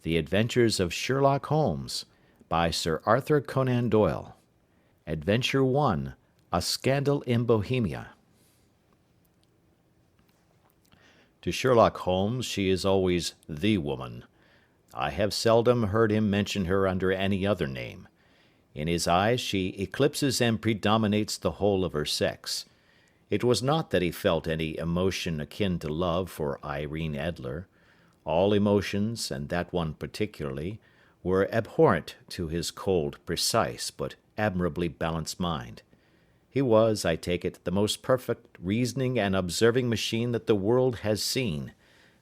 The Adventures of Sherlock Holmes, by Sir Arthur Conan Doyle. Adventure 1, A Scandal in Bohemia. To Sherlock Holmes she is always the woman. I have seldom heard him mention her under any other name. In his eyes she eclipses and predominates the whole of her sex. It was not that he felt any emotion akin to love for Irene Adler. All emotions, and that one particularly, were abhorrent to his cold, precise, but admirably balanced mind. He was, I take it, the most perfect reasoning and observing machine that the world has seen,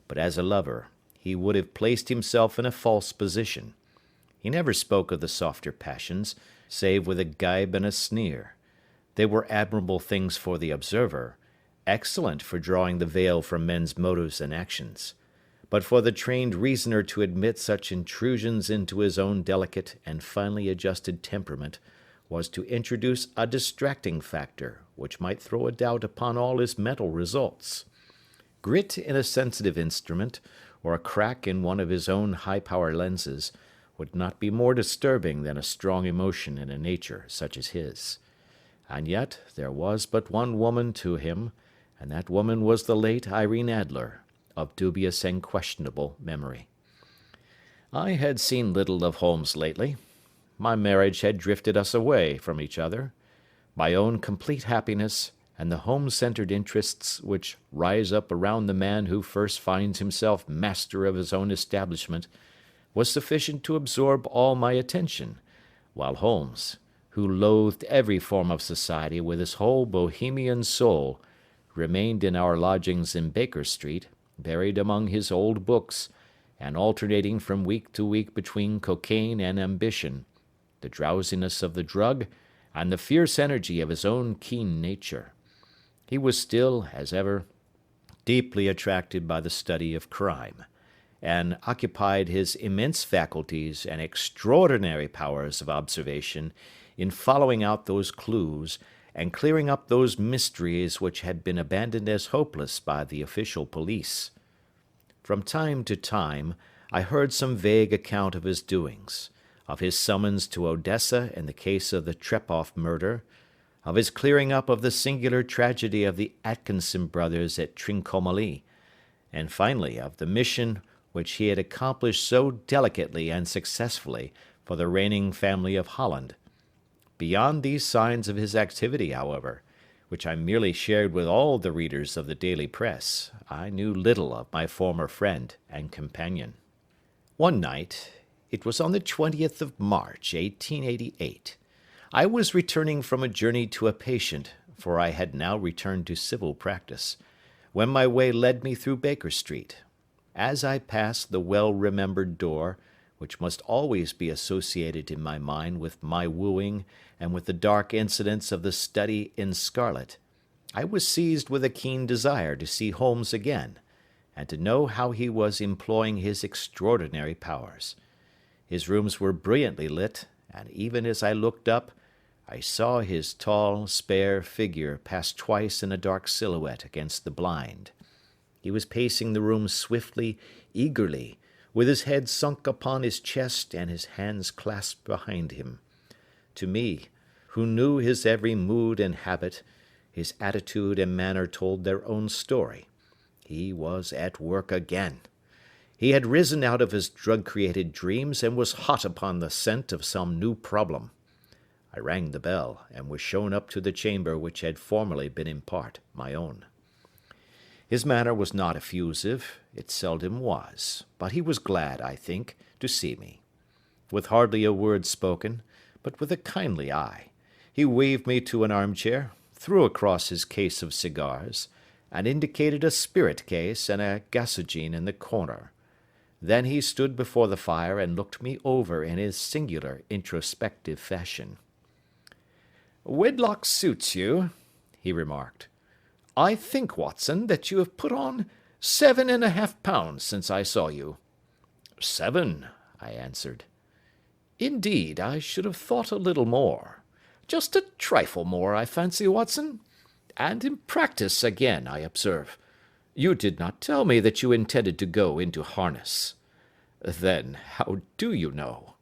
but as a lover he would have placed himself in a false position. He never spoke of the softer passions, save with a gibe and a sneer. They were admirable things for the observer, excellent for drawing the veil from men's motives and actions. But for the trained reasoner to admit such intrusions into his own delicate and finely adjusted temperament was to introduce a distracting factor which might throw a doubt upon all his mental results. Grit in a sensitive instrument, or a crack in one of his own high-power lenses, would not be more disturbing than a strong emotion in a nature such as his. And yet there was but one woman to him, and that woman was the late Irene Adler, of dubious and questionable memory. I had seen little of Holmes lately. My marriage had drifted us away from each other. My own complete happiness, and the home-centered interests which rise up around the man who first finds himself master of his own establishment, was sufficient to absorb all my attention, while Holmes, who loathed every form of society with his whole Bohemian soul, remained in our lodgings in Baker Street, buried among his old books, and alternating from week to week between cocaine and ambition, the drowsiness of the drug, and the fierce energy of his own keen nature. He was still, as ever, deeply attracted by the study of crime, and occupied his immense faculties and extraordinary powers of observation in following out those clues and clearing up those mysteries which had been abandoned as hopeless by the official police. From time to time I heard some vague account of his doings, of his summons to Odessa in the case of the Trepoff murder, of his clearing up of the singular tragedy of the Atkinson brothers at Trincomalee, and finally of the mission which he had accomplished so delicately and successfully for the reigning family of Holland. Beyond these signs of his activity, however, which I merely shared with all the readers of the daily press, I knew little of my former friend and companion. One night, it was on the 20th of March, 1888, I was returning from a journey to a patient, for I had now returned to civil practice, when my way led me through Baker Street. As I passed the well-remembered door, which must always be associated in my mind with my wooing and with the dark incidents of the study in scarlet, I was seized with a keen desire to see Holmes again, and to know how he was employing his extraordinary powers. His rooms were brilliantly lit, and even as I looked up, I saw his tall, spare figure pass twice in a dark silhouette against the blind. He was pacing the room swiftly, eagerly, with his head sunk upon his chest and his hands clasped behind him. To me, who knew his every mood and habit, his attitude and manner told their own story. He was at work again. He had risen out of his drug-created dreams and was hot upon the scent of some new problem. I rang the bell, and was shown up to the chamber which had formerly been in part my own. His manner was not effusive, it seldom was, but he was glad, I think, to see me. With hardly a word spoken, but with a kindly eye, he waved me to an armchair, threw across his case of cigars, and indicated a spirit case and a gasogene in the corner. Then he stood before the fire and looked me over in his singular introspective fashion. "Wedlock suits you," he remarked. "I think, Watson, that you have put on 7½ pounds since I saw you." "7," I answered. "Indeed, I should have thought a little more. Just a trifle more, I fancy, Watson. And in practice again, I observe. You did not tell me that you intended to go into harness." Then how do you know?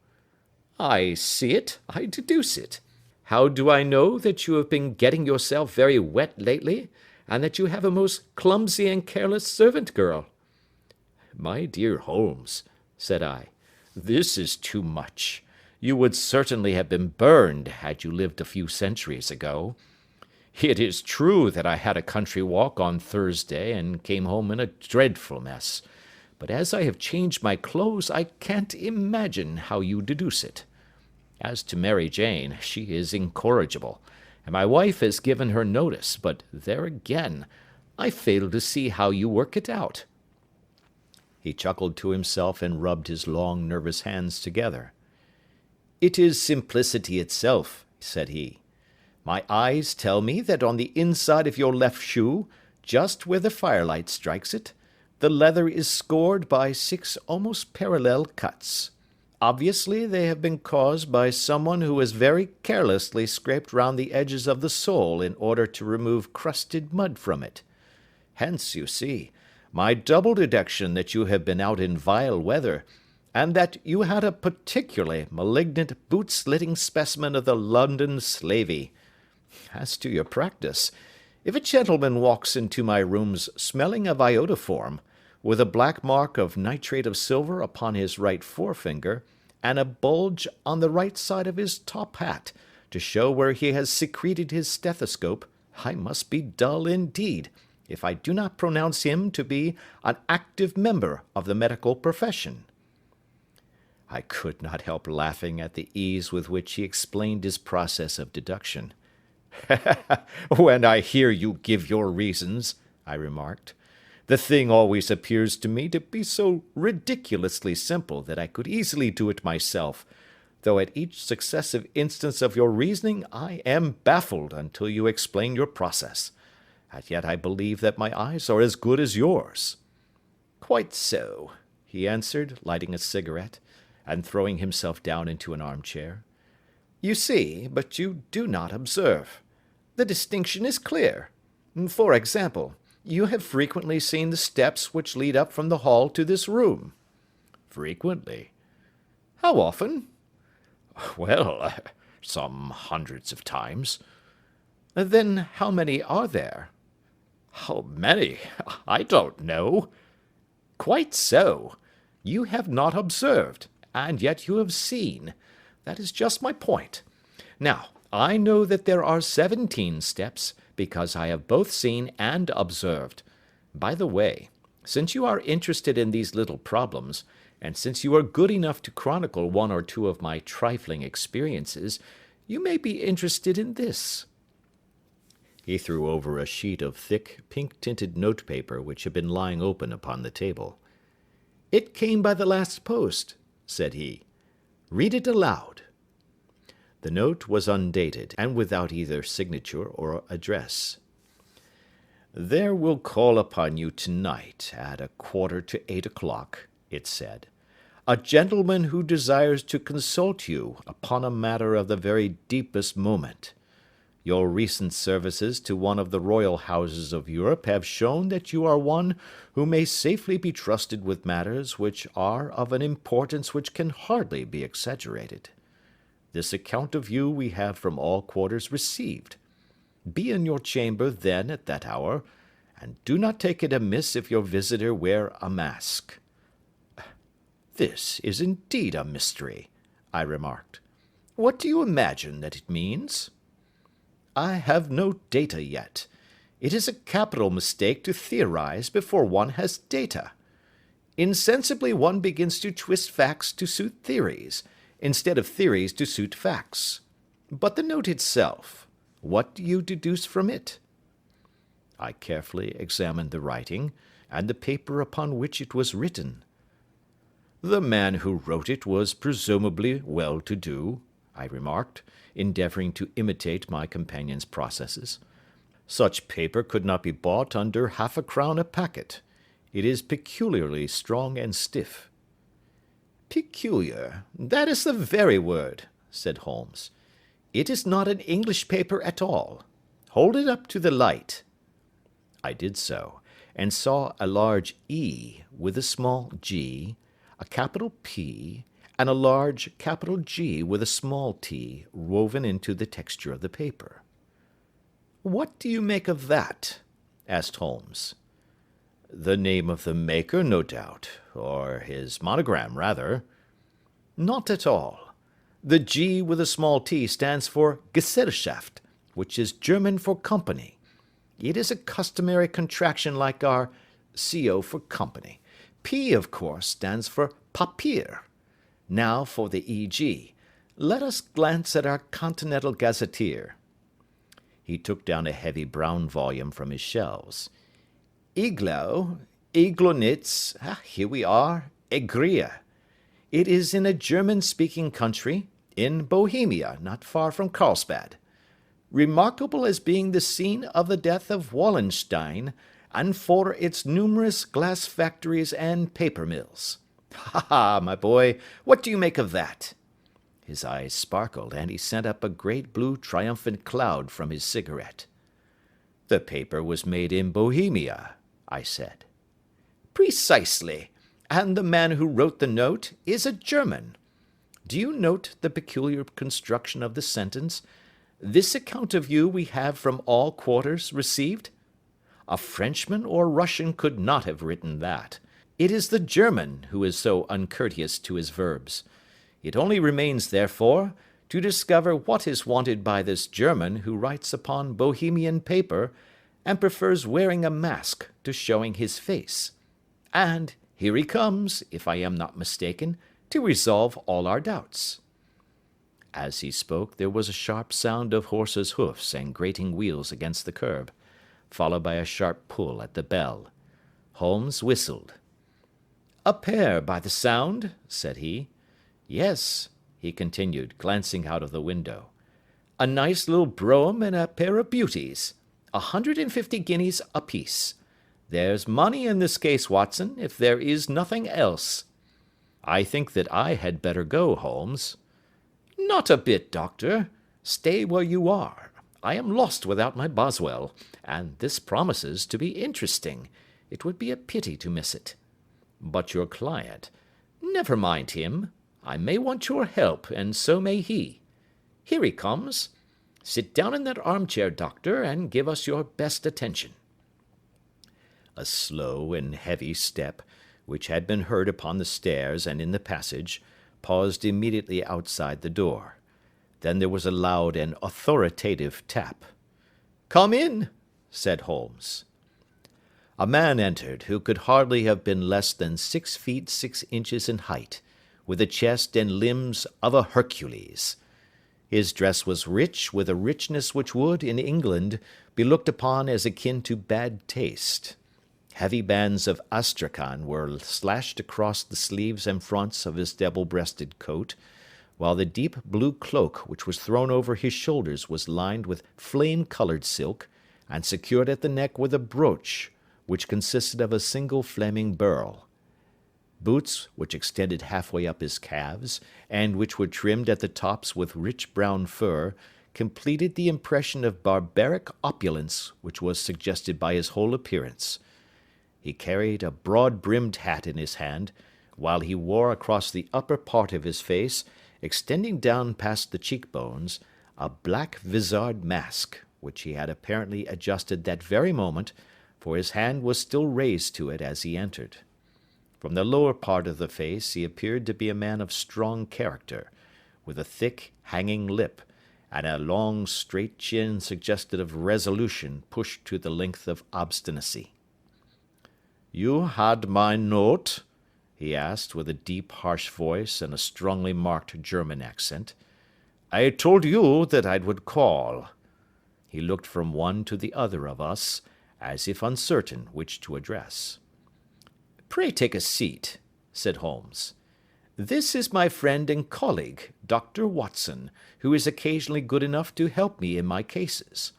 I see it, I deduce it. How do I know that you have been getting yourself very wet lately, and that you have a most clumsy and careless servant girl? My dear Holmes, said I, this is too much. You would certainly have been burned had you lived a few centuries ago. It is true that I had a country walk on Thursday and came home in a dreadful mess, but as I have changed my clothes, I can't imagine how you deduce it. As to Mary Jane, she is incorrigible, and my wife has given her notice, but there again, I fail to see how you work it out. He chuckled to himself and rubbed his long, nervous hands together. It is simplicity itself, said he. My eyes tell me that on the inside of your left shoe, just where the firelight strikes it, the leather is scored by 6 almost parallel cuts. Obviously, they have been caused by someone who has very carelessly scraped round the edges of the sole in order to remove crusted mud from it. Hence, you see, my double deduction that you have been out in vile weather, and that you had a particularly malignant boot-slitting specimen of the London slavey. As to your practice, if a gentleman walks into my rooms smelling of iodoform, with a black mark of nitrate of silver upon his right forefinger, and a bulge on the right side of his top hat, to show where he has secreted his stethoscope, I must be dull indeed, if I do not pronounce him to be an active member of the medical profession. I could not help laughing at the ease with which he explained his process of deduction. When I hear you give your reasons, I remarked, the thing always appears to me to be so ridiculously simple that I could easily do it myself, though at each successive instance of your reasoning I am baffled until you explain your process. And yet I believe that my eyes are as good as yours. Quite so, he answered, lighting a cigarette, and throwing himself down into an armchair. You see, but you do not observe. The distinction is clear. For example, you have frequently seen the steps which lead up from the hall to this room. Frequently. How often? Well, some hundreds of times. Then how many are there? How many? I don't know. Quite so. You have not observed, and yet you have seen. That is just my point. Now, I know that there are 17 steps, because I have both seen and observed. By the way, since you are interested in these little problems, and since you are good enough to chronicle one or two of my trifling experiences, you may be interested in this. He threw over a sheet of thick, pink-tinted notepaper which had been lying open upon the table. It came by the last post, said he. Read it aloud. The note was undated, and without either signature or address. There will call upon you tonight at 7:45, it said, a gentleman who desires to consult you upon a matter of the very deepest moment. Your recent services to one of the royal houses of Europe have shown that you are one who may safely be trusted with matters which are of an importance which can hardly be exaggerated. This account of you we have from all quarters received. Be in your chamber then at that hour, and do not take it amiss if your visitor wear a mask. This is indeed a mystery, I remarked. What do you imagine that it means? I have no data yet. It is a capital mistake to theorize before one has data. Insensibly one begins to twist facts to suit theories, instead of theories to suit facts. But the note itself, what do you deduce from it? I carefully examined the writing, and the paper upon which it was written. The man who wrote it was presumably well-to-do, I remarked, endeavouring to imitate my companion's processes. Such paper could not be bought under 1/2 crown a packet. It is peculiarly strong and stiff. Peculiar, that is the very word, said Holmes. It is not an English paper at all. Hold it up to the light. I did so, and saw a large E with a small g, a capital P, and a large capital G with a small t woven into the texture of the paper. "What do you make of that?" asked Holmes. "The name of the maker, no doubt, or his monogram, rather." "Not at all. The G with a small t stands for Gesellschaft, which is German for company. It is a customary contraction like our CO for company. P, of course, stands for Papier. Now for the EG. Let us glance at our Continental Gazetteer." He took down a heavy brown volume from his shelves. Iglonitz, here we are, Egria. It is in a German-speaking country, in Bohemia, not far from Carlsbad. Remarkable as being the scene of the death of Wallenstein, and for its numerous glass factories and paper mills. Ha ha, my boy, what do you make of that? His eyes sparkled, and he sent up a great blue triumphant cloud from his cigarette. "The paper was made in Bohemia," I said. "Precisely, and the man who wrote the note is a German. Do you note the peculiar construction of the sentence? 'This account of you we have from all quarters received'? A Frenchman or Russian could not have written that. It is the German who is so uncourteous to his verbs. It only remains, therefore, to discover what is wanted by this German who writes upon Bohemian paper and prefers wearing a mask to showing his face. And here he comes, if I am not mistaken, to resolve all our doubts." As he spoke, there was a sharp sound of horses' hoofs and grating wheels against the curb, followed by a sharp pull at the bell. Holmes whistled. "A pair, by the sound," said he. "Yes," he continued, glancing out of the window. "A nice little brougham and a pair of beauties. 150 guineas apiece. There's money in this case, Watson, if there is nothing else." "I think that I had better go, Holmes." "Not a bit, Doctor. Stay where you are. I am lost without my Boswell, and this promises to be interesting. It would be a pity to miss it." "But your client—" "Never mind him. I may want your help, and so may he. Here he comes. Sit down in that armchair, Doctor, and give us your best attention." A slow and heavy step, which had been heard upon the stairs and in the passage, paused immediately outside the door. Then there was a loud and authoritative tap. "Come in," said Holmes. A man entered who could hardly have been less than 6 feet 6 inches in height, with the chest and limbs of a Hercules. His dress was rich, with a richness which would, in England, be looked upon as akin to bad taste. Heavy bands of astrakhan were slashed across the sleeves and fronts of his double-breasted coat, while the deep blue cloak which was thrown over his shoulders was lined with flame-coloured silk, and secured at the neck with a brooch, which consisted of a single flaming beryl. Boots, which extended halfway up his calves, and which were trimmed at the tops with rich brown fur, completed the impression of barbaric opulence which was suggested by his whole appearance. He carried a broad-brimmed hat in his hand, while he wore across the upper part of his face, extending down past the cheekbones, a black vizard mask, which he had apparently adjusted that very moment, for his hand was still raised to it as he entered. From the lower part of the face he appeared to be a man of strong character, with a thick, hanging lip, and a long, straight chin suggestive of resolution pushed to the length of obstinacy. "You had my note?" he asked, with a deep, harsh voice and a strongly marked German accent. "I told you that I would call." He looked from one to the other of us, as if uncertain which to address. "Pray take a seat," said Holmes. "This is my friend and colleague, Dr. Watson, who is occasionally good enough to help me in my cases.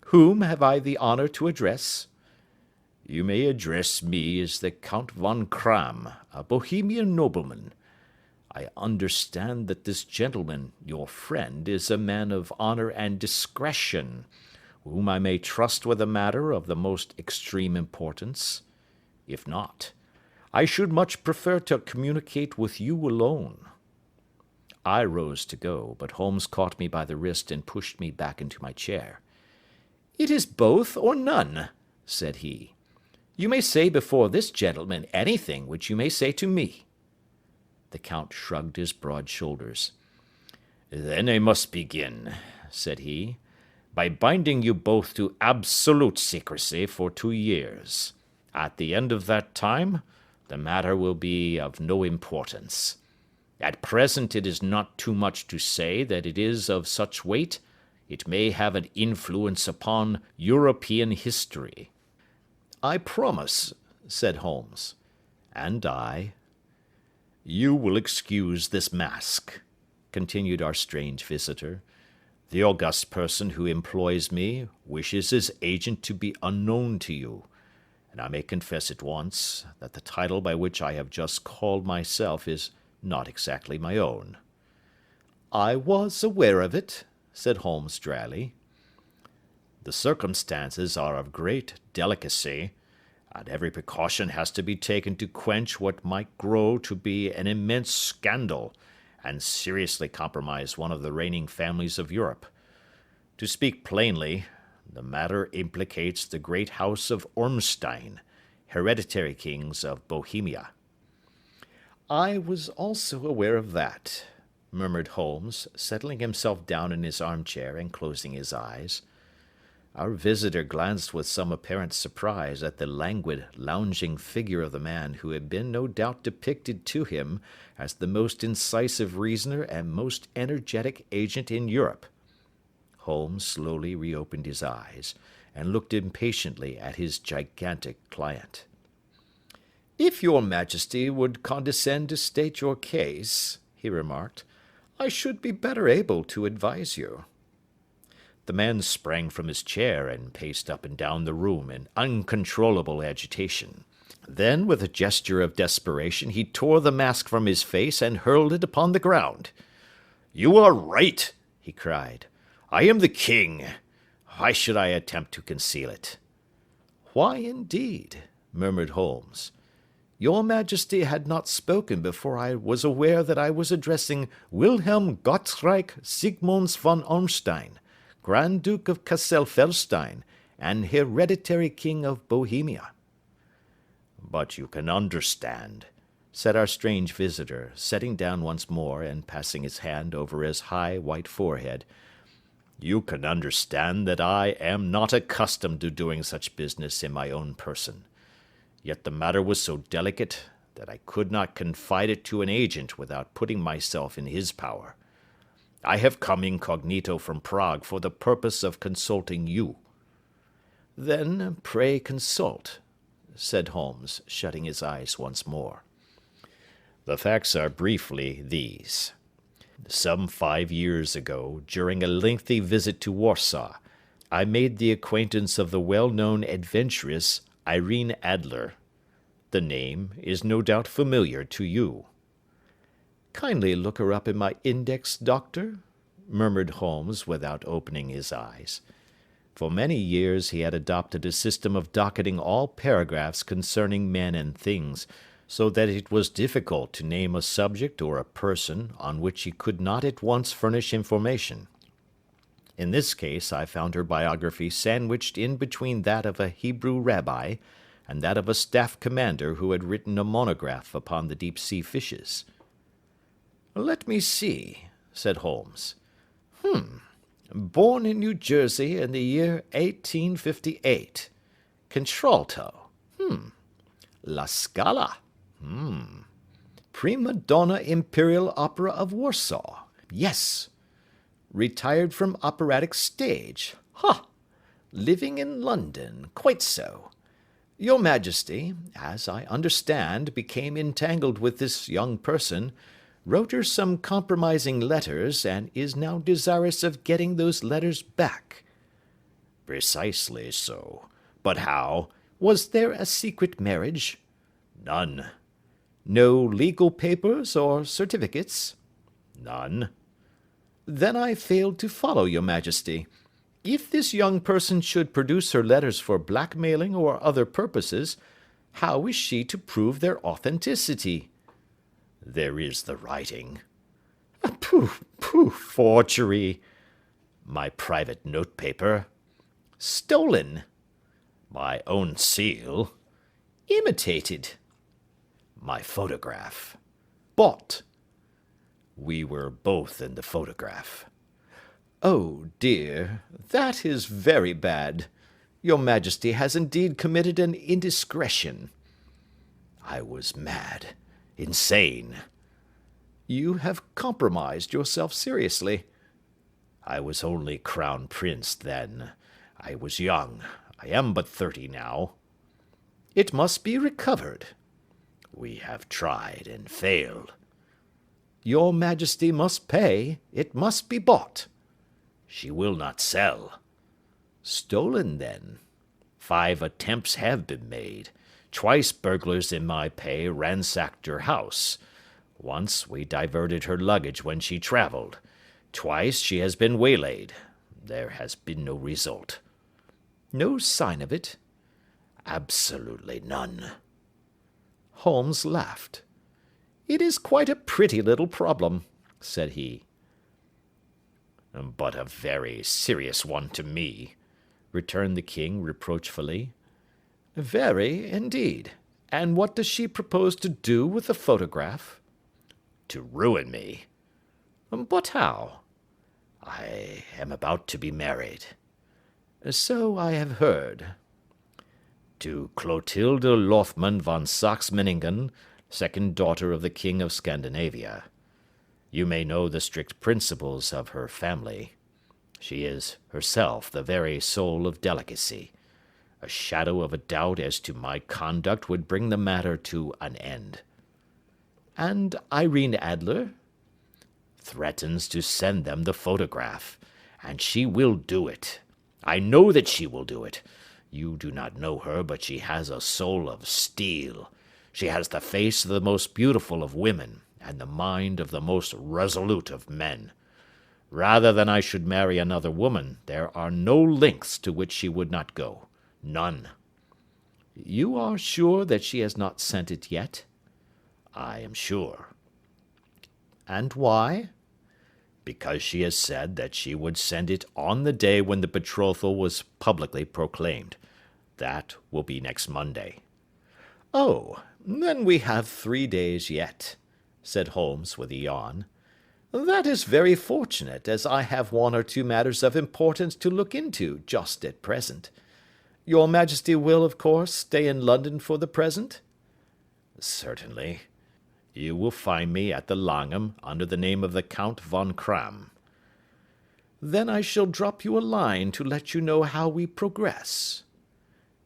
Whom have I the honour to address?" "You may address me as the Count von Kramm, a Bohemian nobleman. I understand that this gentleman, your friend, is a man of honour and discretion, whom I may trust with a matter of the most extreme importance. If not, I should much prefer to communicate with you alone." I rose to go, but Holmes caught me by the wrist and pushed me back into my chair. "It is both or none," said he. "You may say before this gentleman anything which you may say to me." The Count shrugged his broad shoulders. "Then I must begin," said he, "by binding you both to absolute secrecy for 2 years. At the end of that time, the matter will be of no importance. At present it is not too much to say that it is of such weight, it may have an influence upon European history." "I promise," said Holmes. "And I." "You will excuse this mask," continued our strange visitor. "The august person who employs me wishes his agent to be unknown to you, and I may confess at once that the title by which I have just called myself is not exactly my own." "I was aware of it," said Holmes dryly. "The circumstances are of great delicacy, and every precaution has to be taken to quench what might grow to be an immense scandal, and seriously compromise one of the reigning families of Europe. To speak plainly, the matter implicates the great house of Ormstein, hereditary kings of Bohemia." "I was also aware of that," murmured Holmes, settling himself down in his armchair and closing his eyes. Our visitor glanced with some apparent surprise at the languid, lounging figure of the man who had been no doubt depicted to him as the most incisive reasoner and most energetic agent in Europe. Holmes slowly reopened his eyes and looked impatiently at his gigantic client. "If your Majesty would condescend to state your case," he remarked, "I should be better able to advise you." The man sprang from his chair and paced up and down the room in uncontrollable agitation. Then, with a gesture of desperation, he tore the mask from his face and hurled it upon the ground. "You are right," he cried. "I am the king. Why should I attempt to conceal it?" "Why, indeed?" murmured Holmes. "Your Majesty had not spoken before I was aware that I was addressing Wilhelm Gottschalk Sigmunds von Ormstein, Grand Duke of Cassel-Felstein, and hereditary king of Bohemia." "But you can understand," said our strange visitor, sitting down once more and passing his hand over his high white forehead, "you can understand that I am not accustomed to doing such business in my own person. Yet the matter was so delicate that I could not confide it to an agent without putting myself in his power. I have come incognito from Prague for the purpose of consulting you." "Then pray consult," said Holmes, shutting his eyes once more. "The facts are briefly these. Some 5 years ago, during a lengthy visit to Warsaw, I made the acquaintance of the well-known adventuress Irene Adler. The name is no doubt familiar to you." "Kindly look her up in my index, Doctor," murmured Holmes without opening his eyes. For many years he had adopted a system of docketing all paragraphs concerning men and things, so that it was difficult to name a subject or a person on which he could not at once furnish information. In this case I found her biography sandwiched in between that of a Hebrew rabbi and that of a staff commander who had written a monograph upon the deep-sea fishes. "Let me see," said Holmes. Born in New Jersey in the year 1858. Contralto. La Scala. Prima donna Imperial Opera of Warsaw. Yes. Retired from operatic stage. Ha! Living in London. Quite so. Your Majesty, as I understand, became entangled with this young person, wrote her some compromising letters, and is now desirous of getting those letters back." "Precisely so. But how? Was there a secret marriage?" "None." "No legal papers or certificates?" "None." "Then I failed to follow your Majesty. If this young person should produce her letters for blackmailing or other purposes, How is she to prove their authenticity? There is the writing. Pooh, pooh, forgery. My private notepaper. Stolen. My own seal. Imitated. My photograph. Bought. We were both in the photograph. Oh, dear, that is very bad. Your Majesty has indeed committed an indiscretion. I was mad, insane. You have compromised yourself seriously. I was only crown prince then. I was young. I am but 30 now. It must be recovered. We have tried and failed. Your Majesty must pay. It must be bought. She will not sell. Stolen, then. 5 attempts have been made. Twice burglars in my pay ransacked her house. Once we diverted her luggage when she traveled. Twice she has been waylaid. There has been no result. No sign of it? Absolutely none. Holmes laughed. It is quite a pretty little problem, said he. But a very serious one to me, returned the king reproachfully. Very, indeed. And what does she propose to do with the photograph? To ruin me. But how? I am about to be married. So I have heard. To Clotilde Lothman von Saxe-Meiningen, second daughter of the King of Scandinavia. You may know the strict principles of her family. She is herself the very soul of delicacy. A shadow of a doubt as to my conduct would bring the matter to an end. And Irene Adler? Threatens to send them the photograph, and she will do it. I know that she will do it. You do not know her, but she has a soul of steel. She has the face of the most beautiful of women, and the mind of the most resolute of men. Rather than I should marry another woman, there are no lengths to which she would not go. None. You are sure that she has not sent it yet? I am sure. And why? Because she has said that she would send it on the day when the betrothal was publicly proclaimed. That will be next Monday. Oh, then we have 3 days yet, said Holmes with a yawn. That is very fortunate, as I have 1 or 2 matters of importance to look into just at present. Your Majesty will, of course, stay in London for the present? Certainly. You will find me at the Langham under the name of the Count von Kram. Then I shall drop you a line to let you know how we progress.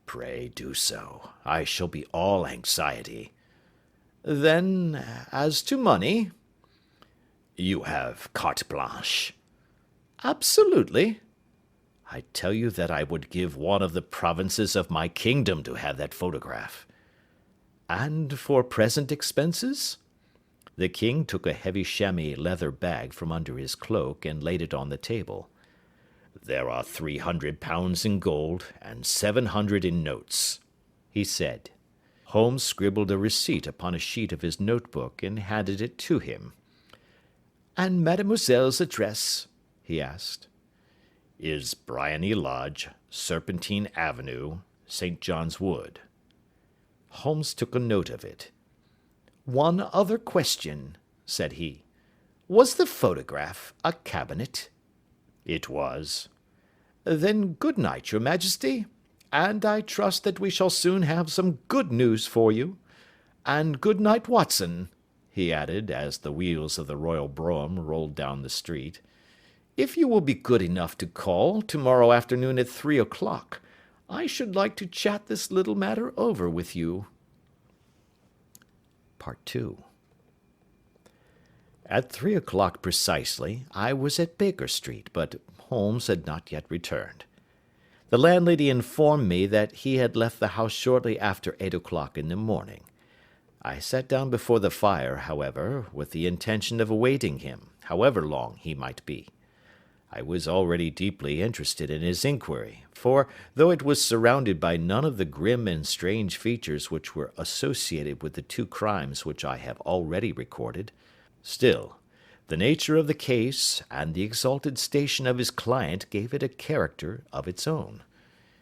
Pray do so. I shall be all anxiety. Then, as to money? You have carte blanche. Absolutely. I tell you that I would give 1 of the provinces of my kingdom to have that photograph. And for present expenses? The king took a heavy chamois leather bag from under his cloak and laid it on the table. There are 300 pounds in gold and 700 in notes, he said. Holmes scribbled a receipt upon a sheet of his notebook and handed it to him. And mademoiselle's address? He asked. Is Bryony Lodge, Serpentine Avenue, St. John's Wood. Holmes took a note of it. 1 other question, said he. Was the photograph a cabinet? It was. Then good night, your Majesty, and I trust that we shall soon have some good news for you. And good night, Watson, he added, as the wheels of the royal brougham rolled down the street. If you will be good enough to call tomorrow afternoon at 3 o'clock, I should like to chat this little matter over with you. Part 2. At 3 o'clock precisely, I was at Baker Street, but Holmes had not yet returned. The landlady informed me that he had left the house shortly after 8 o'clock in the morning. I sat down before the fire, however, with the intention of awaiting him, however long he might be. I was already deeply interested in his inquiry, for, though it was surrounded by none of the grim and strange features which were associated with the two crimes which I have already recorded, still, the nature of the case and the exalted station of his client gave it a character of its own.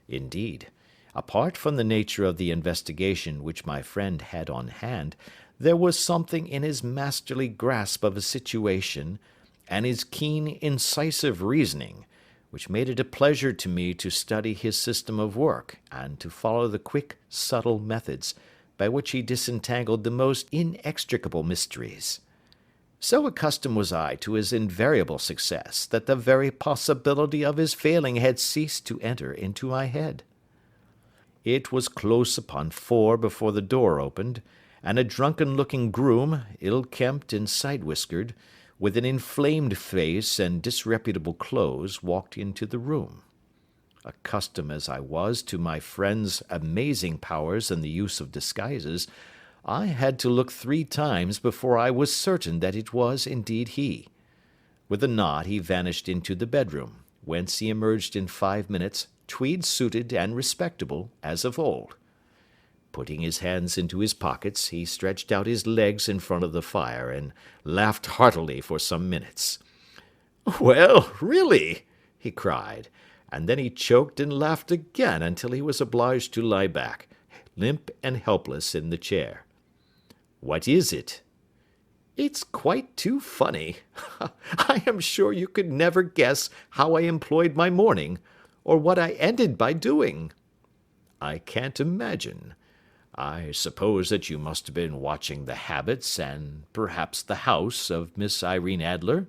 Indeed, apart from the nature of the investigation which my friend had on hand, there was something in his masterly grasp of a situation, and his keen, incisive reasoning, which made it a pleasure to me to study his system of work, and to follow the quick, subtle methods by which he disentangled the most inextricable mysteries. So accustomed was I to his invariable success that the very possibility of his failing had ceased to enter into my head. It was close upon 4 before the door opened, and a drunken-looking groom, ill-kempt and side-whiskered, with an inflamed face and disreputable clothes, walked into the room. Accustomed as I was to my friend's amazing powers in the use of disguises, I had to look 3 times before I was certain that it was indeed he. With a nod he vanished into the bedroom, whence he emerged in 5 minutes, tweed-suited and respectable as of old. Putting his hands into his pockets, he stretched out his legs in front of the fire, and laughed heartily for some minutes. "Well, really!" he cried, and then he choked and laughed again until he was obliged to lie back, limp and helpless, in the chair. "What is it?" "It's quite too funny. I am sure you could never guess how I employed my morning, or what I ended by doing." "I can't imagine. I suppose that you must have been watching the habits, and perhaps the house, of Miss Irene Adler?"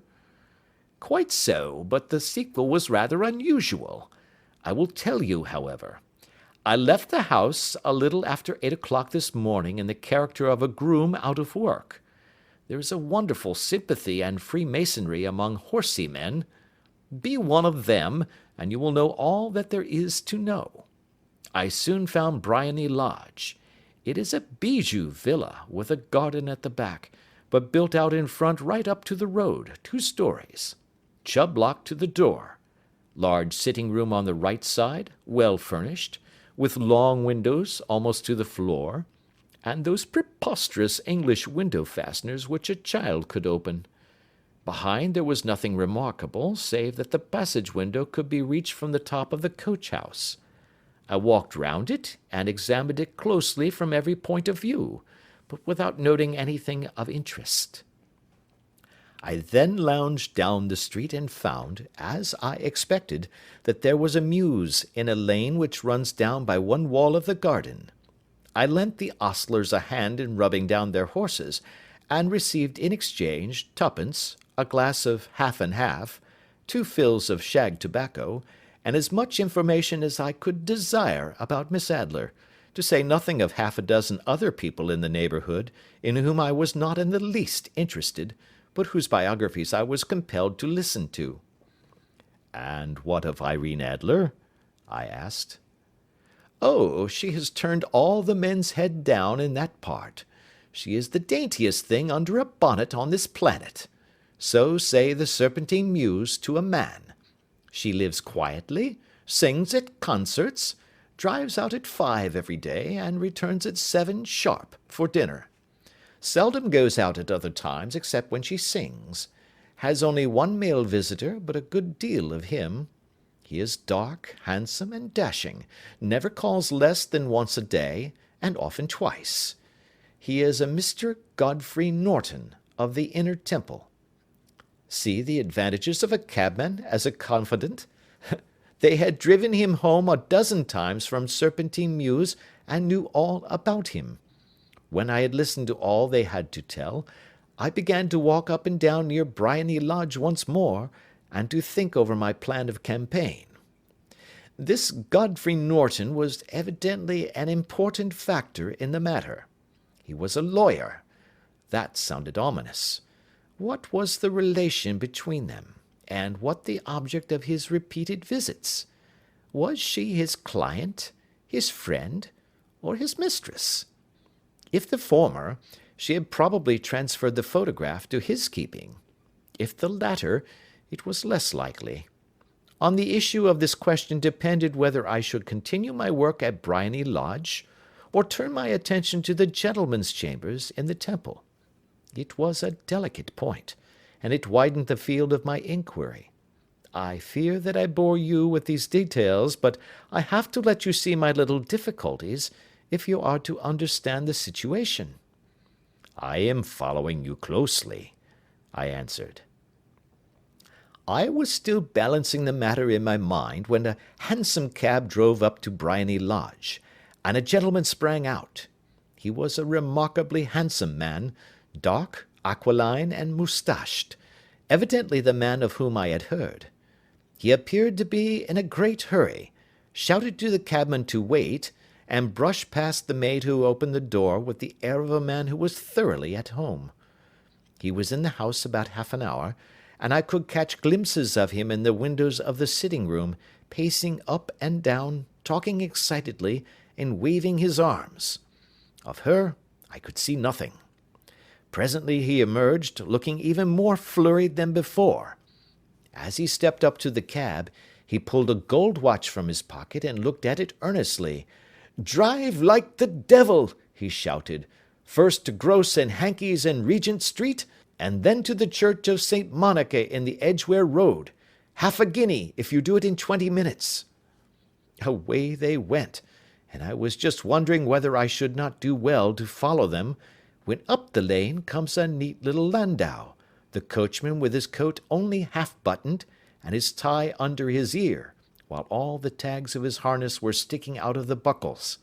"Quite so, but the sequel was rather unusual. I will tell you, however. I left the house a little after 8 o'clock this morning in the character of a groom out of work. There is a wonderful sympathy and freemasonry among horsey men. Be one of them, and you will know all that there is to know. I soon found Briony Lodge. It is a bijou villa, with a garden at the back, but built out in front right up to the road, 2 stories. Chubb lock to the door. Large sitting room on the right side, well furnished, with long windows almost to the floor, and those preposterous English window fasteners which a child could open. Behind there was nothing remarkable, save that the passage window could be reached from the top of the coach-house. I walked round it, and examined it closely from every point of view, but without noting anything of interest. I then lounged down the street and found, as I expected, that there was a mews in a lane which runs down by one wall of the garden. I lent the ostlers a hand in rubbing down their horses, and received in exchange 2d, a glass of half and half, 2 fills of shag tobacco, and as much information as I could desire about Miss Adler, to say nothing of 6 other people in the neighbourhood, in whom I was not in the least interested, but whose biographies I was compelled to listen to. "And what of Irene Adler?" I asked. "Oh, she has turned all the men's head down in that part. She is the daintiest thing under a bonnet on this planet. So say the Serpentine Mews to a man. She lives quietly, sings at concerts, drives out at 5 every day, and returns at 7 sharp for dinner. Seldom goes out at other times except when she sings. Has only 1 male visitor, but a good deal of him. He is dark, handsome, and dashing, never calls less than once a day, and often twice. He is a Mr. Godfrey Norton, of the Inner Temple. See the advantages of a cabman as a confidant. They had driven him home 12 times from Serpentine Mews, and knew all about him. When I had listened to all they had to tell, I began to walk up and down near Briony Lodge once more, and to think over my plan of campaign. This Godfrey Norton was evidently an important factor in the matter. He was a lawyer. That sounded ominous. What was the relation between them, and what the object of his repeated visits? Was she his client, his friend, or his mistress? If the former, she had probably transferred the photograph to his keeping. If the latter, it was less likely. On the issue of this question depended whether I should continue my work at Briony Lodge, or turn my attention to the gentlemen's chambers in the Temple. It was a delicate point, and it widened the field of my inquiry. I fear that I bore you with these details, but I have to let you see my little difficulties, if you are to understand the situation. I am following you closely, I answered. I was still balancing the matter in my mind when a hansom cab drove up to Briony Lodge, and a gentleman sprang out. He was a remarkably handsome man, dark, aquiline, and moustached, evidently the man of whom I had heard. He appeared to be in a great hurry, shouted to the cabman to wait, and brushed past the maid who opened the door with the air of a man who was thoroughly at home. He was in the house about half an hour, and I could catch glimpses of him in the windows of the sitting-room, pacing up and down, talking excitedly, and waving his arms. Of her I could see nothing. Presently he emerged, looking even more flurried than before. As he stepped up to the cab, he pulled a gold watch from his pocket and looked at it earnestly. "Drive like the devil!" he shouted. "First to Gross and Hankey's in Regent Street, and then to the Church of St. Monica in the Edgware Road. Half a guinea if you do it in 20 minutes. Away they went, and I was just wondering whether I should not do well to follow them, when up the lane comes a neat little landau, the coachman with his coat only half buttoned, and his tie under his ear, while all the tags of his harness were sticking out of the buckles.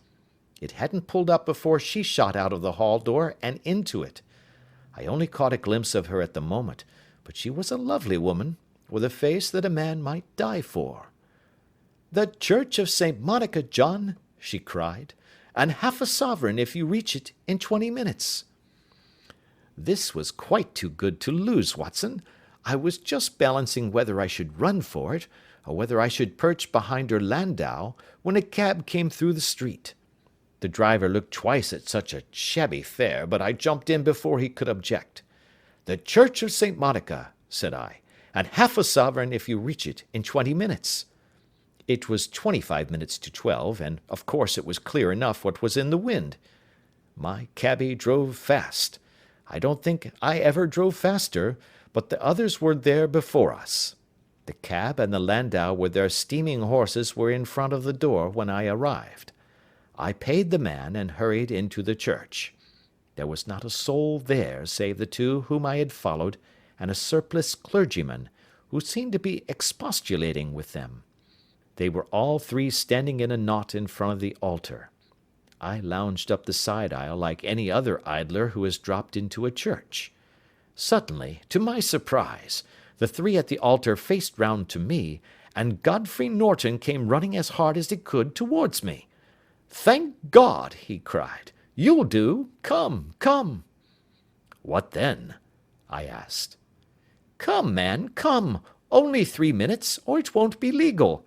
It hadn't pulled up before she shot out of the hall door and into it. I only caught a glimpse of her at the moment, but she was a lovely woman, with a face that a man might die for. "The Church of St. Monica, John," she cried, "and half a sovereign if you reach it in 20 minutes. This was quite too good to lose, Watson. I was just balancing whether I should run for it, or whether I should perch behind her landau, when a cab came through the street. The driver looked twice at such a shabby fare, but I jumped in before he could object. "The Church of St. Monica," said I, "and half a sovereign if you reach it in 20 minutes. It was 25 minutes to 12, and of course it was clear enough what was in the wind. My cabby drove fast. I don't think I ever drove faster, but the others were there before us. The cab and the landau with their steaming horses were in front of the door when I arrived. I paid the man and hurried into the church. There was not a soul there save the two whom I had followed, and a surpliced clergyman, who seemed to be expostulating with them. They were all three standing in a knot in front of the altar. I lounged up the side aisle like any other idler who has dropped into a church. Suddenly, to my surprise, the three at the altar faced round to me, and Godfrey Norton came running as hard as he could towards me. "Thank God!" he cried. "You'll do. Come, come." "What then?" I asked. "Come, man, come. Only 3 minutes, or it won't be legal."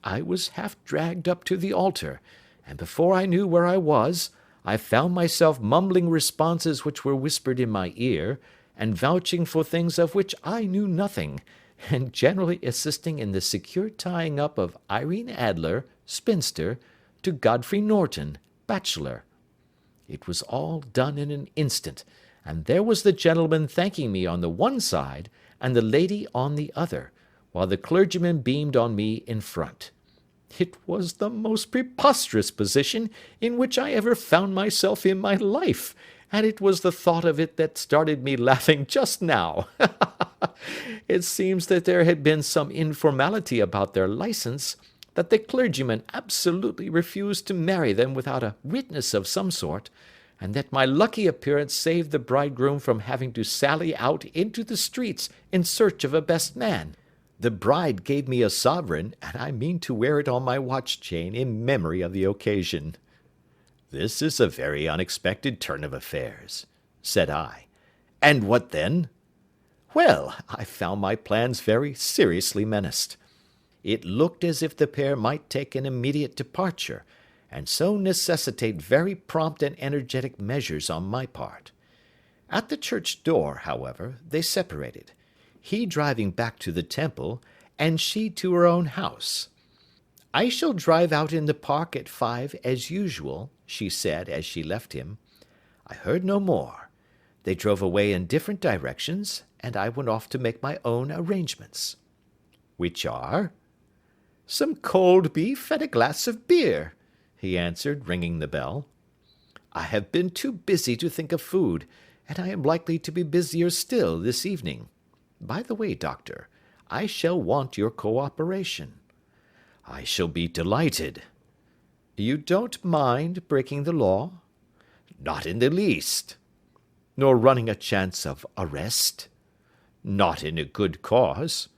I was half dragged up to the altar, and before I knew where I was, I found myself mumbling responses which were whispered in my ear, and vouching for things of which I knew nothing, and generally assisting in the secure tying up of Irene Adler, spinster, to Godfrey Norton, bachelor. It was all done in an instant, and there was the gentleman thanking me on the one side, and the lady on the other, while the clergyman beamed on me in front. It was the most preposterous position in which I ever found myself in my life, and it was the thought of it that started me laughing just now. It seems that there had been some informality about their license, that the clergyman absolutely refused to marry them without a witness of some sort, and that my lucky appearance saved the bridegroom from having to sally out into the streets in search of a best man. The bride gave me a sovereign, and I mean to wear it on my watch chain in memory of the occasion." "This is a very unexpected turn of affairs," said I. "And what then?" "Well, I found my plans very seriously menaced. It looked as if the pair might take an immediate departure, and so necessitate very prompt and energetic measures on my part. At the church door, however, they separated, he driving back to the Temple, and she to her own house. "I shall drive out in the park at 5 as usual," she said as she left him. I heard no more. They drove away in different directions, and I went off to make my own arrangements. "Which are?" "Some cold beef and a glass of beer," he answered, ringing the bell. "I have been too busy to think of food, and I am likely to be busier still this evening. By the way, Doctor, I shall want your cooperation." "I shall be delighted." "You don't mind breaking the law?" "Not in the least." "Nor running a chance of arrest?" "Not in a good cause."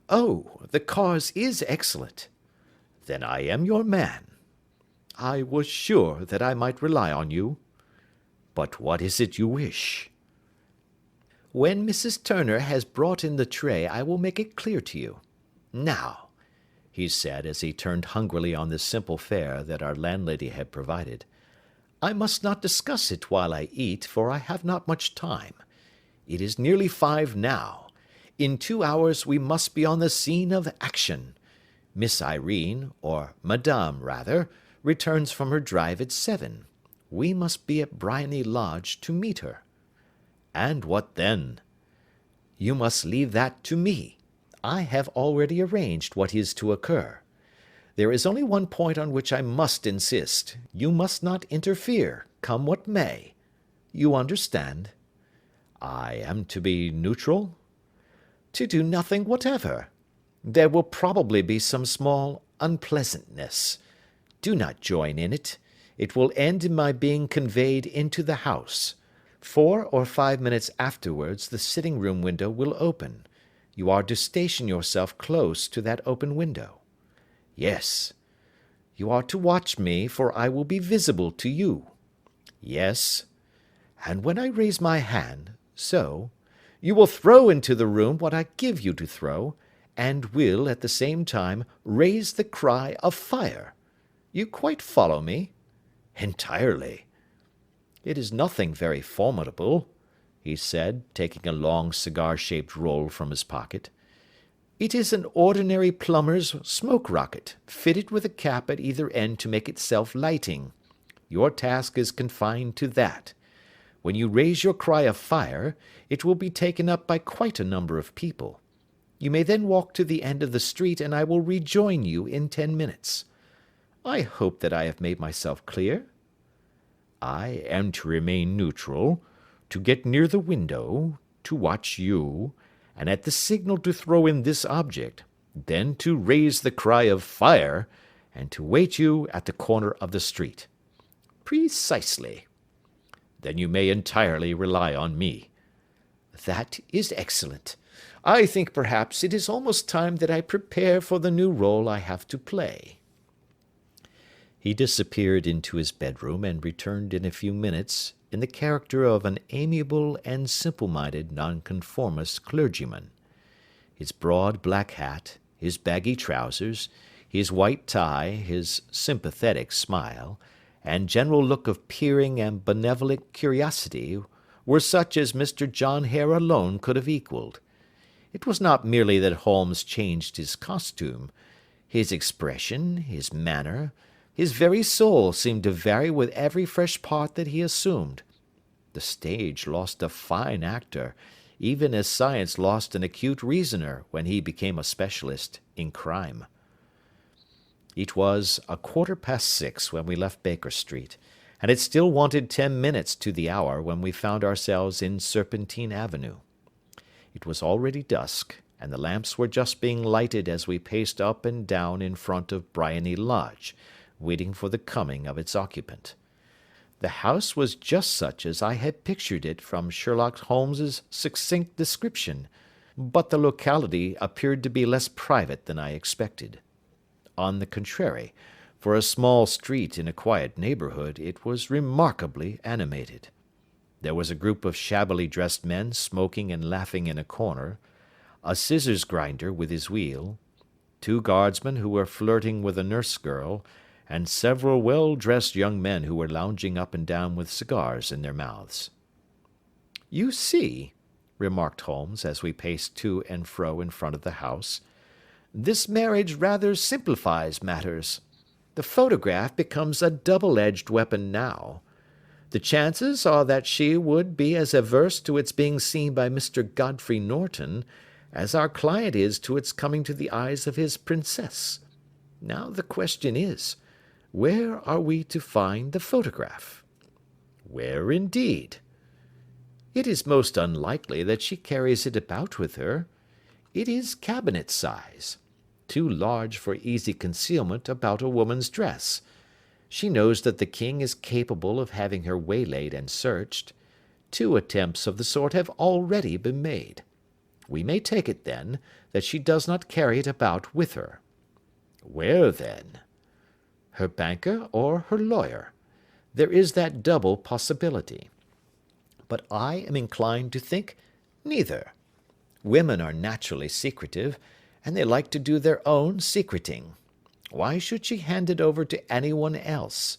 "Oh, the cause is excellent." "Then I am your man." "I was sure that I might rely on you." "But what is it you wish?" "When Mrs. Turner has brought in the tray I will make it clear to you. Now," he said, as he turned hungrily on the simple fare that our landlady had provided, "I must not discuss it while I eat, for I have not much time. It is nearly 5 now. In 2 hours we must be on the scene of action. Miss Irene, or Madame rather, returns from her drive at 7. We must be at Briony Lodge to meet her." "And what then?" "You must leave that to me. I have already arranged what is to occur. There is only one point on which I must insist. You must not interfere, come what may. You understand?" "I am to be neutral?" "To do nothing whatever. There will probably be some small unpleasantness. Do not join in it. It will end in my being conveyed into the house. 4 or 5 minutes afterwards the sitting-room window will open. You are to station yourself close to that open window." "Yes." "You are to watch me, for I will be visible to you." "Yes." "And when I raise my hand, so, you will throw into the room what I give you to throw, and will, at the same time, raise the cry of fire. You quite follow me?" "Entirely." "It is nothing very formidable," he said, taking a long cigar-shaped roll from his pocket. "It is an ordinary plumber's smoke rocket, fitted with a cap at either end to make it self-lighting. Your task is confined to that. When you raise your cry of fire, it will be taken up by quite a number of people. You may then walk to the end of the street, and I will rejoin you in 10 minutes. I hope that I have made myself clear?" "I am to remain neutral, to get near the window, to watch you, and at the signal to throw in this object, then to raise the cry of fire, and to wait you at the corner of the street." "Precisely." "Then you may entirely rely on me." "That is excellent. I think perhaps it is almost time that I prepare for the new role I have to play." He disappeared into his bedroom, and returned in a few minutes in the character of an amiable and simple-minded nonconformist clergyman. His broad black hat, his baggy trousers, his white tie, his sympathetic smile, and general look of peering and benevolent curiosity were such as Mr. John Hare alone could have equalled. It was not merely that Holmes changed his costume. His expression, his manner, his very soul seemed to vary with every fresh part that he assumed. The stage lost a fine actor, even as science lost an acute reasoner when he became a specialist in crime. It was 6:15 when we left Baker Street, and it still wanted 10 minutes to the hour when we found ourselves in Serpentine Avenue. It was already dusk, and the lamps were just being lighted as we paced up and down in front of Briony Lodge, waiting for the coming of its occupant. The house was just such as I had pictured it from Sherlock Holmes's succinct description, but the locality appeared to be less private than I expected. On the contrary, for a small street in a quiet neighbourhood, it was remarkably animated. There was a group of shabbily dressed men smoking and laughing in a corner, a scissors grinder with his wheel, 2 guardsmen who were flirting with a nurse girl, and several well-dressed young men who were lounging up and down with cigars in their mouths. "You see," remarked Holmes, as we paced to and fro in front of the house, This marriage rather simplifies matters. The photograph becomes a double-edged weapon now. The chances are that she would be as averse to its being seen by Mr. Godfrey Norton as our client is to its coming to the eyes of his princess. Now the question is, where are we to find the photograph? Where indeed? It is most unlikely that she carries it about with her. It is cabinet size, too large for easy concealment about a woman's dress. She knows that the king is capable of having her waylaid and searched. 2 attempts of the sort have already been made. We may take it, then, that she does not carry it about with her. Where, then? Her banker or her lawyer? There is that double possibility. But I am inclined to think neither. Women are naturally secretive, and they like to do their own secreting. Why should she hand it over to anyone else?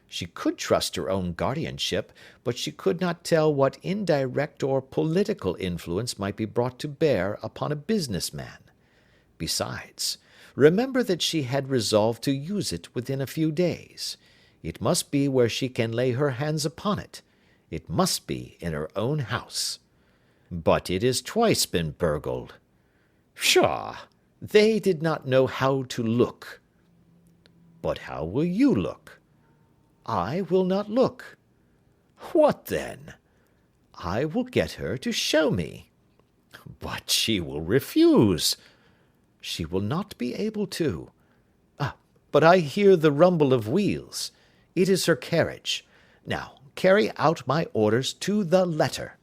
She could trust her own guardianship, but she could not tell what indirect or political influence might be brought to bear upon a business man. Besides, remember that she had resolved to use it within a few days. It must be where she can lay her hands upon it. It must be in her own house. But it has twice been burgled. Pshaw! They did not know how to look. But how will you look? I will not look. What then? I will get her to show me. But she will refuse. She will not be able to. But I hear the rumble of wheels. It is her carriage. Now, carry out my orders to the letter.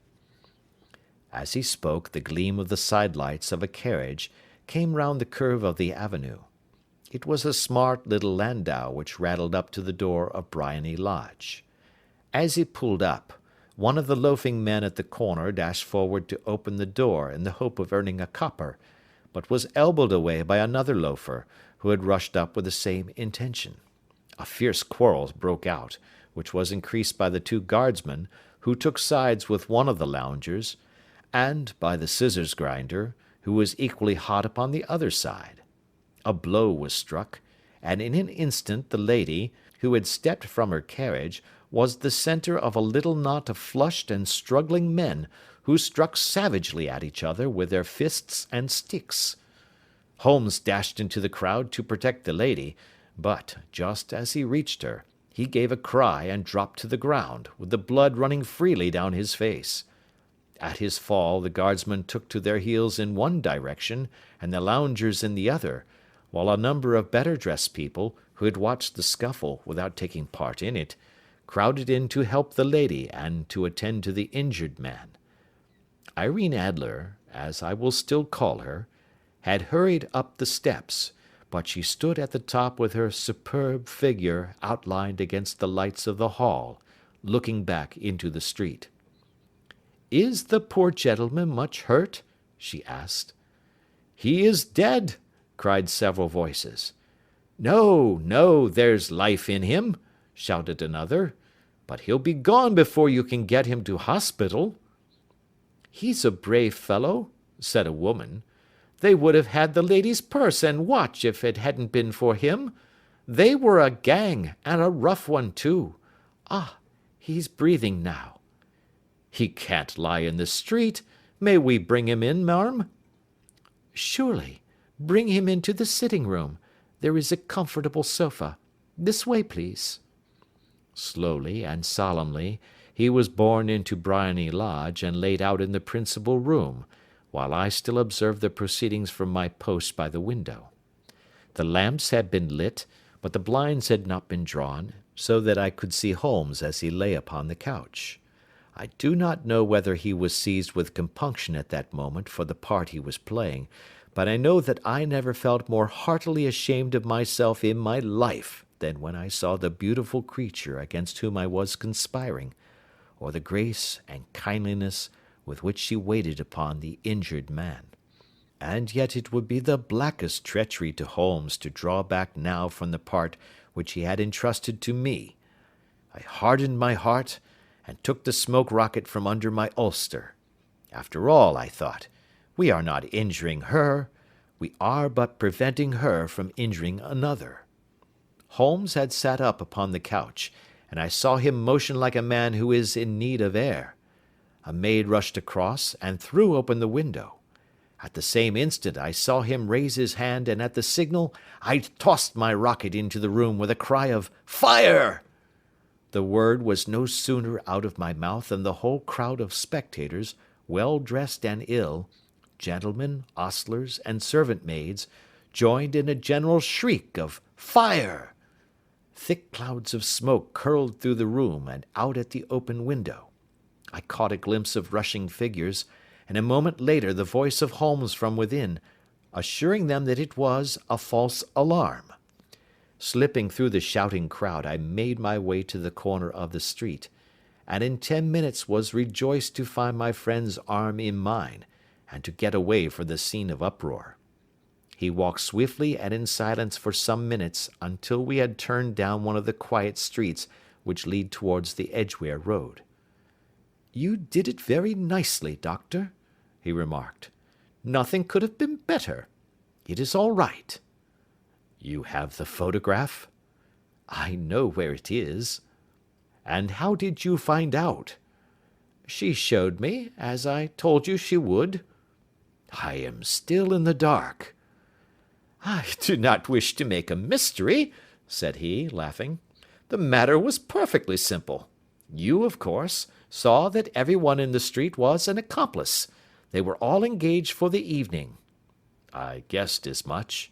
As he spoke, the gleam of the sidelights of a carriage came round the curve of the avenue. It was a smart little landau which rattled up to the door of Briony Lodge. As he pulled up, one of the loafing men at the corner dashed forward to open the door in the hope of earning a copper, but was elbowed away by another loafer, who had rushed up with the same intention. A fierce quarrel broke out, which was increased by the 2 guardsmen, who took sides with one of the loungers, and by the scissors grinder, who was equally hot upon the other side. A blow was struck, and in an instant the lady, who had stepped from her carriage, was the centre of a little knot of flushed and struggling men, who struck savagely at each other with their fists and sticks. Holmes dashed into the crowd to protect the lady, but, just as he reached her, he gave a cry and dropped to the ground, with the blood running freely down his face. At his fall the guardsmen took to their heels in one direction, and the loungers in the other, while a number of better-dressed people, who had watched the scuffle without taking part in it, crowded in to help the lady and to attend to the injured man. Irene Adler, as I will still call her, had hurried up the steps, but she stood at the top with her superb figure outlined against the lights of the hall, looking back into the street. "Is the poor gentleman much hurt?" she asked. "He is dead," cried several voices. "No, no, there's life in him," shouted another, "but he'll be gone before you can get him to hospital." "He's a brave fellow," said a woman. "They would have had the lady's purse and watch if it hadn't been for him. They were a gang, and a rough one too. Ah, he's breathing now." "He can't lie in the street. May we bring him in, marm?" "Surely. Bring him into the sitting-room. There is a comfortable sofa. This way, please." Slowly and solemnly he was borne into Briony Lodge and laid out in the principal room, while I still observed the proceedings from my post by the window. The lamps had been lit, but the blinds had not been drawn, so that I could see Holmes as he lay upon the couch. I do not know whether he was seized with compunction at that moment for the part he was playing, but I know that I never felt more heartily ashamed of myself in my life than when I saw the beautiful creature against whom I was conspiring, or the grace and kindliness with which she waited upon the injured man. And yet it would be the blackest treachery to Holmes to draw back now from the part which he had entrusted to me. I hardened my heart, and took the smoke rocket from under my ulster. After all, I thought, we are not injuring her. We are but preventing her from injuring another." Holmes had sat up upon the couch, and I saw him motion like a man who is in need of air. A maid rushed across and threw open the window. At the same instant I saw him raise his hand, and at the signal I tossed my rocket into the room with a cry of "Fire!" The word was no sooner out of my mouth than the whole crowd of spectators, well dressed and ill, gentlemen, ostlers, and servant maids, joined in a general shriek of "Fire!" Thick clouds of smoke curled through the room and out at the open window. I caught a glimpse of rushing figures, and a moment later the voice of Holmes from within, assuring them that it was a false alarm. Slipping through the shouting crowd, I made my way to the corner of the street, and in 10 minutes was rejoiced to find my friend's arm in mine, and to get away from the scene of uproar. He walked swiftly and in silence for some minutes until we had turned down one of the quiet streets which lead towards the Edgware Road. "You did it very nicely, Doctor," he remarked. "Nothing could have been better. It is all right." "You have the photograph?" "I know where it is." "And how did you find out?" "She showed me, as I told you she would." "I am still in the dark." "I do not wish to make a mystery," said he, laughing. "The matter was perfectly simple. You, of course, saw that everyone in the street was an accomplice. They were all engaged for the evening." "I guessed as much."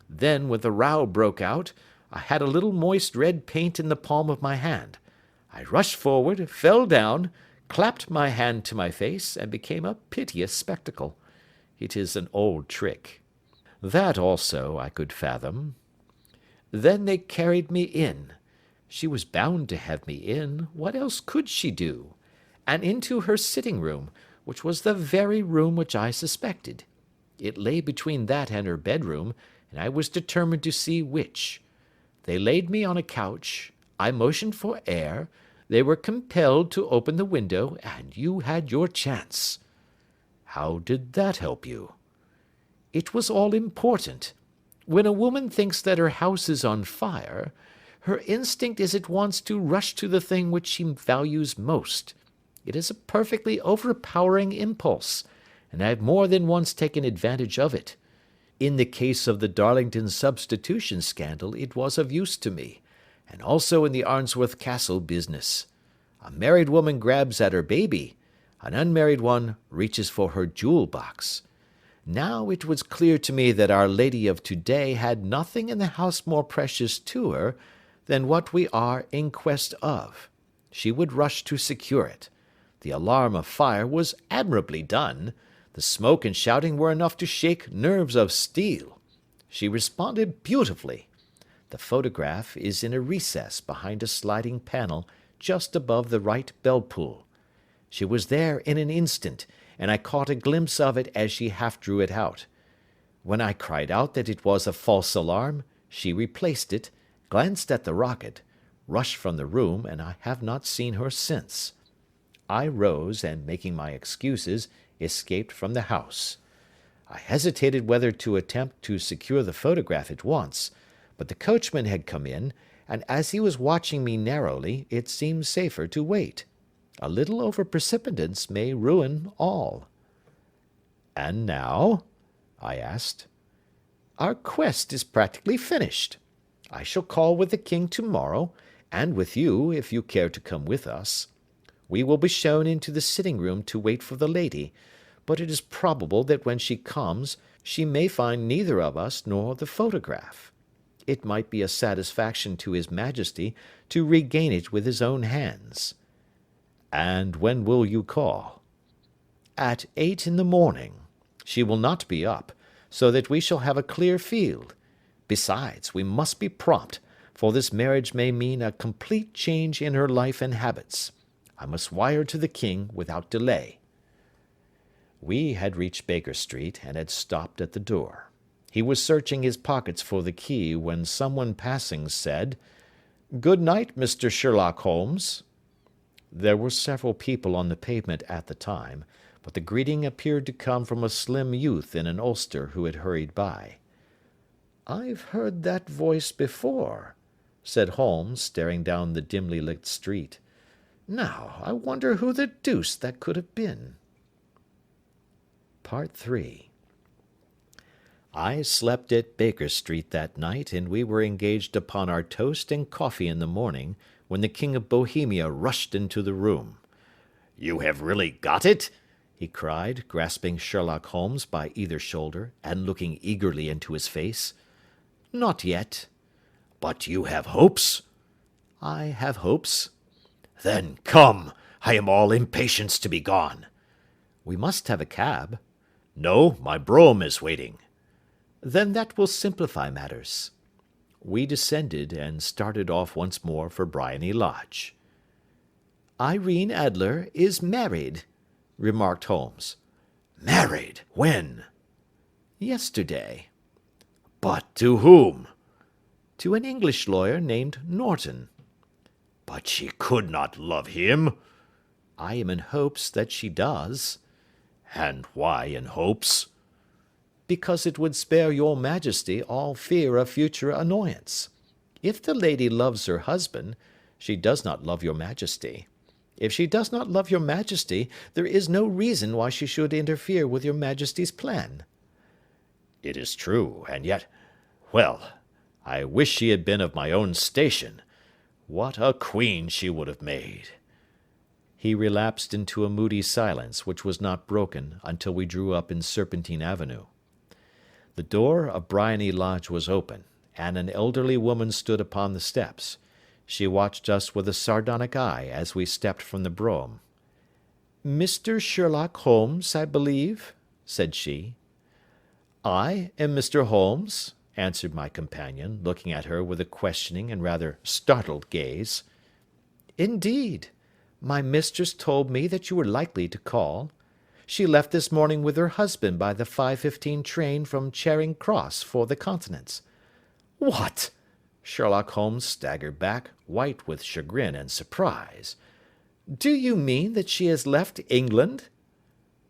"Then, when the row broke out, I had a little moist red paint in the palm of my hand. I rushed forward, fell down, clapped my hand to my face, and became a piteous spectacle. It is an old trick." "That also I could fathom." "Then they carried me in. She was bound to have me in. What else could she do? And into her sitting room, which was the very room which I suspected. It lay between that and her bedroom, and I was determined to see which. They laid me on a couch. I motioned for air. They were compelled to open the window, and you had your chance." "How did that help you?" "It was all important. When a woman thinks that her house is on fire, her instinct is at once to rush to the thing which she values most. It is a perfectly overpowering impulse, and I have more than once taken advantage of it. In the case of the Darlington substitution scandal it was of use to me, and also in the Arnsworth Castle business. A married woman grabs at her baby, an unmarried one reaches for her jewel box. Now it was clear to me that Our Lady of today had nothing in the house more precious to her than what we are in quest of. She would rush to secure it. The alarm of fire was admirably done. The smoke and shouting were enough to shake nerves of steel. She responded beautifully. The photograph is in a recess behind a sliding panel just above the right bell-pull. She was there in an instant, and I caught a glimpse of it as she half drew it out. When I cried out that it was a false alarm, she replaced it, glanced at the rocket, rushed from the room, and I have not seen her since. I rose, and making my excuses, escaped from the house. I hesitated whether to attempt to secure the photograph at once, but the coachman had come in, and as he was watching me narrowly, it seemed safer to wait. A little over-precipitance may ruin all. "And now?" I asked. "Our quest is practically finished. I shall call with the king to-morrow, and with you, if you care to come with us. We will be shown into the sitting-room to wait for the lady, but it is probable that when she comes, she may find neither of us nor the photograph. It might be a satisfaction to his majesty to regain it with his own hands." "And when will you call?" "At 8 in the morning. She will not be up, so that we shall have a clear field. Besides, we must be prompt, for this marriage may mean a complete change in her life and habits. I must wire to the king without delay." We had reached Baker Street, and had stopped at the door. He was searching his pockets for the key when someone passing said, "Good night, Mr. Sherlock Holmes." There were several people on the pavement at the time, but the greeting appeared to come from a slim youth in an ulster who had hurried by. "I've heard that voice before," said Holmes, staring down the dimly lit street. "Now, I wonder who the deuce that could have been." Part 3. I slept at Baker Street that night, and we were engaged upon our toast and coffee in the morning, when the King of Bohemia rushed into the room. "You have really got it?" he cried, grasping Sherlock Holmes by either shoulder, and looking eagerly into his face. "Not yet." "But you have hopes?" "I have hopes." "Then come, I am all impatience to be gone." "We must have a cab." "No, my brougham is waiting." "Then that will simplify matters." We descended, and started off once more for Briony Lodge. "Irene Adler is married," remarked Holmes. "Married? When?" "Yesterday." "But to whom?" "To an English lawyer named Norton." "But she could not love him." "I am in hopes that she does." "And why in hopes?" "Because it would spare your majesty all fear of future annoyance. If the lady loves her husband, she does not love your majesty. If she does not love your majesty, there is no reason why she should interfere with your majesty's plan." "It is true, and yet, well, I wish she had been of my own station. What a queen she would have made!" He relapsed into a moody silence, which was not broken until we drew up in Serpentine Avenue. The door of Briony Lodge was open, and an elderly woman stood upon the steps. She watched us with a sardonic eye as we stepped from the brougham. "Mr. Sherlock Holmes, I believe?" said she. "I am Mr. Holmes," answered my companion, looking at her with a questioning and rather startled gaze. "Indeed! My mistress told me that you were likely to call. She left this morning with her husband by the 5:15 train from Charing Cross for the Continent." "What!" Sherlock Holmes staggered back, white with chagrin and surprise. "Do you mean that she has left England?"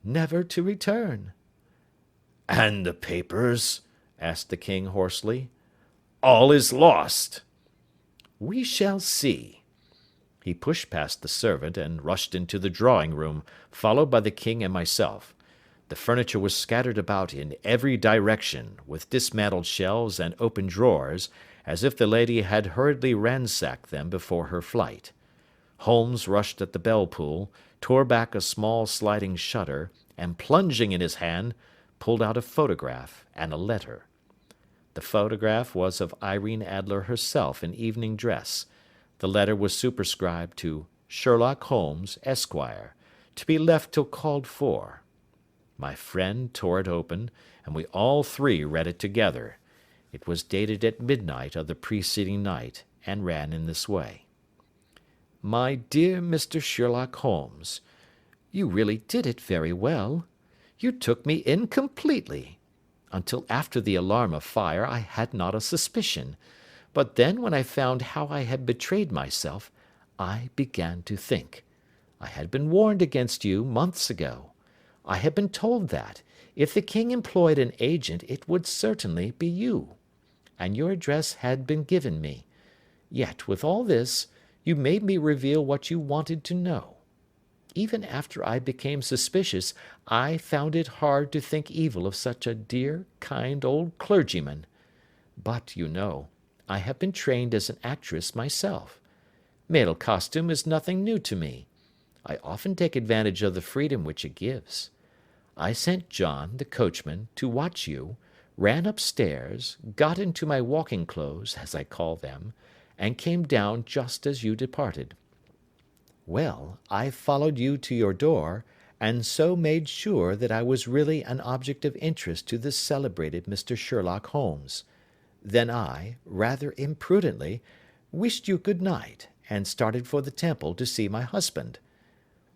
"Never to return." "And the papers?" asked the king hoarsely. "All is lost." "We shall see." He pushed past the servant, and rushed into the drawing-room, followed by the king and myself. The furniture was scattered about in every direction, with dismantled shelves and open drawers, as if the lady had hurriedly ransacked them before her flight. Holmes rushed at the bell-pull, tore back a small sliding shutter, and plunging in his hand, pulled out a photograph and a letter. The photograph was of Irene Adler herself in evening dress. The letter was superscribed to Sherlock Holmes, Esquire, to be left till called for. My friend tore it open, and we all three read it together. It was dated at midnight of the preceding night, and ran in this way: "My dear Mr. Sherlock Holmes, you really did it very well. You took me in completely. Until after the alarm of fire I had not a suspicion, but then when I found how I had betrayed myself, I began to think. I had been warned against you months ago. I had been told that, if the king employed an agent, it would certainly be you. And your address had been given me. Yet, with all this, you made me reveal what you wanted to know. Even after I became suspicious, I found it hard to think evil of such a dear, kind old clergyman. But, you know, I have been trained as an actress myself. Male costume is nothing new to me. I often take advantage of the freedom which it gives. I sent John, the coachman, to watch you, ran upstairs, got into my walking clothes, as I call them, and came down just as you departed. Well, I followed you to your door, and so made sure that I was really an object of interest to the celebrated Mr. Sherlock Holmes. Then I, rather imprudently, wished you good night, and started for the Temple to see my husband.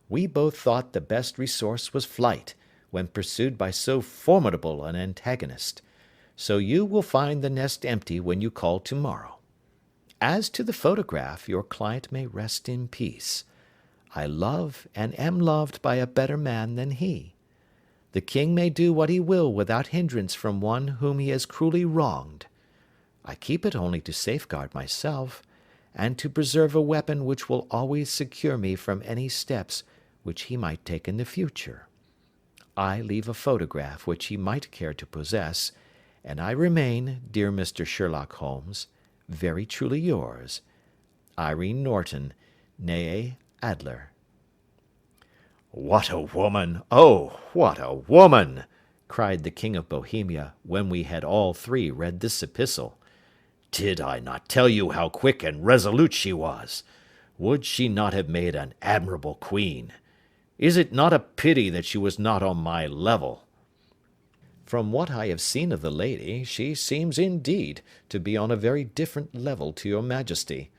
We both thought the best resource was flight, when pursued by so formidable an antagonist. So you will find the nest empty when you call tomorrow. As to the photograph, your client may rest in peace. I love and am loved by a better man than he. The king may do what he will without hindrance from one whom he has cruelly wronged. I keep it only to safeguard myself, and to preserve a weapon which will always secure me from any steps which he might take in the future. I leave a photograph which he might care to possess, and I remain, dear Mr. Sherlock Holmes, very truly yours, Irene Norton, née Adler. "What a woman! Oh, what a woman!" cried the King of Bohemia, when we had all three read this epistle. "Did I not tell you how quick and resolute she was? Would she not have made an admirable queen? Is it not a pity that she was not on my level?" "From what I have seen of the lady, she seems indeed to be on a very different level to your Majesty,"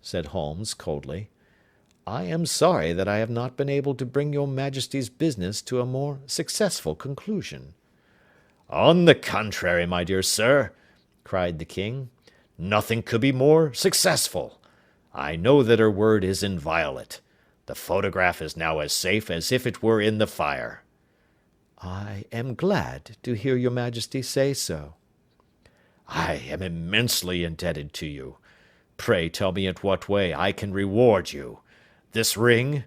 said Holmes coldly. "I am sorry that I have not been able to bring your Majesty's business to a more successful conclusion." "On the contrary, my dear sir," cried the king, "nothing could be more successful. I know that her word is inviolate. The photograph is now as safe as if it were in the fire." "I am glad to hear your Majesty say so." "I am immensely indebted to you. Pray tell me in what way I can reward you. This ring—"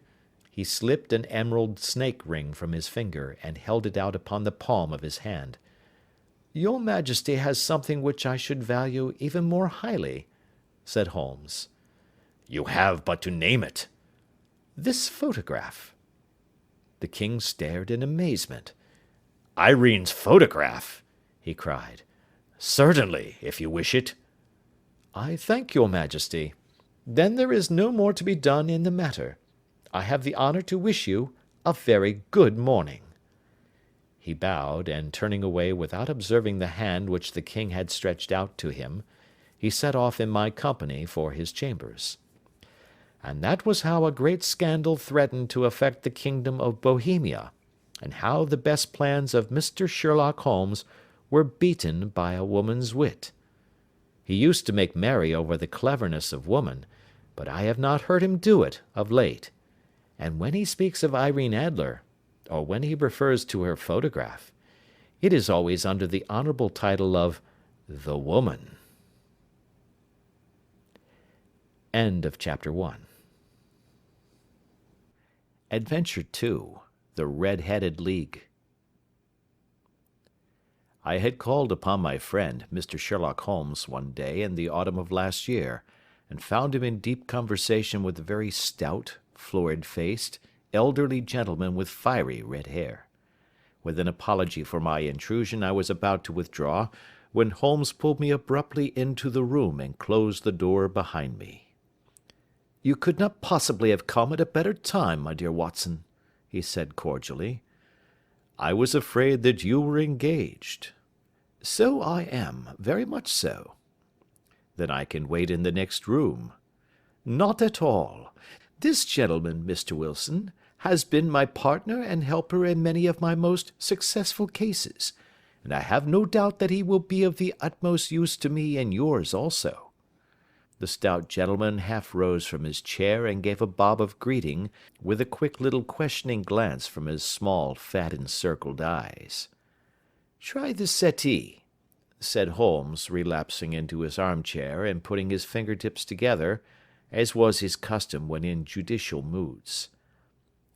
He slipped an emerald snake ring from his finger, and held it out upon the palm of his hand. "Your Majesty has something which I should value even more highly," said Holmes. "You have but to name it." "This photograph." The king stared in amazement. "Irene's photograph!" he cried. "Certainly, if you wish it." "I thank your Majesty. Then there is no more to be done in the matter. I have the honour to wish you a very good morning." He bowed, and turning away without observing the hand which the king had stretched out to him, he set off in my company for his chambers. And that was how a great scandal threatened to affect the kingdom of Bohemia, and how the best plans of Mr. Sherlock Holmes were beaten by a woman's wit. He used to make merry over the cleverness of woman, but I have not heard him do it of late, and when he speaks of Irene Adler, or when he refers to her photograph, it is always under the honourable title of the woman. End of Chapter 1. Adventure 2. The Red-Headed League. I had called upon my friend, Mr. Sherlock Holmes, one day in the autumn of last year, and found him in deep conversation with a very stout, florid-faced, elderly gentleman with fiery red hair. With an apology for my intrusion, I was about to withdraw, when Holmes pulled me abruptly into the room and closed the door behind me. "You could not possibly have come at a better time, my dear Watson," he said cordially. "I was afraid that you were engaged." "So I am, very much so." "Then I can wait in the next room." "Not at all. This gentleman, Mr. Wilson, has been my partner and helper in many of my most successful cases, and I have no doubt that he will be of the utmost use to me and yours also." The stout gentleman half rose from his chair and gave a bob of greeting, with a quick little questioning glance from his small, fat encircled eyes. "Try the settee," said Holmes, relapsing into his armchair and putting his fingertips together, as was his custom when in judicial moods.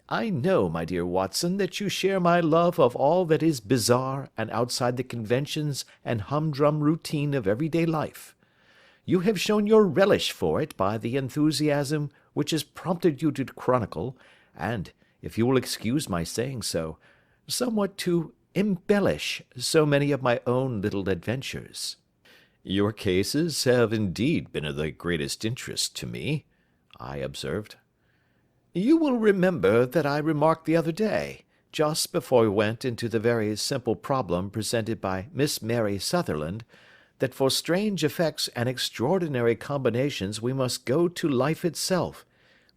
"I know, my dear Watson, that you share my love of all that is bizarre and outside the conventions and humdrum routine of everyday life. You have shown your relish for it by the enthusiasm which has prompted you to chronicle, and, if you will excuse my saying so, somewhat to embellish so many of my own little adventures." "Your cases have indeed been of the greatest interest to me," I observed. "You will remember that I remarked the other day, just before we went into the very simple problem presented by Miss Mary Sutherland, that for strange effects and extraordinary combinations we must go to life itself,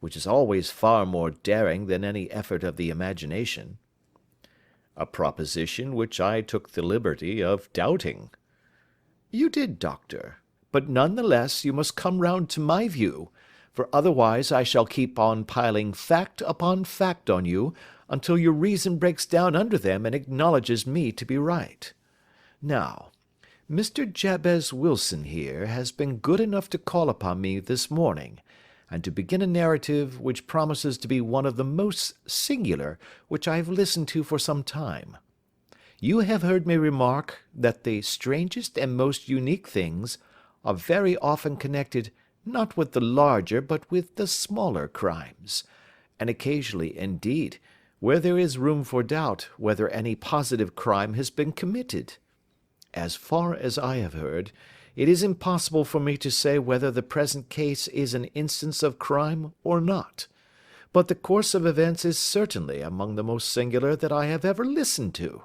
which is always far more daring than any effort of the imagination." "A proposition which I took the liberty of doubting." "You did, doctor, but none the less you must come round to my view, for otherwise I shall keep on piling fact upon fact on you until your reason breaks down under them and acknowledges me to be right. Now, Mr. Jabez Wilson here has been good enough to call upon me this morning, and to begin a narrative which promises to be one of the most singular which I have listened to for some time. You have heard me remark that the strangest and most unique things are very often connected not with the larger but with the smaller crimes, and occasionally, indeed, where there is room for doubt whether any positive crime has been committed. As far as I have heard, it is impossible for me to say whether the present case is an instance of crime or not, but the course of events is certainly among the most singular that I have ever listened to.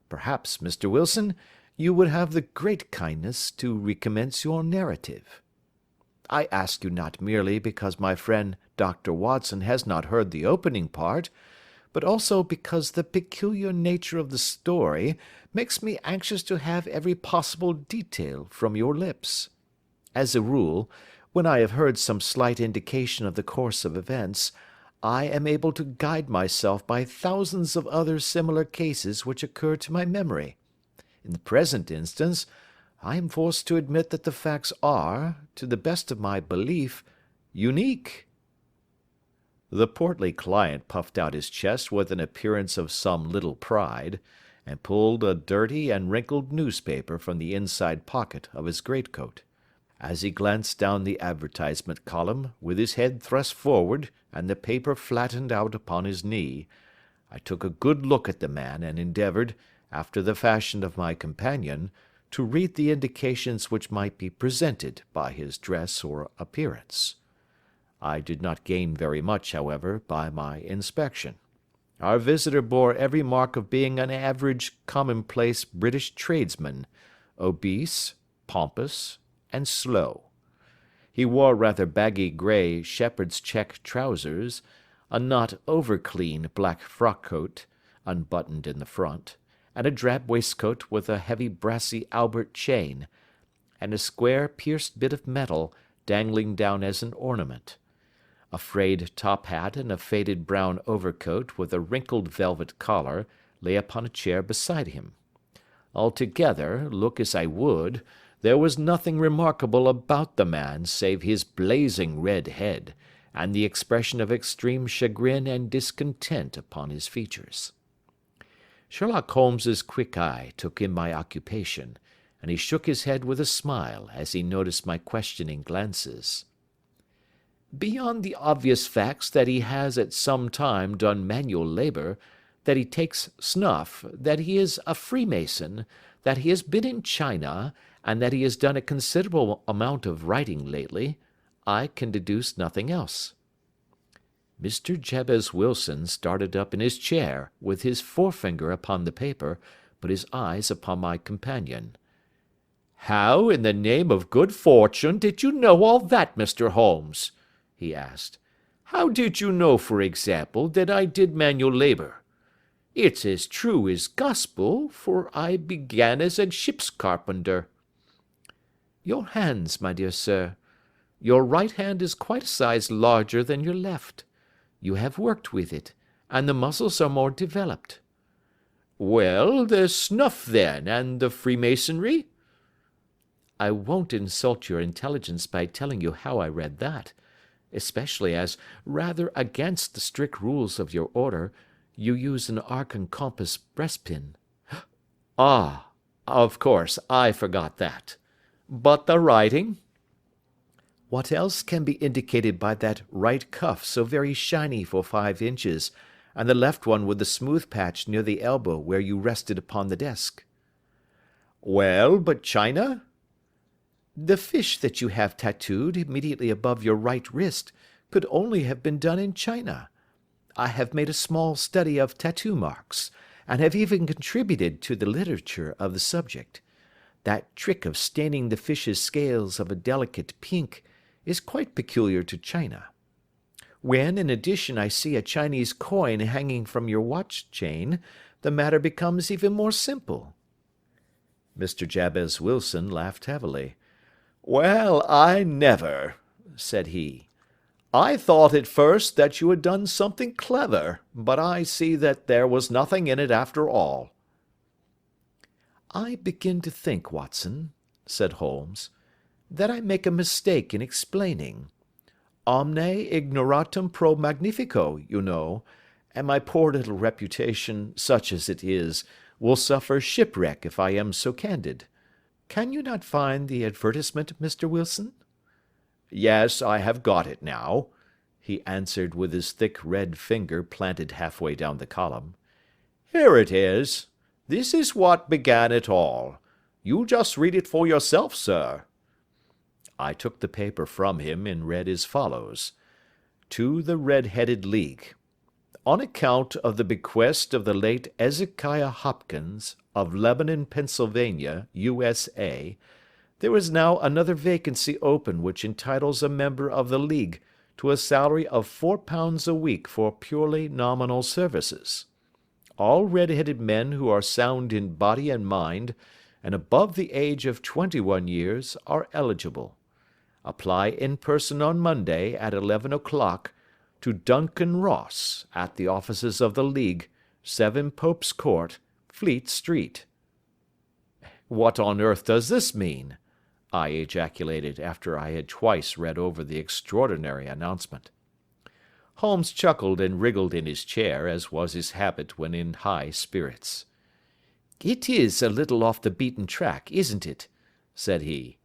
Perhaps, Mr. Wilson, you would have the great kindness to recommence your narrative. I ask you not merely because my friend Dr. Watson has not heard the opening part, but also because the peculiar nature of the story makes me anxious to have every possible detail from your lips. As a rule, when I have heard some slight indication of the course of events, I am able to guide myself by thousands of other similar cases which occur to my memory. In the present instance, I am forced to admit that the facts are, to the best of my belief, unique." The portly client puffed out his chest with an appearance of some little pride, and pulled a dirty and wrinkled newspaper from the inside pocket of his greatcoat. As he glanced down the advertisement column, with his head thrust forward and the paper flattened out upon his knee, I took a good look at the man and endeavoured, after the fashion of my companion, to read the indications which might be presented by his dress or appearance. I did not gain very much, however, by my inspection. Our visitor bore every mark of being an average, commonplace British tradesman, obese, pompous, and slow. He wore rather baggy grey shepherd's check trousers, a not over-clean black frock-coat, unbuttoned in the front, and a drab waistcoat with a heavy brassy Albert chain, and a square pierced bit of metal dangling down as an ornament. A frayed top hat and a faded brown overcoat with a wrinkled velvet collar lay upon a chair beside him. Altogether, look as I would, there was nothing remarkable about the man save his blazing red head, and the expression of extreme chagrin and discontent upon his features. Sherlock Holmes's quick eye took in my occupation, and he shook his head with a smile as he noticed my questioning glances. "Beyond the obvious facts that he has at some time done manual labour, that he takes snuff, that he is a Freemason, that he has been in China, and that he has done a considerable amount of writing lately, I can deduce nothing else." Mr. Jabez Wilson started up in his chair, with his forefinger upon the paper, but his eyes upon my companion. "How, in the name of good fortune, did you know all that, Mr. Holmes?" he asked. "How did you know, for example, that I did manual labour? It's as true as gospel, for I began as a ship's carpenter." "Your hands, my dear sir. Your right hand is quite a size larger than your left. You have worked with it, and the muscles are more developed." "Well, the snuff, then, and the Freemasonry?" "I won't insult your intelligence by telling you how I read that, especially as, rather against the strict rules of your order, you use an arc and compass breastpin." "Ah, of course, I forgot that. But the writing?" "What else can be indicated by that right cuff so very shiny for 5 inches, and the left one with the smooth patch near the elbow where you rested upon the desk?" "Well, but China?" "The fish that you have tattooed immediately above your right wrist could only have been done in China. I have made a small study of tattoo marks, and have even contributed to the literature of the subject. That trick of staining the fish's scales of a delicate pink is quite peculiar to China. When, in addition, I see a Chinese coin hanging from your watch chain, the matter becomes even more simple." Mr. Jabez Wilson laughed heavily. "Well, I never," said he. I thought at first that you had done something clever, but I see that there was nothing in it after all." "I begin to think, Watson," said Holmes, "that I make a mistake in explaining. Omne ignoratum pro magnifico, you know, and my poor little reputation, such as it is, will suffer shipwreck if I am so candid. Can you not find the advertisement, Mr. Wilson?" "Yes, I have got it now," he answered with his thick red finger planted halfway down the column. "Here it is. This is what began it all. You just read it for yourself, sir." I took the paper from him and read as follows: "To the Red-Headed League. On account of the bequest of the late Ezekiah Hopkins, of Lebanon, Pennsylvania, U.S.A., there is now another vacancy open which entitles a member of the League to a salary of £4 a week for purely nominal services. All red-headed men who are sound in body and mind, and above the age of 21 years, are eligible. Apply in person on Monday at 11 o'clock to Duncan Ross, at the offices of the League, 7 Pope's Court, Fleet Street." "What on earth does this mean?" I ejaculated after I had twice read over the extraordinary announcement. Holmes chuckled and wriggled in his chair, as was his habit when in high spirits. "It is a little off the beaten track, isn't it?" said he.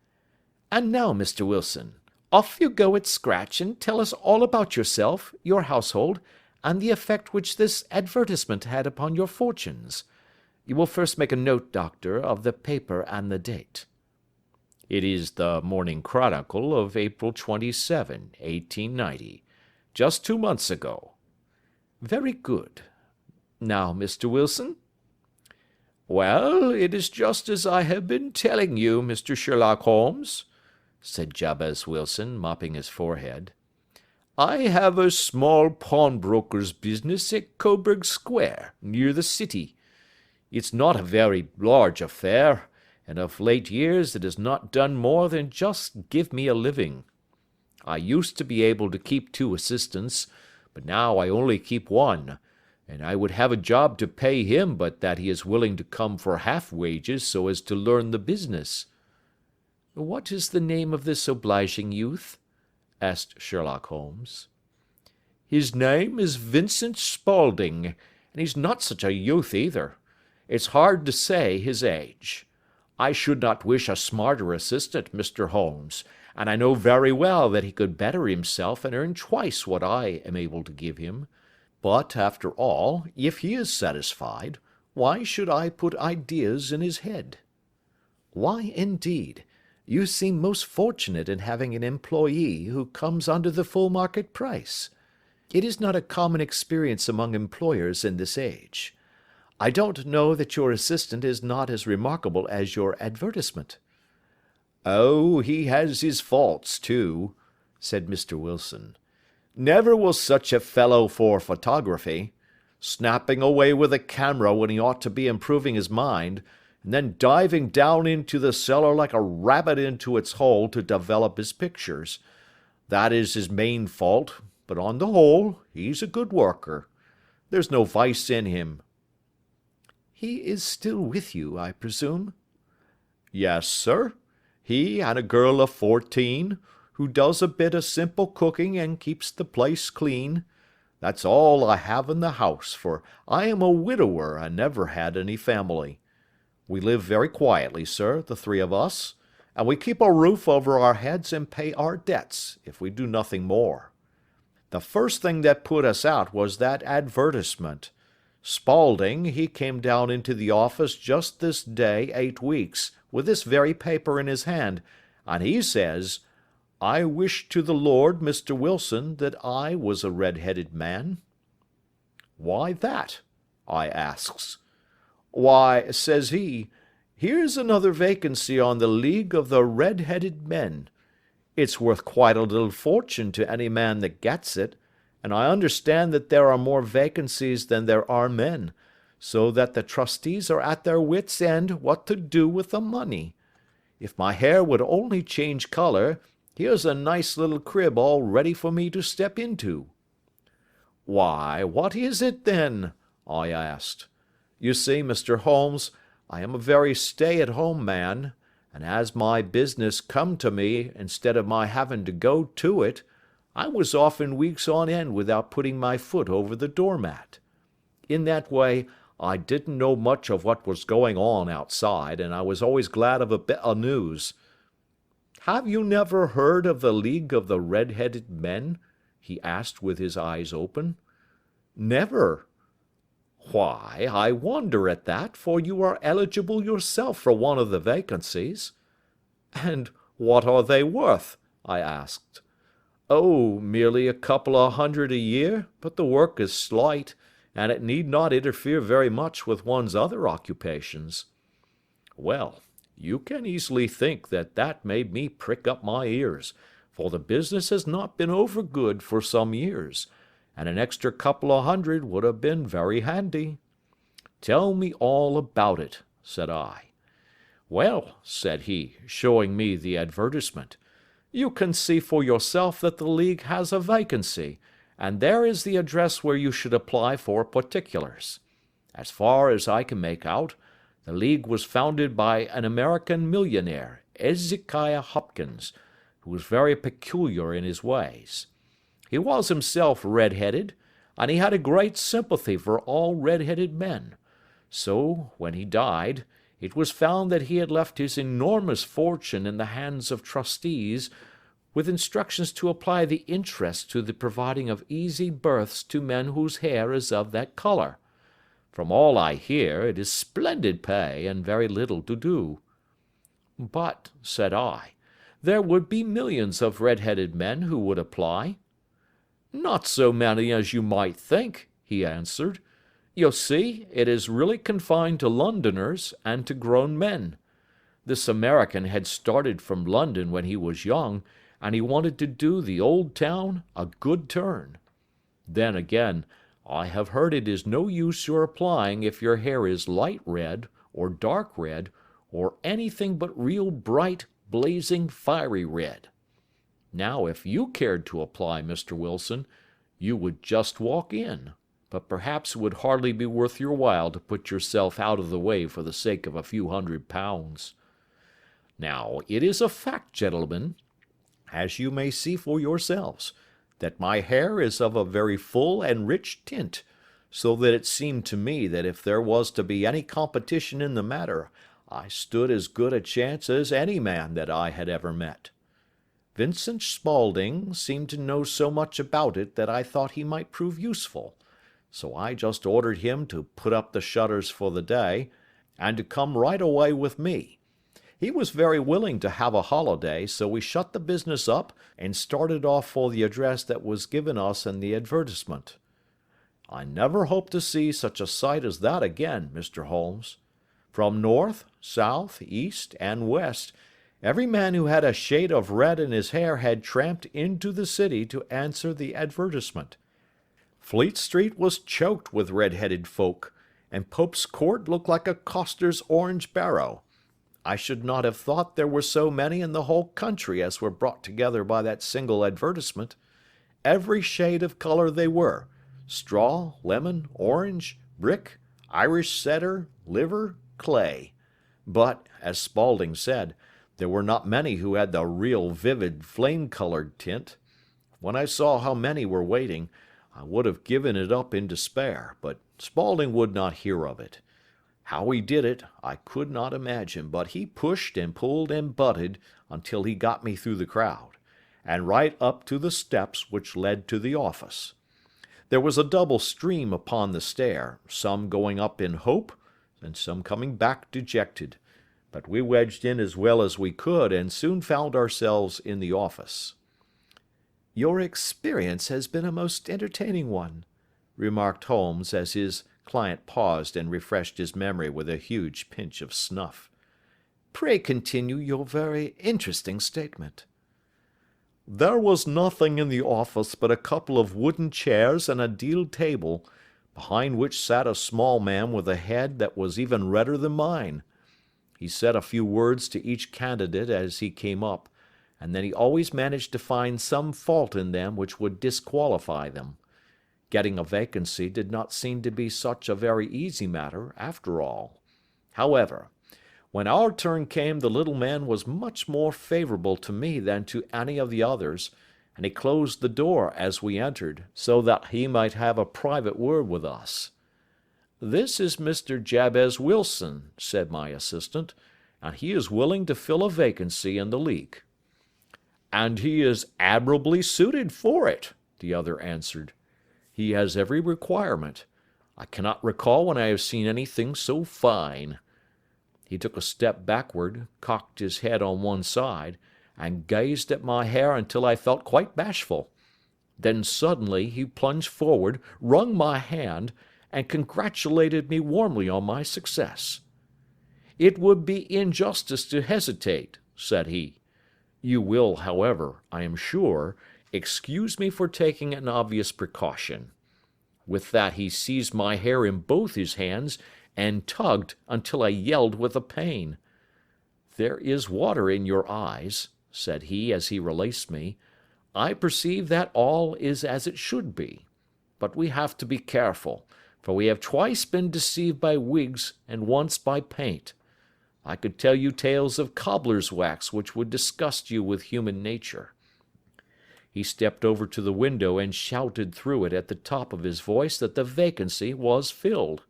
"And now, Mr. Wilson, off you go at scratch and tell us all about yourself, your household, and the effect which this advertisement had upon your fortunes. You will first make a note, Doctor, of the paper and the date." "It is the Morning Chronicle of April 27, 1890, just 2 months ago." "Very good. Now, Mr. Wilson?" "Well, it is just as I have been telling you, Mr. Sherlock Holmes," said Jabez Wilson, mopping his forehead. "I have a small pawnbroker's business at Coburg Square, near the city. It's not a very large affair, and of late years it has not done more than just give me a living. I used to be able to keep 2 assistants, but now I only keep 1, and I would have a job to pay him but that he is willing to come for half wages so as to learn the business." "What is the name of this obliging youth?" asked Sherlock Holmes. "His name is Vincent Spaulding, and he's not such a youth either. It's hard to say his age. I should not wish a smarter assistant, Mr. Holmes, and I know very well that he could better himself and earn twice what I am able to give him. But, after all, if he is satisfied, why should I put ideas in his head?" "Why, indeed? You seem most fortunate in having an employee who comes under the full market price. It is not a common experience among employers in this age. I don't know that your assistant is not as remarkable as your advertisement." "Oh, he has his faults, too," said Mr. Wilson. "Never was such a fellow for photography. Snapping away with a camera when he ought to be improving his mind, and then diving down into the cellar like a rabbit into its hole to develop his pictures. That is his main fault, but on the whole, he's a good worker. There's no vice in him." "He is still with you, I presume?" "Yes, sir. He and a girl of 14, who does a bit of simple cooking and keeps the place clean. That's all I have in the house, for I am a widower and never had any family. We live very quietly, sir, the 3 of us, and we keep a roof over our heads and pay our debts, if we do nothing more. The first thing that put us out was that advertisement. Spaulding, he came down into the office just this day 8 weeks, with this very paper in his hand, and he says, 'I wish to the Lord, Mr. Wilson, that I was a red-headed man.' 'Why that?' I asks. 'Why,' says he, 'here's another vacancy on the League of the Red-Headed Men. It's worth quite a little fortune to any man that gets it, and I understand that there are more vacancies than there are men, so that the trustees are at their wits' end what to do with the money. If my hair would only change colour, Here's a nice little crib all ready for me to step into." "Why, what is it, then?" I asked. "You see, Mr. Holmes, I am a very stay-at-home man, and as my business come to me instead of my having to go to it, I was often weeks on end without putting my foot over the doormat. In that way, I didn't know much of what was going on outside, and I was always glad of a bit of news." "Have you never heard of the League of the Red-Headed Men?" he asked with his eyes open. "Never." "Why, I wonder at that, for you are eligible yourself for one of the vacancies." "And what are they worth?" I asked. "Oh, merely a couple of hundred a year, but the work is slight, and it need not interfere very much with one's other occupations." Well, you can easily think that that made me prick up my ears, for the business has not been over good for some years, and an extra couple of hundred would have been very handy. "Tell me all about it," said I. "Well," said he, showing me the advertisement, "you can see for yourself that the League has a vacancy, and there is the address where you should apply for particulars. As far as I can make out, the League was founded by an American millionaire, Ezekiah Hopkins, who was very peculiar in his ways. He was himself red-headed, and he had a great sympathy for all red-headed men. So, when he died, it was found that he had left his enormous fortune in the hands of trustees, with instructions to apply the interest to the providing of easy berths to men whose hair is of that color. From all I hear, it is splendid pay and very little to do." "But," said I, "there would be millions of red-headed men who would apply." "Not so many as you might think," he answered. "You see, it is really confined to Londoners and to grown men. This American had started from London when he was young, and he wanted to do the old town a good turn. Then again, I have heard it is no use your applying if your hair is light red, or dark red, or anything but real bright, blazing, fiery red. Now, if you cared to apply, Mr. Wilson, you would just walk in, but perhaps it would hardly be worth your while to put yourself out of the way for the sake of a few £100. Now, it is a fact, gentlemen, as you may see for yourselves, that my hair is of a very full and rich tint, so that it seemed to me that if there was to be any competition in the matter, I stood as good a chance as any man that I had ever met. Vincent Spaulding seemed to know so much about it that I thought he might prove useful, so I just ordered him to put up the shutters for the day, and to come right away with me. He was very willing to have a holiday, so we shut the business up and started off for the address that was given us in the advertisement. I never hope to see such a sight as that again, Mr. Holmes. From north, south, east, and west, every man who had a shade of red in his hair had tramped into the city to answer the advertisement. Fleet Street was choked with red-headed folk, and Pope's Court looked like a coster's orange barrow. I should not have thought there were so many in the whole country as were brought together by that single advertisement. Every shade of color they were, straw, lemon, orange, brick, Irish setter, liver, clay. But, as Spaulding said, there were not many who had the real vivid flame-colored tint. When I saw how many were waiting, I would have given it up in despair, but Spaulding would not hear of it. How he did it, I could not imagine, but he pushed and pulled and butted until he got me through the crowd, and right up to the steps which led to the office. There was a double stream upon the stair, some going up in hope, and some coming back dejected, but we wedged in as well as we could, and soon found ourselves in the office. "Your experience has been a most entertaining one," remarked Holmes as his client paused and refreshed his memory with a huge pinch of snuff. "Pray continue your very interesting statement." "There was nothing in the office but a couple of wooden chairs and a deal table, behind which sat a small man with a head that was even redder than mine. He said a few words to each candidate as he came up, and that he always managed to find some fault in them which would disqualify them. Getting a vacancy did not seem to be such a very easy matter, after all. However, when our turn came, the little man was much more favourable to me than to any of the others, and he closed the door as we entered, so that he might have a private word with us. "This is Mr. Jabez Wilson," said my assistant, "and he is willing to fill a vacancy in the league." "And he is admirably suited for it," the other answered. "He has every requirement. I cannot recall when I have seen anything so fine." He took a step backward, cocked his head on one side, and gazed at my hair until I felt quite bashful. Then suddenly he plunged forward, wrung my hand, and congratulated me warmly on my success. "It would be injustice to hesitate," said he. "You will, however, I am sure, excuse me for taking an obvious precaution." With that he seized my hair in both his hands and tugged until I yelled with the pain. "There is water in your eyes," said he as he released me. "I perceive that all is as it should be. But we have to be careful, for we have twice been deceived by wigs and once by paint. I could tell you tales of cobbler's wax which would disgust you with human nature." He stepped over to the window and shouted through it at the top of his voice that the vacancy was filled.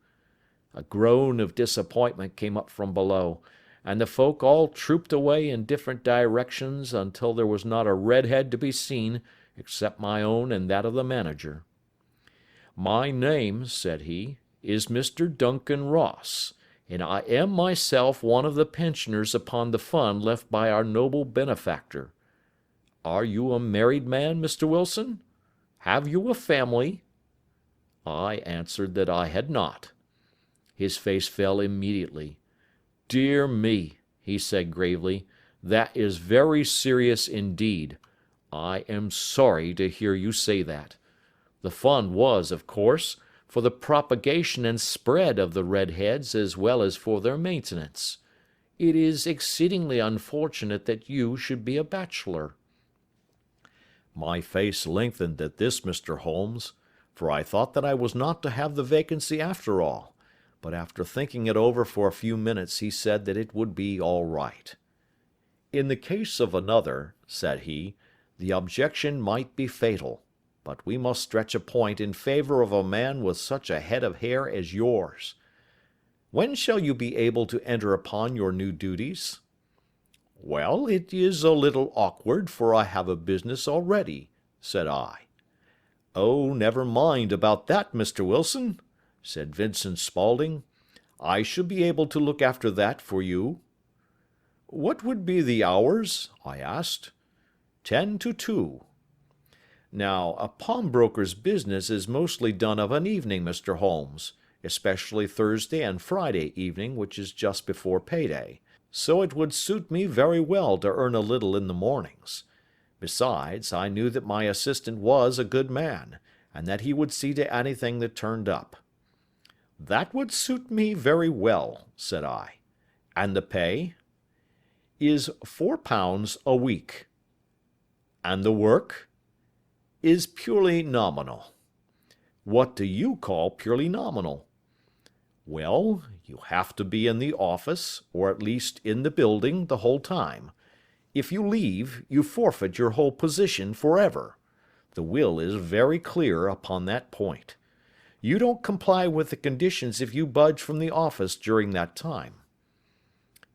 A groan of disappointment came up from below, and the folk all trooped away in different directions until there was not a red head to be seen except my own and that of the manager. "My name," said he, "is Mr. Duncan Ross, and I am myself one of the pensioners upon the fund left by our noble benefactor. Are you a married man, Mr. Wilson? Have you a family?" I answered that I had not. His face fell immediately. "Dear me," he said gravely, "that is very serious indeed. I am sorry to hear you say that. The fund was, of course, for the propagation and spread of the red heads as well as for their maintenance. It is exceedingly unfortunate that you should be a bachelor." My face lengthened at this, Mr. Holmes, for I thought that I was not to have the vacancy after all, but after thinking it over for a few minutes he said that it would be all right. "In the case of another," said he, "the objection might be fatal, but we must stretch a point in favor of a man with such a head of hair as yours. When shall you be able to enter upon your new duties?" "Well, it is a little awkward, for I have a business already," said I. "Oh, never mind about that, Mr. Wilson," said Vincent Spaulding. "I shall be able to look after that for you." "What would be the hours?" I asked. 10 to 2. Now, a pawnbroker's business is mostly done of an evening, Mr. Holmes, especially Thursday and Friday evening, which is just before payday. So it would suit me very well to earn a little in the mornings. Besides, I knew that my assistant was a good man, and that he would see to anything that turned up. "That would suit me very well," said I. "And the pay?" "Is £4 a week." "And the work?" "Is purely nominal." "What do you call purely nominal?" "Well, you have to be in the office, or at least in the building, the whole time. If you leave, you forfeit your whole position forever. The will is very clear upon that point. You don't comply with the conditions if you budge from the office during that time."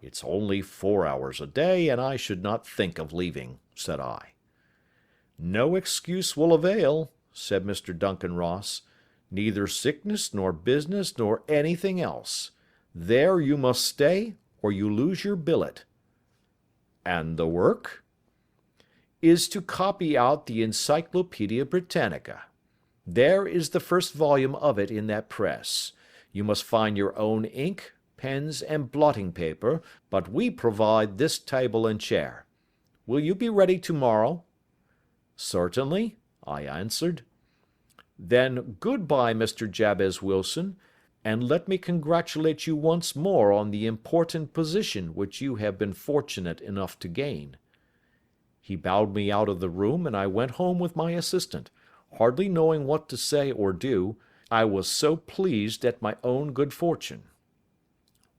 "It's only 4 hours a day, and I should not think of leaving," said I. "No excuse will avail," said Mr. Duncan Ross. "Neither sickness nor business nor anything else. There you must stay, or you lose your billet." "And the work?" "Is to copy out the Encyclopaedia Britannica. There is the first volume of it in that press. You must find your own ink, pens, and blotting paper, but we provide this table and chair. Will you be ready tomorrow?" "Certainly," I answered. "Then good-bye, Mr. Jabez Wilson, and let me congratulate you once more on the important position which you have been fortunate enough to gain." He bowed me out of the room, and I went home with my assistant, hardly knowing what to say or do, I was so pleased at my own good fortune.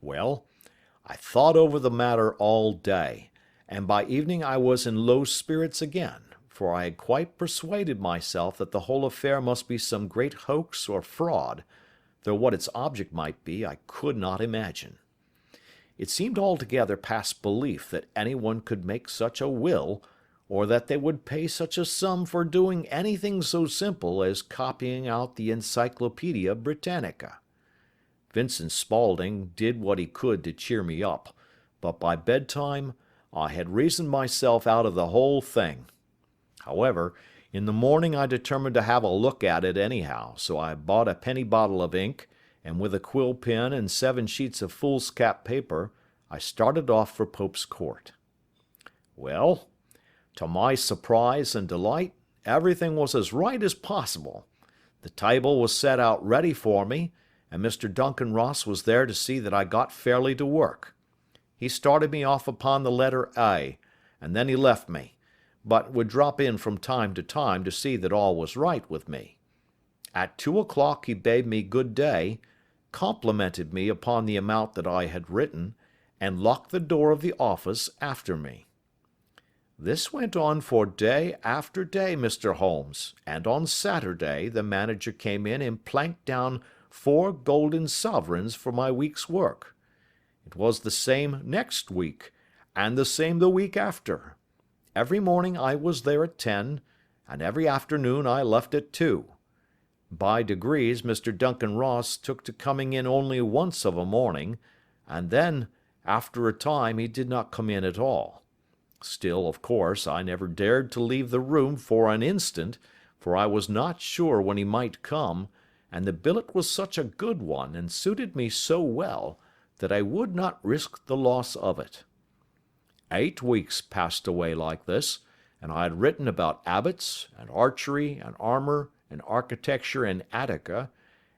Well, I thought over the matter all day, and by evening I was in low spirits again, for I had quite persuaded myself that the whole affair must be some great hoax or fraud, though what its object might be I could not imagine. It seemed altogether past belief that anyone could make such a will, or that they would pay such a sum for doing anything so simple as copying out the Encyclopaedia Britannica. Vincent Spaulding did what he could to cheer me up, but by bedtime I had reasoned myself out of the whole thing. However, in the morning I determined to have a look at it anyhow, so I bought a penny bottle of ink, and with a quill pen and 7 sheets of foolscap paper, I started off for Pope's Court. Well, to my surprise and delight, everything was as right as possible. The table was set out ready for me, and Mr. Duncan Ross was there to see that I got fairly to work. He started me off upon the letter A, and then he left me, but would drop in from time to see that all was right with me. At 2 o'clock he bade me good day, complimented me upon the amount that I had written, and locked the door of the office after me. This went on for day after day, Mr. Holmes, and on Saturday the manager came in and planked down 4 golden sovereigns for my week's work. It was the same next week, and the same the week after. Every morning I was there at 10, and every afternoon I left at 2. By degrees Mr. Duncan Ross took to coming in only once of a morning, and then, after a time, he did not come in at all. Still, of course, I never dared to leave the room for an instant, for I was not sure when he might come, and the billet was such a good one, and suited me so well, that I would not risk the loss of it. 8 weeks passed away like this, and I had written about abbots, and archery, and armor, and architecture in Attica,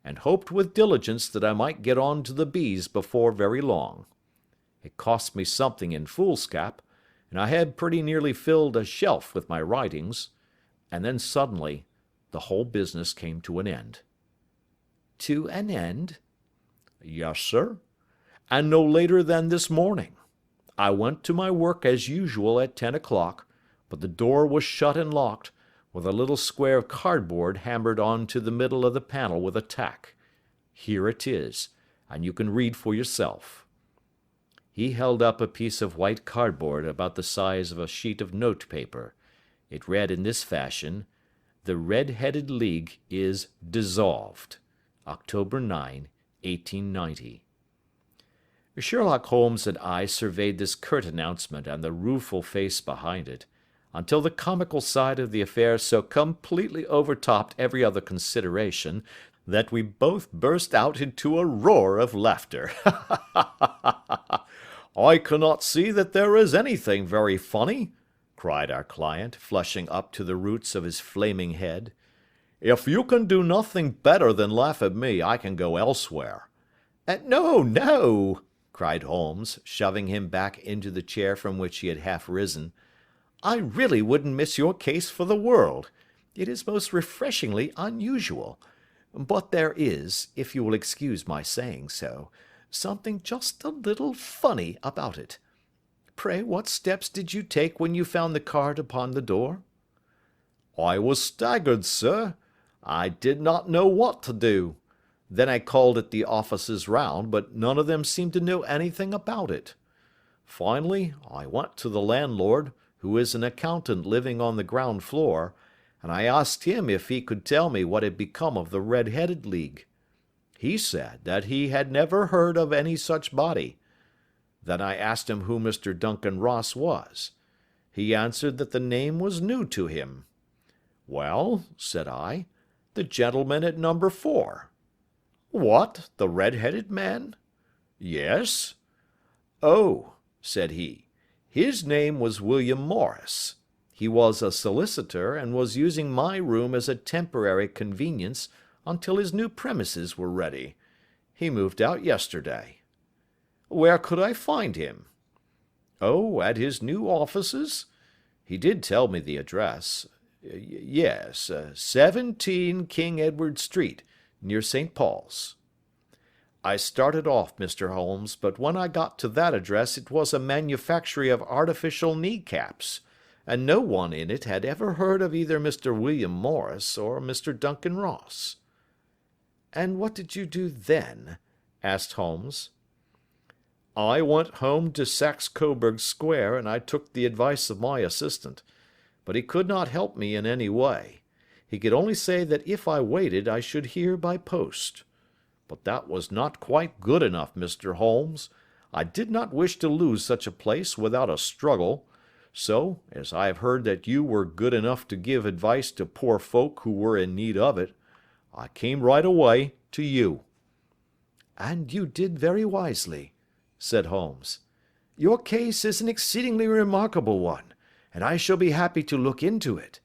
and hoped with diligence that I might get on to the bees before very long. It cost me something in foolscap, and I had pretty nearly filled a shelf with my writings, and then suddenly the whole business came to an end. To an end? Yes, sir, and no later than this morning. I went to my work as usual at 10 o'clock, but the door was shut and locked, with a little square of cardboard hammered on to the middle of the panel with a tack. Here it is, and you can read for yourself. He held up a piece of white cardboard about the size of a sheet of notepaper. It read in this fashion: "The Red-Headed League is dissolved. October 9, 1890. Sherlock Holmes and I surveyed this curt announcement and the rueful face behind it, until the comical side of the affair so completely overtopped every other consideration that we both burst out into a roar of laughter. "I cannot see that there is anything very funny," cried our client, flushing up to the roots of his flaming head. "If you can do nothing better than laugh at me, I can go elsewhere." "No, no," cried Holmes, shoving him back into the chair from which he had half risen. "I really wouldn't miss your case for the world. It is most refreshingly unusual. But there is, if you will excuse my saying so, something just a little funny about it. Pray, what steps did you take when you found the card upon the door?" "I was staggered, sir. I did not know what to do. Then I called at the offices round, but none of them seemed to know anything about it. Finally, I went to the landlord, who is an accountant living on the ground floor, and I asked him if he could tell me what had become of the Red-Headed League. He said that he had never heard of any such body. Then I asked him who Mr. Duncan Ross was. He answered that the name was new to him. "Well," said I, "the gentleman at number 4. "What, the red-headed man?" "Yes." "Oh," said he, "his name was William Morris. He was a solicitor, and was using my room as a temporary convenience until his new premises were ready. He moved out yesterday." "Where could I find him?" "Oh, at his new offices. He did tell me the address. Yes, 17 King Edward Street, near St. Paul's. I started off, Mr. Holmes, but when I got to that address it was a manufactory of artificial knee-caps, and no one in it had ever heard of either Mr. William Morris or Mr. Duncan Ross. And what did you do then? Asked Holmes. I went home to Saxe Coburg Square, and I took the advice of my assistant, but he could not help me in any way. He could only say that if I waited I should hear by post. But that was not quite good enough, Mr. Holmes. I did not wish to lose such a place without a struggle, so, as I have heard that you were good enough to give advice to poor folk who were in need of it, I came right away to you. And you did very wisely, said Holmes. Your case is an exceedingly remarkable one, and I shall be happy to look into it.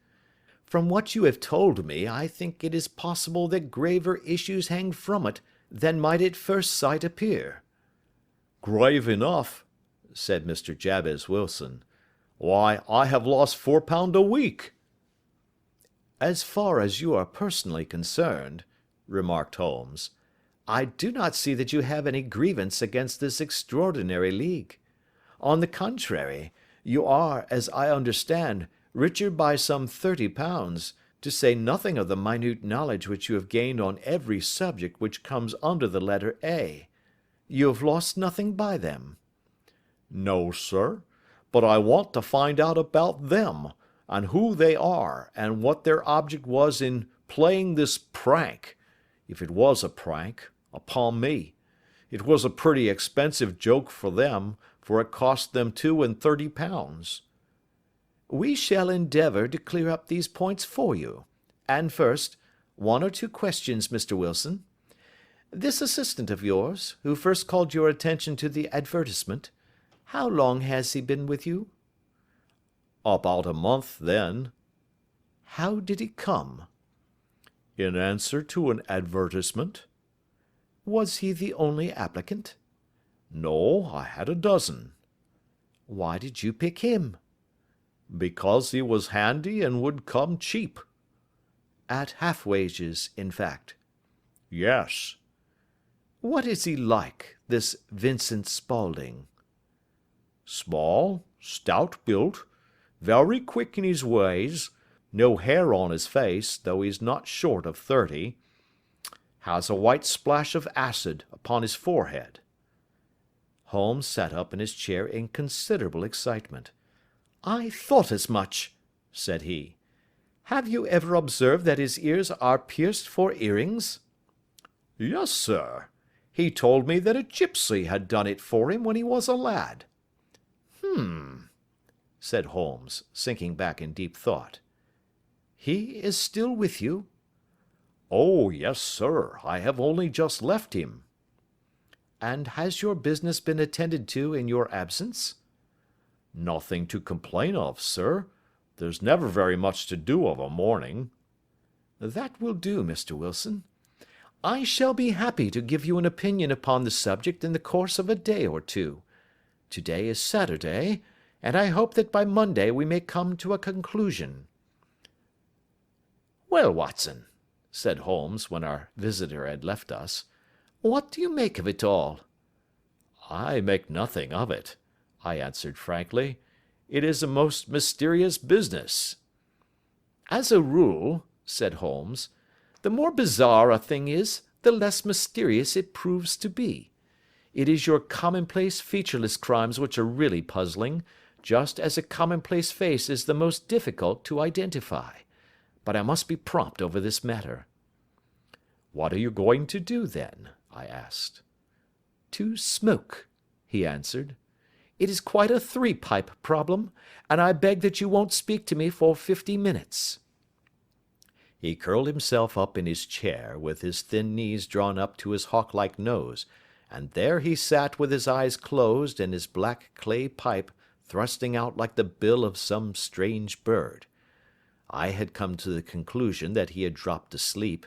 From what you have told me, I think it is possible that graver issues hang from it than might at first sight appear. Grave enough, said Mr. Jabez Wilson. Why, I have lost £4 a week. As far as you are personally concerned, remarked Holmes, I do not see that you have any grievance against this extraordinary league. On the contrary, you are, as I understand, richer by some £30, to say nothing of the minute knowledge which you have gained on every subject which comes under the letter A. You have lost nothing by them. No, sir, but I want to find out about them, and who they are, and what their object was in playing this prank, if it was a prank, upon me. It was a pretty expensive joke for them, for it cost them £32. We shall endeavour to clear up these points for you. And first, 1 or 2 questions, Mr. Wilson. This assistant of yours, who first called your attention to the advertisement, how long has he been with you? About a month, then. How did he come? In answer to an advertisement. Was he the only applicant? No, I had a dozen. Why did you pick him? Because he was handy and would come cheap. At half wages, in fact. Yes. What is he like, this Vincent Spaulding? Small, stout-built, very quick in his ways, no hair on his face, though he's not short of 30. Has a white splash of acid upon his forehead. Holmes sat up in his chair in considerable excitement. I thought as much, said he. Have you ever observed that his ears are pierced for earrings? Yes, sir. He told me that a gipsy had done it for him when he was a lad. Said Holmes, sinking back in deep thought. He is still with you? Oh, yes, sir. I have only just left him. And has your business been attended to in your absence? Nothing to complain of, sir. There's never very much to do of a morning. That will do, Mr. Wilson. I shall be happy to give you an opinion upon the subject in the course of a day or two. To-day is Saturday, and I hope that by Monday we may come to a conclusion. Well, Watson, said Holmes, when our visitor had left us, what do you make of it all? I make nothing of it, I answered frankly. It is a most mysterious business. As a rule, said Holmes, the more bizarre a thing is, the less mysterious it proves to be. It is your commonplace, featureless crimes which are really puzzling, just as a commonplace face is the most difficult to identify. But I must be prompt over this matter. What are you going to do, then? I asked. To smoke, he answered. It is quite a 3-pipe problem, and I beg that you won't speak to me for 50 minutes. He curled himself up in his chair, with his thin knees drawn up to his hawk-like nose, and there he sat with his eyes closed and his black clay pipe thrusting out like the bill of some strange bird. I had come to the conclusion that he had dropped asleep,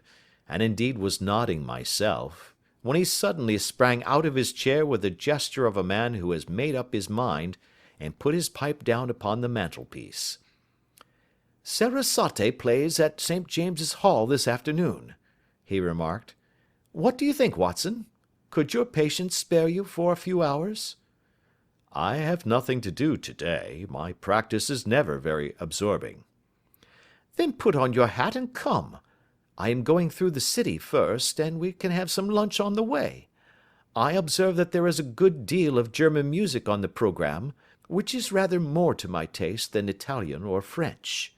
and indeed was nodding myself, when he suddenly sprang out of his chair with the gesture of a man who has made up his mind, and put his pipe down upon the mantelpiece. "Sarasate plays at St. James's Hall this afternoon," he remarked. "What do you think, Watson? Could your patient spare you for a few hours?" I have nothing to do today. My practice is never very absorbing. Then put on your hat and come. I am going through the city first, and we can have some lunch on the way. I observe that there is a good deal of German music on the programme, which is rather more to my taste than Italian or French.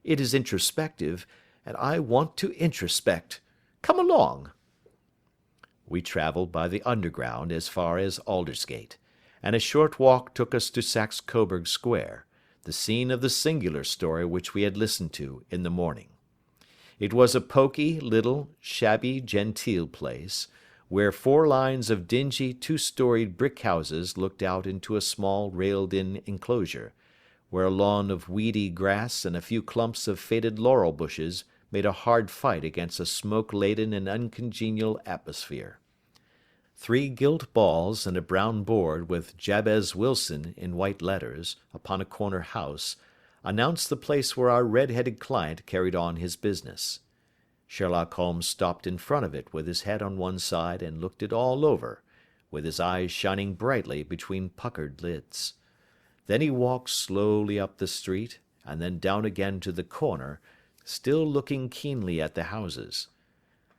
It is introspective, and I want to introspect. Come along." We travelled by the Underground as far as Aldersgate, and a short walk took us to Saxe Coburg Square, the scene of the singular story which we had listened to in the morning. It was a poky, little, shabby, genteel place, where 4 lines of dingy 2-storied brick houses looked out into a small railed-in enclosure, where a lawn of weedy grass and a few clumps of faded laurel bushes made a hard fight against a smoke-laden and uncongenial atmosphere. 3 gilt balls and a brown board with Jabez Wilson in white letters upon a corner house announced the place where our red-headed client carried on his business. Sherlock Holmes stopped in front of it with his head on one side and looked it all over, with his eyes shining brightly between puckered lids. Then he walked slowly up the street and then down again to the corner, still looking keenly at the houses.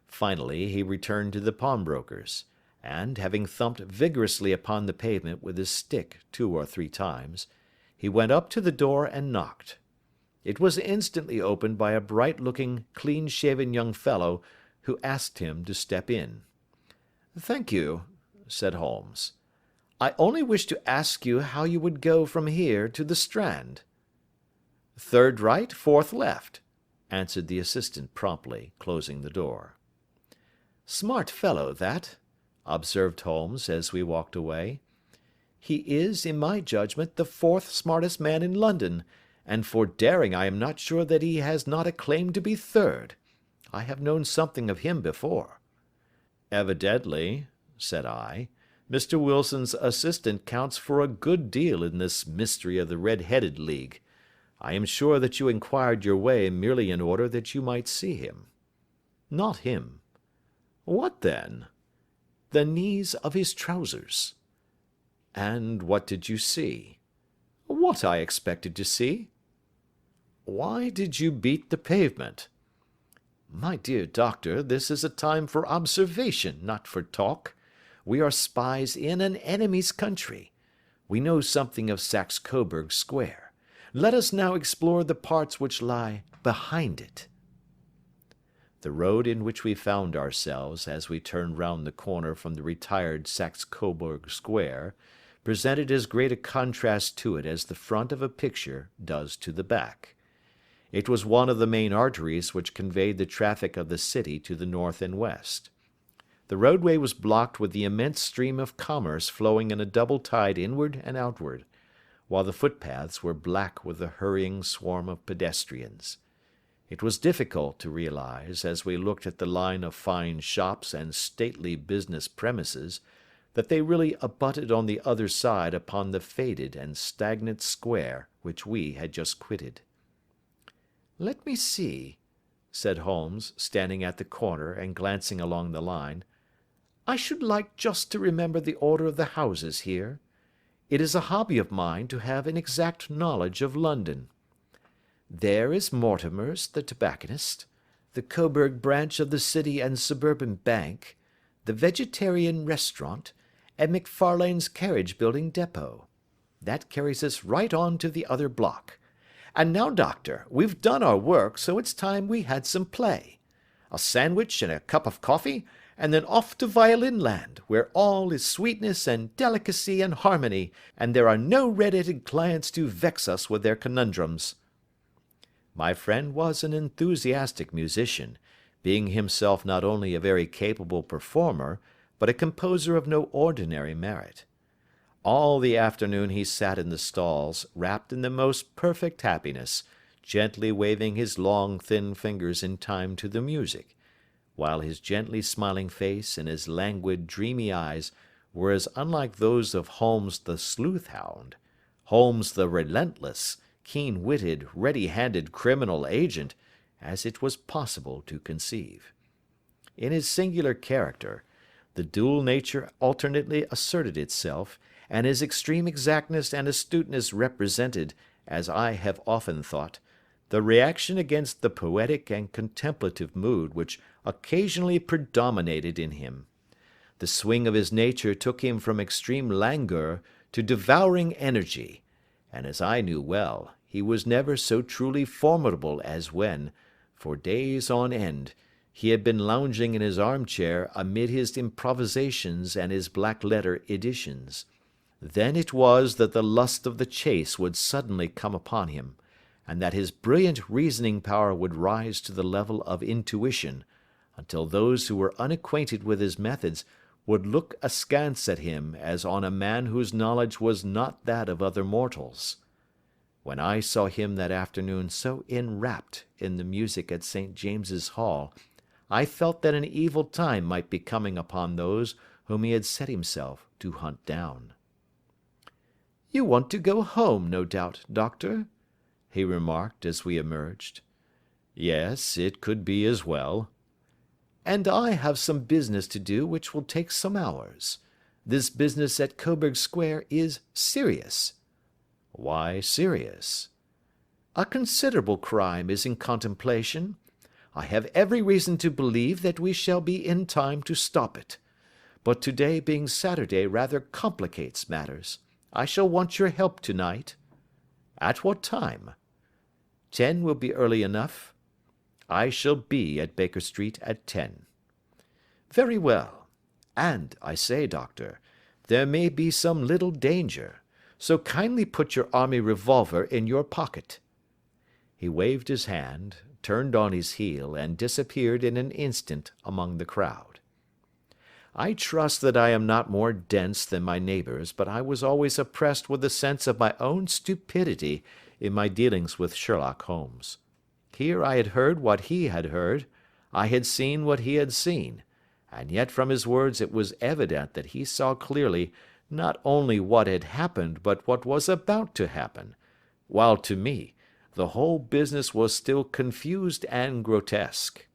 Finally he returned to the pawnbroker's, and, having thumped vigorously upon the pavement with his stick 2 or 3 times, he went up to the door and knocked. It was instantly opened by a bright-looking, clean-shaven young fellow, who asked him to step in. "Thank you," said Holmes. "I only wish to ask you how you would go from here to the Strand." "Third right, 4th left," answered the assistant promptly, closing the door. "Smart fellow, that," observed Holmes as we walked away. "He is, in my judgment, the 4th smartest man in London, and for daring I am not sure that he has not a claim to be 3rd. I have known something of him before." "Evidently," said I, "Mr. Wilson's assistant counts for a good deal in this mystery of the Red-Headed League. I am sure that you inquired your way merely in order that you might see him." "Not him." "What then?" "The knees of his trousers." "And what did you see?" "What I expected to see." "Why did you beat the pavement?" "My dear doctor, this is a time for observation, not for talk. We are spies in an enemy's country. We know something of Saxe Coburg Square. Let us now explore the parts which lie behind it." The road in which we found ourselves as we turned round the corner from the retired Saxe Coburg Square presented as great a contrast to it as the front of a picture does to the back. It was one of the main arteries which conveyed the traffic of the city to the north and west. The roadway was blocked with the immense stream of commerce flowing in a double tide inward and outward, while the footpaths were black with the hurrying swarm of pedestrians. It was difficult to realize, as we looked at the line of fine shops and stately business premises, that they really abutted on the other side upon the faded and stagnant square which we had just quitted. "Let me see," said Holmes, standing at the corner and glancing along the line. "I should like just to remember the order of the houses here. It is a hobby of mine to have an exact knowledge of London. There is Mortimer's, the tobacconist, the Coburg branch of the City and Suburban Bank, the Vegetarian Restaurant, and McFarlane's Carriage Building Depot. That carries us right on to the other block. And now, doctor, we've done our work, so it's time we had some play. A sandwich and a cup of coffee, and then off to Violin Land, where all is sweetness and delicacy and harmony, and there are no red-headed clients to vex us with their conundrums." My friend was an enthusiastic musician, being himself not only a very capable performer, but a composer of no ordinary merit. All the afternoon he sat in the stalls, wrapped in the most perfect happiness, gently waving his long thin fingers in time to the music, while his gently smiling face and his languid, dreamy eyes were as unlike those of Holmes the sleuth-hound, Holmes the relentless, keen-witted, ready-handed criminal agent as it was possible to conceive. In his singular character, the dual nature alternately asserted itself, and his extreme exactness and astuteness represented, as I have often thought, the reaction against the poetic and contemplative mood which occasionally predominated in him. The swing of his nature took him from extreme languor to devouring energy, and as I knew well, he was never so truly formidable as when, for days on end, he had been lounging in his armchair amid his improvisations and his black-letter editions. Then it was that the lust of the chase would suddenly come upon him, and that his brilliant reasoning power would rise to the level of intuition, until those who were unacquainted with his methods would look askance at him as on a man whose knowledge was not that of other mortals. When I saw him that afternoon so enwrapped in the music at St. James's Hall, I felt that an evil time might be coming upon those whom he had set himself to hunt down. "You want to go home, no doubt, Doctor?" he remarked as we emerged. "Yes, it could be as well." "And I have some business to do which will take some hours. This business at Coburg Square is serious." "Why serious?" "A considerable crime is in contemplation. I have every reason to believe that we shall be in time to stop it. But today being Saturday rather complicates matters. I shall want your help tonight." "At what time?" 10 will be early enough. I shall be at Baker Street at 10. "Very well. And, I say, Doctor, there may be some little danger, so kindly put your army revolver in your pocket." He waved his hand, turned on his heel, and disappeared in an instant among the crowd. I trust that I am not more dense than my neighbours, but I was always oppressed with a sense of my own stupidity in my dealings with Sherlock Holmes. Here I had heard what he had heard, I had seen what he had seen, and yet from his words it was evident that he saw clearly not only what had happened but what was about to happen, while to me the whole business was still confused and grotesque.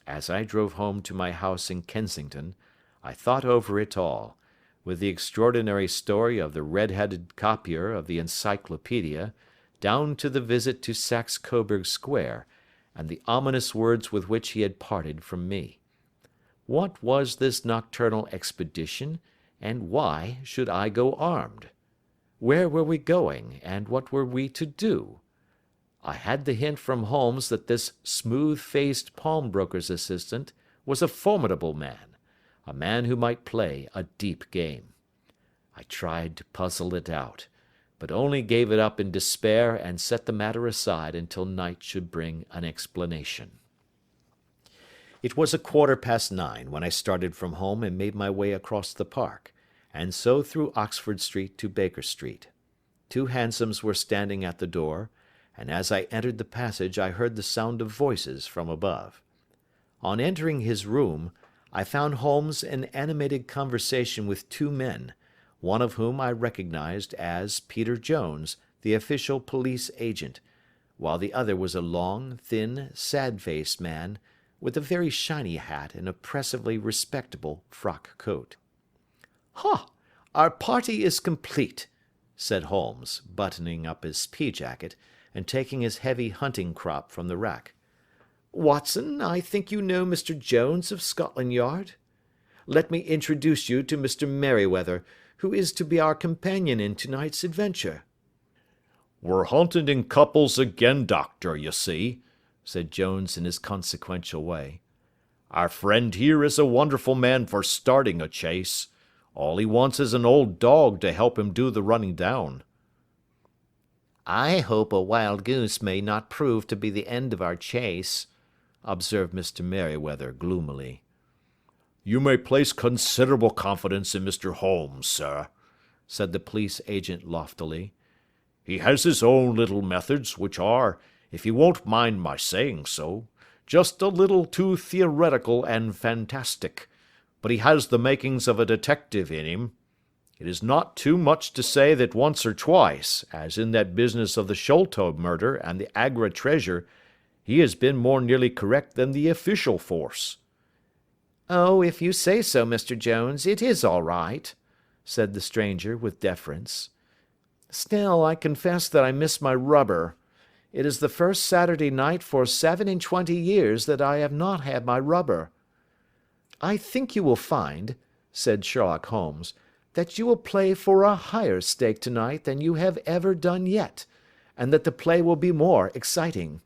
As I drove home to my house in Kensington, I thought over it all, with the extraordinary story of the red-headed copier of the Encyclopedia, down to the visit to Saxe Coburg Square, and the ominous words with which he had parted from me. What was this nocturnal expedition, and why should I go armed? Where were we going, and what were we to do? I had the hint from Holmes that this smooth-faced pawnbroker's assistant was a formidable man, a man who might play a deep game. I tried to puzzle it out, but only gave it up in despair and set the matter aside until night should bring an explanation. It was 9:15 when I started from home and made my way across the park, and so through Oxford Street to Baker Street. 2 hansoms were standing at the door, and as I entered the passage I heard the sound of voices from above. On entering his room, I found Holmes in animated conversation with 2 men, one of whom I recognized as Peter Jones, the official police agent, while the other was a long, thin, sad-faced man, with a very shiny hat and oppressively respectable frock coat. "Ha! Our party is complete," said Holmes, buttoning up his pea-jacket, and taking his heavy hunting crop from the rack. "Watson, I think you know Mr. Jones of Scotland Yard? Let me introduce you to Mr. Merryweather, who is to be our companion in tonight's adventure." "We're hunting in couples again, Doctor, you see," said Jones in his consequential way. "Our friend here is a wonderful man for starting a chase. All he wants is an old dog to help him do the running down." "I hope a wild goose may not prove to be the end of our chase," observed Mr. Merryweather gloomily. "You may place considerable confidence in Mr. Holmes, sir," said the police agent loftily. "He has his own little methods, which are, if you won't mind my saying so, just a little too theoretical and fantastic, but he has the makings of a detective in him. It is not too much to say that once or twice, as in that business of the Sholto murder and the Agra treasure, he has been more nearly correct than the official force." "Oh, if you say so, Mr. Jones, it is all right," said the stranger, with deference. "Still, I confess that I miss my rubber. It is the first Saturday night for 27 years that I have not had my rubber." "I think you will find," said Sherlock Holmes, "that you will play for a higher stake tonight than you have ever done yet, and that the play will be more exciting.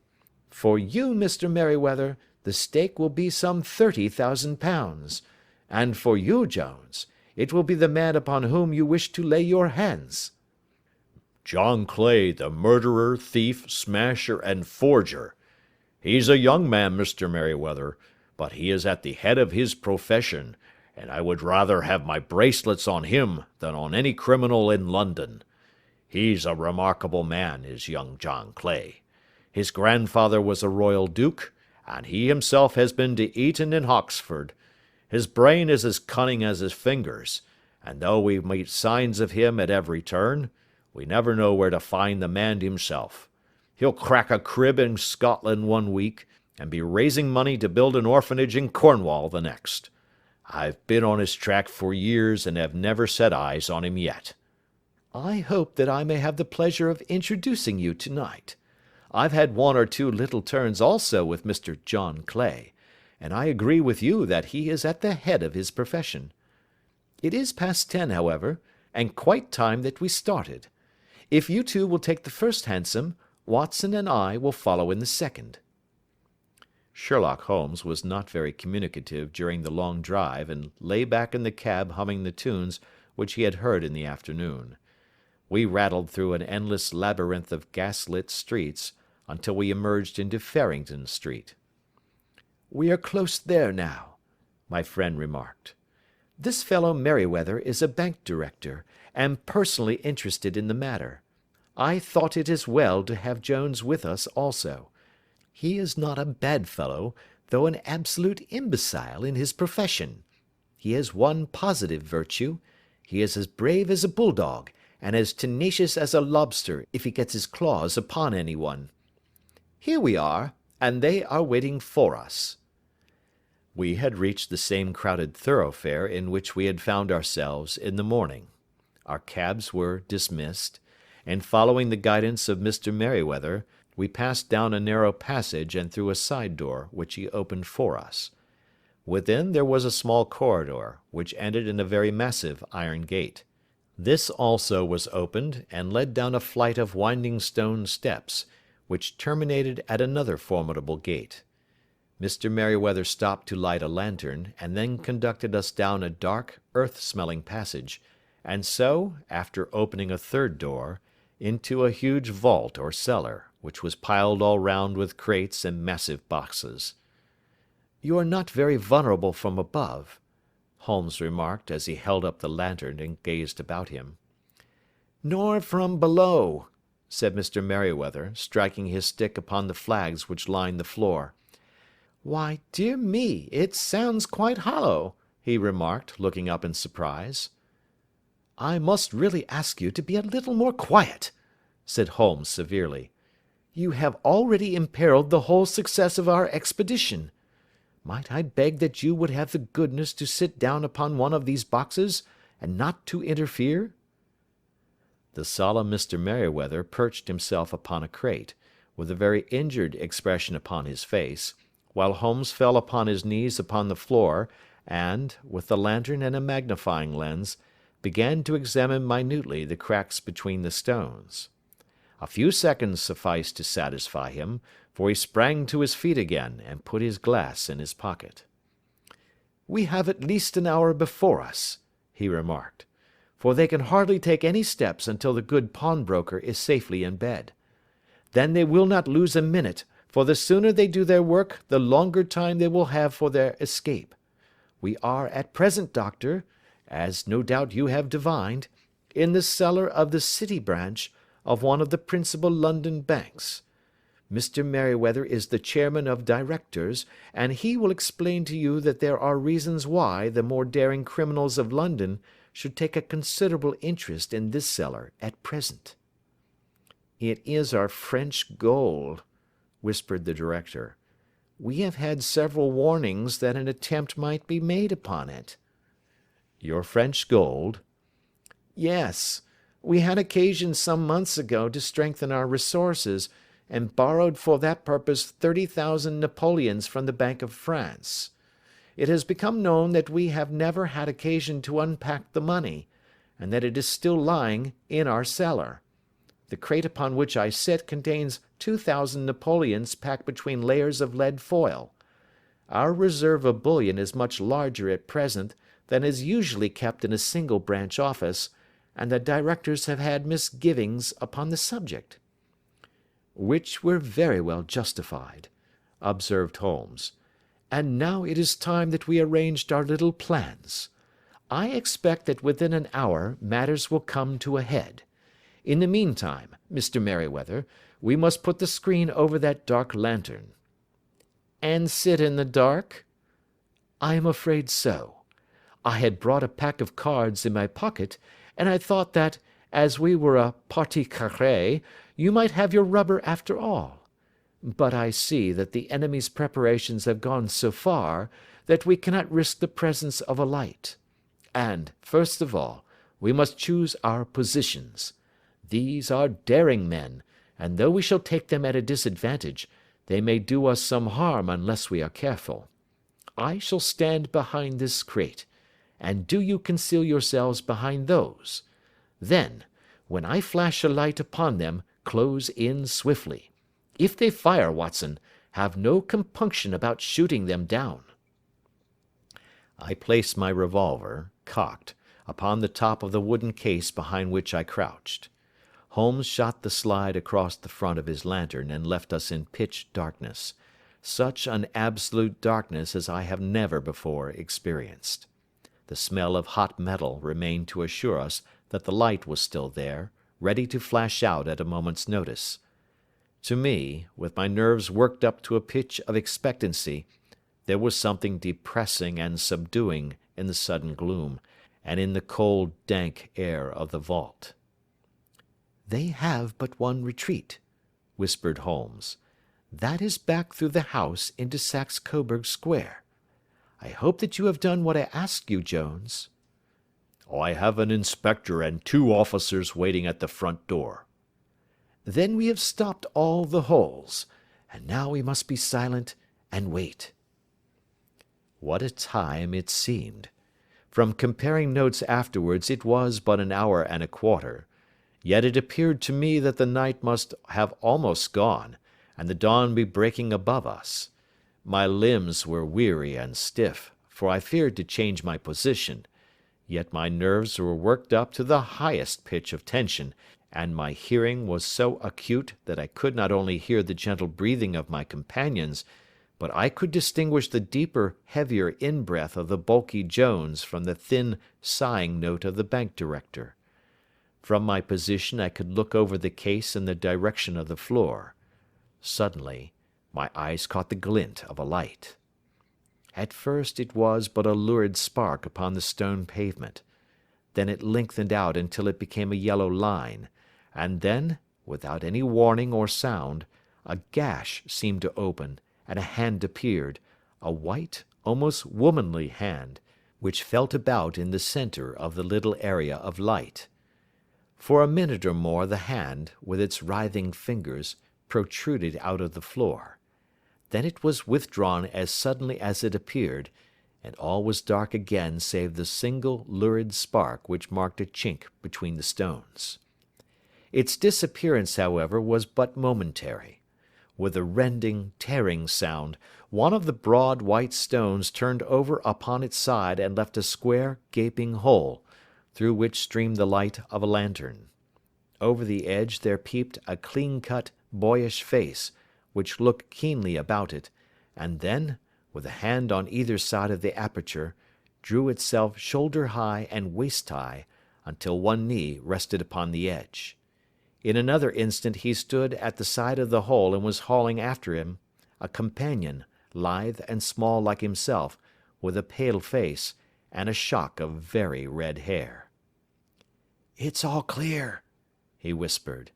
For you, Mr. Merryweather, the stake will be some £30,000, and for you, Jones, it will be the man upon whom you wish to lay your hands." "John Clay, the murderer, thief, smasher, and forger. He's a young man, Mr. Merryweather, but he is at the head of his profession, and I would rather have my bracelets on him than on any criminal in London. He's a remarkable man, is young John Clay. His grandfather was a royal duke, and he himself has been to Eton and Oxford. His brain is as cunning as his fingers, and though we meet signs of him at every turn, we never know where to find the man himself. He'll crack a crib in Scotland one week, and be raising money to build an orphanage in Cornwall the next. I've been on his track for years and have never set eyes on him yet." "I hope that I may have the pleasure of introducing you tonight. I've had one or two little turns also with Mr. John Clay, and I agree with you that he is at the head of his profession. It is past 10, however, and quite time that we started. If you two will take the first hansom, Watson and I will follow in the second." Sherlock Holmes was not very communicative during the long drive, and lay back in the cab humming the tunes which he had heard in the afternoon. We rattled through an endless labyrinth of gas-lit streets, until we emerged into Farrington Street. "We are close there now," my friend remarked. "This fellow Merryweather is a bank director, and personally interested in the matter. I thought it as well to have Jones with us also. He is not a bad fellow, though an absolute imbecile in his profession. He has one positive virtue: he is as brave as a bulldog, and as tenacious as a lobster if he gets his claws upon anyone. Here we are, and they are waiting for us." We had reached the same crowded thoroughfare in which we had found ourselves in the morning. Our cabs were dismissed, and following the guidance of Mr. Merryweather, we passed down a narrow passage and through a side door, which he opened for us. Within there was a small corridor, which ended in a very massive iron gate. This also was opened, and led down a flight of winding stone steps, which terminated at another formidable gate. Mr. Merryweather stopped to light a lantern, and then conducted us down a dark, earth-smelling passage, and so, after opening a third door, into a huge vault or cellar, which was piled all round with crates and massive boxes. "You are not very vulnerable from above," Holmes remarked as he held up the lantern and gazed about him. "Nor from below," said Mr. Merryweather, striking his stick upon the flags which lined the floor. "Why, dear me, it sounds quite hollow," he remarked, looking up in surprise. "I must really ask you to be a little more quiet," said Holmes severely. "You have already imperilled the whole success of our expedition. Might I beg that you would have the goodness to sit down upon one of these boxes, and not to interfere?" The solemn Mr. Merryweather perched himself upon a crate, with a very injured expression upon his face, while Holmes fell upon his knees upon the floor, and, with the lantern and a magnifying lens, began to examine minutely the cracks between the stones. A few seconds sufficed to satisfy him, for he sprang to his feet again, and put his glass in his pocket. "We have at least an hour before us," he remarked, "for they can hardly take any steps until the good pawnbroker is safely in bed. Then they will not lose a minute, for the sooner they do their work the longer time they will have for their escape. We are at present, Doctor, as no doubt you have divined, in the cellar of the City branch of one of the principal London banks. Mr. Merryweather is the chairman of directors, and he will explain to you that there are reasons why the more daring criminals of London should take a considerable interest in this cellar at present." "It is our French gold," whispered the director. "We have had several warnings that an attempt might be made upon it." "Your French gold?" "Yes. We had occasion some months ago to strengthen our resources, and borrowed for that purpose 30,000 napoleons from the Bank of France. It has become known that we have never had occasion to unpack the money, and that it is still lying in our cellar. The crate upon which I sit contains 2,000 napoleons packed between layers of lead foil. Our reserve of bullion is much larger at present than is usually kept in a single branch office, and the directors have had misgivings upon the subject." "Which were very well justified," observed Holmes. "And now it is time that we arranged our little plans. I expect that within an hour matters will come to a head. In the meantime, Mr. Merryweather, we must put the screen over that dark lantern." "And sit in the dark?" "I am afraid so. I had brought a pack of cards in my pocket, and I thought that, as we were a partie carrée, you might have your rubber after all. But I see that the enemy's preparations have gone so far that we cannot risk the presence of a light. And, first of all, we must choose our positions. These are daring men, and though we shall take them at a disadvantage, they may do us some harm unless we are careful. I shall stand behind this crate, and do you conceal yourselves behind those. Then, when I flash a light upon them, close in swiftly. If they fire, Watson, have no compunction about shooting them down." I placed my revolver, cocked, upon the top of the wooden case behind which I crouched. Holmes shot the slide across the front of his lantern and left us in pitch darkness, such an absolute darkness as I have never before experienced. The smell of hot metal remained to assure us that the light was still there, ready to flash out at a moment's notice. To me, with my nerves worked up to a pitch of expectancy, there was something depressing and subduing in the sudden gloom, and in the cold, dank air of the vault. "They have but one retreat," whispered Holmes. "That is back through the house into Saxe Coburg Square. I hope that you have done what I asked you, Jones." "I have an inspector and 2 officers waiting at the front door." "Then we have stopped all the holes, and now we must be silent and wait." What a time it seemed! From comparing notes afterwards it was but an hour and a quarter. Yet it appeared to me that the night must have almost gone, and the dawn be breaking above us. My limbs were weary and stiff, for I feared to change my position, yet my nerves were worked up to the highest pitch of tension, and my hearing was so acute that I could not only hear the gentle breathing of my companions, but I could distinguish the deeper, heavier in-breath of the bulky Jones from the thin, sighing note of the bank director. From my position I could look over the case in the direction of the floor. Suddenly, my eyes caught the glint of a light. At first it was but a lurid spark upon the stone pavement. Then it lengthened out until it became a yellow line, and then, without any warning or sound, a gash seemed to open, and a hand appeared, a white, almost womanly hand, which felt about in the centre of the little area of light. For a minute or more the hand, with its writhing fingers, protruded out of the floor. Then it was withdrawn as suddenly as it appeared, and all was dark again save the single lurid spark which marked a chink between the stones. Its disappearance, however, was but momentary. With a rending, tearing sound, one of the broad white stones turned over upon its side and left a square, gaping hole, through which streamed the light of a lantern. Over the edge there peeped a clean-cut, boyish face, which looked keenly about it, and then, with a hand on either side of the aperture, drew itself shoulder-high and waist-high, until one knee rested upon the edge. In another instant he stood at the side of the hole and was hauling after him a companion, lithe and small like himself, with a pale face, and a shock of very red hair. "It's all clear," he whispered.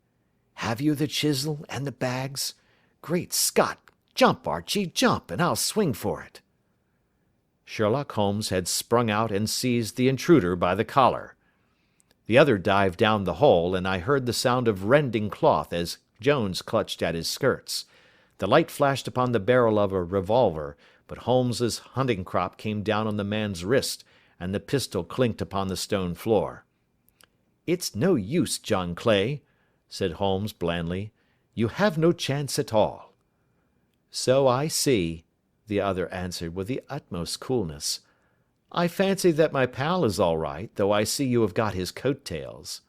"Have you the chisel and the bags? Great Scott! Jump, Archie, jump, and I'll swing for it." Sherlock Holmes had sprung out and seized the intruder by the collar. The other dived down the hole, and I heard the sound of rending cloth as Jones clutched at his skirts. The light flashed upon the barrel of a revolver, but Holmes's hunting crop came down on the man's wrist, and the pistol clinked upon the stone floor. "It's no use, John Clay," said Holmes blandly. "You have no chance at all." "So I see," the other answered with the utmost coolness. "I fancy that my pal is all right, though I see you have got his coat-tails."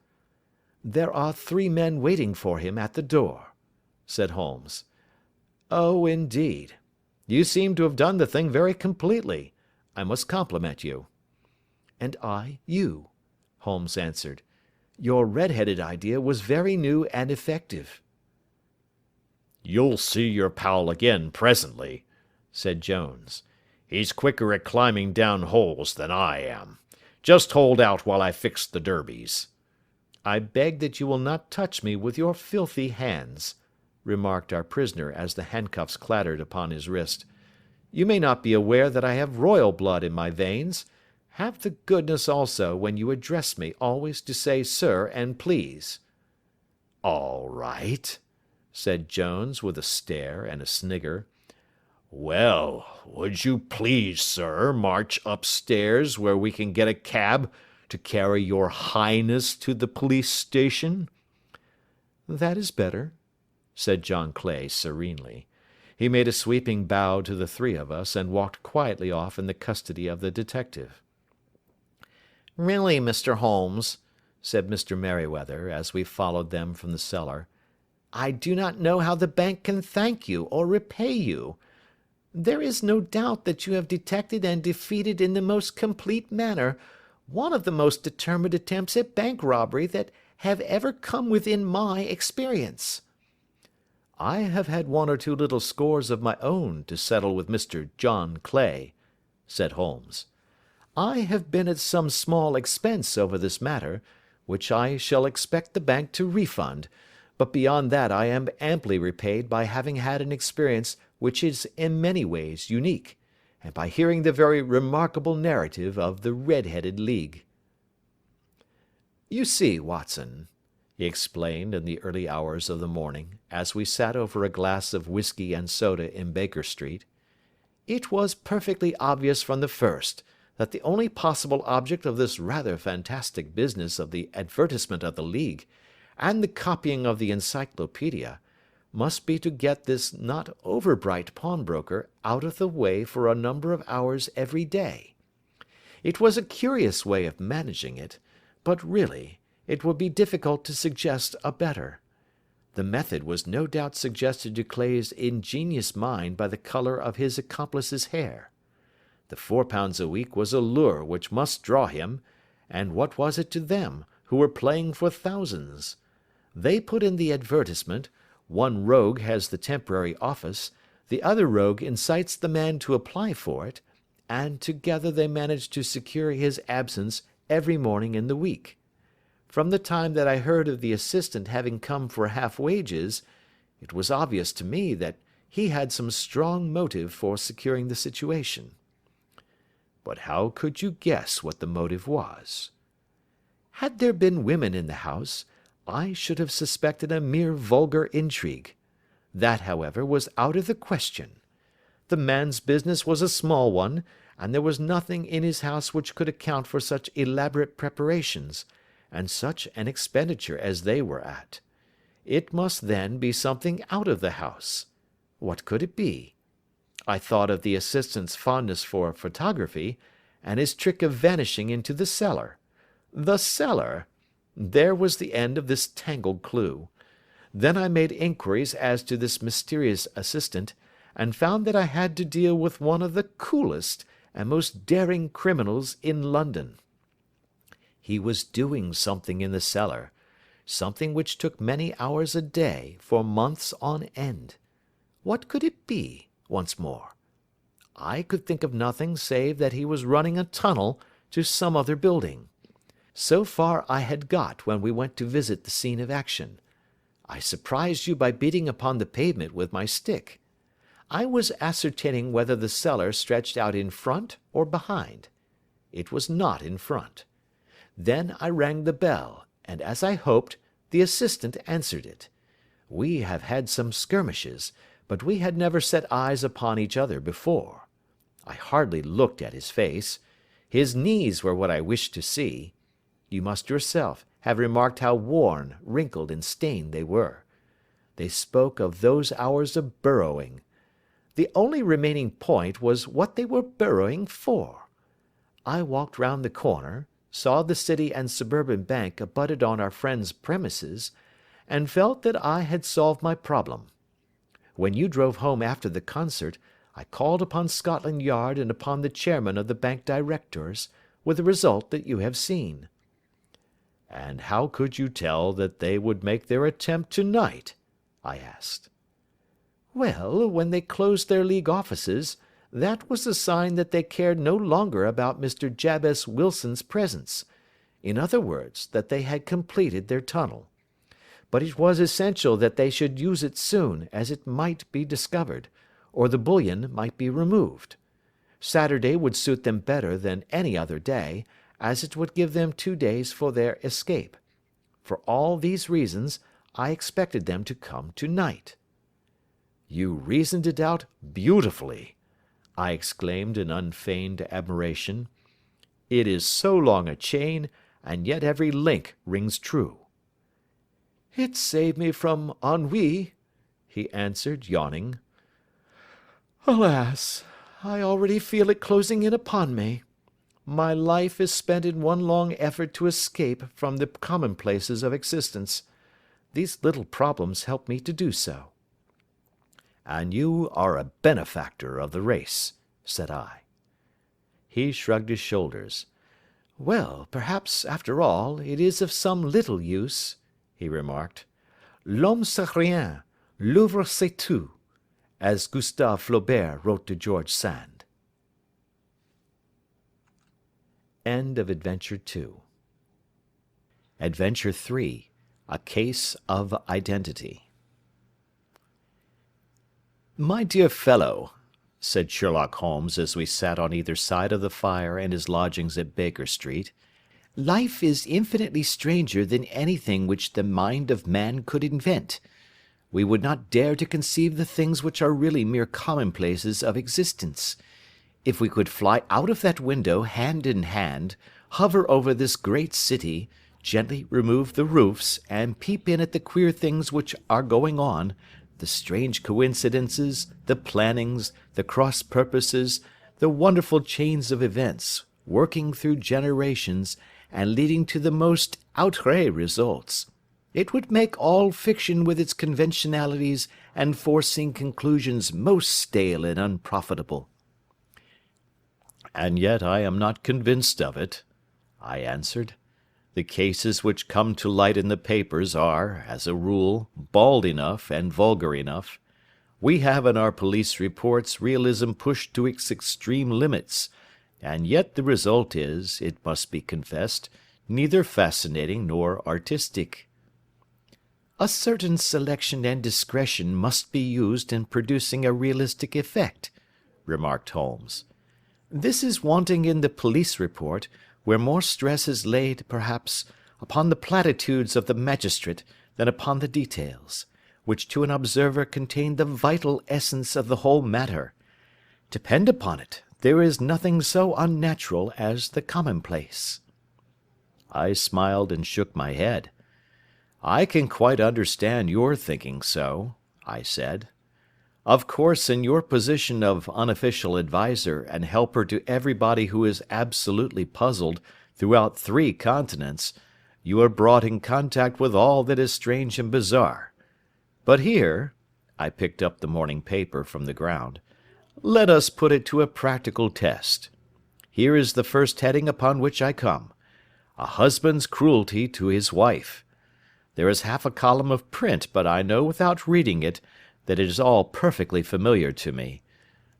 "There are 3 men waiting for him at the door," said Holmes. "Oh, indeed. You seem to have done the thing very completely. I must compliment you." "And I you," Holmes answered. "Your red-headed idea was very new and effective." "You'll see your pal again presently," said Jones. "He's quicker at climbing down holes than I am. Just hold out while I fix the derbies." "I beg that you will not touch me with your filthy hands," remarked our prisoner as the handcuffs clattered upon his wrist. "You may not be aware that I have royal blood in my veins. Have the goodness also, when you address me, always to say sir and please." "All right," said Jones with a stare and a snigger. "Well, would you please, sir, march upstairs where we can get a cab to carry your highness to the police station?" "That is better," said John Clay serenely. He made a sweeping bow to the 3 of us, and walked quietly off in the custody of the detective. "Really, Mr. Holmes," said Mr. Merryweather, as we followed them from the cellar, "I do not know how the bank can thank you or repay you. There is no doubt that you have detected and defeated in the most complete manner one of the most determined attempts at bank robbery that have ever come within my experience." "I have had 1 or 2 little scores of my own to settle with Mr. John Clay," said Holmes. "I have been at some small expense over this matter, which I shall expect the bank to refund, but beyond that I am amply repaid by having had an experience which is in many ways unique, and by hearing the very remarkable narrative of the Red-headed League. You see, Watson," he explained in the early hours of the morning, as we sat over a glass of whisky and soda in Baker Street, "it was perfectly obvious from the first that the only possible object of this rather fantastic business of the advertisement of the League, and the copying of the Encyclopedia, must be to get this not over-bright pawnbroker out of the way for a number of hours every day. It was a curious way of managing it, but really it would be difficult to suggest a better. The method was no doubt suggested to Clay's ingenious mind by the colour of his accomplice's hair. The £4 a week was a lure which must draw him, and what was it to them, who were playing for thousands? They put in the advertisement, one rogue has the temporary office, the other rogue incites the man to apply for it, and together they manage to secure his absence every morning in the week. From the time that I heard of the assistant having come for half wages, it was obvious to me that he had some strong motive for securing the situation." "But how could you guess what the motive was?" "Had there been women in the house, I should have suspected a mere vulgar intrigue. That, however, was out of the question. The man's business was a small one, and there was nothing in his house which could account for such elaborate preparations, and such an expenditure as they were at. It must, then, be something out of the house. What could it be? I thought of the assistant's fondness for photography, and his trick of vanishing into the cellar. The cellar! There was the end of this tangled clue. Then I made inquiries as to this mysterious assistant, and found that I had to deal with one of the coolest and most daring criminals in London. He was doing something in the cellar, something which took many hours a day for months on end. What could it be, once more? I could think of nothing save that he was running a tunnel to some other building. So far I had got when we went to visit the scene of action. I surprised you by beating upon the pavement with my stick. I was ascertaining whether the cellar stretched out in front or behind. It was not in front. Then I rang the bell, and as I hoped, the assistant answered it. We have had some skirmishes, but we had never set eyes upon each other before. I hardly looked at his face. His knees were what I wished to see. You must yourself have remarked how worn, wrinkled, and stained they were. They spoke of those hours of burrowing. The only remaining point was what they were burrowing for. I walked round the corner, saw the City and Suburban Bank abutted on our friend's premises, and felt that I had solved my problem. When you drove home after the concert, I called upon Scotland Yard and upon the chairman of the bank directors, with the result that you have seen. And how could you tell that they would make their attempt tonight? I asked. Well, when they closed their League offices, that was a sign that they cared no longer about Mr. Jabez Wilson's presence. In other words, that they had completed their tunnel. But it was essential that they should use it soon, as it might be discovered, or the bullion might be removed. Saturday would suit them better than any other day, as it would give them 2 days for their escape. For all these reasons, I expected them to come tonight. You reasoned it out beautifully, I exclaimed in unfeigned admiration. It is so long a chain, and yet every link rings true. It saved me from ennui, he answered, yawning. Alas, I already feel it closing in upon me. My life is spent in one long effort to escape from the commonplaces of existence. These little problems help me to do so. And you are a benefactor of the race, said I. He shrugged his shoulders. Well, perhaps, after all, it is of some little use, he remarked. L'homme c'est rien, l'œuvre c'est tout, as Gustave Flaubert wrote to George Sand. End of Adventure 2. Adventure 3. A Case of Identity. My dear fellow, said Sherlock Holmes as we sat on either side of the fire in his lodgings at Baker Street, life is infinitely stranger than anything which the mind of man could invent. We would not dare to conceive the things which are really mere commonplaces of existence. If we could fly out of that window hand in hand, hover over this great city, gently remove the roofs, and peep in at the queer things which are going on, the strange coincidences, the plannings, the cross purposes, the wonderful chains of events, working through generations, and leading to the most outré results, it would make all fiction with its conventionalities and foreseen conclusions most stale and unprofitable. And yet I am not convinced of it, I answered. The cases which come to light in the papers are, as a rule, bald enough and vulgar enough. We have in our police reports realism pushed to its extreme limits, and yet the result is, it must be confessed, neither fascinating nor artistic. A certain selection and discretion must be used in producing a realistic effect, remarked Holmes. This is wanting in the police report, where more stress is laid, perhaps, upon the platitudes of the magistrate than upon the details, which to an observer contain the vital essence of the whole matter. Depend upon it, there is nothing so unnatural as the commonplace. I smiled and shook my head. I can quite understand your thinking so, I said. Of course, in your position of unofficial adviser and helper to everybody who is absolutely puzzled throughout 3 continents, you are brought in contact with all that is strange and bizarre. But here, I picked up the morning paper from the ground, let us put it to a practical test. Here is the first heading upon which I come. A husband's cruelty to his wife. There is half a column of print, but I know without reading it that it is all perfectly familiar to me.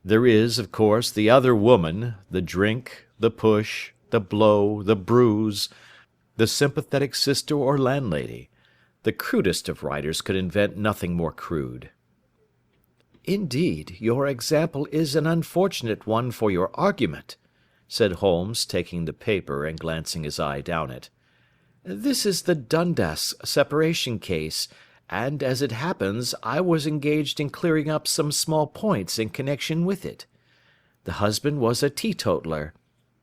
There is, of course, the other woman, the drink, the push, the blow, the bruise, the sympathetic sister or landlady. The crudest of writers could invent nothing more crude. "Indeed, your example is an unfortunate one for your argument," said Holmes, taking the paper and glancing his eye down it. "This is the Dundas separation case, and, as it happens, I was engaged in clearing up some small points in connection with it. The husband was a teetotaler.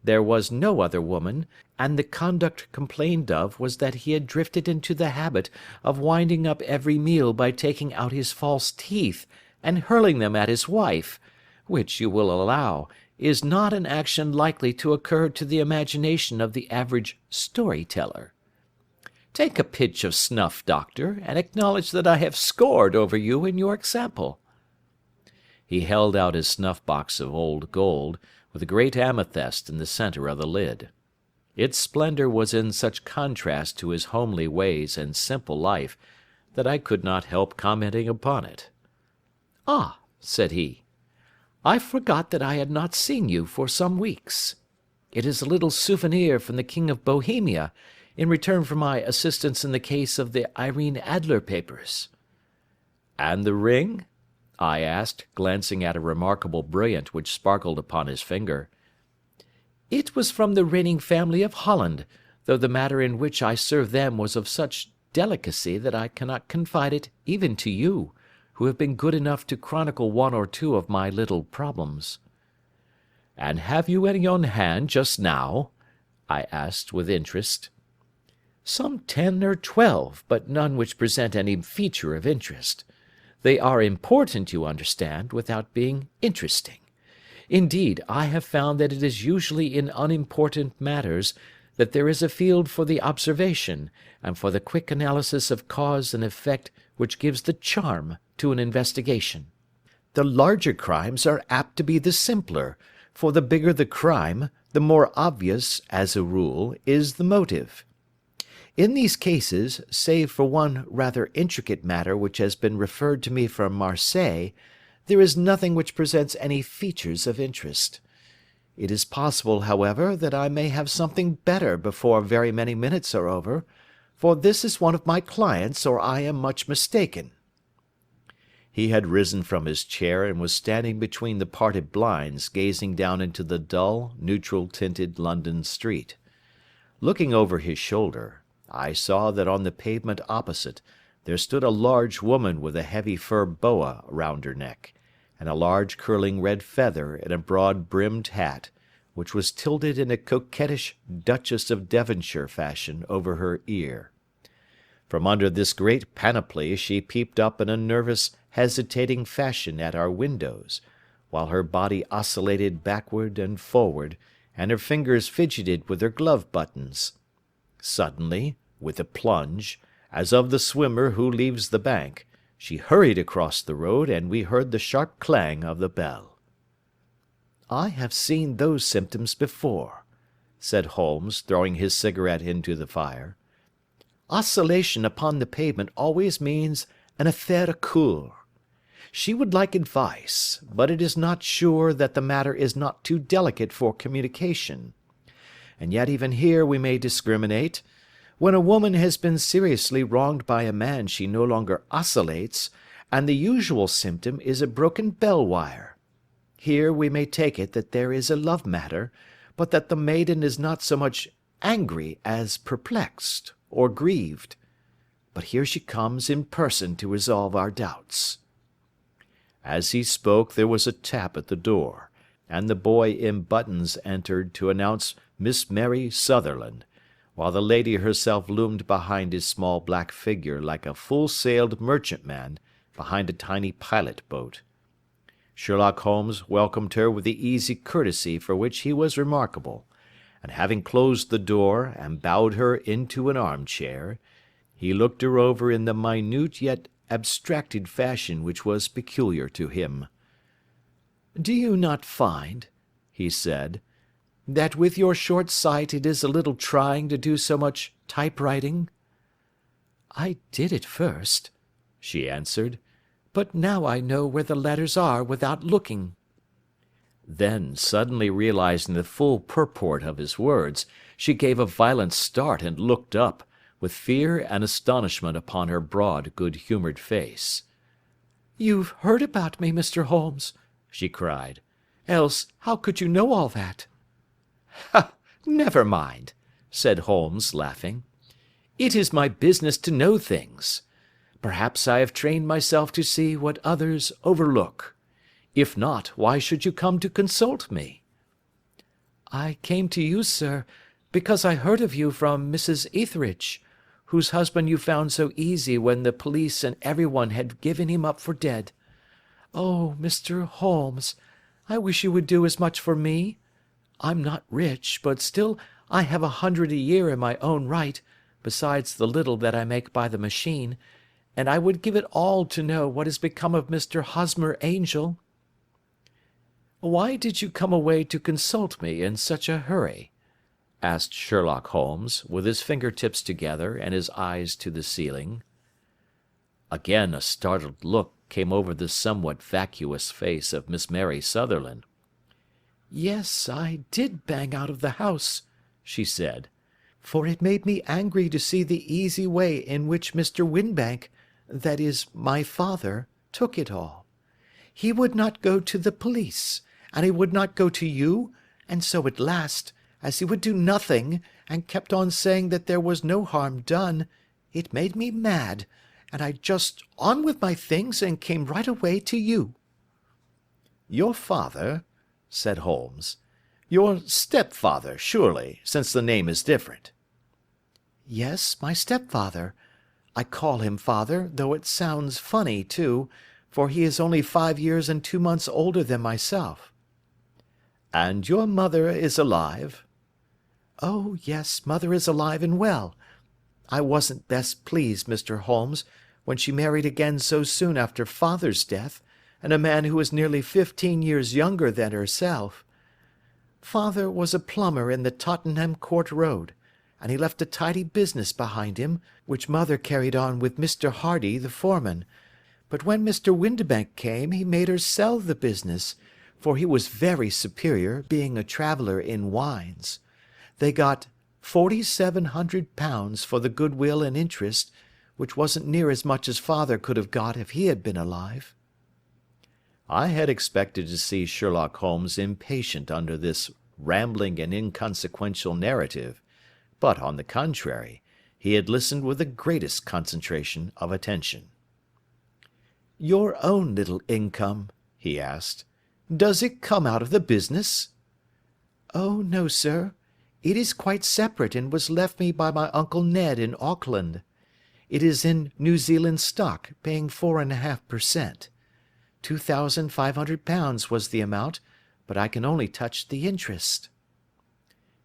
There was no other woman, and the conduct complained of was that he had drifted into the habit of winding up every meal by taking out his false teeth and hurling them at his wife, which, you will allow, is not an action likely to occur to the imagination of the average story-teller. Take a pinch of snuff, doctor, and acknowledge that I have scored over you in your example." He held out his snuff-box of old gold, with a great amethyst in the centre of the lid. Its splendour was in such contrast to his homely ways and simple life that I could not help commenting upon it. "Ah," said he, "I forgot that I had not seen you for some weeks. It is a little souvenir from the King of Bohemia, in return for my assistance in the case of the Irene Adler papers." "And the ring?" I asked, glancing at a remarkable brilliant which sparkled upon his finger. "It was from the reigning family of Holland, though the matter in which I served them was of such delicacy that I cannot confide it even to you, who have been good enough to chronicle one or two of my little problems." "And have you any on hand just now?" I asked with interest. "Some 10 or 12, but none which present any feature of interest. They are important, you understand, without being interesting. Indeed, I have found that it is usually in unimportant matters that there is a field for the observation, and for the quick analysis of cause and effect which gives the charm to an investigation. The larger crimes are apt to be the simpler, for the bigger the crime, the more obvious, as a rule, is the motive. In these cases, save for one rather intricate matter which has been referred to me from Marseilles, there is nothing which presents any features of interest. It is possible, however, that I may have something better before very many minutes are over, for this is one of my clients, or I am much mistaken." He had risen from his chair and was standing between the parted blinds, gazing down into the dull, neutral-tinted London street. Looking over his shoulder, I saw that on the pavement opposite there stood a large woman with a heavy fur boa round her neck, and a large curling red feather in a broad-brimmed hat, which was tilted in a coquettish Duchess of Devonshire fashion over her ear. From under this great panoply she peeped up in a nervous, hesitating fashion at our windows, while her body oscillated backward and forward, and her fingers fidgeted with her glove buttons. Suddenly, with a plunge, as of the swimmer who leaves the bank, she hurried across the road, and we heard the sharp clang of the bell. "I have seen those symptoms before," said Holmes, throwing his cigarette into the fire. "Oscillation upon the pavement always means an affaire à coeur. She would like advice, but it is not sure that the matter is not too delicate for communication. And yet even here we may discriminate. When a woman has been seriously wronged by a man she no longer oscillates, and the usual symptom is a broken bell wire. Here we may take it that there is a love matter, but that the maiden is not so much angry as perplexed or grieved. But here she comes in person to resolve our doubts." As he spoke there was a tap at the door, and the boy in buttons entered to announce Miss Mary Sutherland, while the lady herself loomed behind his small black figure like a full-sailed merchantman behind a tiny pilot-boat. Sherlock Holmes welcomed her with the easy courtesy for which he was remarkable, and having closed the door and bowed her into an arm-chair, he looked her over in the minute yet abstracted fashion which was peculiar to him. "Do you not find," he said, "that with your short sight it is a little trying to do so much typewriting?" "I did at first," she answered, "but now I know where the letters are without looking." Then, suddenly realizing the full purport of his words, she gave a violent start and looked up, with fear and astonishment upon her broad, good-humoured face. "You've heard about me, Mr. Holmes," she cried. "Else how could you know all that?" "Ha! Never mind," said Holmes, laughing. "It is my business to know things. Perhaps I have trained myself to see what others overlook. If not, why should you come to consult me?" "I came to you, sir, because I heard of you from Mrs. Etheridge, whose husband you found so easy when the police and everyone had given him up for dead. Oh, Mr. Holmes, I wish you would do as much for me. I'm not rich, but still I have 100 a year in my own right, besides the little that I make by the machine, and I would give it all to know what has become of Mr. Hosmer Angel." "Why did you come away to consult me in such a hurry?" asked Sherlock Holmes, with his finger-tips together and his eyes to the ceiling. Again a startled look came over the somewhat vacuous face of Miss Mary Sutherland. "Yes, I did bang out of the house," she said, "for it made me angry to see the easy way in which Mr. Winbank, that is, my father, took it all. He would not go to the police, and he would not go to you, and so at last, as he would do nothing, and kept on saying that there was no harm done, it made me mad, and I just on with my things and came right away to you." "Your father?" said Holmes. "Your stepfather, surely, since the name is different." "Yes, my stepfather. I call him father, though it sounds funny, too, for he is only 5 years and 2 months older than myself." "And your mother is alive?" "Oh, yes, mother is alive and well. I wasn't best pleased, Mr. Holmes, when she married again so soon after father's death, and a man who was nearly 15 years younger than herself. Father was a plumber in the Tottenham Court Road, and he left a tidy business behind him, which mother carried on with Mr. Hardy, the foreman, but when Mr. Windibank came he made her sell the business, for he was very superior, being a traveller in wines. They got £4,700 for the goodwill and interest, which wasn't near as much as father could have got if he had been alive." I had expected to see Sherlock Holmes impatient under this rambling and inconsequential narrative, but, on the contrary, he had listened with the greatest concentration of attention. "Your own little income," he asked, "does it come out of the business?" "Oh, no, sir. It is quite separate and was left me by my Uncle Ned in Auckland. It is in New Zealand stock, paying 4.5%. £2,500 was the amount, but I can only touch the interest."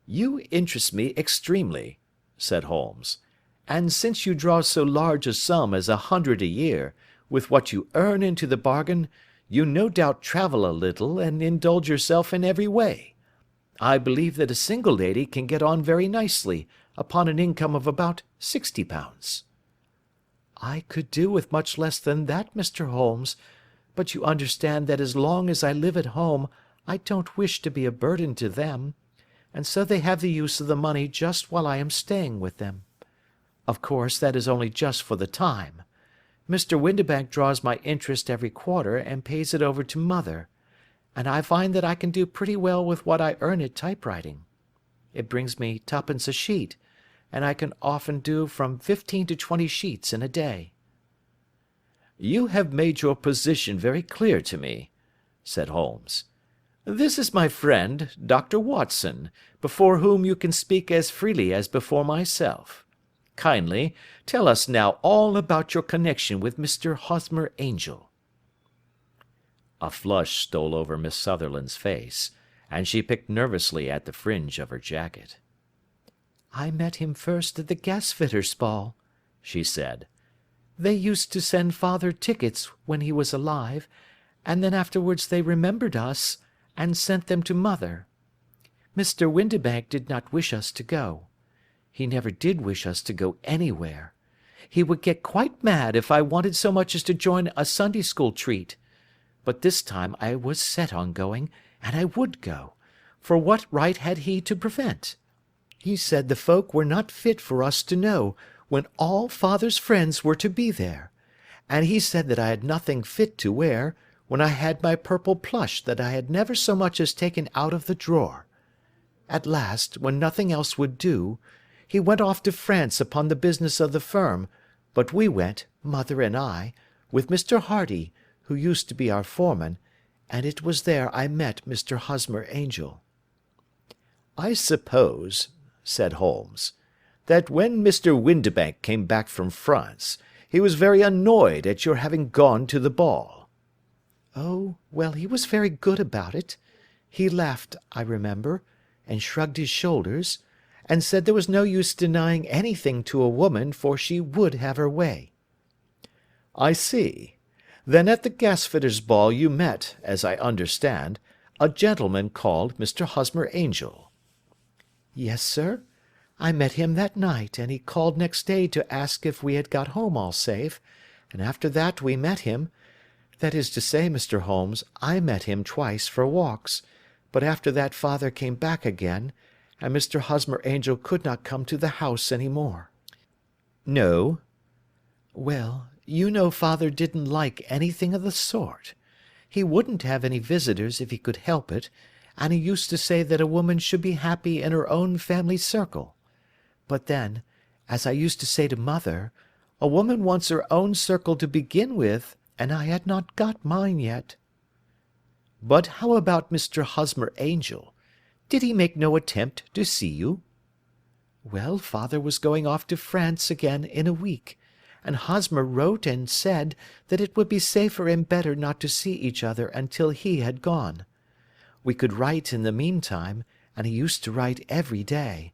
"You interest me extremely," said Holmes, "and since you draw so large a sum as 100 a year, with what you earn into the bargain, you no doubt travel a little and indulge yourself in every way. I believe that a single lady can get on very nicely upon an income of about £60. "I could do with much less than that, Mr. Holmes, but you understand that as long as I live at home I don't wish to be a burden to them, and so they have the use of the money just while I am staying with them. Of course, that is only just for the time. Mr. Windibank draws my interest every quarter and pays it over to mother, and I find that I can do pretty well with what I earn at typewriting. It brings me 2d. a sheet, and I can often do from 15 to 20 sheets in a day." "You have made your position very clear to me," said Holmes. "This is my friend, Dr. Watson, before whom you can speak as freely as before myself. Kindly tell us now all about your connection with Mr. Hosmer Angel." A flush stole over Miss Sutherland's face, and she picked nervously at the fringe of her jacket. "I met him first at the gasfitters' ball," she said. "They used to send father tickets when he was alive, and then afterwards they remembered us, and sent them to mother. Mr. Windibank did not wish us to go. He never did wish us to go anywhere. He would get quite mad if I wanted so much as to join a Sunday school treat. But this time I was set on going, and I would go, for what right had he to prevent? He said the folk were not fit for us to know, when all father's friends were to be there, and he said that I had nothing fit to wear, when I had my purple plush that I had never so much as taken out of the drawer. At last, when nothing else would do, he went off to France upon the business of the firm, but we went, mother and I, with Mr. Hardy, who used to be our foreman, and it was there I met Mr. Hosmer Angel." "I suppose," said Holmes, "that when Mr. Windibank came back from France, he was very annoyed at your having gone to the ball." "Oh, well, he was very good about it. He laughed, I remember, and shrugged his shoulders, and said there was no use denying anything to a woman, for she would have her way." "I see. Then at the gasfitters' ball you met, as I understand, a gentleman called Mr. Hosmer Angel." "Yes, sir. I met him that night, and he called next day to ask if we had got home all safe, and after that we met him. That is to say, Mr. Holmes, I met him twice for walks, but after that father came back again, and Mr. Hosmer Angel could not come to the house any more." "No?" "Well, you know father didn't like anything of the sort. He wouldn't have any visitors if he could help it, and he used to say that a woman should be happy in her own family circle. But then, as I used to say to mother, a woman wants her own circle to begin with, and I had not got mine yet." "But how about Mr. Hosmer Angel? Did he make no attempt to see you?" "Well, father was going off to France again in a week, and Hosmer wrote and said that it would be safer and better not to see each other until he had gone. We could write in the meantime, and he used to write every day.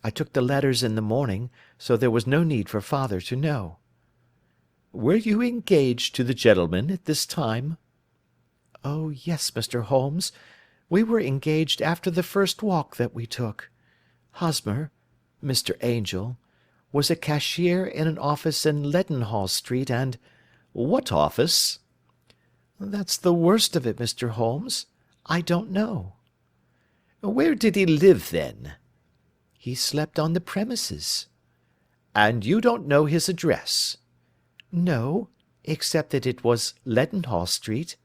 I took the letters in the morning, so there was no need for father to know." "Were you engaged to the gentleman at this time?" "Oh, yes, Mr. Holmes. We were engaged after the first walk that we took. Hosmer, Mr. Angel, was a cashier in an office in Leadenhall Street, and—" "What office?" "That's the worst of it, Mr. Holmes. I don't know." "Where did he live, then?" "He slept on the premises." "And you don't know his address?" "No, except that it was Leadenhall Street."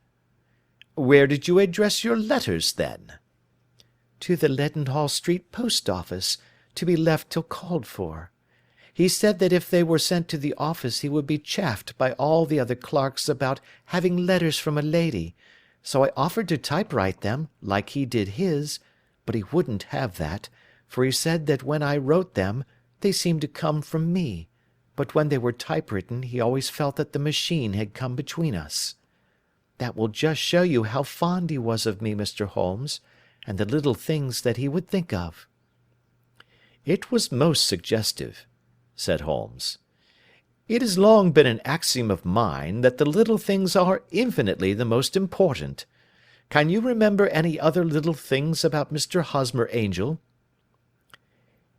"Where did you address your letters, then?" "To the Leadenhall Street post office, to be left till called for. He said that if they were sent to the office he would be chaffed by all the other clerks about having letters from a lady, so I offered to typewrite them, like he did his, but he wouldn't have that, for he said that when I wrote them they seemed to come from me, but when they were typewritten he always felt that the machine had come between us. That will just show you how fond he was of me, Mr. Holmes, and the little things that he would think of." "It was most suggestive," said Holmes. "It has long been an axiom of mine that the little things are infinitely the most important. Can you remember any other little things about Mr. Hosmer Angel?"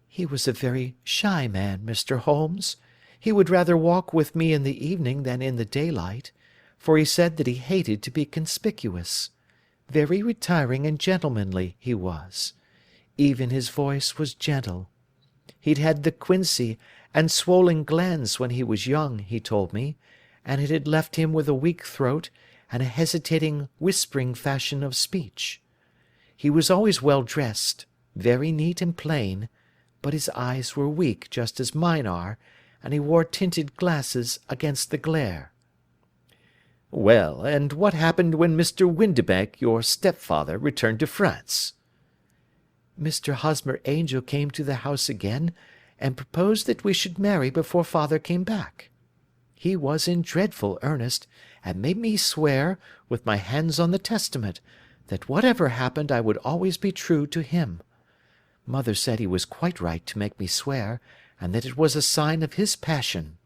"He was a very shy man, Mr. Holmes. He would rather walk with me in the evening than in the daylight, for he said that he hated to be conspicuous. Very retiring and gentlemanly he was. Even his voice was gentle. He'd had the quinsy and swollen glands when he was young, he told me, and it had left him with a weak throat and a hesitating, whispering fashion of speech. He was always well dressed, very neat and plain, but his eyes were weak just as mine are, and he wore tinted glasses against the glare." "Well, and what happened when Mr. Windibank, your stepfather, returned to France?" "Mr. Hosmer Angel came to the house again, and proposed that we should marry before father came back. He was in dreadful earnest, and made me swear, with my hands on the testament, that whatever happened I would always be true to him. Mother said he was quite right to make me swear, and that it was a sign of his passion.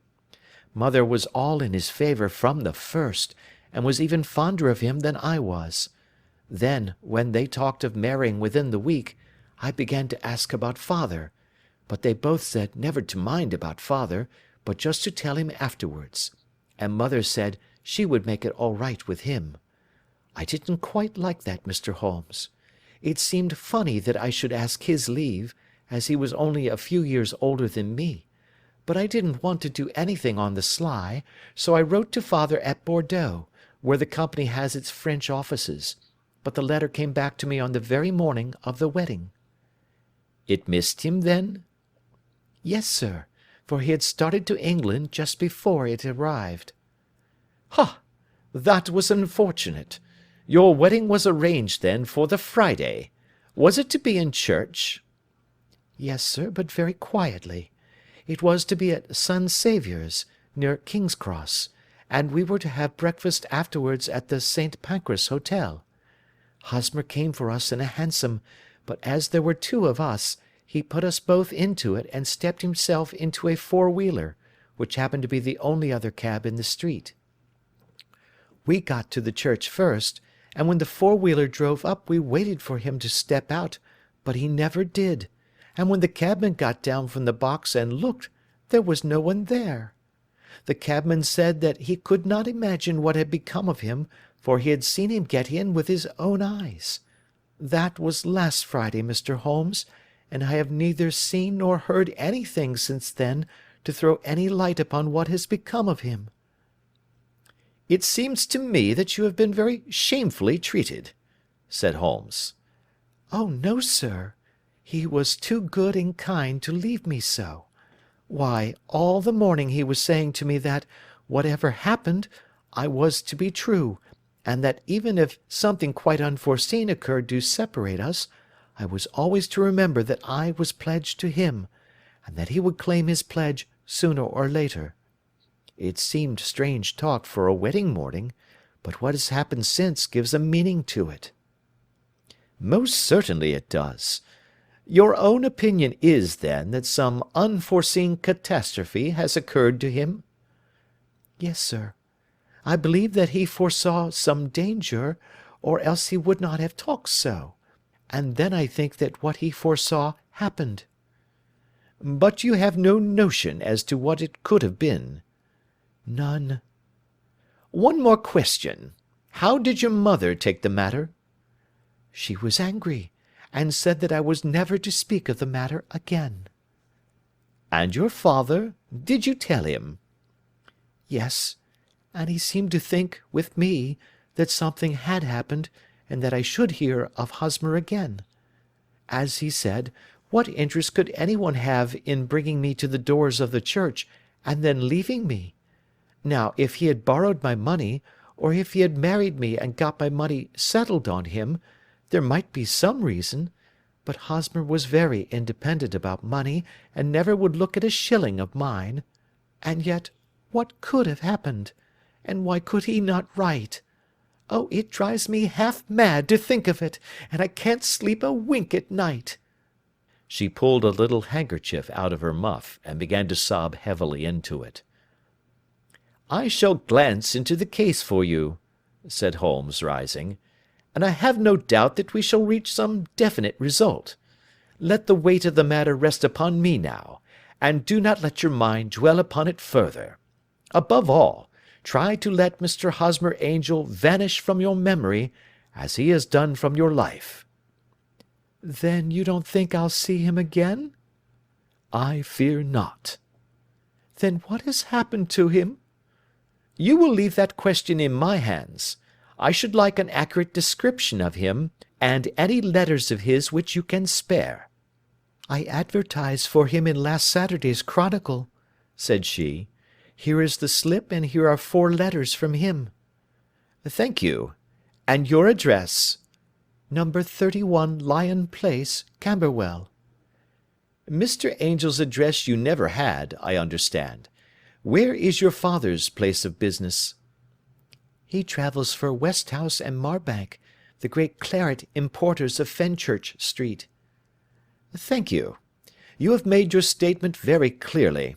Mother was all in his favour from the first, and was even fonder of him than I was. Then, when they talked of marrying within the week, I began to ask about father, but they both said never to mind about father, but just to tell him afterwards, and mother said she would make it all right with him. I didn't quite like that, Mr. Holmes. It seemed funny that I should ask his leave, as he was only a few years older than me, but I didn't want to do anything on the sly, so I wrote to father at Bordeaux, where the company has its French offices, but the letter came back to me on the very morning of the wedding." "It missed him, then?" "Yes, sir, for he had started to England just before it arrived." "Ha! That was unfortunate. Your wedding was arranged, then, for the Friday. Was it to be in church?" "Yes, sir, but very quietly. It was to be at St. Saviour's, near King's Cross, and we were to have breakfast afterwards at the St. Pancras Hotel. Hosmer came for us in a hansom, but as there were two of us, he put us both into it and stepped himself into a four-wheeler, which happened to be the only other cab in the street. We got to the church first, and when the four-wheeler drove up we waited for him to step out, but he never did, and when the cabman got down from the box and looked, there was no one there. The cabman said that he could not imagine what had become of him, for he had seen him get in with his own eyes. That was last Friday, Mr. Holmes, and I have neither seen nor heard anything since then to throw any light upon what has become of him." "It seems to me that you have been very shamefully treated," said Holmes. "Oh, no, sir. He was too good and kind to leave me so. Why, all the morning he was saying to me that, whatever happened, I was to be true, and that even if something quite unforeseen occurred to separate us, I was always to remember that I was pledged to him, and that he would claim his pledge sooner or later. It seemed strange talk for a wedding morning, but what has happened since gives a meaning to it." "Most certainly it does. Your own opinion is, then, that some unforeseen catastrophe has occurred to him?" "Yes, sir. I believe that he foresaw some danger, or else he would not have talked so, and then I think that what he foresaw happened." "But you have no notion as to what it could have been?" "None." "One more question. How did your mother take the matter?" "She was angry, and said that I was never to speak of the matter again." "And your father? Did you tell him?" "Yes, and he seemed to think, with me, that something had happened, and that I should hear of Hosmer again. As he said, what interest could anyone have in bringing me to the doors of the church, and then leaving me? Now, if he had borrowed my money, or if he had married me and got my money settled on him, there might be some reason, but Hosmer was very independent about money, and never would look at a shilling of mine. And yet, what could have happened? And why could he not write? Oh, it drives me half mad to think of it, and I can't sleep a wink at night." She pulled a little handkerchief out of her muff, and began to sob heavily into it. "I shall glance into the case for you," said Holmes, rising, "and I have no doubt that we shall reach some definite result. Let the weight of the matter rest upon me now, and do not let your mind dwell upon it further. Above all, try to let Mr. Hosmer Angel vanish from your memory, as he has done from your life." "Then you don't think I'll see him again?" "I fear not." "Then what has happened to him?" "You will leave that question in my hands. I should like an accurate description of him, and any letters of his which you can spare." "I advertised for him in last Saturday's Chronicle," said she. "Here is the slip, and here are 4 letters from him." "Thank you. And your address?" "Number 31 Lion Place, Camberwell." "Mr. Angel's address you never had, I understand. Where is your father's place of business?" "He travels for Westhouse and Marbank, the great claret importers of Fenchurch Street." "Thank you. You have made your statement very clearly.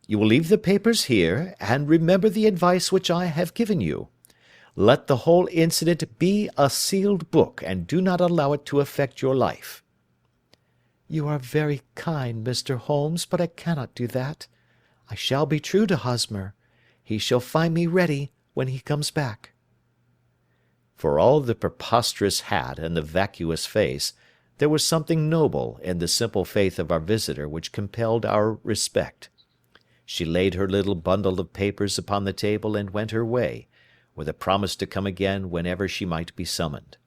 You will leave the papers here, and remember the advice which I have given you. Let the whole incident be a sealed book, and do not allow it to affect your life." "You are very kind, Mr. Holmes, but I cannot do that. I shall be true to Hosmer. He shall find me ready when he comes back." For all the preposterous hat and the vacuous face, there was something noble in the simple faith of our visitor which compelled our respect. She laid her little bundle of papers upon the table and went her way, with a promise to come again whenever she might be summoned.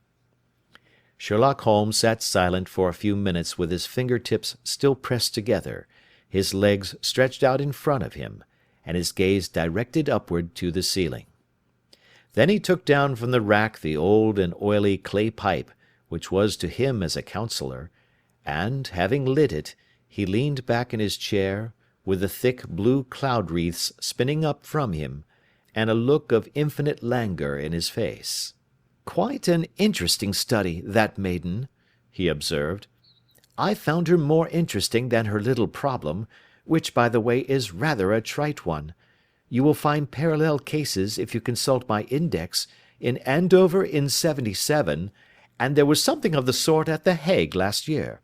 Sherlock Holmes sat silent for a few minutes with his finger-tips still pressed together, his legs stretched out in front of him, and his gaze directed upward to the ceiling. Then he took down from the rack the old and oily clay pipe, which was to him as a counsellor, and, having lit it, he leaned back in his chair, with the thick blue cloud-wreaths spinning up from him, and a look of infinite languor in his face. "Quite an interesting study, that maiden," he observed. "I found her more interesting than her little problem, which, by the way, is rather a trite one. You will find parallel cases, if you consult my index, in Andover in '77, and there was something of the sort at The Hague last year.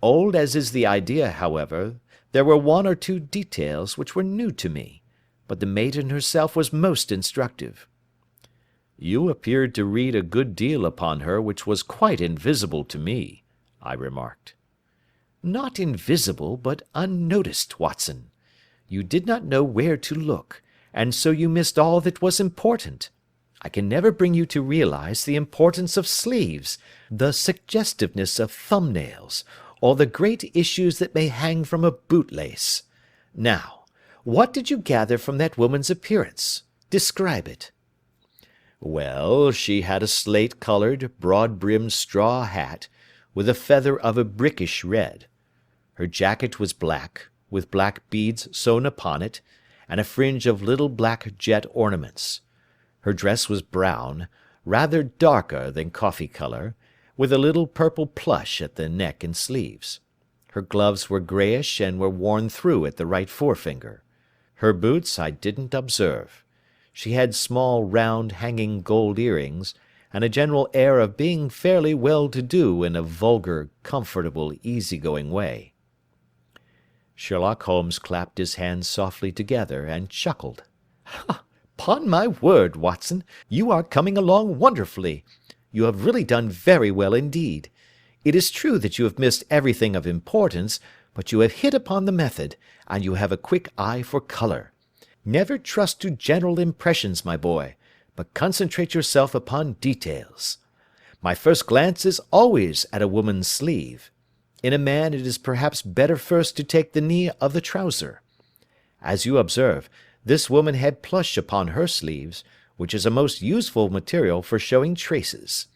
Old as is the idea, however, there were one or two details which were new to me, but the maiden herself was most instructive." "You appeared to read a good deal upon her which was quite invisible to me," I remarked. "Not invisible, but unnoticed, Watson. You did not know where to look, and so you missed all that was important. I can never bring you to realize the importance of sleeves, the suggestiveness of thumbnails, or the great issues that may hang from a bootlace. Now, what did you gather from that woman's appearance? Describe it." "Well, she had a slate-coloured, broad-brimmed straw hat, with a feather of a brickish red. Her jacket was black, with black beads sewn upon it, and a fringe of little black jet ornaments. Her dress was brown, rather darker than coffee colour, with a little purple plush at the neck and sleeves. Her gloves were greyish and were worn through at the right forefinger. Her boots I didn't observe. She had small round hanging gold earrings, and a general air of being fairly well-to-do in a vulgar, comfortable, easy-going way." Sherlock Holmes clapped his hands softly together and chuckled. "'Pon my word, Watson, you are coming along wonderfully. You have really done very well indeed. It is true that you have missed everything of importance, but you have hit upon the method, and you have a quick eye for colour. Never trust to general impressions, my boy, but concentrate yourself upon details. My first glance is always at a woman's sleeve. In a man it is perhaps better first to take the knee of the trouser. As you observe, this woman had plush upon her sleeves, which is a most useful material for showing traces.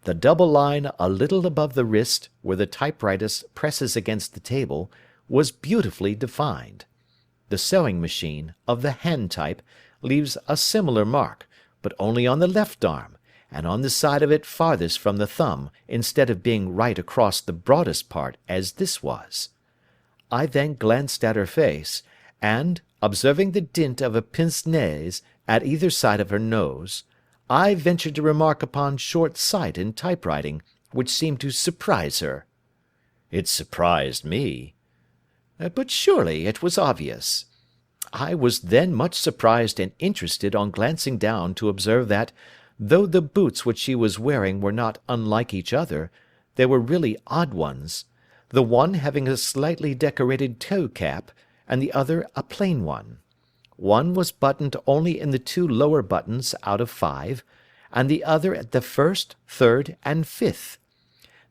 The double line a little above the wrist, where the typewriter presses against the table, was beautifully defined. The sewing machine, of the hand type, leaves a similar mark, but only on the left arm, and on the side of it farthest from the thumb, instead of being right across the broadest part, as this was. I then glanced at her face, and, observing the dint of a pince-nez at either side of her nose, I ventured to remark upon short sight in typewriting, which seemed to surprise her." "It surprised me." "But surely it was obvious. I was then much surprised and interested on glancing down to observe that, though the boots which she was wearing were not unlike each other, they were really odd ones, the one having a slightly decorated toe-cap, and the other a plain one. One was buttoned only in the 2 lower buttons out of 5, and the other at the 1st, 3rd, and 5th.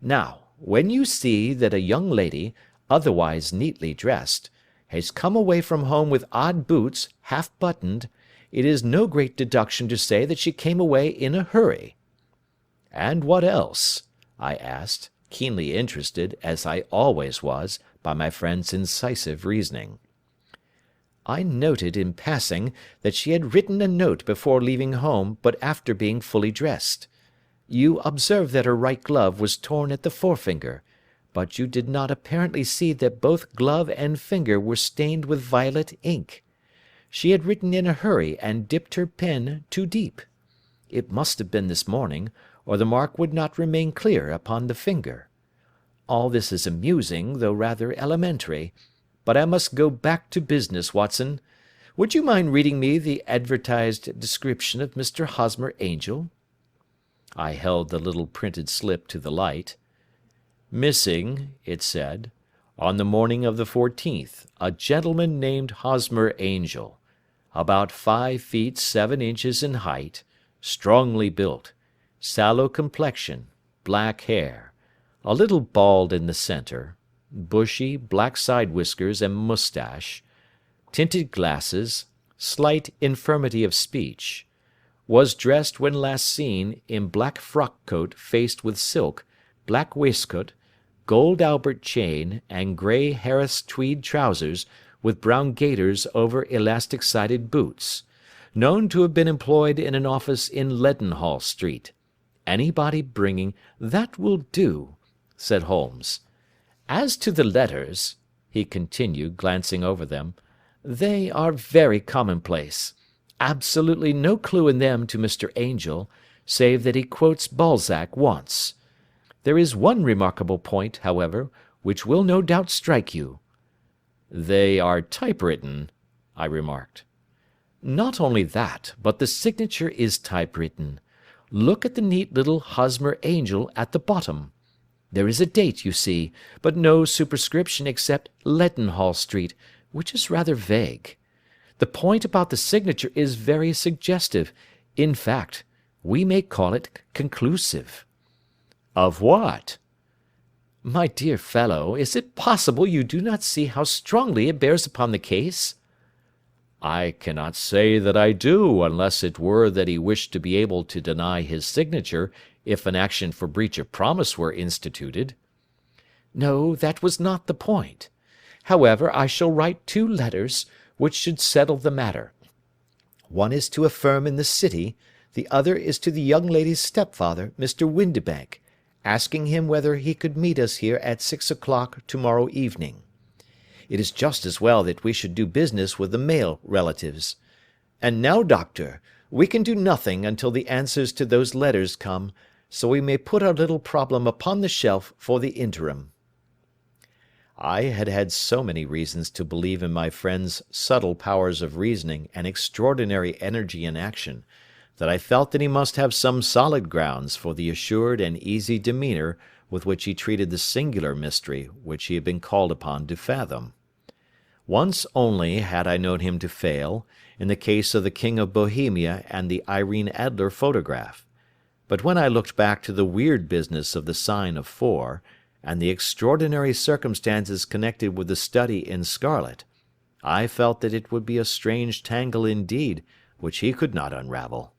Now, when you see that a young lady, otherwise neatly dressed, has come away from home with odd boots, half buttoned, it is no great deduction to say that she came away in a hurry." "And what else?" I asked, keenly interested, as I always was, by my friend's incisive reasoning. "I noted, in passing, that she had written a note before leaving home, but after being fully dressed. You observed that her right glove was torn at the forefinger, but you did not apparently see that both glove and finger were stained with violet ink. She had written in a hurry and dipped her pen too deep. It must have been this morning, or the mark would not remain clear upon the finger. All this is amusing, though rather elementary, but I must go back to business, Watson. Would you mind reading me the advertised description of Mr. Hosmer Angel?" I held the little printed slip to the light. Missing, it said, on the morning of the 14th, a gentleman named Hosmer Angel, about 5 feet 7 inches in height, strongly built, sallow complexion, black hair, a little bald in the centre, bushy black side whiskers and moustache, tinted glasses, slight infirmity of speech, was dressed when last seen in black frock coat faced with silk, black waistcoat, gold Albert chain, and grey Harris tweed trousers with brown gaiters over elastic-sided boots, known to have been employed in an office in Leadenhall Street. Anybody bringing— "That will do," said Holmes. "As to the letters," he continued, glancing over them, "they are very commonplace. Absolutely no clue in them to Mr. Angel, save that he quotes Balzac once. There is one remarkable point, however, which will no doubt strike you." "They are typewritten," I remarked. "Not only that, but the signature is typewritten. Look at the neat little Hosmer Angel at the bottom. There is a date, you see, but no superscription except Leadenhall Street, which is rather vague. The point about the signature is very suggestive. In fact, we may call it conclusive." "Of what?" "My dear fellow, is it possible you do not see how strongly it bears upon the case?" "I cannot say that I do, unless it were that he wished to be able to deny his signature if an action for breach of promise were instituted." "No, that was not the point. However, I shall write 2 letters, which should settle the matter. One is to a firm in the city, the other is to the young lady's stepfather, Mr. Windibank, asking him whether he could meet us here at 6 o'clock to-morrow evening. It is just as well that we should do business with the male relatives. And now, Doctor, we can do nothing until the answers to those letters come, so we may put our little problem upon the shelf for the interim." I had had so many reasons to believe in my friend's subtle powers of reasoning and extraordinary energy in action, that I felt that he must have some solid grounds for the assured and easy demeanour with which he treated the singular mystery which he had been called upon to fathom. Once only had I known him to fail, in the case of the King of Bohemia and the Irene Adler photograph; but when I looked back to the weird business of the sign of 4, and the extraordinary circumstances connected with the study in scarlet, I felt that it would be a strange tangle indeed which he could not unravel.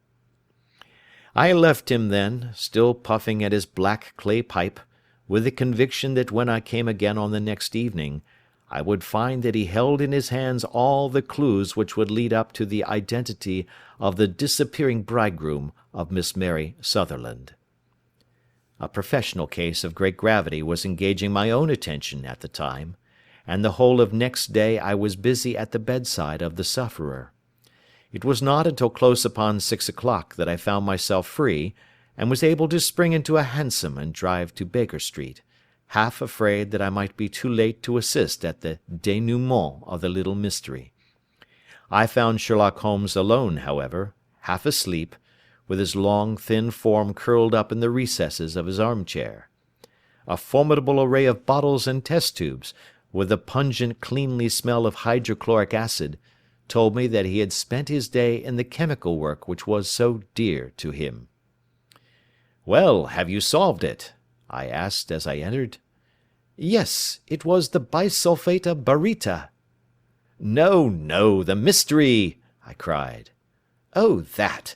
I left him then, still puffing at his black clay pipe, with the conviction that when I came again on the next evening, I would find that he held in his hands all the clues which would lead up to the identity of the disappearing bridegroom of Miss Mary Sutherland. A professional case of great gravity was engaging my own attention at the time, and the whole of next day I was busy at the bedside of the sufferer. It was not until close upon 6 o'clock that I found myself free, and was able to spring into a hansom and drive to Baker Street, half afraid that I might be too late to assist at the dénouement of the little mystery. I found Sherlock Holmes alone, however, half asleep, with his long, thin form curled up in the recesses of his armchair. A formidable array of bottles and test tubes, with the pungent, cleanly smell of hydrochloric acid, told me that he had spent his day in the chemical work which was so dear to him. "Well, have you solved it?" I asked as I entered. "Yes, it was the bisulfate of baryta." "No, no, the mystery!" I cried. "Oh, that!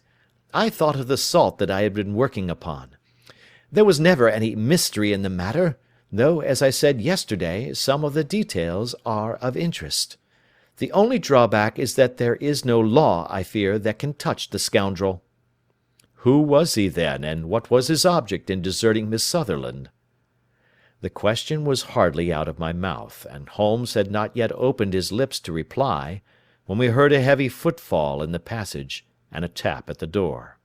I thought of the salt that I had been working upon. There was never any mystery in the matter, though, as I said yesterday, some of the details are of interest. The only drawback is that there is no law, I fear, that can touch the scoundrel." "Who was he, then, and what was his object in deserting Miss Sutherland?" The question was hardly out of my mouth, and Holmes had not yet opened his lips to reply, when we heard a heavy footfall in the passage, and a tap at the door.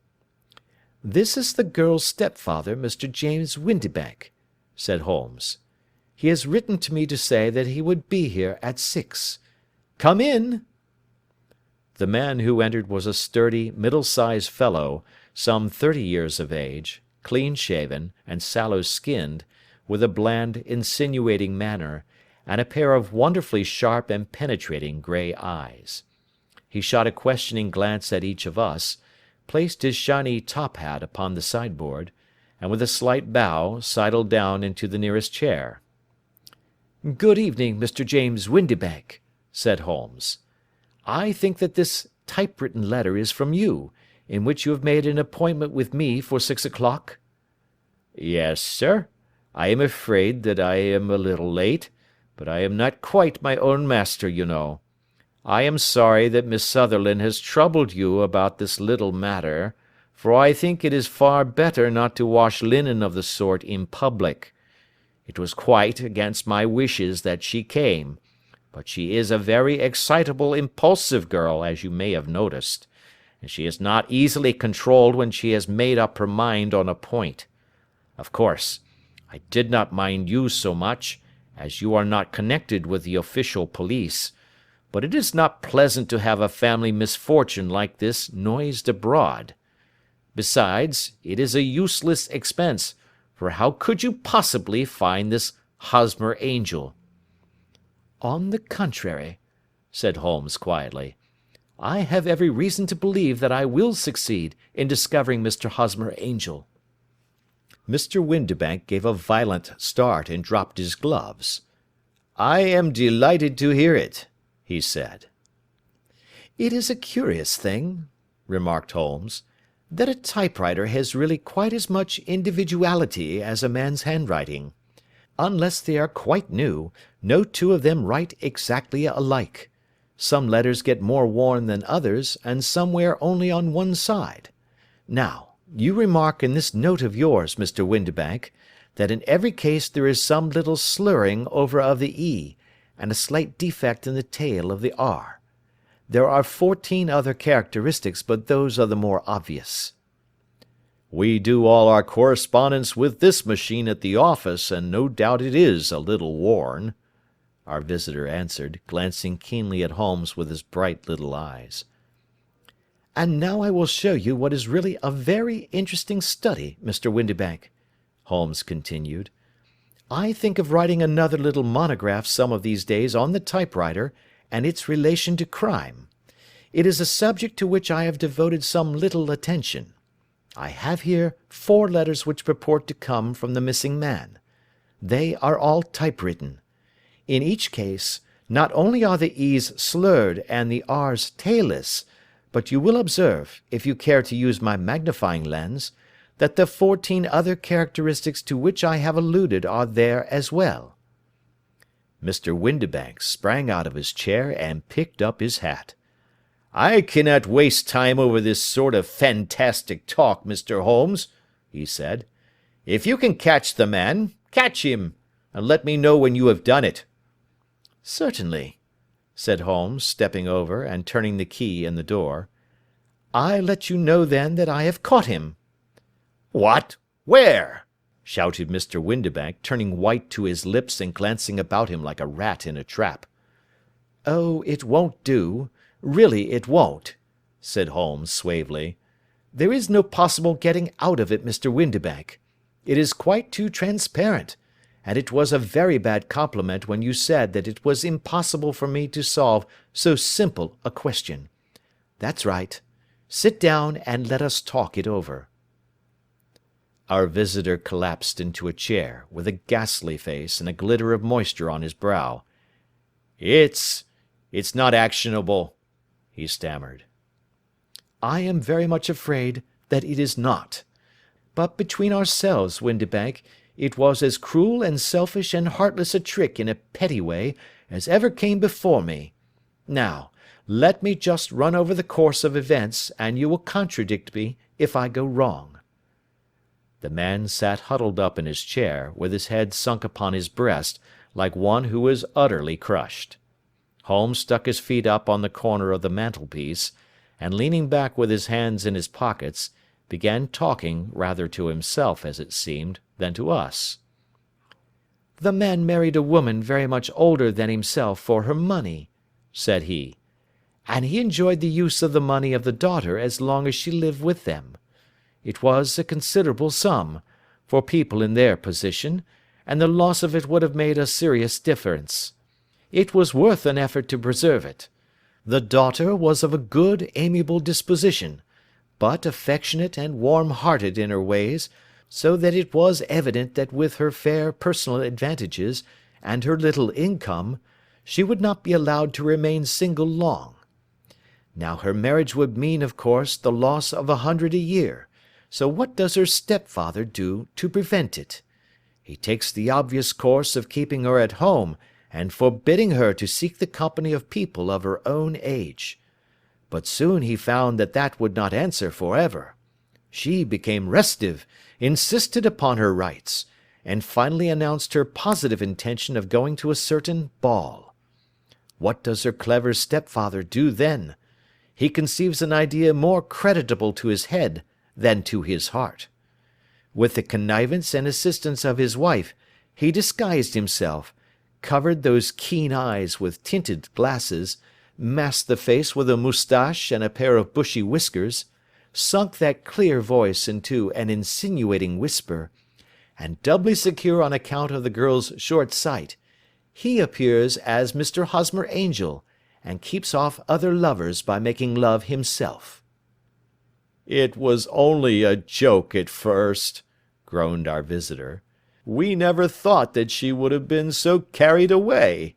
"This is the girl's stepfather, Mr. James Windibank," said Holmes. "He has written to me to say that he would be here at 6. Come in." The man who entered was a sturdy, middle-sized fellow, some 30 years of age, clean-shaven, and sallow-skinned, with a bland, insinuating manner, and a pair of wonderfully sharp and penetrating grey eyes. He shot a questioning glance at each of us, placed his shiny top-hat upon the sideboard, and with a slight bow sidled down into the nearest chair. "Good evening, Mr. James Windibank," said Holmes. "I think that this typewritten letter is from you, in which you have made an appointment with me for 6 o'clock?" "Yes, sir. I am afraid that I am a little late, but I am not quite my own master, you know. I am sorry that Miss Sutherland has troubled you about this little matter, for I think it is far better not to wash linen of the sort in public. It was quite against my wishes that she came, but she is a very excitable, impulsive girl, as you may have noticed, and she is not easily controlled when she has made up her mind on a point. Of course, I did not mind you so much, as you are not connected with the official police, but it is not pleasant to have a family misfortune like this noised abroad. Besides, it is a useless expense, for how could you possibly find this Hosmer Angel?" "On the contrary," said Holmes quietly, "I have every reason to believe that I will succeed in discovering Mr. Hosmer Angel." Mr. Windibank gave a violent start and dropped his gloves. "I am delighted to hear it," he said. "It is a curious thing," remarked Holmes, "that a typewriter has really quite as much individuality as a man's handwriting. Unless they are quite new, no two of them write exactly alike. Some letters get more worn than others, and some wear only on one side. Now, you remark in this note of yours, Mr. Windibank, that in every case there is some little slurring over of the E, and a slight defect in the tail of the R. There are 14 other characteristics, but those are the more obvious." "We do all our correspondence with this machine at the office, and no doubt it is a little worn," our visitor answered, glancing keenly at Holmes with his bright little eyes. "And now I will show you what is really a very interesting study, Mr. Windibank," Holmes continued. "I think of writing another little monograph some of these days on the typewriter and its relation to crime. It is a subject to which I have devoted some little attention. I have here 4 letters which purport to come from the missing man. They are all typewritten. In each case, not only are the E's slurred and the R's tailless, but you will observe, if you care to use my magnifying lens, that the 14 other characteristics to which I have alluded are there as well." Mr. Windibank sprang out of his chair and picked up his hat. "I cannot waste time over this sort of fantastic talk, Mr. Holmes," he said. "If you can catch the man, catch him, and let me know when you have done it." "Certainly," said Holmes, stepping over and turning the key in the door. "I let you know then that I have caught him." "What? Where?" shouted Mr. Windibank, turning white to his lips and glancing about him like a rat in a trap. "Oh, it won't do. Really it won't," said Holmes suavely. "There is no possible getting out of it, Mr. Windibank. It is quite too transparent, and it was a very bad compliment when you said that it was impossible for me to solve so simple a question. That's right. Sit down and let us talk it over." Our visitor collapsed into a chair, with a ghastly face and a glitter of moisture on his brow. It's not actionable," he stammered. "I am very much afraid that it is not. But between ourselves, Windibank, it was as cruel and selfish and heartless a trick in a petty way as ever came before me. Now, let me just run over the course of events, and you will contradict me if I go wrong." The man sat huddled up in his chair, with his head sunk upon his breast, like one who is utterly crushed. Holmes stuck his feet up on the corner of the mantelpiece, and leaning back with his hands in his pockets, began talking, rather to himself, as it seemed, than to us. "The man married a woman very much older than himself for her money," said he, and he enjoyed the use of the money of the daughter as long as she lived with them. It was a considerable sum, for people in their position, and the loss of it would have made a serious difference. It was worth an effort to preserve it. The daughter was of a good, amiable disposition, but affectionate and warm-hearted in her ways, so that it was evident that with her fair personal advantages, and her little income, she would not be allowed to remain single long. Now her marriage would mean, of course, the loss of 100 a year, so what does her stepfather do to prevent it? He takes the obvious course of keeping her at home, and forbidding her to seek the company of people of her own age. But soon he found that that would not answer for ever. She became restive, insisted upon her rights, and finally announced her positive intention of going to a certain ball. What does her clever stepfather do then? He conceives an idea more creditable to his head than to his heart. With the connivance and assistance of his wife, he disguised himself, covered those keen eyes with tinted glasses, masked the face with a moustache and a pair of bushy whiskers, sunk that clear voice into an insinuating whisper, and doubly secure on account of the girl's short sight, he appears as Mr. Hosmer Angel, and keeps off other lovers by making love himself. "It was only a joke at first," groaned our visitor. "We never thought that she would have been so carried away."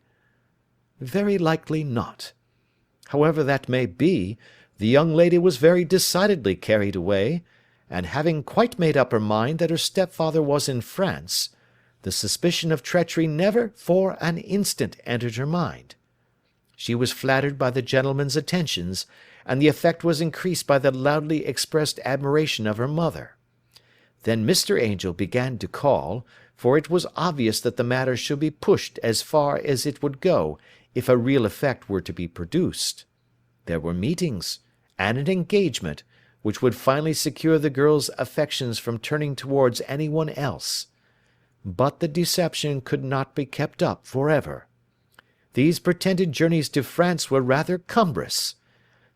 Very likely not. However that may be, the young lady was very decidedly carried away, and having quite made up her mind that her stepfather was in France, the suspicion of treachery never for an instant entered her mind. She was flattered by the gentleman's attentions, and the effect was increased by the loudly expressed admiration of her mother. Then Mr. Angel began to call, for it was obvious that the matter should be pushed as far as it would go if a real effect were to be produced. There were meetings, and an engagement, which would finally secure the girl's affections from turning towards any one else. But the deception could not be kept up for ever. These pretended journeys to France were rather cumbrous.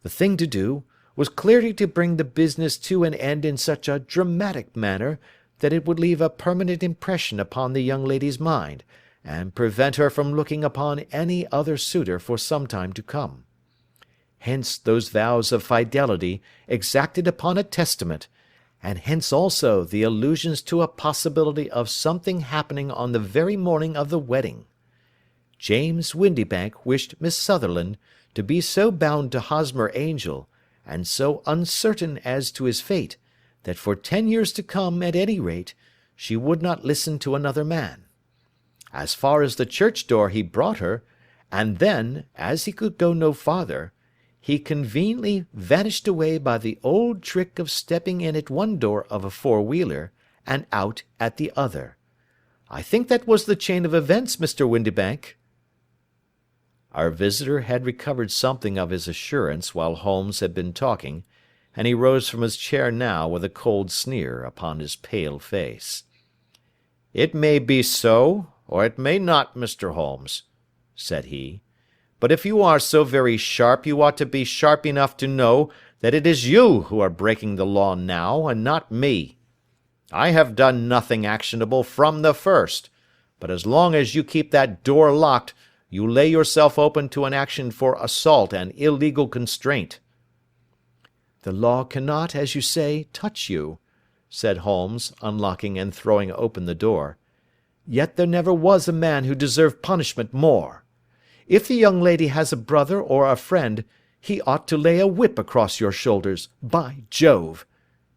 The thing to do was clearly to bring the business to an end in such a dramatic manner that it would leave a permanent impression upon the young lady's mind, and prevent her from looking upon any other suitor for some time to come. Hence those vows of fidelity exacted upon a testament, and hence also the allusions to a possibility of something happening on the very morning of the wedding. James Windibank wished Miss Sutherland to be so bound to Hosmer Angel, and so uncertain as to his fate, that for 10 years to come, at any rate, she would not listen to another man. As far as the church door he brought her, and then, as he could go no farther, he conveniently vanished away by the old trick of stepping in at one door of a four-wheeler, and out at the other. I think that was the chain of events, Mr. Windibank." Our visitor had recovered something of his assurance while Holmes had been talking, and he rose from his chair now with a cold sneer upon his pale face. "It may be so, or it may not, Mr. Holmes," said he. "But if you are so very sharp, you ought to be sharp enough to know that it is you who are breaking the law now, and not me. I have done nothing actionable from the first, but as long as you keep that door locked, you lay yourself open to an action for assault and illegal constraint." "The law cannot, as you say, touch you," said Holmes, unlocking and throwing open the door. "Yet there never was a man who deserved punishment more. If the young lady has a brother or a friend, he ought to lay a whip across your shoulders, by Jove,"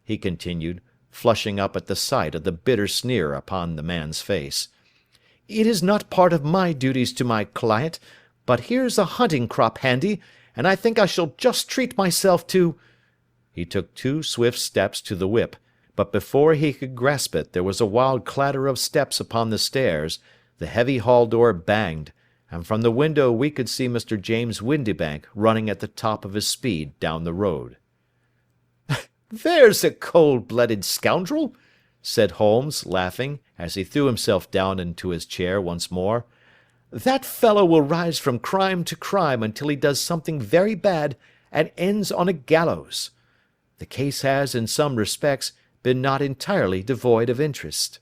he continued, flushing up at the sight of the bitter sneer upon the man's face. "It is not part of my duties to my client, but here's a hunting crop handy, and I think I shall just treat myself to—" He took 2 swift steps to the whip, but before he could grasp it there was a wild clatter of steps upon the stairs, the heavy hall door banged, and from the window we could see Mr. James Windibank running at the top of his speed down the road. "There's a cold-blooded scoundrel," said Holmes, laughing, as he threw himself down into his chair once more. That fellow will rise from crime to crime until he does something very bad and ends on a gallows. The case has, in some respects, been not entirely devoid of interest."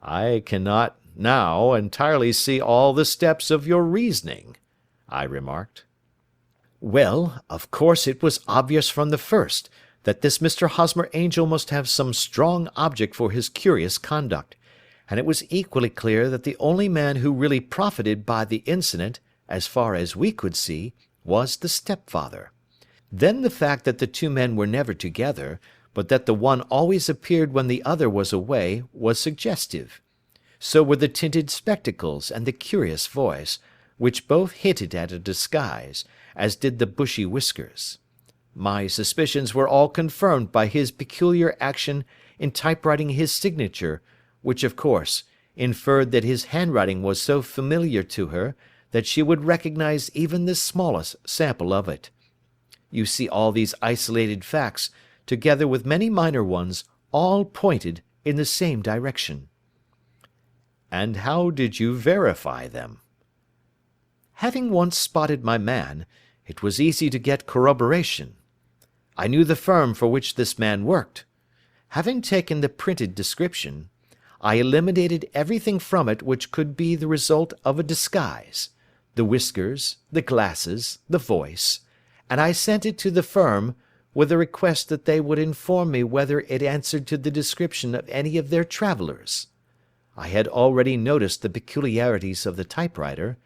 "I cannot now entirely see all the steps of your reasoning," I remarked. "Well, of course it was obvious from the first that this Mr. Hosmer Angel must have some strong object for his curious conduct, and it was equally clear that the only man who really profited by the incident, as far as we could see, was the stepfather. Then the fact that the two men were never together, but that the one always appeared when the other was away, was suggestive. So were the tinted spectacles and the curious voice, which both hinted at a disguise, as did the bushy whiskers. My suspicions were all confirmed by his peculiar action in typewriting his signature, which, of course, inferred that his handwriting was so familiar to her that she would recognize even the smallest sample of it. You see, all these isolated facts, together with many minor ones, all pointed in the same direction." "And how did you verify them?" "Having once spotted my man, it was easy to get corroboration. I knew the firm for which this man worked. Having taken the printed description, I eliminated everything from it which could be the result of a disguise, the whiskers, the glasses, the voice, and I sent it to the firm, with a request that they would inform me whether it answered to the description of any of their travellers. I had already noticed the peculiarities of the typewriter,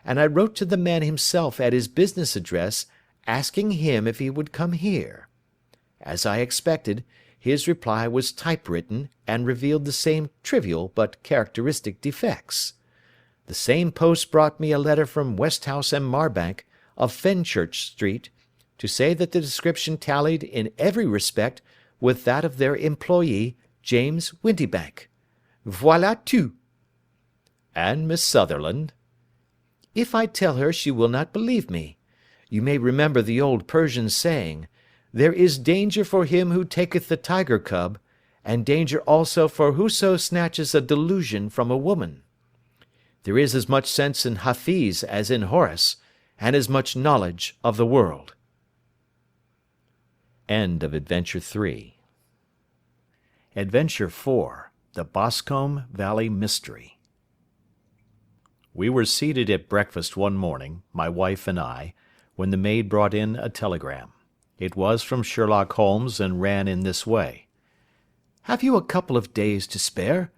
and I wrote to the man himself at his business address, asking him if he would come here. As I expected, his reply was typewritten, and revealed the same trivial but characteristic defects. The same post brought me a letter from Westhouse and Marbank, of Fenchurch Street, to say that the description tallied in every respect with that of their employee, James Windibank. Voilà tout." "And Miss Sutherland?" "If I tell her, she will not believe me. You may remember the old Persian saying, 'There is danger for him who taketh the tiger cub, and danger also for whoso snatches a delusion from a woman.' There is as much sense in Hafiz as in Horace, and as much knowledge of the world." End of Adventure 3. Adventure 4. The Bascombe Valley Mystery. We were seated at breakfast one morning, my wife and I, when the maid brought in a telegram. It was from Sherlock Holmes, and ran in this way: "Have you a couple of days to spare?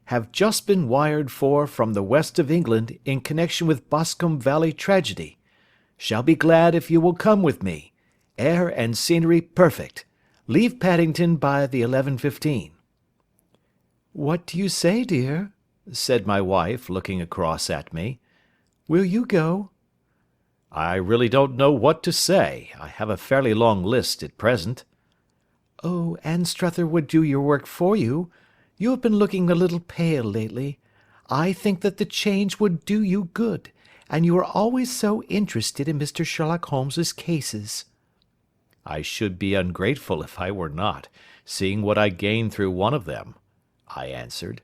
Have just been wired for from the west of England in connection with Bascombe Valley tragedy. Shall be glad if you will come with me. Air and scenery perfect. Leave Paddington by the 11:15. "What do you say, dear?" said my wife, looking across at me. "Will you go?" "I really don't know what to say. I have a fairly long list at present." "Oh, Anstruther would do your work for you. You have been looking a little pale lately. I think that the change would do you good, and you are always so interested in Mr. Sherlock Holmes's cases." "I should be ungrateful if I were not, seeing what I gained through one of them," I answered.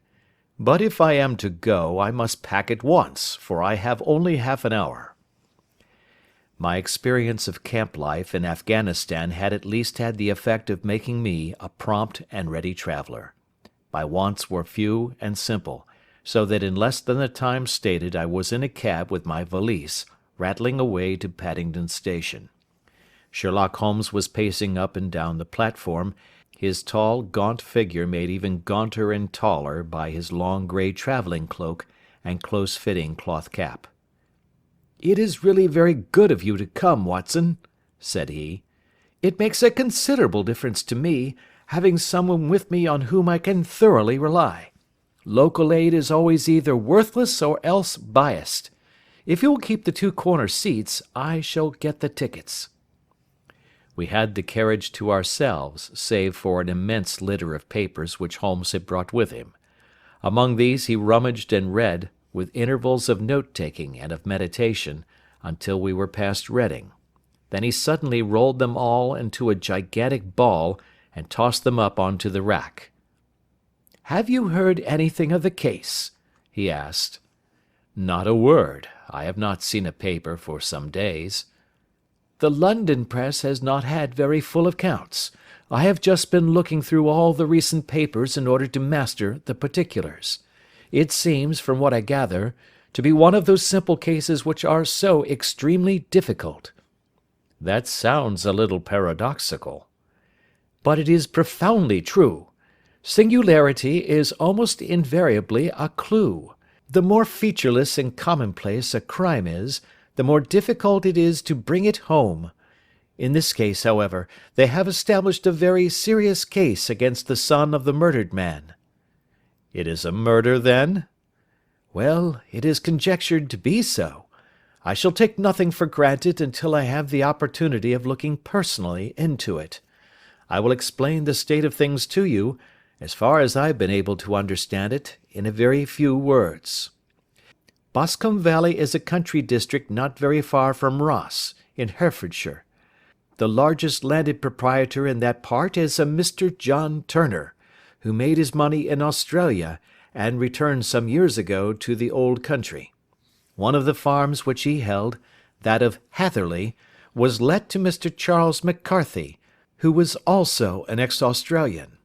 "But if I am to go, I must pack at once, for I have only half an hour." My experience of camp life in Afghanistan had at least had the effect of making me a prompt and ready traveller. My wants were few and simple, so that in less than the time stated I was in a cab with my valise, rattling away to Paddington Station. Sherlock Holmes was pacing up and down the platform, his tall, gaunt figure made even gaunter and taller by his long grey travelling cloak and close-fitting cloth cap. "It is really very good of you to come, Watson," said he. "It makes a considerable difference to me, having someone with me on whom I can thoroughly rely. Local aid is always either worthless or else biased. If you will keep the two corner seats, I shall get the tickets." We had the carriage to ourselves, save for an immense litter of papers which Holmes had brought with him. Among these he rummaged and read, with intervals of note-taking and of meditation, until we were past Reading. Then he suddenly rolled them all into a gigantic ball, and tossed them up on to the rack. "Have you heard anything of the case?" he asked. "Not a word. I have not seen a paper for some days." "The London press has not had very full accounts. I have just been looking through all the recent papers in order to master the particulars. It seems, from what I gather, to be one of those simple cases which are so extremely difficult." "That sounds a little paradoxical." "But it is profoundly true. Singularity is almost invariably a clue. The more featureless and commonplace a crime is, the more difficult it is to bring it home. In this case, however, they have established a very serious case against the son of the murdered man." "It is a murder, then?" "Well, it is conjectured to be so. I shall take nothing for granted until I have the opportunity of looking personally into it. I will explain the state of things to you, as far as I have been able to understand it, in a very few words. Bascombe Valley is a country district not very far from Ross, in Herefordshire. The largest landed proprietor in that part is a Mr. John Turner, who made his money in Australia, and returned some years ago to the old country. One of the farms which he held, that of Hatherley, was let to Mr. Charles McCarthy, who was also an ex-Australian.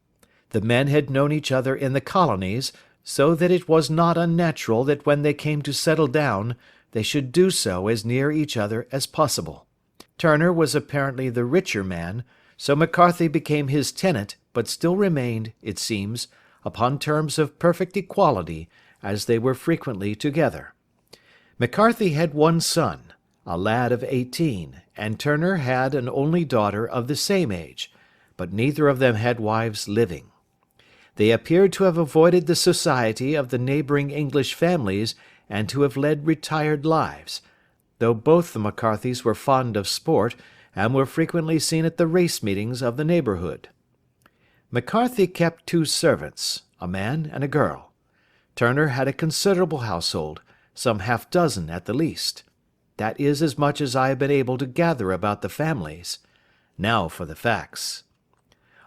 The men had known each other in the colonies, so that it was not unnatural that when they came to settle down, they should do so as near each other as possible. Turner was apparently the richer man, so McCarthy became his tenant, but still remained, it seems, upon terms of perfect equality, as they were frequently together. McCarthy had one son, a lad of 18, and Turner had an only daughter of the same age, but neither of them had wives living. They appeared to have avoided the society of the neighbouring English families and to have led retired lives, though both the McCarthys were fond of sport, and were frequently seen at the race meetings of the neighbourhood. McCarthy kept 2 servants, a man and a girl. Turner had a considerable household, some half-dozen at the least. That is as much as I have been able to gather about the families. Now for the facts.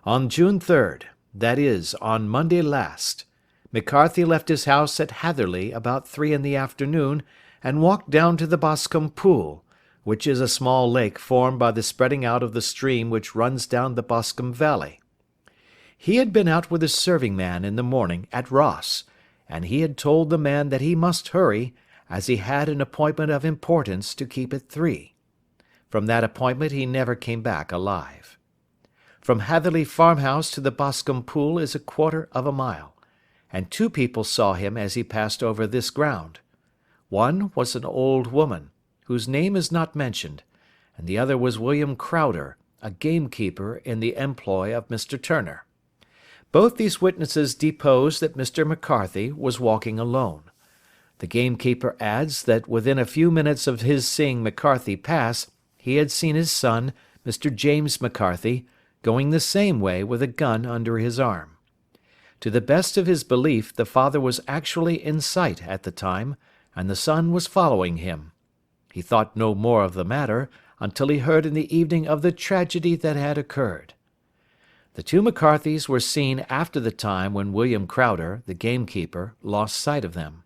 On June 3rd, that is, on Monday last, McCarthy left his house at Hatherley about 3 in the afternoon, and walked down to the Bascombe Pool, which is a small lake formed by the spreading out of the stream which runs down the Bascombe valley. He had been out with his serving man in the morning at Ross, and he had told the man that he must hurry, as he had an appointment of importance to keep at 3. From that appointment he never came back alive. From Hatherley farmhouse to the Bascombe Pool is a quarter of a mile, and 2 people saw him as he passed over this ground. One was an old woman, whose name is not mentioned, and the other was William Crowder, a gamekeeper in the employ of Mr. Turner. Both these witnesses depose that Mr. McCarthy was walking alone. The gamekeeper adds that within a few minutes of his seeing McCarthy pass, he had seen his son, Mr. James McCarthy, going the same way with a gun under his arm. To the best of his belief, the father was actually in sight at the time, and the son was following him. He thought no more of the matter until he heard in the evening of the tragedy that had occurred. The 2 McCarthys were seen after the time when William Crowder, the gamekeeper, lost sight of them.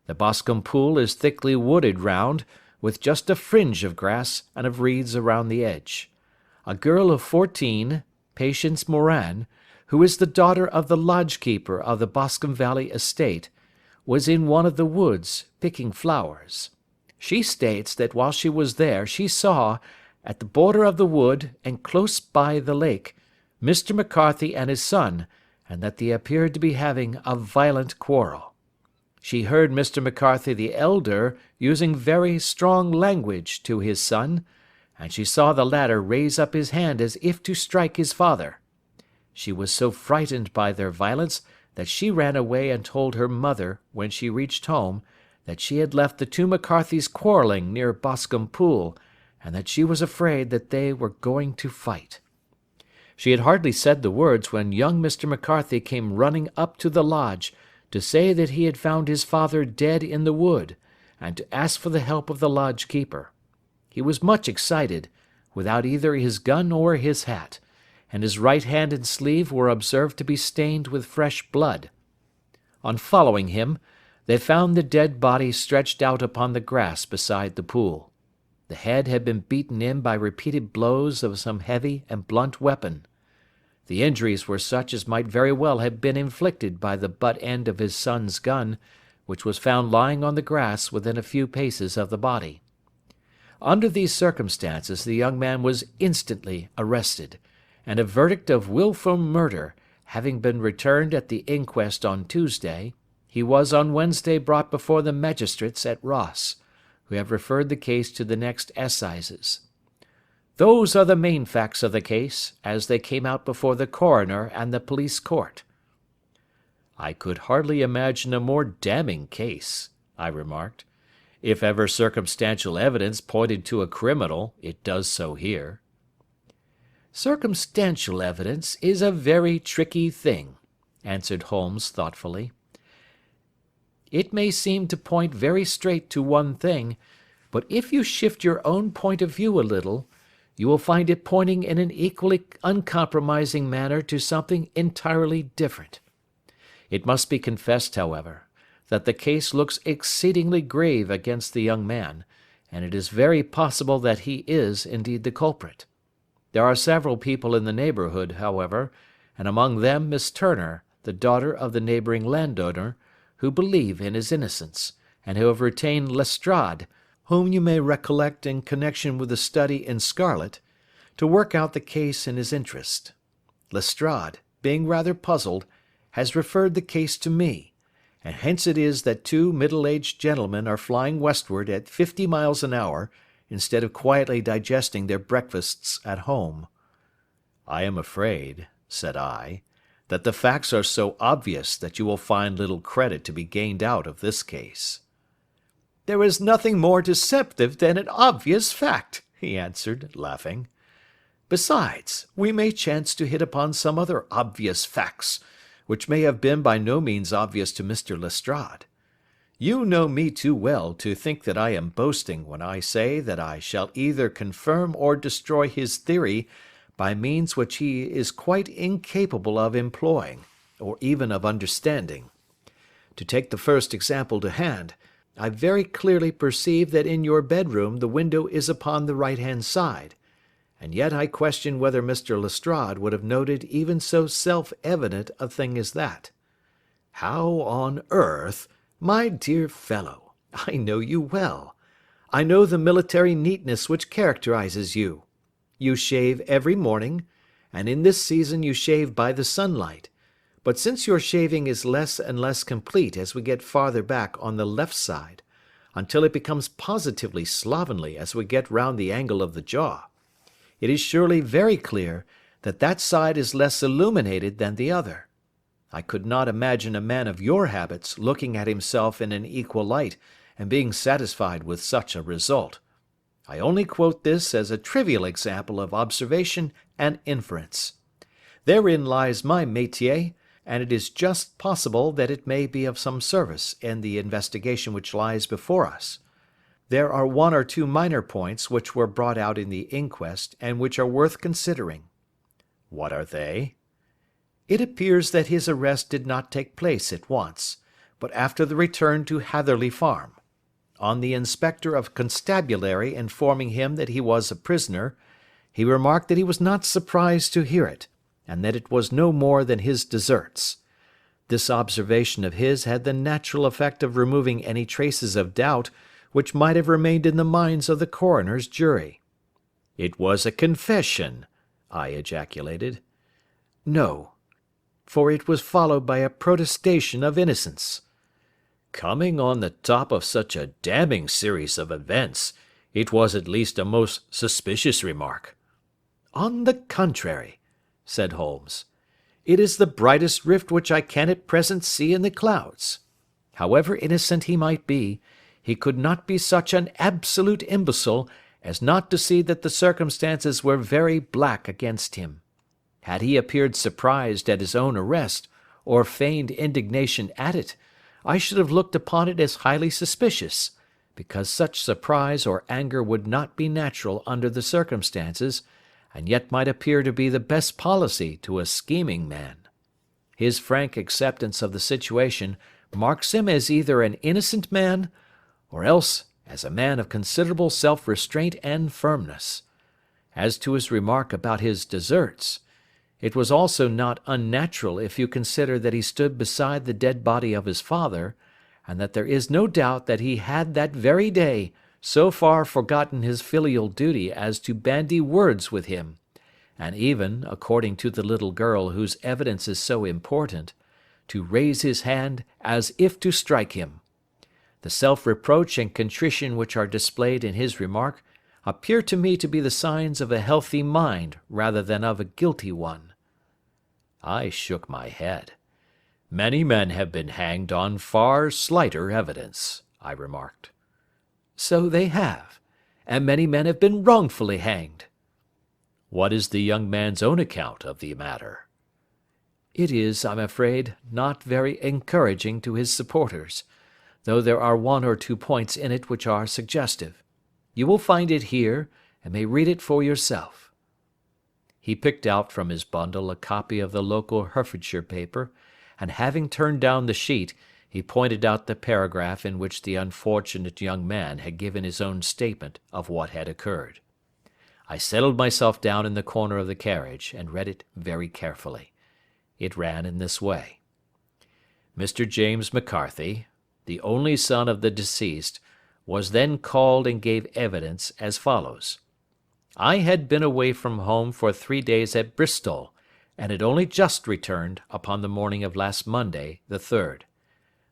The Bascombe Pool is thickly wooded round, with just a fringe of grass and of reeds around the edge. A girl of 14, Patience Moran, who is the daughter of the lodge-keeper of the Bascombe Valley estate, was in one of the woods, picking flowers. She states that while she was there she saw, at the border of the wood, and close by the lake, Mr. McCarthy and his son, and that they appeared to be having a violent quarrel. She heard Mr. McCarthy the elder using very strong language to his son, and she saw the latter raise up his hand as if to strike his father. She was so frightened by their violence that she ran away and told her mother, when she reached home, that she had left the 2 McCarthys quarrelling near Bascombe Pool, and that she was afraid that they were going to fight. She had hardly said the words when young Mr. McCarthy came running up to the lodge to say that he had found his father dead in the wood, and to ask for the help of the lodge-keeper. He was much excited, without either his gun or his hat, and his right hand and sleeve were observed to be stained with fresh blood. On following him, They found the dead body stretched out upon the grass beside the pool. The head had been beaten in by repeated blows of some heavy and blunt weapon. The injuries were such as might very well have been inflicted by the butt end of his son's gun, which was found lying on the grass within a few paces of the body. Under these circumstances the young man was instantly arrested, and a verdict of wilful murder having been returned at the inquest on Tuesday, he was on Wednesday brought before the magistrates at Ross, who have referred the case to the next assizes. Those are the main facts of the case, as they came out before the coroner and the police court." "I could hardly imagine a more damning case," I remarked. "If ever circumstantial evidence pointed to a criminal, it does so here." "Circumstantial evidence is a very tricky thing," answered Holmes thoughtfully. "It may seem to point very straight to one thing, but if you shift your own point of view a little, you will find it pointing in an equally uncompromising manner to something entirely different. It must be confessed, however, that the case looks exceedingly grave against the young man, and it is very possible that he is indeed the culprit. There are several people in the neighbourhood, however, and among them Miss Turner, the daughter of the neighbouring landowner, who believe in his innocence, and who have retained Lestrade, whom you may recollect in connection with the study in scarlet, to work out the case in his interest. Lestrade, being rather puzzled, has referred the case to me, and hence it is that two middle-aged gentlemen are flying westward at 50 miles an hour, instead of quietly digesting their breakfasts at home." "I am afraid," said I, "that the facts are so obvious that you will find little credit to be gained out of this case." "There is nothing more deceptive than an obvious fact," he answered, laughing. "Besides, we may chance to hit upon some other obvious facts, which may have been by no means obvious to Mr. Lestrade. You know me too well to think that I am boasting when I say that I shall either confirm or destroy his theory by means which he is quite incapable of employing, or even of understanding. To take the first example to hand, I very clearly perceive that in your bedroom the window is upon the right-hand side, and yet I question whether Mr. Lestrade would have noted even so self-evident a thing as that. How on earth— My dear fellow, I know you well. I know the military neatness which characterizes you. You shave every morning, and in this season you shave by the sunlight, but since your shaving is less and less complete as we get farther back on the left side, until it becomes positively slovenly as we get round the angle of the jaw, it is surely very clear that that side is less illuminated than the other. I could not imagine a man of your habits looking at himself in an equal light and being satisfied with such a result. I only quote this as a trivial example of observation and inference. Therein lies my métier, and it is just possible that it may be of some service in the investigation which lies before us. There are one or two minor points which were brought out in the inquest, and which are worth considering. "What are they?" It appears that his arrest did not take place at once, but after the return to Hatherley Farm. On the inspector of constabulary informing him that he was a prisoner, he remarked that he was not surprised to hear it, and that it was no more than his deserts. This observation of his had the natural effect of removing any traces of doubt which might have remained in the minds of the coroner's jury. "It was a confession," I ejaculated. "No, for it was followed by a protestation of innocence." "Coming on the top of such a damning series of events, it was at least a most suspicious remark." "On the contrary," said Holmes, "it is the brightest rift which I can at present see in the clouds. However innocent he might be, he could not be such an absolute imbecile as not to see that the circumstances were very black against him. Had he appeared surprised at his own arrest, or feigned indignation at it, I should have looked upon it as highly suspicious, because such surprise or anger would not be natural under the circumstances, and yet might appear to be the best policy to a scheming man. His frank acceptance of the situation marks him as either an innocent man, or else as a man of considerable self-restraint and firmness. As to his remark about his deserts, it was also not unnatural if you consider that he stood beside the dead body of his father, and that there is no doubt that he had that very day so far forgotten his filial duty as to bandy words with him, and even, according to the little girl whose evidence is so important, to raise his hand as if to strike him. The self-reproach and contrition which are displayed in his remark appear to me to be the signs of a healthy mind rather than of a guilty one. I shook my head. Many men have been hanged on far slighter evidence, I remarked. So they have, and many men have been wrongfully hanged. What is the young man's own account of the matter? It is, I'm afraid, not very encouraging to his supporters, though there are one or two points in it which are suggestive. You will find it here, and may read it for yourself. He picked out from his bundle a copy of the local Herefordshire paper, and having turned down the sheet, he pointed out the paragraph in which the unfortunate young man had given his own statement of what had occurred. I settled myself down in the corner of the carriage, and read it very carefully. It ran in this way. Mr. James McCarthy, the only son of the deceased, was then called and gave evidence as follows. I had been away from home for 3 days at Bristol, and had only just returned upon the morning of last Monday, the 3rd.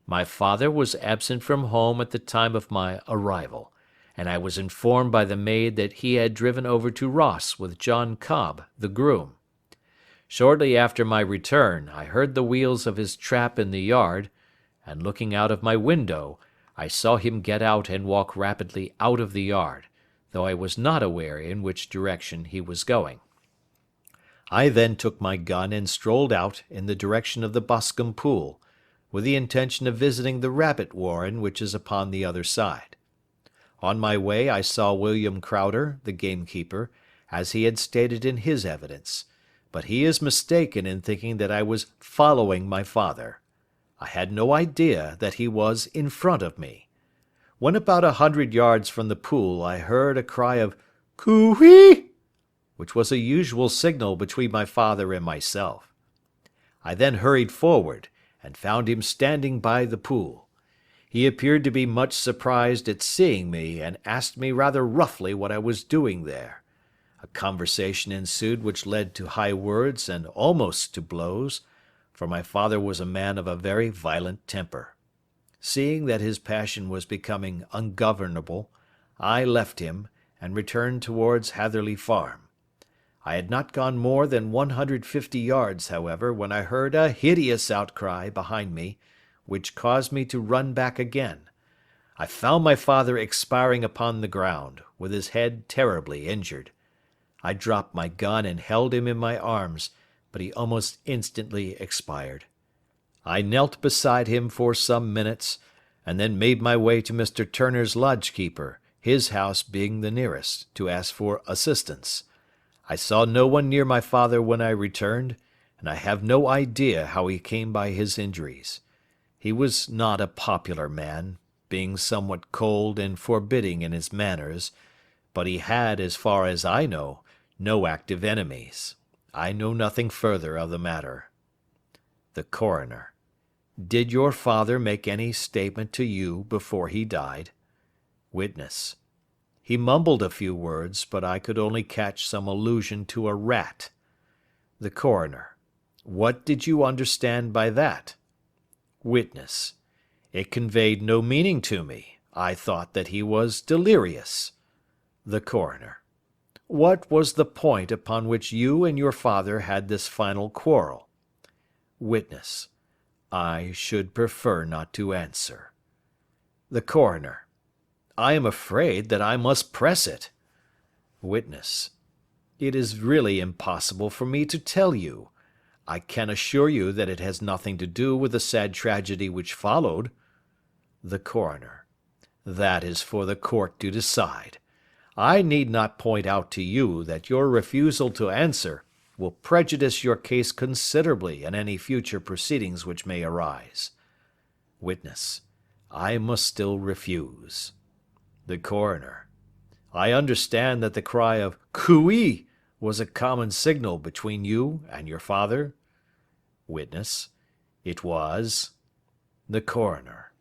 My father was absent from home at the time of my arrival, and I was informed by the maid that he had driven over to Ross with John Cobb, the groom. Shortly after my return, I heard the wheels of his trap in the yard, and looking out of my window, I saw him get out and walk rapidly out of the yard, though I was not aware in which direction he was going. I then took my gun and strolled out in the direction of the Bascombe pool, with the intention of visiting the rabbit warren which is upon the other side. On my way I saw William Crowder, the gamekeeper, as he had stated in his evidence, but he is mistaken in thinking that I was following my father. I had no idea that he was in front of me. When about 100 yards from the pool I heard a cry of "Coo-ee!" which was a usual signal between my father and myself. I then hurried forward, and found him standing by the pool. He appeared to be much surprised at seeing me, and asked me rather roughly what I was doing there. A conversation ensued which led to high words and almost to blows, for my father was a man of a very violent temper. Seeing that his passion was becoming ungovernable, I left him, and returned towards Hatherley Farm. I had not gone more than 150 yards, however, when I heard a hideous outcry behind me, which caused me to run back again. I found my father expiring upon the ground, with his head terribly injured. I dropped my gun and held him in my arms, but he almost instantly expired. I knelt beside him for some minutes, and then made my way to Mr. Turner's lodge-keeper, his house being the nearest, to ask for assistance. I saw no one near my father when I returned, and I have no idea how he came by his injuries. He was not a popular man, being somewhat cold and forbidding in his manners, but he had, as far as I know, no active enemies. I know nothing further of the matter. The Coroner: Did your father make any statement to you before he died? Witness: He mumbled a few words, but I could only catch some allusion to a rat. The Coroner: What did you understand by that? Witness: It conveyed no meaning to me. I thought that he was delirious. The Coroner: What was the point upon which you and your father had this final quarrel? Witness: I should prefer not to answer. The Coroner: I am afraid that I must press it. Witness: It is really impossible for me to tell you. I can assure you that it has nothing to do with the sad tragedy which followed. The Coroner: That is for the court to decide. I need not point out to you that your refusal to answer will prejudice your case considerably in any future proceedings which may arise. Witness. I must still refuse. The Coroner. I understand that the cry of "Cooee" was a common signal between you and your father? Witness. It was. The Coroner.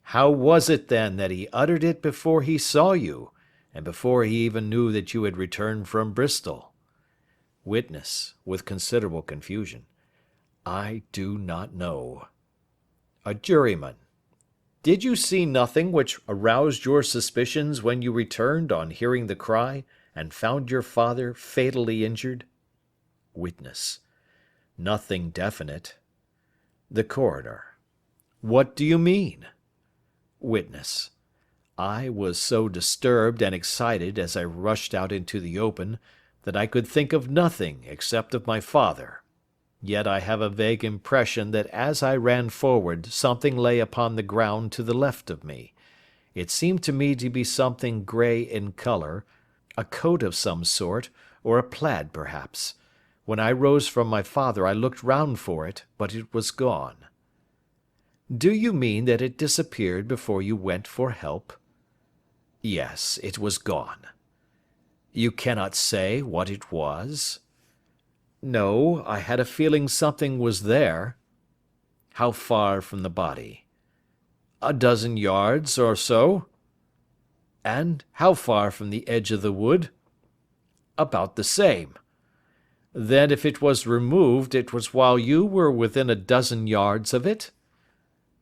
How was it then that he uttered it before he saw you, and before he even knew that you had returned from Bristol? Witness, with considerable confusion. I do not know. A juryman. Did you see nothing which aroused your suspicions when you returned on hearing the cry, and found your father fatally injured? Witness. Nothing definite. The Coroner. What do you mean? Witness. I was so disturbed and excited as I rushed out into the open that I could think of nothing except of my father. Yet I have a vague impression that as I ran forward something lay upon the ground to the left of me. It seemed to me to be something grey in colour, a coat of some sort, or a plaid perhaps. When I rose from my father I looked round for it, but it was gone. Do you mean that it disappeared before you went for help? Yes, it was gone. You cannot say what it was? No, I had a feeling something was there. How far from the body? A dozen yards or so. And how far from the edge of the wood? About the same. Then if it was removed, it was while you were within a dozen yards of it?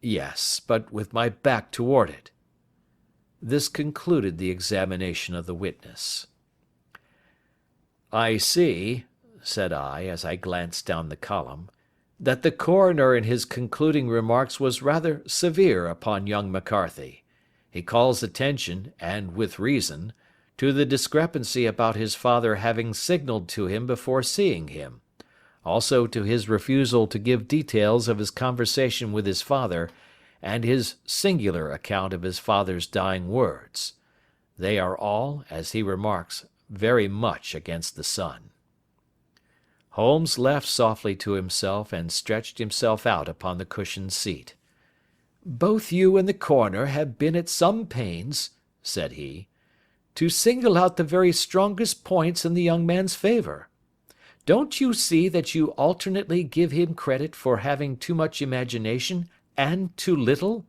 Yes, but with my back toward it. This concluded the examination of the witness. I see, said I, as I glanced down the column, that the coroner in his concluding remarks was rather severe upon young McCarthy. He calls attention, and with reason, to the discrepancy about his father having signalled to him before seeing him, also to his refusal to give details of his conversation with his father, and his singular account of his father's dying words. They are all, as he remarks, very much against the son. Holmes laughed softly to himself and stretched himself out upon the cushioned seat. Both you and the coroner have been at some pains, said he, to single out the very strongest points in the young man's favour. Don't you see that you alternately give him credit for having too much imagination and too little?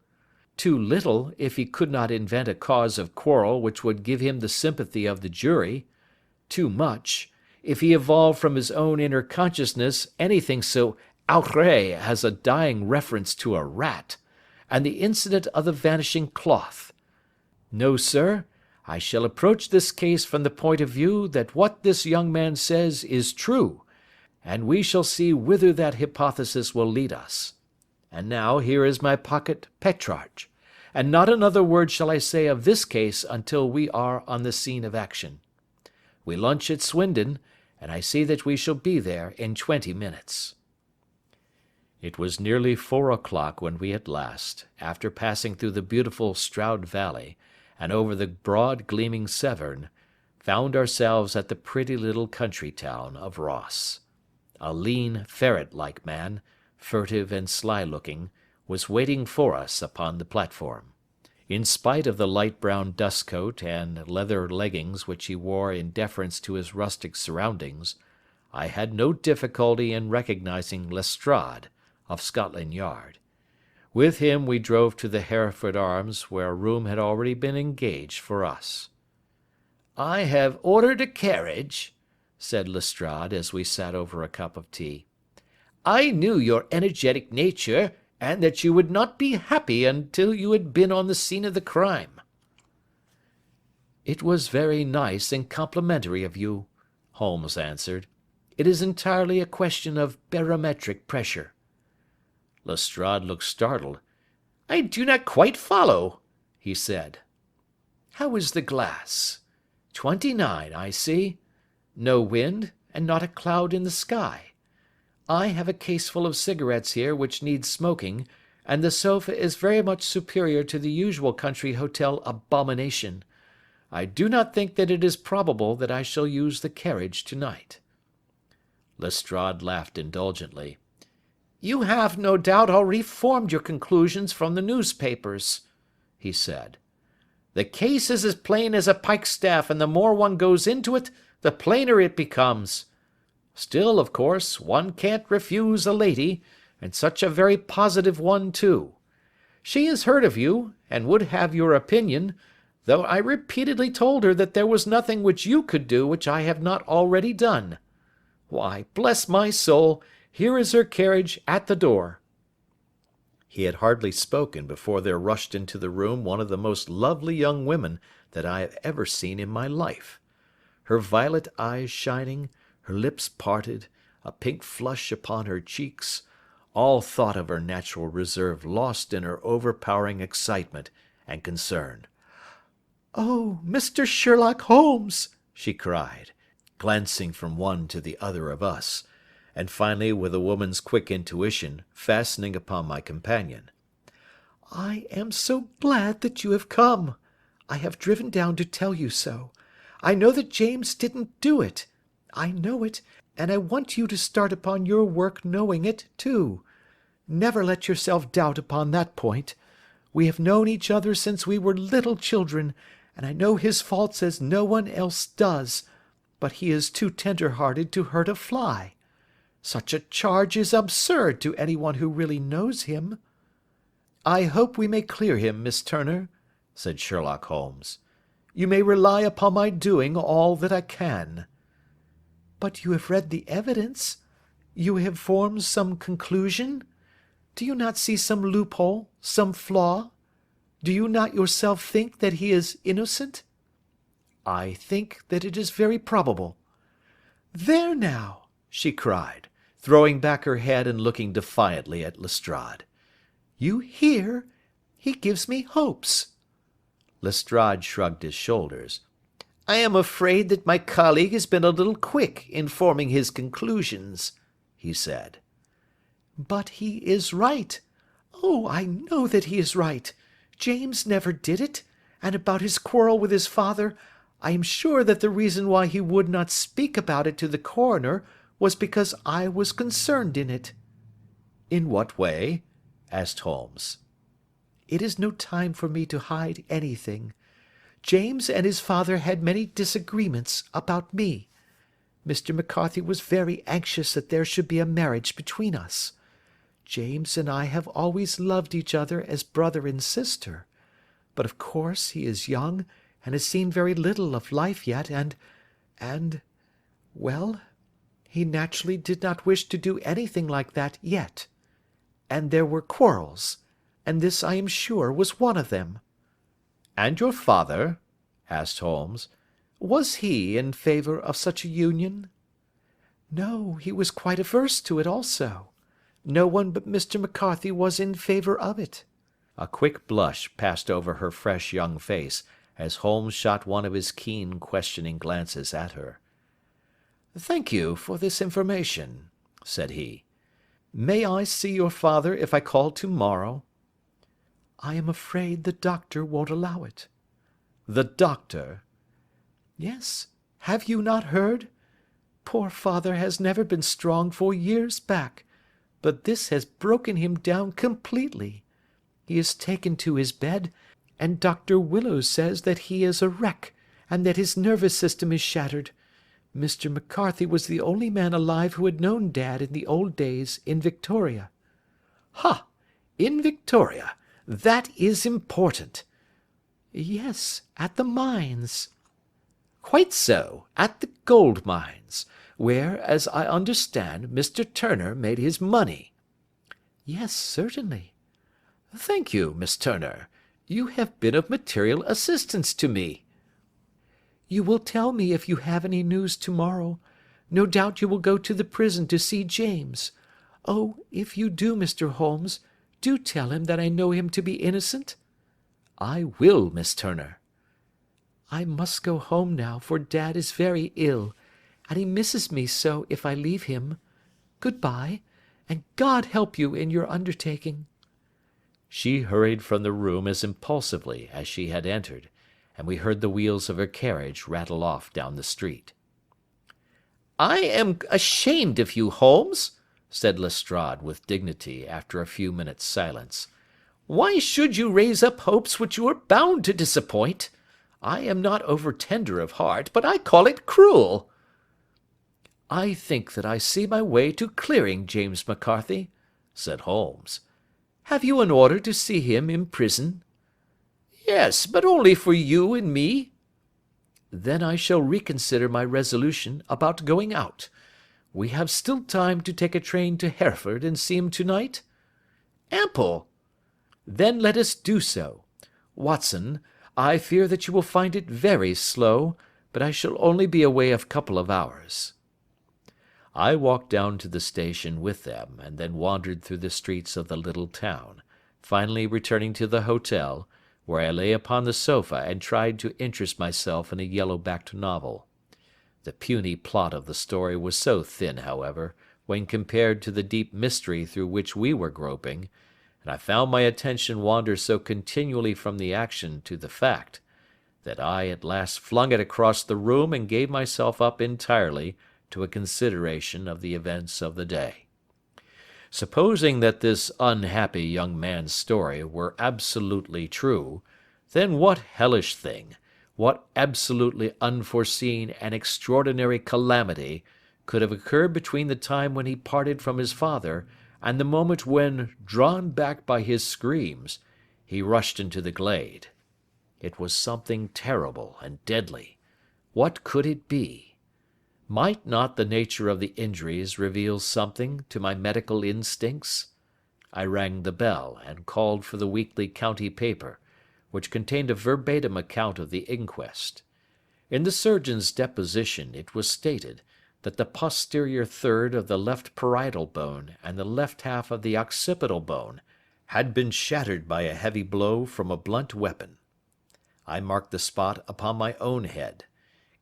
Too little, if he could not invent a cause of quarrel which would give him the sympathy of the jury. Too much, if he evolved from his own inner consciousness anything so outré as a dying reference to a rat, and the incident of the vanishing cloth. No, sir, I shall approach this case from the point of view that what this young man says is true, and we shall see whither that hypothesis will lead us. And now here is my pocket Petrarch, and not another word shall I say of this case until we are on the scene of action. We lunch at Swindon, and I see that we shall be there in 20 minutes. It was nearly 4 o'clock when we at last, after passing through the beautiful Stroud Valley, and over the broad gleaming Severn, found ourselves at the pretty little country town of Ross. A lean, ferret-like man, furtive and sly-looking, was waiting for us upon the platform. In spite of the light brown dust-coat and leather leggings which he wore in deference to his rustic surroundings, I had no difficulty in recognising Lestrade, of Scotland Yard. With him we drove to the Hereford Arms, where a room had already been engaged for us. "I have ordered a carriage," said Lestrade, as we sat over a cup of tea. "I knew your energetic nature, and that you would not be happy until you had been on the scene of the crime." "It was very nice and complimentary of you," Holmes answered. "It is entirely a question of barometric pressure." Lestrade looked startled. "I do not quite follow," he said. "How is the glass? 29, I see. No wind, and not a cloud in the sky. I have a case full of cigarettes here which need smoking, and the sofa is very much superior to the usual country hotel abomination. I do not think that it is probable that I shall use the carriage to-night." Lestrade laughed indulgently. "You have, no doubt, already formed your conclusions from the newspapers," he said. "The case is as plain as a pikestaff, and the more one goes into it, the plainer it becomes. Still, of course, one can't refuse a lady, and such a very positive one too. She has heard of you, and would have your opinion, though I repeatedly told her that there was nothing which you could do which I have not already done. Why, bless my soul, here is her carriage at the door." He had hardly spoken before there rushed into the room one of the most lovely young women that I have ever seen in my life. Her violet eyes shining, her lips parted, a pink flush upon her cheeks, all thought of her natural reserve lost in her overpowering excitement and concern. "Oh, Mr. Sherlock Holmes!" she cried, glancing from one to the other of us, and finally, with a woman's quick intuition, fastening upon my companion. "I am so glad that you have come. I have driven down to tell you so. I know that James didn't do it. I know it, and I want you to start upon your work knowing it, too. Never let yourself doubt upon that point. We have known each other since we were little children, and I know his faults as no one else does, but he is too tender-hearted to hurt a fly. Such a charge is absurd to anyone who really knows him." "I hope we may clear him, Miss Turner," said Sherlock Holmes. "You may rely upon my doing all that I can." "But you have read the evidence? You have formed some conclusion? Do you not see some loophole, some flaw? Do you not yourself think that he is innocent?" "I think that it is very probable." "There now!" she cried, throwing back her head and looking defiantly at Lestrade. "You hear? He gives me hopes." Lestrade shrugged his shoulders. "I am afraid that my colleague has been a little quick in forming his conclusions," he said. "But he is right. Oh, I know that he is right. James never did it, and about his quarrel with his father, I am sure that the reason why he would not speak about it to the coroner was because I was concerned in it." "In what way?" asked Holmes. "It is no time for me to hide anything. James and his father had many disagreements about me. Mr. McCarthy was very anxious that there should be a marriage between us. James and I have always loved each other as brother and sister, but of course he is young and has seen very little of life yet, well, he naturally did not wish to do anything like that yet. And there were quarrels, and this I am sure was one of them." "And your father?" asked Holmes. "Was he in favour of such a union?" "No, he was quite averse to it also. No one but Mr. McCarthy was in favour of it." A quick blush passed over her fresh young face as Holmes shot one of his keen questioning glances at her. "Thank you for this information," said he. "May I see your father if I call to-morrow?" "I am afraid the doctor won't allow it." "The doctor?" "Yes. Have you not heard? Poor father has never been strong for years back, but this has broken him down completely. He is taken to his bed, and Dr. Willows says that he is a wreck, and that his nervous system is shattered. Mr. McCarthy was the only man alive who had known Dad in the old days in Victoria." "Ha! In Victoria! That is important." "Yes, at the mines." "Quite so, at the gold mines, where, as I understand, Mr. Turner made his money." "Yes, certainly." "Thank you, Miss Turner. You have been of material assistance to me." "You will tell me if you have any news to-morrow. No doubt you will go to the prison to see James. Oh, if you do, Mr. Holmes, do tell him that I know him to be innocent." "I will, Miss Turner." "I must go home now, for Dad is very ill, and he misses me so if I leave him. Good-bye, and God help you in your undertaking." She hurried from the room as impulsively as she had entered, and we heard the wheels of her carriage rattle off down the street. "I am ashamed of you, Holmes," said Lestrade with dignity after a few minutes' silence. "Why should you raise up hopes which you are bound to disappoint? I am not over-tender of heart, but I call it cruel." "I think that I see my way to clearing James McCarthy," said Holmes. "Have you an order to see him in prison?" "Yes, but only for you and me." "Then I shall reconsider my resolution about going out. We have still time to take a train to Hereford and see him to-night?" "Ample." "Then let us do so. Watson, I fear that you will find it very slow, but I shall only be away a couple of hours." I walked down to the station with them, and then wandered through the streets of the little town, finally returning to the hotel, where I lay upon the sofa and tried to interest myself in a yellow-backed novel. The puny plot of the story was so thin, however, when compared to the deep mystery through which we were groping, and I found my attention wander so continually from the action to the fact, that I at last flung it across the room and gave myself up entirely to a consideration of the events of the day. Supposing that this unhappy young man's story were absolutely true, then what hellish thing, what absolutely unforeseen and extraordinary calamity could have occurred between the time when he parted from his father and the moment when, drawn back by his screams, he rushed into the glade? It was something terrible and deadly. What could it be? Might not the nature of the injuries reveal something to my medical instincts? I rang the bell, and called for the weekly county paper, which contained a verbatim account of the inquest. In the surgeon's deposition it was stated that the posterior third of the left parietal bone and the left half of the occipital bone had been shattered by a heavy blow from a blunt weapon. I marked the spot upon my own head.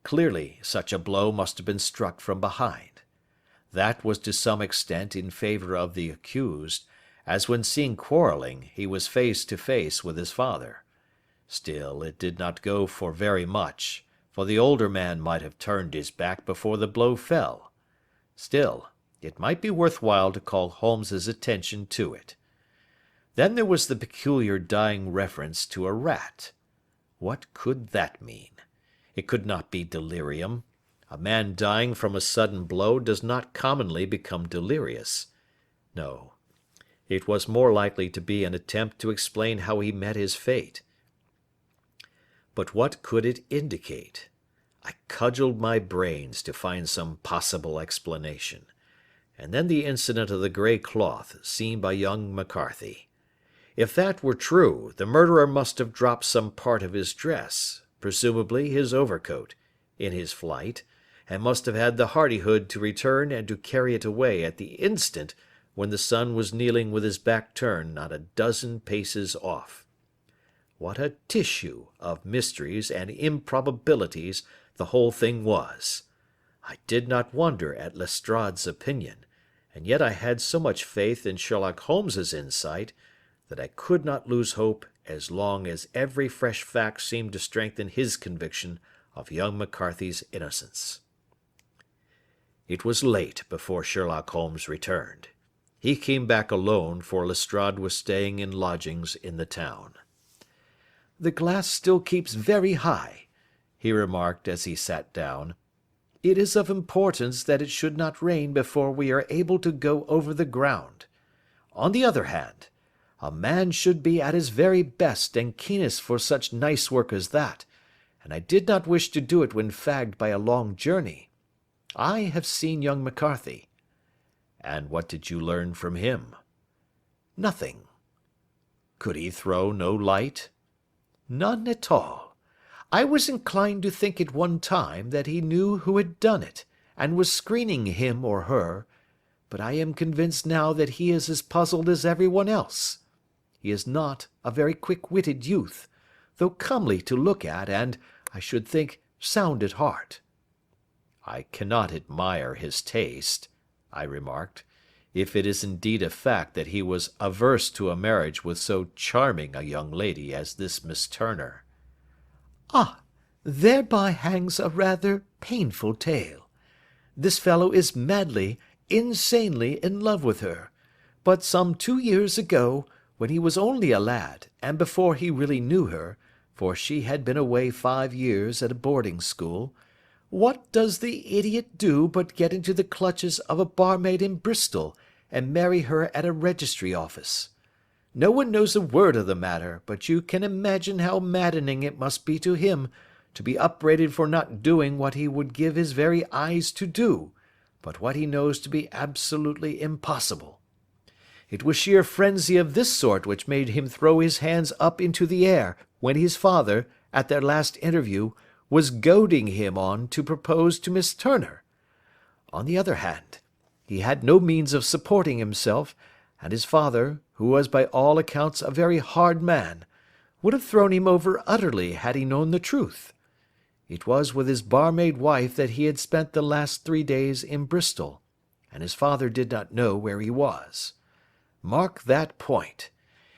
Clearly such a blow must have been struck from behind. That was to some extent in favour of the accused, as when seen quarrelling he was face to face with his father. Still, it did not go for very much, for the older man might have turned his back before the blow fell. Still, it might be worth while to call Holmes's attention to it. Then there was the peculiar dying reference to a rat. What could that mean? It could not be delirium. A man dying from a sudden blow does not commonly become delirious. No, it was more likely to be an attempt to explain how he met his fate. But what could it indicate? I cudgelled my brains to find some possible explanation. And then the incident of the grey cloth seen by young McCarthy. If that were true, the murderer must have dropped some part of his dress, presumably his overcoat, in his flight, and must have had the hardihood to return and to carry it away at the instant when the son was kneeling with his back turned not a dozen paces off. What a tissue of mysteries and improbabilities the whole thing was! I did not wonder at Lestrade's opinion, and yet I had so much faith in Sherlock Holmes's insight that I could not lose hope as long as every fresh fact seemed to strengthen his conviction of young McCarthy's innocence. It was late before Sherlock Holmes returned. He came back alone, for Lestrade was staying in lodgings in the town. "The glass still keeps very high," he remarked as he sat down. "It is of importance that it should not rain before we are able to go over the ground. On the other hand, a man should be at his very best and keenest for such nice work as that, and I did not wish to do it when fagged by a long journey. I have seen young McCarthy." "And what did you learn from him?" "Nothing." "Could he throw no light?" "None at all. I was inclined to think at one time that he knew who had done it, and was screening him or her, but I am convinced now that he is as puzzled as everyone else. He is not a very quick-witted youth, though comely to look at and, I should think, sound at heart." "I cannot admire his taste," I remarked, "if it is indeed a fact that he was averse to a marriage with so charming a young lady as this Miss Turner." "Ah, thereby hangs a rather painful tale. This fellow is madly, insanely in love with her, but some 2 years ago, when he was only a lad, and before he really knew her, for she had been away 5 years at a boarding school, what does the idiot do but get into the clutches of a barmaid in Bristol, and marry her at a registry office? No one knows a word of the matter, but you can imagine how maddening it must be to him to be upbraided for not doing what he would give his very eyes to do, but what he knows to be absolutely impossible. It was sheer frenzy of this sort which made him throw his hands up into the air when his father, at their last interview, was goading him on to propose to Miss Turner. On the other hand, he had no means of supporting himself, and his father, who was by all accounts a very hard man, would have thrown him over utterly had he known the truth. It was with his barmaid wife that he had spent the last 3 days in Bristol, and his father did not know where he was. Mark that point.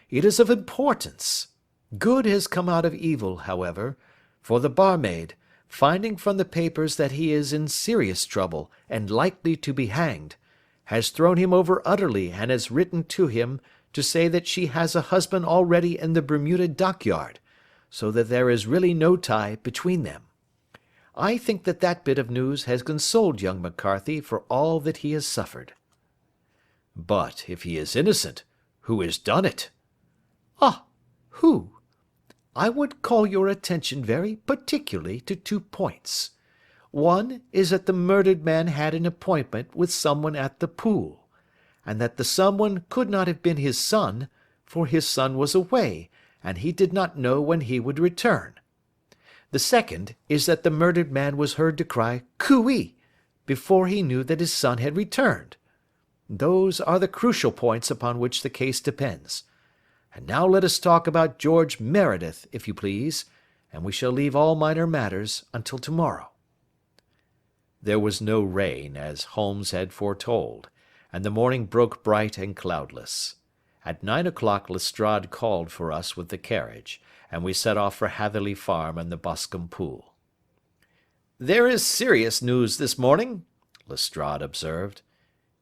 It is of importance. Good has come out of evil, however, for the barmaid, finding from the papers that he is in serious trouble and likely to be hanged, has thrown him over utterly and has written to him to say that she has a husband already in the Bermuda dockyard, so that there is really no tie between them. I think that that bit of news has consoled young McCarthy for all that he has suffered. But if he is innocent, who has done it? Ah, who? I would call your attention very particularly to 2 points. One is that the murdered man had an appointment with someone at the pool, and that the someone could not have been his son, for his son was away, and he did not know when he would return. The second is that the murdered man was heard to cry "Cooey" before he knew that his son had returned. Those are the crucial points upon which the case depends. And now let us talk about George Meredith, if you please, and we shall leave all minor matters until tomorrow. There was no rain, as Holmes had foretold, and the morning broke bright and cloudless. At 9 o'clock Lestrade called for us with the carriage, and we set off for Hatherley Farm and the Bascombe pool. "There is serious news this morning," Lestrade observed.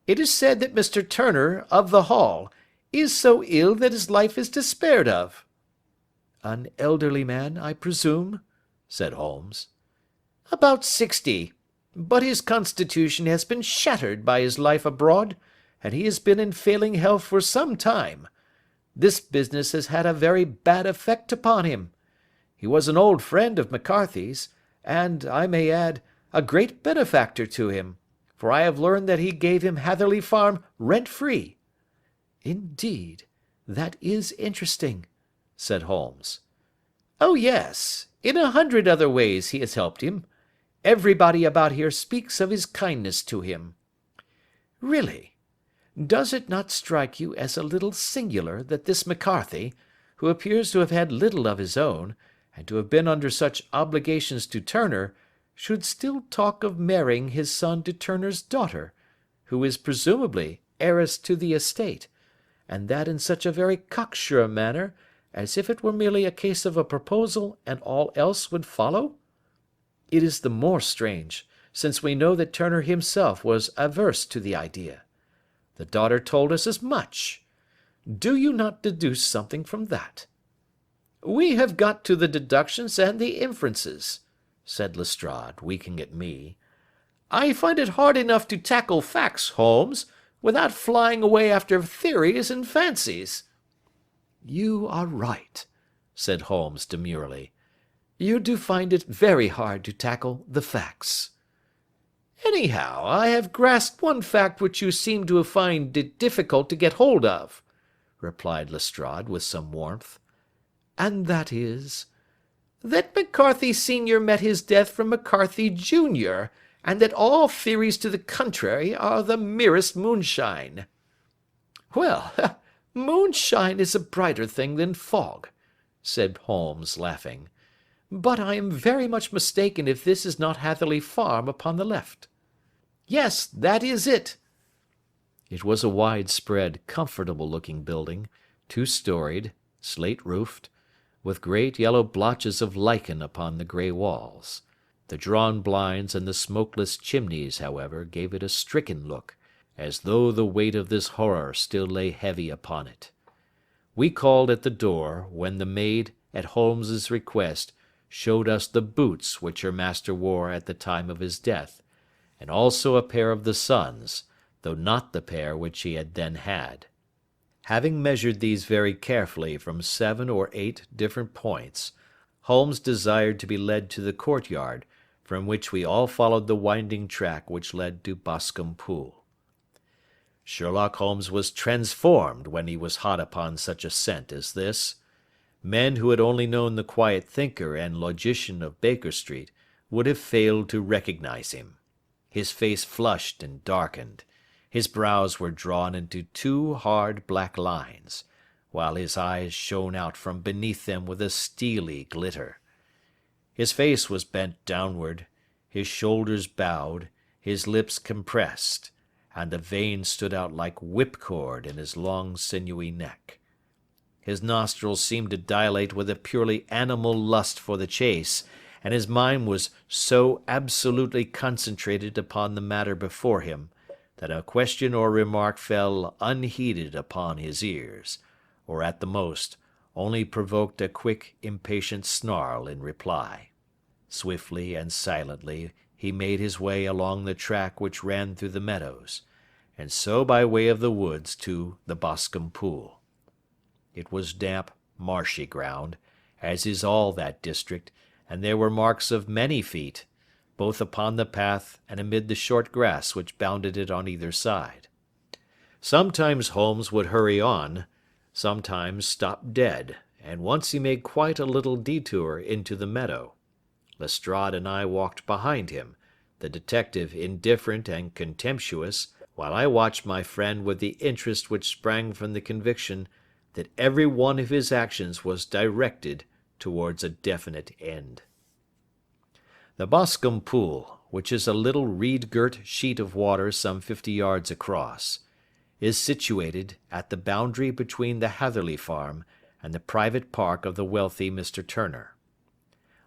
"It is said that Mr. Turner, of the Hall, is so ill that his life is despaired of." "An elderly man, I presume?" said Holmes. "About 60. But his constitution has been shattered by his life abroad, and he has been in failing health for some time. This business has had a very bad effect upon him. He was an old friend of McCarthy's, and, I may add, a great benefactor to him, for I have learned that he gave him Hatherley Farm rent-free." "Indeed, that is interesting," said Holmes. "Oh yes, in 100 other ways he has helped him. Everybody about here speaks of his kindness to him. Really, does it not strike you as a little singular that this McCarthy, who appears to have had little of his own, and to have been under such obligations to Turner, should still talk of marrying his son to Turner's daughter, who is presumably heiress to the estate, and that in such a very cocksure manner, as if it were merely a case of a proposal and all else would follow? It is the more strange, since we know that Turner himself was averse to the idea. The daughter told us as much. Do you not deduce something from that?" "We have got to the deductions and the inferences," said Lestrade, winking at me. "I find it hard enough to tackle facts, Holmes, without flying away after theories and fancies." "You are right," said Holmes demurely. "You do find it very hard to tackle the facts." "Anyhow, I have grasped one fact which you seem to find it difficult to get hold of," replied Lestrade with some warmth. "And that is?" "That McCarthy Senior met his death from McCarthy Junior, and that all theories to the contrary are the merest moonshine." "Well, moonshine is a brighter thing than fog," said Holmes, laughing. "But I am very much mistaken if this is not Hatherley Farm upon the left." "Yes, that is it." It was a wide-spread, comfortable-looking building, 2-storied, slate-roofed, with great yellow blotches of lichen upon the grey walls. The drawn blinds and the smokeless chimneys, however, gave it a stricken look, as though the weight of this horror still lay heavy upon it. We called at the door, when the maid, at Holmes's request, showed us the boots which her master wore at the time of his death, and also a pair of the son's, though not the pair which he had then had. Having measured these very carefully from 7 or 8 different points, Holmes desired to be led to the courtyard, from which we all followed the winding track which led to Bascombe Pool. Sherlock Holmes was transformed when he was hot upon such a scent as this. Men who had only known the quiet thinker and logician of Baker Street would have failed to recognize him. His face flushed and darkened. His brows were drawn into 2 hard black lines, while his eyes shone out from beneath them with a steely glitter. His face was bent downward, his shoulders bowed, his lips compressed, and a vein stood out like whipcord in his long sinewy neck. His nostrils seemed to dilate with a purely animal lust for the chase, and his mind was so absolutely concentrated upon the matter before him, that a question or remark fell unheeded upon his ears, or at the most only provoked a quick, impatient snarl in reply. Swiftly and silently he made his way along the track which ran through the meadows, and so by way of the woods to the Bascombe Pool. It was damp, marshy ground, as is all that district, and there were marks of many feet, both upon the path and amid the short grass which bounded it on either side. Sometimes Holmes would hurry on, sometimes stop dead, and once he made quite a little detour into the meadow. Lestrade and I walked behind him, the detective indifferent and contemptuous, while I watched my friend with the interest which sprang from the conviction that every one of his actions was directed towards a definite end. The Bascombe Pool, which is a little reed-girt sheet of water some 50 yards across, is situated at the boundary between the Hatherley farm and the private park of the wealthy Mr. Turner.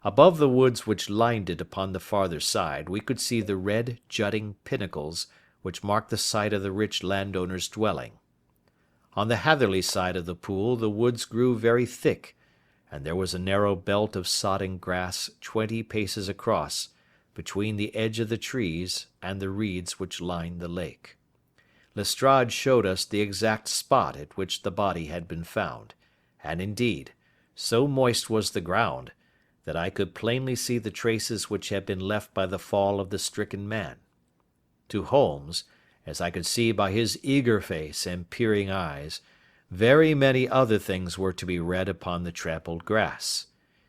Above the woods which lined it upon the farther side we could see the red jutting pinnacles which marked the site of the rich landowner's dwelling. On the Hatherley side of the pool the woods grew very thick, and there was a narrow belt of sodden grass 20 paces across, between the edge of the trees and the reeds which lined the lake. Lestrade showed us the exact spot at which the body had been found, and indeed, so moist was the ground, that I could plainly see the traces which had been left by the fall of the stricken man. To Holmes, as I could see by his eager face and peering eyes, very many other things were to be read upon the trampled grass.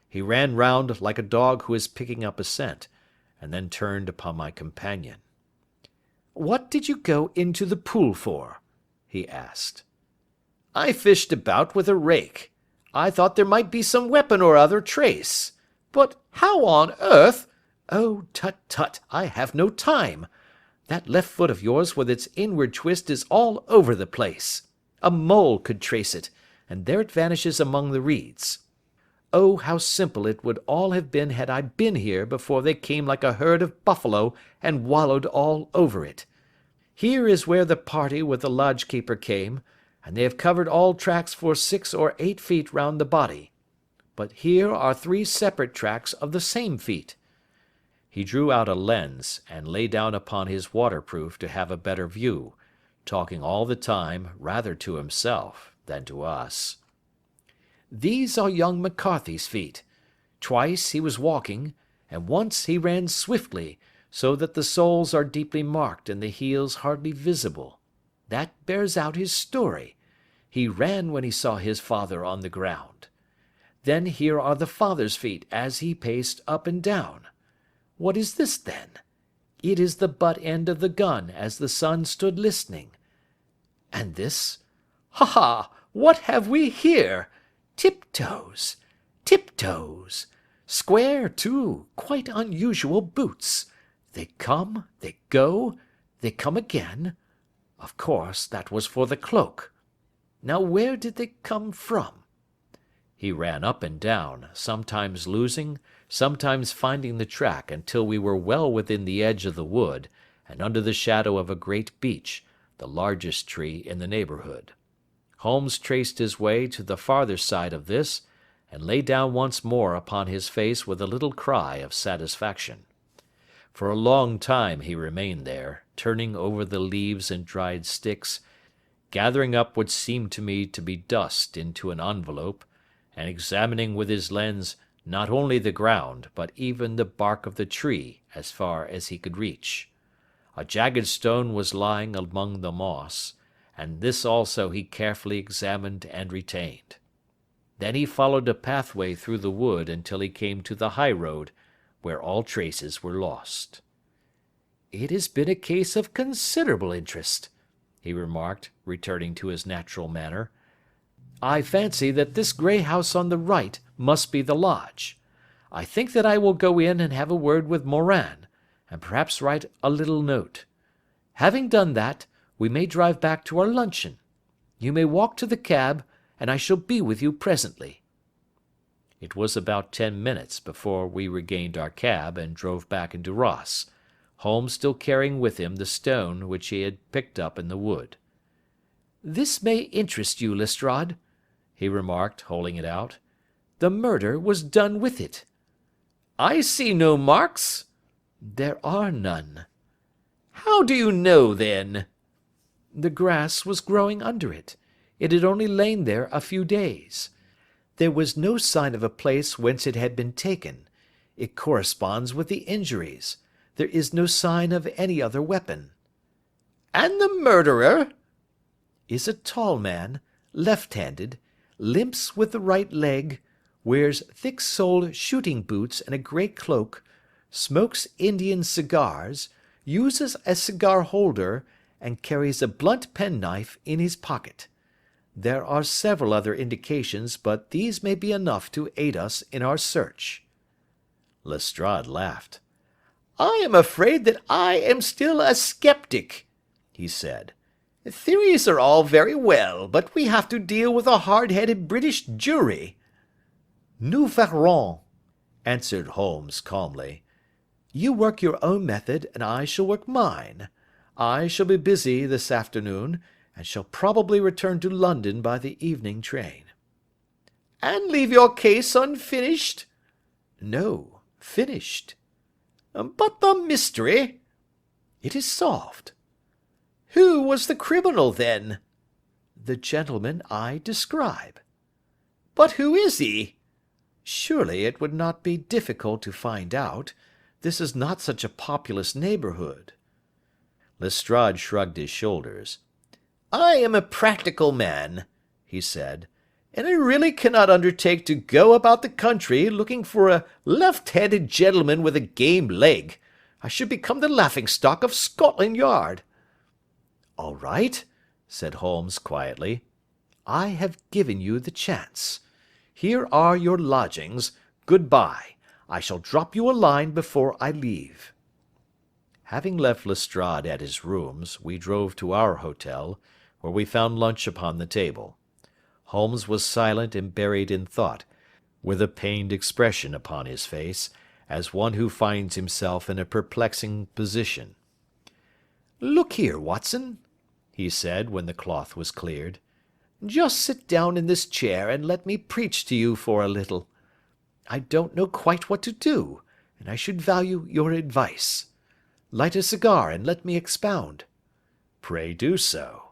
He ran round like a dog who is picking up a scent, and then turned upon my companion. "What did you go into the pool for?" he asked. "I fished about with a rake. I thought there might be some weapon or other trace. But how on earth—" "Oh, tut, tut, I have no time. That left foot of yours with its inward twist is all over the place. A mole could trace it, and there it vanishes among the reeds. Oh, how simple it would all have been had I been here before they came like a herd of buffalo and wallowed all over it. Here is where the party with the lodge-keeper came, and they have covered all tracks for 6 or 8 feet round the body. But here are 3 separate tracks of the same feet." He drew out a lens, and lay down upon his waterproof to have a better view, talking all the time rather to himself than to us. "These are young McCarthy's feet. Twice he was walking, and once he ran swiftly, so that the soles are deeply marked and the heels hardly visible. That bears out his story. He ran when he saw his father on the ground. Then here are the father's feet as he paced up and down. What is this, then? It is the butt end of the gun as the son stood listening. And this? Ha ha! What have we here? Tiptoes! Tiptoes! Square, too, quite unusual boots. They come, they go, they come again. Of course, that was for the cloak. Now where did they come from?" He ran up and down, sometimes losing, sometimes finding the track until we were well within the edge of the wood, and under the shadow of a great beech, the largest tree in the neighbourhood. Holmes traced his way to the farther side of this, and lay down once more upon his face with a little cry of satisfaction. For a long time he remained there, turning over the leaves and dried sticks, gathering up what seemed to me to be dust into an envelope, and examining with his lens not only the ground, but even the bark of the tree as far as he could reach. A jagged stone was lying among the moss, and this also he carefully examined and retained. Then he followed a pathway through the wood until he came to the high road, where all traces were lost. "It has been a case of considerable interest," he remarked, returning to his natural manner. "I fancy that this grey house on the right must be the lodge. I think that I will go in and have a word with Morin, and perhaps write a little note. Having done that, we may drive back to our luncheon. You may walk to the cab, and I shall be with you presently." It was about 10 minutes before we regained our cab and drove back into Ross, Holmes still carrying with him the stone which he had picked up in the wood. "This may interest you, Lestrade," he remarked, holding it out. "The murder was done with it." "I see no marks." "There are none." "How do you know, then?" "The grass was growing under it. It had only lain there a few days. There was no sign of a place whence it had been taken. It corresponds with the injuries. There is no sign of any other weapon." "And the murderer?" "Is a tall man, left-handed, limps with the right leg, wears thick-soled shooting boots and a grey cloak, smokes Indian cigars, uses a cigar holder, and carries a blunt penknife in his pocket. There are several other indications, but these may be enough to aid us in our search." Lestrade laughed. "I am afraid that I am still a sceptic," he said. "Theories are all very well, but we have to deal with a hard-headed British jury." "Nous verrons," answered Holmes calmly. "You work your own method, and I shall work mine. I shall be busy this afternoon, and shall probably return to London by the evening train." "And leave your case unfinished?" "No, finished." "But the mystery?" "It is solved." "Who was the criminal, then?" "The gentleman I describe." "But who is he?" "Surely it would not be difficult to find out. This is not such a populous neighbourhood." Lestrade shrugged his shoulders. "I am a practical man," he said, "and I really cannot undertake to go about the country looking for a left-handed gentleman with a game leg. I should become the laughing-stock of Scotland Yard." "All right," said Holmes quietly. "I have given you the chance. Here are your lodgings. Good-bye. I shall drop you a line before I leave." Having left Lestrade at his rooms, we drove to our hotel, where we found lunch upon the table. Holmes was silent and buried in thought, with a pained expression upon his face, as one who finds himself in a perplexing position. "Look here, Watson," he said, when the cloth was cleared. "Just sit down in this chair and let me preach to you for a little. I don't know quite what to do, and I should value your advice. Light a cigar and let me expound." "Pray do so."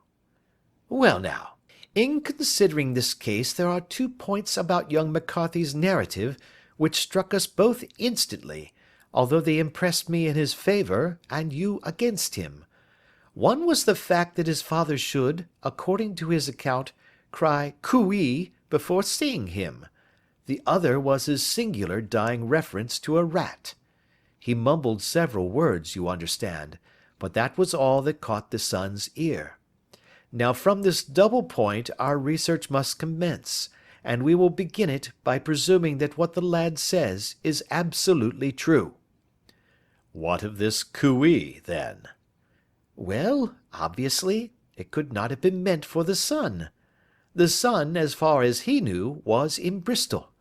"Well now, in considering this case there are 2 points about young McCarthy's narrative which struck us both instantly, although they impressed me in his favour and you against him. One was the fact that his father should, according to his account, cry cooee before seeing him. The other was his singular dying reference to a rat. He mumbled several words, you understand, but that was all that caught the son's ear. Now from this double point our research must commence, and we will begin it by presuming that what the lad says is absolutely true." "What of this cooee, then?" "Well, obviously, it could not have been meant for the son. The son, as far as he knew, was in Bristol.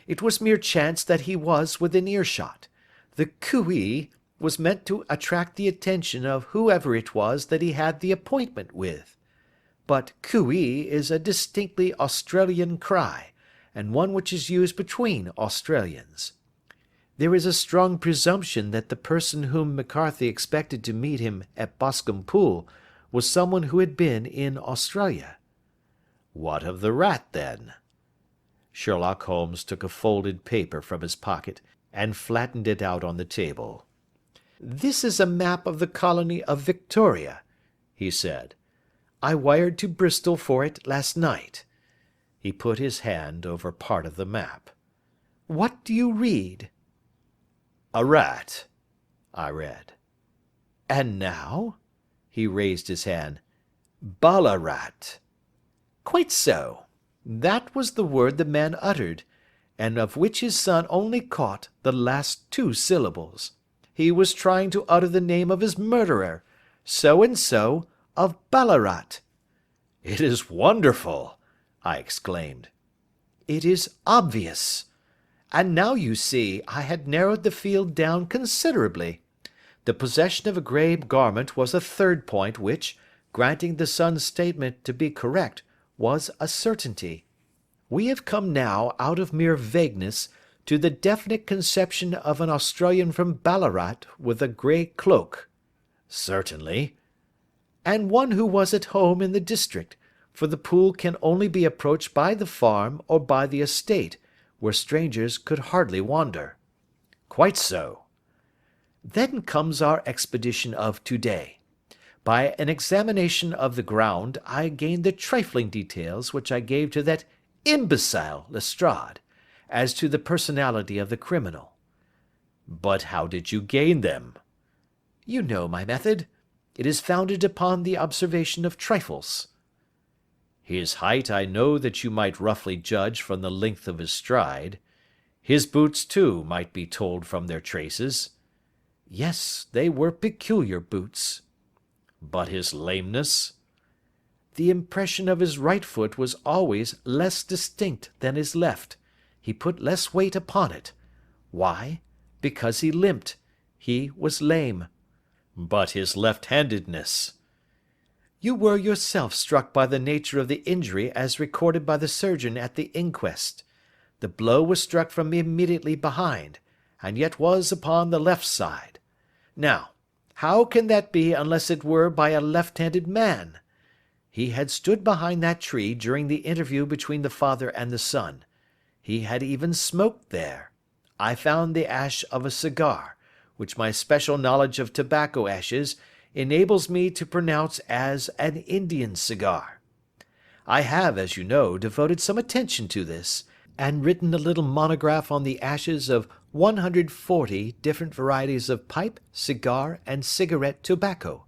It was mere chance that he was within earshot. The cooee was meant to attract the attention of whoever it was that he had the appointment with. But cooee is a distinctly Australian cry, and one which is used between Australians. There is a strong presumption that the person whom McCarthy expected to meet him at Bascombe Pool was someone who had been in Australia. What of the rat, then? Sherlock Holmes took a folded paper from his pocket and flattened it out on the table. "This is a map of the colony of Victoria," he said. "I wired to Bristol for it last night." He put his hand over part of the map. "What do you read?" "A rat," I read. "And now?" He raised his hand. "Ballarat." "Quite so. That was the word the man uttered, and of which his son only caught the last 2 syllables. He was trying to utter the name of his murderer, so and so of Ballarat." "It is wonderful!" I exclaimed. "It is obvious. And now you see I had narrowed the field down considerably. The possession of a grey garment was a third point which, granting the son's statement to be correct, was a certainty. We have come now out of mere vagueness to the definite conception of an Australian from Ballarat with a grey cloak." "Certainly." "And one who was at home in the district, for the pool can only be approached by the farm or by the estate, where strangers could hardly wander." "Quite so." "Then comes our expedition of to-day. By an examination of the ground, I gained the trifling details which I gave to that imbecile Lestrade, as to the personality of the criminal." "But how did you gain them?" "You know my method. It is founded upon the observation of trifles." "His height I know that you might roughly judge from the length of his stride. His boots, too, might be told from their traces." "Yes, they were peculiar boots." "But his lameness?" "The impression of his right foot was always less distinct than his left. He put less weight upon it. Why? Because he limped. He was lame." "But his left-handedness?" "You were yourself struck by the nature of the injury as recorded by the surgeon at the inquest. The blow was struck from immediately behind, and yet was upon the left side. Now, how can that be unless it were by a left-handed man? He had stood behind that tree during the interview between the father and the son. He had even smoked there. I found the ash of a cigar, which my special knowledge of tobacco ashes enables me to pronounce as an Indian cigar. I have, as you know, devoted some attention to this, and written a little monograph on the ashes of 140 different varieties of pipe, cigar, and cigarette tobacco.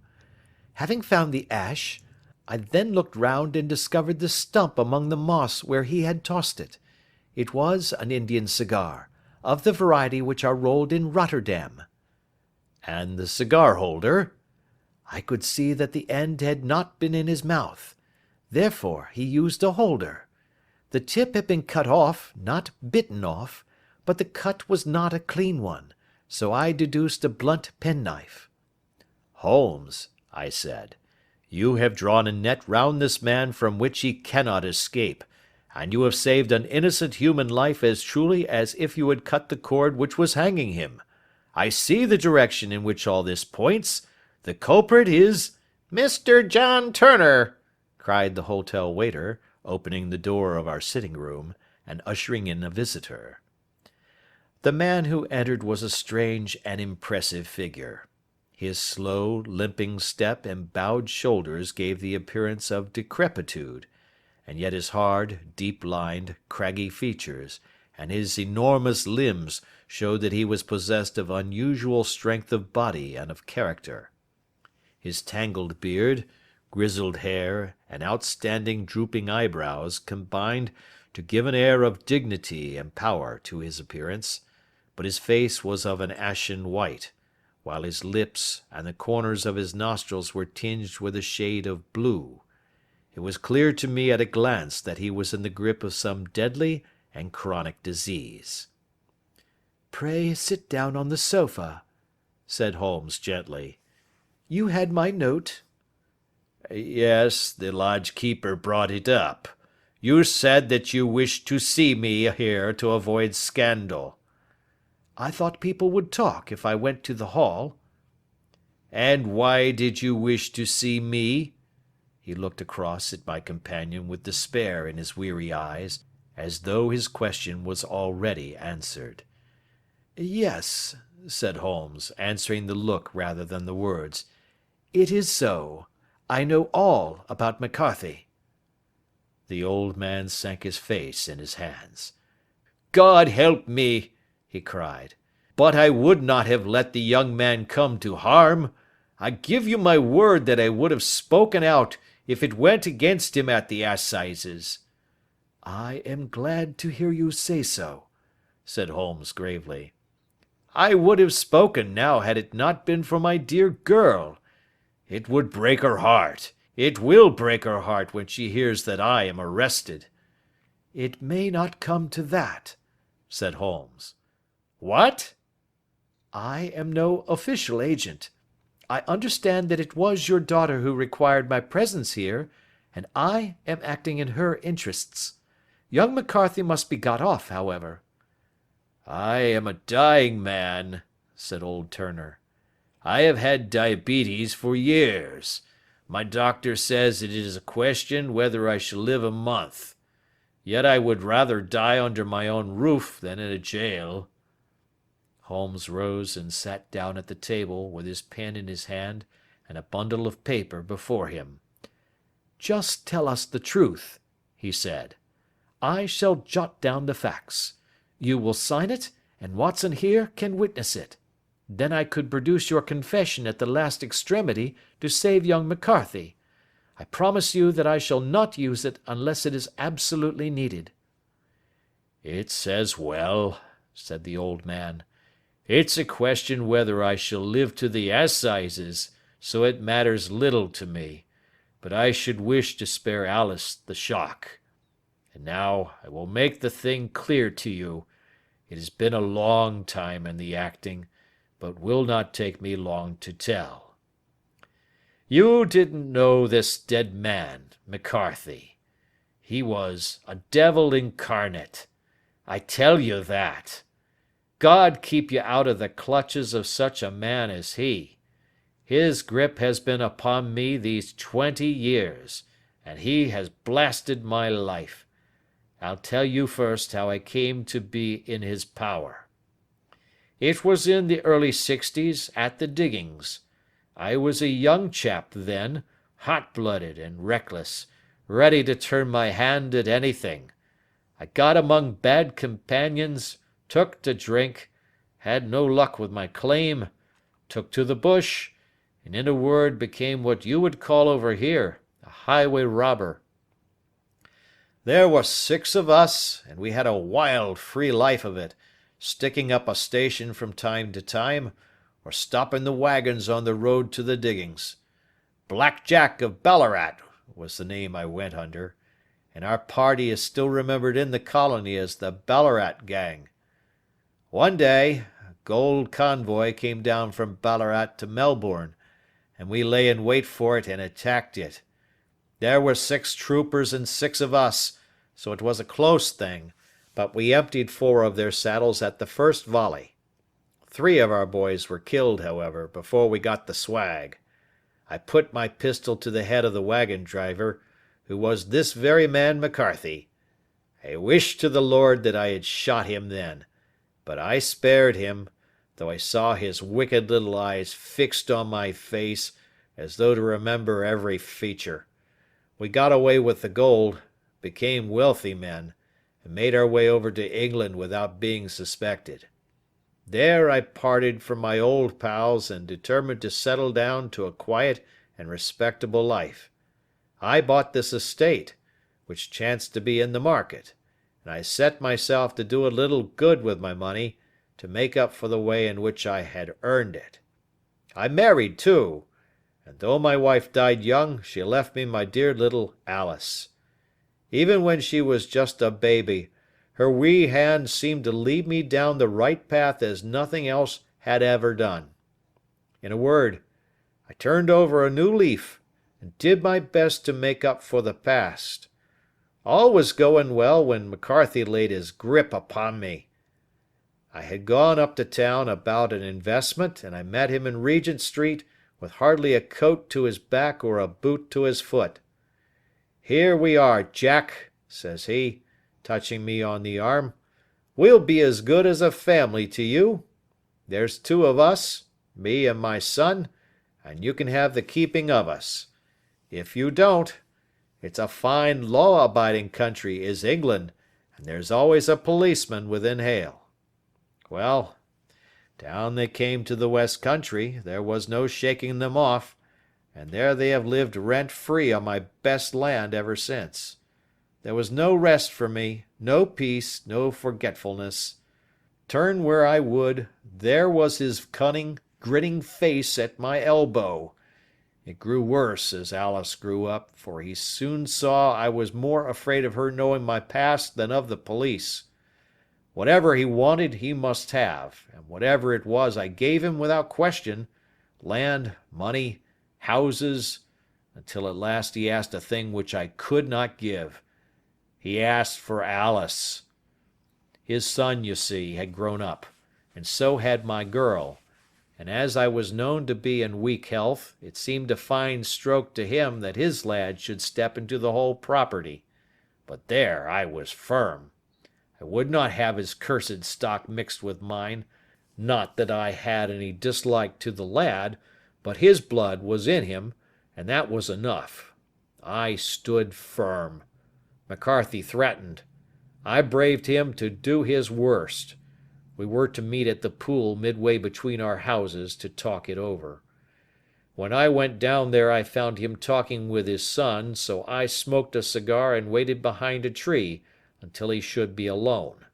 Having found the ash, I then looked round and discovered the stump among the moss where he had tossed it. It was an Indian cigar, of the variety which are rolled in Rotterdam." "And the cigar holder?" "I could see that the end had not been in his mouth. Therefore he used a holder. The tip had been cut off, not bitten off, but the cut was not a clean one, so I deduced a blunt penknife." "Holmes," I said, "you have drawn a net round this man from which he cannot escape, and you have saved an innocent human life as truly as if you had cut the cord which was hanging him. I see the direction in which all this points. The culprit is—" "Mr. John Turner," cried the hotel waiter, opening the door of our sitting room, and ushering in a visitor. The man who entered was a strange and impressive figure. His slow, limping step and bowed shoulders gave the appearance of decrepitude, and yet his hard, deep-lined, craggy features, and his enormous limbs showed that he was possessed of unusual strength of body and of character. His tangled beard, grizzled hair, and outstanding drooping eyebrows combined to give an air of dignity and power to his appearance, but his face was of an ashen white, while his lips and the corners of his nostrils were tinged with a shade of blue. It was clear to me at a glance that he was in the grip of some deadly and chronic disease. "Pray sit down on the sofa," said Holmes gently. You had my note. Yes, the lodge-keeper brought it up. You said that you wished to see me here to avoid scandal. I thought people would talk if I went to the hall. And why did you wish to see me? He looked across at my companion with despair in his weary eyes, as though his question was already answered. Yes, said Holmes, answering the look rather than the words. It is so. I know all about McCarthy. The old man sank his face in his hands. God help me, he cried. But I would not have let the young man come to harm. I give you my word that I would have spoken out if it went against him at the assizes. I am glad to hear you say so, said Holmes gravely. I would have spoken now had it not been for my dear girl. It would break her heart. It will break her heart when she hears that I am arrested. It may not come to that, said Holmes. What? I am no official agent. I understand that it was your daughter who required my presence here, and I am acting in her interests. Young McCarthy must be got off, however. I am a dying man, said old Turner. I have had diabetes for years. My doctor says it is a question whether I shall live a month. Yet I would rather die under my own roof than in a jail. Holmes rose and sat down at the table with his pen in his hand and a bundle of paper before him. Just tell us the truth, he said. I shall jot down the facts. You will sign it, and Watson here can witness it. Then I could produce your confession at the last extremity to save young McCarthy. I promise you that I shall not use it unless it is absolutely needed. It's as well, said the old man. It's a question whether I shall live to the assizes, so it matters little to me, but I should wish to spare Alice the shock. And now I will make the thing clear to you. It has been a long time in the acting, but will not take me long to tell. You didn't know this dead man, McCarthy. He was a devil incarnate. I tell you that. God keep you out of the clutches of such a man as he. His grip has been upon me these 20 years, and he has blasted my life. I'll tell you first how I came to be in his power. It was in the early 60s at the diggings. I was a young chap then, hot-blooded and reckless, ready to turn my hand at anything. I got among bad companions, took to drink, had no luck with my claim, took to the bush, and in a word became what you would call over here a highway robber. There were 6 of us, and we had a wild, free life of it, sticking up a station from time to time, or stopping the wagons on the road to the diggings. Black Jack of Ballarat was the name I went under, and our party is still remembered in the colony as the Ballarat Gang. One day, a gold convoy came down from Ballarat to Melbourne, and we lay in wait for it and attacked it. There were 6 troopers and 6 of us, so it was a close thing, but we emptied 4 of their saddles at the first volley. 3 of our boys were killed, however, before we got the swag. I put my pistol to the head of the wagon driver, who was this very man McCarthy. I wished to the Lord that I had shot him then, but I spared him, though I saw his wicked little eyes fixed on my face, as though to remember every feature. We got away with the gold, became wealthy men, and made our way over to England without being suspected. There I parted from my old pals and determined to settle down to a quiet and respectable life. I bought this estate, which chanced to be in the market, and I set myself to do a little good with my money, to make up for the way in which I had earned it. I married, too, and though my wife died young, she left me my dear little Alice. Even when she was just a baby, her wee hand seemed to lead me down the right path as nothing else had ever done. In a word, I turned over a new leaf, and did my best to make up for the past. All was going well when McCarthy laid his grip upon me. I had gone up to town about an investment, and I met him in Regent Street with hardly a coat to his back or a boot to his foot. "Here we are, Jack," says he, touching me on the arm. "We'll be as good as a family to you. There's two of us, me and my son, and you can have the keeping of us. If you don't, it's a fine law-abiding country is England, and there's always a policeman within hail." Well, down they came to the West Country, there was no shaking them off, and there they have lived rent-free on my best land ever since. There was no rest for me, no peace, no forgetfulness. Turn where I would, there was his cunning, grinning face at my elbow. It grew worse as Alice grew up, for he soon saw I was more afraid of her knowing my past than of the police. Whatever he wanted he must have, and whatever it was I gave him without question, land, money, houses, until at last he asked a thing which I could not give. He asked for Alice. His son, you see, had grown up, and so had my girl, and as I was known to be in weak health, it seemed a fine stroke to him that his lad should step into the whole property. But there I was firm. I would not have his cursed stock mixed with mine. Not that I had any dislike to the lad, but his blood was in him, and that was enough. I stood firm. McCarthy threatened. I braved him to do his worst. We were to meet at the pool midway between our houses to talk it over. When I went down there I found him talking with his son, so I smoked a cigar and waited behind a tree until he should be alone.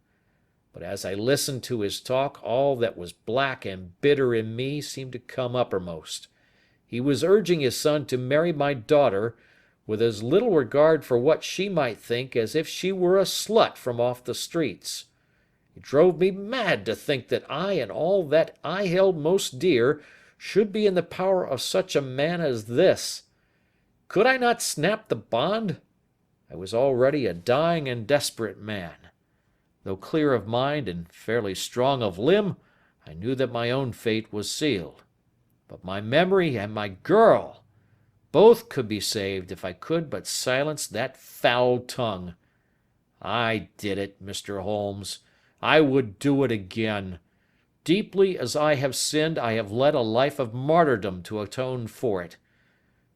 But as I listened to his talk, all that was black and bitter in me seemed to come uppermost. He was urging his son to marry my daughter, with as little regard for what she might think as if she were a slut from off the streets. It drove me mad to think that I and all that I held most dear should be in the power of such a man as this. Could I not snap the bond? I was already a dying and desperate man. Though clear of mind and fairly strong of limb, I knew that my own fate was sealed. But my memory and my girl, both could be saved if I could but silence that foul tongue. I did it, Mr. Holmes. I would do it again. Deeply as I have sinned, I have led a life of martyrdom to atone for it.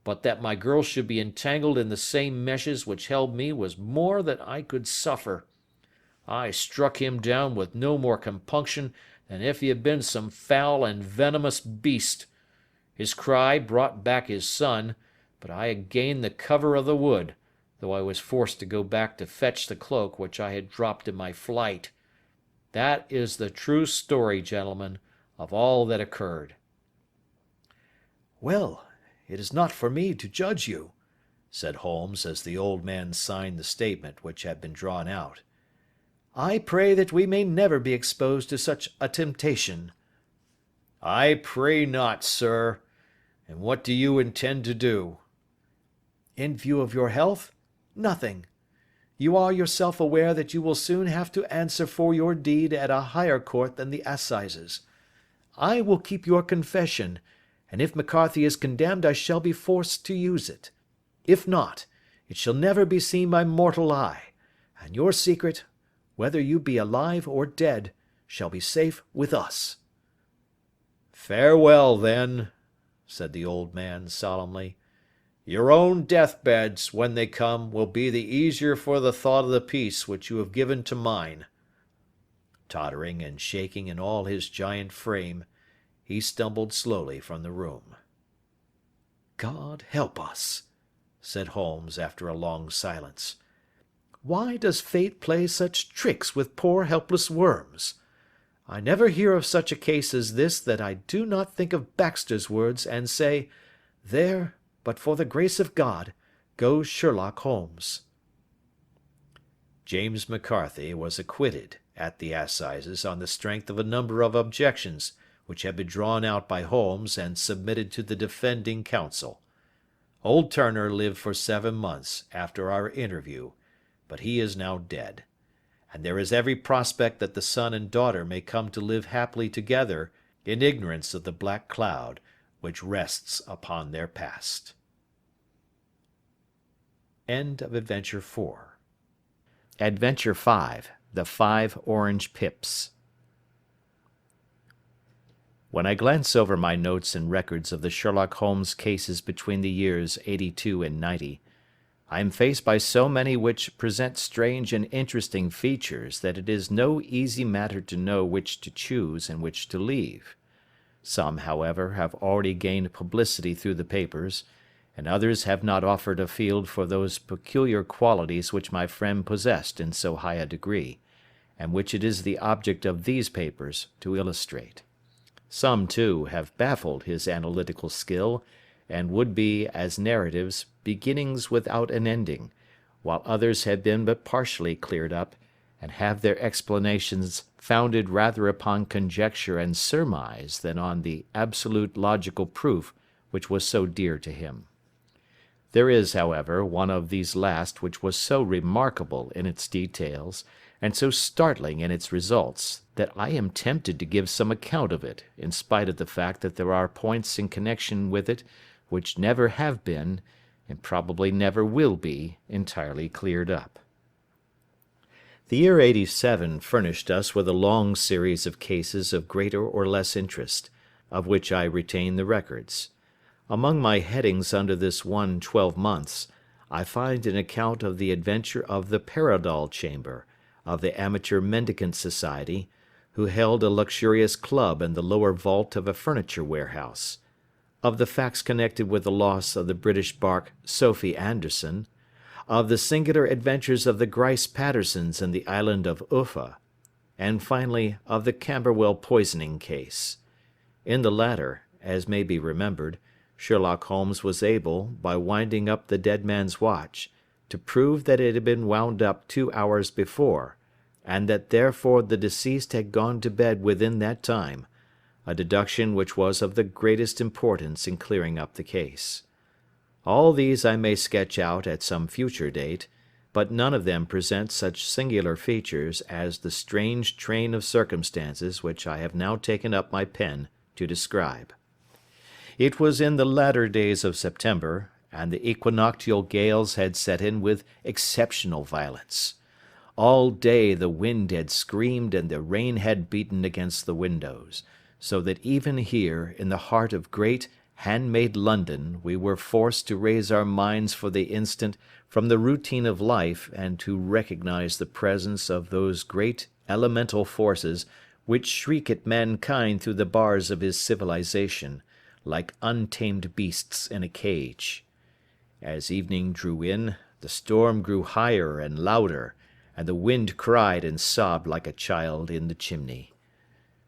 But that my girl should be entangled in the same meshes which held me was more than I could suffer. I struck him down with no more compunction than if he had been some foul and venomous beast. His cry brought back his son, but I had gained the cover of the wood, though I was forced to go back to fetch the cloak which I had dropped in my flight. That is the true story, gentlemen, of all that occurred. Well, it is not for me to judge you, said Holmes, as the old man signed the statement which had been drawn out. I pray that we may never be exposed to such a temptation. I pray not, sir. And what do you intend to do? In view of your health, nothing. You are yourself aware that you will soon have to answer for your deed at a higher court than the assizes. I will keep your confession, and if McCarthy is condemned I shall be forced to use it. If not, it shall never be seen by mortal eye, and your secret, whether you be alive or dead, shall be safe with us. Farewell, then, said the old man solemnly. Your own deathbeds, when they come, will be the easier for the thought of the peace which you have given to mine. Tottering and shaking in all his giant frame, he stumbled slowly from the room. God help us, said Holmes after a long silence. Why does fate play such tricks with poor helpless worms? I never hear of such a case as this that I do not think of Baxter's words and say, there, but for the grace of God, goes Sherlock Holmes. James McCarthy was acquitted at the assizes on the strength of a number of objections which had been drawn out by Holmes and submitted to the defending counsel. Old Turner lived for 7 months after our interview, but he is now dead, and there is every prospect that the son and daughter may come to live happily together in ignorance of the black cloud which rests upon their past. End of Adventure 4. Adventure 5. The 5 Orange Pips. When I glance over my notes and records of the Sherlock Holmes cases between the years '82 and '90, I am faced by so many which present strange and interesting features that it is no easy matter to know which to choose and which to leave. Some, however, have already gained publicity through the papers, and others have not offered a field for those peculiar qualities which my friend possessed in so high a degree, and which it is the object of these papers to illustrate. Some, too, have baffled his analytical skill, and would be, as narratives, beginnings without an ending, while others have been but partially cleared up, and have their explanations founded rather upon conjecture and surmise than on the absolute logical proof which was so dear to him. There is, however, one of these last which was so remarkable in its details, and so startling in its results, that I am tempted to give some account of it, in spite of the fact that there are points in connection with it which never have been, and probably never will be, entirely cleared up. The year '87 furnished us with a long series of cases of greater or less interest, of which I retain the records. Among my headings under this one 12 months, I find an account of the adventure of the Paradol Chamber, of the Amateur Mendicant Society, who held a luxurious club in the lower vault of a furniture warehouse, of the facts connected with the loss of the British bark Sophie Anderson, of the singular adventures of the Grice Pattersons in the island of Uffa, and finally of the Camberwell poisoning case. In the latter, as may be remembered, Sherlock Holmes was able, by winding up the dead man's watch, to prove that it had been wound up 2 hours before, and that therefore the deceased had gone to bed within that time, a deduction which was of the greatest importance in clearing up the case. All these I may sketch out at some future date, but none of them present such singular features as the strange train of circumstances which I have now taken up my pen to describe. It was in the latter days of September, and the equinoctial gales had set in with exceptional violence. All day the wind had screamed and the rain had beaten against the windows, so that even here, in the heart of great, hand-made London, we were forced to raise our minds for the instant from the routine of life and to recognize the presence of those great elemental forces which shriek at mankind through the bars of his civilization, like untamed beasts in a cage. As evening drew in, the storm grew higher and louder, and the wind cried and sobbed like a child in the chimney.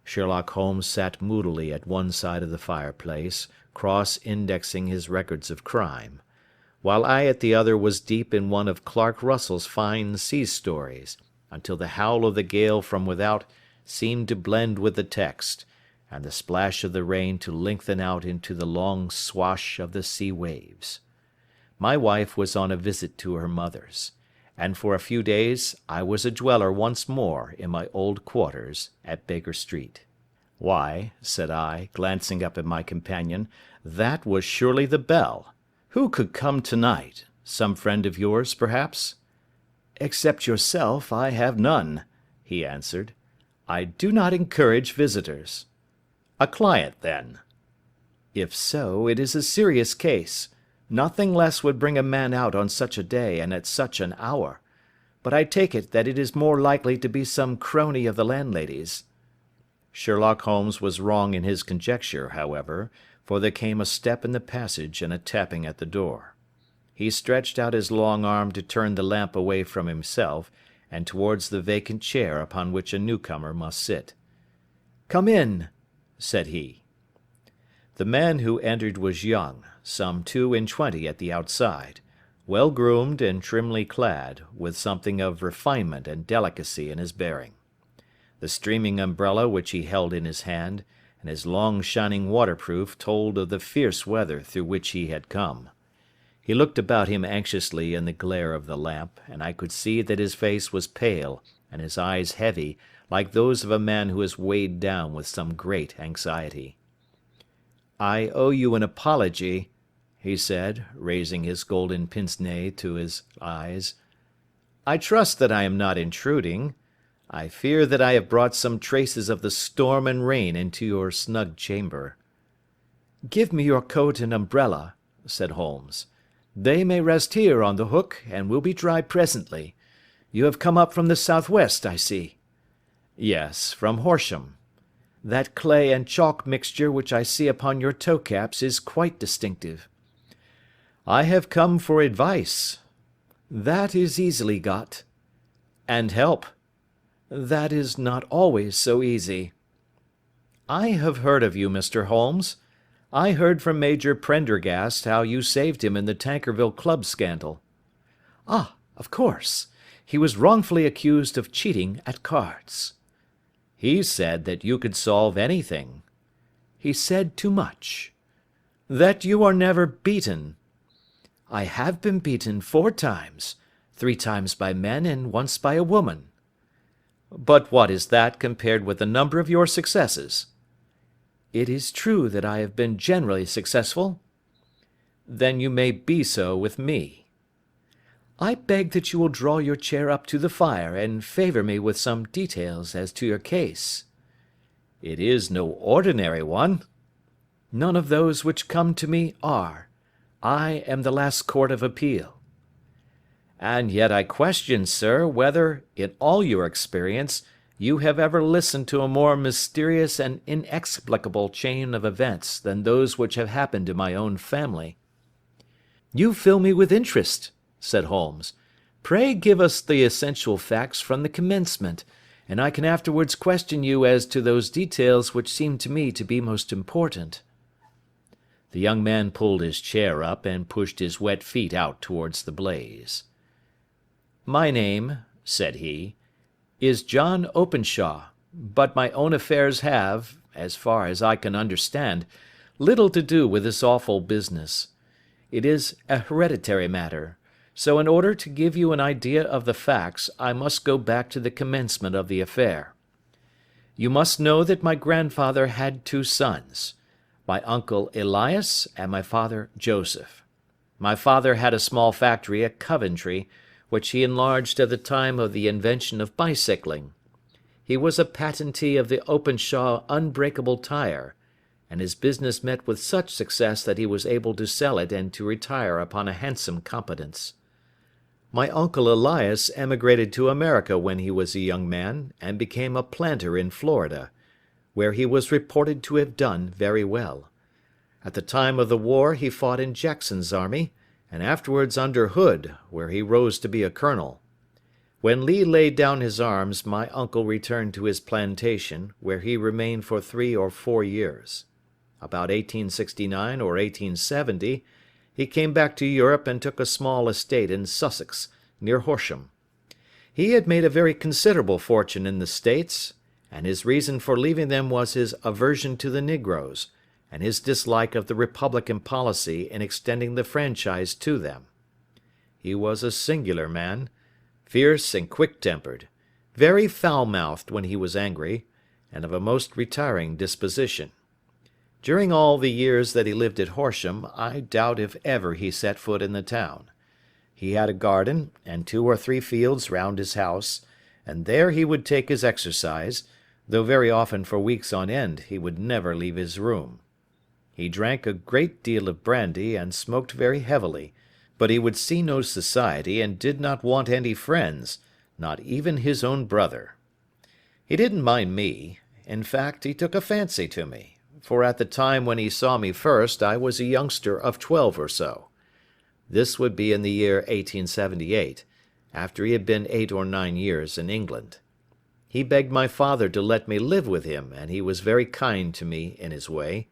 Sherlock Holmes sat moodily at one side of the fireplace, cross-indexing his records of crime, while I at the other was deep in one of Clark Russell's fine sea stories, until the howl of the gale from without seemed to blend with the text, and the splash of the rain to lengthen out into the long swash of the sea waves. My wife was on a visit to her mother's, and for a few days I was a dweller once more in my old quarters at Baker Street. "Why," said I, glancing up at my companion, "that was surely the bell. Who could come to-night? Some friend of yours, perhaps?" "Except yourself, I have none," he answered. "I do not encourage visitors." "A client, then?" "If so, it is a serious case. Nothing less would bring a man out on such a day and at such an hour. But I take it that it is more likely to be some crony of the landlady's." Sherlock Holmes was wrong in his conjecture, however, for there came a step in the passage and a tapping at the door. He stretched out his long arm to turn the lamp away from himself and towards the vacant chair upon which a newcomer must sit. "Come in," said he. The man who entered was young, some 22 at the outside, well groomed and trimly clad, with something of refinement and delicacy in his bearing. The streaming umbrella which he held in his hand, and his long shining waterproof told of the fierce weather through which he had come. He looked about him anxiously in the glare of the lamp, and I could see that his face was pale and his eyes heavy, like those of a man who is weighed down with some great anxiety. "I owe you an apology," he said, raising his golden pince-nez to his eyes. "I trust that I am not intruding. I fear that I have brought some traces of the storm and rain into your snug chamber." "Give me your coat and umbrella," said Holmes. "They may rest here on the hook, and will be dry presently. You have come up from the southwest, I see." "Yes, from Horsham." "That clay and chalk mixture which I see upon your toe-caps is quite distinctive." "I have come for advice." "That is easily got." "And help." "That is not always so easy." "I have heard of you, Mr. Holmes. I heard from Major Prendergast how you saved him in the Tankerville Club scandal." "Ah, of course. He was wrongfully accused of cheating at cards." "He said that you could solve anything." "He said too much." "That you are never beaten." "I have been beaten 4 times, 3 times by men and once by a woman." "But what is that compared with the number of your successes?" "It is true that I have been generally successful." "Then you may be so with me." "I beg that you will draw your chair up to the fire and favour me with some details as to your case." "It is no ordinary one." "None of those which come to me are. I am the last court of appeal." "And yet I question, sir, whether, in all your experience, you have ever listened to a more mysterious and inexplicable chain of events than those which have happened to my own family." "You fill me with interest," said Holmes. "Pray give us the essential facts from the commencement, and I can afterwards question you as to those details which seem to me to be most important." The young man pulled his chair up and pushed his wet feet out towards the blaze. "My name," said he, "is John Openshaw, but my own affairs have, as far as I can understand, little to do with this awful business. It is a hereditary matter, so in order to give you an idea of the facts I must go back to the commencement of the affair. You must know that my grandfather had 2 sons, my uncle Elias and my father Joseph. My father had a small factory at Coventry, which he enlarged at the time of the invention of bicycling. He was a patentee of the Openshaw unbreakable tire, and his business met with such success that he was able to sell it and to retire upon a handsome competence. My uncle Elias emigrated to America when he was a young man, and became a planter in Florida, where he was reported to have done very well. At the time of the war he fought in Jackson's army, and afterwards under Hood, where he rose to be a colonel. When Lee laid down his arms, my uncle returned to his plantation, where he remained for 3 or 4 years. About 1869 or 1870, he came back to Europe and took a small estate in Sussex, near Horsham. He had made a very considerable fortune in the States, and his reason for leaving them was his aversion to the negroes, and his dislike of the Republican policy in extending the franchise to them. He was a singular man, fierce and quick-tempered, very foul-mouthed when he was angry, and of a most retiring disposition. During all the years that he lived at Horsham, I doubt if ever he set foot in the town. He had a garden and 2 or 3 fields round his house, and there he would take his exercise, though very often for weeks on end he would never leave his room. He drank a great deal of brandy and smoked very heavily, but he would see no society and did not want any friends, not even his own brother. He didn't mind me. In fact, he took a fancy to me, for at the time when he saw me first I was a youngster of 12 or so. This would be in the year 1878, after he had been 8 or 9 years in England. He begged my father to let me live with him, and he was very kind to me in his way.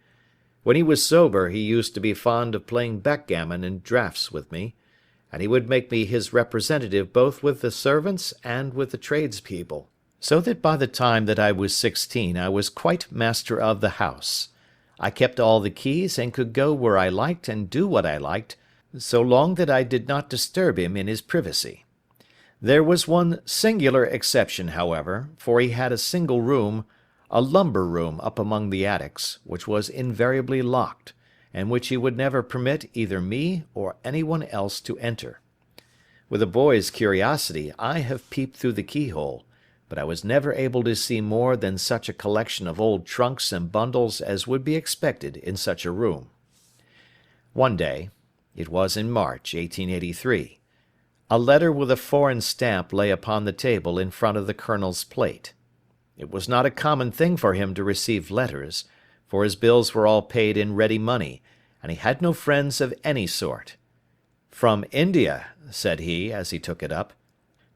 When he was sober he used to be fond of playing backgammon and draughts with me, and he would make me his representative both with the servants and with the tradespeople. So that by the time that I was 16 I was quite master of the house. I kept all the keys and could go where I liked and do what I liked, so long that I did not disturb him in his privacy. There was one singular exception, however, for he had a single room, a lumber room up among the attics, which was invariably locked, and which he would never permit either me or anyone else to enter. With a boy's curiosity, I have peeped through the keyhole, but I was never able to see more than such a collection of old trunks and bundles as would be expected in such a room. One day, it was in March, 1883, a letter with a foreign stamp lay upon the table in front of the Colonel's plate. It was not a common thing for him to receive letters, for his bills were all paid in ready money, and he had no friends of any sort. "From India," said he, as he took it up.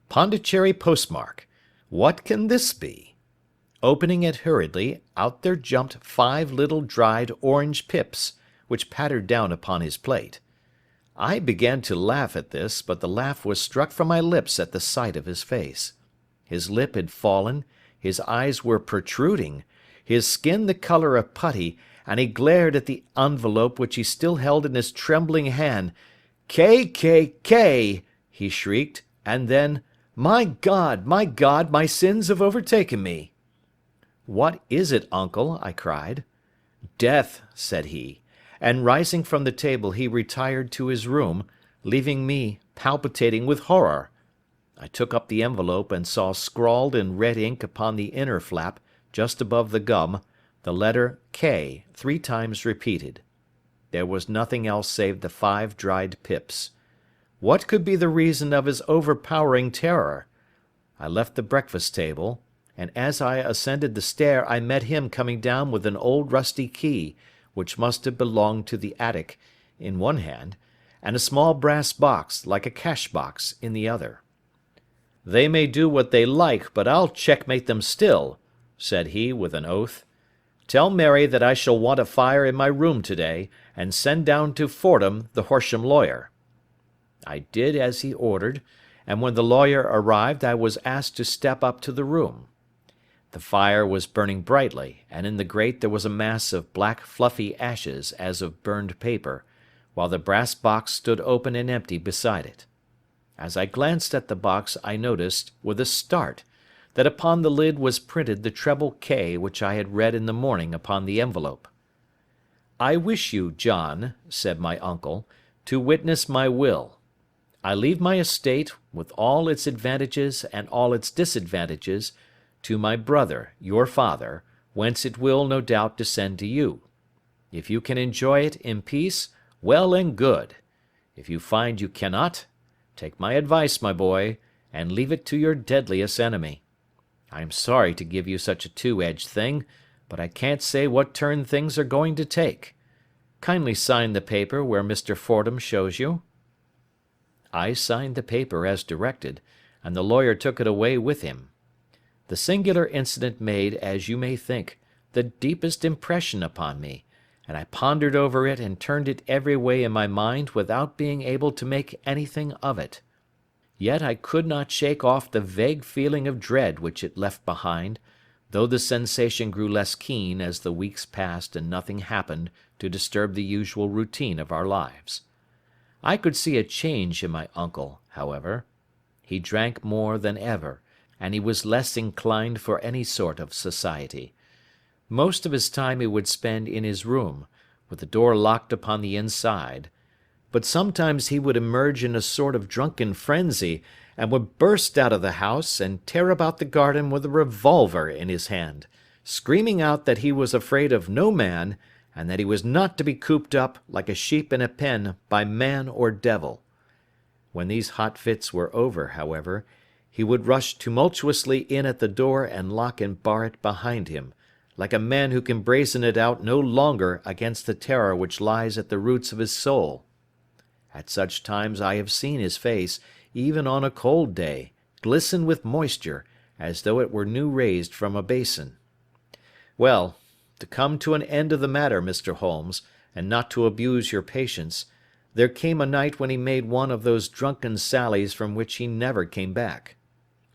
"Pondicherry postmark. What can this be?" Opening it hurriedly, out there jumped 5 little dried orange pips, which pattered down upon his plate. I began to laugh at this, but the laugh was struck from my lips at the sight of his face. His lip had fallen, his eyes were protruding, his skin the colour of putty, and he glared at the envelope which he still held in his trembling hand. "K, he shrieked, and then, my God, my sins have overtaken me." "What is it, uncle?" I cried. "Death," said he, and rising from the table he retired to his room, leaving me palpitating with horror. I took up the envelope and saw scrawled in red ink upon the inner flap, just above the gum, the letter K 3 times repeated. There was nothing else save the 5 dried pips. What could be the reason of his overpowering terror? I left the breakfast table, and as I ascended the stair I met him coming down with an old rusty key, which must have belonged to the attic, in one hand, and a small brass box, like a cash box, in the other. "They may do what they like, but I'll checkmate them still," said he with an oath. "Tell Mary that I shall want a fire in my room today, and send down to Fordham the Horsham lawyer." I did as he ordered, and when the lawyer arrived I was asked to step up to the room. The fire was burning brightly, and in the grate there was a mass of black fluffy ashes as of burned paper, while the brass box stood open and empty beside it. As I glanced at the box I noticed, with a start, that upon the lid was printed the treble K which I had read in the morning upon the envelope. "I wish you, John," said my uncle, "to witness my will. I leave my estate, with all its advantages and all its disadvantages, to my brother, your father, whence it will, no doubt, descend to you. If you can enjoy it in peace, well and good. If you find you cannot, take my advice, my boy, and leave it to your deadliest enemy. I am sorry to give you such a two-edged thing, but I can't say what turn things are going to take. Kindly sign the paper where Mr. Fordham shows you." I signed the paper as directed, and the lawyer took it away with him. The singular incident made, as you may think, the deepest impression upon me, and I pondered over it and turned it every way in my mind without being able to make anything of it. Yet I could not shake off the vague feeling of dread which it left behind, though the sensation grew less keen as the weeks passed and nothing happened to disturb the usual routine of our lives. I could see a change in my uncle, however. He drank more than ever, and he was less inclined for any sort of society. Most of his time he would spend in his room, with the door locked upon the inside, but sometimes he would emerge in a sort of drunken frenzy, and would burst out of the house, and tear about the garden with a revolver in his hand, screaming out that he was afraid of no man, and that he was not to be cooped up, like a sheep in a pen, by man or devil. When these hot fits were over, however, he would rush tumultuously in at the door and lock and bar it behind him, like a man who can brazen it out no longer against the terror which lies at the roots of his soul. At such times I have seen his face, even on a cold day, glisten with moisture, as though it were new raised from a basin. Well, to come to an end of the matter, Mr. Holmes, and not to abuse your patience, there came a night when he made one of those drunken sallies from which he never came back.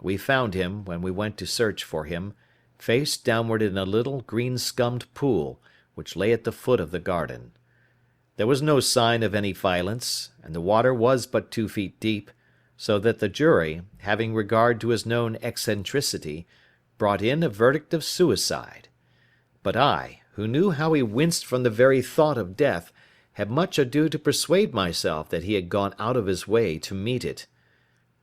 We found him, when we went to search for him, face downward in a little green-scummed pool, which lay at the foot of the garden. There was no sign of any violence, and the water was but 2 feet deep, so that the jury, having regard to his known eccentricity, brought in a verdict of suicide. But I, who knew how he winced from the very thought of death, had much ado to persuade myself that he had gone out of his way to meet it.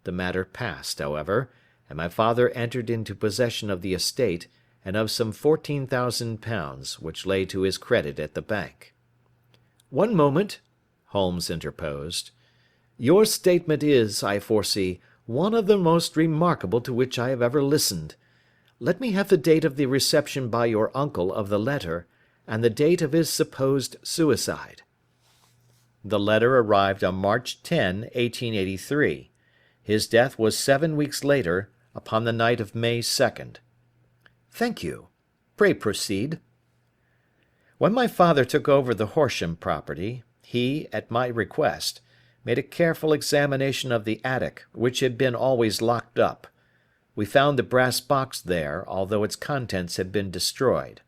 The matter passed, however, and my father entered into possession of the estate and of some £14,000 which lay to his credit at the bank. "One moment," Holmes interposed. "Your statement is, I foresee, one of the most remarkable to which I have ever listened. Let me have the date of the reception by your uncle of the letter, and the date of his supposed suicide." The letter arrived on March 10, 1883. His death was 7 weeks later, upon the night of May 2nd. "Thank you. Pray proceed." When my father took over the Horsham property, he, at my request, made a careful examination of the attic, which had been always locked up. We found the brass box there, although its contents had been destroyed.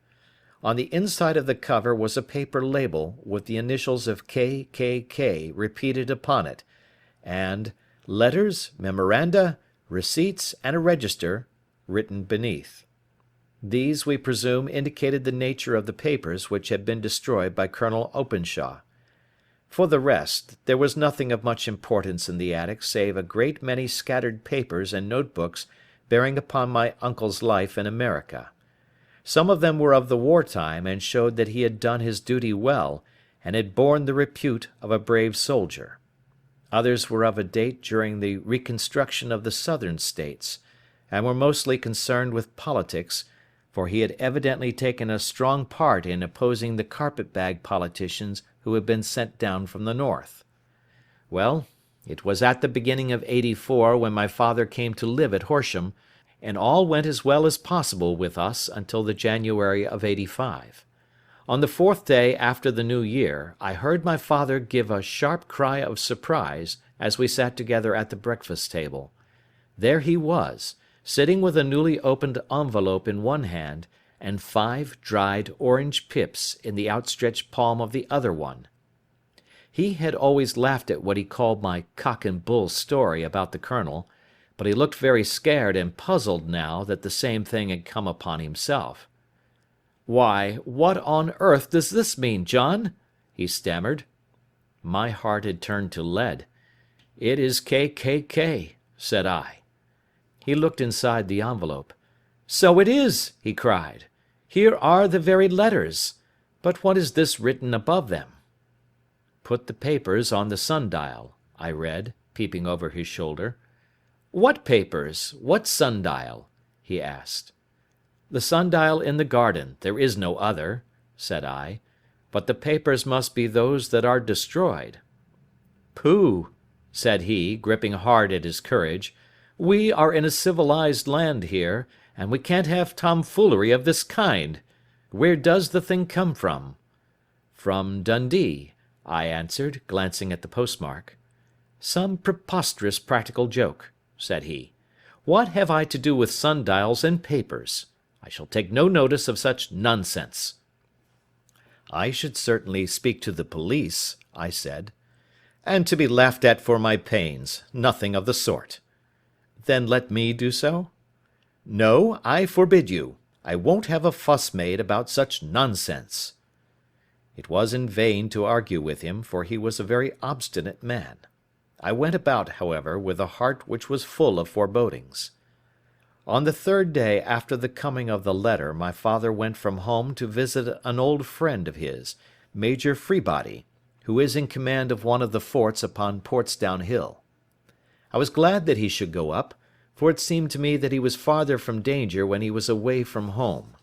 On the inside of the cover was a paper label with the initials of KKK repeated upon it, and letters, memoranda, receipts, and a register written beneath. These, we presume, indicated the nature of the papers which had been destroyed by Colonel Openshaw. For the rest, there was nothing of much importance in the attic save a great many scattered papers and notebooks bearing upon my uncle's life in America. Some of them were of the war time and showed that he had done his duty well and had borne the repute of a brave soldier. Others were of a date during the reconstruction of the Southern States, and were mostly concerned with politics, for he had evidently taken a strong part in opposing the carpet-bag politicians who had been sent down from the north. Well, it was at the beginning of '84 when my father came to live at Horsham, and all went as well as possible with us until the January of '85. On the 4th day after the New Year, I heard my father give a sharp cry of surprise as we sat together at the breakfast table. There he was, sitting with a newly opened envelope in one hand, and 5 dried orange pips in the outstretched palm of the other one. He had always laughed at what he called my cock and bull story about the colonel, but he looked very scared and puzzled now that the same thing had come upon himself. "Why, what on earth does this mean, John?" he stammered. My heart had turned to lead. "It is KKK," said I. He looked inside the envelope. "So it is," he cried. "Here are the very letters. But what is this written above them?" "Put the papers on the sundial," I read, peeping over his shoulder. "What papers? What sundial?" he asked. "The sundial in the garden. There is no other," said I. "But the papers must be those that are destroyed." "Pooh!" said he, gripping hard at his courage. "We are in a civilized land here, and we can't have tomfoolery of this kind. Where does the thing come from?" "From Dundee," I answered, glancing at the postmark. "Some preposterous practical joke," said he. "What have I to do with sundials and papers? I shall take no notice of such nonsense." "I should certainly speak to the police," I said. "And to be laughed at for my pains. Nothing of the sort." "Then let me do so?" "No, I forbid you. I won't have a fuss made about such nonsense." It was in vain to argue with him, for he was a very obstinate man. I went about, however, with a heart which was full of forebodings. On the 3rd day after the coming of the letter, my father went from home to visit an old friend of his, Major Freebody, who is in command of one of the forts upon Portsdown Hill. I was glad that he should go up, for it seemed to me that he was farther from danger when he was away from home.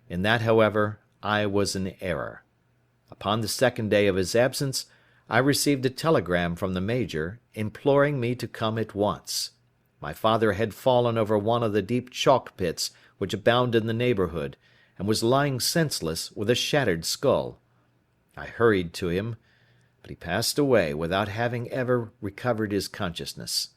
In that, however, I was in error. Upon the 2nd day of his absence, I received a telegram from the Major, imploring me to come at once. My father had fallen over one of the deep chalk pits which abound in the neighbourhood, and was lying senseless, with a shattered skull. I hurried to him, but he passed away without having ever recovered his consciousness.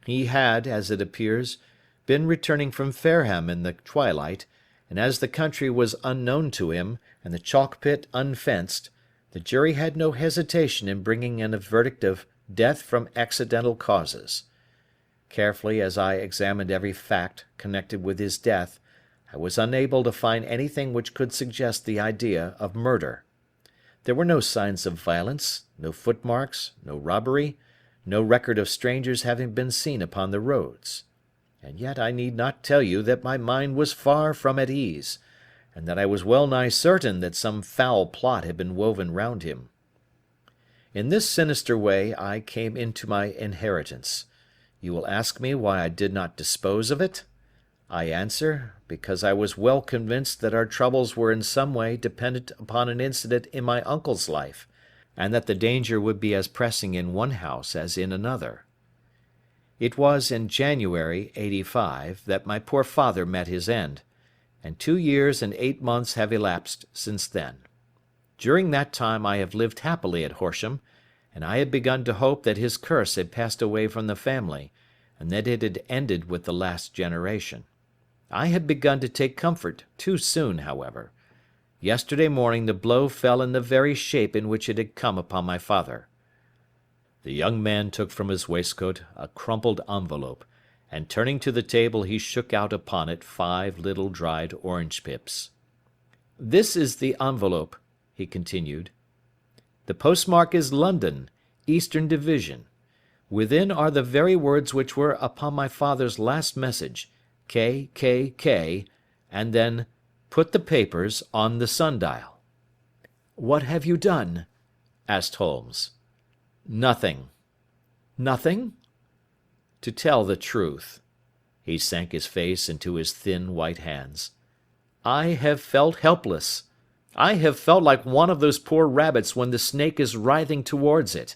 He had, as it appears, been returning from Fareham in the twilight, and as the country was unknown to him, and the chalk pit unfenced, the jury had no hesitation in bringing in a verdict of death from accidental causes. Carefully as I examined every fact connected with his death, I was unable to find anything which could suggest the idea of murder. There were no signs of violence, no footmarks, no robbery, no record of strangers having been seen upon the roads. And yet I need not tell you that my mind was far from at ease, and that I was well nigh certain that some foul plot had been woven round him. In this sinister way I came into my inheritance. You will ask me why I did not dispose of it? I answer, because I was well convinced that our troubles were in some way dependent upon an incident in my uncle's life, and that the danger would be as pressing in one house as in another. It was in January, '85, that my poor father met his end, and 2 years and 8 months have elapsed since then. During that time I have lived happily at Horsham, and I had begun to hope that his curse had passed away from the family, and that it had ended with the last generation. I had begun to take comfort too soon, however. Yesterday morning the blow fell in the very shape in which it had come upon my father. The young man took from his waistcoat a crumpled envelope, and turning to the table he shook out upon it 5 little dried orange pips. "This is the envelope," he continued. "The postmark is London, Eastern Division. Within are the very words which were upon my father's last message, KKK, and then, 'Put the papers on the sundial.'" "What have you done?" asked Holmes. "Nothing." "Nothing?" "To tell the truth," he sank his face into his thin white hands, "I have felt helpless. I have felt like one of those poor rabbits when the snake is writhing towards it.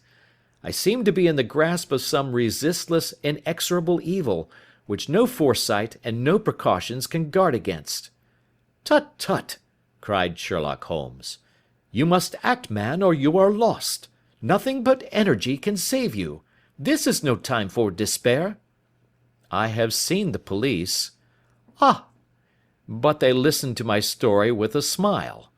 I seem to be in the grasp of some resistless, inexorable evil, which no foresight and no precautions can guard against." "Tut, tut!" cried Sherlock Holmes. "You must act, man, or you are lost. Nothing but energy can save you. This is no time for despair." "I have seen the police." "Ah! But they listened to my story with a smile.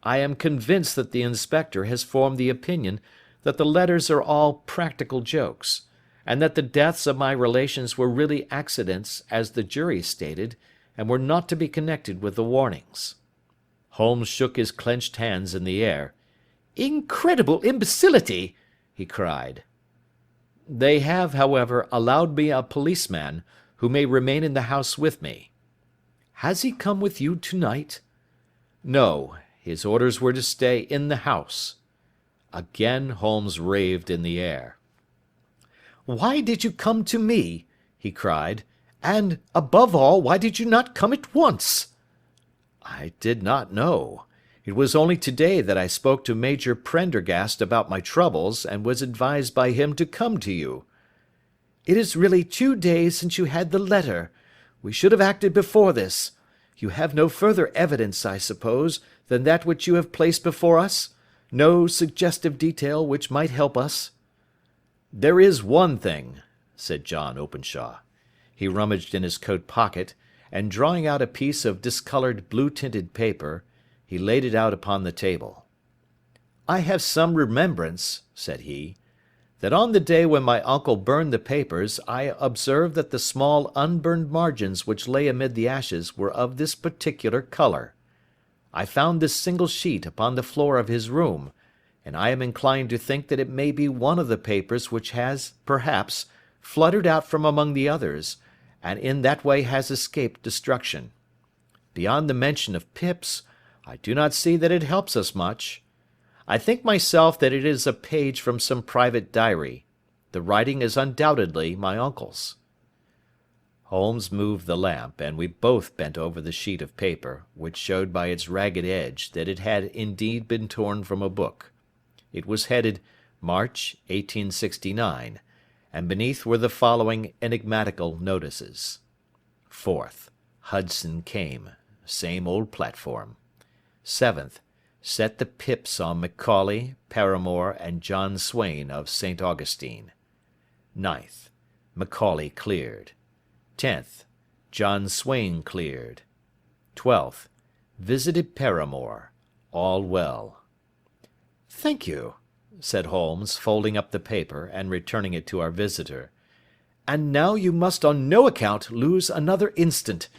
I am convinced that the inspector has formed the opinion that the letters are all practical jokes, and that the deaths of my relations were really accidents, as the jury stated, and were not to be connected with the warnings." Holmes shook his clenched hands in the air. "Incredible imbecility!" he cried. "They have, however, allowed me a policeman, who may remain in the house with me." "Has he come with you to-night?" "No, his orders were to stay in the house." Again Holmes raved in the air. "Why did you come to me?" he cried, "and, above all, why did you not come at once?" "I did not know. It was only today that I spoke to Major Prendergast about my troubles, and was advised by him to come to you." "It is really 2 days since you had the letter. We should have acted before this. You have no further evidence, I suppose, than that which you have placed before us? No suggestive detail which might help us?" "There is one thing," said John Openshaw. He rummaged in his coat pocket, and drawing out a piece of discoloured blue-tinted paper, he laid it out upon the table. "I have some remembrance," said he, "that on the day when my uncle burned the papers I observed that the small unburned margins which lay amid the ashes were of this particular colour. I found this single sheet upon the floor of his room, and I am inclined to think that it may be one of the papers which has, perhaps, fluttered out from among the others, and in that way has escaped destruction. Beyond the mention of pips, I do not see that it helps us much. I think myself that it is a page from some private diary. The writing is undoubtedly my uncle's." Holmes moved the lamp, and we both bent over the sheet of paper, which showed by its ragged edge that it had indeed been torn from a book. It was headed March, 1869, and beneath were the following enigmatical notices: 4th. Hudson came. Same old platform. 7th. Set the pips on Macaulay, Paramore, and John Swain of St. Augustine. 9th. Macaulay cleared. 10th. John Swain cleared. 12th. Visited Paramore. All well. Thank you, said Holmes, folding up the paper and returning it to our visitor. And now you must on no account lose another instant.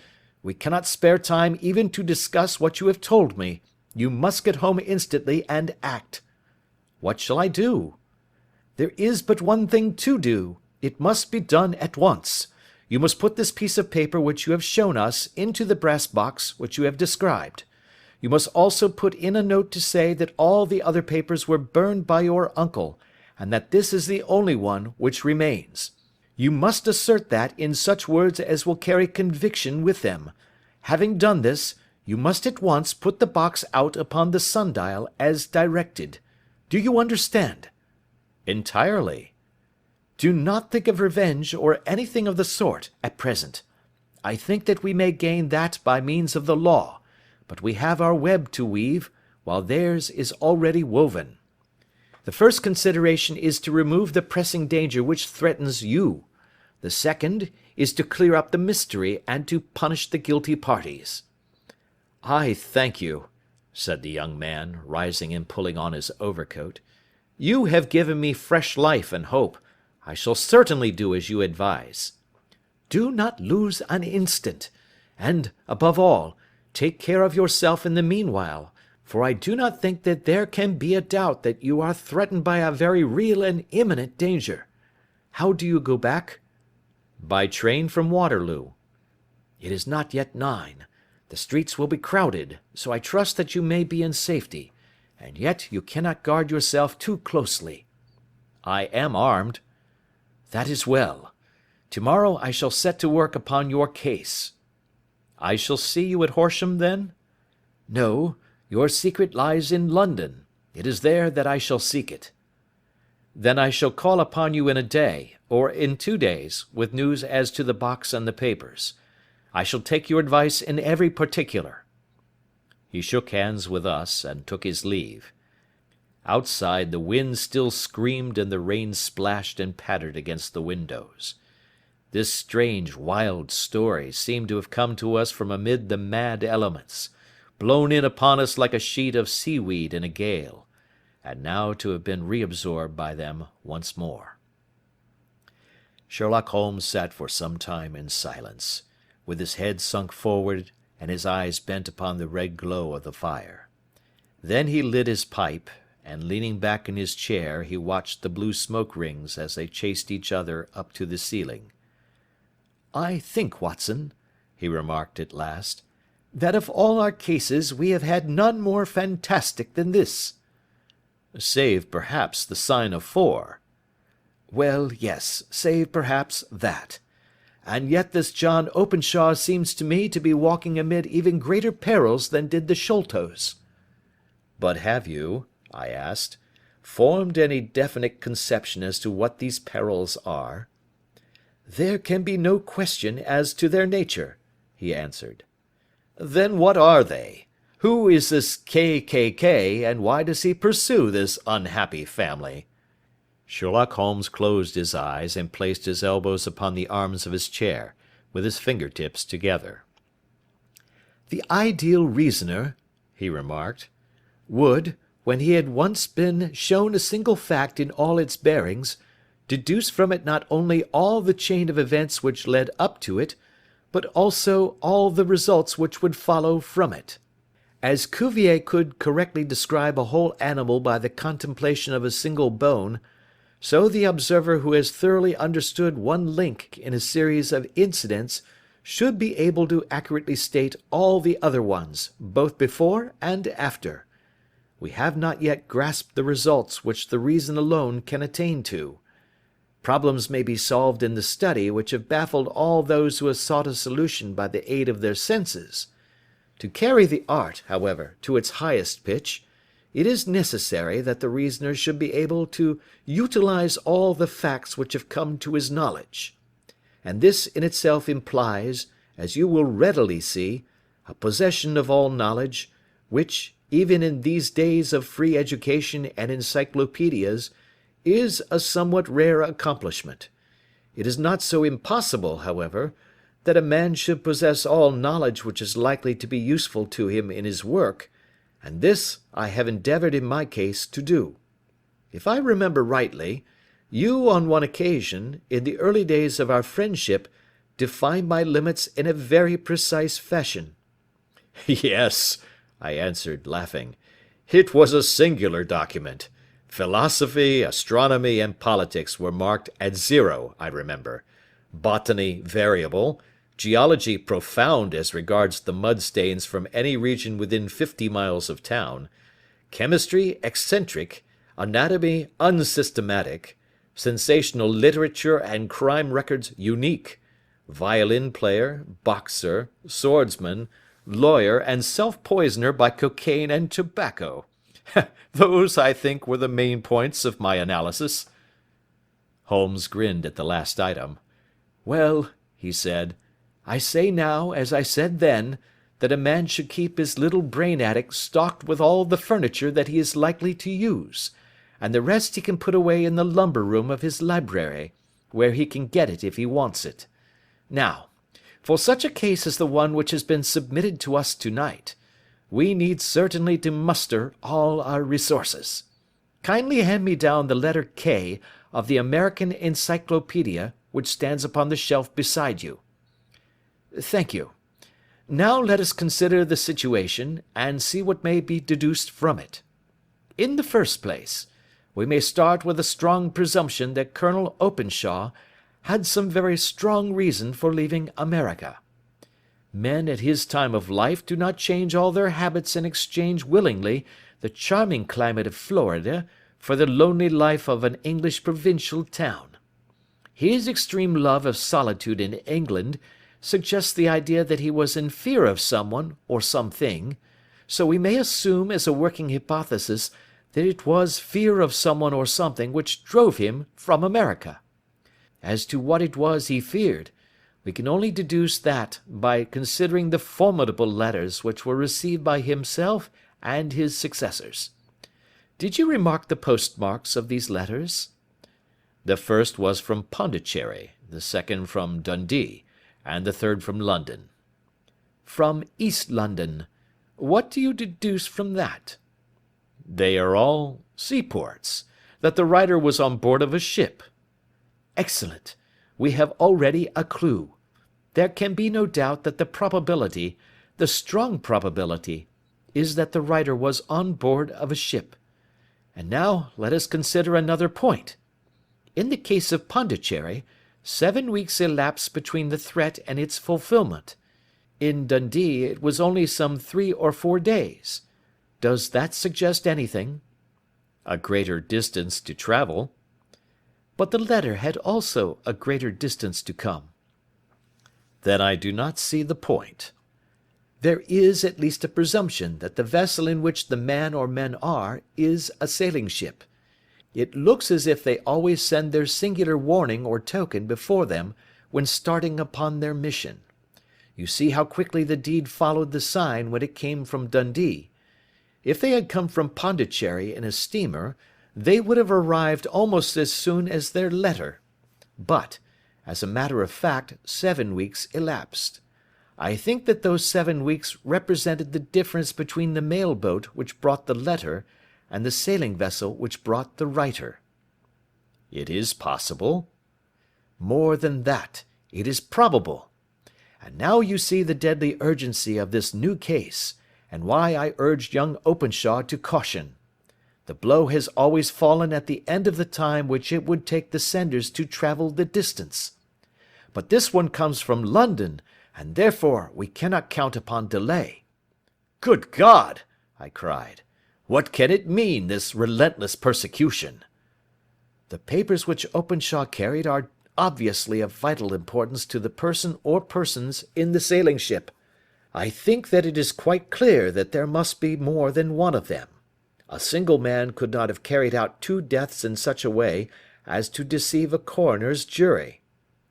We cannot spare time even to discuss what you have told me. You must get home instantly and act. What shall I do? There is but one thing to do. It must be done at once. You must put this piece of paper which you have shown us into the brass box which you have described. You must also put in a note to say that all the other papers were burned by your uncle, and that this is the only one which remains. You must assert that in such words as will carry conviction with them. Having done this, you must at once put the box out upon the sundial as directed. Do you understand? Entirely. Do not think of revenge or anything of the sort at present. I think that we may gain that by means of the law, but we have our web to weave, while theirs is already woven. The first consideration is to remove the pressing danger which threatens you. The second is to clear up the mystery and to punish the guilty parties. I thank you, said the young man, rising and pulling on his overcoat. You have given me fresh life and hope. I shall certainly do as you advise. Do not lose an instant, and, above all, take care of yourself in the meanwhile, for I do not think that there can be a doubt that you are threatened by a very real and imminent danger. How do you go back? By train from Waterloo. It is not yet 9. The streets will be crowded, so I trust that you may be in safety, and yet you cannot guard yourself too closely. I am armed. That is well. Tomorrow I shall set to work upon your case. I shall see you at Horsham, then? No, your secret lies in London. It is there that I shall seek it. Then I shall call upon you in a day, or in 2 days, with news as to the box and the papers. I shall take your advice in every particular. He shook hands with us and took his leave. Outside the wind still screamed and the rain splashed and pattered against the windows. This strange, wild story seemed to have come to us from amid the mad elements, blown in upon us like a sheet of seaweed in a gale, and now to have been reabsorbed by them once more. Sherlock Holmes sat for some time in silence, with his head sunk forward and his eyes bent upon the red glow of the fire. Then he lit his pipe, and leaning back in his chair he watched the blue smoke rings as they chased each other up to the ceiling. I think, Watson, he remarked at last, that of all our cases we have had none more fantastic than this. Save, perhaps, the sign of 4. Well, yes, save, perhaps, that. And yet this John Openshaw seems to me to be walking amid even greater perils than did the Sholtos. But have you, I asked, formed any definite conception as to what these perils are? There can be no question as to their nature, he answered. Then what are they? Who is this KKK, and why does he pursue this unhappy family? Sherlock Holmes closed his eyes and placed his elbows upon the arms of his chair, with his fingertips together. The ideal reasoner, he remarked, would, when he had once been shown a single fact in all its bearings, deduce from it not only all the chain of events which led up to it, but also all the results which would follow from it. As Cuvier could correctly describe a whole animal by the contemplation of a single bone, so the observer who has thoroughly understood one link in a series of incidents should be able to accurately state all the other ones, both before and after. We have not yet grasped the results which the reason alone can attain to. Problems may be solved in the study which have baffled all those who have sought a solution by the aid of their senses. To carry the art, however, to its highest pitch, it is necessary that the reasoner should be able to utilize all the facts which have come to his knowledge. And this in itself implies, as you will readily see, a possession of all knowledge, which, even in these days of free education and encyclopedias, is a somewhat rare accomplishment. It is not so impossible, however, that a man should possess all knowledge which is likely to be useful to him in his work, and this I have endeavoured in my case to do. If I remember rightly, you on one occasion, in the early days of our friendship, defined my limits in a very precise fashion. Yes, I answered, laughing. It was a singular document. Philosophy, astronomy, and politics were marked at 0, I remember. Botany variable, geology profound as regards the mud stains from any region within 50 miles of town, chemistry eccentric, anatomy unsystematic, sensational literature and crime records unique, violin player, boxer, swordsman, lawyer, and self-poisoner by cocaine and tobacco. Those, I think, were the main points of my analysis. Holmes grinned at the last item. Well, he said, I say now, as I said then, that a man should keep his little brain attic stocked with all the furniture that he is likely to use, and the rest he can put away in the lumber room of his library, where he can get it if he wants it. Now, for such a case as the one which has been submitted to us tonight, we need certainly to muster all our resources. Kindly hand me down the letter K of the American Encyclopedia which stands upon the shelf beside you. Thank you. Now let us consider the situation, and see what may be deduced from it. In the first place, we may start with a strong presumption that Colonel Openshaw had some very strong reason for leaving America. Men at his time of life do not change all their habits and exchange willingly the charming climate of Florida for the lonely life of an English provincial town. His extreme love of solitude in England suggests the idea that he was in fear of someone or something, so we may assume as a working hypothesis that it was fear of someone or something which drove him from America. As to what it was he feared, we can only deduce that by considering the formidable letters which were received by himself and his successors. Did you remark the postmarks of these letters? The first was from Pondicherry, the second from Dundee, and the third from London. From East London. What do you deduce from that? They are all seaports, that the writer was on board of a ship. Excellent. We have already a clue. There can be no doubt that the probability, the strong probability, is that the writer was on board of a ship. And now let us consider another point. In the case of Pondicherry, 7 weeks elapsed between the threat and its fulfilment. In Dundee it was only some 3 or 4 days. Does that suggest anything? A greater distance to travel. But the letter had also a greater distance to come. Then I do not see the point. There is at least a presumption that the vessel in which the man or men are is a sailing ship. It looks as if they always send their singular warning or token before them when starting upon their mission. You see how quickly the deed followed the sign when it came from Dundee. If they had come from Pondicherry in a steamer, they would have arrived almost as soon as their letter. But, as a matter of fact, 7 weeks elapsed. I think that those 7 weeks represented the difference between the mail boat which brought the letter and the sailing vessel which brought the writer. It is possible. More than that, it is probable. And now you see the deadly urgency of this new case, and why I urged young Openshaw to caution. The blow has always fallen at the end of the time which it would take the senders to travel the distance. But this one comes from London, and therefore we cannot count upon delay. Good God! I cried. What can it mean, this relentless persecution? The papers which Openshaw carried are obviously of vital importance to the person or persons in the sailing ship. I think that it is quite clear that there must be more than one of them. A single man could not have carried out 2 deaths in such a way as to deceive a coroner's jury.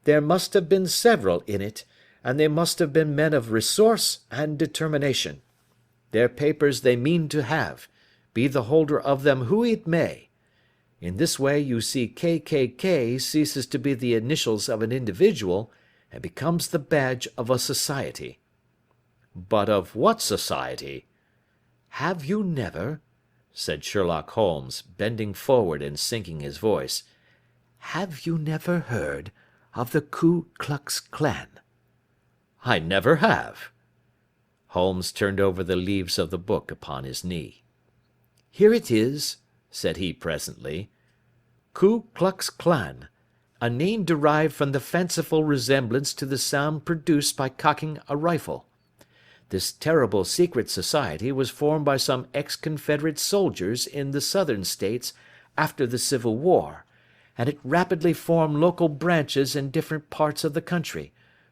There must have been several in it, and they must have been men of resource and determination. Their papers they mean to have, be the holder of them who it may. In this way you see KKK ceases to be the initials of an individual, and becomes the badge of a society." "But of what society?" "Have you never," said Sherlock Holmes, bending forward and sinking his voice, "have you never heard of the Ku Klux Klan?" "I never have." Holmes turned over the leaves of the book upon his knee. "Here it is," said he presently. "Ku Klux Klan, a name derived from the fanciful resemblance to the sound produced by cocking a rifle. This terrible secret society was formed by some ex-Confederate soldiers in the Southern States after the Civil War, and it rapidly formed local branches in different parts of the country,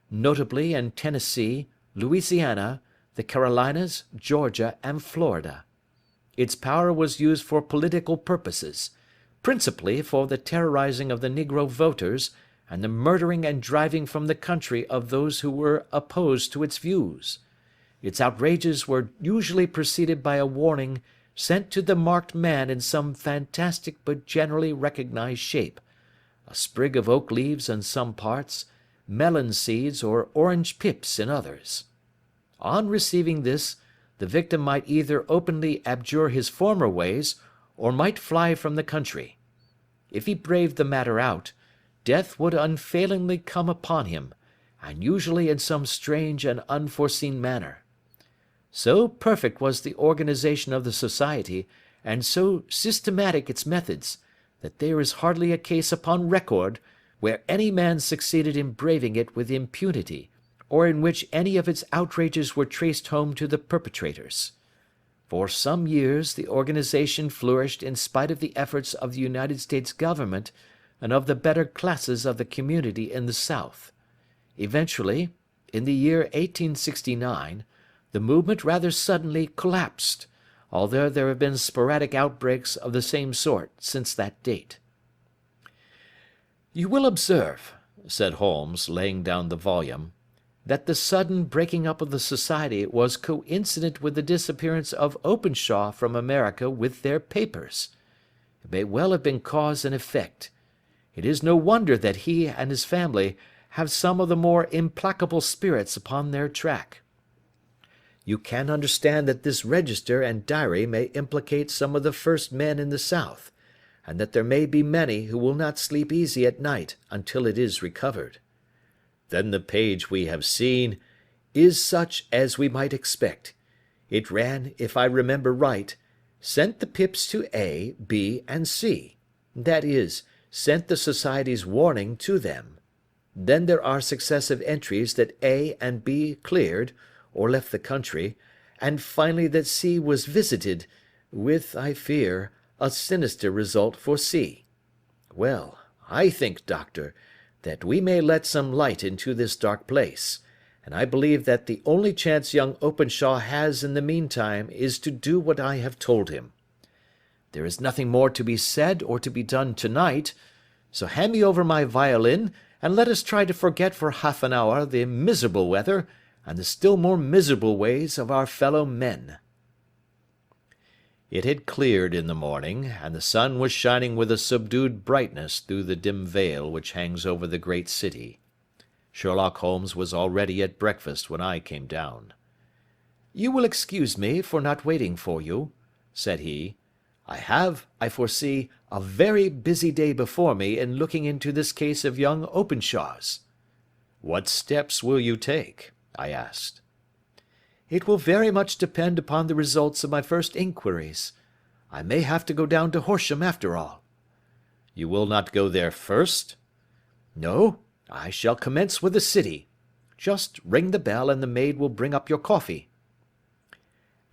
notably in Tennessee, Louisiana, the Carolinas, Georgia, and Florida. Its power was used for political purposes, principally for the terrorizing of the negro voters and the murdering and driving from the country of those who were opposed to its views. Its outrages were usually preceded by a warning sent to the marked man in some fantastic but generally recognized shape, a sprig of oak leaves in some parts, melon seeds or orange pips in others. On receiving this, the victim might either openly abjure his former ways, or might fly from the country. If he braved the matter out, death would unfailingly come upon him, and usually in some strange and unforeseen manner. So perfect was the organization of the society, and so systematic its methods, that there is hardly a case upon record where any man succeeded in braving it with impunity, or in which any of its outrages were traced home to the perpetrators. For some years the organization flourished in spite of the efforts of the United States government and of the better classes of the community in the South. Eventually, in the year 1869, the movement rather suddenly collapsed, although there have been sporadic outbreaks of the same sort since that date. "You will observe," said Holmes, laying down the volume, "that the sudden breaking up of the society was coincident with the disappearance of Openshaw from America with their papers. It may well have been cause and effect. It is no wonder that he and his family have some of the more implacable spirits upon their track. You can understand that this register and diary may implicate some of the first men in the South, and that there may be many who will not sleep easy at night until it is recovered. Then the page we have seen is such as we might expect. It ran, if I remember right, sent the pips to A, B, and C. That is, sent the society's warning to them. Then there are successive entries that A and B cleared, or left the country, and finally that C was visited, with, I fear, a sinister result for C. Well, I think, Doctor, that we may let some light into this dark place, and I believe that the only chance young Openshaw has in the meantime is to do what I have told him. There is nothing more to be said or to be done tonight, so hand me over my violin, and let us try to forget for half an hour the miserable weather and the still more miserable ways of our fellow men." It had cleared in the morning, and the sun was shining with a subdued brightness through the dim veil which hangs over the great city. Sherlock Holmes was already at breakfast when I came down. "You will excuse me for not waiting for you," said he. "I have, I foresee, a very busy day before me in looking into this case of young Openshaw's." "What steps will you take?" I asked. "It will very much depend upon the results of my first inquiries. I may have to go down to Horsham after all." "You will not go there first?" "No, I shall commence with the city. Just ring the bell and the maid will bring up your coffee."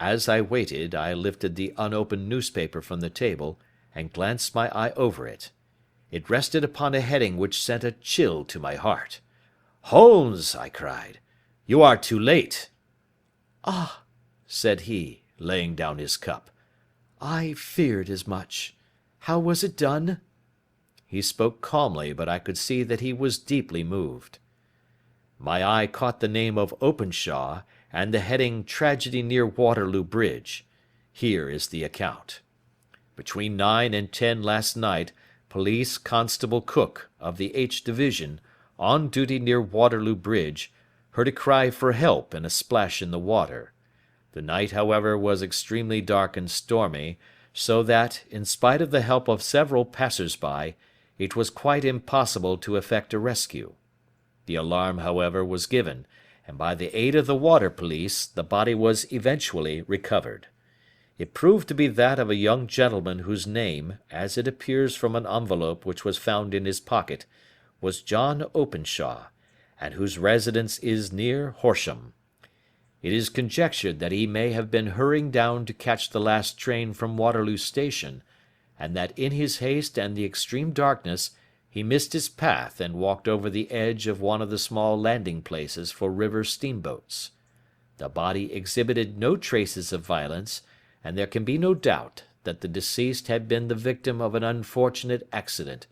As I waited, I lifted the unopened newspaper from the table and glanced my eye over it. It rested upon a heading which sent a chill to my heart. "Holmes!" I cried. "You are too late." "Ah," said he, laying down his cup. "I feared as much. How was it done?" He spoke calmly, but I could see that he was deeply moved. My eye caught the name of Openshaw, and the heading "Tragedy near Waterloo Bridge." Here is the account. Between 9 and 10 last night, Police Constable Cook, of the H Division, on duty near Waterloo Bridge, heard a cry for help and a splash in the water. The night, however, was extremely dark and stormy, so that, in spite of the help of several passers-by, it was quite impossible to effect a rescue. The alarm, however, was given, and by the aid of the water police, the body was eventually recovered. It proved to be that of a young gentleman whose name, as it appears from an envelope which was found in his pocket, was John Openshaw, and whose residence is near Horsham. It is conjectured that he may have been hurrying down to catch the last train from Waterloo Station, and that in his haste and the extreme darkness he missed his path and walked over the edge of one of the small landing places for river steamboats. The body exhibited no traces of violence, and there can be no doubt that the deceased had been the victim of an unfortunate accident,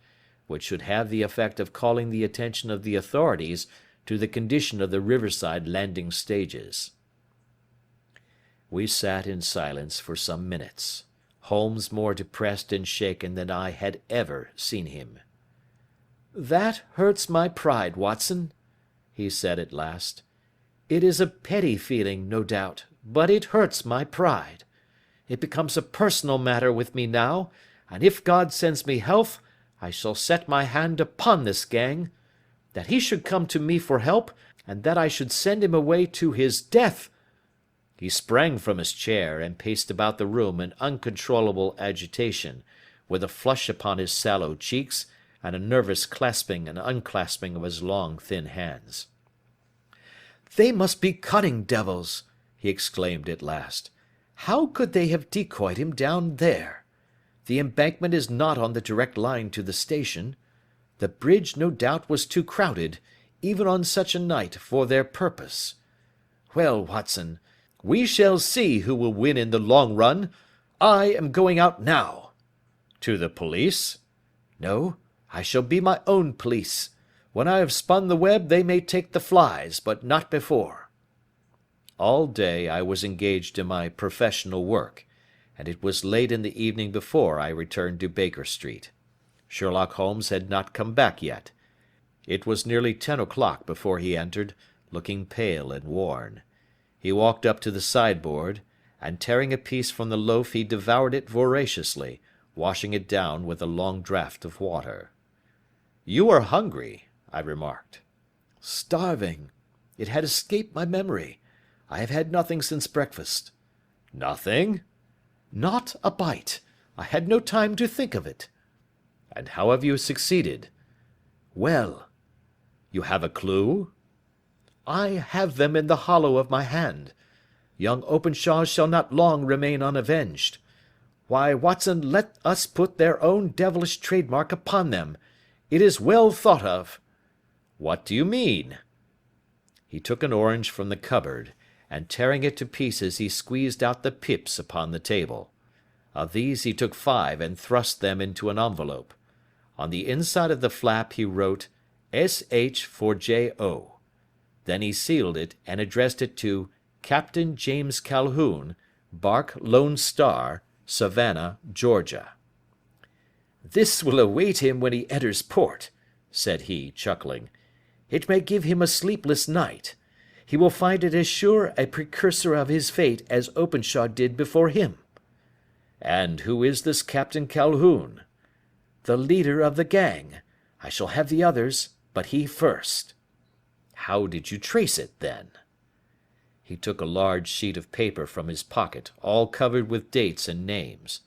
which should have the effect of calling the attention of the authorities to the condition of the riverside landing stages. We sat in silence for some minutes, Holmes more depressed and shaken than I had ever seen him. "That hurts my pride, Watson," he said at last. "It is a petty feeling, no doubt, but it hurts my pride. It becomes a personal matter with me now, and if God sends me health, I shall set my hand upon this gang. That he should come to me for help, and that I should send him away to his death." He sprang from his chair, and paced about the room in uncontrollable agitation, with a flush upon his sallow cheeks, and a nervous clasping and unclasping of his long thin hands. "They must be cunning devils," he exclaimed at last. "How could they have decoyed him down there? The embankment is not on the direct line to the station. The bridge no doubt was too crowded, even on such a night, for their purpose. Well, Watson, we shall see who will win in the long run. I am going out now." "To the police?" "No, I shall be my own police. When I have spun the web they may take the flies, but not before." All day I was engaged in my professional work, and it was late in the evening before I returned to Baker Street. Sherlock Holmes had not come back yet. It was nearly 10 o'clock before he entered, looking pale and worn. He walked up to the sideboard, and tearing a piece from the loaf he devoured it voraciously, washing it down with a long draught of water. "You are hungry," I remarked. "Starving. It had escaped my memory. I have had nothing since breakfast." "Nothing?" "Not a bite. I had no time to think of it." "And how have you succeeded?" "Well." "You have a clue?" "I have them in the hollow of my hand. Young Openshaw shall not long remain unavenged. Why, Watson, let us put their own devilish trademark upon them. It is well thought of." "What do you mean?" He took an orange from the cupboard, and tearing it to pieces he squeezed out the pips upon the table. Of these he took 5 and thrust them into an envelope. On the inside of the flap he wrote S.H. for J.O. Then he sealed it and addressed it to Captain James Calhoun, Bark Lone Star, Savannah, Georgia. "This will await him when he enters port," said he, chuckling. "It may give him a sleepless night. He will find it as sure a precursor of his fate as Openshaw did before him." "And who is this Captain Calhoun?" "The leader of the gang. I shall have the others, but he first." "How did you trace it, then?" He took a large sheet of paper from his pocket, all covered with dates and names.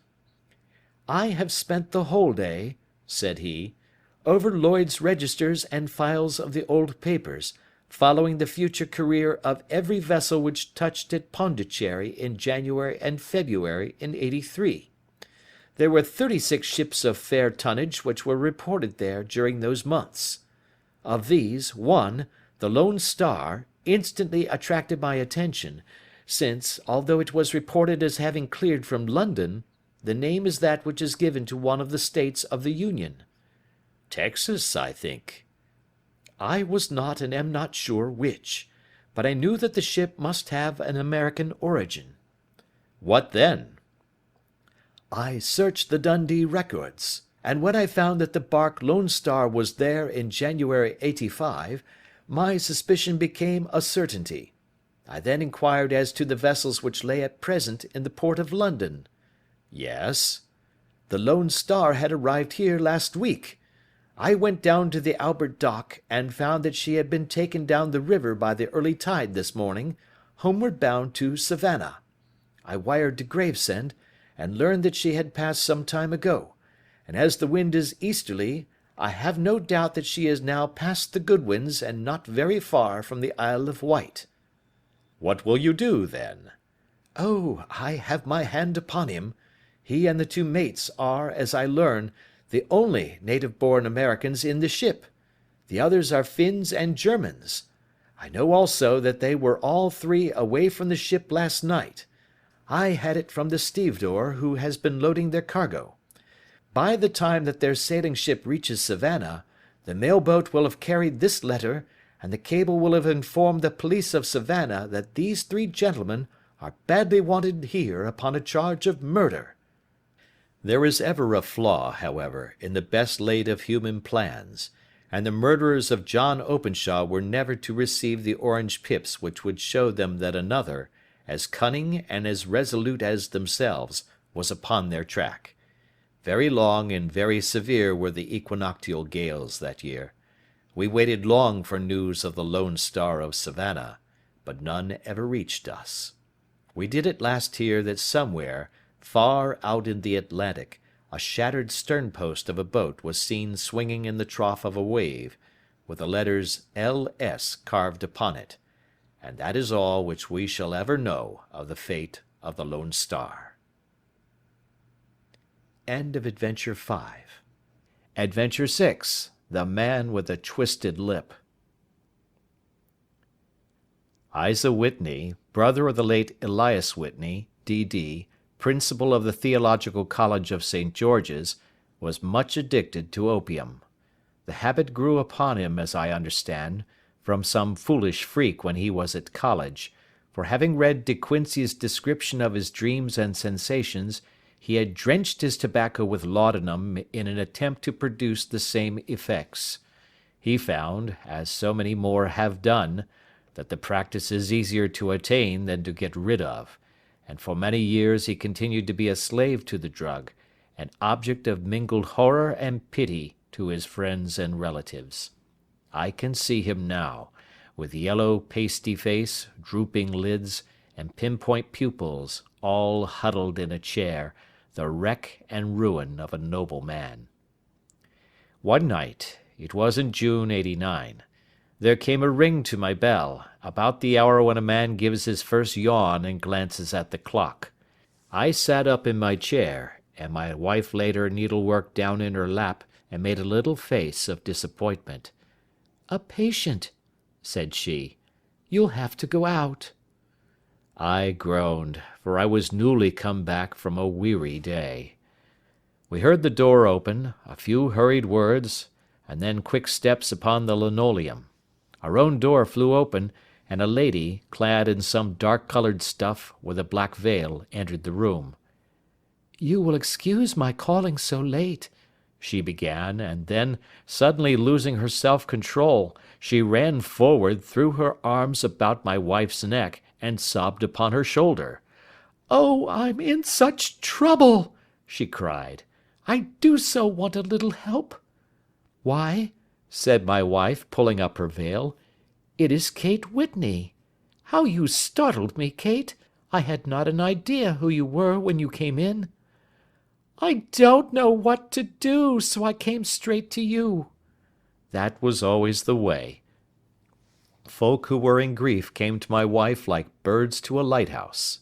"I have spent the whole day," said he, "over Lloyd's registers and files of the old papers, following the future career of every vessel which touched at Pondicherry in January and February in '83. There were 36 ships of fair tonnage which were reported there during those months. Of these, one, the Lone Star, instantly attracted my attention, since, although it was reported as having cleared from London, the name is that which is given to one of the states of the Union." "Texas, I think." "I was not and am not sure which, but I knew that the ship must have an American origin." "What then?" "I searched the Dundee records, and when I found that the bark Lone Star was there in January 85, my suspicion became a certainty. I then inquired as to the vessels which lay at present in the port of London. Yes. The Lone Star had arrived here last week. I went down to the Albert Dock and found that she had been taken down the river by the early tide this morning, homeward bound to Savannah. I wired to Gravesend, and learned that she had passed some time ago, and as the wind is easterly, I have no doubt that she is now past the Goodwins and not very far from the Isle of Wight. What will you do, then? Oh, I have my hand upon him. He and the 2 mates are, as I learn, the only native-born Americans in the ship. The others are Finns and Germans. I know also that they were all 3 away from the ship last night. I had it from the stevedore who has been loading their cargo. By the time that their sailing ship reaches Savannah, the mail-boat will have carried this letter, and the cable will have informed the police of Savannah that these 3 gentlemen are badly wanted here upon a charge of murder. There is ever a flaw, however, in the best laid of human plans, and the murderers of John Openshaw were never to receive the orange pips which would show them that another, as cunning and as resolute as themselves, was upon their track. Very long and very severe were the equinoctial gales that year. We waited long for news of the Lone Star of Savannah, but none ever reached us. We did at last hear that somewhere, far out in the Atlantic, a shattered sternpost of a boat was seen swinging in the trough of a wave, with the letters L.S. carved upon it, and that is all which we shall ever know of the fate of the Lone Star. End of Adventure 5. Adventure 6. The Man with a Twisted Lip. Isa Whitney, brother of the late Elias Whitney, D.D., principal of the Theological College of St. George's, was much addicted to opium. The habit grew upon him, as I understand, from some foolish freak when he was at college, for having read De Quincey's description of his dreams and sensations, he had drenched his tobacco with laudanum in an attempt to produce the same effects. He found, as so many more have done, that the practice is easier to attain than to get rid of, and for many years he continued to be a slave to the drug, an object of mingled horror and pity to his friends and relatives. I can see him now, with yellow pasty face, drooping lids, and pinpoint pupils, all huddled in a chair, the wreck and ruin of a noble man. One night, it was in June '89, there came a ring to my bell, about the hour when a man gives his first yawn and glances at the clock. I sat up in my chair, and my wife laid her needlework down in her lap and made a little face of disappointment. "A patient," said she. "You'll have to go out." I groaned, for I was newly come back from a weary day. We heard the door open, a few hurried words, and then quick steps upon the linoleum. Our own door flew open, and a lady, clad in some dark-coloured stuff, with a black veil, entered the room. "You will excuse my calling so late," she began, and then, suddenly losing her self-control, she ran forward, threw her arms about my wife's neck, and sobbed upon her shoulder. "Oh, I'm in such trouble!" she cried. "I do so want a little help." "Why," said my wife, pulling up her veil, "it is Kate Whitney. How you startled me, Kate! I had not an idea who you were when you came in." "I don't know what to do, so I came straight to you." That was always the way. Folk who were in grief came to my wife like birds to a lighthouse.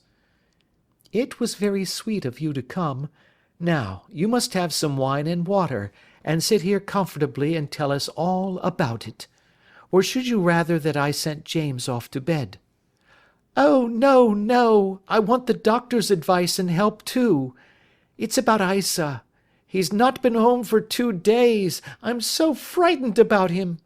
"It was very sweet of you to come. Now, you must have some wine and water, and sit here comfortably and tell us all about it. Or should you rather that I sent James off to bed?" "Oh, no, no! I want the doctor's advice and help too. It's about Isa. He's not been home for 2 days. I'm so frightened about him."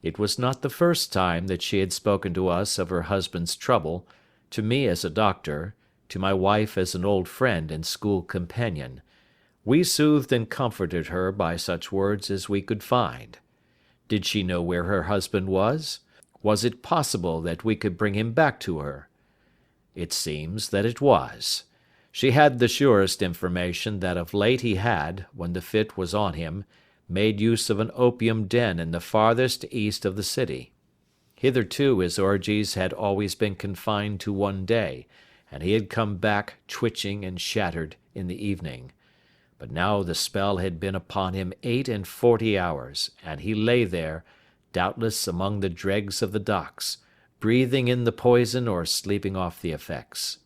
It was not the first time that she had spoken to us of her husband's trouble, to me as a doctor, to my wife as an old friend and school companion. We soothed and comforted her by such words as we could find. Did she know where her husband was? Was it possible that we could bring him back to her? It seems that it was. She had the surest information that of late he had, when the fit was on him, made use of an opium den in the farthest east of the city. Hitherto his orgies had always been confined to one day, and he had come back twitching and shattered in the evening. But now the spell had been upon him 48 hours, and he lay there, doubtless among the dregs of the docks, breathing in the poison or sleeping off the effects.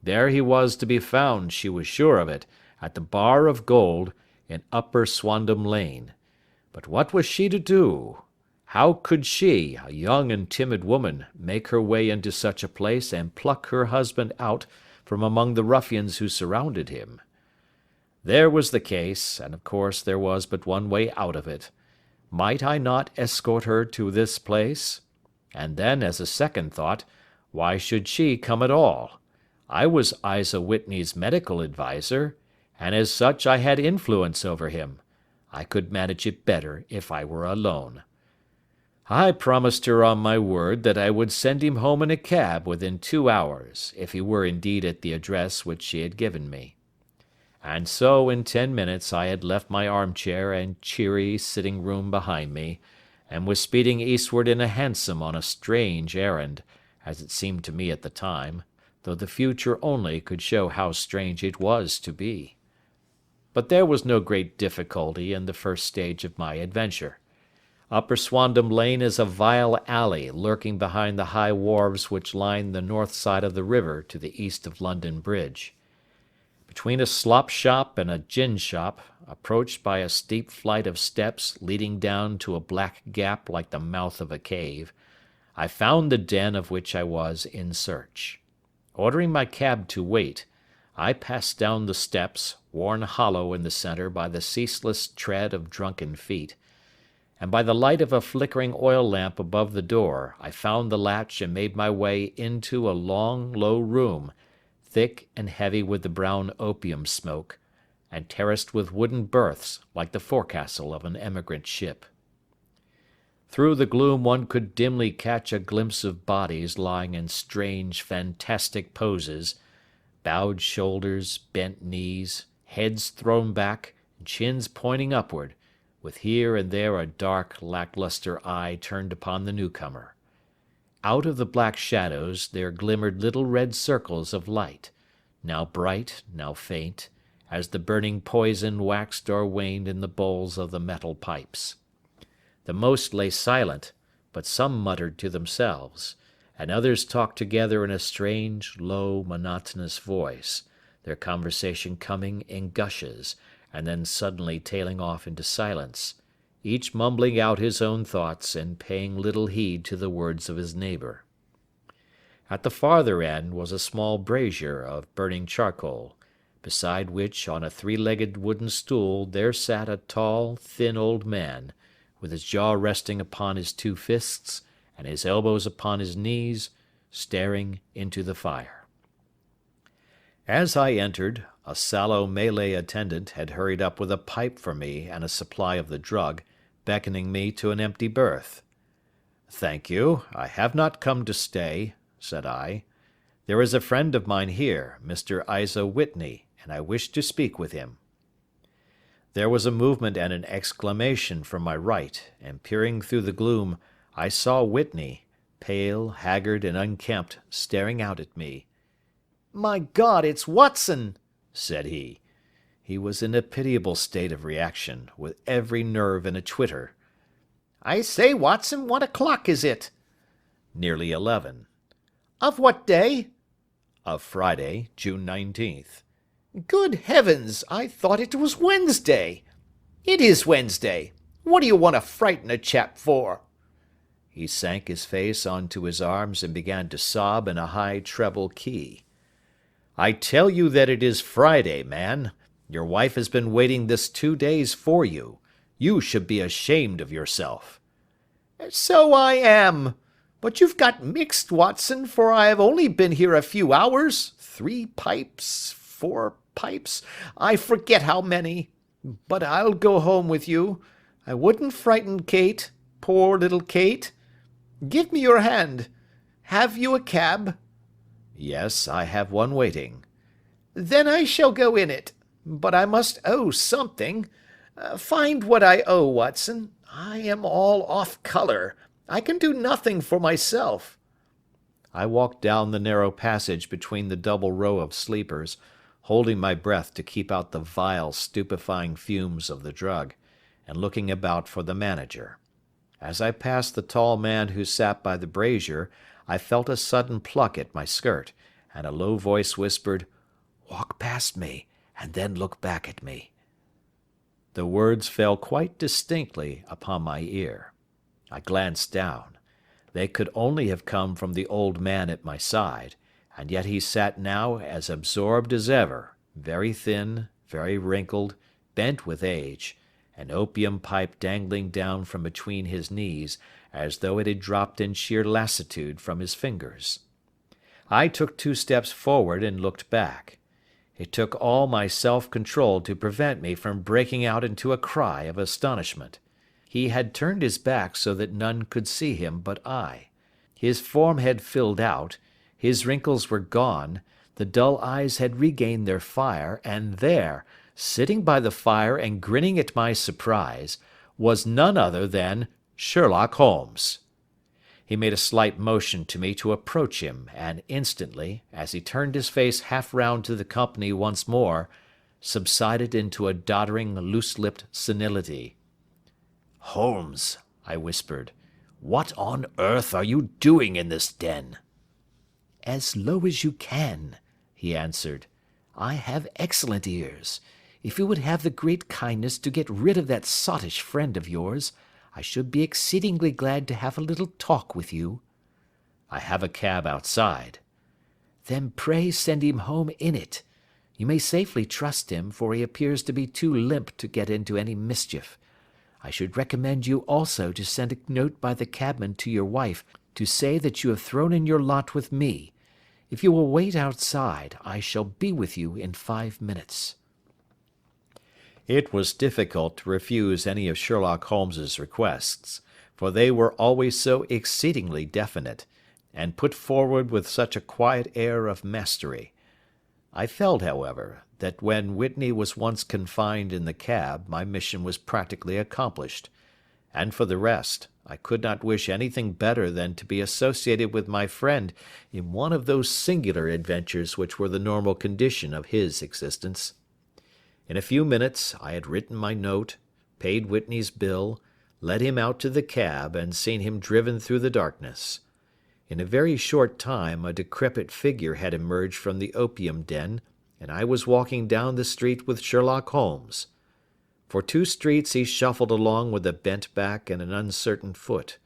There he was to be found, she was sure of it, at the Bar of Gold, in Upper Swandam Lane. But what was she to do? How could she, a young and timid woman, make her way into such a place and pluck her husband out from among the ruffians who surrounded him? There was the case, and of course there was but one way out of it. Might I not escort her to this place? And then, as a second thought, why should she come at all? I was Isa Whitney's medical adviser, and as such I had influence over him. I could manage it better if I were alone. I promised her on my word that I would send him home in a cab within 2 hours, if he were indeed at the address which she had given me. And so in 10 minutes I had left my armchair and cheery sitting-room behind me, and was speeding eastward in a hansom on a strange errand, as it seemed to me at the time, though the future only could show how strange it was to be. But there was no great difficulty in the first stage of my adventure. Upper Swandam Lane is a vile alley lurking behind the high wharves which line the north side of the river to the east of London Bridge. Between a slop shop and a gin shop, approached by a steep flight of steps leading down to a black gap like the mouth of a cave, I found the den of which I was in search. Ordering my cab to wait, I passed down the steps, worn hollow in the centre by the ceaseless tread of drunken feet, and by the light of a flickering oil lamp above the door I found the latch and made my way into a long, low room, thick and heavy with the brown opium smoke, and terraced with wooden berths like the forecastle of an emigrant ship. Through the gloom one could dimly catch a glimpse of bodies lying in strange, fantastic poses, bowed shoulders, bent knees, heads thrown back, and chins pointing upward, with here and there a dark, lacklustre eye turned upon the newcomer. Out of the black shadows there glimmered little red circles of light, now bright, now faint, as the burning poison waxed or waned in the bowls of the metal pipes. The most lay silent, but some muttered to themselves, and others talked together in a strange, low, monotonous voice, their conversation coming in gushes, and then suddenly tailing off into silence, each mumbling out his own thoughts and paying little heed to the words of his neighbour. At the farther end was a small brazier of burning charcoal, beside which on a three-legged wooden stool there sat a tall, thin old man, with his jaw resting upon his two fists and his elbows upon his knees, staring into the fire. As I entered, a sallow Malay attendant had hurried up with a pipe for me and a supply of the drug, beckoning me to an empty berth. "Thank you, I have not come to stay," said I. "There is a friend of mine here, Mr. Isa Whitney, and I wish to speak with him." There was a movement and an exclamation from my right, and peering through the gloom, I saw Whitney, pale, haggard, and unkempt, staring out at me. "My God, it's Watson!" said he. He was in a pitiable state of reaction, with every nerve in a twitter. "I say, Watson, what o'clock is it?" "Nearly 11. "Of what day?" "Of Friday, June 19th. "Good heavens, I thought it was Wednesday." "It is Wednesday. What do you want to frighten a chap for?" He sank his face onto his arms and began to sob in a high treble key. "I tell you that it is Friday, man. Your wife has been waiting this 2 days for you. You should be ashamed of yourself." "So I am. But you've got mixed, Watson, for I have only been here a few hours. 3 pipes, 4 Pipes, I forget how many. But I'll go home with you. I wouldn't frighten Kate, poor little Kate. Give me your hand. Have you a cab? Yes, I have one waiting. Then I shall go in it. But I must owe something. Find what I owe, Watson. I am all off colour. I can do nothing for myself. I walked down the narrow passage between the double row of sleepers, holding my breath to keep out the vile, stupefying fumes of the drug, and looking about for the manager. As I passed the tall man who sat by the brazier, I felt a sudden pluck at my skirt, and a low voice whispered, "Walk past me, and then look back at me." The words fell quite distinctly upon my ear. I glanced down. They could only have come from the old man at my side, and yet he sat now as absorbed as ever, very thin, very wrinkled, bent with age, an opium pipe dangling down from between his knees as though it had dropped in sheer lassitude from his fingers. I took 2 steps forward and looked back. It took all my self-control to prevent me from breaking out into a cry of astonishment. He had turned his back so that none could see him but I. His form had filled out, his wrinkles were gone, the dull eyes had regained their fire, and there, sitting by the fire and grinning at my surprise, was none other than Sherlock Holmes. He made a slight motion to me to approach him, and instantly, as he turned his face half round to the company once more, subsided into a doddering, loose-lipped senility. "Holmes," I whispered, "what on earth are you doing in this den?" "As low as you can," he answered. "I have excellent ears. If you would have the great kindness to get rid of that sottish friend of yours, I should be exceedingly glad to have a little talk with you." "I have a cab outside." "Then pray send him home in it. You may safely trust him, for he appears to be too limp to get into any mischief. I should recommend you also to send a note by the cabman to your wife to say that you have thrown in your lot with me. If you will wait outside, I shall be with you in 5 minutes." It was difficult to refuse any of Sherlock Holmes's requests, for they were always so exceedingly definite, and put forward with such a quiet air of mastery. I felt, however, that when Whitney was once confined in the cab my mission was practically accomplished, and for the rest, I could not wish anything better than to be associated with my friend in one of those singular adventures which were the normal condition of his existence. In a few minutes I had written my note, paid Whitney's bill, led him out to the cab, and seen him driven through the darkness. In a very short time a decrepit figure had emerged from the opium den, and I was walking down the street with Sherlock Holmes. For 2 streets he shuffled along with a bent back and an uncertain foot.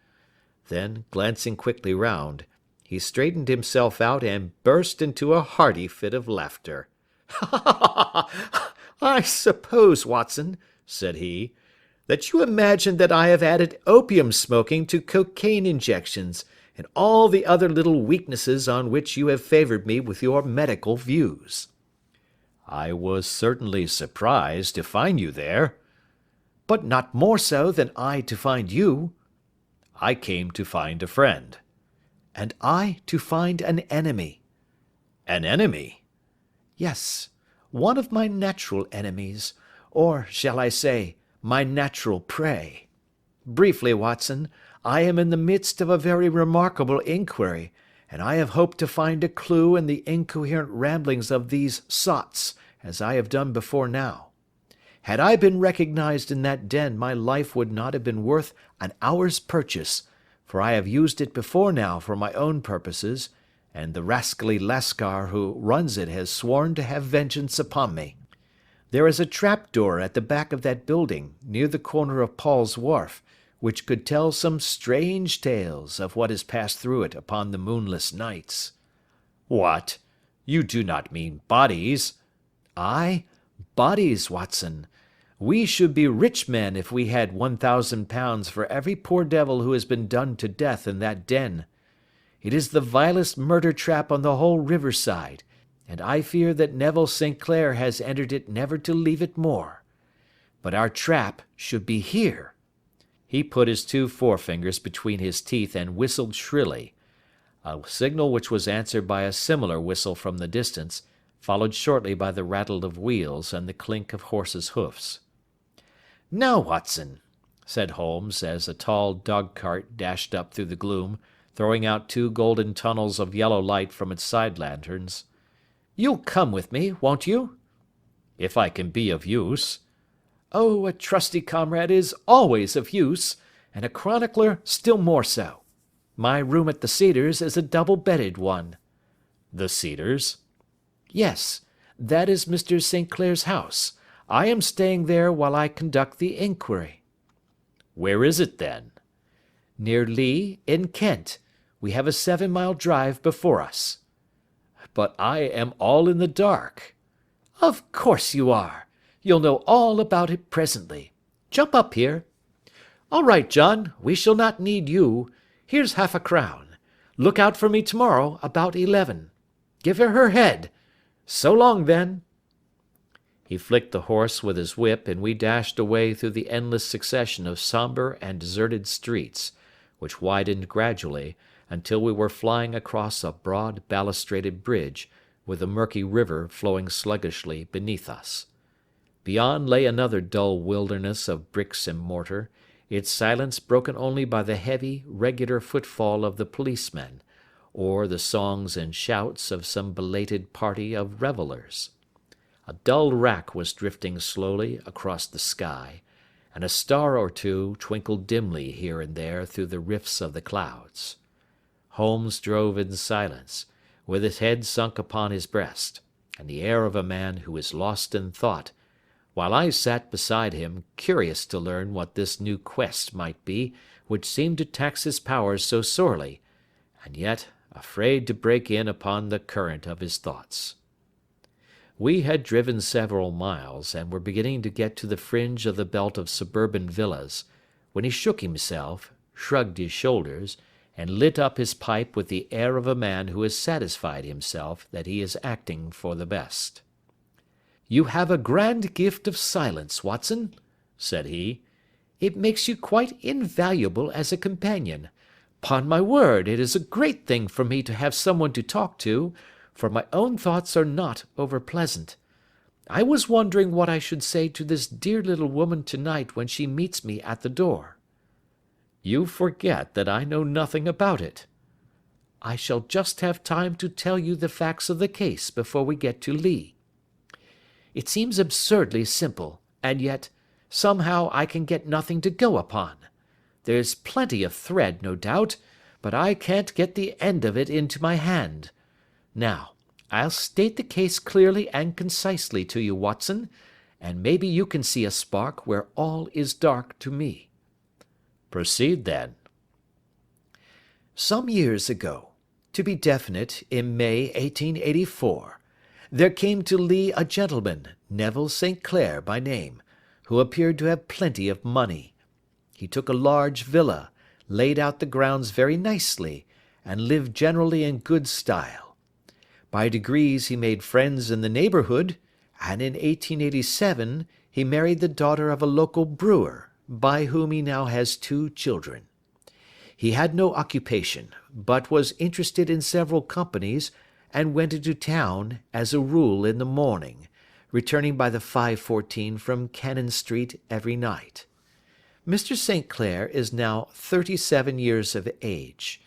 Then, glancing quickly round, he straightened himself out and burst into a hearty fit of laughter. "I suppose, Watson," said he, "that you imagine that I have added opium smoking to cocaine injections, and all the other little weaknesses on which you have favoured me with your medical views." "I was certainly surprised to find you there." "But not more so than I to find you." "I came to find a friend." "And I to find an enemy." "An enemy?" "Yes, one of my natural enemies, or, shall I say, my natural prey. Briefly, Watson, I am in the midst of a very remarkable inquiry, and I have hoped to find a clue in the incoherent ramblings of these sots, as I have done before now. Had I been recognised in that den my life would not have been worth an hour's purchase, for I have used it before now for my own purposes, and the rascally Lascar who runs it has sworn to have vengeance upon me. There is a trap-door at the back of that building, near the corner of Paul's Wharf, which could tell some strange tales of what has passed through it upon the moonless nights." "What? You do not mean bodies?" "Ay, bodies, Watson. We should be rich men if we had £1,000 for every poor devil who has been done to death in that den. It is the vilest murder trap on the whole riverside, and I fear that Neville St. Clair has entered it never to leave it more. But our trap should be here." He put his 2 forefingers between his teeth and whistled shrilly, a signal which was answered by a similar whistle from the distance, followed shortly by the rattle of wheels and the clink of horses' hoofs. "Now, Watson," said Holmes, as a tall dog-cart dashed up through the gloom, throwing out 2 golden tunnels of yellow light from its side lanterns, "you'll come with me, won't you?" "If I can be of use." "Oh, a trusty comrade is always of use, and a chronicler still more so. My room at the Cedars is a double-bedded one." "The Cedars?" "Yes, that is Mr. St. Clair's house. I am staying there while I conduct the inquiry." "Where is it, then?" "Near Lee, in Kent. We have a 7-mile drive before us." "But I am all in the dark." "Of course you are. You'll know all about it presently. Jump up here. All right, John, we shall not need you. Here's half-a-crown. Look out for me tomorrow about 11. Give her head. So long, then." He flicked the horse with his whip, and we dashed away through the endless succession of sombre and deserted streets, which widened gradually, until we were flying across a broad balustraded bridge, with the murky river flowing sluggishly beneath us. Beyond lay another dull wilderness of bricks and mortar, its silence broken only by the heavy, regular footfall of the policemen, or the songs and shouts of some belated party of revellers. A dull wrack was drifting slowly across the sky, and a star or 2 twinkled dimly here and there through the rifts of the clouds. Holmes drove in silence, with his head sunk upon his breast, and the air of a man who is lost in thought, while I sat beside him, curious to learn what this new quest might be which seemed to tax his powers so sorely, and yet afraid to break in upon the current of his thoughts. We had driven several miles, and were beginning to get to the fringe of the belt of suburban villas, when he shook himself, shrugged his shoulders, and lit up his pipe with the air of a man who has satisfied himself that he is acting for the best. "You have a grand gift of silence, Watson," said he. "It makes you quite invaluable as a companion. 'Pon my word, it is a great thing for me to have someone to talk to, for my own thoughts are not over pleasant. I was wondering what I should say to this dear little woman to-night when she meets me at the door." "You forget that I know nothing about it." "I shall just have time to tell you the facts of the case before we get to Lee. It seems absurdly simple, and yet, somehow I can get nothing to go upon. There's plenty of thread, no doubt, but I can't get the end of it into my hand. Now, I'll state the case clearly and concisely to you, Watson, and maybe you can see a spark where all is dark to me." "Proceed, then." "Some years ago, to be definite, in May 1884, there came to Lee a gentleman, Neville St. Clair by name, who appeared to have plenty of money. He took a large villa, laid out the grounds very nicely, and lived generally in good style. By degrees he made friends in the neighbourhood, and in 1887 he married the daughter of a local brewer, by whom he now has 2 children. He had no occupation, but was interested in several companies, and went into town, as a rule, in the morning, returning by the 5:14 from Cannon Street every night. Mr. St. Clair is now 37 years of age,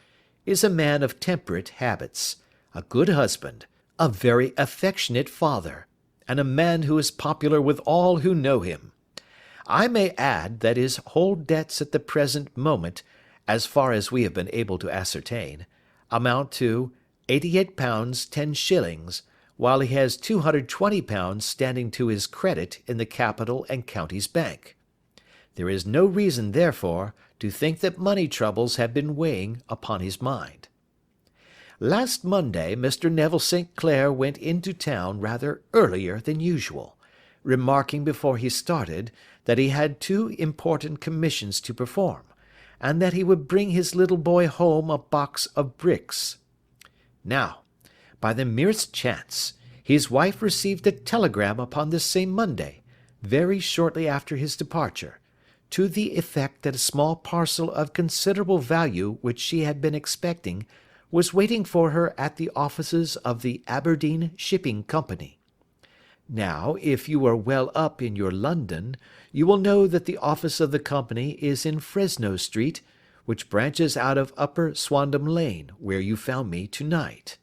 is a man of temperate habits, a good husband, a very affectionate father, and a man who is popular with all who know him. I may add that his whole debts at the present moment, as far as we have been able to ascertain, amount to £88 10s, while he has £220 standing to his credit in the Capital and Counties Bank. There is no reason, therefore, to think that money troubles have been weighing upon his mind. Last Monday Mr. Neville St. Clair went into town rather earlier than usual, remarking before he started that he had 2 important commissions to perform, and that he would bring his little boy home a box of bricks. Now, by the merest chance, His wife received a telegram upon this same Monday, very shortly after his departure, to the effect that a small parcel of considerable value which she had been expecting was waiting for her at the offices of the Aberdeen Shipping Company. Now, if you are well up in your London, you will know that the office of the company is in Fresno Street, which branches out of Upper Swandam Lane, where you found me to-night.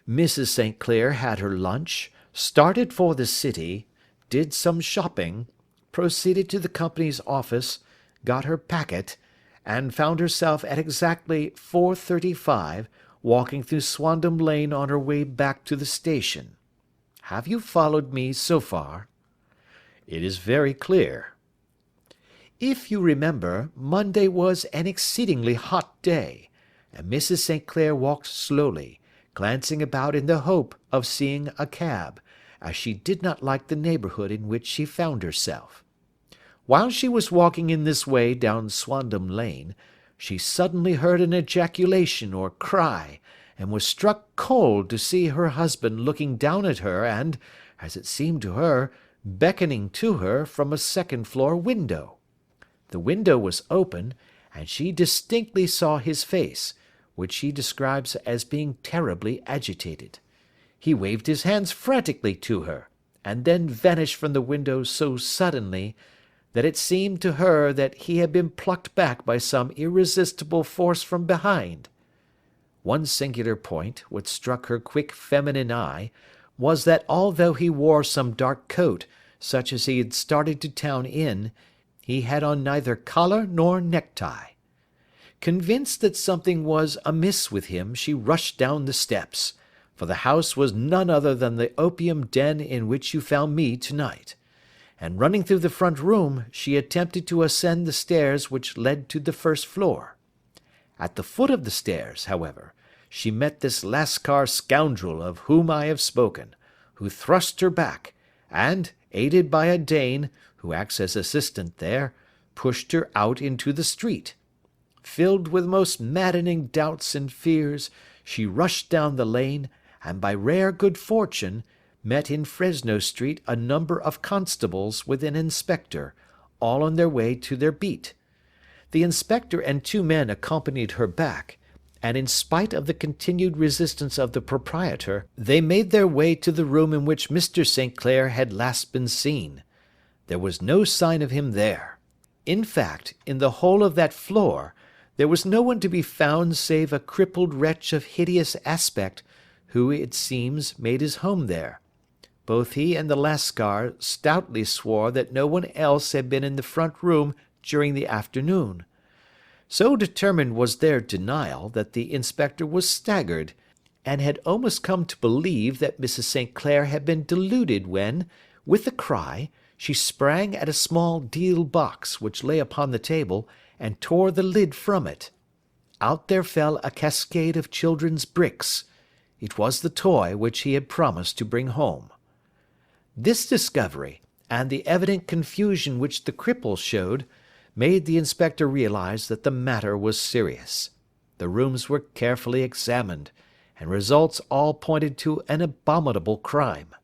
Mrs. St. Clair had her lunch, started for the city, did some shopping, proceeded to the company's office, got her packet, and found herself at exactly 4:35 walking through Swandam Lane on her way back to the station. Have you followed me so far? It is very clear. If you remember, Monday was an exceedingly hot day, and Mrs. St. Clair walked slowly, glancing about in the hope of seeing a cab, as she did not like the neighbourhood in which she found herself. While she was walking in this way down Swandam Lane, she suddenly heard an ejaculation or cry, and was struck cold to see her husband looking down at her and, as it seemed to her, beckoning to her from a second-floor window. The window was open, and she distinctly saw his face, which she describes as being terribly agitated. He waved his hands frantically to her, and then vanished from the window so suddenly that it seemed to her that he had been plucked back by some irresistible force from behind. One singular point, which struck her quick feminine eye, was that although he wore some dark coat, such as he had started to town in, he had on neither collar nor necktie. Convinced that something was amiss with him, she rushed down the steps, for the house was none other than the opium den in which you found me to-night, and running through the front room, she attempted to ascend the stairs which led to the first floor. At the foot of the stairs, however, she met this Lascar scoundrel of whom I have spoken, who thrust her back, and, aided by a Dane, who acts as assistant there, pushed her out into the street. Filled with most maddening doubts and fears, she rushed down the lane, and by rare good fortune, met in Fresno Street a number of constables with an inspector, all on their way to their beat. The inspector and two men accompanied her back, and in spite of the continued resistance of the proprietor, they made their way to the room in which Mr. St. Clair had last been seen. There was no sign of him there. In fact, in the whole of that floor, there was no one to be found save a crippled wretch of hideous aspect, who, it seems, made his home there. Both he and the Lascar stoutly swore that no one else had been in the front room during the afternoon. So determined was their denial, that the inspector was staggered, and had almost come to believe that Mrs. St. Clair had been deluded when, with a cry, she sprang at a small deal box which lay upon the table, and tore the lid from it. Out there fell a cascade of children's bricks. It was the toy which he had promised to bring home. This discovery, and the evident confusion which the cripple showed, made the inspector realize that the matter was serious. The rooms were carefully examined, and results all pointed to an abominable crime.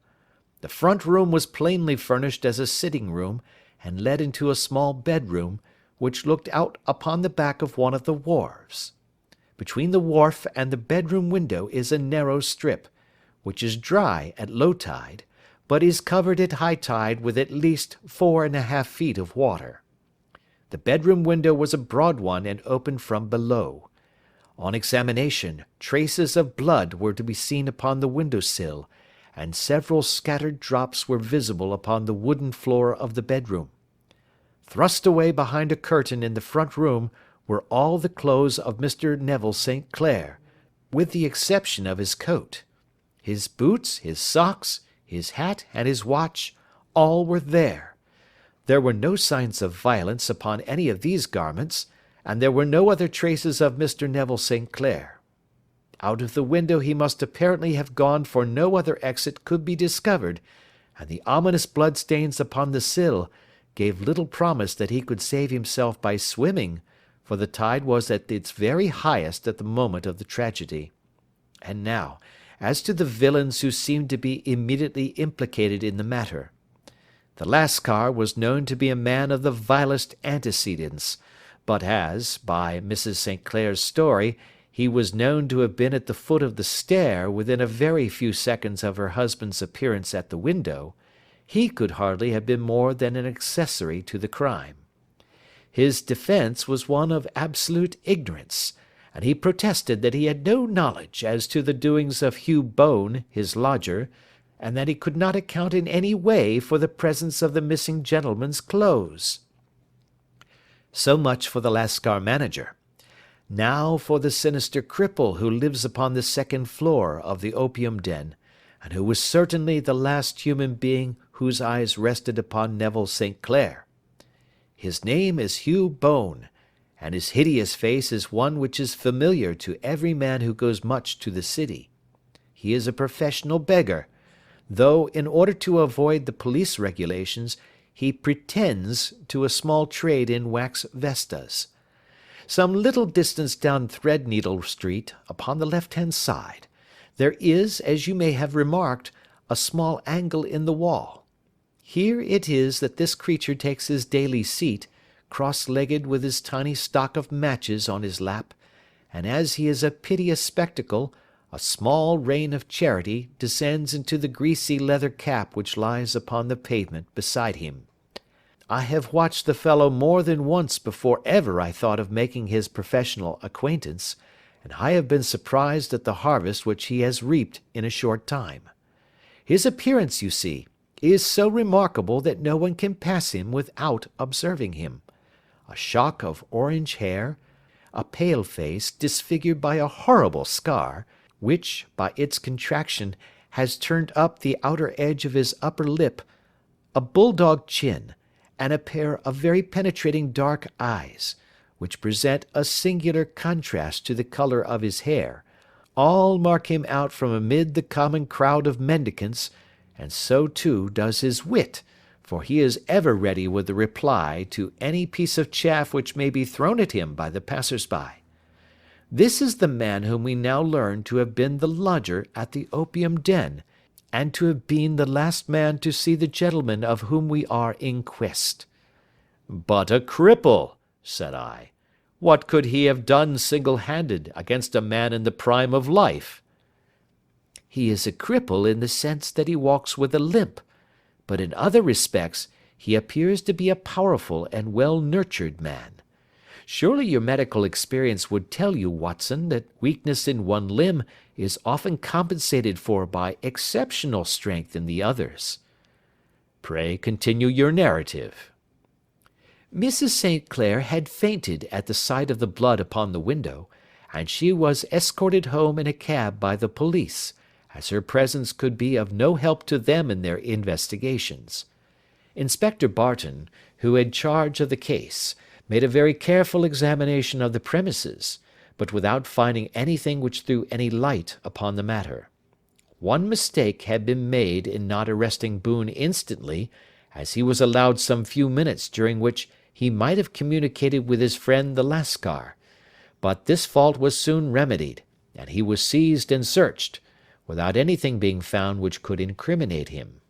The front room was plainly furnished as a sitting room, and led into a small bedroom, which looked out upon the back of one of the wharves. Between the wharf and the bedroom window is a narrow strip, which is dry at low tide, but is covered at high tide with at least 4½ feet of water. The bedroom window was a broad one and opened from below. On examination, traces of blood were to be seen upon the window-sill, and several scattered drops were visible upon the wooden floor of the bedroom. Thrust away behind a curtain in the front room were all the clothes of Mr. Neville St. Clair, with the exception of his coat. His boots, his socks, his hat, and his watch, all were there. There were no signs of violence upon any of these garments, and there were no other traces of Mr. Neville St. Clair. Out of the window he must apparently have gone, for no other exit could be discovered, and the ominous bloodstains upon the sill gave little promise that he could save himself by swimming, for the tide was at its very highest at the moment of the tragedy. And now, as to the villains who seemed to be immediately implicated in the matter. The Lascar was known to be a man of the vilest antecedents, but as, by Mrs. St. Clair's story, he was known to have been at the foot of the stair within a very few seconds of her husband's appearance at the window, he could hardly have been more than an accessory to the crime. His defence was one of absolute ignorance, and he protested that he had no knowledge as to the doings of Hugh Bone, his lodger, and that he could not account in any way for the presence of the missing gentleman's clothes. So much for the Lascar manager. Now for the sinister cripple who lives upon the second floor of the opium den, and who was certainly the last human being whose eyes rested upon Neville St. Clair. His name is Hugh Bone, and his hideous face is one which is familiar to every man who goes much to the city. He is a professional beggar, though in order to avoid the police regulations he pretends to a small trade in wax vestas. Some little distance down Threadneedle Street, upon the left-hand side, there is, as you may have remarked, a small angle in the wall. Here it is that this creature takes his daily seat, cross-legged with his tiny stock of matches on his lap, and as he is a piteous spectacle, a small rain of charity descends into the greasy leather cap which lies upon the pavement beside him. I have watched the fellow more than once before ever I thought of making his professional acquaintance, and I have been surprised at the harvest which he has reaped in a short time. His appearance, you see, is so remarkable that no one can pass him without observing him. A shock of orange hair, a pale face disfigured by a horrible scar, which, by its contraction, has turned up the outer edge of his upper lip, a bulldog chin, and a pair of very penetrating dark eyes, which present a singular contrast to the colour of his hair, all mark him out from amid the common crowd of mendicants, and so too does his wit, for he is ever ready with a reply to any piece of chaff which may be thrown at him by the passers-by. This is the man whom we now learn to have been the lodger at the opium den, and to have been the last man to see the gentleman of whom we are in quest. But a cripple, said I. What could he have done single-handed against a man in the prime of life? He is a cripple in the sense that he walks with a limp, but in other respects he appears to be a powerful and well-nurtured man. Surely your medical experience would tell you, Watson, that weakness in one limb is often compensated for by exceptional strength in the others. Pray continue your narrative. Mrs. St. Clair had fainted at the sight of the blood upon the window, and she was escorted home in a cab by the police, as her presence could be of no help to them in their investigations. Inspector Barton, who had charge of the case, made a very careful examination of the premises, but without finding anything which threw any light upon the matter. One mistake had been made in not arresting Boone instantly, as he was allowed some few minutes during which he might have communicated with his friend the Lascar, but this fault was soon remedied, and he was seized and searched, without anything being found which could incriminate him.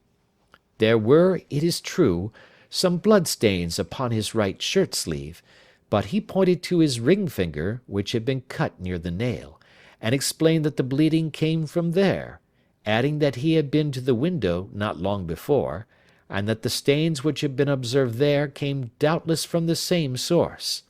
There were, it is true, some blood-stains upon his right shirt-sleeve, but he pointed to his ring-finger, which had been cut near the nail, and explained that the bleeding came from there, adding that he had been to the window not long before, and that the stains which had been observed there came doubtless from the same source.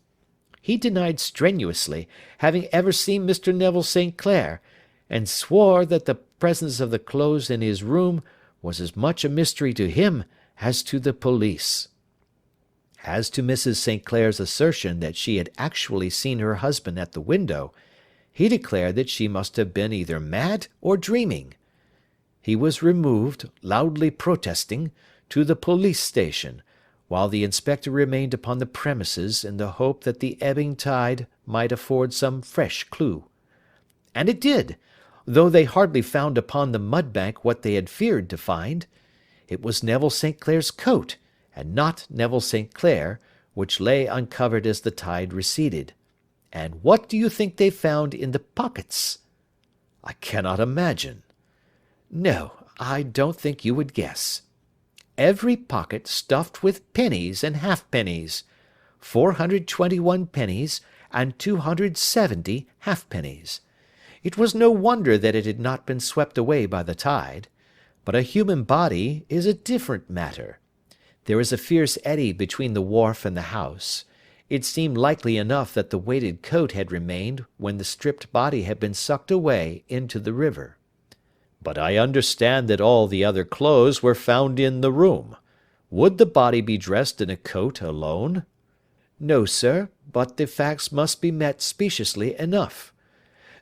He denied strenuously having ever seen Mr. Neville St. Clair, and swore that the presence of the clothes in his room was as much a mystery to him as to the police. As to Mrs. St. Clair's assertion that she had actually seen her husband at the window, he declared that she must have been either mad or dreaming. He was removed, loudly protesting, to the police station, while the inspector remained upon the premises in the hope that the ebbing tide might afford some fresh clue. And it did, though they hardly found upon the mud-bank what they had feared to find. It was Neville St. Clair's coat, and not Neville St. Clair, which lay uncovered as the tide receded. And what do you think they found in the pockets? I cannot imagine. No, I don't think you would guess. Every pocket stuffed with pennies and halfpennies, 421 pennies and 270 halfpennies. It was no wonder that it had not been swept away by the tide. But a human body is a different matter. There is a fierce eddy between the wharf and the house. It seemed likely enough that the weighted coat had remained when the stripped body had been sucked away into the river. But I understand that all the other clothes were found in the room. Would the body be dressed in a coat alone? No, sir, but the facts must be met speciously enough.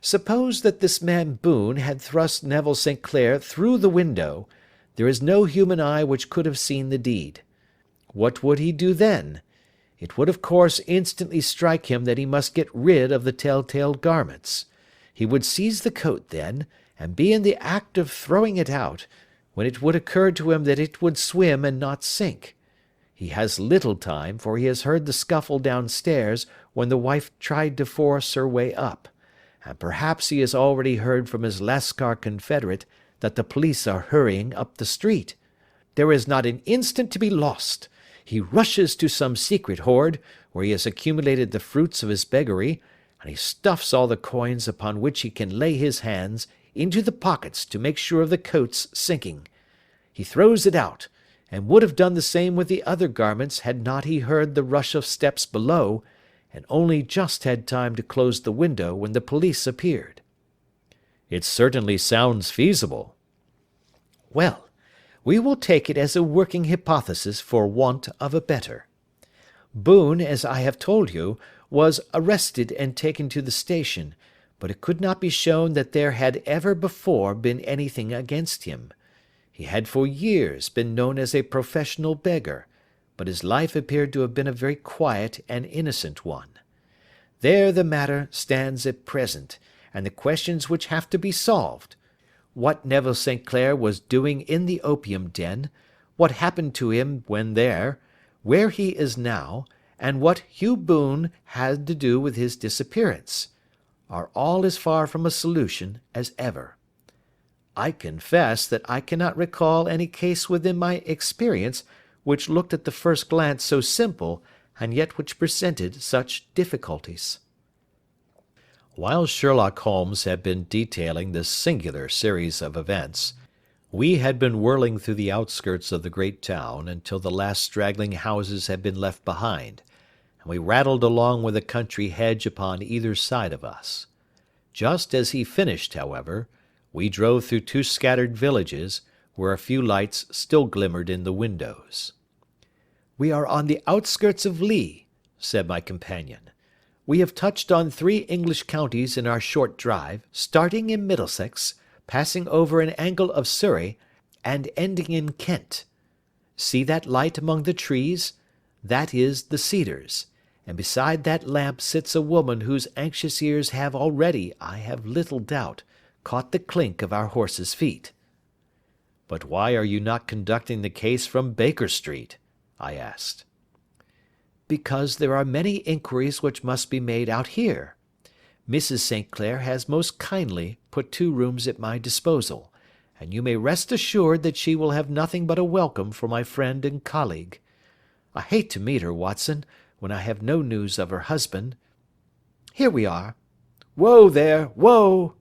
Suppose that this man Boone had thrust Neville St. Clair through the window, there is no human eye which could have seen the deed. What would he do then? It would of course instantly strike him that he must get rid of the tell-tale garments. He would seize the coat then, and be in the act of throwing it out, when it would occur to him that it would swim and not sink. He has little time, for he has heard the scuffle downstairs when the wife tried to force her way up, and perhaps he has already heard from his Lascar confederate that the police are hurrying up the street. There is not an instant to be lost. He rushes to some secret hoard, where he has accumulated the fruits of his beggary, and he stuffs all the coins upon which he can lay his hands into the pockets to make sure of the coat's sinking. He throws it out, and would have done the same with the other garments had not he heard the rush of steps below, and only just had time to close the window when the police appeared. It certainly sounds feasible. Well, we will take it as a working hypothesis for want of a better. Boone, as I have told you, was arrested and taken to the station, but it could not be shown that there had ever before been anything against him. He had for years been known as a professional beggar, but his life appeared to have been a very quiet and innocent one. There the matter stands at present, and the questions which have to be solved. What Neville St. Clair was doing in the opium den, what happened to him when there, where he is now, and what Hugh Boone had to do with his disappearance, are all as far from a solution as ever. I confess that I cannot recall any case within my experience which looked at the first glance so simple, and yet which presented such difficulties. While Sherlock Holmes had been detailing this singular series of events, we had been whirling through the outskirts of the great town until the last straggling houses had been left behind, and we rattled along with a country hedge upon either side of us. Just as he finished, however, we drove through two scattered villages, where a few lights still glimmered in the windows. "We are on the outskirts of Lee," said my companion. "We have touched on 3 English counties in our short drive, starting in Middlesex, passing over an angle of Surrey, and ending in Kent. See that light among the trees? That is the Cedars, and beside that lamp sits a woman whose anxious ears have already, I have little doubt, caught the clink of our horses' feet." "But why are you not conducting the case from Baker Street?" I asked. "Because there are many inquiries which must be made out here. Mrs. St. Clair has most kindly put 2 rooms at my disposal, and you may rest assured that she will have nothing but a welcome for my friend and colleague. I hate to meet her, Watson, when I have no news of her husband. Here we are. Whoa there, whoa!"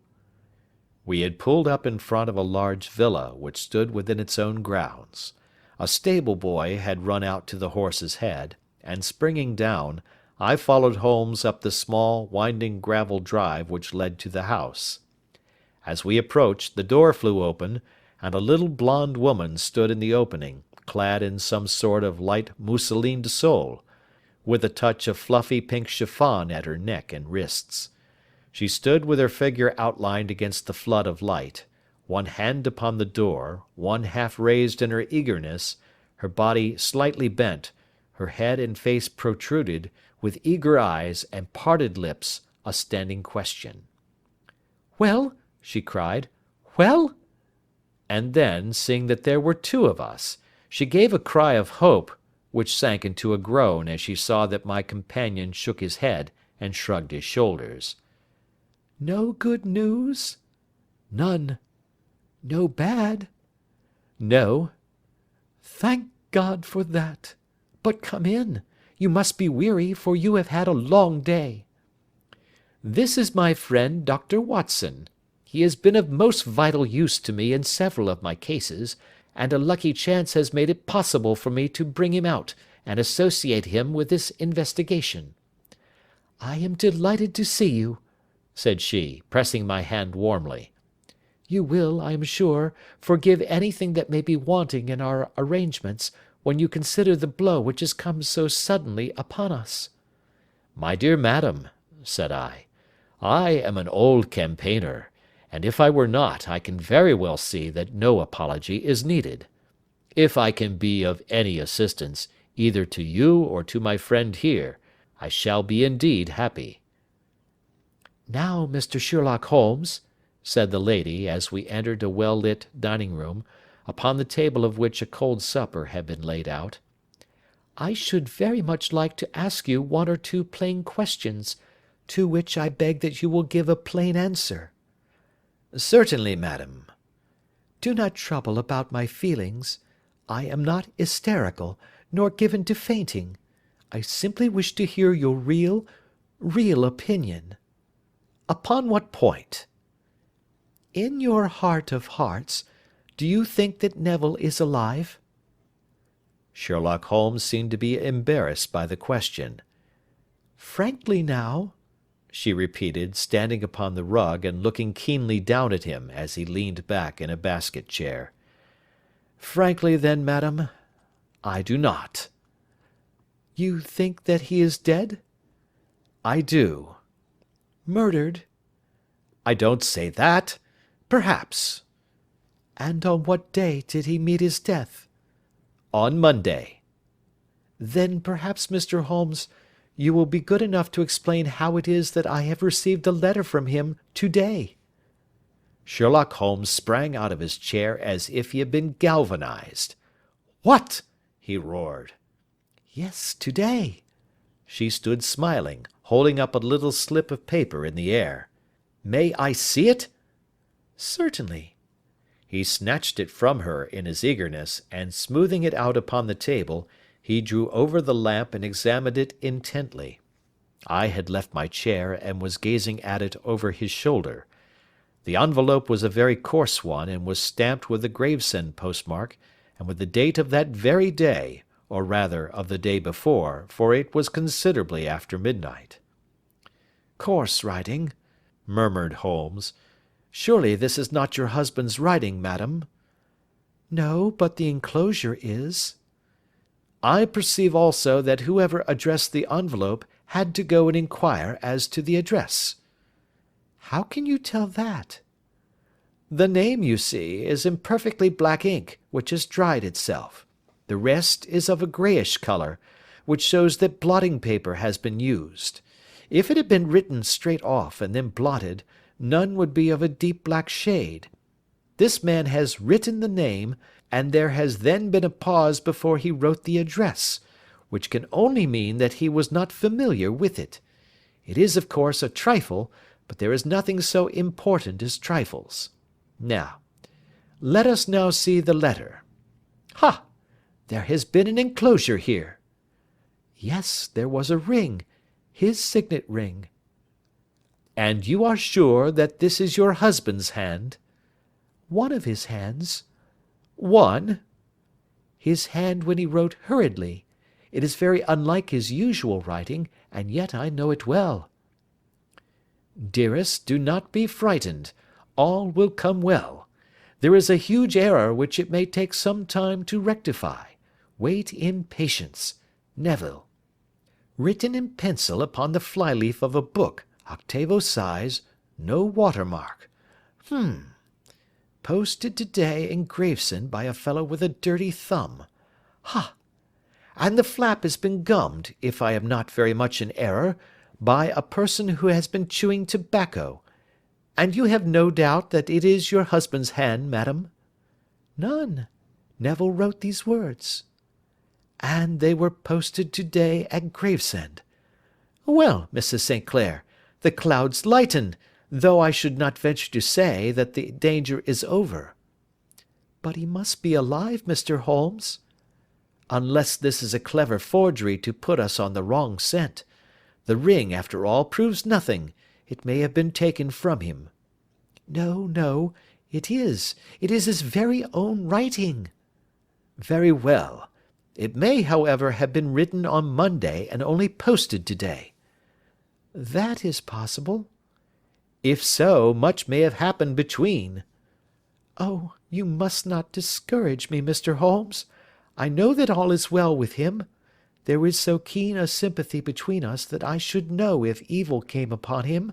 We had pulled up in front of a large villa which stood within its own grounds. A stable boy had run out to the horse's head, and springing down, I followed Holmes up the small, winding gravel drive which led to the house. As we approached, the door flew open, and a little blonde woman stood in the opening, clad in some sort of light mousseline de Sol, with a touch of fluffy pink chiffon at her neck and wrists. She stood with her figure outlined against the flood of light, one hand upon the door, one half raised in her eagerness, her body slightly bent, her head and face protruded, with eager eyes and parted lips, a standing question. "Well?" she cried. "Well?" And then, seeing that there were 2 of us, she gave a cry of hope, which sank into a groan as she saw that my companion shook his head and shrugged his shoulders. "No good news?" "None." No bad? No. Thank God for that. But come in. You must be weary, for you have had a long day. This is my friend Dr. Watson. He has been of most vital use to me in several of my cases, and a lucky chance has made it possible for me to bring him out and associate him with this investigation. I am delighted to see you, said she, pressing my hand warmly. You will, I am sure, forgive anything that may be wanting in our arrangements, when you consider the blow which has come so suddenly upon us. My dear madam, said I am an old campaigner, and if I were not, I can very well see that no apology is needed. If I can be of any assistance, either to you or to my friend here, I shall be indeed happy. Now, Mr. Sherlock Holmes, said the lady, as we entered a well-lit dining-room, upon the table of which a cold supper had been laid out, I should very much like to ask you one or two plain questions, to which I beg that you will give a plain answer. Certainly, madam. Do not trouble about my feelings. I am not hysterical, nor given to fainting. I simply wish to hear your real opinion. Upon what point? In your heart of hearts, do you think that Neville is alive? Sherlock Holmes seemed to be embarrassed by the question. Frankly now, she repeated, standing upon the rug and looking keenly down at him as he leaned back in a basket chair. Frankly then, madam, I do not. You think that he is dead? I do. Murdered? I don't say that. Perhaps. And on what day did he meet his death? On Monday. Then perhaps, Mr. Holmes, you will be good enough to explain how it is that I have received a letter from him to-day. Sherlock Holmes sprang out of his chair as if he had been galvanized. What? He roared. Yes, to-day. She stood smiling, holding up a little slip of paper in the air. May I see it? Certainly. He snatched it from her in his eagerness, and smoothing it out upon the table, he drew over the lamp and examined it intently. I had left my chair, and was gazing at it over his shoulder. The envelope was a very coarse one, and was stamped with the Gravesend postmark, and with the date of that very day, or rather of the day before, for it was considerably after midnight. Coarse writing, murmured Holmes. Surely this is not your husband's writing, madam? No, but the enclosure is. I perceive also that whoever addressed the envelope had to go and inquire as to the address. How can you tell that? The name, you see, is in perfectly black ink, which has dried itself. The rest is of a greyish colour, which shows that blotting paper has been used. If it had been written straight off and then blotted, none would be of a deep black shade. This man has written the name, and there has then been a pause before he wrote the address, which can only mean that he was not familiar with it. It is, of course, a trifle, but there is nothing so important as trifles. Now, let us now see the letter. Ha! There has been an enclosure here. Yes, there was a ring, his signet ring. And you are sure that this is your husband's hand? One of his hands. One? His hand when he wrote hurriedly. It is very unlike his usual writing, and yet I know it well. Dearest, do not be frightened. All will come well. There is a huge error which it may take some time to rectify. Wait in patience. Neville. Written in pencil upon the flyleaf of a book, octavo size, no watermark. Posted today in Gravesend by a fellow with a dirty thumb. Ha! And the flap has been gummed, if I am not very much in error, by a person who has been chewing tobacco. And you have no doubt that it is your husband's hand, madam? None. Neville wrote these words. And they were posted to-day at Gravesend. Well, Mrs. St. Clair, the clouds lighten, though I should not venture to say that the danger is over. But he must be alive, Mr. Holmes. Unless this is a clever forgery to put us on the wrong scent. The ring, after all, proves nothing. It may have been taken from him. No, no, it is. It is his very own writing. Very well. It may, however, have been written on Monday and only posted today. That is possible. If so, much may have happened between. Oh, you must not discourage me, Mr. Holmes. I know that all is well with him. There is so keen a sympathy between us that I should know if evil came upon him.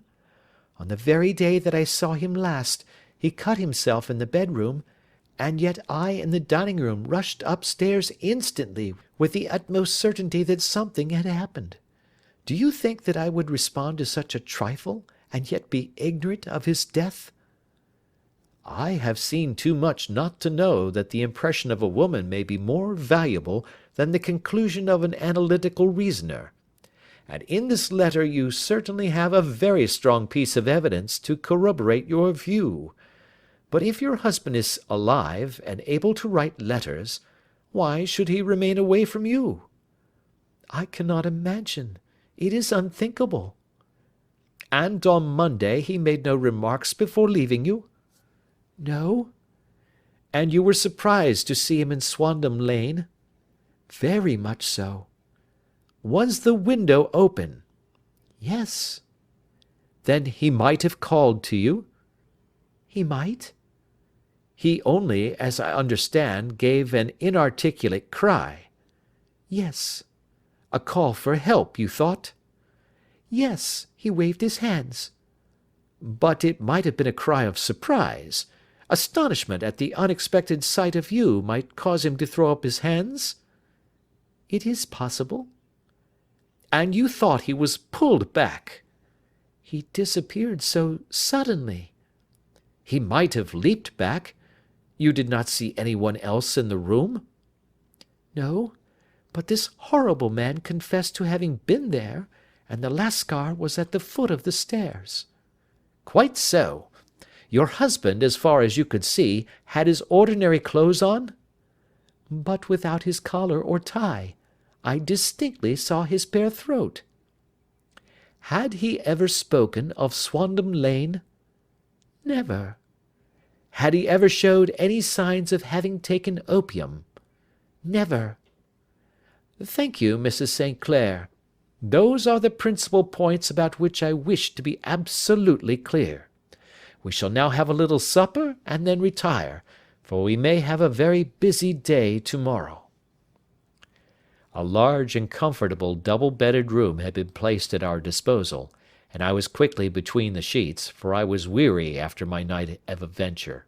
On the very day that I saw him last, he cut himself in the bedroom, and yet I in the dining room rushed upstairs instantly with the utmost certainty that something had happened. Do you think that I would respond to such a trifle, and yet be ignorant of his death? I have seen too much not to know that the impression of a woman may be more valuable than the conclusion of an analytical reasoner. And in this letter you certainly have a very strong piece of evidence to corroborate your view. But if your husband is alive and able to write letters, why should he remain away from you? I cannot imagine. It is unthinkable. And on Monday he made no remarks before leaving you? No. And you were surprised to see him in Swandam Lane? Very much so. Was the window open? Yes. Then he might have called to you? He might. He only, as I understand, gave an inarticulate cry. Yes. A call for help, you thought? Yes, he waved his hands. But it might have been a cry of surprise. Astonishment at the unexpected sight of you might cause him to throw up his hands? It is possible. And you thought he was pulled back? He disappeared so suddenly. He might have leaped back. You did not see anyone else in the room? No, but this horrible man confessed to having been there, and the Lascar was at the foot of the stairs. Quite so. Your husband, as far as you could see, had his ordinary clothes on? But without his collar or tie. I distinctly saw his bare throat. Had he ever spoken of Swandam Lane? Never. Had he ever showed any signs of having taken opium? Never. Thank you, Mrs. St. Clair. Those are the principal points about which I wish to be absolutely clear. We shall now have a little supper and then retire, for we may have a very busy day to-morrow. A large and comfortable double-bedded room had been placed at our disposal, and I was quickly between the sheets, for I was weary after my night of adventure.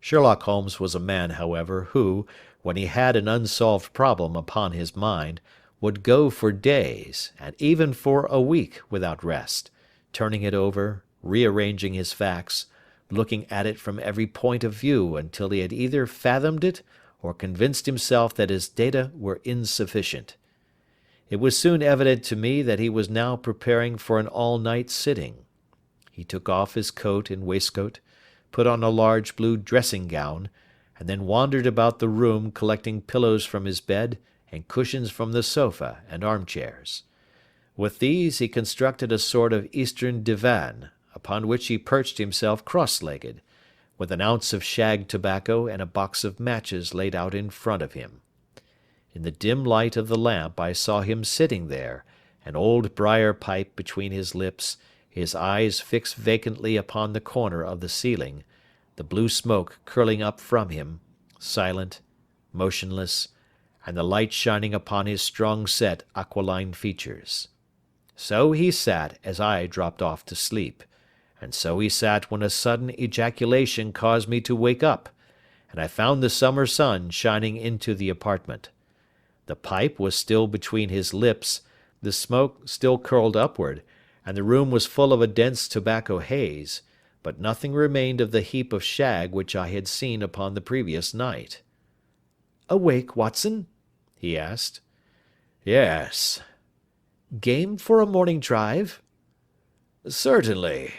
Sherlock Holmes was a man, however, who, when he had an unsolved problem upon his mind, would go for days, and even for a week, without rest, turning it over, rearranging his facts, looking at it from every point of view until he had either fathomed it or convinced himself that his data were insufficient. It was soon evident to me that he was now preparing for an all-night sitting. He took off his coat and waistcoat, put on a large blue dressing-gown, and then wandered about the room collecting pillows from his bed and cushions from the sofa and armchairs. With these he constructed a sort of Eastern divan, upon which he perched himself cross-legged, with an ounce of shag tobacco and a box of matches laid out in front of him. In the dim light of the lamp I saw him sitting there, an old briar pipe between his lips, his eyes fixed vacantly upon the corner of the ceiling, the blue smoke curling up from him, silent, motionless, and the light shining upon his strong-set aquiline features. So he sat as I dropped off to sleep, and so he sat when a sudden ejaculation caused me to wake up, and I found the summer sun shining into the apartment. The pipe was still between his lips, the smoke still curled upward, and the room was full of a dense tobacco haze, but nothing remained of the heap of shag which I had seen upon the previous night. "Awake, Watson?" he asked. "Yes." "Game for a morning drive?" "Certainly."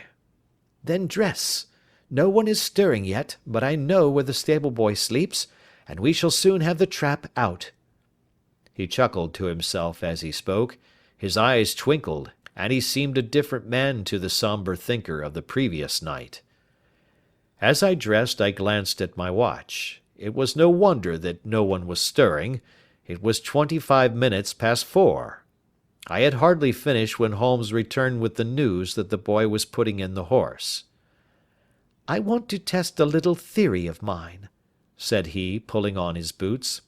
"Then dress. No one is stirring yet, but I know where the stable boy sleeps, and we shall soon have the trap out." He chuckled to himself as he spoke, his eyes twinkled, and he seemed a different man to the sombre thinker of the previous night. As I dressed, I glanced at my watch. It was no wonder that no one was stirring. It was 25 minutes past 4. I had hardly finished when Holmes returned with the news that the boy was putting in the horse. "I want to test a little theory of mine," said he, pulling on his boots.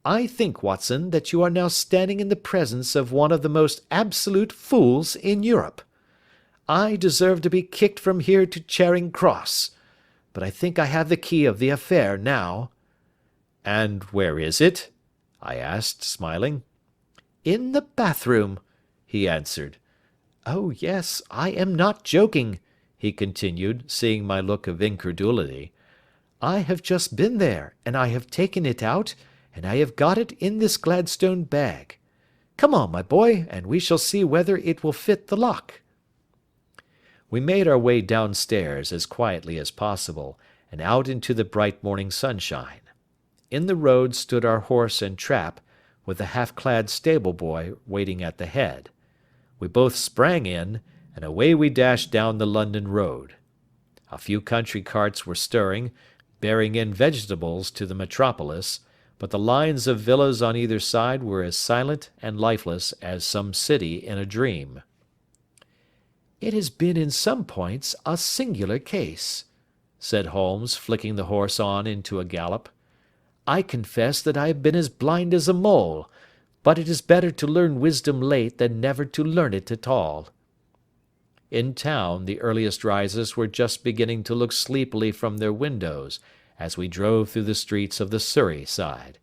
"I think, Watson, that you are now standing in the presence of one of the most absolute fools in Europe. I deserve to be kicked from here to Charing Cross. But I think I have the key of the affair now." "And where is it?" I asked, smiling. "In the bathroom," he answered. "Oh yes, I am not joking," he continued, seeing my look of incredulity. "I have just been there, and I have taken it out, and I have got it in this Gladstone bag. Come on, my boy, and we shall see whether it will fit the lock." We made our way downstairs as quietly as possible, and out into the bright morning sunshine. In the road stood our horse and trap, with the half-clad stable-boy waiting at the head. We both sprang in, and away we dashed down the London road. A few country carts were stirring, bearing in vegetables to the metropolis, but the lines of villas on either side were as silent and lifeless as some city in a dream. "It has been in some points a singular case," said Holmes, flicking the horse on into a gallop. "I confess that I have been as blind as a mole, but it is better to learn wisdom late than never to learn it at all." In town, the earliest risers were just beginning to look sleepily from their windows as we drove through the streets of the Surrey side.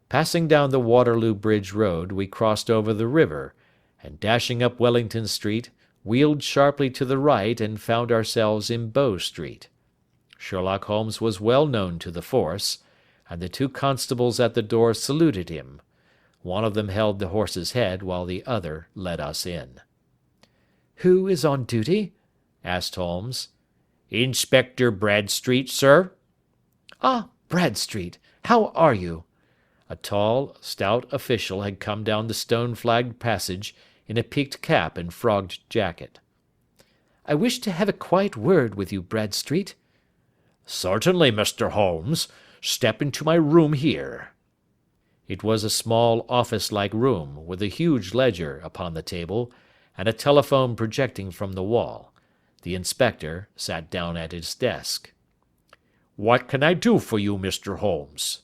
Passing down the Waterloo Bridge Road, we crossed over the river, and dashing up Wellington Street, wheeled sharply to the right and found ourselves in Bow Street. Sherlock Holmes was well known to the force, and the two constables at the door saluted him. One of them held the horse's head, while the other led us in. "Who is on duty?" asked Holmes. "Inspector Bradstreet, sir." "Ah, Bradstreet, how are you?" A tall, stout official had come down the stone-flagged passage in a peaked cap and frogged jacket. "I wish to have a quiet word with you, Bradstreet." "Certainly, Mr. Holmes. Step into my room here." It was a small office-like room, with a huge ledger upon the table, and a telephone projecting from the wall. The inspector sat down at his desk. "What can I do for you, Mr. Holmes?"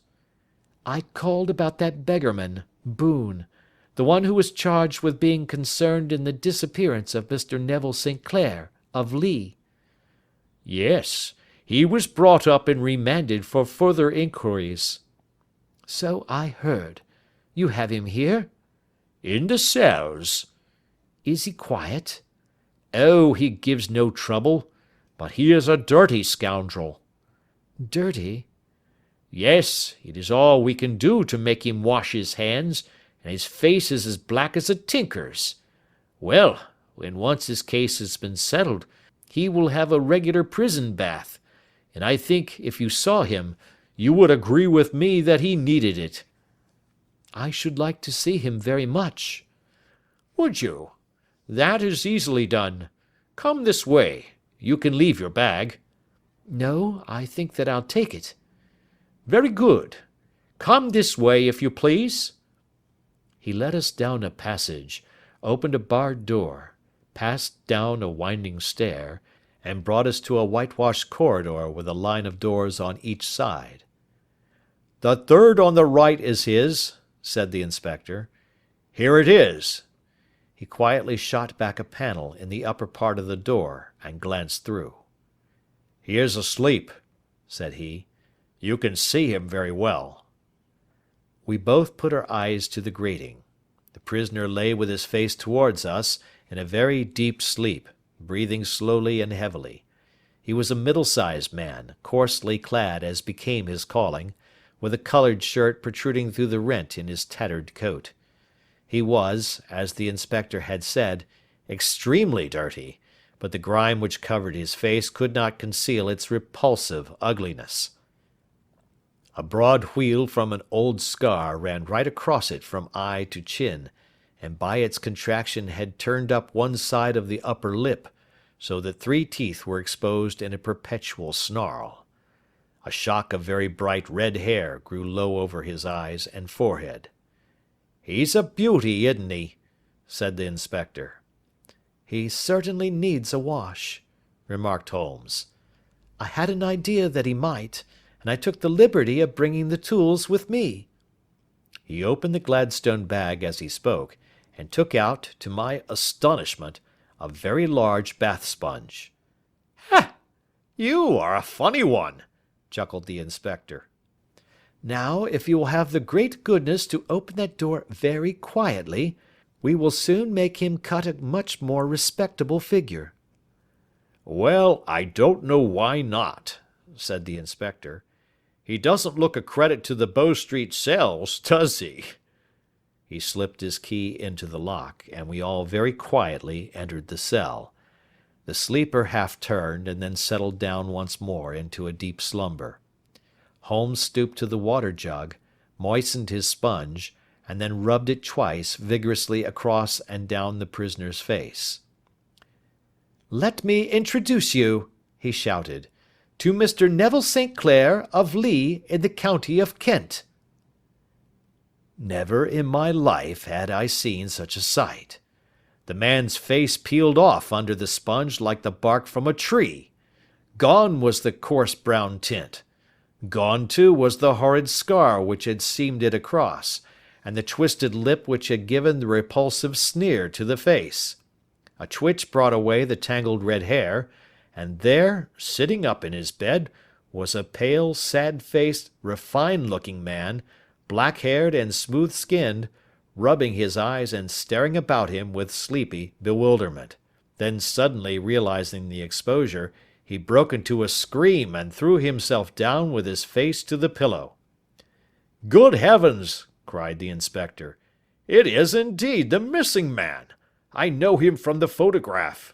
"I called about that beggarman, Boone, the one who was charged with being concerned in the disappearance of Mr. Neville St. Clair, of Lee." "Yes, he was brought up and remanded for further inquiries." "So I heard. You have him here?" "In the cells." "Is he quiet?" "Oh, he gives no trouble, but he is a dirty scoundrel." "Dirty?" "Yes, it is all we can do to make him wash his hands, and his face is as black as a tinker's. Well, when once his case has been settled, he will have a regular prison bath, and I think, if you saw him, you would agree with me that he needed it." "I should like to see him very much." "Would you? That is easily done. Come this way. You can leave your bag." "No, I think that I'll take it." "Very good. Come this way, if you please." He led us down a passage, opened a barred door, passed down a winding stair, and brought us to a whitewashed corridor with a line of doors on each side. "The third on the right is his," said the inspector. "Here it is." He quietly shot back a panel in the upper part of the door and glanced through. "He is asleep," said he. "You can see him very well." We both put our eyes to the grating. The prisoner lay with his face towards us in a very deep sleep, breathing slowly and heavily. He was a middle-sized man, coarsely clad as became his calling, with a coloured shirt protruding through the rent in his tattered coat. He was, as the inspector had said, extremely dirty, but the grime which covered his face could not conceal its repulsive ugliness. A broad wheal from an old scar ran right across it from eye to chin, and by its contraction had turned up one side of the upper lip, so that 3 teeth were exposed in a perpetual snarl. A shock of very bright red hair grew low over his eyes and forehead. "He's a beauty, isn't he?" said the inspector. "He certainly needs a wash," remarked Holmes. "I had an idea that he might, and I took the liberty of bringing the tools with me." He opened the Gladstone bag as he spoke, and took out, to my astonishment, a very large bath sponge. "Ha! You are a funny one," chuckled the inspector. "Now, if you will have the great goodness to open that door very quietly, we will soon make him cut a much more respectable figure." "Well, I don't know why not," said the inspector. "He doesn't look a credit to the Bow Street cells, does he?" He slipped his key into the lock, and we all very quietly entered the cell. The sleeper half turned, and then settled down once more into a deep slumber. Holmes stooped to the water jug, moistened his sponge, and then rubbed it twice vigorously across and down the prisoner's face. "Let me introduce you," he shouted, "to Mr. Neville St. Clair of Lee in the county of Kent." Never in my life had I seen such a sight. The man's face peeled off under the sponge like the bark from a tree. Gone was the coarse brown tint. Gone, too, was the horrid scar which had seamed it across, and the twisted lip which had given the repulsive sneer to the face. A twitch brought away the tangled red hair, and there, sitting up in his bed, was a pale, sad-faced, refined-looking man, black-haired and smooth-skinned, rubbing his eyes and staring about him with sleepy bewilderment. Then suddenly realizing the exposure, he broke into a scream and threw himself down with his face to the pillow. "Good heavens!" cried the inspector. "It is indeed the missing man. I know him from the photograph."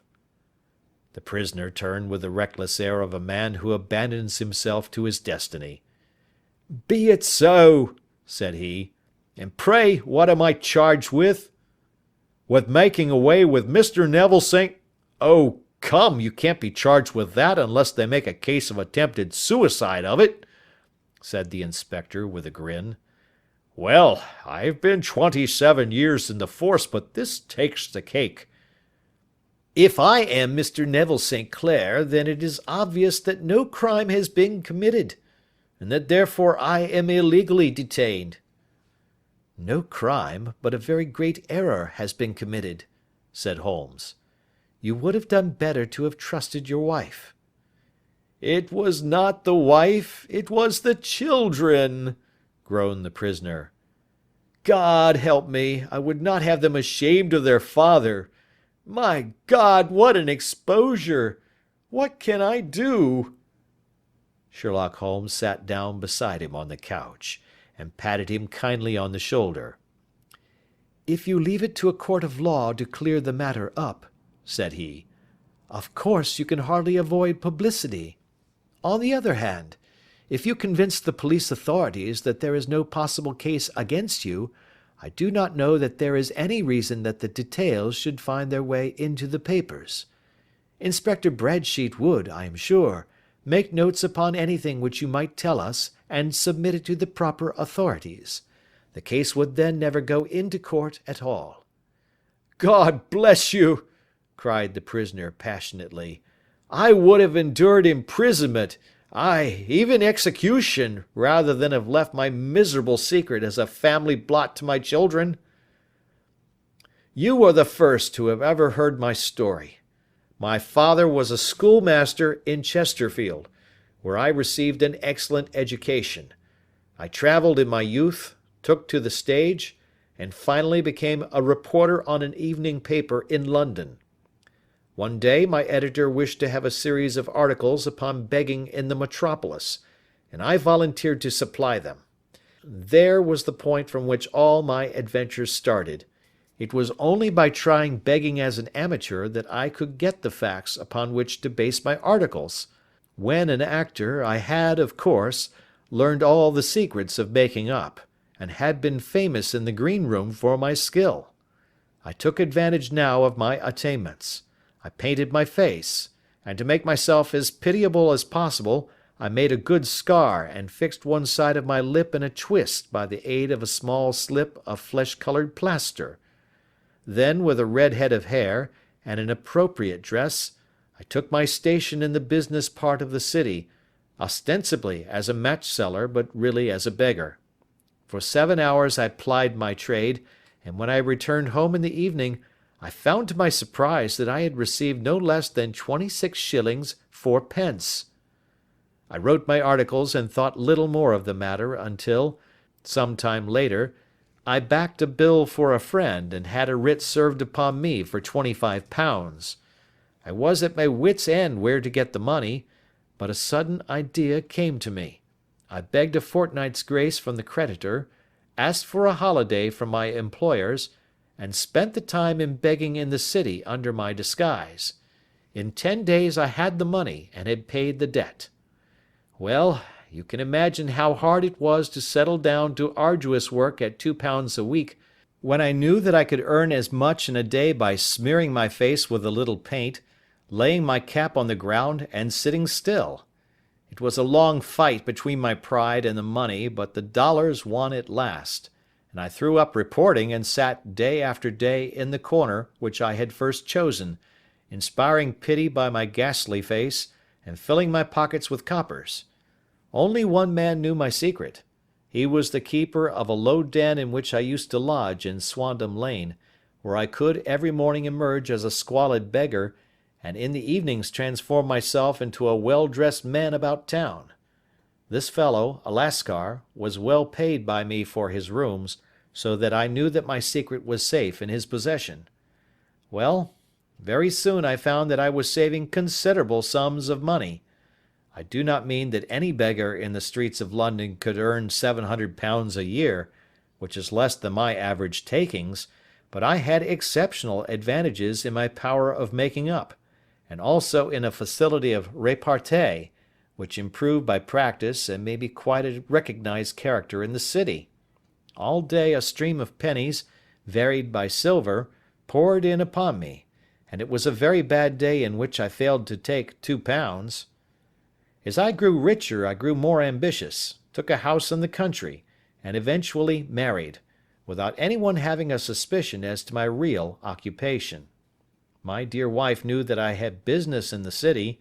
The prisoner turned with the reckless air of a man who abandons himself to his destiny. "Be it so," said he. "And pray what am I charged with?" "With making away with Mr. Neville St. Oh, come, you can't be charged with that unless they make a case of attempted suicide of it," said the inspector with a grin. "Well, I've been 27 years in the force, but this takes the cake." "If I am Mr. Neville St. Clair, then it is obvious that no crime has been committed, and that therefore I am illegally detained." "No crime, but a very great error has been committed," said Holmes. "You would have done better to have trusted your wife." "It was not the wife, it was the children," groaned the prisoner. "God help me, I would not have them ashamed of their father. My God, what an exposure! What can I do?" Sherlock Holmes sat down beside him on the couch, and patted him kindly on the shoulder. "If you leave it to a court of law to clear the matter up," said he, "of course you can hardly avoid publicity. On the other hand, if you convince the police authorities that there is no possible case against you, I do not know that there is any reason that the details should find their way into the papers. Inspector Bradsheet would, I am sure, make notes upon anything which you might tell us and submit it to the proper authorities. The case would then never go into court at all." "God bless you!" cried the prisoner passionately. "I would have endured imprisonment, aye, even execution, rather than have left my miserable secret as a family blot to my children. You are the first who have ever heard my story. My father was a schoolmaster in Chesterfield, where I received an excellent education. I travelled in my youth, took to the stage, and finally became a reporter on an evening paper in London. One day my editor wished to have a series of articles upon begging in the metropolis, and I volunteered to supply them. There was the point from which all my adventures started. It was only by trying begging as an amateur that I could get the facts upon which to base my articles. When an actor, I had, of course, learned all the secrets of making up, and had been famous in the green room for my skill. I took advantage now of my attainments. I painted my face, and to make myself as pitiable as possible, I made a good scar and fixed one side of my lip in a twist by the aid of a small slip of flesh-coloured plaster. Then, with a red head of hair, and an appropriate dress, I took my station in the business part of the city, ostensibly as a match-seller, but really as a beggar. For 7 hours I plied my trade, and when I returned home in the evening, I found to my surprise that I had received no less than 26 shillings 4 pence. I wrote my articles and thought little more of the matter until, some time later, I backed a bill for a friend and had a writ served upon me for £25. I was at my wits' end where to get the money, but a sudden idea came to me. I begged a fortnight's grace from the creditor, asked for a holiday from my employers, and spent the time in begging in the city under my disguise. In 10 days I had the money and had paid the debt. Well, you can imagine how hard it was to settle down to arduous work at £2 a week, when I knew that I could earn as much in a day by smearing my face with a little paint, laying my cap on the ground, and sitting still. It was a long fight between my pride and the money, but the dollars won at last, and I threw up reporting and sat day after day in the corner which I had first chosen, inspiring pity by my ghastly face, and filling my pockets with coppers. Only one man knew my secret. He was the keeper of a low den in which I used to lodge in Swandam Lane, where I could every morning emerge as a squalid beggar, and in the evenings transform myself into a well-dressed man about town. This fellow, a Lascar, was well paid by me for his rooms, so that I knew that my secret was safe in his possession. Well, very soon I found that I was saving considerable sums of money. I do not mean that any beggar in the streets of London could earn £700 a year, which is less than my average takings, but I had exceptional advantages in my power of making up, and also in a facility of repartee, which improved by practice and made me quite a recognized character in the city. All day a stream of pennies, varied by silver, poured in upon me, and it was a very bad day in which I failed to take £2. As I grew richer I grew more ambitious, took a house in the country, and eventually married, without anyone having a suspicion as to my real occupation. My dear wife knew that I had business in the city.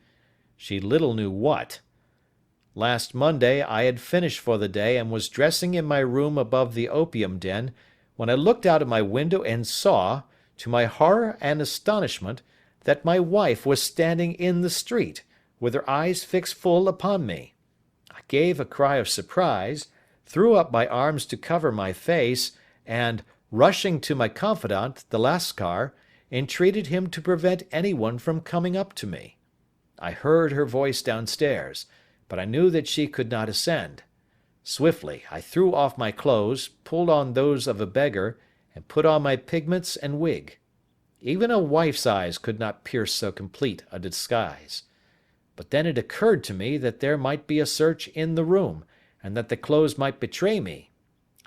She little knew what. Last Monday I had finished for the day and was dressing in my room above the opium den, when I looked out of my window and saw, to my horror and astonishment, that my wife was standing in the street, with her eyes fixed full upon me. I gave a cry of surprise, threw up my arms to cover my face, and, rushing to my confidant, the Lascar, entreated him to prevent anyone from coming up to me. I heard her voice downstairs, but I knew that she could not ascend. Swiftly I threw off my clothes, pulled on those of a beggar, and put on my pigments and wig. Even a wife's eyes could not pierce so complete a disguise. But then it occurred to me that there might be a search in the room, and that the clothes might betray me.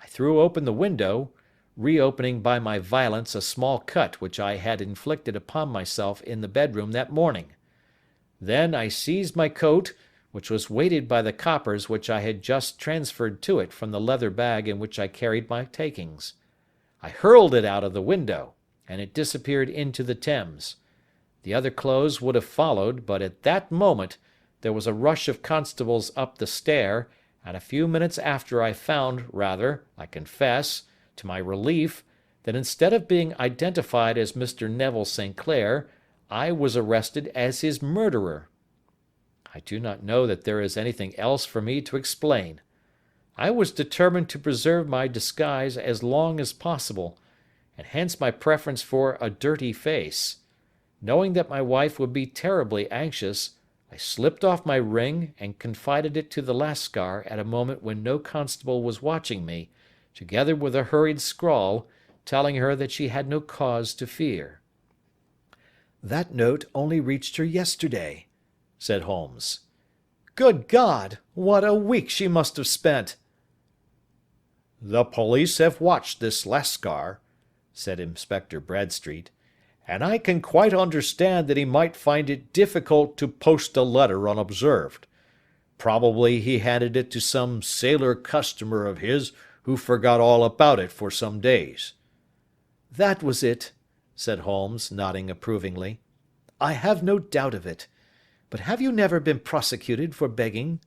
I threw open the window, reopening by my violence a small cut which I had inflicted upon myself in the bedroom that morning. Then I seized my coat, which was weighted by the coppers which I had just transferred to it from the leather bag in which I carried my takings. I hurled it out of the window, and it disappeared into the Thames. The other clothes would have followed, but at that moment there was a rush of constables up the stair, and a few minutes after I found, rather, I confess, to my relief, that instead of being identified as Mr. Neville St. Clair, I was arrested as his murderer. I do not know that there is anything else for me to explain. I was determined to preserve my disguise as long as possible, and hence my preference for a dirty face. Knowing that my wife would be terribly anxious, I slipped off my ring and confided it to the Lascar at a moment when no constable was watching me, together with a hurried scrawl, telling her that she had no cause to fear. "That note only reached her yesterday," said Holmes. "Good God! What a week she must have spent!" "The police have watched this Lascar," said Inspector Bradstreet, "and I can quite understand that he might find it difficult to post a letter unobserved. Probably he handed it to some sailor customer of his who forgot all about it for some days." "That was it," said Holmes, nodding approvingly. "I have no doubt of it. But have you never been prosecuted for begging?"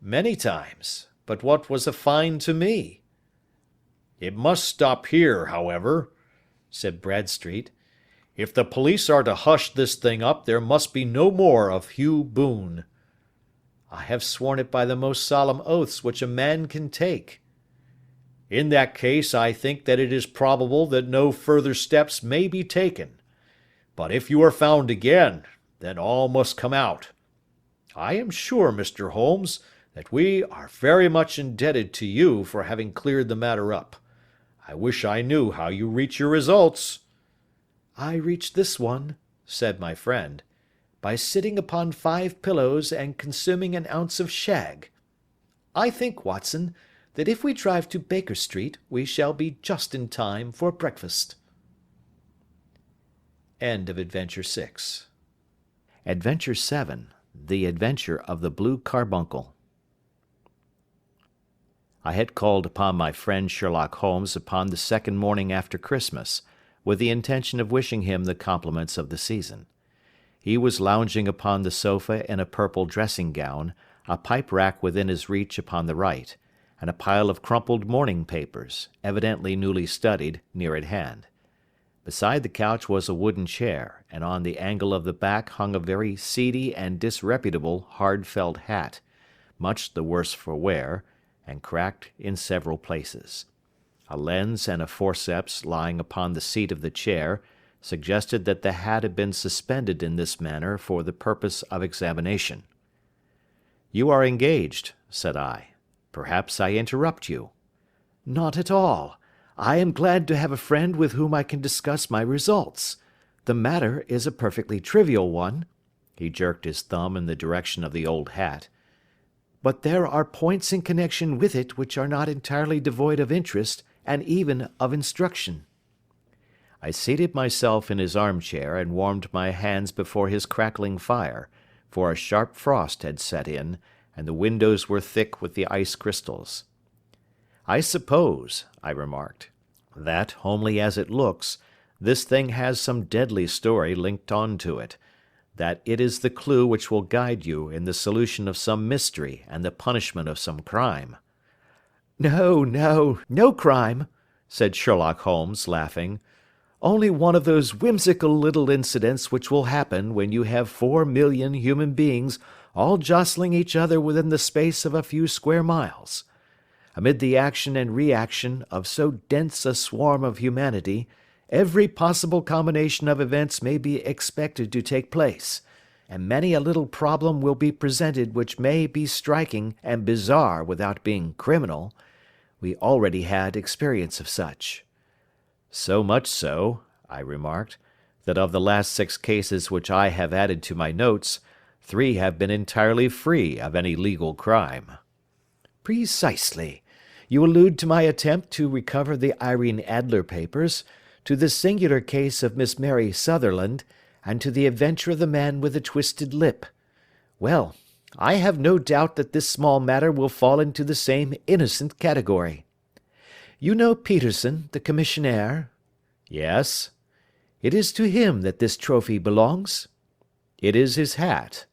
"Many times. But what was a fine to me?" "It must stop here, however," said Bradstreet. "If the police are to hush this thing up, there must be no more of Hugh Boone." "I have sworn it by the most solemn oaths which a man can take." "In that case, I think that it is probable that no further steps may be taken. But if you are found again, then all must come out. I am sure, Mr. Holmes, that we are very much indebted to you for having cleared the matter up. I wish I knew how you reach your results." "I reach this one," said my friend, "by sitting upon 5 pillows and consuming an ounce of shag. I think, Watson, that if we drive to Baker Street we shall be just in time for breakfast." End of Adventure 6. Adventure 7. The Adventure of the Blue Carbuncle. I had called upon my friend Sherlock Holmes upon the second morning after Christmas, with the intention of wishing him the compliments of the season. He was lounging upon the sofa in a purple dressing-gown, a pipe-rack within his reach upon the right, and a pile of crumpled morning papers, evidently newly studied, near at hand. Beside the couch was a wooden chair, and on the angle of the back hung a very seedy and disreputable hard felt hat, much the worse for wear, and cracked in several places. A lens and a forceps lying upon the seat of the chair suggested that the hat had been suspended in this manner for the purpose of examination. "You are engaged," said I. "Perhaps I interrupt you." "Not at all. I am glad to have a friend with whom I can discuss my results. The matter is a perfectly trivial one." He jerked his thumb in the direction of the old hat. "But there are points in connection with it which are not entirely devoid of interest and even of instruction." I seated myself in his armchair and warmed my hands before his crackling fire, for a sharp frost had set in, and the windows were thick with the ice crystals. "I suppose," I remarked, "that, homely as it looks, this thing has some deadly story linked on to it, that it is the clue which will guide you in the solution of some mystery and the punishment of some crime." No crime," said Sherlock Holmes, laughing. "Only one of those whimsical little incidents which will happen when you have 4,000,000 human beings all jostling each other within the space of a few square miles. Amid the action and reaction of so dense a swarm of humanity, every possible combination of events may be expected to take place, and many a little problem will be presented which may be striking and bizarre without being criminal. We already had experience of such." "So much so," I remarked, "that of the last 6 cases which I have added to my notes, 3 have been entirely free of any legal crime." "Precisely. You allude to my attempt to recover the Irene Adler papers, to the singular case of Miss Mary Sutherland, and to the adventure of the man with the twisted lip. Well, I have no doubt that this small matter will fall into the same innocent category. You know Peterson, the commissionaire?" "Yes." "It is to him that this trophy belongs?" "It is his hat."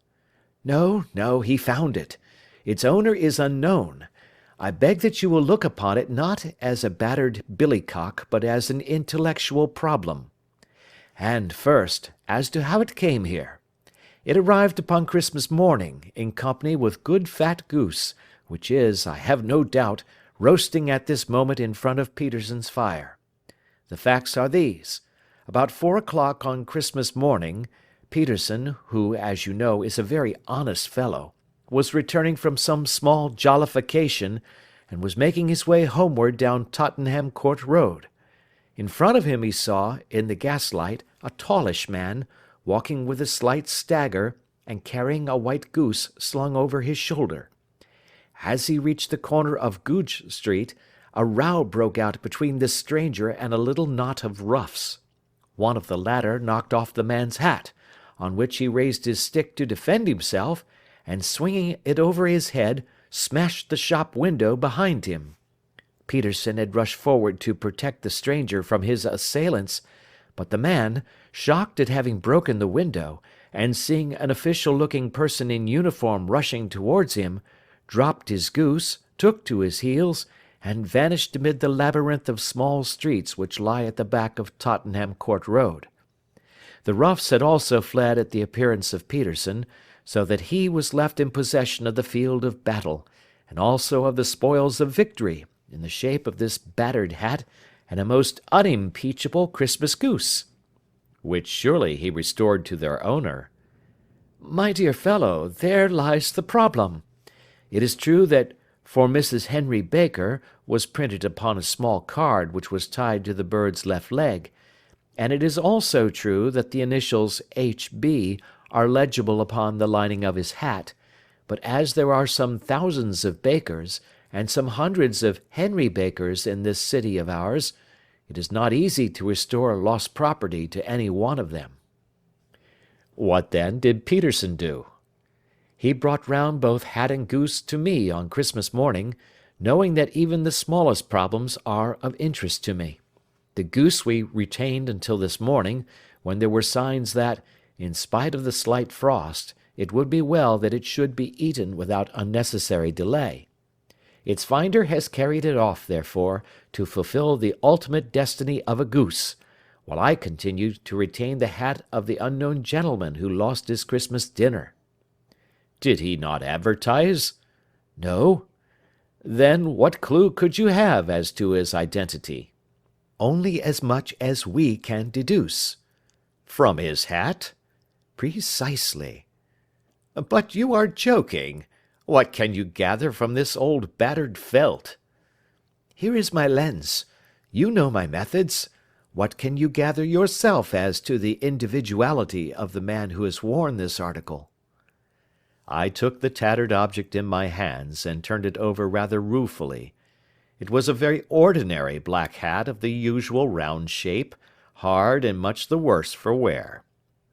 No, he found it. Its owner is unknown. I beg that you will look upon it not as a battered billycock, but as an intellectual problem. And first, as to how it came here. It arrived upon Christmas morning, in company with good fat goose, which is, I have no doubt, roasting at this moment in front of Peterson's fire. The facts are these. About 4 o'clock on Christmas morning, Peterson, who, as you know, is a very honest fellow, was returning from some small jollification, and was making his way homeward down Tottenham Court Road. In front of him he saw, in the gaslight, a tallish man, walking with a slight stagger, and carrying a white goose slung over his shoulder. As he reached the corner of Goodge Street, a row broke out between this stranger and a little knot of roughs. One of the latter knocked off the man's hat, on which he raised his stick to defend himself, and swinging it over his head, smashed the shop window behind him. Peterson had rushed forward to protect the stranger from his assailants, but the man, shocked at having broken the window, and seeing an official-looking person in uniform rushing towards him, dropped his goose, took to his heels, and vanished amid the labyrinth of small streets which lie at the back of Tottenham Court Road. The roughs had also fled at the appearance of Peterson, so that he was left in possession of the field of battle, and also of the spoils of victory, in the shape of this battered hat and a most unimpeachable Christmas goose, which surely he restored to their owner. My dear fellow, there lies the problem. It is true that "For Mrs. Henry Baker" was printed upon a small card which was tied to the bird's left leg, and it is also true that the initials H.B. are legible upon the lining of his hat, but as there are some thousands of Bakers, and some hundreds of Henry Bakers in this city of ours, it is not easy to restore lost property to any one of them. What then did Peterson do? He brought round both hat and goose to me on Christmas morning, knowing that even the smallest problems are of interest to me. The goose we retained until this morning, when there were signs that, in spite of the slight frost, it would be well that it should be eaten without unnecessary delay. Its finder has carried it off, therefore, to fulfil the ultimate destiny of a goose, while I continue to retain the hat of the unknown gentleman who lost his Christmas dinner. Did he not advertise? No. Then what clue could you have as to his identity? Only as much as we can deduce. From his hat? Precisely. But you are joking. What can you gather from this old battered felt? Here is my lens. You know my methods. What can you gather yourself as to the individuality of the man who has worn this article? I took the tattered object in my hands and turned it over rather ruefully. It was a very ordinary black hat of the usual round shape, hard and much the worse for wear.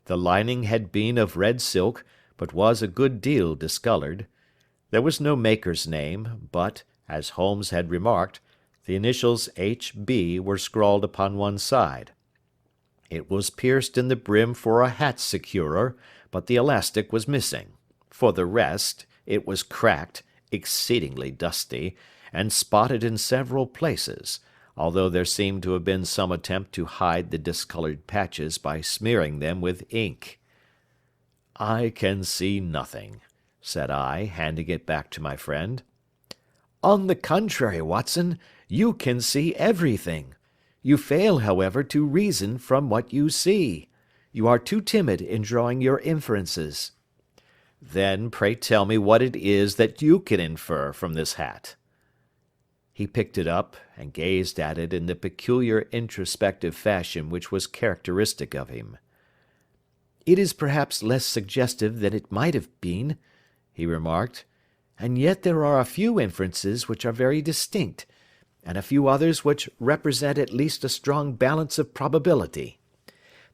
The lining had been of red silk, but was a good deal discoloured. There was no maker's name, but, as Holmes had remarked, the initials H.B. were scrawled upon one side. It was pierced in the brim for a hat securer, but the elastic was missing. For the rest, it was cracked, exceedingly dusty, and spotted in several places, although there seemed to have been some attempt to hide the discoloured patches by smearing them with ink. I can see nothing, said I, handing it back to my friend. On the contrary, Watson, you can see everything. You fail, however, to reason from what you see. You are too timid in drawing your inferences. Then pray tell me what it is that you can infer from this hat. He picked it up and gazed at it in the peculiar introspective fashion which was characteristic of him. It is perhaps less suggestive than it might have been, he remarked, and yet there are a few inferences which are very distinct, and a few others which represent at least a strong balance of probability.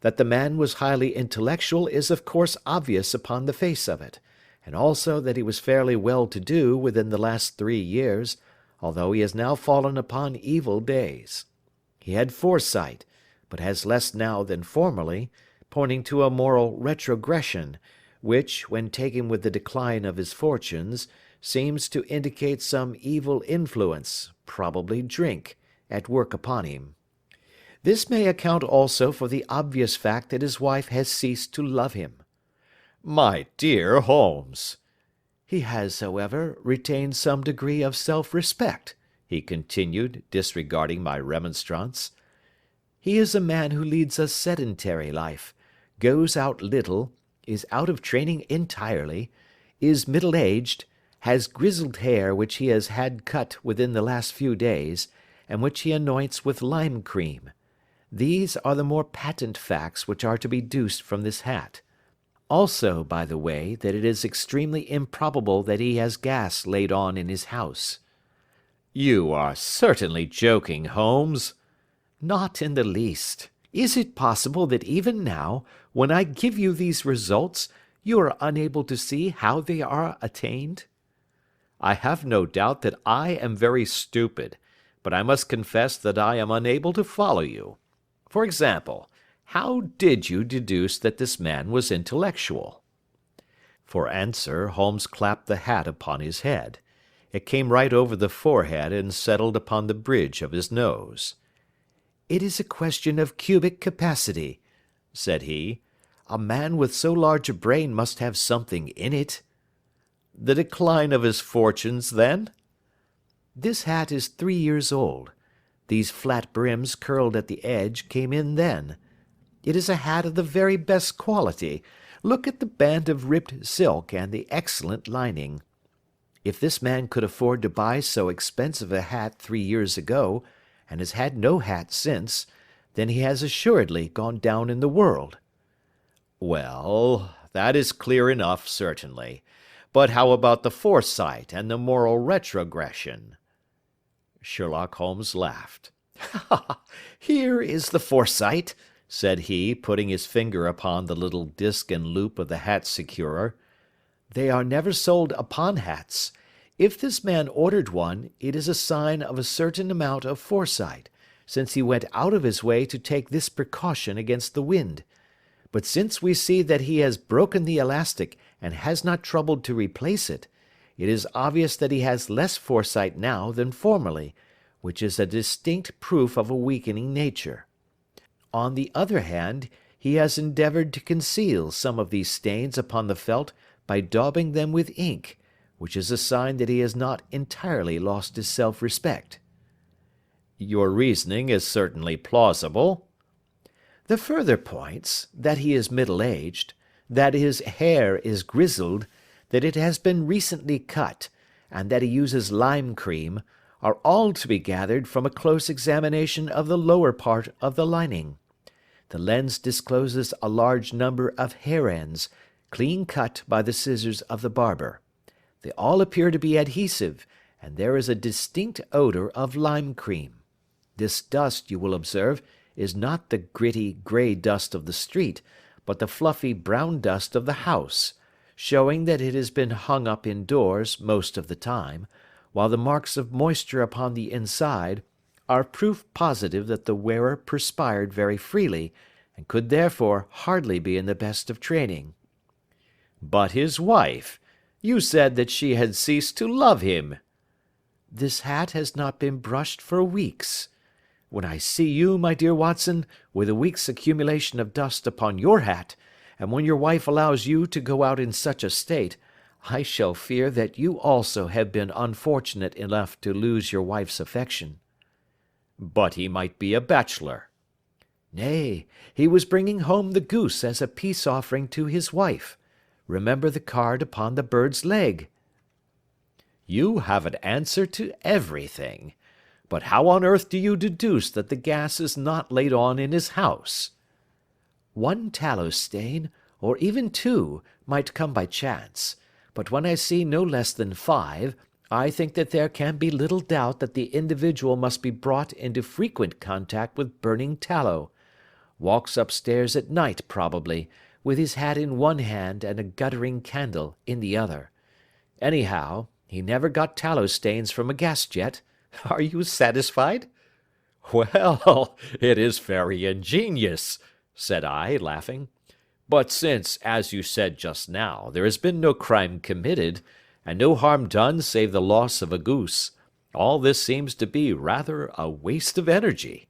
That the man was highly intellectual is of course obvious upon the face of it, and also that he was fairly well-to-do within the last 3 years, although he has now fallen upon evil days. He had foresight, but has less now than formerly, pointing to a moral retrogression, which, when taken with the decline of his fortunes, seems to indicate some evil influence, probably drink, at work upon him. This may account also for the obvious fact that his wife has ceased to love him. My dear Holmes! He has, however, retained some degree of self-respect, he continued, disregarding my remonstrance. He is a man who leads a sedentary life, goes out little, is out of training entirely, is middle-aged, has grizzled hair which he has had cut within the last few days, and which he anoints with lime cream, These are the more patent facts which are to be deduced from this hat. Also, by the way, that it is extremely improbable that he has gas laid on in his house." "You are certainly joking, Holmes." "Not in the least. Is it possible that even now, when I give you these results, you are unable to see how they are attained?" "I have no doubt that I am very stupid, but I must confess that I am unable to follow you. For example, how did you deduce that this man was intellectual?" For answer, Holmes clapped the hat upon his head. It came right over the forehead and settled upon the bridge of his nose. "It is a question of cubic capacity," said he. "A man with so large a brain must have something in it." "The decline of his fortunes, then?" "This hat is 3 years old. These flat brims curled at the edge came in then. It is a hat of the very best quality. Look at the band of ribbed silk and the excellent lining. If this man could afford to buy so expensive a hat 3 years ago, and has had no hat since, then he has assuredly gone down in the world." "Well, that is clear enough, certainly. But how about the foresight and the moral retrogression?" Sherlock Holmes laughed. "Here is the foresight," said he, putting his finger upon the little disc and loop of the hat securer. "They are never sold upon hats. If this man ordered one, it is a sign of a certain amount of foresight, since he went out of his way to take this precaution against the wind. But since we see that he has broken the elastic and has not troubled to replace it, it is obvious that he has less foresight now than formerly, which is a distinct proof of a weakening nature. On the other hand, he has endeavoured to conceal some of these stains upon the felt by daubing them with ink, which is a sign that he has not entirely lost his self-respect." "Your reasoning is certainly plausible." "The further points, that he is middle-aged, that his hair is grizzled, that it has been recently cut, and that he uses lime cream, are all to be gathered from a close examination of the lower part of the lining. The lens discloses a large number of hair ends, clean cut by the scissors of the barber. They all appear to be adhesive, and there is a distinct odour of lime cream. This dust, you will observe, is not the gritty grey dust of the street, but the fluffy brown dust of the house, showing that it has been hung up indoors most of the time, while the marks of moisture upon the inside are proof positive that the wearer perspired very freely, and could therefore hardly be in the best of training." "But his wife? You said that she had ceased to love him." "This hat has not been brushed for weeks. When I see you, my dear Watson, with a week's accumulation of dust upon your hat, and when your wife allows you to go out in such a state, I shall fear that you also have been unfortunate enough to lose your wife's affection." "But he might be a bachelor." "Nay, he was bringing home the goose as a peace offering to his wife. Remember the card upon the bird's leg." "You have an answer to everything. But how on earth do you deduce that the gas is not laid on in his house?" "One tallow stain, or even 2, might come by chance, but when I see no less than 5, I think that there can be little doubt that the individual must be brought into frequent contact with burning tallow. Walks upstairs at night probably, with his hat in one hand and a guttering candle in the other. Anyhow, he never got tallow stains from a gas jet. Are you satisfied?" "Well, it is very ingenious," said I, laughing. "But since, as you said just now, there has been no crime committed, and no harm done save the loss of a goose, all this seems to be rather a waste of energy."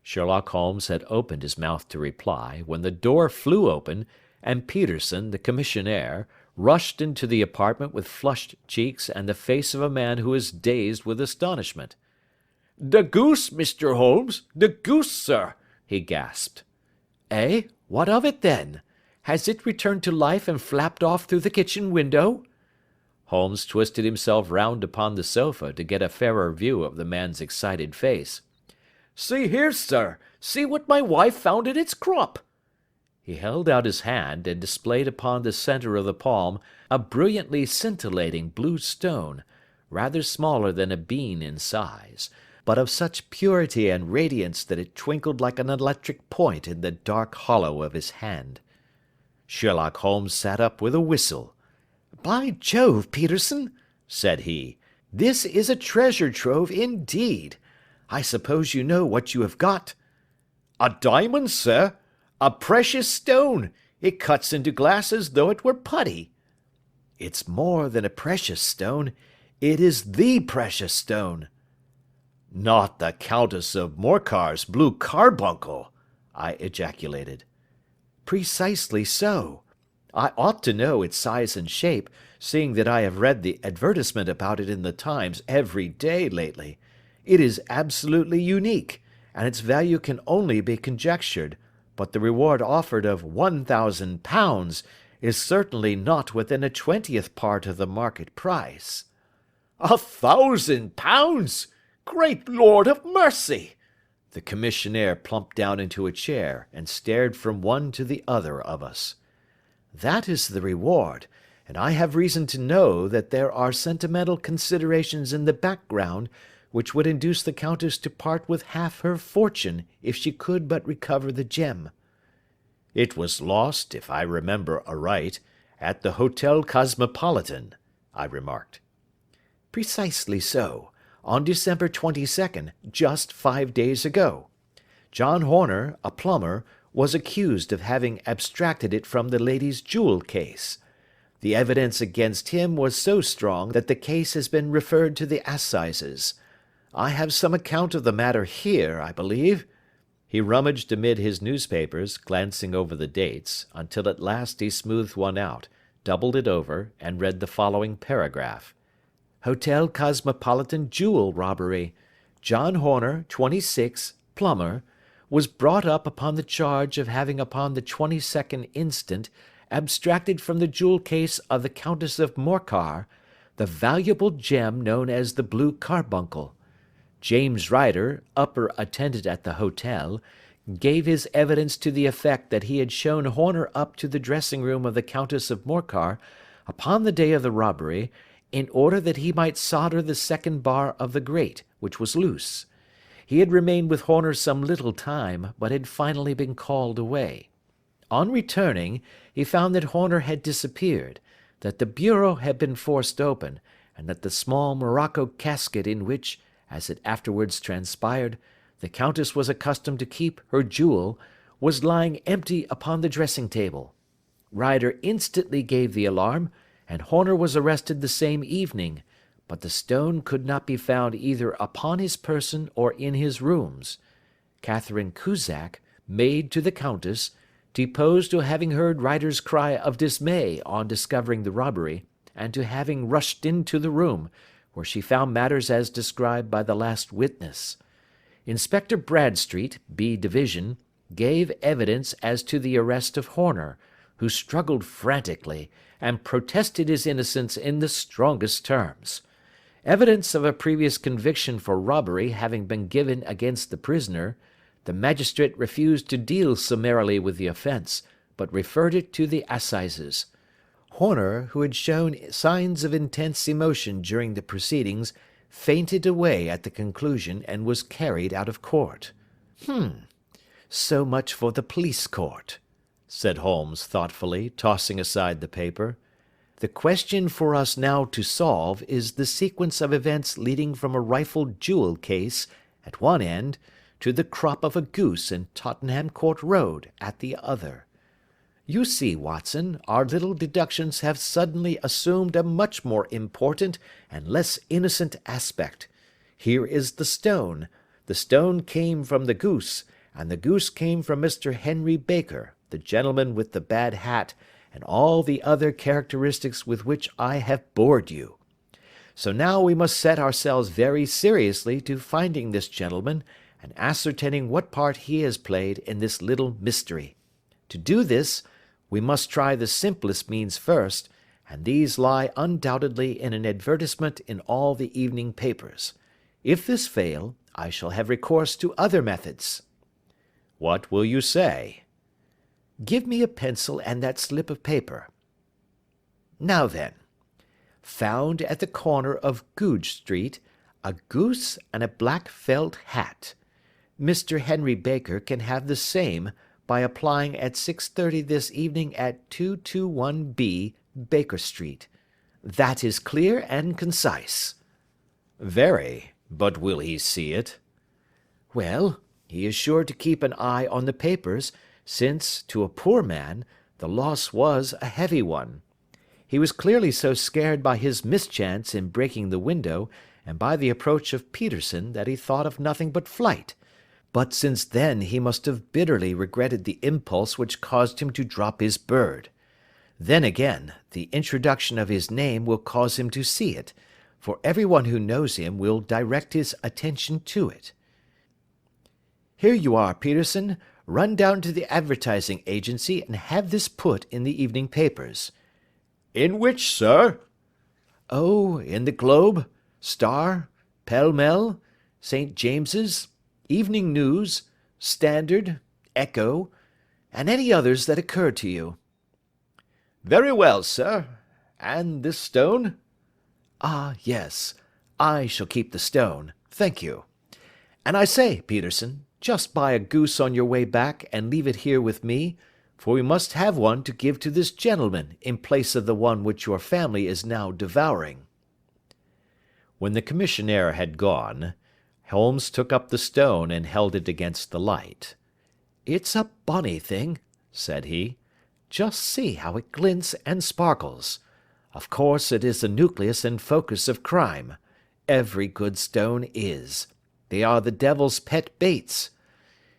Sherlock Holmes had opened his mouth to reply, when the door flew open, and Peterson, the commissionaire, rushed into the apartment with flushed cheeks and the face of a man who is dazed with astonishment. "The goose, Mr. Holmes, the goose, sir," he gasped. "Eh? What of it, then? Has it returned to life and flapped off through the kitchen window?" Holmes twisted himself round upon the sofa to get a fairer view of the man's excited face. See here, sir. See what my wife found in its crop." He held out his hand, and displayed upon the centre of the palm a brilliantly scintillating blue stone, rather smaller than a bean in size, but of such purity and radiance that it twinkled like an electric point in the dark hollow of his hand. Sherlock Holmes sat up with a whistle. "By Jove, Peterson," said he, "this is a treasure trove indeed. I suppose you know what you have got?" "A diamond, sir. A precious stone. It cuts into glass as though it were putty." "It's more than a precious stone. It is the precious stone." "Not the Countess of Morcar's blue carbuncle!" I ejaculated. "Precisely so. I ought to know its size and shape, seeing that I have read the advertisement about it in the Times every day lately. It is absolutely unique, and its value can only be conjectured, but the reward offered of £1,000 is certainly not within a 20th part of the market price." £1,000! Great Lord of mercy!" The commissionaire plumped down into a chair, and stared from one to the other of us. "That is the reward, and I have reason to know that there are sentimental considerations in the background which would induce the Countess to part with half her fortune if she could but recover the gem." "It was lost, if I remember aright, at the Hotel Cosmopolitan," I remarked. "Precisely so, on December 22nd, just 5 days ago. John Horner, a plumber, was accused of having abstracted it from the lady's jewel case. The evidence against him was so strong that the case has been referred to the assizes. I have some account of the matter here, I believe." He rummaged amid his newspapers, glancing over the dates, until at last he smoothed one out, doubled it over, and read the following paragraph. "Hotel Cosmopolitan jewel robbery. John Horner, 26, plumber, was brought up upon the charge of having upon the 22nd instant abstracted from the jewel case of the Countess of Morcar the valuable gem known as the blue carbuncle. James Ryder, upper attendant at the hotel, gave his evidence to the effect that he had shown Horner up to the dressing room of the Countess of Morcar upon the day of the robbery, in order that he might solder the second bar of the grate, which was loose. He had remained with Horner some little time, but had finally been called away. On returning, he found that Horner had disappeared, that the bureau had been forced open, and that the small morocco casket in which, as it afterwards transpired, the Countess was accustomed to keep her jewel, was lying empty upon the dressing-table. Ryder instantly gave the alarm, and Horner was arrested the same evening, but the stone could not be found either upon his person or in his rooms. Catherine Cusack, maid to the Countess, deposed to having heard Ryder's cry of dismay on discovering the robbery, and to having rushed into the room, where she found matters as described by the last witness. Inspector Bradstreet, B Division, gave evidence as to the arrest of Horner, who struggled frantically, and protested his innocence in the strongest terms. Evidence of a previous conviction for robbery having been given against the prisoner, the magistrate refused to deal summarily with the offence, but referred it to the assizes. Horner, who had shown signs of intense emotion during the proceedings, fainted away at the conclusion and was carried out of court. So much for the police court," said Holmes thoughtfully, tossing aside the paper. "The question for us now to solve is the sequence of events leading from a rifled jewel case, at one end, to the crop of a goose in Tottenham Court Road, at the other. You see, Watson, our little deductions have suddenly assumed a much more important and less innocent aspect. Here is the stone. The stone came from the goose, and the goose came from Mr. Henry Baker, the gentleman with the bad hat, and all the other characteristics with which I have bored you. So now we must set ourselves very seriously to finding this gentleman, and ascertaining what part he has played in this little mystery. To do this, we must try the simplest means first, and these lie undoubtedly in an advertisement in all the evening papers. If this fail, I shall have recourse to other methods. What will you say? Give me a pencil and that slip of paper. Now then, found at the corner of Goodge Street, a goose and a black felt hat. Mr. Henry Baker can have the same by applying at 6:30 this evening at 221B Baker Street. That is clear and concise. Very, but will he see it? Well, he is sure to keep an eye on the papers, since, to a poor man, the loss was a heavy one. He was clearly so scared by his mischance in breaking the window, and by the approach of Peterson, that he thought of nothing but flight. But since then he must have bitterly regretted the impulse which caused him to drop his bird. Then again, the introduction of his name will cause him to see it, for everyone who knows him will direct his attention to it. Here you are, Peterson. Run down to the advertising agency and have this put in the evening papers. In which, sir? Oh, in the Globe, Star, Pall Mall, St. James's, Evening News, Standard, Echo, and any others that occur to you. Very well, sir. And this stone? Ah, yes. I shall keep the stone. Thank you. And I say, Peterson, just buy a goose on your way back and leave it here with me, for we must have one to give to this gentleman in place of the one which your family is now devouring. When the commissionaire had gone, Holmes took up the stone and held it against the light. It's a bonny thing, said he. Just see how it glints and sparkles. Of course it is the nucleus and focus of crime. Every good stone is. They are the devil's pet baits.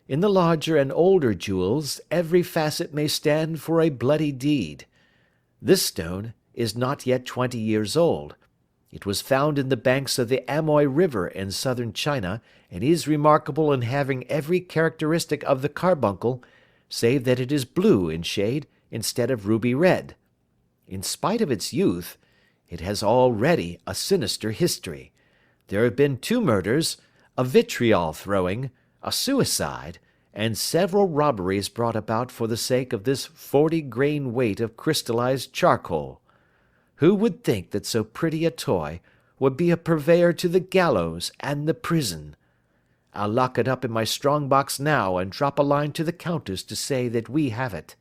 In the larger and older jewels, every facet may stand for a bloody deed. This stone is not yet 20 years old. It was found in the banks of the Amoy River in southern China, and is remarkable in having every characteristic of the carbuncle, save that it is blue in shade instead of ruby red. In spite of its youth, it has already a sinister history. There have been 2 murders, a vitriol throwing, a suicide, and several robberies brought about for the sake of this 40-grain weight of crystallized charcoal. Who would think that so pretty a toy would be a purveyor to the gallows and the prison? I'll lock it up in my strong box now and drop a line to the Countess to say that we have it.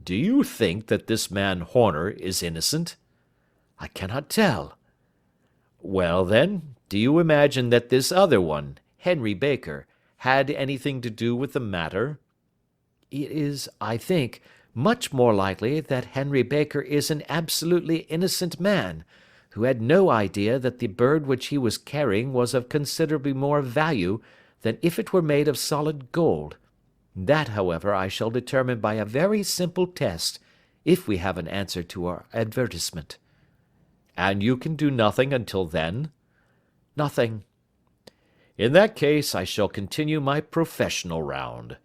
Do you think that this man Horner is innocent? I cannot tell. Well, then, do you imagine that this other one, Henry Baker, had anything to do with the matter? It is, I think, much more likely that Henry Baker is an absolutely innocent man, who had no idea that the bird which he was carrying was of considerably more value than if it were made of solid gold. That, however, I shall determine by a very simple test, if we have an answer to our advertisement. And you can do nothing until then? Nothing. In that case, I shall continue my professional round.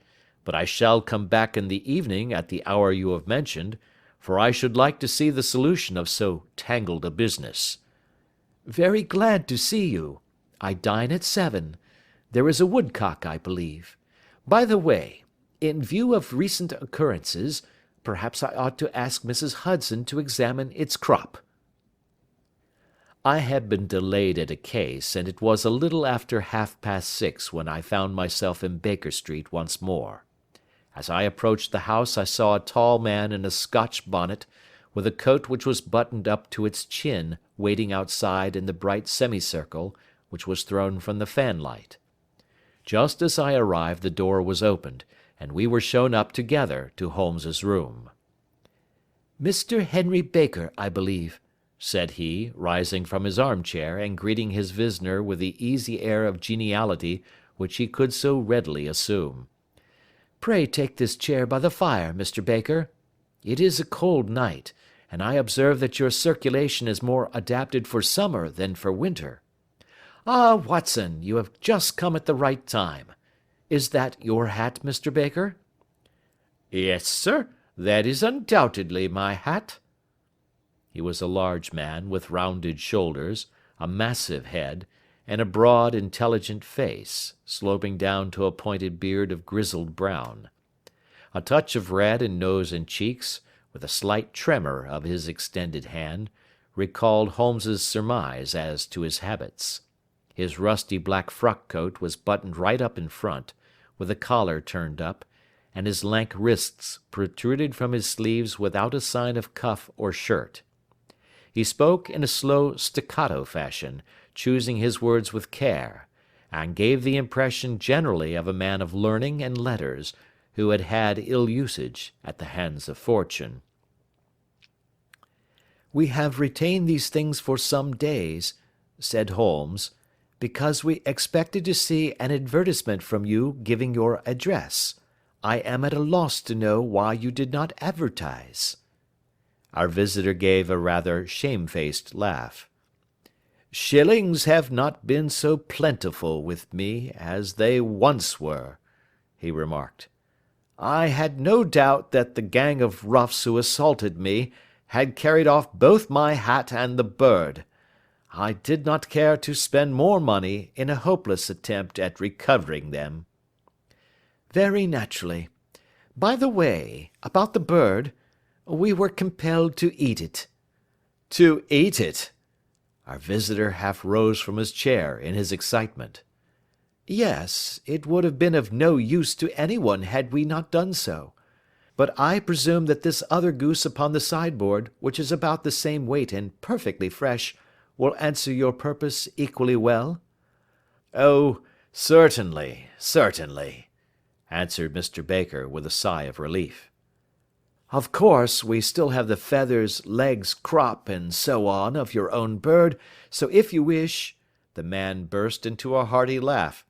But I shall come back in the evening at the hour you have mentioned, for I should like to see the solution of so tangled a business. Very glad to see you. I dine at 7. There is a woodcock, I believe. By the way, in view of recent occurrences, perhaps I ought to ask Mrs. Hudson to examine its crop. I had been delayed at a case, and it was a little after 6:30 when I found myself in Baker Street once more. As I approached the house I saw a tall man in a Scotch bonnet, with a coat which was buttoned up to its chin, waiting outside in the bright semicircle which was thrown from the fanlight. Just as I arrived the door was opened, and we were shown up together to Holmes's room. "Mr. Henry Baker, I believe," said he, rising from his armchair and greeting his visitor with the easy air of geniality which he could so readily assume. "Pray take this chair by the fire, Mr. Baker. It is a cold night, and I observe that your circulation is more adapted for summer than for winter. Ah, Watson, you have just come at the right time. Is that your hat, Mr. Baker?" "Yes, sir, that is undoubtedly my hat." He was a large man, with rounded shoulders, a massive head, and a broad, intelligent face, sloping down to a pointed beard of grizzled brown. A touch of red in nose and cheeks, with a slight tremor of his extended hand, recalled Holmes's surmise as to his habits. His rusty black frock coat was buttoned right up in front, with the collar turned up, and his lank wrists protruded from his sleeves without a sign of cuff or shirt. He spoke in a slow staccato fashion, choosing his words with care, and gave the impression generally of a man of learning and letters, who had had ill usage at the hands of fortune. "We have retained these things for some days," said Holmes, "because we expected to see an advertisement from you giving your address. I am at a loss to know why you did not advertise." Our visitor gave a rather shamefaced laugh. "Shillings have not been so plentiful with me as they once were," he remarked. "I had no doubt that the gang of roughs who assaulted me had carried off both my hat and the bird. I did not care to spend more money in a hopeless attempt at recovering them." "Very naturally. By the way, about the bird, we were compelled to eat it." "To eat it?" Our visitor half rose from his chair in his excitement. "Yes, it would have been of no use to anyone had we not done so. But I presume that this other goose upon the sideboard, which is about the same weight and perfectly fresh, will answer your purpose equally well?" "Oh, certainly, certainly," answered Mr. Baker, with a sigh of relief. "Of course, we still have the feathers, legs, crop, and so on of your own bird, so if you wish—" The man burst into a hearty laugh.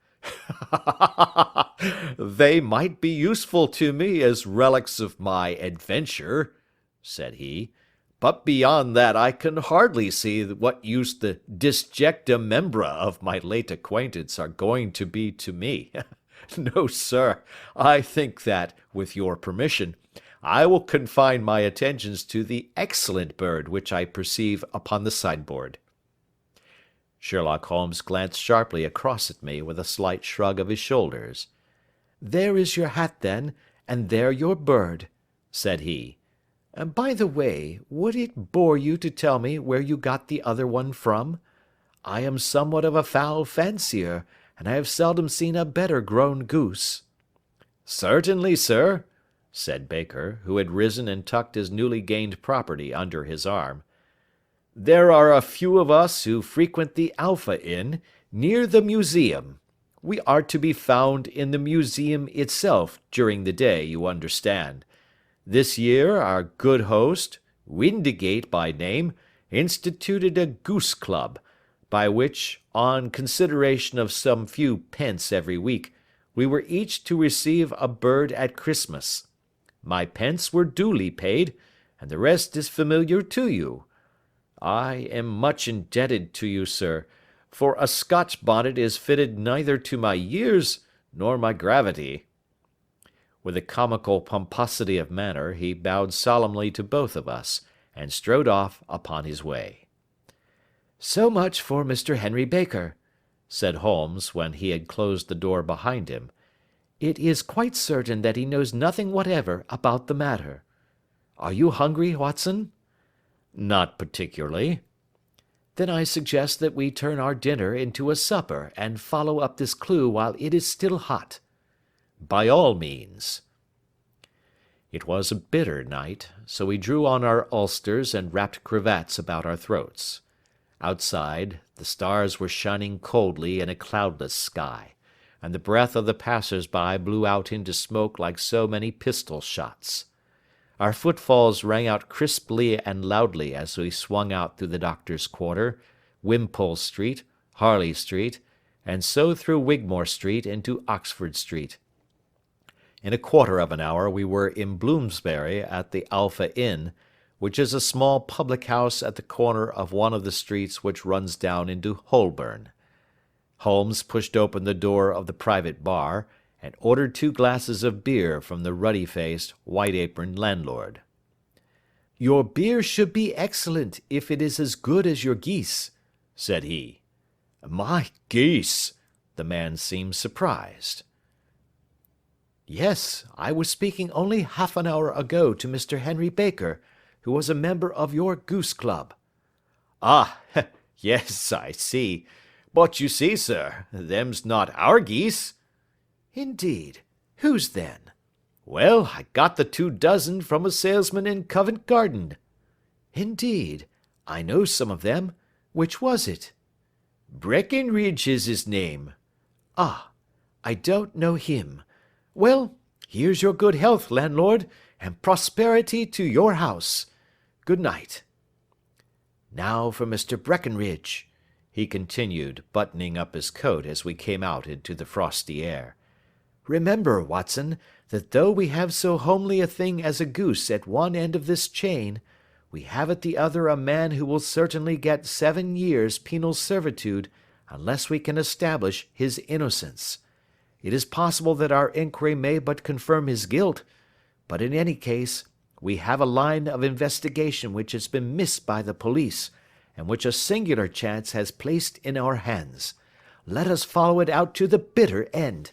"They might be useful to me as relics of my adventure," said he, "but beyond that I can hardly see what use the disjecta membra of my late acquaintance are going to be to me. No, sir, I think that, with your permission, I will confine my attentions to the excellent bird which I perceive upon the sideboard." Sherlock Holmes glanced sharply across at me with a slight shrug of his shoulders. "There is your hat, then, and there your bird," said he. "By the way, would it bore you to tell me where you got the other one from? I am somewhat of a fowl fancier, and I have seldom seen a better grown goose." "Certainly, sir," said Baker, who had risen and tucked his newly gained property under his arm. "There are a few of us who frequent the Alpha Inn, near the museum. We are to be found in the museum itself during the day, you understand. This year our good host, Windigate by name, instituted a goose club, by which, on consideration of some few pence every week, we were each to receive a bird at Christmas. My pence were duly paid, and the rest is familiar to you. I am much indebted to you, sir, for a Scotch bonnet is fitted neither to my years nor my gravity." With a comical pomposity of manner, he bowed solemnly to both of us, and strode off upon his way. "So much for Mr. Henry Baker," said Holmes, when he had closed the door behind him. "It is quite certain that he knows nothing whatever about the matter. Are you hungry, Watson?" "Not particularly." "Then I suggest that we turn our dinner into a supper and follow up this clue while it is still hot." "By all means." It was a bitter night, so we drew on our ulsters and wrapped cravats about our throats. Outside, the stars were shining coldly in a cloudless sky, and the breath of the passers-by blew out into smoke like so many pistol shots. Our footfalls rang out crisply and loudly as we swung out through the Doctor's Quarter, Wimpole Street, Harley Street, and so through Wigmore Street into Oxford Street. In a quarter of an hour we were in Bloomsbury at the Alpha Inn, which is a small public house at the corner of one of the streets which runs down into Holborn. Holmes pushed open the door of the private bar, and ordered 2 glasses of beer from the ruddy-faced, white-aproned landlord. "Your beer should be excellent if it is as good as your geese," said he. My geese! The man seemed surprised. Yes, I was speaking only half an hour ago to Mr. Henry Baker, who was a member of your goose club. Ah, yes, I see. But you see, sir, them's not our geese. Indeed. Whose then? Well, I got the 24 from a salesman in Covent Garden. Indeed. I know some of them. Which was it? Breckenridge is his name. Ah, I don't know him. Well, here's your good health, landlord, and prosperity to your house. Good night. Now for Mr. Breckenridge, he continued, buttoning up his coat as we came out into the frosty air. Remember, Watson, that though we have so homely a thing as a goose at one end of this chain, we have at the other a man who will certainly get 7 years penal servitude unless we can establish his innocence. It is possible that our inquiry may but confirm his guilt, but in any case, we have a line of investigation which has been missed by the police, and which a singular chance has placed in our hands. Let us follow it out to the bitter end.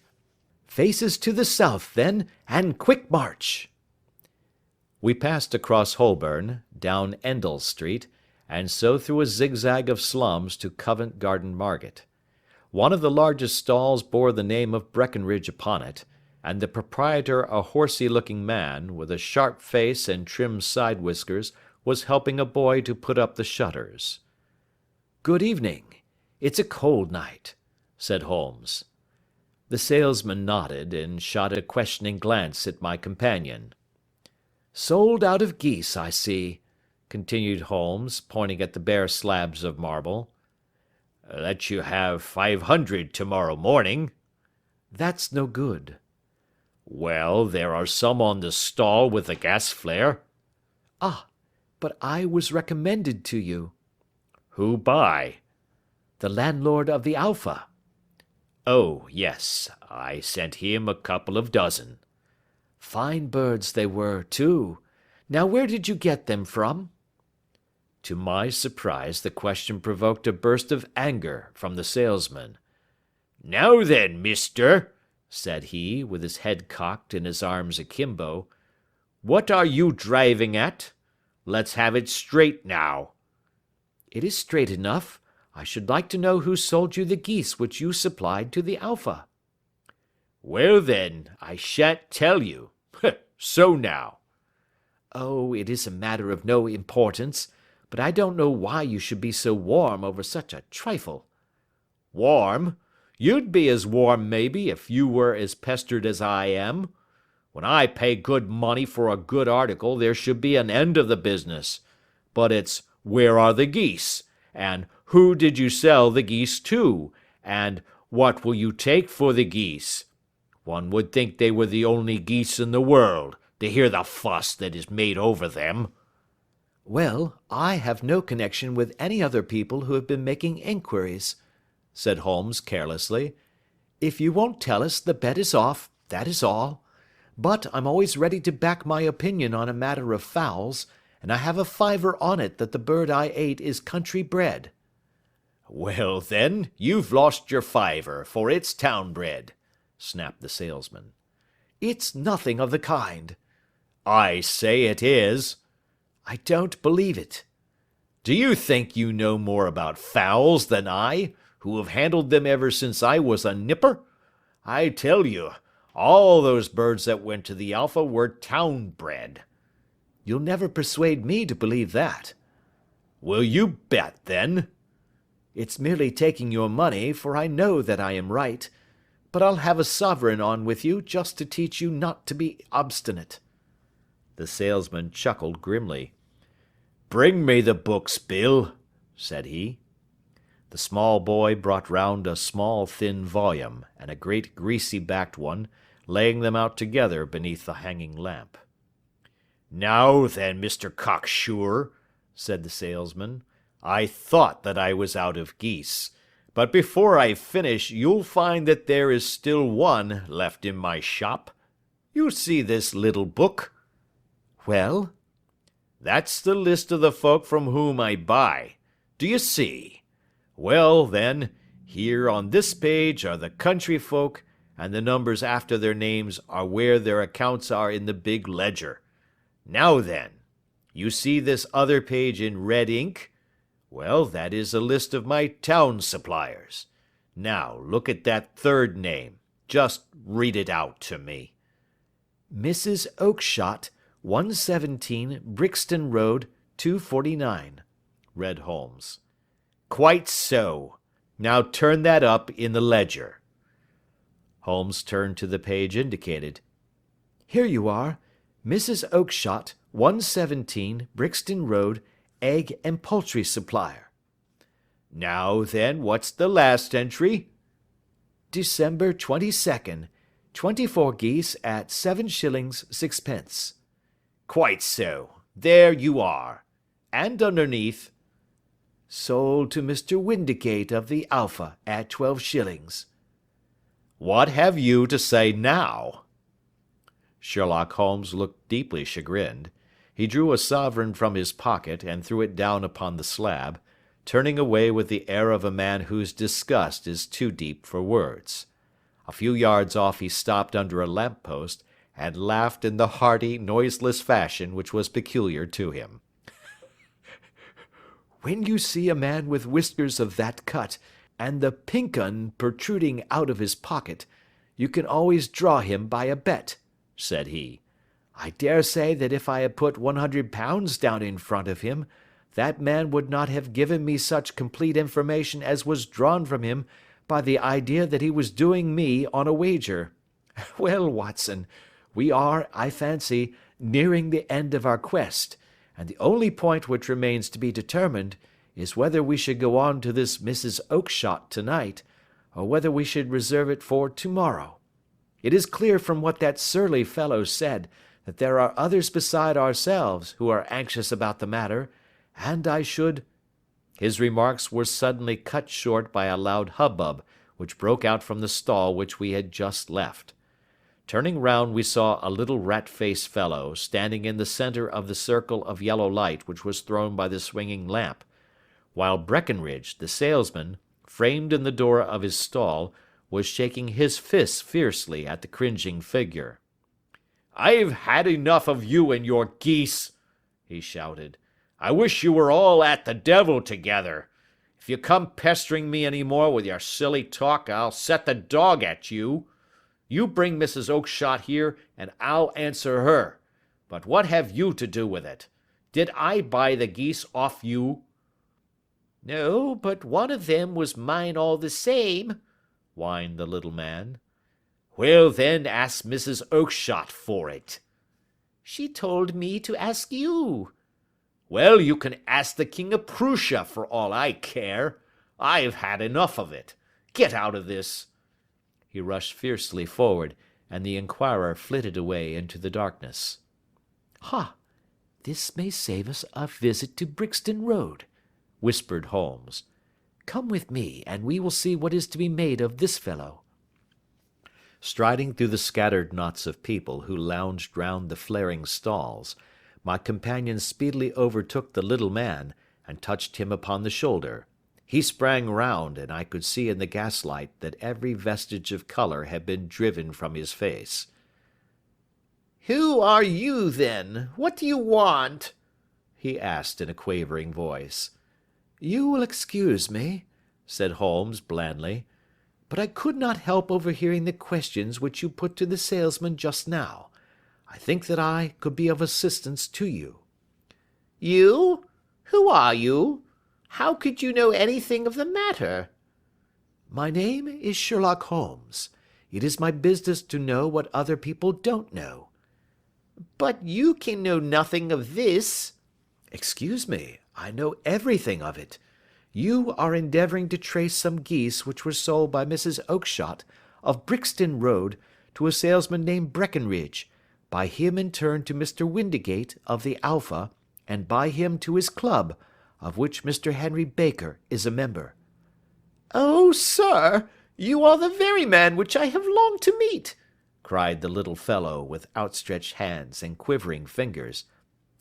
Faces to the south, then, and quick march! We passed across Holborn, down Endell Street, and so through a zigzag of slums to Covent Garden Market. One of the largest stalls bore the name of Breckenridge upon it, and the proprietor, a horsey-looking man, with a sharp face and trim side whiskers, was helping a boy to put up the shutters. "Good evening. It's a cold night," said Holmes. The salesman nodded, and shot a questioning glance at my companion. "Sold out of geese, I see," continued Holmes, pointing at the bare slabs of marble. "Let you have 500 tomorrow morning." "That's no good." "Well, there are some on the stall with the gas flare." "Ah, but I was recommended to you." "Who by?" "The landlord of the Alpha." "Oh, yes, I sent him a couple of dozen." "Fine birds they were, too. Now where did you get them from?" To my surprise, the question provoked a burst of anger from the salesman. "Now then, mister," said he, with his head cocked and his arms akimbo, "what are you driving at? Let's have it straight now." "It is straight enough. I should like to know who sold you the geese which you supplied to the Alpha." "Well then, I shan't tell you. So now." "Oh, it is a matter of no importance, but I don't know why you should be so warm over such a trifle." "Warm? You'd be as warm, maybe, if you were as pestered as I am. When I pay good money for a good article, there should be an end of the business. But it's, where are the geese? And who did you sell the geese to? And what will you take for the geese? One would think they were the only geese in the world, to hear the fuss that is made over them." "Well, I have no connection with any other people who have been making inquiries," said Holmes carelessly. "If you won't tell us, the bet is off, that is all. But I'm always ready to back my opinion on a matter of fowls, and I have a fiver on it that the bird I ate is country bred." "Well, then, you've lost your fiver, for it's town bred," snapped the salesman. "It's nothing of the kind." "I say it is." "I don't believe it." "Do you think you know more about fowls than I, who have handled them ever since I was a nipper? I tell you, all those birds that went to the Alpha were town bred." "You'll never persuade me to believe that." "Will you bet, then?" "It's merely taking your money, for I know that I am right. But I'll have a sovereign on with you just to teach you not to be obstinate." The salesman chuckled grimly. "Bring me the books, Bill," said he. The small boy brought round a small thin volume, and a great greasy-backed one, laying them out together beneath the hanging lamp. "Now then, Mr. Cocksure," said the salesman, "I thought that I was out of geese, but before I finish you'll find that there is still one left in my shop. You see this little book?" "Well?" "That's the list of the folk from whom I buy. Do you see? Well, then, Here on this page are the country folk, and the numbers after their names are where their accounts are in the big ledger. Now then, you see this other page in red ink? Well, that is a list of my town suppliers. Now, look at that third name. Just read it out to me. Mrs. Oakshott, 117 Brixton Road, 249, read Holmes. Quite so. Now turn that up in the ledger. Holmes turned to the page indicated. Here you are. Mrs. Oakshott, 117 Brixton Road, egg and poultry supplier. Now then, what's the last entry? December 22nd, 24 geese at 7 shillings 6 pence. Quite so. There you are. And underneath, sold to Mr. Windicate of the Alpha at 12 shillings. What have you to say now? Sherlock Holmes looked deeply chagrined. He drew a sovereign from his pocket and threw it down upon the slab, turning away with the air of a man whose disgust is too deep for words. A few yards off he stopped under a lamp-post and laughed in the hearty, noiseless fashion which was peculiar to him. When you see a man with whiskers of that cut, and the pink 'un protruding out of his pocket, you can always draw him by a bet, said he. I dare say that if I had put £100 down in front of him, that man would not have given me such complete information as was drawn from him by the idea that he was doing me on a wager. Well, Watson, we are, I fancy, nearing the end of our quest, and the only point which remains to be determined is whether we should go on to this Mrs. Oakshott tonight, or whether we should reserve it for tomorrow. It is clear from what that surly fellow said that there are others beside ourselves who are anxious about the matter, and I should—" His remarks were suddenly cut short by a loud hubbub which broke out from the stall which we had just left. Turning round we saw a little rat-faced fellow standing in the centre of the circle of yellow light which was thrown by the swinging lamp, while Breckenridge, the salesman, framed in the door of his stall, was shaking his fists fiercely at the cringing figure. "I've had enough of you and your geese," he shouted. "I wish you were all at the devil together. If you come pestering me any more with your silly talk, I'll set the dog at you. You bring Mrs. Oakshott here, and I'll answer her. But what have you to do with it? Did I buy the geese off you?" "No, but one of them was mine all the same," whined the little man. "Well, then, ask Mrs. Oakshott for it." "She told me to ask you." "Well, you can ask the King of Prussia for all I care. I've had enough of it. Get out of this." He rushed fiercely forward, and the inquirer flitted away into the darkness. "Ha! This may save us a visit to Brixton Road," whispered Holmes. "Come with me, and we will see what is to be made of this fellow." Striding through the scattered knots of people who lounged round the flaring stalls, my companion speedily overtook the little man, and touched him upon the shoulder. He sprang round, and I could see in the gaslight that every vestige of colour had been driven from his face. "Who are you, then? What do you want?" he asked in a quavering voice. "You will excuse me," said Holmes blandly, "but I could not help overhearing the questions which you put to the salesman just now. I think that I could be of assistance to you." "You? Who are you? How could you know anything of the matter?" "My name is Sherlock Holmes. It is my business to know what other people don't know." "But you can know nothing of this." "Excuse me, I know everything of it. You are endeavouring to trace some geese which were sold by Mrs. Oakshott, of Brixton Road, to a salesman named Breckenridge, by him in turn to Mr. Windicate, of the Alpha, and by him to his club, of which Mr. Henry Baker is a member." "Oh, sir, you are the very man which I have longed to meet," cried the little fellow with outstretched hands and quivering fingers.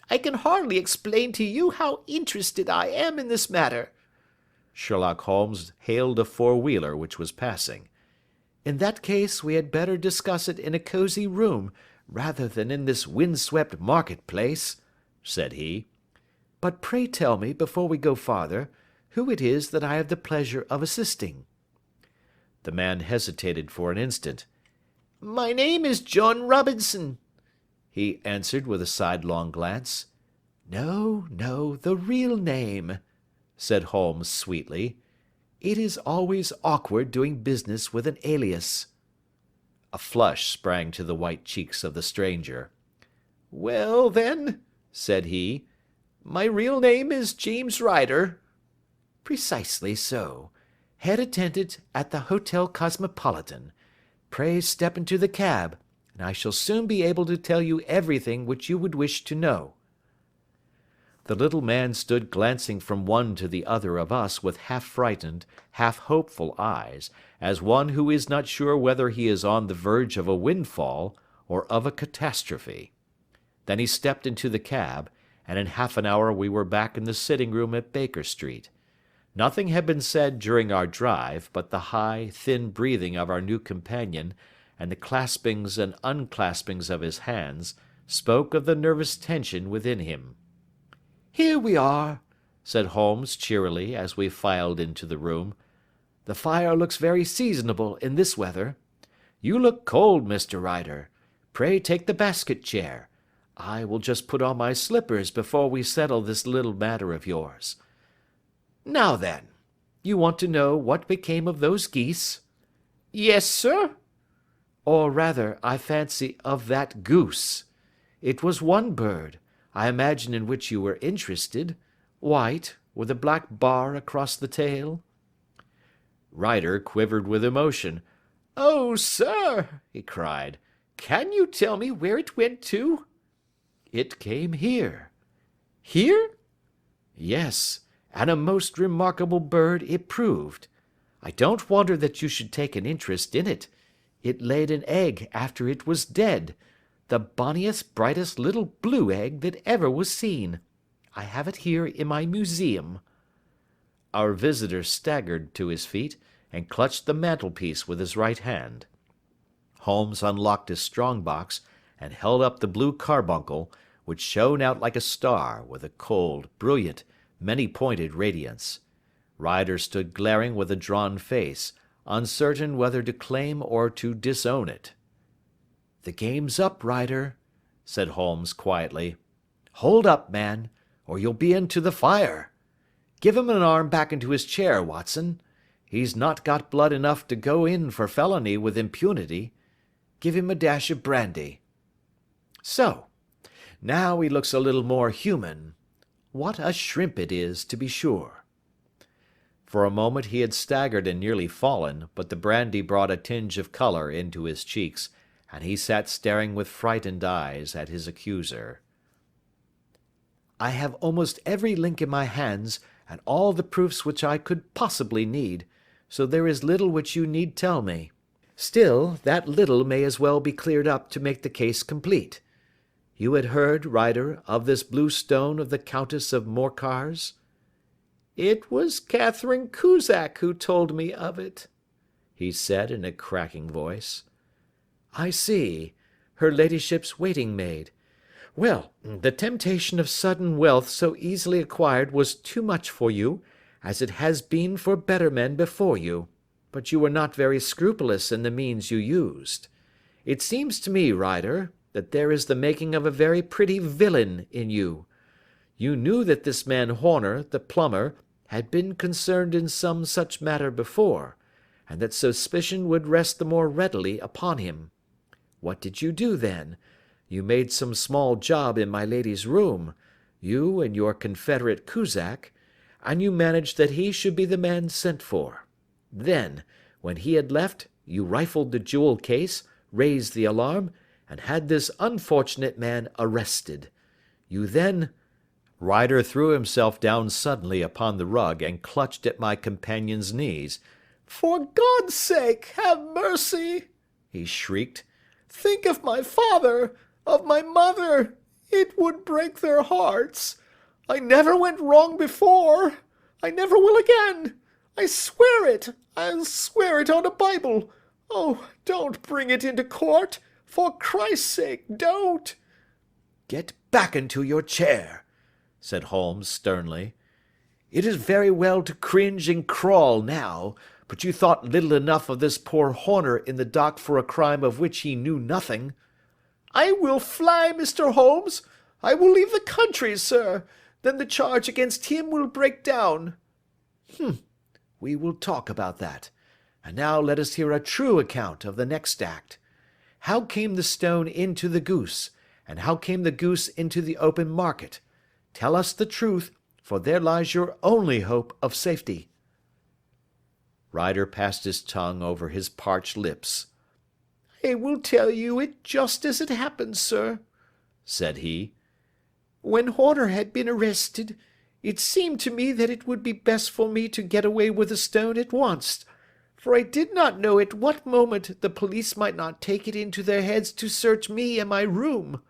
"I can hardly explain to you how interested I am in this matter." Sherlock Holmes hailed a four-wheeler which was passing. "In that case we had better discuss it in a cosy room rather than in this wind-swept market-place," said he. "But pray tell me, before we go farther, who it is that I have the pleasure of assisting." The man hesitated for an instant. My name is John Robinson, he answered with a sidelong glance. "No, no, the real name," said Holmes sweetly. "It is always awkward doing business with an alias." A flush sprang to the white cheeks of the stranger. "Well, then," said he, "my real name is James Ryder." "Precisely so. Head attendant at the Hotel Cosmopolitan. Pray step into the cab, and I shall soon be able to tell you everything which you would wish to know." The little man stood glancing from one to the other of us with half-frightened, half-hopeful eyes, as one who is not sure whether he is on the verge of a windfall or of a catastrophe. Then he stepped into the cab, and in half an hour we were back in the sitting-room at Baker Street. Nothing had been said during our drive, but the high, thin breathing of our new companion, and the claspings and unclaspings of his hands, spoke of the nervous tension within him. "Here we are," said Holmes cheerily as we filed into the room. "The fire looks very seasonable in this weather. You look cold, Mr. Ryder. Pray take the basket chair. I will just put on my slippers before we settle this little matter of yours. Now then, you want to know what became of those geese?" "Yes, sir." "Or rather, I fancy, of that goose. It was one bird, I imagine, in which you were interested, white, with a black bar across the tail." Ryder quivered with emotion. "Oh, sir," he cried, "can you tell me where it went to?" "It came here." "Here?" "Yes, and a most remarkable bird it proved. I don't wonder that you should take an interest in it. It laid an egg after it was dead. The bonniest, brightest little blue egg that ever was seen. I have it here in my museum." Our visitor staggered to his feet and clutched the mantelpiece with his right hand. Holmes unlocked his strong box and held up the blue carbuncle, which shone out like a star with a cold, brilliant, many-pointed radiance. Ryder stood glaring with a drawn face, uncertain whether to claim or to disown it. "The game's up, Ryder," said Holmes quietly. "Hold up, man, or you'll be into the fire. Give him an arm back into his chair, Watson. He's not got blood enough to go in for felony with impunity. Give him a dash of brandy. So, now he looks a little more human. What a shrimp it is, to be sure." For a moment he had staggered and nearly fallen, but the brandy brought a tinge of colour into his cheeks, and he sat staring with frightened eyes at his accuser. "I have almost every link in my hands, and all the proofs which I could possibly need, so there is little which you need tell me. Still, that little may as well be cleared up to make the case complete. You had heard, Ryder, of this blue stone of the Countess of Morcar's?" "It was Catherine Cusack who told me of it," he said in a cracking voice. "I see. Her ladyship's waiting maid. Well, the temptation of sudden wealth so easily acquired was too much for you, as it has been for better men before you, but you were not very scrupulous in the means you used. It seems to me, Ryder, that there is the making of a very pretty villain in you. You knew that this man Horner, the plumber, had been concerned in some such matter before, and that suspicion would rest the more readily upon him. What did you do then? You made some small job in my lady's room, you and your confederate Cusack, and you managed that he should be the man sent for. Then, when he had left, you rifled the jewel case, raised the alarm, and had this unfortunate man arrested. You then—" Ryder threw himself down suddenly upon the rug and clutched at my companion's knees. "For God's sake, have mercy!" he shrieked. "Think of my father, of my mother. It would break their hearts. I never went wrong before. I never will again. I swear it! I'll swear it on a Bible! Oh, don't bring it into court! For Christ's sake, don't!" "Get back into your chair," said Holmes sternly. "It is very well to cringe and crawl now, but you thought little enough of this poor Horner in the dock for a crime of which he knew nothing." "I will fly, Mr. Holmes! I will leave the country, sir! Then the charge against him will break down." "We will talk about that. And now let us hear a true account of the next act. How came the stone into the goose, and how came the goose into the open market? Tell us the truth, for there lies your only hope of safety." Ryder passed his tongue over his parched lips. "I will tell you it just as it happened, sir," said he. "When Horner had been arrested, it seemed to me that it would be best for me to get away with the stone at once, for I did not know at what moment the police might not take it into their heads to search me and my room.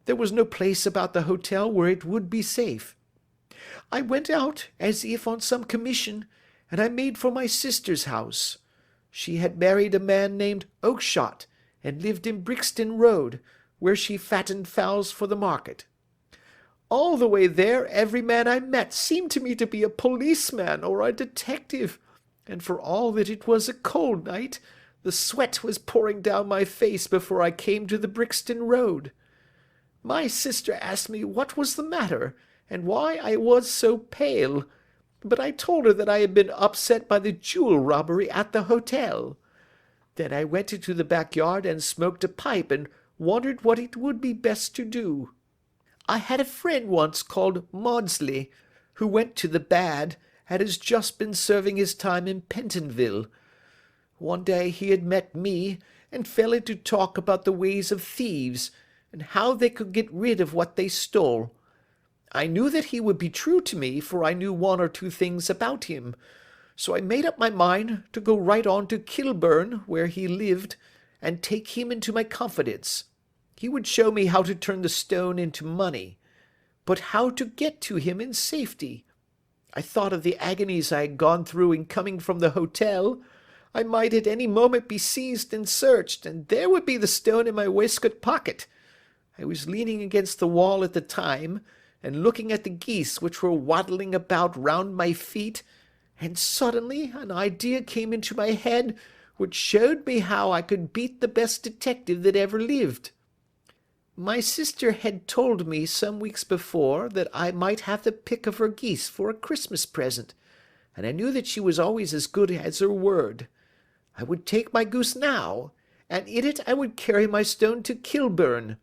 There was no place about the hotel where it would be safe. I went out as if on some commission, and I made for my sister's house. She had married a man named Oakshott, and lived in Brixton Road, where she fattened fowls for the market. All the way there every man I met seemed to me to be a policeman or a detective, and for all that it was a cold night, the sweat was pouring down my face before I came to the Brixton Road. My sister asked me what was the matter, and why I was so pale, but I told her that I had been upset by the jewel robbery at the hotel. Then I went into the backyard and smoked a pipe and wondered what it would be best to do. I had a friend once called Maudsley, who went to the bad, and has just been serving his time in Pentonville. One day he had met me, and fell into talk about the ways of thieves, and how they could get rid of what they stole. I knew that he would be true to me, for I knew one or two things about him, so I made up my mind to go right on to Kilburn, where he lived, and take him into my confidence. He would show me how to turn the stone into money, but how to get to him in safety. I thought of the agonies I had gone through in coming from the hotel. I might at any moment be seized and searched, and there would be the stone in my waistcoat pocket. I was leaning against the wall at the time, and looking at the geese which were waddling about round my feet, and suddenly an idea came into my head which showed me how I could beat the best detective that ever lived. My sister had told me some weeks before that I might have the pick of her geese for a Christmas present, and I knew that she was always as good as her word. I would take my goose now, and in it I would carry my stone to Kilburn.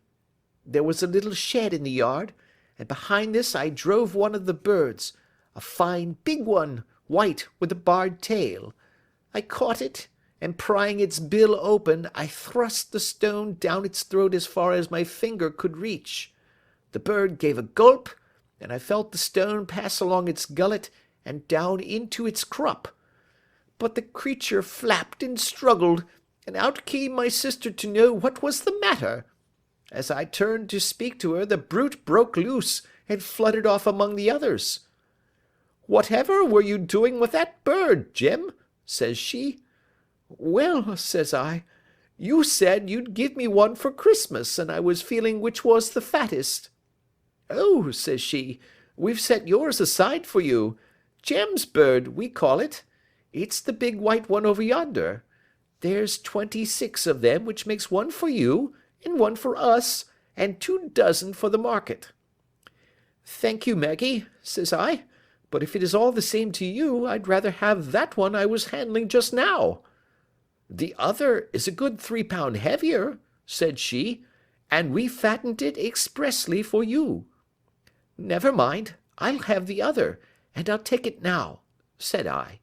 There was a little shed in the yard, and behind this I drove one of the birds, a fine big one, white with a barred tail. I caught it, and prying its bill open, I thrust the stone down its throat as far as my finger could reach. The bird gave a gulp, and I felt the stone pass along its gullet and down into its crop. But the creature flapped and struggled, and out came my sister to know what was the matter. As I turned to speak to her, the brute broke loose and fluttered off among the others. 'Whatever were you doing with that bird, Jim?' says she. 'Well,' says I, 'you said you'd give me one for Christmas, and I was feeling which was the fattest.' 'Oh,' says she, 'we've set yours aside for you. Jem's bird, we call it. It's the big white one over yonder. There's 26 of them, which makes one for you, and one for us, and 24 for the market.' 'Thank you, Maggie,' says I, 'but if it is all the same to you, I'd rather have that one I was handling just now.' 'The other is a good 3 pound heavier,' said she, 'and we fattened it expressly for you.' 'Never mind, I'll have the other, and I'll take it now,' said I.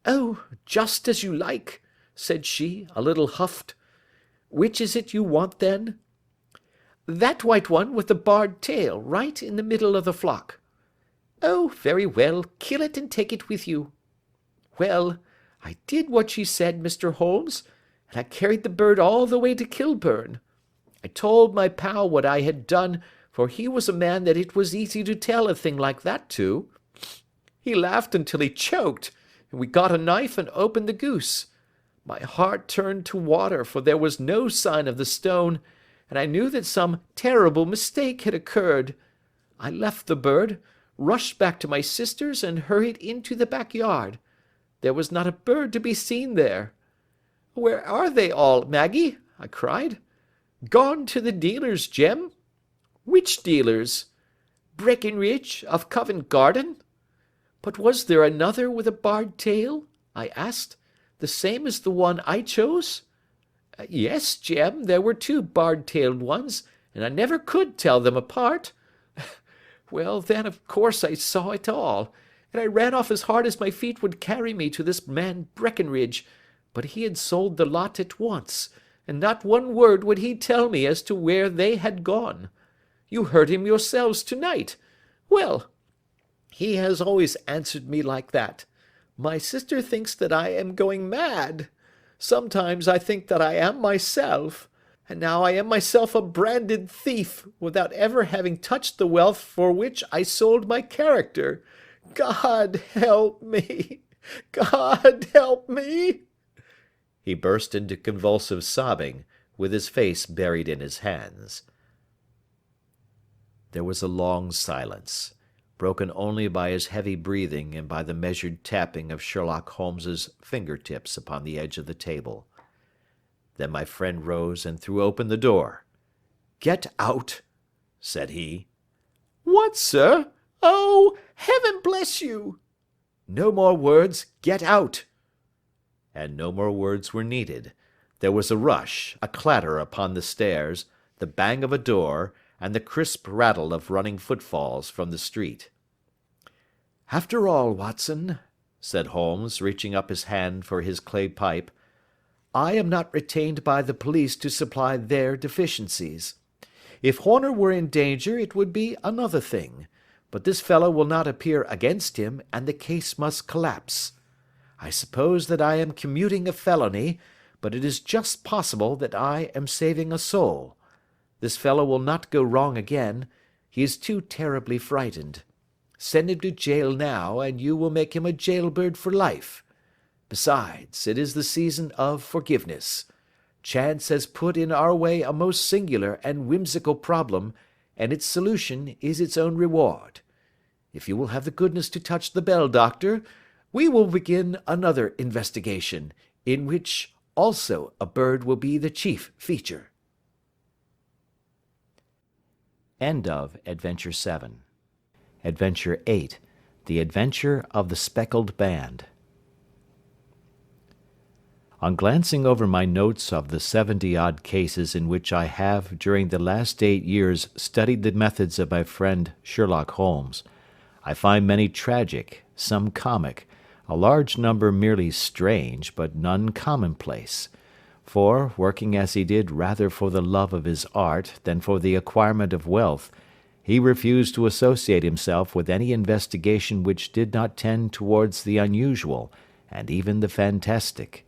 'Oh, just as you like,' said she, a little huffed. 'Which is it you want, then?' 'That white one with the barred tail, right in the middle of the flock.' 'Oh, very well, kill it and take it with you.' Well, I did what she said, Mr. Holmes, and I carried the bird all the way to Kilburn. I told my pal what I had done, for he was a man that it was easy to tell a thing like that to. He laughed until he choked, and we got a knife and opened the goose. My heart turned to water, for there was no sign of the stone, and I knew that some terrible mistake had occurred. I left the bird, rushed back to my sister's, and hurried into the backyard. There was not a bird to be seen there. 'Where are they all, Maggie?' I cried. 'Gone to the dealers, Jem.' 'Which dealers?' 'Breckenridge, of Covent Garden.' 'But was there another with a barred tail?' I asked. 'The same as the one I chose?' 'Yes, Jem, there were two barred-tailed ones, and I never could tell them apart.' Well, then, of course, I saw it all, and I ran off as hard as my feet would carry me to this man Breckenridge, but he had sold the lot at once, and not one word would he tell me as to where they had gone. You heard him yourselves to-night. Well, he has always answered me like that. My sister thinks that I am going mad. Sometimes I think that I am myself, and now I am myself a branded thief, without ever having touched the wealth for which I sold my character. God help me! God help me!" He burst into convulsive sobbing, with his face buried in his hands. There was a long silence, broken only by his heavy breathing and by the measured tapping of Sherlock Holmes's finger-tips upon the edge of the table. Then my friend rose and threw open the door. "Get out," said he. "What, sir? Oh, heaven bless you!" "No more words. Get out." And no more words were needed. There was a rush, a clatter upon the stairs, the bang of a door, and the crisp rattle of running footfalls from the street. "After all, Watson," said Holmes, reaching up his hand for his clay pipe, "I am not retained by the police to supply their deficiencies. If Horner were in danger it would be another thing, but this fellow will not appear against him, and the case must collapse. I suppose that I am commuting a felony, but it is just possible that I am saving a soul. This fellow will not go wrong again. He is too terribly frightened. Send him to jail now, and you will make him a jailbird for life. Besides, it is the season of forgiveness. Chance has put in our way a most singular and whimsical problem, and its solution is its own reward. If you will have the goodness to touch the bell, Doctor, we will begin another investigation, in which also a bird will be the chief feature." End of Adventure 7. Adventure 8. The Adventure of the Speckled Band. On glancing over my notes of the 70-odd cases in which I have during the last 8 years studied the methods of my friend Sherlock Holmes, I find many tragic, some comic, a large number merely strange, but none commonplace. For, working as he did rather for the love of his art than for the acquirement of wealth, he refused to associate himself with any investigation which did not tend towards the unusual, and even the fantastic.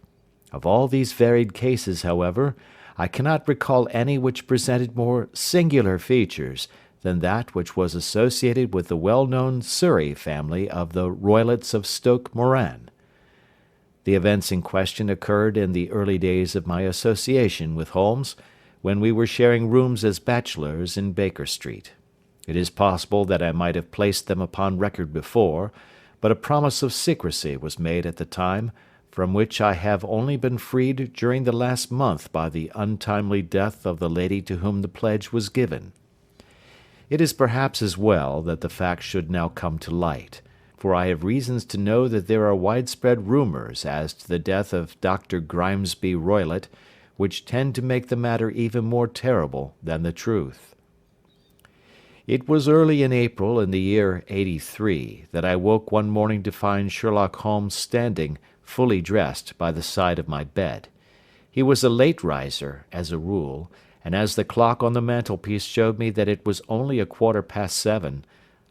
Of all these varied cases, however, I cannot recall any which presented more singular features than that which was associated with the well-known Surrey family of the Roylotts of Stoke Moran. The events in question occurred in the early days of my association with Holmes, when we were sharing rooms as bachelors in Baker Street. It is possible that I might have placed them upon record before, but a promise of secrecy was made at the time, from which I have only been freed during the last month by the untimely death of the lady to whom the pledge was given. It is perhaps as well that the fact should now come to light, for I have reasons to know that there are widespread rumours as to the death of Dr. Grimesby Roylott, which tend to make the matter even more terrible than the truth. It was early in April in the year '83 that I woke one morning to find Sherlock Holmes standing, fully dressed, by the side of my bed. He was a late riser, as a rule, and as the clock on the mantelpiece showed me that it was only 7:15,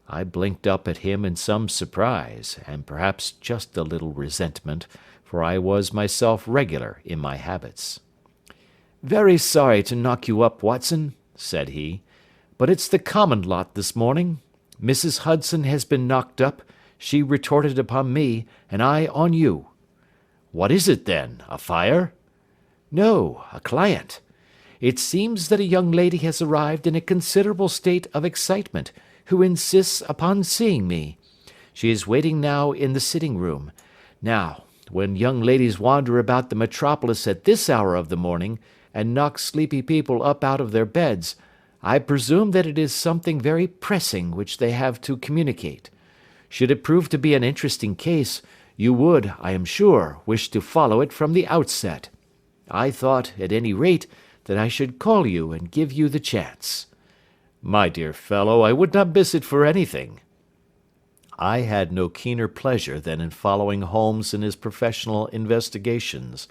I blinked up at him in some surprise, and perhaps just a little resentment, for I was myself regular in my habits. "Very sorry to knock you up, Watson," said he, "but it's the common lot this morning. Mrs. Hudson has been knocked up. She retorted upon me, and I on you." "What is it then? A fire?" "No, a client. It seems that a young lady has arrived in a considerable state of excitement, who insists upon seeing me. She is waiting now in the sitting room. Now, when young ladies wander about the metropolis at this hour of the morning, and knock sleepy people up out of their beds, I presume that it is something very pressing which they have to communicate. Should it prove to be an interesting case, you would, I am sure, wish to follow it from the outset. I thought, at any rate, that I should call you and give you the chance." "My dear fellow, I would not miss it for anything." I had no keener pleasure than in following Holmes in his professional investigations,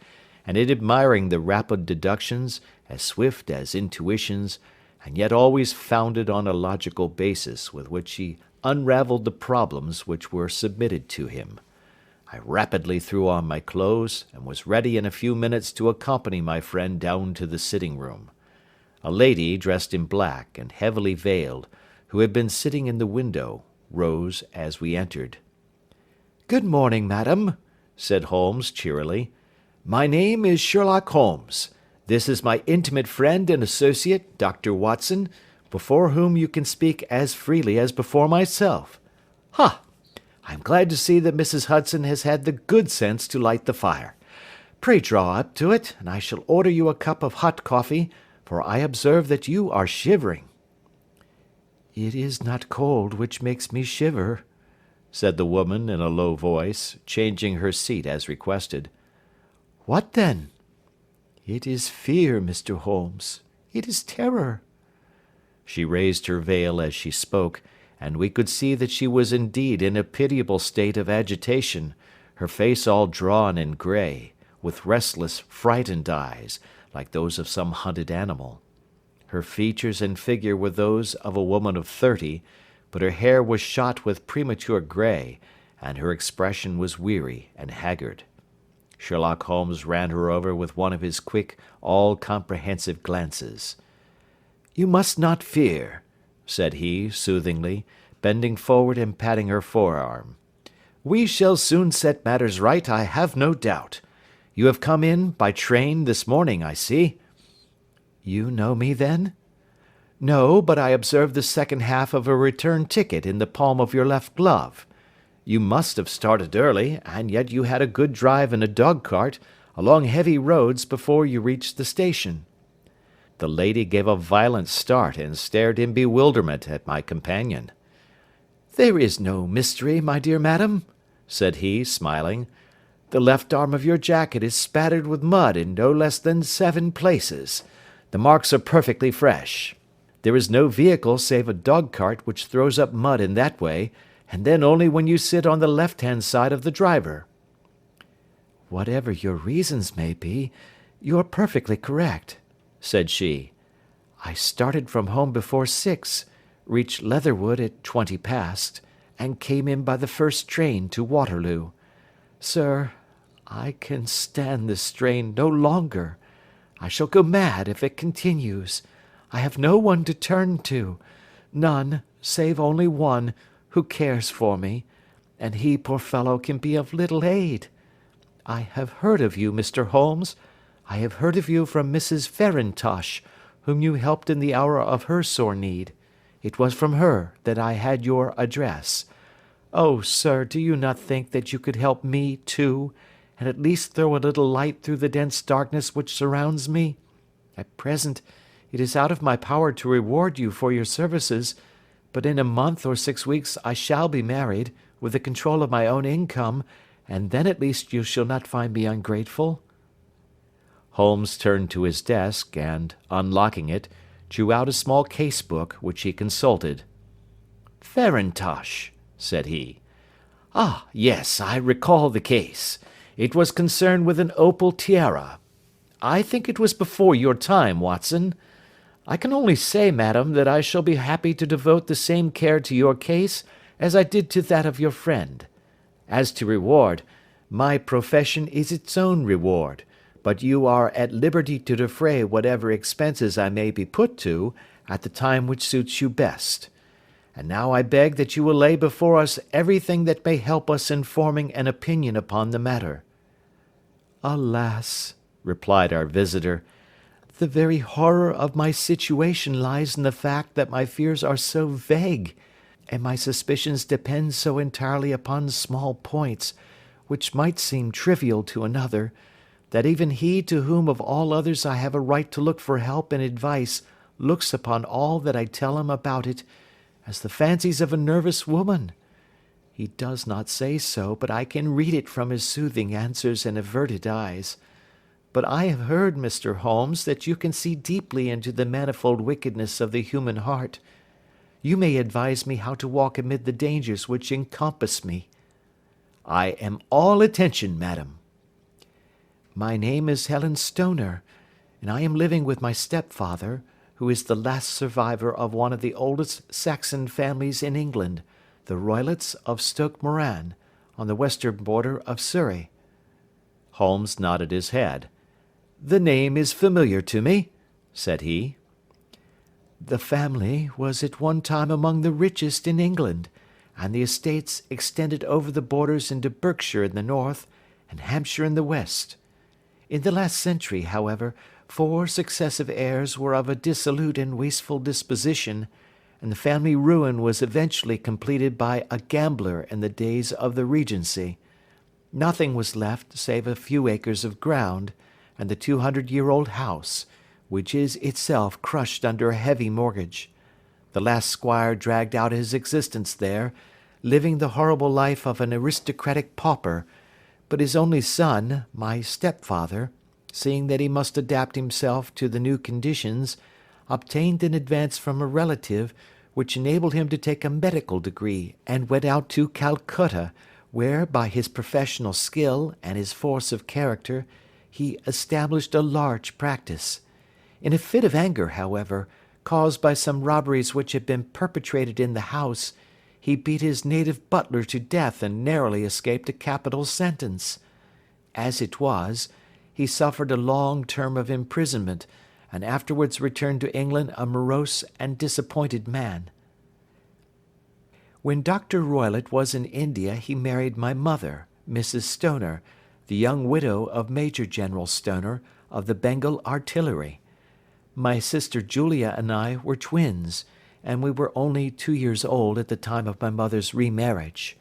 and in admiring the rapid deductions, as swift as intuitions, and yet always founded on a logical basis with which he unravelled the problems which were submitted to him. I rapidly threw on my clothes, and was ready in a few minutes to accompany my friend down to the sitting-room. A lady, dressed in black, and heavily veiled, who had been sitting in the window, rose as we entered. "Good morning, madam," said Holmes cheerily. "My name is Sherlock Holmes. This is my intimate friend and associate, Dr. Watson, before whom you can speak as freely as before myself. Ha! I am glad to see that Mrs. Hudson has had the good sense to light the fire. Pray draw up to it, and I shall order you a cup of hot coffee, for I observe that you are shivering." "It is not cold which makes me shiver," said the woman in a low voice, changing her seat as requested. "What then?" "It is fear, Mr. Holmes. It is terror." She raised her veil as she spoke, and we could see that she was indeed in a pitiable state of agitation, her face all drawn and grey, with restless, frightened eyes, like those of some hunted animal. Her features and figure were those of a woman of 30, but her hair was shot with premature grey, and her expression was weary and haggard. Sherlock Holmes ran her over with one of his quick, all-comprehensive glances. "You must not fear," said he, soothingly, bending forward and patting her forearm. "We shall soon set matters right, I have no doubt. You have come in by train this morning, I see." "You know me, then?" "No, but I observed the second half of a return ticket in the palm of your left glove. You must have started early, and yet you had a good drive in a dog-cart, along heavy roads, before you reached the station." The lady gave a violent start and stared in bewilderment at my companion. "There is no mystery, my dear madam," said he, smiling. "The left arm of your jacket is spattered with mud in no less than 7 places. The marks are perfectly fresh. There is no vehicle save a dog-cart which throws up mud in that way, and then only when you sit on the left-hand side of the driver." "Whatever your reasons may be, you are perfectly correct," said she. "I started from home before 6, reached Leatherwood at 20 past, and came in by the first train to Waterloo. Sir, I can stand this strain no longer. I shall go mad if it continues. I have no one to turn to, none, save only one, who cares for me, and he, poor fellow, can be of little aid. I have heard of you, Mr. Holmes. I have heard of you from Mrs. Farintosh, whom you helped in the hour of her sore need. It was from her that I had your address. Oh, sir, do you not think that you could help me, too, and at least throw a little light through the dense darkness which surrounds me? At present, it is out of my power to reward you for your services, but in a month or 6 weeks I shall be married, with the control of my own income, and then at least you shall not find me ungrateful." Holmes turned to his desk, and, unlocking it, drew out a small case-book, which he consulted. "Farintosh," said he. "Ah, yes, I recall the case. It was concerned with an opal tiara. I think it was before your time, Watson. I can only say, madam, that I shall be happy to devote the same care to your case as I did to that of your friend. As to reward, my profession is its own reward, but you are at liberty to defray whatever expenses I may be put to, at the time which suits you best. and now I beg that you will lay before us everything that may help us in forming an opinion upon the matter." "Alas," replied our visitor, "the very horror of my situation lies in the fact that my fears are so vague, and my suspicions depend so entirely upon small points, which might seem trivial to another, that even he to whom of all others I have a right to look for help and advice looks upon all that I tell him about it as the fancies of a nervous woman. He does not say so, but I can read it from his soothing answers and averted eyes. But I have heard, Mr. Holmes, that you can see deeply into the manifold wickedness of the human heart. You may advise me how to walk amid the dangers which encompass me." "I am all attention, madam." "My name is Helen Stoner, and I am living with my stepfather, who is the last survivor of one of the oldest Saxon families in England, the Roylotts of Stoke Moran, on the western border of Surrey." Holmes nodded his head. "The name is familiar to me," said he. "The family was at one time among the richest in England, and the estates extended over the borders into Berkshire in the north and Hampshire in the west. In the last century, however, 4 successive heirs were of a dissolute and wasteful disposition, and the family ruin was eventually completed by a gambler in the days of the Regency. Nothing was left save a few acres of ground, and the 200-year-old house, which is itself crushed under a heavy mortgage. The last squire dragged out his existence there, living the horrible life of an aristocratic pauper, but his only son, my stepfather, seeing that he must adapt himself to the new conditions, obtained an advance from a relative, which enabled him to take a medical degree, and went out to Calcutta, where, by his professional skill and his force of character, he established a large practice. In a fit of anger, however, caused by some robberies which had been perpetrated in the house, he beat his native butler to death and narrowly escaped a capital sentence. As it was, he suffered a long term of imprisonment, and afterwards returned to England a morose and disappointed man. When Dr. Roylott was in India he married my mother, Mrs. Stoner, the young widow of Major General Stoner, of the Bengal Artillery. My sister Julia and I were twins, and we were only 2 years old at the time of my mother's remarriage.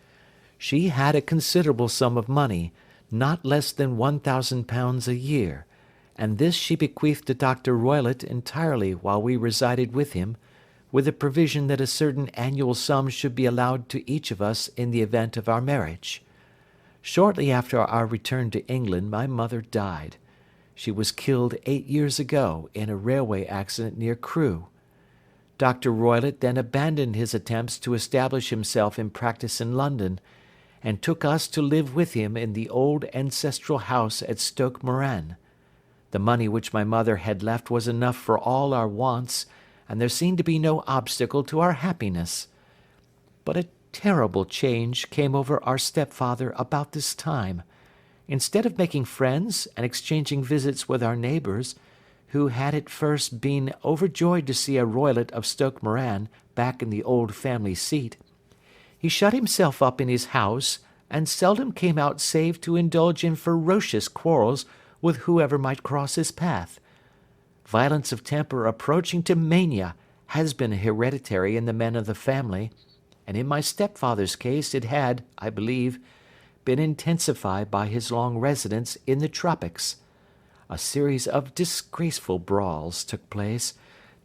She had a considerable sum of money, not less than £1,000 a year, and this she bequeathed to Dr. Roylott entirely while we resided with him, with the provision that a certain annual sum should be allowed to each of us in the event of our marriage. Shortly after our return to England my mother died. She was killed 8 years ago in a railway accident near Crewe. Dr. Roylott then abandoned his attempts to establish himself in practice in London, and took us to live with him in the old ancestral house at Stoke Moran. The money which my mother had left was enough for all our wants, and there seemed to be no obstacle to our happiness. But a terrible change came over our stepfather about this time. Instead of making friends and exchanging visits with our neighbours, who had at first been overjoyed to see a Roylott of Stoke Moran back in the old family seat, he shut himself up in his house, and seldom came out save to indulge in ferocious quarrels with whoever might cross his path. Violence of temper approaching to mania has been hereditary in the men of the family, and in my stepfather's case it had, I believe, been intensified by his long residence in the tropics. A series of disgraceful brawls took place,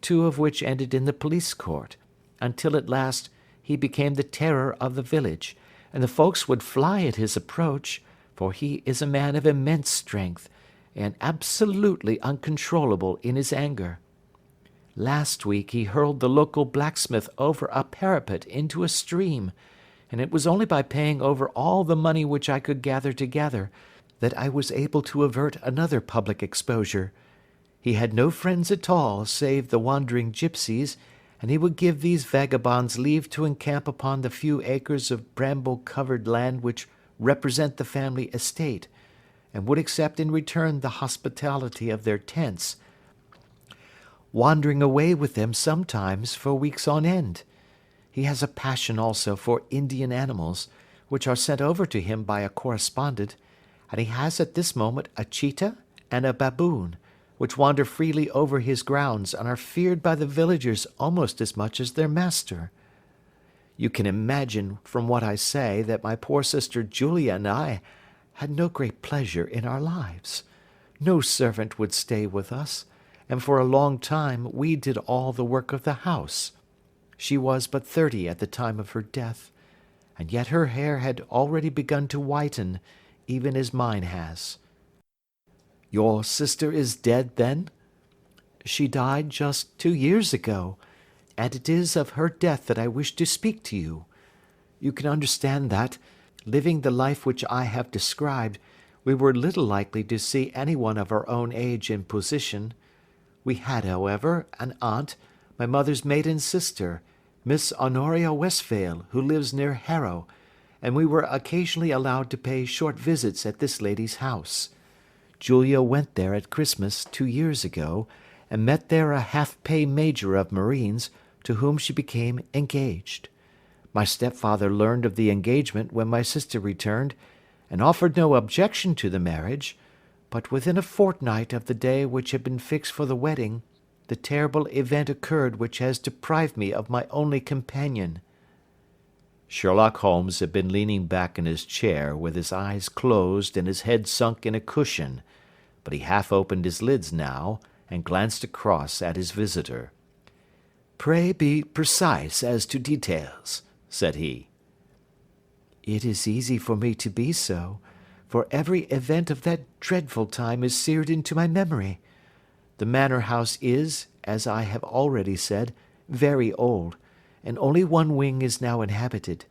2 of which ended in the police court, until at last he became the terror of the village, and the folks would fly at his approach, for he is a man of immense strength, and absolutely uncontrollable in his anger. Last week he hurled the local blacksmith over a parapet into a stream, and it was only by paying over all the money which I could gather together that I was able to avert another public exposure. He had no friends at all save the wandering gipsies, and he would give these vagabonds leave to encamp upon the few acres of bramble-covered land which represent the family estate, and would accept in return the hospitality of their tents, wandering away with them sometimes for weeks on end. He has a passion also for Indian animals, which are sent over to him by a correspondent, and he has at this moment a cheetah and a baboon, which wander freely over his grounds and are feared by the villagers almost as much as their master. You can imagine from what I say that my poor sister Julia and I had no great pleasure in our lives. No servant would stay with us, and for a long time we did all the work of the house. She was but 30 at the time of her death, and yet her hair had already begun to whiten, even as mine has. Your sister is dead, then? She died just 2 years ago, and it is of her death that I wish to speak to you. You can understand that, living the life which I have described, we were little likely to see anyone of our own age and position. We had, however, an aunt, my mother's maiden sister, Miss Honoria Westphail, who lives near Harrow, and we were occasionally allowed to pay short visits at this lady's house. Julia went there at Christmas 2 years ago, and met there a half-pay major of marines, to whom she became engaged. My stepfather learned of the engagement when my sister returned, and offered no objection to the marriage, but within a fortnight of the day which had been fixed for the wedding, the terrible event occurred which has deprived me of my only companion." Sherlock Holmes had been leaning back in his chair with his eyes closed and his head sunk in a cushion, but he half opened his lids now and glanced across at his visitor. "Pray be precise as to details," said he. "It is easy for me to be so, for every event of that dreadful time is seared into my memory. The manor house is, as I have already said, very old, and only one wing is now inhabited.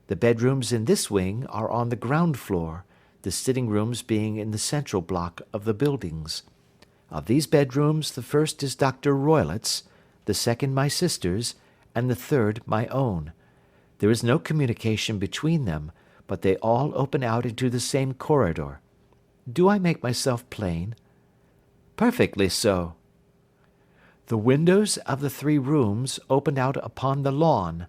The bedrooms in this wing are on the ground floor, the sitting rooms being in the central block of the buildings. Of these bedrooms the first is Dr. Roylott's, the second my sister's, and the third my own. There is no communication between them, but they all open out into the same corridor. Do I make myself plain?" "Perfectly so." "The windows of the 3 rooms opened out upon the lawn.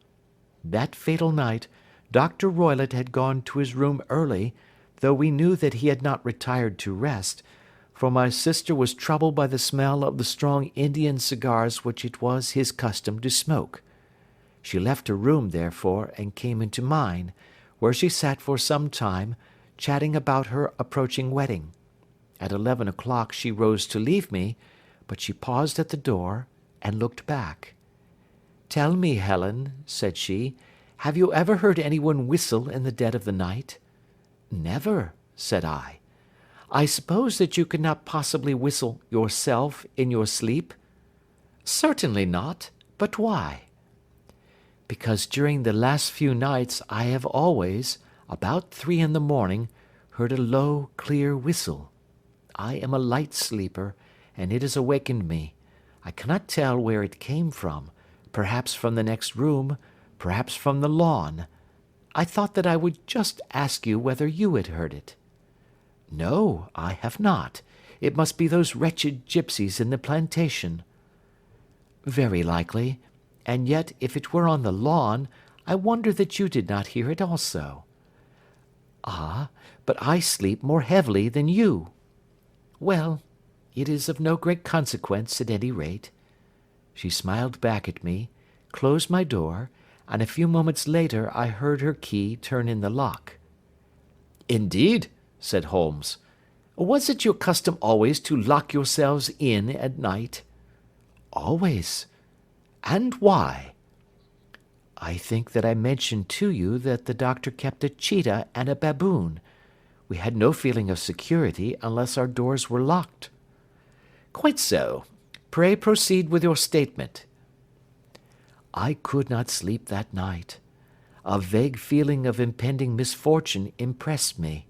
That fatal night, Dr. Roylott had gone to his room early, though we knew that he had not retired to rest, for my sister was troubled by the smell of the strong Indian cigars which it was his custom to smoke. She left her room, therefore, and came into mine, where she sat for some time, chatting about her approaching wedding. At 11 o'clock she rose to leave me, but she paused at the door, and looked back. 'Tell me, Helen,' said she, 'have you ever heard anyone whistle in the dead of the night?' 'Never,' said I. 'I suppose that you could not possibly whistle yourself in your sleep?' 'Certainly not. But why?' 'Because during the last few nights I have always, about 3 in the morning, heard a low, clear whistle. I am a light sleeper, and it has awakened me. I cannot tell where it came from, perhaps from the next room, perhaps from the lawn. I thought that I would just ask you whether you had heard it.' 'No, I have not. It must be those wretched gipsies in the plantation.' 'Very likely. And yet, if it were on the lawn, I wonder that you did not hear it also.' 'Ah, but I sleep more heavily than you.' 'Well, it is of no great consequence at any rate.' She smiled back at me, closed my door, and a few moments later I heard her key turn in the lock. 'Indeed,' said Holmes. 'Was it your custom always to lock yourselves in at night?' 'Always.' 'And why?' 'I think that I mentioned to you that the doctor kept a cheetah and a baboon. We had no feeling of security unless our doors were locked.' 'Quite so. Pray proceed with your statement.' 'I could not sleep that night. A vague feeling of impending misfortune impressed me.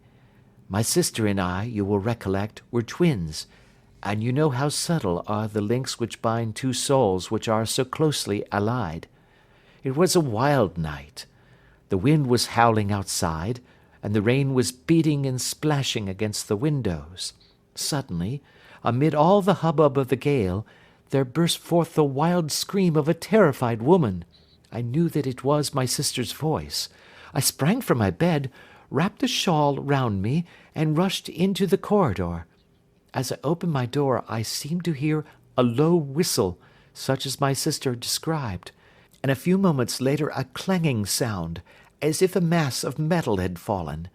My sister and I, you will recollect, were twins, and you know how subtle are the links which bind 2 souls which are so closely allied. It was a wild night. The wind was howling outside, and the rain was beating and splashing against the windows. Suddenly, amid all the hubbub of the gale, there burst forth the wild scream of a terrified woman, I knew that it was my sister's voice. I sprang from my bed, wrapped a shawl round me, and rushed into the corridor. As I opened my door, I seemed to hear a low whistle, such as my sister described, and a few moments later a clanging sound, as if a mass of metal had fallen.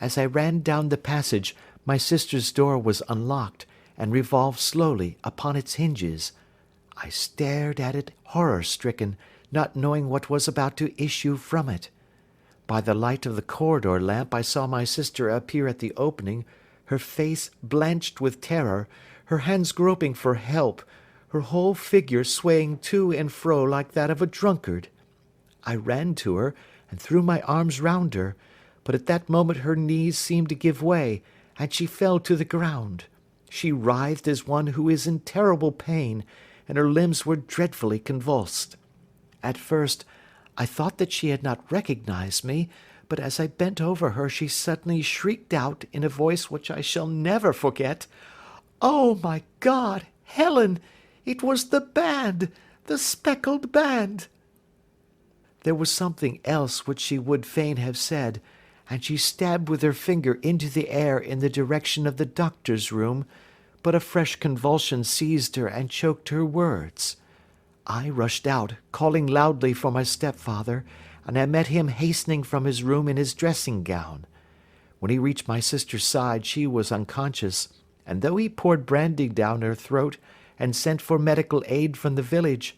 As I ran down the passage, my sister's door was unlocked, and revolved slowly upon its hinges. I stared at it horror-stricken, not knowing what was about to issue from it. By the light of the corridor lamp I saw my sister appear at the opening, her face blanched with terror, her hands groping for help, her whole figure swaying to and fro like that of a drunkard. I ran to her, and threw my arms round her, but at that moment her knees seemed to give way, and she fell to the ground. She writhed as one who is in terrible pain, and her limbs were dreadfully convulsed. At first, I thought that she had not recognized me, but as I bent over her she suddenly shrieked out in a voice which I shall never forget, "Oh, my God, Helen! It was the band! The speckled band!" There was something else which she would fain have said, and she stabbed with her finger into the air in the direction of the doctor's room, but a fresh convulsion seized her and choked her words. I rushed out, calling loudly for my stepfather, and I met him hastening from his room in his dressing-gown. When he reached my sister's side she was unconscious, and though he poured brandy down her throat and sent for medical aid from the village,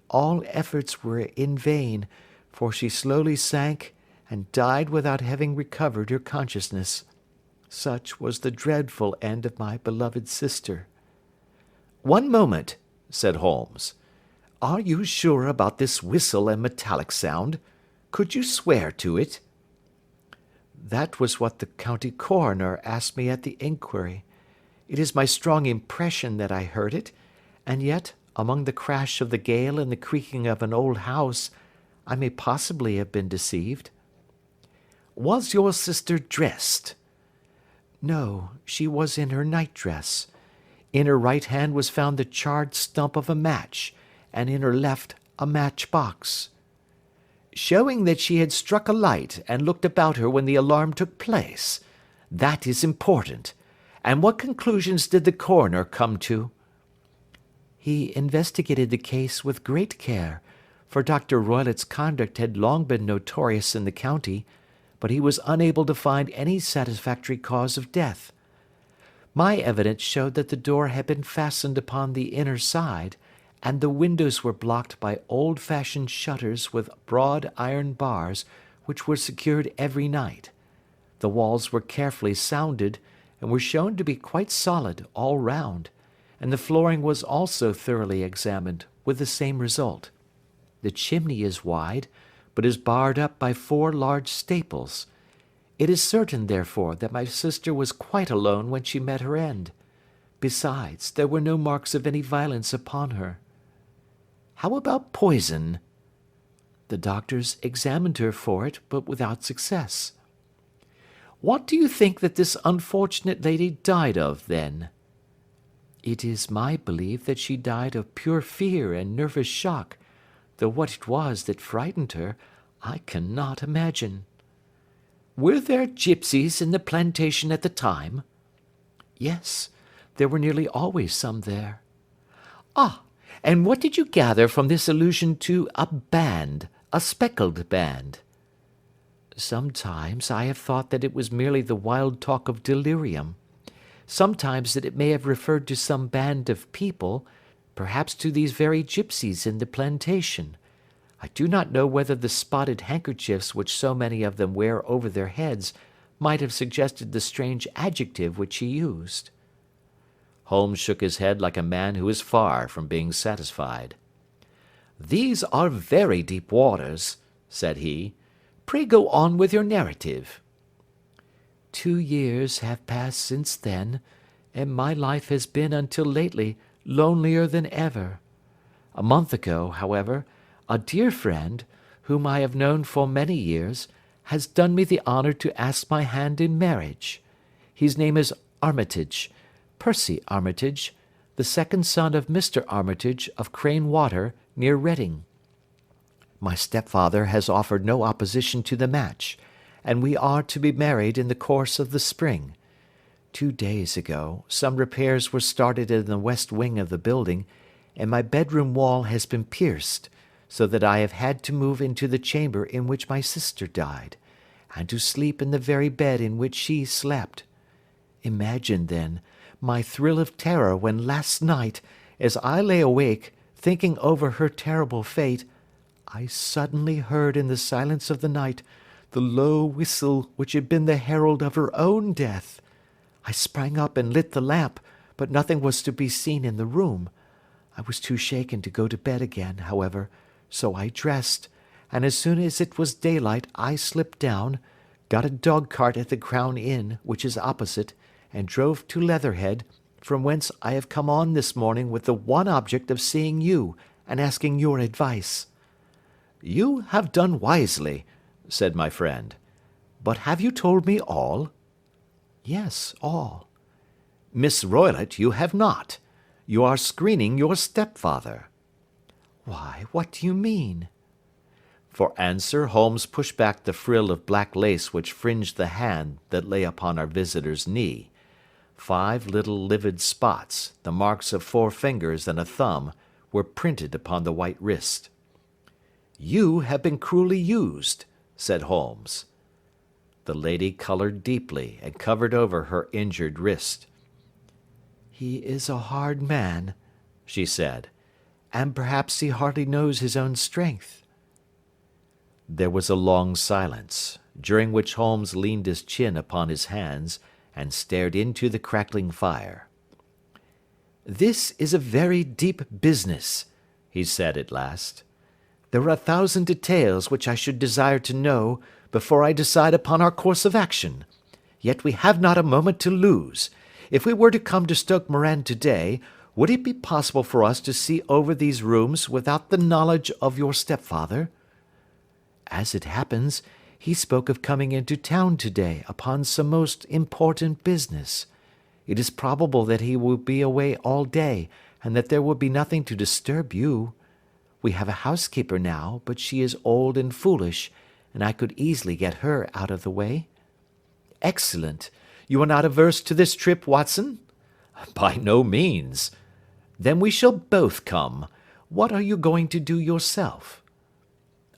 all efforts were in vain, for she slowly sank and died without having recovered her consciousness. Such was the dreadful end of my beloved sister. "One moment," said Holmes. "Are you sure about this whistle and metallic sound? Could you swear to it?" "That was what the county coroner asked me at the inquiry. It is my strong impression that I heard it, and yet, among the crash of the gale and the creaking of an old house, I may possibly have been deceived." "Was your sister dressed?" "No, she was in her night-dress. In her right hand was found the charred stump of a match, and in her left a match-box." "Showing that she had struck a light and looked about her when the alarm took place. That is important. And what conclusions did the coroner come to?" "He investigated the case with great care, for Dr. Roylott's conduct had long been notorious in the county, but he was unable to find any satisfactory cause of death. My evidence showed that the door had been fastened upon the inner side, and the windows were blocked by old-fashioned shutters with broad iron bars, which were secured every night. The walls were carefully sounded, and were shown to be quite solid all round, and the flooring was also thoroughly examined, with the same result. The chimney is wide, but is barred up by 4 large staples. It is certain, therefore, that my sister was quite alone when she met her end. Besides, there were no marks of any violence upon her." "How about poison?" "The doctors examined her for it, but without success." "What do you think that this unfortunate lady died of, then?" "It is my belief that she died of pure fear and nervous shock, though what it was that frightened her, I cannot imagine." "Were there gipsies in the plantation at the time?" "Yes, there were nearly always some there." "Ah, and what did you gather from this allusion to a band, a speckled band?" "Sometimes I have thought that it was merely the wild talk of delirium. Sometimes that it may have referred to some band of people, perhaps to these very gipsies in the plantation. I do not know whether the spotted handkerchiefs which so many of them wear over their heads might have suggested the strange adjective which he used." Holmes shook his head like a man who is far from being satisfied. "These are very deep waters," said he. "Pray go on with your narrative." 2 years have passed since then, and my life has been until lately lonelier than ever. A month ago, however, a dear friend, whom I have known for many years, has done me the honour to ask my hand in marriage. His name is Armitage, Percy Armitage, the second son of Mr. Armitage of Crane Water, near Reading. My stepfather has offered no opposition to the match, and we are to be married in the course of the spring. 2 days ago, some repairs were started in the west wing of the building, and my bedroom wall has been pierced, so that I have had to move into the chamber in which my sister died, and to sleep in the very bed in which she slept. Imagine, then, my thrill of terror when last night, as I lay awake, thinking over her terrible fate, I suddenly heard in the silence of the night the low whistle which had been the herald of her own death. I sprang up and lit the lamp, but nothing was to be seen in the room. I was too shaken to go to bed again, however, so I dressed, and as soon as it was daylight I slipped down, got a dog-cart at the Crown Inn, which is opposite, and drove to Leatherhead, from whence I have come on this morning with the one object of seeing you and asking your advice." "You have done wisely," said my friend. "But have you told me all?" "Yes, all." "Miss Roylott, you have not. You are screening your stepfather." "Why, what do you mean?" For answer Holmes pushed back the frill of black lace which fringed the hand that lay upon our visitor's knee. 5 little livid spots, the marks of 4 fingers and a thumb, were printed upon the white wrist. "You have been cruelly used," said Holmes. The lady coloured deeply and covered over her injured wrist. "He is a hard man," she said, "and perhaps he hardly knows his own strength." There was a long silence, during which Holmes leaned his chin upon his hands and stared into the crackling fire. "This is a very deep business," he said at last. "There are 1,000 details which I should desire to know before I decide upon our course of action. Yet we have not a moment to lose. If we were to come to Stoke Moran today, would it be possible for us to see over these rooms without the knowledge of your stepfather?" "As it happens, he spoke of coming into town today upon some most important business. It is probable that he will be away all day, and that there will be nothing to disturb you. We have a housekeeper now, but she is old and foolish, and I could easily get her out of the way." "Excellent. You are not averse to this trip, Watson?" "By no means." "Then we shall both come. What are you going to do yourself?"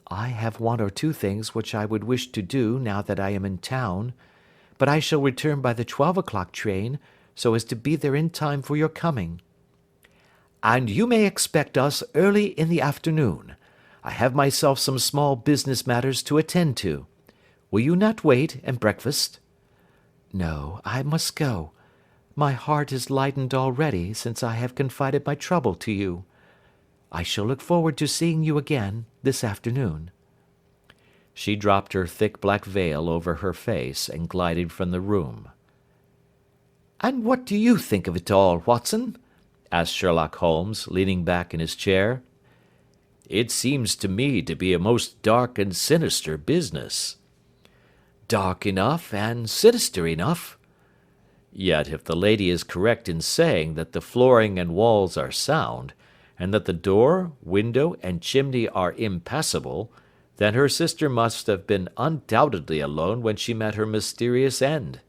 "I have 1 or 2 things which I would wish to do now that I am in town, but I shall return by the 12 o'clock train, so as to be there in time for your coming." "And you may expect us early in the afternoon. I have myself some small business matters to attend to. Will you not wait and breakfast?" "No, I must go. My heart is lightened already since I have confided my trouble to you. I shall look forward to seeing you again this afternoon." She dropped her thick black veil over her face and glided from the room. "And what do you think of it all, Watson?" asked Sherlock Holmes, leaning back in his chair. "It seems to me to be a most dark and sinister business." "Dark enough and sinister enough." "Yet if the lady is correct in saying that the flooring and walls are sound, and that the door, window, and chimney are impassable, then her sister must have been undoubtedly alone when she met her mysterious end."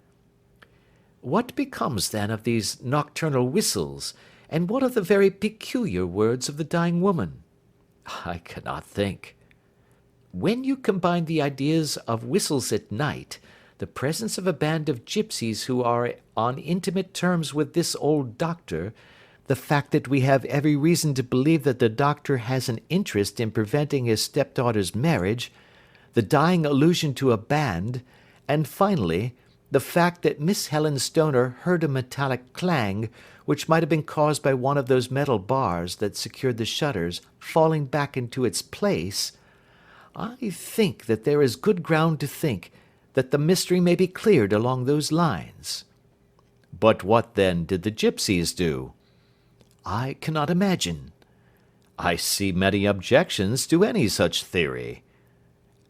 "What becomes then of these nocturnal whistles, and what of the very peculiar words of the dying woman?" "I cannot think." "When you combine the ideas of whistles at night, the presence of a band of gipsies who are on intimate terms with this old doctor, the fact that we have every reason to believe that the doctor has an interest in preventing his stepdaughter's marriage, the dying allusion to a band, and finally, the fact that Miss Helen Stoner heard a metallic clang, which might have been caused by one of those metal bars that secured the shutters falling back into its place, I think that there is good ground to think that the mystery may be cleared along those lines." "But what, then, did the gipsies do?" "I cannot imagine." "I see many objections to any such theory."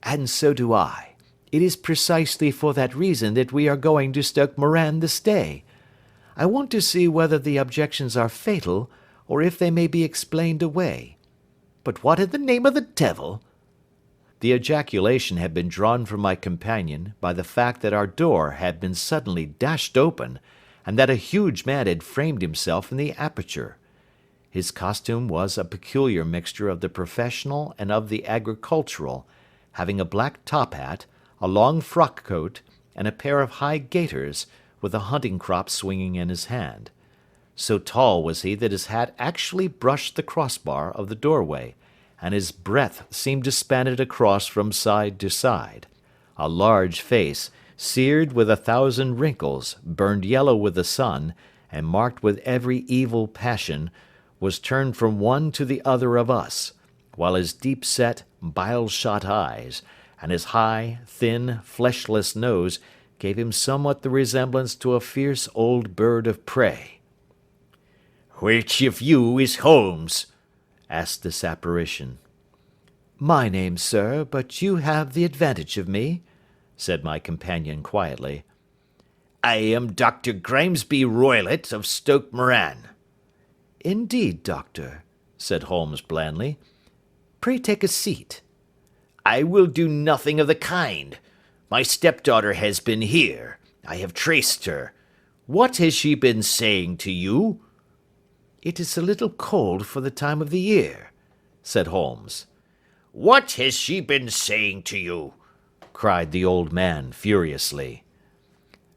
"And so do I. It is precisely for that reason that we are going to Stoke Moran this day. I want to see whether the objections are fatal, or if they may be explained away. But what in the name of the devil—" The ejaculation had been drawn from my companion by the fact that our door had been suddenly dashed open, and that a huge man had framed himself in the aperture. His costume was a peculiar mixture of the professional and of the agricultural, having a black top hat, a long frock coat, and a pair of high gaiters, with a hunting crop swinging in his hand. So tall was he that his hat actually brushed the crossbar of the doorway, and his breadth seemed to span it across from side to side. A large face, seared with 1,000 wrinkles, burned yellow with the sun, and marked with every evil passion, was turned from one to the other of us, while his deep-set, bile-shot eyes, and his high, thin, fleshless nose gave him somewhat the resemblance to a fierce old bird of prey. "Which of you is Holmes?" asked this apparition. "My name, sir, but you have the advantage of me," said my companion quietly. "I am Dr. Grimesby Roylott of Stoke Moran." "Indeed, doctor," said Holmes blandly. "Pray take a seat." "I will do nothing of the kind. My stepdaughter has been here. I have traced her. What has she been saying to you?" "It is a little cold for the time of the year," said Holmes. "What has she been saying to you?" cried the old man furiously.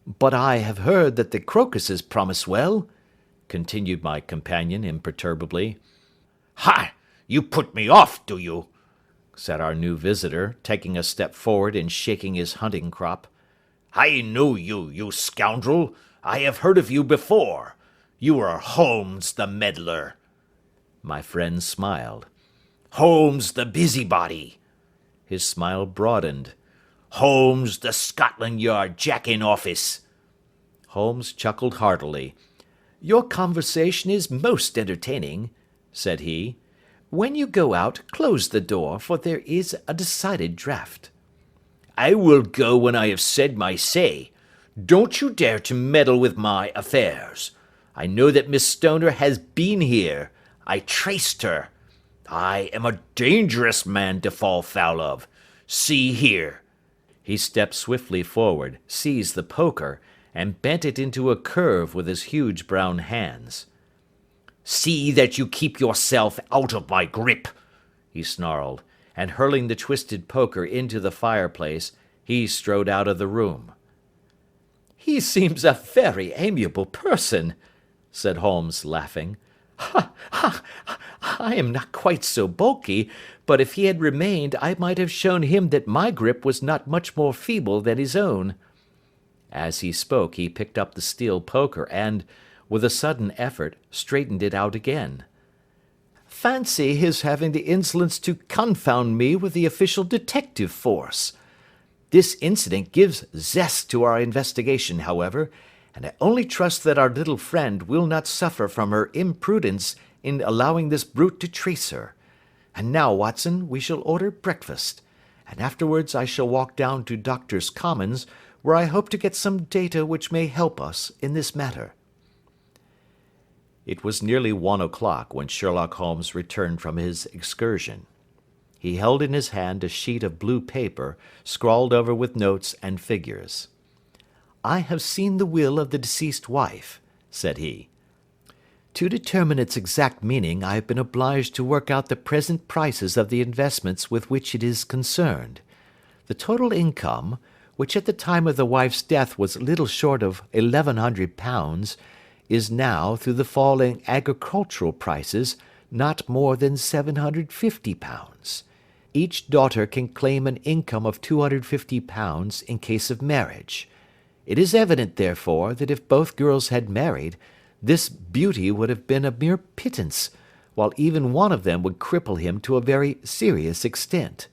"But I have heard that the crocuses promise well," continued my companion imperturbably. "Ha! You put me off, do you?" said our new visitor, taking a step forward and shaking his hunting crop. "I know you, you scoundrel. I have heard of you before. You are Holmes the meddler." My friend smiled. "Holmes the busybody." His smile broadened. "Holmes the Scotland Yard Jack-in-Office." Holmes chuckled heartily. "Your conversation is most entertaining," said he. "When you go out, close the door, for there is a decided draught." "I will go when I have said my say. Don't you dare to meddle with my affairs. I know that Miss Stoner has been here. I traced her. I am a dangerous man to fall foul of. See here." He stepped swiftly forward, seized the poker, and bent it into a curve with his huge brown hands. "See that you keep yourself out of my grip," he snarled, and hurling the twisted poker into the fireplace, he strode out of the room. "He seems a very amiable person," said Holmes, laughing. "Ha, ha, I am not quite so bulky, but if he had remained I might have shown him that my grip was not much more feeble than his own." As he spoke he picked up the steel poker and, with a sudden effort, straightened it out again. "Fancy his having the insolence to confound me with the official detective force. This incident gives zest to our investigation, however, and I only trust that our little friend will not suffer from her imprudence in allowing this brute to trace her. And now, Watson, we shall order breakfast, and afterwards I shall walk down to Doctors' Commons, where I hope to get some data which may help us in this matter." It was nearly 1 o'clock when Sherlock Holmes returned from his excursion. He held in his hand a sheet of blue paper, scrawled over with notes and figures. "I have seen the will of the deceased wife," said he. "To determine its exact meaning I have been obliged to work out the present prices of the investments with which it is concerned. The total income, which at the time of the wife's death was little short of £1,100, is now, through the fall in agricultural prices, not more than £750. Each daughter can claim an income of £250 in case of marriage. It is evident, therefore, that if both girls had married, this beauty would have been a mere pittance, while even one of them would cripple him to a very serious extent.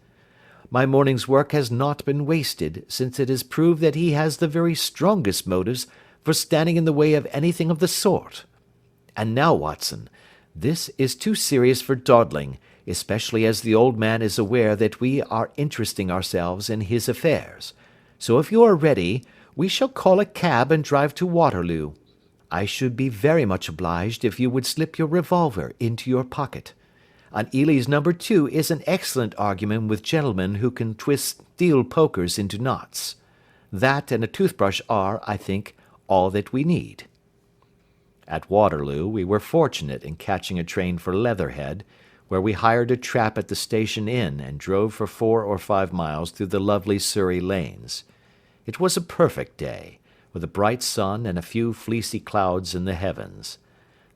My morning's work has not been wasted, since it has proved that he has the very strongest motives for standing in the way of anything of the sort. And now, Watson, this is too serious for dawdling, especially as the old man is aware that we are interesting ourselves in his affairs. So if you are ready, we shall call a cab and drive to Waterloo. I should be very much obliged if you would slip your revolver into your pocket. An Ely's number 2 is an excellent argument with gentlemen who can twist steel pokers into knots. That and a toothbrush are, I think, all that we need. At Waterloo we were fortunate in catching a train for Leatherhead, where we hired a trap at the station inn and drove for 4 or 5 miles through the lovely Surrey lanes. It was a perfect day, with a bright sun and a few fleecy clouds in the heavens.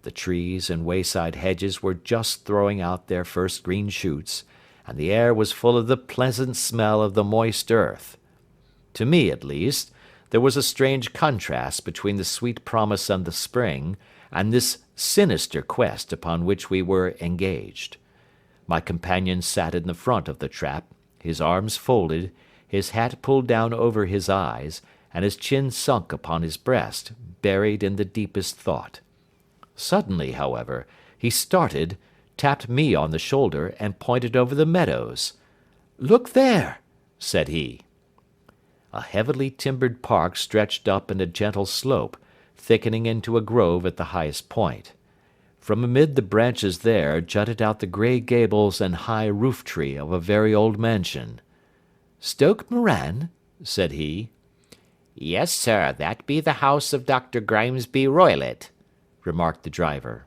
The trees and wayside hedges were just throwing out their first green shoots, and the air was full of the pleasant smell of the moist earth. To me, at least, there was a strange contrast between the sweet promise of the spring and this sinister quest upon which we were engaged. My companion sat in the front of the trap, his arms folded, his hat pulled down over his eyes, and his chin sunk upon his breast, buried in the deepest thought. Suddenly, however, he started, tapped me on the shoulder, and pointed over the meadows. "Look there," said he. A heavily timbered park stretched up in a gentle slope, thickening into a grove at the highest point. From amid the branches there jutted out the grey gables and high roof-tree of a very old mansion. "Stoke Moran?" said he. "Yes, sir, that be the house of Dr. Grimesby Roylott," remarked the driver.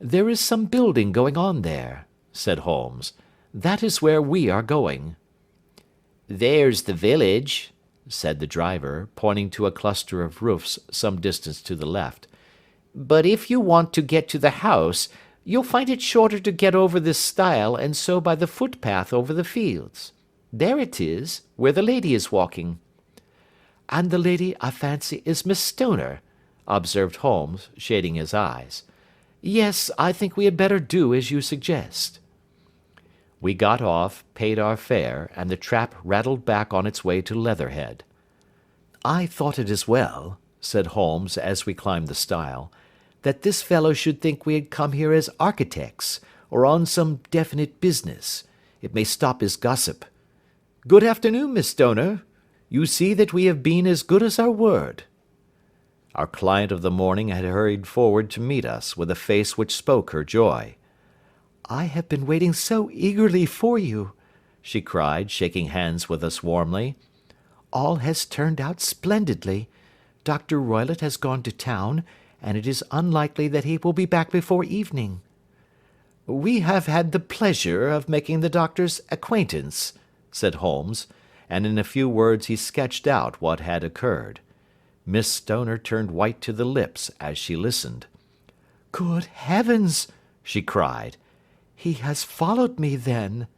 "There is some building going on there," said Holmes. "That is where we are going." "There's the village," said the driver, pointing to a cluster of roofs some distance to the left. "But if you want to get to the house, you'll find it shorter to get over this stile and so by the footpath over the fields. There it is, where the lady is walking." "And the lady, I fancy, is Miss Stoner," observed Holmes, shading his eyes. "Yes, I think we had better do as you suggest." We got off, paid our fare, and the trap rattled back on its way to Leatherhead. "I thought it as well," said Holmes as we climbed the stile, "that this fellow should think we had come here as architects, or on some definite business. It may stop his gossip. Good afternoon, Miss Stoner. You see that we have been as good as our word." Our client of the morning had hurried forward to meet us with a face which spoke her joy. "I have been waiting so eagerly for you," she cried, shaking hands with us warmly. "All has turned out splendidly. Dr. Roylott has gone to town, and it is unlikely that he will be back before evening." "We have had the pleasure of making the doctor's acquaintance," said Holmes, and in a few words he sketched out what had occurred. Miss Stoner turned white to the lips as she listened. "Good heavens!" she cried. "He has followed me, then?"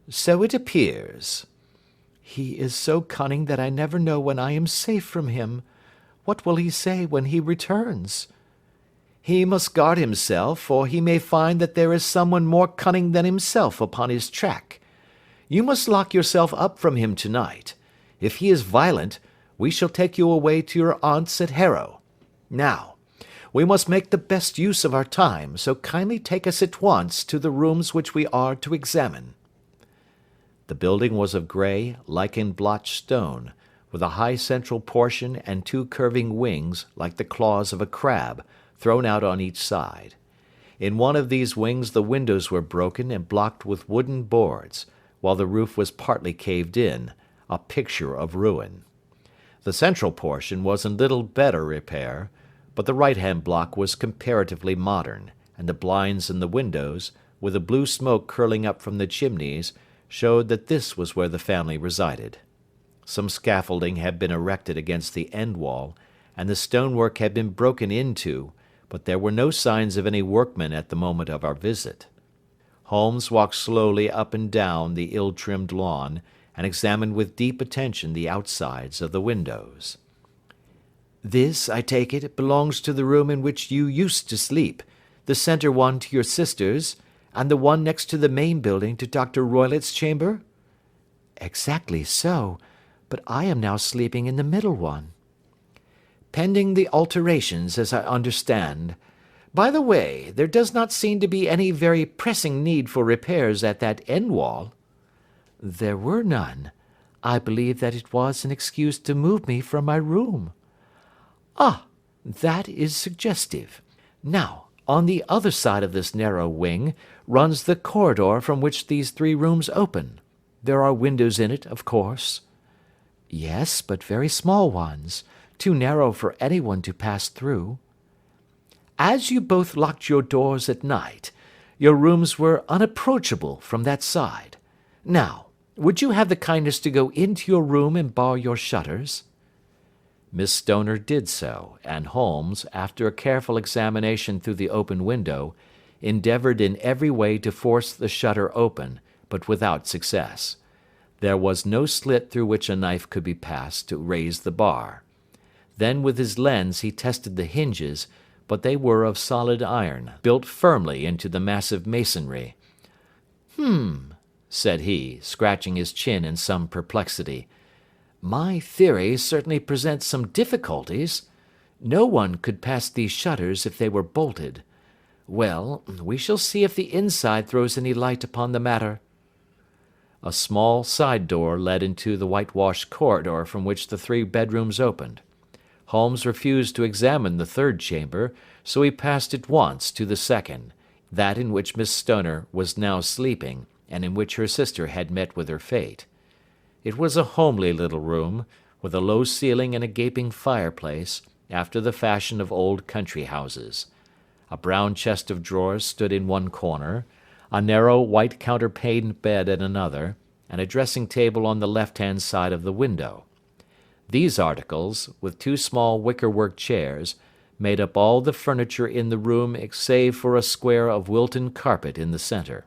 "So it appears." "He is so cunning that I never know when I am safe from him. What will he say when he returns?" "He must guard himself, for he may find that there is someone more cunning than himself upon his track. You must lock yourself up from him tonight. If he is violent, we shall take you away to your aunt's at Harrow. Now, we must make the best use of our time, so kindly take us at once to the rooms which we are to examine." The building was of grey, lichen-blotched stone, with a high central portion and 2 curving wings like the claws of a crab, thrown out on each side. In one of these wings the windows were broken and blocked with wooden boards, while the roof was partly caved in, a picture of ruin. The central portion was in little better repair, but the right-hand block was comparatively modern, and the blinds in the windows, with the blue smoke curling up from the chimneys, showed that this was where the family resided. Some scaffolding had been erected against the end wall, and the stonework had been broken into, but there were no signs of any workmen at the moment of our visit. Holmes walked slowly up and down the ill-trimmed lawn, and examined with deep attention the outsides of the windows. "This, I take it, belongs to the room in which you used to sleep, the centre one to your sister's, and the one next to the main building to Dr. Roylott's chamber?" "Exactly so, but I am now sleeping in the middle one." "Pending the alterations, as I understand. By the way, there does not seem to be any very pressing need for repairs at that end wall." "There were none. I believe that it was an excuse to move me from my room." "Ah, that is suggestive. Now, On the other side of this narrow wing runs the corridor from which these 3 rooms open. There are windows in it, of course. Yes, but very small ones, too narrow for anyone to pass through. As you both locked your doors at night, your rooms were unapproachable from that side. Now, would you have the kindness to go into your room and bar your shutters?" Miss Stoner did so, and Holmes, after a careful examination through the open window, endeavoured in every way to force the shutter open, but without success. There was no slit through which a knife could be passed to raise the bar. Then with his lens he tested the hinges, but they were of solid iron, built firmly into the massive masonry. Said he, scratching his chin in some perplexity. "My theory certainly presents some difficulties. No one could pass these shutters if they were bolted. Well, we shall see if the inside throws any light upon the matter." A small side door led into the whitewashed corridor from which the 3 bedrooms opened. Holmes refused to examine the 3rd chamber, so he passed at once to the 2nd, that in which Miss Stoner was now sleeping, and in which her sister had met with her fate. It was a homely little room, with a low ceiling and a gaping fireplace, after the fashion of old country houses. A brown chest of drawers stood in one corner, a narrow white counterpaned bed in another, and a dressing table on the left-hand side of the window. These articles, with 2 small wicker-work chairs, made up all the furniture in the room save for a square of Wilton carpet in the centre.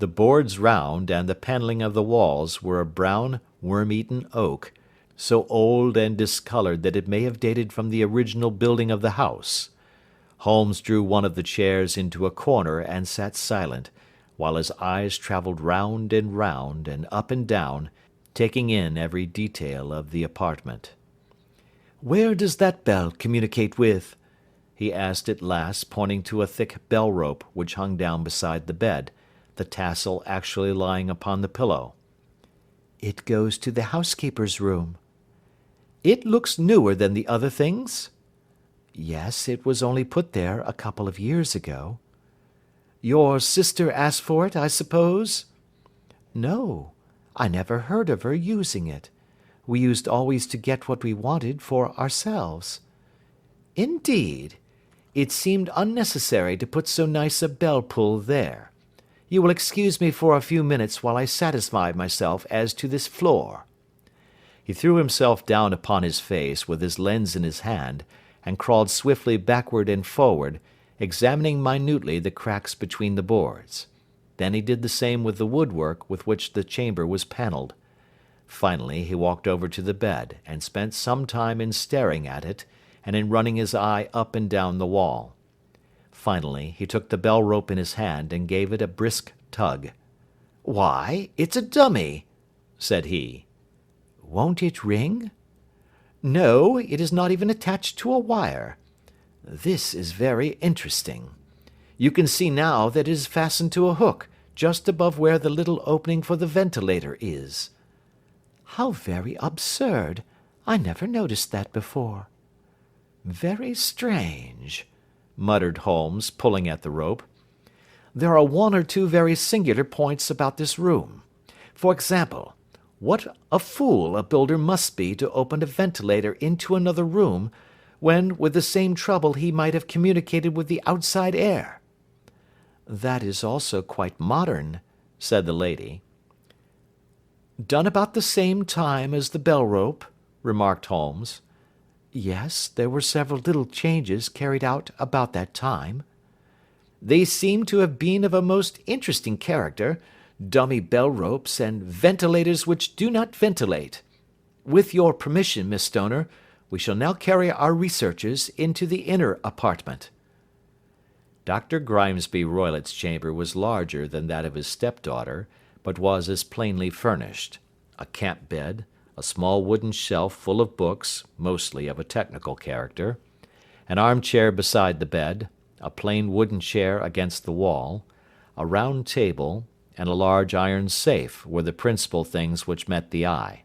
The boards round and the panelling of the walls were of brown, worm-eaten oak, so old and discoloured that it may have dated from the original building of the house. Holmes drew one of the chairs into a corner and sat silent, while his eyes travelled round and up and down, taking in every detail of the apartment. "Where does that bell communicate with?" he asked at last, pointing to a thick bell-rope which hung down beside the bed, the tassel actually lying upon the pillow. "It goes to the housekeeper's room." "It looks newer than the other things?" "Yes, it was only put there a couple of years ago." "Your sister asked for it, I suppose?" "No, I never heard of her using it. We used always to get what we wanted for ourselves." "Indeed! It seemed unnecessary to put so nice a bell-pull there. You will excuse me for a few minutes while I satisfy myself as to this floor." He threw himself down upon his face with his lens in his hand, and crawled swiftly backward and forward, examining minutely the cracks between the boards. Then he did the same with the woodwork with which the chamber was panelled. Finally he walked over to the bed, and spent some time in staring at it, and in running his eye up and down the wall. Finally he took the bell-rope in his hand and gave it a brisk tug. "Why, it's a dummy," said he. "Won't it ring?" "No, it is not even attached to a wire. This is very interesting. You can see now that it is fastened to a hook, just above where the little opening for the ventilator is." "How very absurd! I never noticed that before." "Very strange," muttered Holmes, pulling at the rope. "There are 1 or 2 very singular points about this room. For example, what a fool a builder must be to open a ventilator into another room, when with the same trouble he might have communicated with the outside air." "That is also quite modern," said the lady. "Done about the same time as the bell-rope," remarked Holmes. "Yes, there were several little changes carried out about that time." "They seem to have been of a most interesting character, dummy bell-ropes and ventilators which do not ventilate. With your permission, Miss Stoner, we shall now carry our researches into the inner apartment." Dr. Grimesby Roylott's chamber was larger than that of his stepdaughter, but was as plainly furnished. A camp bed, a small wooden shelf full of books, mostly of a technical character, an armchair beside the bed, a plain wooden chair against the wall, a round table, and a large iron safe were the principal things which met the eye.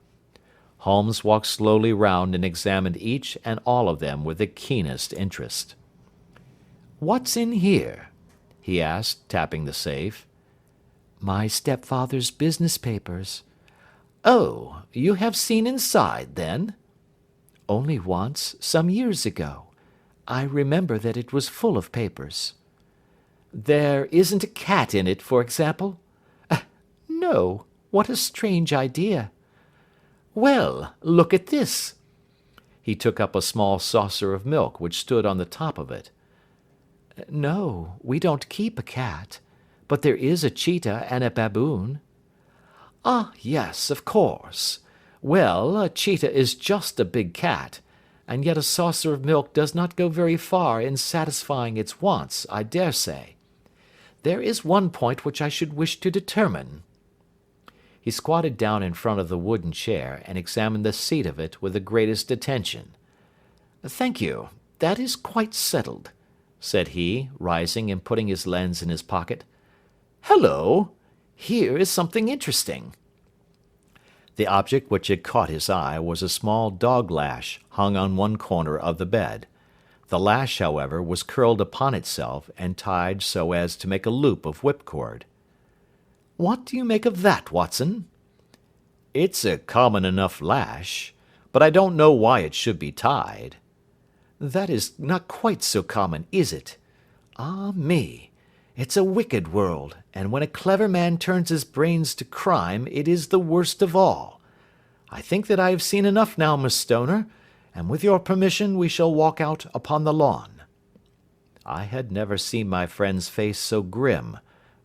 Holmes walked slowly round and examined each and all of them with the keenest interest. What's in here?" he asked, tapping the safe. My stepfather's business papers. "Oh, you have seen inside, then?" Only once, some years ago. I remember that it was full of papers. "There isn't a cat in it, for example?" No, what a strange idea. "Well, look at this." He took up a small saucer of milk which stood on the top of it. No, we don't keep a cat, but there is a cheetah and a baboon. "Ah, yes, of course. Well, a cheetah is just a big cat, and yet a saucer of milk does not go very far in satisfying its wants, I dare say. There is one point which I should wish to determine." He squatted down in front of the wooden chair and examined the seat of it with the greatest attention. "Thank you, that is quite settled," said he, rising and putting his lens in his pocket. "Hello! Here is something interesting." The object which had caught his eye was a small dog lash hung on one corner of the bed. The lash, however, was curled upon itself and tied so as to make a loop of whipcord. "What do you make of that, Watson?" "It's a common enough lash, but I don't know why it should be tied." "That is not quite so common, is it? Ah me! It's a wicked world, and when a clever man turns his brains to crime, it is the worst of all. I think that I have seen enough now, Miss Stoner, and with your permission we shall walk out upon the lawn." I had never seen my friend's face so grim,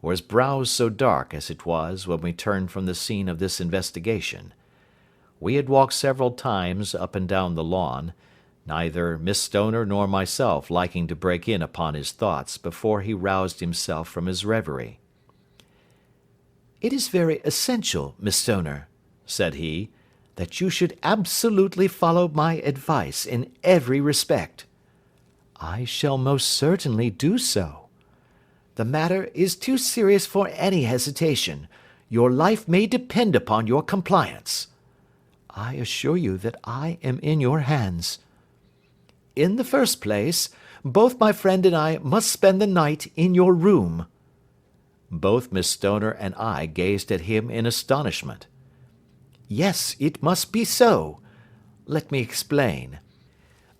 or his brows so dark as it was when we turned from the scene of this investigation. We had walked several times up and down the lawn, neither Miss Stoner nor myself liking to break in upon his thoughts before he roused himself from his reverie. "It is very essential, Miss Stoner," said he, "that you should absolutely follow my advice in every respect." I shall most certainly do so. "The matter is too serious for any hesitation. Your life may depend upon your compliance." I assure you that I am in your hands. "In the first place, both my friend and I must spend the night in your room." Both Miss Stoner and I gazed at him in astonishment. "Yes, it must be so. Let me explain.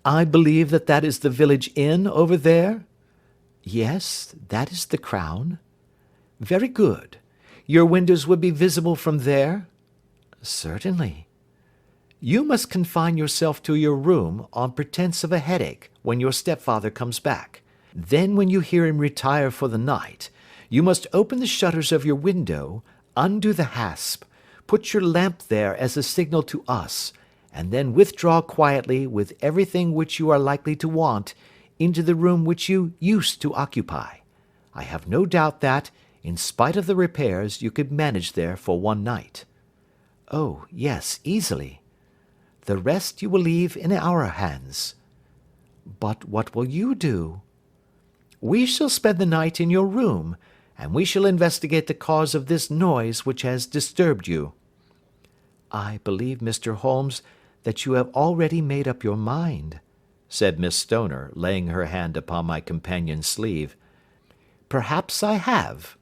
I believe that that is the village inn over there?" Yes, that is the Crown. "Very good. Your windows would be visible from there?" Certainly. "You must confine yourself to your room on pretence of a headache when your stepfather comes back. Then when you hear him retire for the night, you must open the shutters of your window, undo the hasp, put your lamp there as a signal to us, and then withdraw quietly with everything which you are likely to want into the room which you used to occupy. I have no doubt that, in spite of the repairs, you could manage there for one night." Oh, yes, easily. The rest you will leave in our hands. But what will you do? "We shall spend the night in your room, and we shall investigate the cause of this noise which has disturbed you." I believe, Mr. Holmes, that you have already made up your mind," said Miss Stoner, laying her hand upon my companion's sleeve. "Perhaps I have."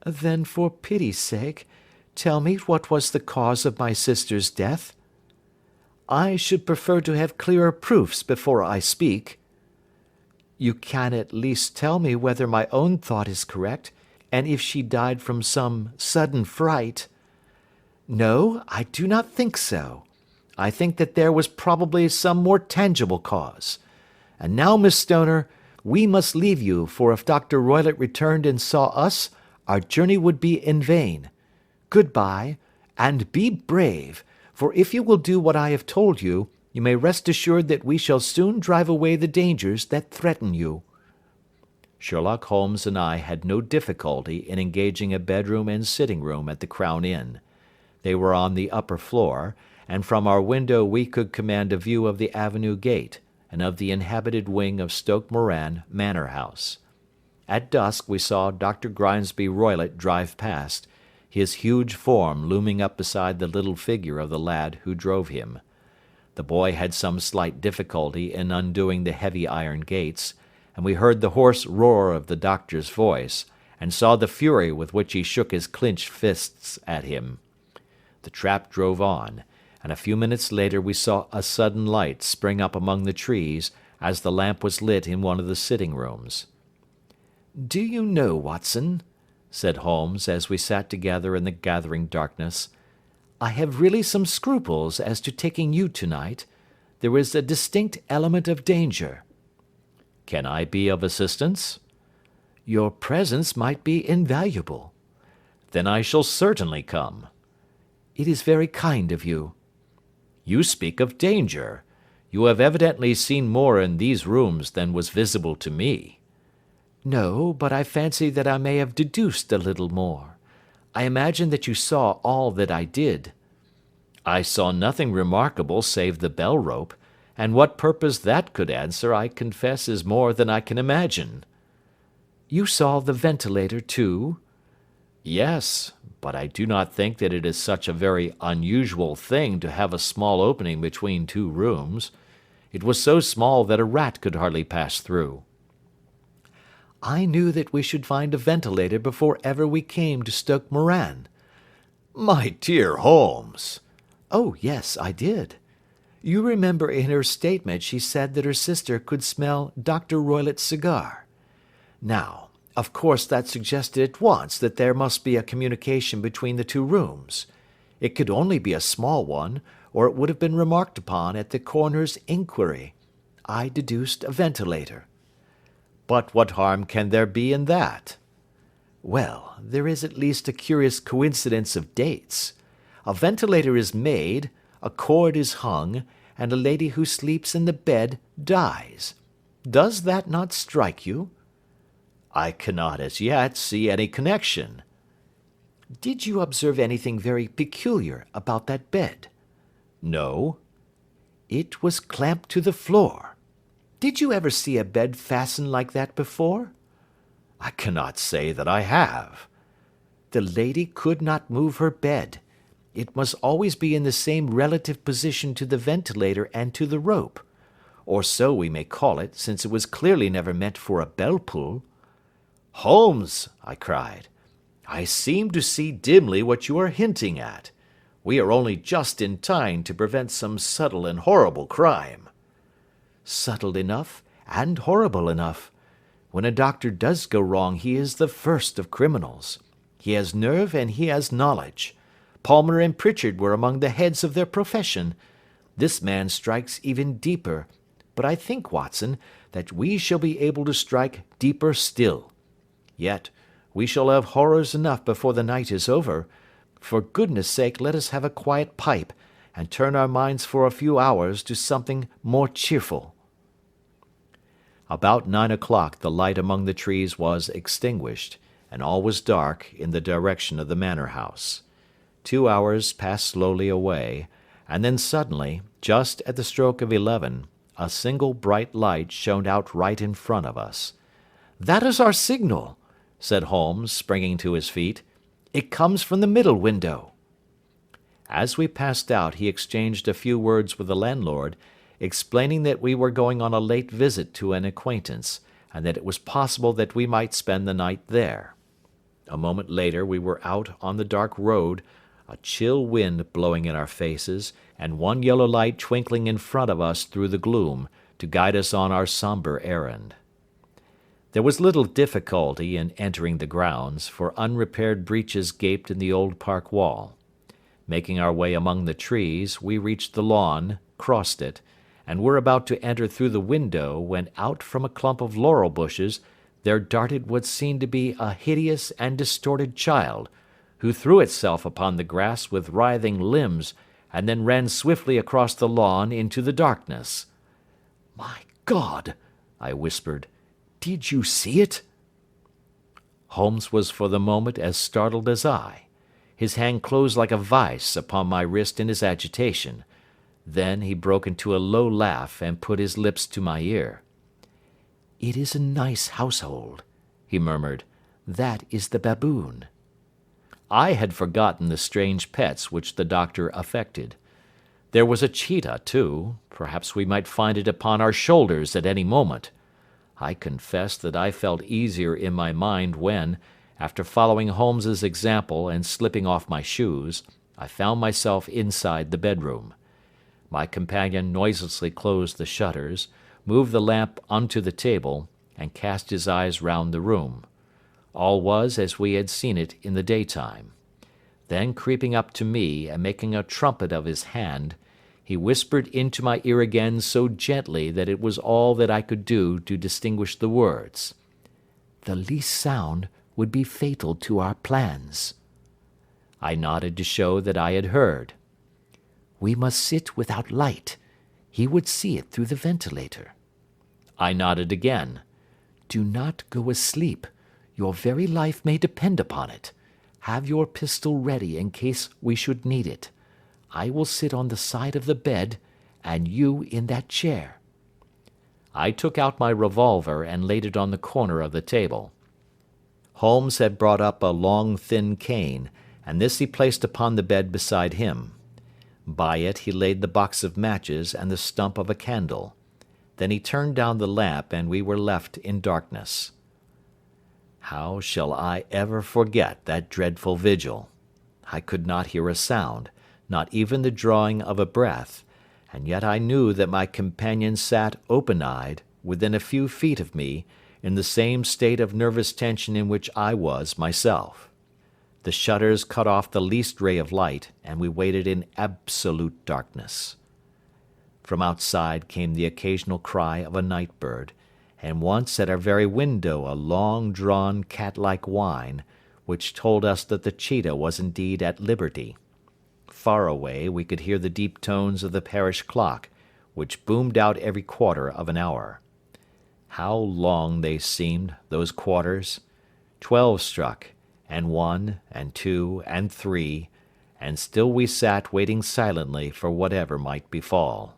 "Then, for pity's sake, tell me what was the cause of my sister's death." "I should prefer to have clearer proofs before I speak." "You can at least tell me whether my own thought is correct, and if she died from some sudden fright." "No, I do not think so. I think that there was probably some more tangible cause. And now, Miss Stoner, we must leave you, for if Dr. Roylott returned and saw us, our journey would be in vain. Good-bye, and be brave, for if you will do what I have told you, you may rest assured that we shall soon drive away the dangers that threaten you." Sherlock Holmes and I had no difficulty in engaging a bedroom and sitting-room at the Crown Inn. They were on the upper floor, and from our window we could command a view of the avenue gate, and of the inhabited wing of Stoke Moran Manor House. At dusk we saw Dr. Grimesby Roylott drive past, his huge form looming up beside the little figure of the lad who drove him. The boy had some slight difficulty in undoing the heavy iron gates, and we heard the hoarse roar of the doctor's voice, and saw the fury with which he shook his clenched fists at him. The trap drove on, and a few minutes later we saw a sudden light spring up among the trees as the lamp was lit in one of the sitting rooms. "Do you know, Watson," said Holmes as we sat together in the gathering darkness, "I have really some scruples as to taking you tonight. There is a distinct element of danger." "Can I be of assistance?" "Your presence might be invaluable." "Then I shall certainly come." "It is very kind of you." "You speak of danger. You have evidently seen more in these rooms than was visible to me." "No, but I fancy that I may have deduced a little more. I imagine that you saw all that I did." "I saw nothing remarkable save the bell rope, and what purpose that could answer I confess is more than I can imagine." "You saw the ventilator too?" "Yes, but I do not think that it is such a very unusual thing to have a small opening between two rooms. It was so small that a rat could hardly pass through." "I knew that we should find a ventilator before ever we came to Stoke Moran." My dear Holmes! "Oh, yes, I did. You remember in her statement she said that her sister could smell Dr. Roylott's cigar. Now, of course that suggested at once that there must be a communication between the two rooms. It could only be a small one, or it would have been remarked upon at the coroner's inquiry. I deduced a ventilator." But what harm can there be in that? "Well, there is at least a curious coincidence of dates. A ventilator is made, a cord is hung, and a lady who sleeps in the bed dies. Does that not strike you?" I cannot as yet see any connection." "Did you observe anything very peculiar about that bed?" No. "It was clamped to the floor. Did you ever see a bed fastened like that before?" I cannot say that I have. "The lady could not move her bed. It must always be in the same relative position to the ventilator and to the rope. Or so we may call it, since it was clearly never meant for a bell pull." Holmes, I cried, I seem to see dimly what you are hinting at. We are only just in time to prevent some subtle and horrible crime. "Subtle enough, and horrible enough. When a doctor does go wrong he is the first of criminals. He has nerve and he has knowledge. Palmer and Pritchard were among the heads of their profession. This man strikes even deeper, but I think, Watson, that we shall be able to strike deeper still. Yet, we shall have horrors enough before the night is over. For goodness' sake let us have a quiet pipe, and turn our minds for a few hours to something more cheerful." About 9 o'clock the light among the trees was extinguished, and all was dark in the direction of the manor house. 2 hours passed slowly away, and then suddenly, just at the stroke of 11, a single bright light shone out right in front of us. "That is our signal," said Holmes, springing to his feet. "It comes from the middle window." As we passed out he exchanged a few words with the landlord, explaining that we were going on a late visit to an acquaintance, and that it was possible that we might spend the night there. A moment later we were out on the dark road, a chill wind blowing in our faces, and one yellow light twinkling in front of us through the gloom, to guide us on our sombre errand. There was little difficulty in entering the grounds, for unrepaired breaches gaped in the old park wall. Making our way among the trees, we reached the lawn, crossed it, and were about to enter through the window when out from a clump of laurel bushes there darted what seemed to be a hideous and distorted child, who threw itself upon the grass with writhing limbs, and then ran swiftly across the lawn into the darkness. "My God!" I whispered. "Did you see it?" Holmes was for the moment as startled as I. His hand closed like a vice upon my wrist in his agitation. Then he broke into a low laugh and put his lips to my ear. "It is a nice household," he murmured. "That is the baboon." I had forgotten the strange pets which the doctor affected. There was a cheetah, too. Perhaps we might find it upon our shoulders at any moment. I confess that I felt easier in my mind when, after following Holmes's example and slipping off my shoes, I found myself inside the bedroom. My companion noiselessly closed the shutters, moved the lamp onto the table, and cast his eyes round the room. All was as we had seen it in the daytime. Then, creeping up to me and making a trumpet of his hand, he whispered into my ear again so gently that it was all that I could do to distinguish the words. "The least sound would be fatal to our plans." I nodded to show that I had heard. "We must sit without light. He would see it through the ventilator." I nodded again. "Do not go asleep. Your very life may depend upon it. Have your pistol ready in case we should need it. I will sit on the side of the bed, and you in that chair." I took out my revolver and laid it on the corner of the table. Holmes had brought up a long, thin cane, and this he placed upon the bed beside him. By it he laid the box of matches and the stump of a candle. Then he turned down the lamp, and we were left in darkness. How shall I ever forget that dreadful vigil? I could not hear a sound, not even the drawing of a breath, and yet I knew that my companion sat open-eyed, within a few feet of me, in the same state of nervous tension in which I was myself. The shutters cut off the least ray of light, and we waited in absolute darkness. From outside came the occasional cry of a night bird, and once at our very window a long-drawn cat-like whine, which told us that the cheetah was indeed at liberty. Far away we could hear the deep tones of the parish clock, which boomed out every quarter of an hour. How long they seemed, those quarters! 12 struck, and 1, and 2, and 3, and still we sat waiting silently for whatever might befall.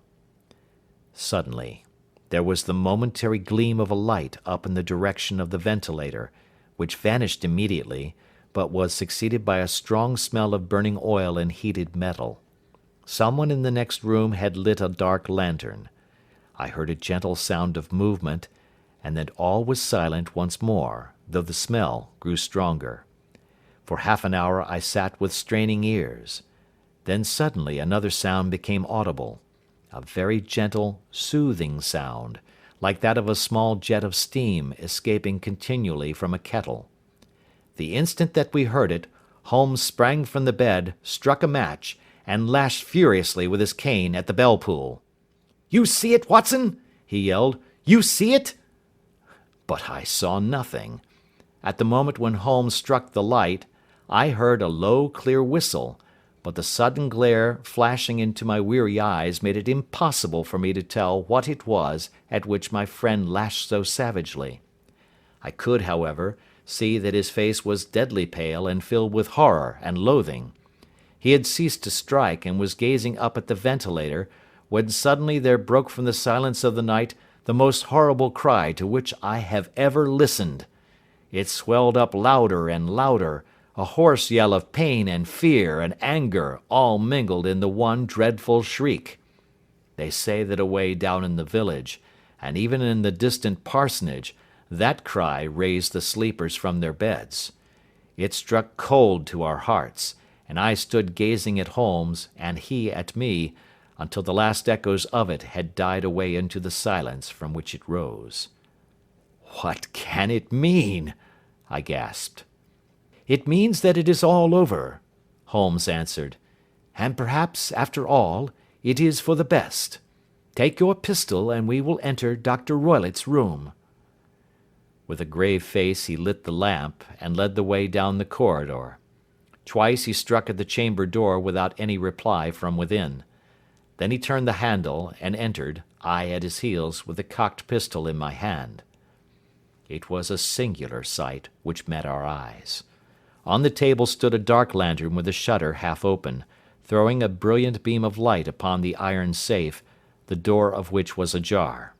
Suddenly, there was the momentary gleam of a light up in the direction of the ventilator, which vanished immediately, but was succeeded by a strong smell of burning oil and heated metal. Someone in the next room had lit a dark lantern. I heard a gentle sound of movement, and then all was silent once more, though the smell grew stronger. For half an hour I sat with straining ears. Then suddenly another sound became audible, a very gentle, soothing sound, like that of a small jet of steam escaping continually from a kettle. The instant that we heard it, Holmes sprang from the bed, struck a match, and lashed furiously with his cane at the bell-pull. "You see it, Watson?" he yelled. "You see it?" But I saw nothing. At the moment when Holmes struck the light, I heard a low, clear whistle, but the sudden glare flashing into my weary eyes made it impossible for me to tell what it was at which my friend lashed so savagely. I could, however, see that his face was deadly pale and filled with horror and loathing. He had ceased to strike and was gazing up at the ventilator, when suddenly there broke from the silence of the night the most horrible cry to which I have ever listened. It swelled up louder and louder, a hoarse yell of pain and fear and anger all mingled in the one dreadful shriek. They say that away down in the village, and even in the distant parsonage, that cry raised the sleepers from their beds. It struck cold to our hearts, and I stood gazing at Holmes, and he at me, until the last echoes of it had died away into the silence from which it rose. "What can it mean?" I gasped. "It means that it is all over," Holmes answered, "and perhaps, after all, it is for the best. Take your pistol and we will enter Dr. Roylott's room." With a grave face he lit the lamp and led the way down the corridor. Twice he struck at the chamber door without any reply from within. Then he turned the handle and entered, I at his heels with the cocked pistol in my hand. It was a singular sight which met our eyes. On the table stood a dark lantern with the shutter half open, throwing a brilliant beam of light upon the iron safe, the door of which was ajar.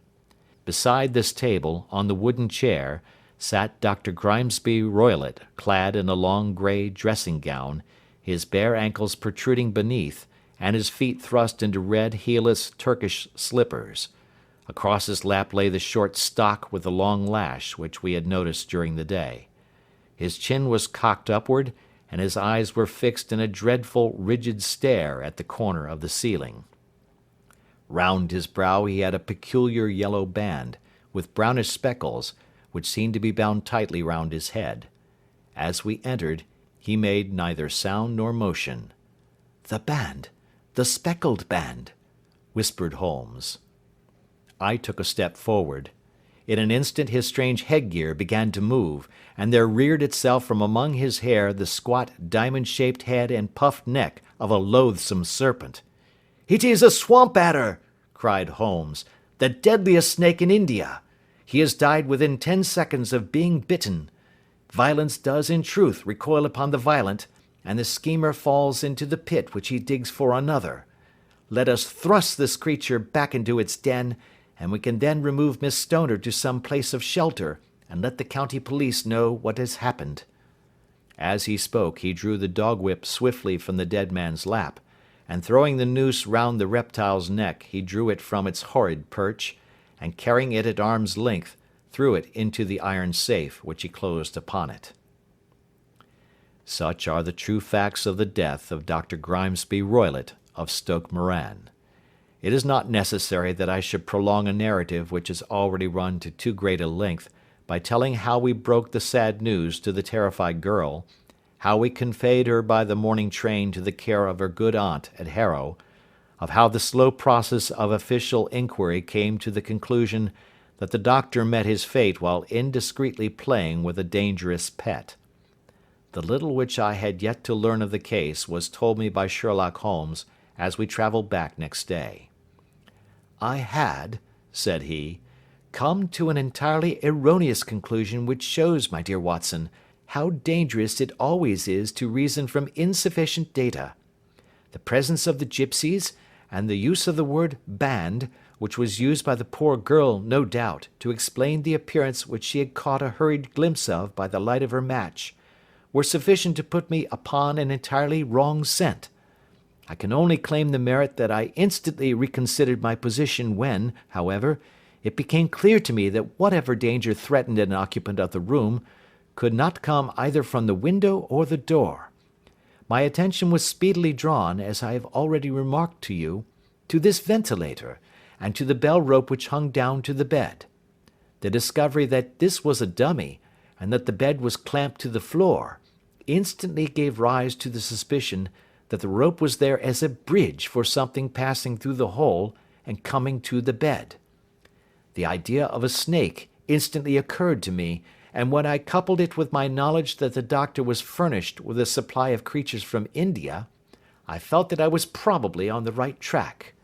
Beside this table, on the wooden chair, sat Dr. Grimesby Roylott, clad in a long grey dressing-gown, his bare ankles protruding beneath, and his feet thrust into red heelless Turkish slippers. Across his lap lay the short stock with the long lash which we had noticed during the day. His chin was cocked upward, and his eyes were fixed in a dreadful, rigid stare at the corner of the ceiling. Round his brow he had a peculiar yellow band, with brownish speckles, which seemed to be bound tightly round his head. As we entered, he made neither sound nor motion. "The band! The speckled band!" whispered Holmes. I took a step forward. In an instant his strange headgear began to move, and there reared itself from among his hair the squat, diamond-shaped head and puffed neck of a loathsome serpent. "It is a swamp adder!" cried Holmes. "The deadliest snake in India. He has died within 10 seconds of being bitten. Violence does in truth recoil upon the violent, and the schemer falls into the pit which he digs for another. Let us thrust this creature back into its den, and we can then remove Miss Stoner to some place of shelter, and let the county police know what has happened." As he spoke, he drew the dog whip swiftly from the dead man's lap, and throwing the noose round the reptile's neck, he drew it from its horrid perch, and carrying it at arm's length, threw it into the iron safe, which he closed upon it. Such are the true facts of the death of Dr. Grimesby Roylott of Stoke Moran. It is not necessary that I should prolong a narrative which has already run to too great a length by telling how we broke the sad news to the terrified girl, how we conveyed her by the morning train to the care of her good aunt at Harrow, of how the slow process of official inquiry came to the conclusion that the doctor met his fate while indiscreetly playing with a dangerous pet. The little which I had yet to learn of the case was told me by Sherlock Holmes as we travelled back next day. "I had," said he, "come to an entirely erroneous conclusion which shows, my dear Watson, how dangerous it always is to reason from insufficient data. The presence of the gipsies, and the use of the word band, which was used by the poor girl, no doubt, to explain the appearance which she had caught a hurried glimpse of by the light of her match, were sufficient to put me upon an entirely wrong scent. I can only claim the merit that I instantly reconsidered my position when, however, it became clear to me that whatever danger threatened an occupant of the room could not come either from the window or the door. My attention was speedily drawn, as I have already remarked to you, to this ventilator, and to the bell rope which hung down to the bed. The discovery that this was a dummy, and that the bed was clamped to the floor, instantly gave rise to the suspicion that the rope was there as a bridge for something passing through the hole and coming to the bed. The idea of a snake instantly occurred to me, and when I coupled it with my knowledge that the doctor was furnished with a supply of creatures from India, I felt that I was probably on the right track.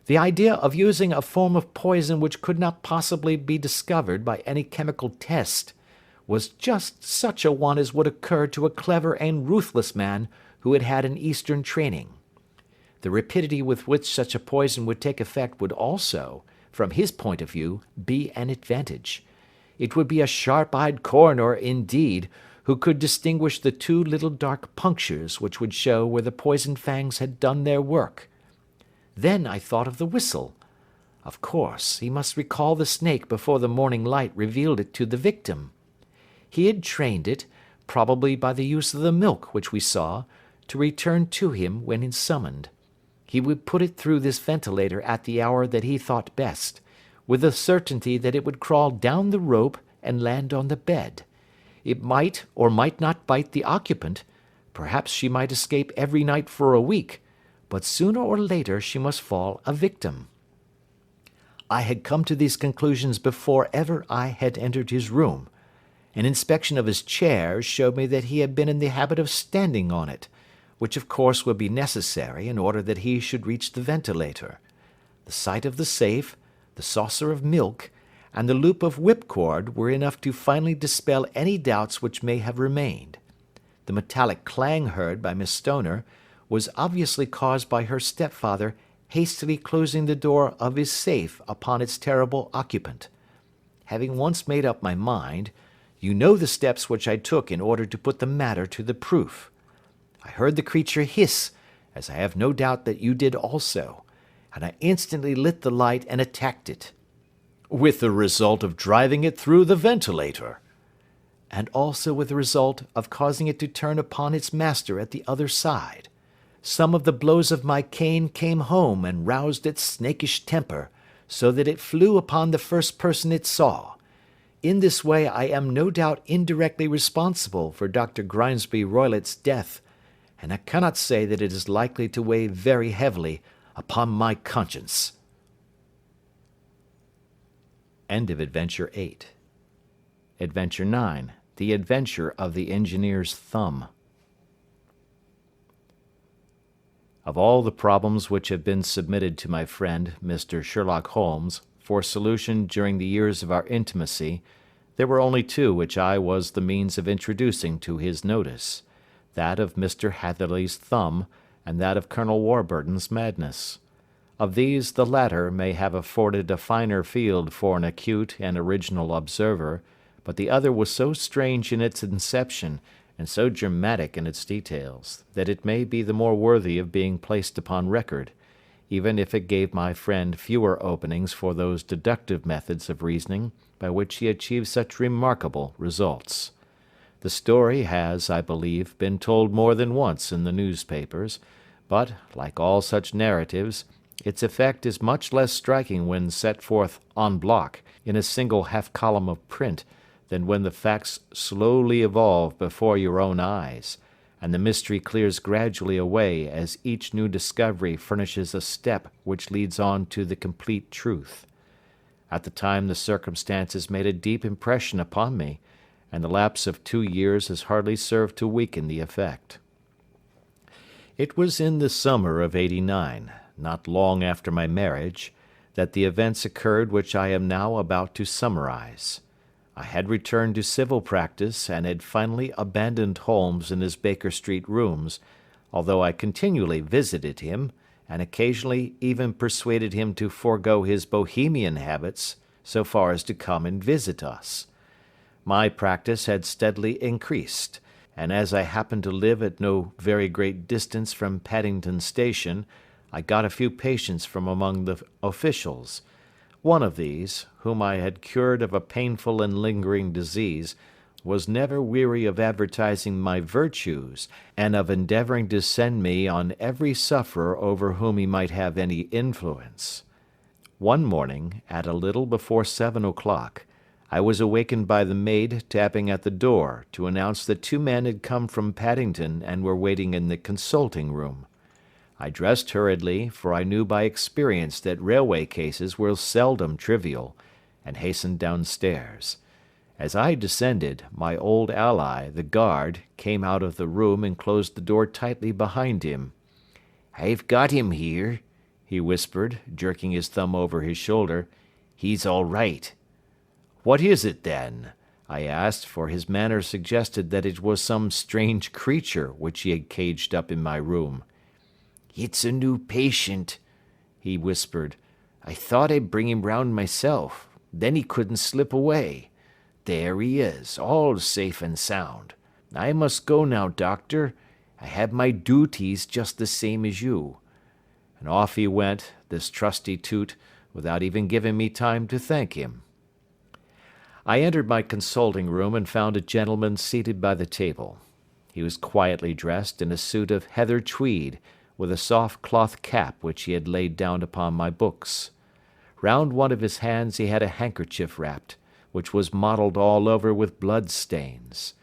The idea of using a form of poison which could not possibly be discovered by any chemical test was just such a one as would occur to a clever and ruthless man who had had an Eastern training. The rapidity with which such a poison would take effect would also, from his point of view, be an advantage. It would be a sharp-eyed coroner, indeed, who could distinguish the two little dark punctures which would show where the poisoned fangs had done their work. Then I thought of the whistle. Of course, he must recall the snake before the morning light revealed it to the victim. He had trained it, probably by the use of the milk which we saw, to return to him when summoned. He would put it through this ventilator at the hour that he thought best, with the certainty that it would crawl down the rope and land on the bed. It might or might not bite the occupant. Perhaps she might escape every night for a week, but sooner or later she must fall a victim. I had come to these conclusions before ever I had entered his room. An inspection of his chair showed me that he had been in the habit of standing on it, which of course would be necessary in order that he should reach the ventilator. The sight of the safe, the saucer of milk, and the loop of whipcord were enough to finally dispel any doubts which may have remained. The metallic clang heard by Miss Stoner was obviously caused by her stepfather hastily closing the door of his safe upon its terrible occupant. Having once made up my mind, you know the steps which I took in order to put the matter to the proof. I heard the creature hiss, as I have no doubt that you did also, and I instantly lit the light and attacked it. with the result of driving it through the ventilator. And also with the result of causing it to turn upon its master at the other side. Some of the blows of my cane came home and roused its snakish temper, so that it flew upon the first person it saw. In this way I am no doubt indirectly responsible for Dr. Grimesby Roylott's death, and I cannot say that it is likely to weigh very heavily upon my conscience. End of Adventure 8. Adventure 9. The Adventure of the Engineer's Thumb. Of all the problems which have been submitted to my friend, Mr. Sherlock Holmes, for solution during the years of our intimacy, there were only two which I was the means of introducing to his notice, that of Mr. Hatherley's thumb, and that of Colonel Warburton's madness. Of these the latter may have afforded a finer field for an acute and original observer, but the other was so strange in its inception, and so dramatic in its details, that it may be the more worthy of being placed upon record, even if it gave my friend fewer openings for those deductive methods of reasoning by which he achieved such remarkable results. The story has, I believe, been told more than once in the newspapers, but, like all such narratives, its effect is much less striking when set forth en bloc in a single half-column of print than when the facts slowly evolve before your own eyes, and the mystery clears gradually away as each new discovery furnishes a step which leads on to the complete truth. At the time the circumstances made a deep impression upon me, and the lapse of 2 years has hardly served to weaken the effect. It was in the summer of '89, not long after my marriage, that the events occurred which I am now about to summarize. I had returned to civil practice and had finally abandoned Holmes in his Baker Street rooms, although I continually visited him, and occasionally even persuaded him to forego his Bohemian habits so far as to come and visit us. My practice had steadily increased, and as I happened to live at no very great distance from Paddington Station, I got a few patients from among the officials. One of these, whom I had cured of a painful and lingering disease, was never weary of advertising my virtues, and of endeavouring to send me on every sufferer over whom he might have any influence. One morning, at a little before 7 o'clock, I was awakened by the maid tapping at the door to announce that 2 men had come from Paddington and were waiting in the consulting room. I dressed hurriedly, for I knew by experience that railway cases were seldom trivial, and hastened downstairs. As I descended, my old ally, the guard, came out of the room and closed the door tightly behind him. "I've got him here," he whispered, jerking his thumb over his shoulder. "He's all right." "What is it, then?" I asked, for his manner suggested that it was some strange creature which he had caged up in my room. "It's a new patient," he whispered. "I thought I'd bring him round myself. Then he couldn't slip away. There he is, all safe and sound. I must go now, doctor. I have my duties just the same as you." And off he went, this trusty toot, without even giving me time to thank him. I entered my consulting room and found a gentleman seated by the table. He was quietly dressed in a suit of heather tweed, with a soft cloth cap which he had laid down upon my books. Round one of his hands he had a handkerchief wrapped, which was mottled all over with blood stains.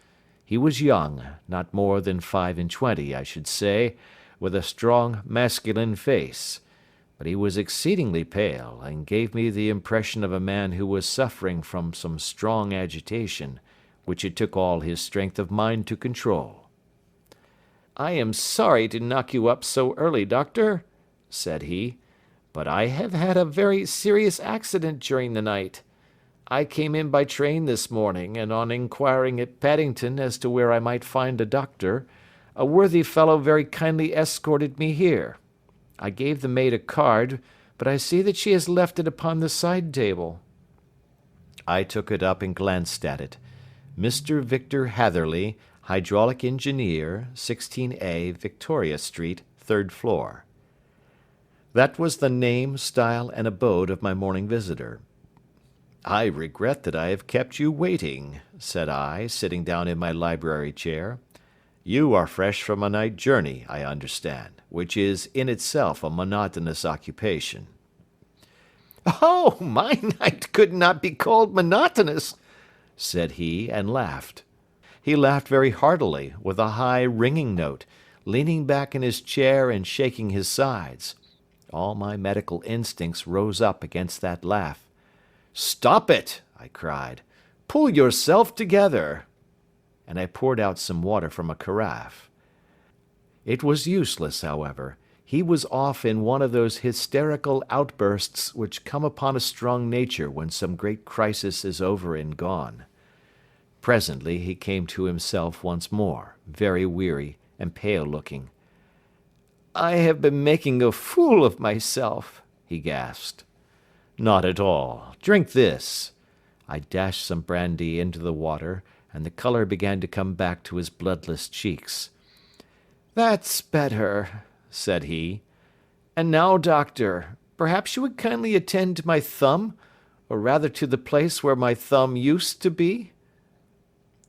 He was young, not more than 25, I should say, with a strong masculine face, but he was exceedingly pale, and gave me the impression of a man who was suffering from some strong agitation, which it took all his strength of mind to control. "I am sorry to knock you up so early, doctor," said he, "but I have had a very serious accident during the night. I came in by train this morning, and on inquiring at Paddington as to where I might find a doctor, a worthy fellow very kindly escorted me here. I gave the maid a card, but I see that she has left it upon the side table." I took it up and glanced at it. Mr. Victor Hatherley, Hydraulic Engineer, 16A, Victoria Street, 3rd floor. That was the name, style, and abode of my morning visitor. I regret that I have kept you waiting, said I, sitting down in my library chair. You are fresh from a night journey, I understand, which is in itself a monotonous occupation. Oh, my night could not be called monotonous, said he, and laughed. He laughed very heartily, with a high, ringing note, leaning back in his chair and shaking his sides. All my medical instincts rose up against that laugh. "Stop it!" I cried. "Pull yourself together!" And I poured out some water from a carafe. It was useless, however. He was off in one of those hysterical outbursts which come upon a strong nature when some great crisis is over and gone. Presently he came to himself once more, very weary and pale-looking. "I have been making a fool of myself," he gasped. "Not at all. Drink this." I dashed some brandy into the water, and the colour began to come back to his bloodless cheeks. "That's better," said he. "And now, doctor, perhaps you would kindly attend to my thumb, or rather to the place where my thumb used to be?"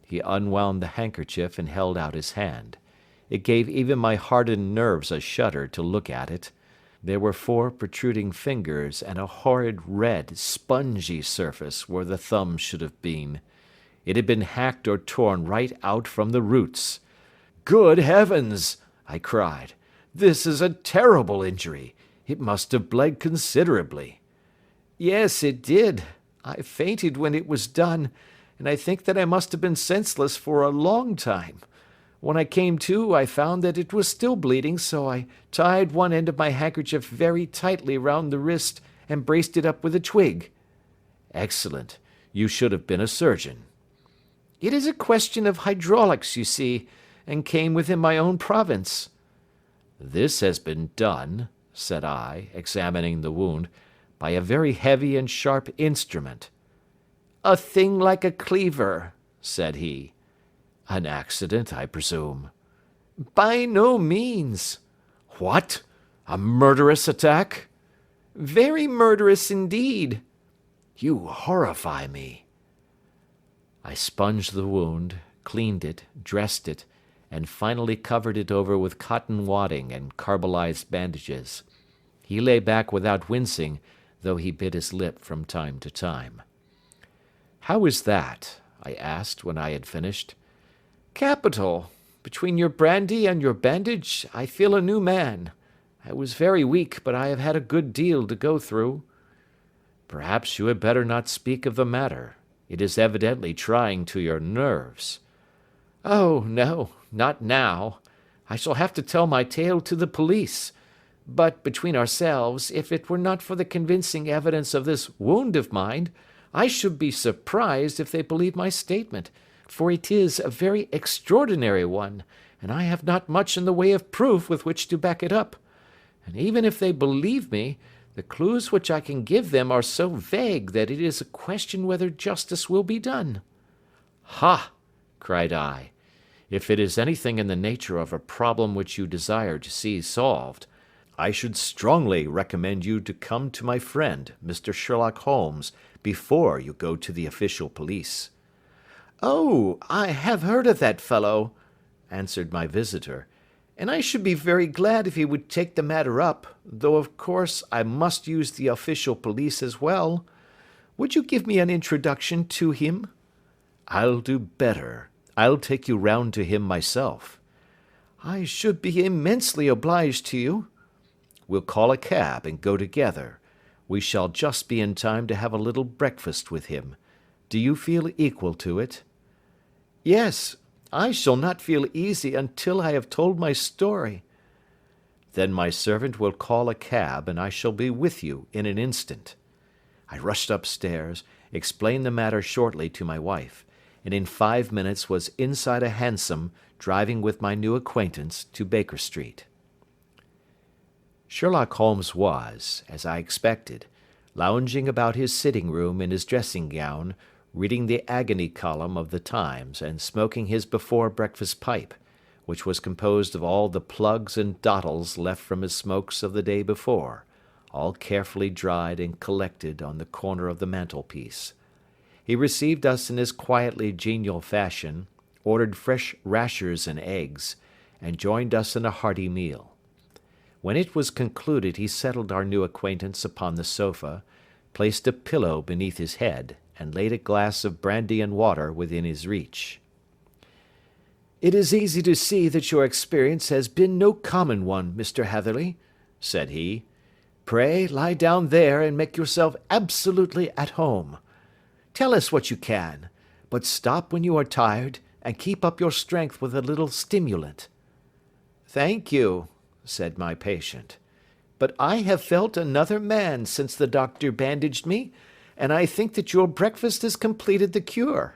He unwound the handkerchief and held out his hand. It gave even my hardened nerves a shudder to look at it. There were 4 protruding fingers and a horrid red, spongy surface where the thumb should have been. It had been hacked or torn right out from the roots. "Good heavens!" I cried. "This is a terrible injury. It must have bled considerably." "Yes, it did. I fainted when it was done, and I think that I must have been senseless for a long time. When I came to, I found that it was still bleeding, so I tied one end of my handkerchief very tightly round the wrist and braced it up with a twig." "Excellent. You should have been a surgeon." "It is a question of hydraulics, you see, and came within my own province." "This has been done," said I, examining the wound, "by a very heavy and sharp instrument." "A thing like a cleaver," said he. "An accident, I presume?" "By no means." "What? A murderous attack?" "Very murderous indeed." "You horrify me." I sponged the wound, cleaned it, dressed it, and finally covered it over with cotton wadding and carbolized bandages. He lay back without wincing, though he bit his lip from time to time. "How is that?" I asked when I had finished. "Capital. Between your brandy and your bandage, I feel a new man. I was very weak, but I have had a good deal to go through." "Perhaps you had better not speak of the matter. It is evidently trying to your nerves." "Oh, no, not now. I shall have to tell my tale to the police. But, between ourselves, if it were not for the convincing evidence of this wound of mine, I should be surprised if they believed my statement, for it is a very extraordinary one, and I have not much in the way of proof with which to back it up. And even if they believe me, the clues which I can give them are so vague that it is a question whether justice will be done." "Ha!" cried I. "If it is anything in the nature of a problem which you desire to see solved, I should strongly recommend you to come to my friend, Mr. Sherlock Holmes, before you go to the official police." "Oh, I have heard of that fellow," answered my visitor, "and I should be very glad if he would take the matter up, though of course I must use the official police as well. Would you give me an introduction to him?" "I'll do better. I'll take you round to him myself." "I should be immensely obliged to you." "We'll call a cab and go together. We shall just be in time to have a little breakfast with him. Do you feel equal to it?" "Yes, I shall not feel easy until I have told my story." "Then my servant will call a cab and I shall be with you in an instant." I rushed upstairs, explained the matter shortly to my wife, and in 5 minutes was inside a hansom driving with my new acquaintance to Baker Street. Sherlock Holmes was, as I expected, lounging about his sitting room in his dressing gown, reading the agony column of the Times and smoking his before breakfast pipe, which was composed of all the plugs and dottles left from his smokes of the day before, all carefully dried and collected on the corner of the mantelpiece. He received us in his quietly genial fashion, ordered fresh rashers and eggs, and joined us in a hearty meal. When it was concluded he settled our new acquaintance upon the sofa, placed a pillow beneath his head, and laid a glass of brandy and water within his reach. "It is easy to see that your experience has been no common one, Mr. Hatherley," said he. "Pray lie down there and make yourself absolutely at home. Tell us what you can, but stop when you are tired, and keep up your strength with a little stimulant." "Thank you," said my patient, "but I have felt another man since the doctor bandaged me, and I think that your breakfast has completed the cure.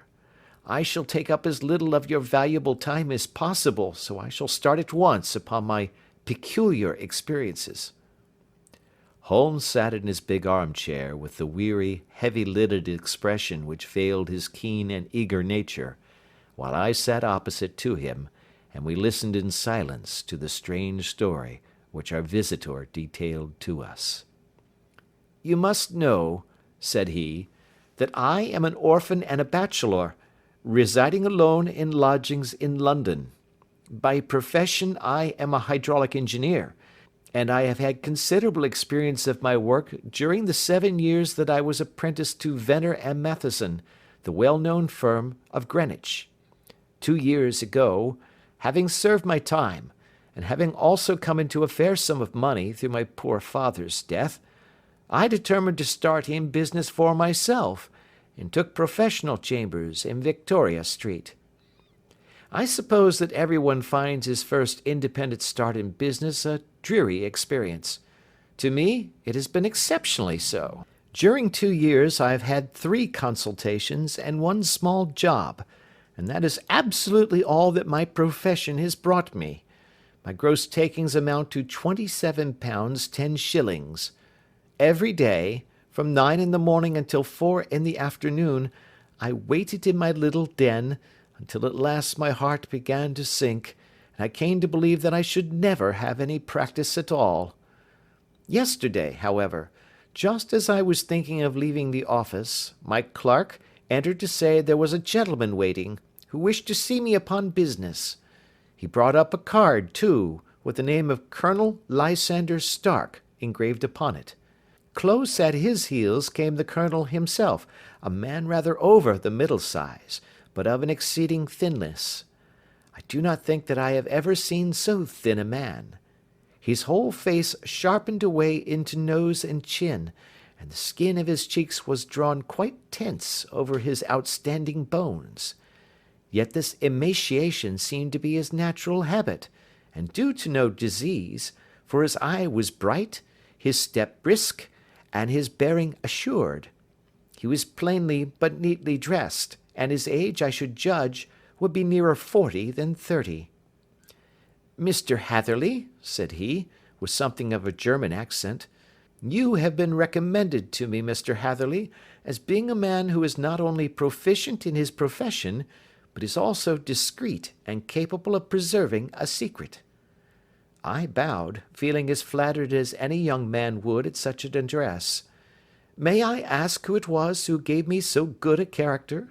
I shall take up as little of your valuable time as possible, so I shall start at once upon my peculiar experiences." Holmes sat in his big armchair with the weary, heavy-lidded expression which veiled his keen and eager nature, while I sat opposite to him, and we listened in silence to the strange story which our visitor detailed to us. "You must know," said he, "that I am an orphan and a bachelor, residing alone in lodgings in London. By profession I am a hydraulic engineer, and I have had considerable experience of my work during the 7 years that I was apprenticed to Venner and Matheson, the well-known firm of Greenwich. 2 years ago, having served my time, and having also come into a fair sum of money through my poor father's death, I determined to start in business for myself, and took professional chambers in Victoria Street. I suppose that everyone finds his first independent start in business a dreary experience. To me, it has been exceptionally so. During 2 years I have had 3 consultations and 1 small job, and that is absolutely all that my profession has brought me. My gross takings amount to £27 10s. Every day, from 9 in the morning until 4 in the afternoon, I waited in my little den, until at last my heart began to sink, and I came to believe that I should never have any practice at all. Yesterday, however, just as I was thinking of leaving the office, my clerk entered to say there was a gentleman waiting, who wished to see me upon business. He brought up a card, too, with the name of Colonel Lysander Stark engraved upon it. Close at his heels came the colonel himself, a man rather over the middle size, but of an exceeding thinness. I do not think that I have ever seen so thin a man. His whole face sharpened away into nose and chin, and the skin of his cheeks was drawn quite tense over his outstanding bones. Yet this emaciation seemed to be his natural habit, and due to no disease, for his eye was bright, his step brisk, and his bearing assured. He was plainly but neatly dressed, and his age, I should judge, would be nearer 40 than 30. "Mr. Hatherley," said he, with something of a German accent, "you have been recommended to me, Mr. Hatherley, as being a man who is not only proficient in his profession, but is also discreet and capable of preserving a secret." I bowed, feeling as flattered as any young man would at such an address. "May I ask who it was who gave me so good a character?"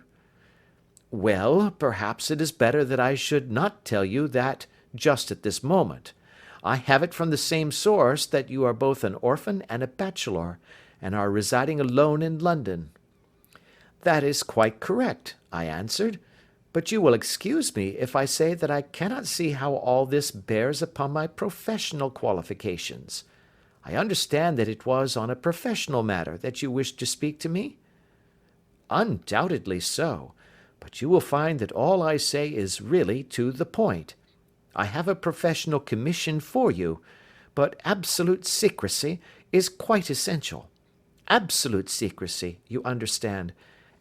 "Well, perhaps it is better that I should not tell you that just at this moment. I have it from the same source that you are both an orphan and a bachelor, and are residing alone in London." "That is quite correct," I answered, "but you will excuse me if I say that I cannot see how all this bears upon my professional qualifications. I understand that it was on a professional matter that you wished to speak to me?" "Undoubtedly so, but you will find that all I say is really to the point. I have a professional commission for you, but absolute secrecy is quite essential. Absolute secrecy, you understand,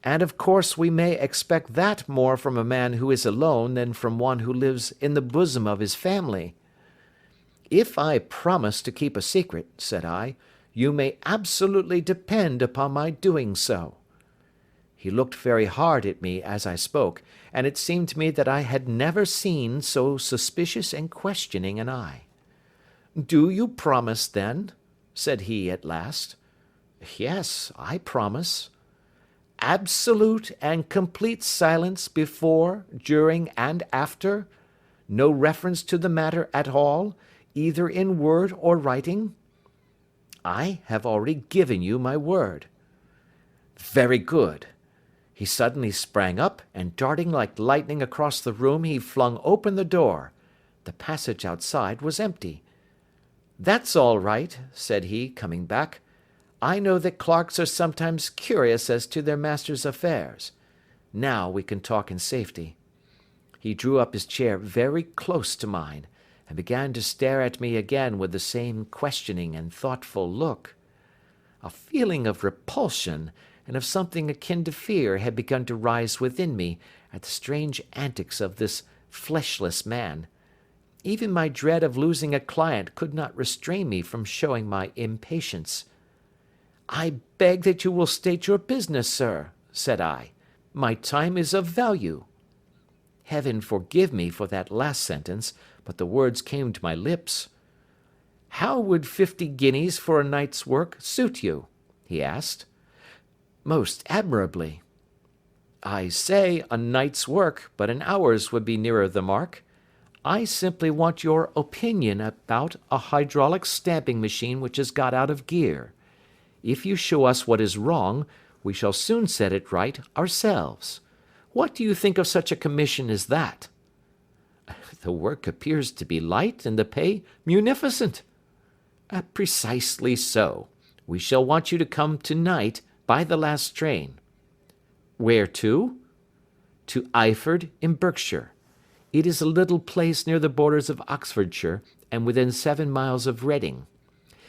and of course we may expect that more from a man who is alone than from one who lives in the bosom of his family." "If I promise to keep a secret," said I, "you may absolutely depend upon my doing so." He looked very hard at me as I spoke, and it seemed to me that I had never seen so suspicious and questioning an eye. "Do you promise, then?" said he at last. "Yes, I promise." Absolute and complete silence before, during, and after? No reference to the matter at all, either in word or writing? I have already given you my word. Very good. He suddenly sprang up, and darting like lightning across the room, he flung open the door. The passage outside was empty. That's all right, said he, coming back. I know that clerks are sometimes curious as to their master's affairs. Now we can talk in safety. He drew up his chair very close to mine, and began to stare at me again with the same questioning and thoughtful look. A feeling of repulsion and of something akin to fear had begun to rise within me at the strange antics of this fleshless man. Even my dread of losing a client could not restrain me from showing my impatience. I beg that you will state your business, sir, said I. My time is of value. Heaven forgive me for that last sentence, but the words came to my lips. How would 50 guineas for a night's work suit you? He asked. Most admirably. I say a night's work, but an hour's would be nearer the mark. I simply want your opinion about a hydraulic stamping machine which has got out of gear. If you show us what is wrong, we shall soon set it right ourselves. What do you think of such a commission as that? The work appears to be light and the pay munificent. Precisely so. We shall want you to come tonight by the last train. Where to? To Eyford in Berkshire. It is a little place near the borders of Oxfordshire and within 7 miles of Reading.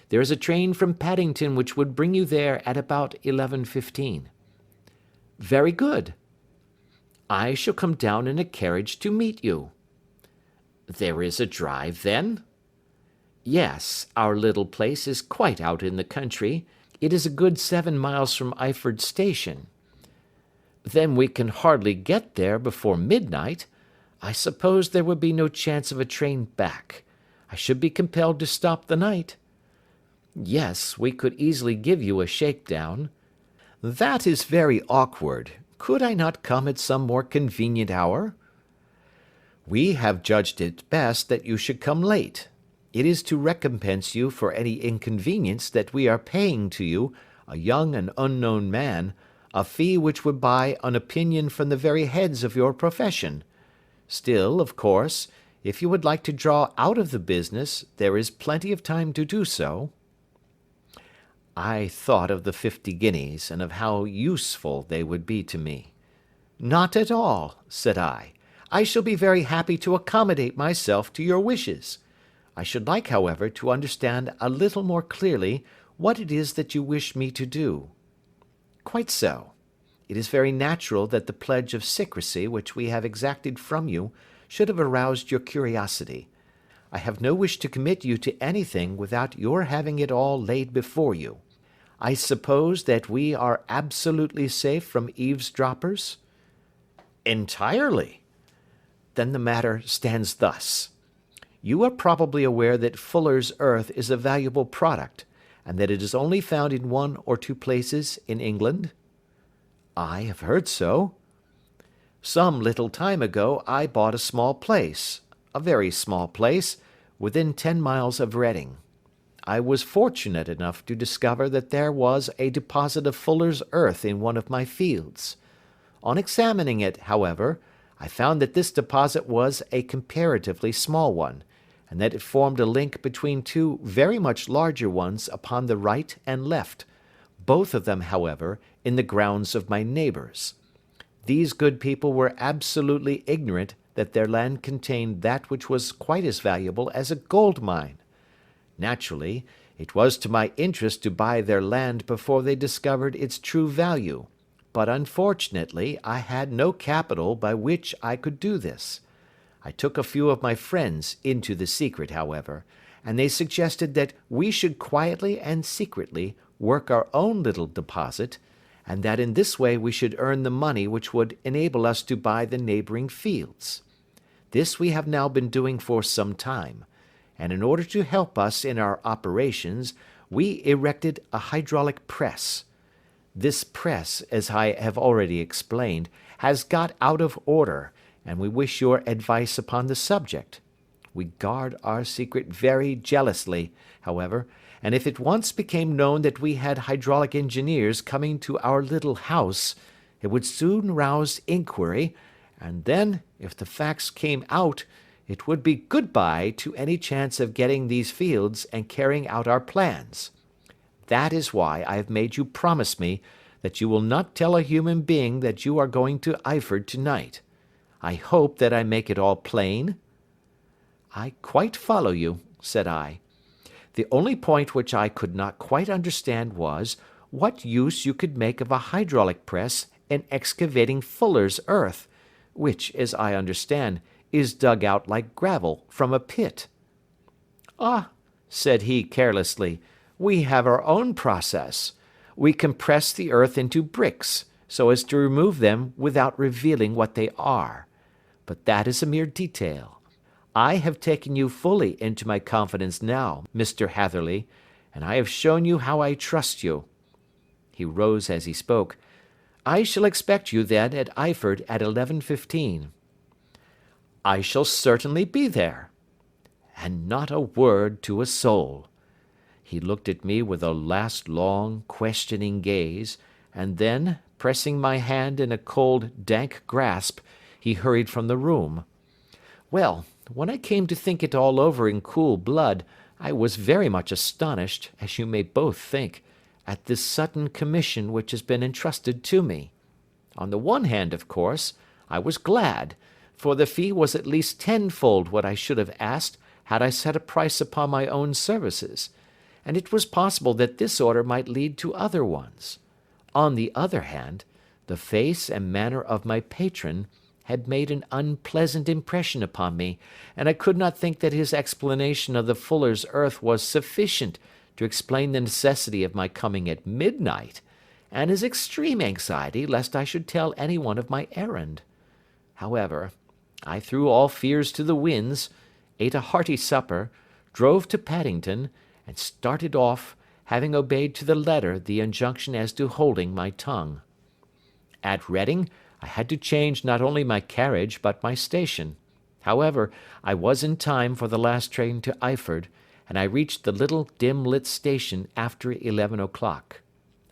There is a train from Paddington which would bring you there at about 11:15. Very good. I shall come down in a carriage to meet you. There is a drive, then? Yes, our little place is quite out in the country. It is a good 7 miles from Eyford Station. Then we can hardly get there before midnight. I suppose there would be no chance of a train back. I should be compelled to stop the night. Yes, we could easily give you a shakedown. That is very awkward. Could I not come at some more convenient hour? We have judged it best that you should come late. It is to recompense you for any inconvenience that we are paying to you, a young and unknown man, a fee which would buy an opinion from the very heads of your profession. Still, of course, if you would like to draw out of the business, there is plenty of time to do so. I thought of the 50 guineas, and of how useful they would be to me. Not at all, said I. I shall be very happy to accommodate myself to your wishes. I should like, however, to understand a little more clearly what it is that you wish me to do. Quite so. It is very natural that the pledge of secrecy which we have exacted from you should have aroused your curiosity. I have no wish to commit you to anything without your having it all laid before you. I suppose that we are absolutely safe from eavesdroppers? Entirely. Then the matter stands thus. You are probably aware that Fuller's earth is a valuable product, and that it is only found in 1 or 2 places in England? I have heard so. Some little time ago I bought a small place, a very small place, within 10 miles of Reading. I was fortunate enough to discover that there was a deposit of Fuller's earth in one of my fields. On examining it, however, I found that this deposit was a comparatively small one, and that it formed a link between 2 very much larger ones upon the right and left, both of them, however, in the grounds of my neighbours. These good people were absolutely ignorant that their land contained that which was quite as valuable as a gold mine. Naturally, it was to my interest to buy their land before they discovered its true value, but unfortunately I had no capital by which I could do this. I took a few of my friends into the secret, however, and they suggested that we should quietly and secretly work our own little deposit, and that in this way we should earn the money which would enable us to buy the neighbouring fields. This we have now been doing for some time, and in order to help us in our operations, we erected a hydraulic press. This press, as I have already explained, has got out of order, and we wish your advice upon the subject. We guard our secret very jealously, however, and if it once became known that we had hydraulic engineers coming to our little house, it would soon rouse inquiry, and then, if the facts came out, it would be good-bye to any chance of getting these fields and carrying out our plans. That is why I have made you promise me that you will not tell a human being that you are going to Eyford tonight. I hope that I make it all plain?" "I quite follow you," said I. "The only point which I could not quite understand was, what use you could make of a hydraulic press in excavating fuller's earth, which, as I understand, is dug out like gravel from a pit." "Ah," said he carelessly, "we have our own process. We compress the earth into bricks, so as to remove them without revealing what they are. But that is a mere detail. I have taken you fully into my confidence now, Mr. Hatherley, and I have shown you how I trust you." He rose as he spoke. "I shall expect you, then, at Eyford at 11:15. "I shall certainly be there." "And not a word to a soul." He looked at me with a last long, questioning gaze, and then, pressing my hand in a cold, dank grasp, he hurried from the room. Well, when I came to think it all over in cool blood, I was very much astonished, as you may both think, at this sudden commission which has been entrusted to me. On the one hand, of course, I was glad, for the fee was at least tenfold what I should have asked had I set a price upon my own services, and it was possible that this order might lead to other ones. On the other hand, the face and manner of my patron had made an unpleasant impression upon me, and I could not think that his explanation of the fuller's earth was sufficient to explain the necessity of my coming at midnight, and his extreme anxiety lest I should tell any one of my errand. However, I threw all fears to the winds, ate a hearty supper, drove to Paddington, and started off, having obeyed to the letter the injunction as to holding my tongue. At Reading, I had to change not only my carriage but my station. However, I was in time for the last train to Eyford, and I reached the little dim-lit station after 11 o'clock.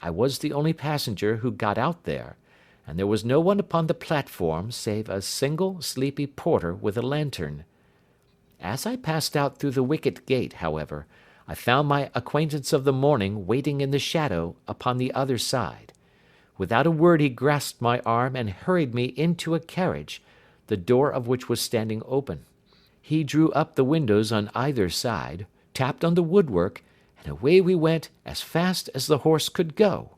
I was the only passenger who got out there, and there was no one upon the platform save a single sleepy porter with a lantern. As I passed out through the wicket gate, however, I found my acquaintance of the morning waiting in the shadow upon the other side. Without a word he grasped my arm and hurried me into a carriage, the door of which was standing open. He drew up the windows on either side, tapped on the woodwork, and away we went as fast as the horse could go.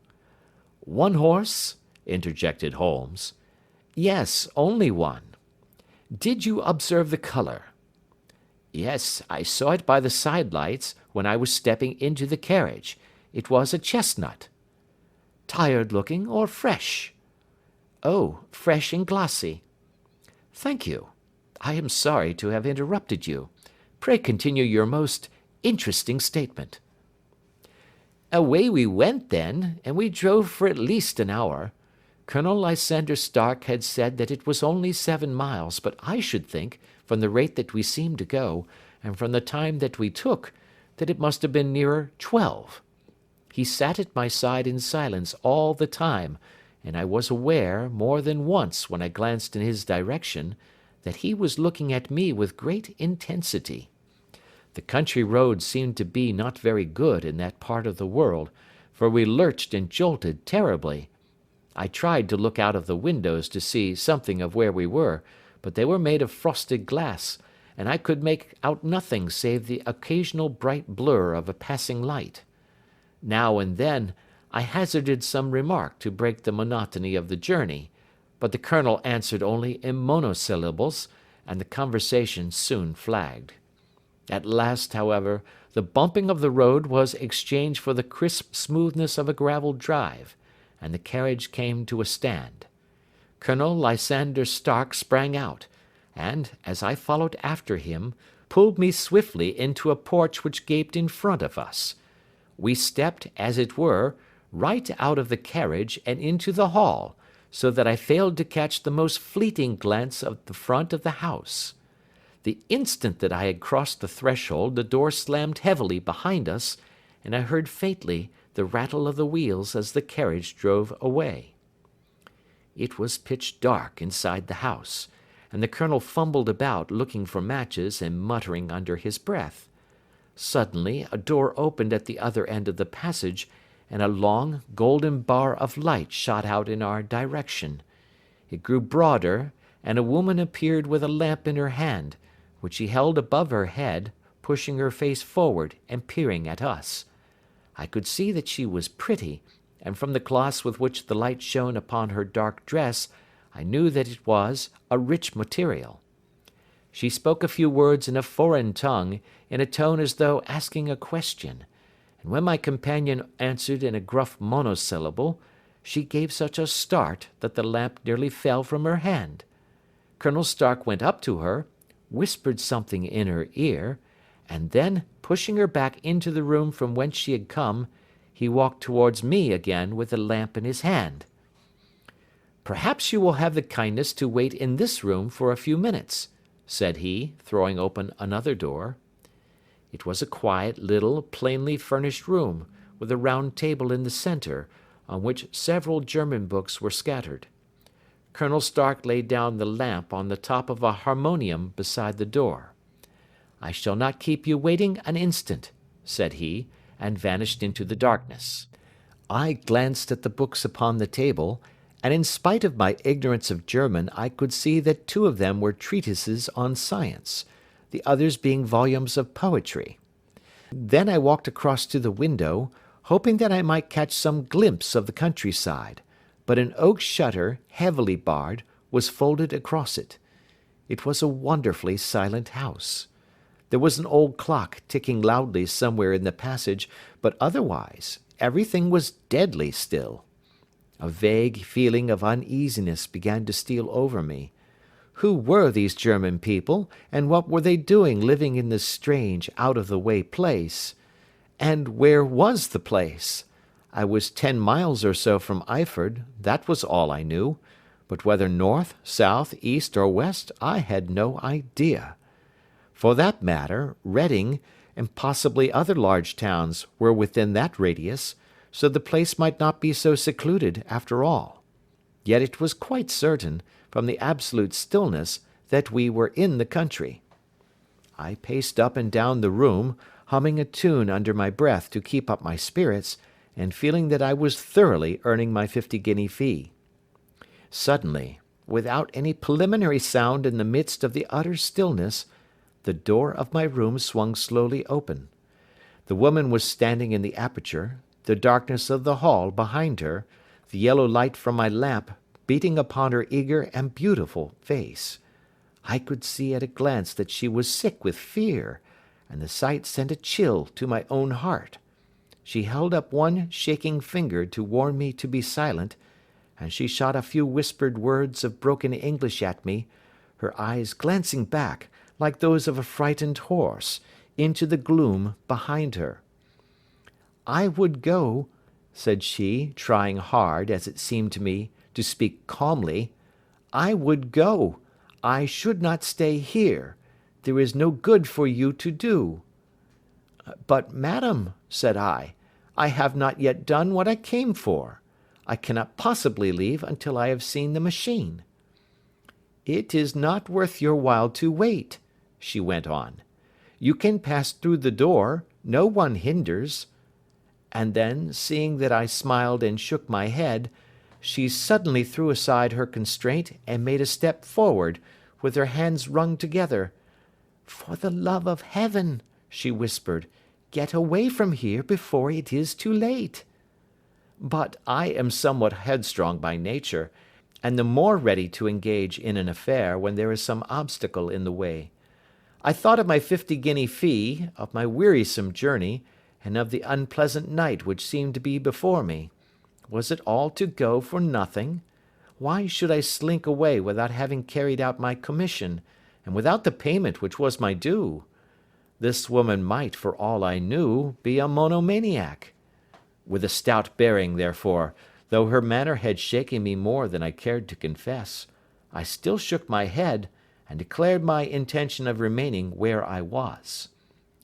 "One horse?" interjected Holmes. "Yes, only one." "Did you observe the colour?" "Yes, I saw it by the side lights when I was stepping into the carriage. It was a chestnut." "Tired looking or fresh?" "Oh, fresh and glossy." "Thank you. I am sorry to have interrupted you. Pray continue your most interesting statement." "Away we went then, and we drove for at least an hour. Colonel Lysander Stark had said that it was only 7 miles, but I should think, from the rate that we seemed to go, and from the time that we took, that it must have been nearer 12. He sat at my side in silence all the time, and I was aware, more than once when I glanced in his direction, that he was looking at me with great intensity. The country road seemed to be not very good in that part of the world, for we lurched and jolted terribly. I tried to look out of the windows to see something of where we were, but they were made of frosted glass, and I could make out nothing save the occasional bright blur of a passing light. Now and then I hazarded some remark to break the monotony of the journey, but the colonel answered only in monosyllables, and the conversation soon flagged. At last, however, the bumping of the road was exchanged for the crisp smoothness of a gravel drive, and the carriage came to a stand. Colonel Lysander Stark sprang out, and, as I followed after him, pulled me swiftly into a porch which gaped in front of us. We stepped, as it were, right out of the carriage and into the hall, so that I failed to catch the most fleeting glance of the front of the house. The instant that I had crossed the threshold, the door slammed heavily behind us, and I heard faintly the rattle of the wheels as the carriage drove away. It was pitch dark inside the house, and the Colonel fumbled about looking for matches and muttering under his breath. Suddenly a door opened at the other end of the passage, and a long, golden bar of light shot out in our direction. It grew broader, and a woman appeared with a lamp in her hand, which she held above her head, pushing her face forward and peering at us. I could see that she was pretty, and from the gloss with which the light shone upon her dark dress, I knew that it was a rich material. She spoke a few words in a foreign tongue, in a tone as though asking a question, and when my companion answered in a gruff monosyllable, she gave such a start that the lamp nearly fell from her hand. Colonel Stark went up to her, whispered something in her ear, and then, pushing her back into the room from whence she had come, he walked towards me again with the lamp in his hand. "Perhaps you will have the kindness to wait in this room for a few minutes," said he, throwing open another door. It was a quiet, little, plainly furnished room, with a round table in the centre, on which several German books were scattered. Colonel Stark laid down the lamp on the top of a harmonium beside the door. "I shall not keep you waiting an instant," said he, and vanished into the darkness. I glanced at the books upon the table, and in spite of my ignorance of German I could see that 2 of them were treatises on science, the others being volumes of poetry. Then I walked across to the window, hoping that I might catch some glimpse of the countryside, but an oak shutter, heavily barred, was folded across it. It was a wonderfully silent house. There was an old clock ticking loudly somewhere in the passage, but otherwise everything was deadly still. A vague feeling of uneasiness began to steal over me. Who were these German people, and what were they doing living in this strange, out-of-the-way place? And where was the place? I was 10 miles or so from Eyford, that was all I knew, but whether north, south, east, or west, I had no idea. For that matter, Reading, and possibly other large towns, were within that radius, so the place might not be so secluded after all. Yet it was quite certain, from the absolute stillness, that we were in the country. I paced up and down the room, humming a tune under my breath to keep up my spirits, and feeling that I was thoroughly earning my 50-guinea fee. Suddenly, without any preliminary sound in the midst of the utter stillness, the door of my room swung slowly open. The woman was standing in the aperture, the darkness of the hall behind her, the yellow light from my lamp beating upon her eager and beautiful face. I could see at a glance that she was sick with fear, and the sight sent a chill to my own heart. She held up one shaking finger to warn me to be silent, and she shot a few whispered words of broken English at me, her eyes glancing back, like those of a frightened horse, into the gloom behind her. "I would go," said she, trying hard, as it seemed to me, to speak calmly. "I would go. I should not stay here. There is no good for you to do." "But, madam," said I have not yet done what I came for. I cannot possibly leave until I have seen the machine." "It is not worth your while to wait," she went on. "You can pass through the door, no one hinders." And then, seeing that I smiled and shook my head, she suddenly threw aside her constraint and made a step forward, with her hands wrung together. "For the love of heaven," she whispered, "get away from here before it is too late." But I am somewhat headstrong by nature, and the more ready to engage in an affair when there is some obstacle in the way. I thought of my 50-guinea fee, of my wearisome journey, and of the unpleasant night which seemed to be before me. Was it all to go for nothing? Why should I slink away without having carried out my commission, and without the payment which was my due? This woman might, for all I knew, be a monomaniac. With a stout bearing, therefore, though her manner had shaken me more than I cared to confess, I still shook my head, and declared my intention of remaining where I was.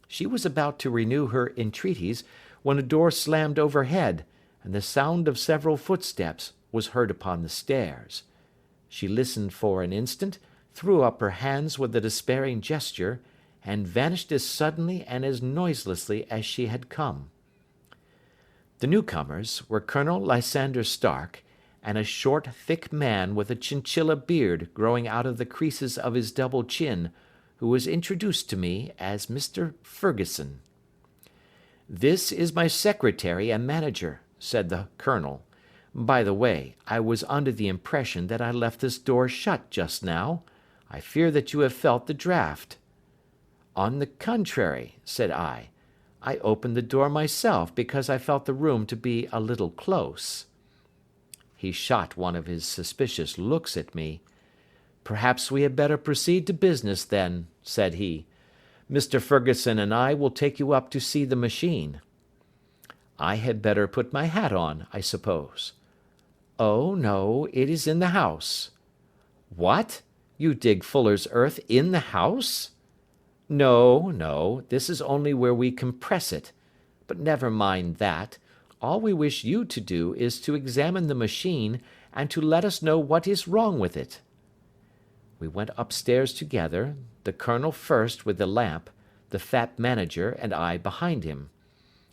She was about to renew her entreaties, when a door slammed overhead, and the sound of several footsteps was heard upon the stairs. She listened for an instant, threw up her hands with a despairing gesture, and vanished as suddenly and as noiselessly as she had come. The newcomers were Colonel Lysander Stark, and a short, thick man with a chinchilla beard growing out of the creases of his double chin, who was introduced to me as Mr. Ferguson. "This is my secretary and manager," said the colonel. "By the way, I was under the impression that I left this door shut just now. I fear that you have felt the draught." "On the contrary," said I opened the door myself because I felt the room to be a little close." He shot one of his suspicious looks at me. "Perhaps we had better proceed to business, then," said he. "Mr. Ferguson and I will take you up to see the machine." "I had better put my hat on, I suppose." "Oh, no, it is in the house." "What? You dig fuller's earth in the house?" "No, no, this is only where we compress it. But never mind that. All we wish you to do is to examine the machine, and to let us know what is wrong with it." We went upstairs together, the colonel first with the lamp, the fat manager and I behind him.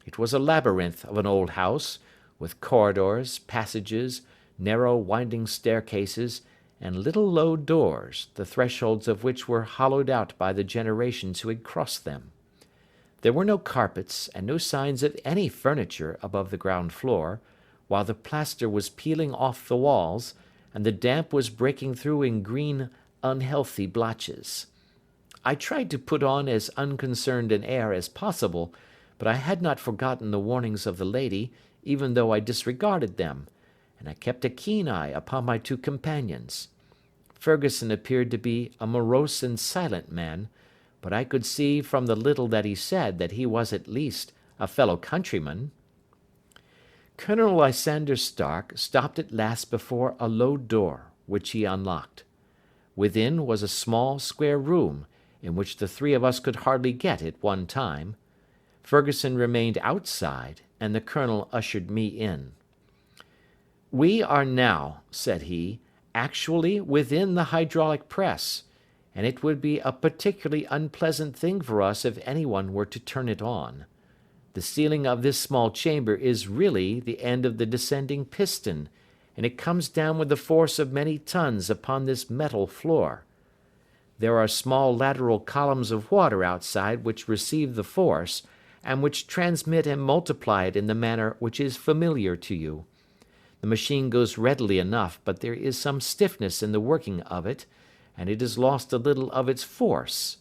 It was a labyrinth of an old house, with corridors, passages, narrow winding staircases, and little low doors, the thresholds of which were hollowed out by the generations who had crossed them. There were no carpets, and no signs of any furniture above the ground floor, while the plaster was peeling off the walls, and the damp was breaking through in green, unhealthy blotches. I tried to put on as unconcerned an air as possible, but I had not forgotten the warnings of the lady, even though I disregarded them, and I kept a keen eye upon my two companions. Ferguson appeared to be a morose and silent man, but I could see from the little that he said that he was at least a fellow countryman. Colonel Lysander Stark stopped at last before a low door, which he unlocked. Within was a small square room, in which the three of us could hardly get at one time. Ferguson remained outside, and the colonel ushered me in. "We are now," said he, "actually within the hydraulic press, and it would be a particularly unpleasant thing for us if anyone were to turn it on. The ceiling of this small chamber is really the end of the descending piston, and it comes down with the force of many tons upon this metal floor. There are small lateral columns of water outside which receive the force, and which transmit and multiply it in the manner which is familiar to you. The machine goes readily enough, but there is some stiffness in the working of it, and it has lost a little of its force.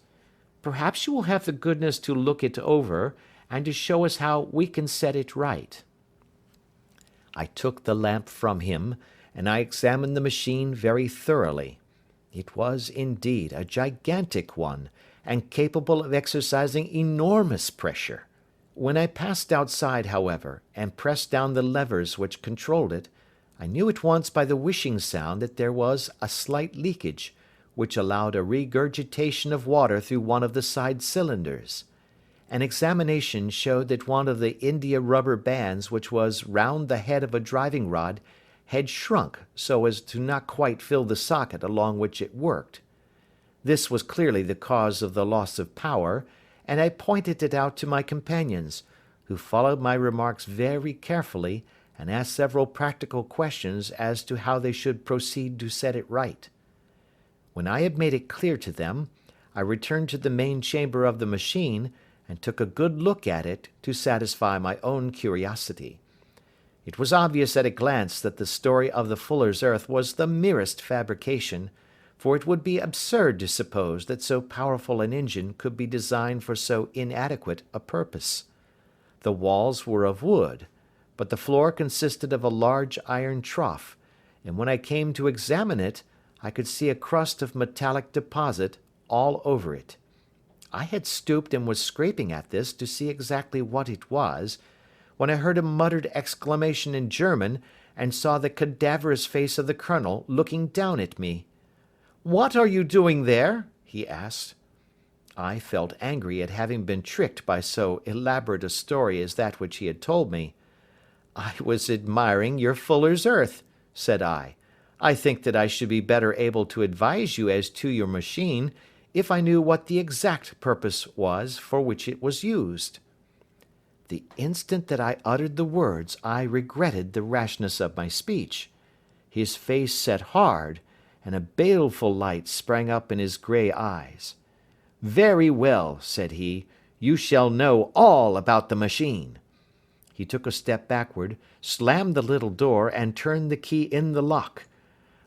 Perhaps you will have the goodness to look it over, and to show us how we can set it right." I took the lamp from him, and I examined the machine very thoroughly. It was, indeed, a gigantic one, and capable of exercising enormous pressure. When I passed outside, however, and pressed down the levers which controlled it, I knew at once by the whishing sound that there was a slight leakage, which allowed a regurgitation of water through one of the side cylinders. An examination showed that one of the india rubber bands which was round the head of a driving rod had shrunk so as to not quite fill the socket along which it worked. This was clearly the cause of the loss of power, and I pointed it out to my companions, who followed my remarks very carefully and asked several practical questions as to how they should proceed to set it right. When I had made it clear to them, I returned to the main chamber of the machine, and took a good look at it to satisfy my own curiosity. It was obvious at a glance that the story of the fuller's earth was the merest fabrication, for it would be absurd to suppose that so powerful an engine could be designed for so inadequate a purpose. The walls were of wood, but the floor consisted of a large iron trough, and when I came to examine it, I could see a crust of metallic deposit all over it. I had stooped and was scraping at this to see exactly what it was, when I heard a muttered exclamation in German, and saw the cadaverous face of the colonel looking down at me. "What are you doing there?" he asked. I felt angry at having been tricked by so elaborate a story as that which he had told me. "I was admiring your fuller's earth," said I. "I think that I should be better able to advise you as to your machine if I knew what the exact purpose was for which it was used." The instant that I uttered the words I regretted the rashness of my speech. His face set hard, and a baleful light sprang up in his grey eyes. "Very well," said he, "you shall know all about the machine." He took a step backward, slammed the little door, and turned the key in the lock.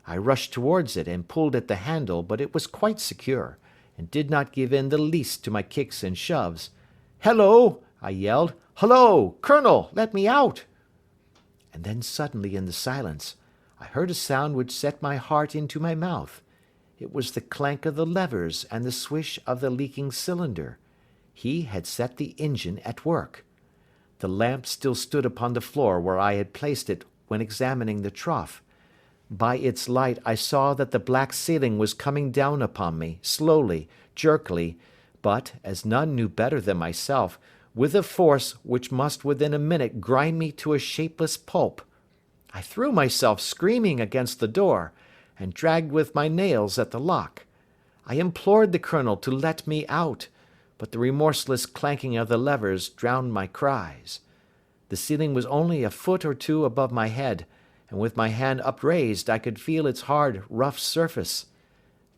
I rushed towards it and pulled at the handle, but it was quite secure, and did not give in the least to my kicks and shoves. "Hello!" I yelled. "Hullo! Colonel, let me out!" And then suddenly in the silence, I heard a sound which set my heart into my mouth. It was the clank of the levers and the swish of the leaking cylinder. He had set the engine at work. The lamp still stood upon the floor where I had placed it when examining the trough. By its light I saw that the black ceiling was coming down upon me, slowly, jerkily, but, as none knew better than myself, with a force which must within a minute grind me to a shapeless pulp. I threw myself screaming against the door, and dragged with my nails at the lock. I implored the colonel to let me out, but the remorseless clanking of the levers drowned my cries. The ceiling was only a foot or two above my head, and with my hand upraised I could feel its hard, rough surface.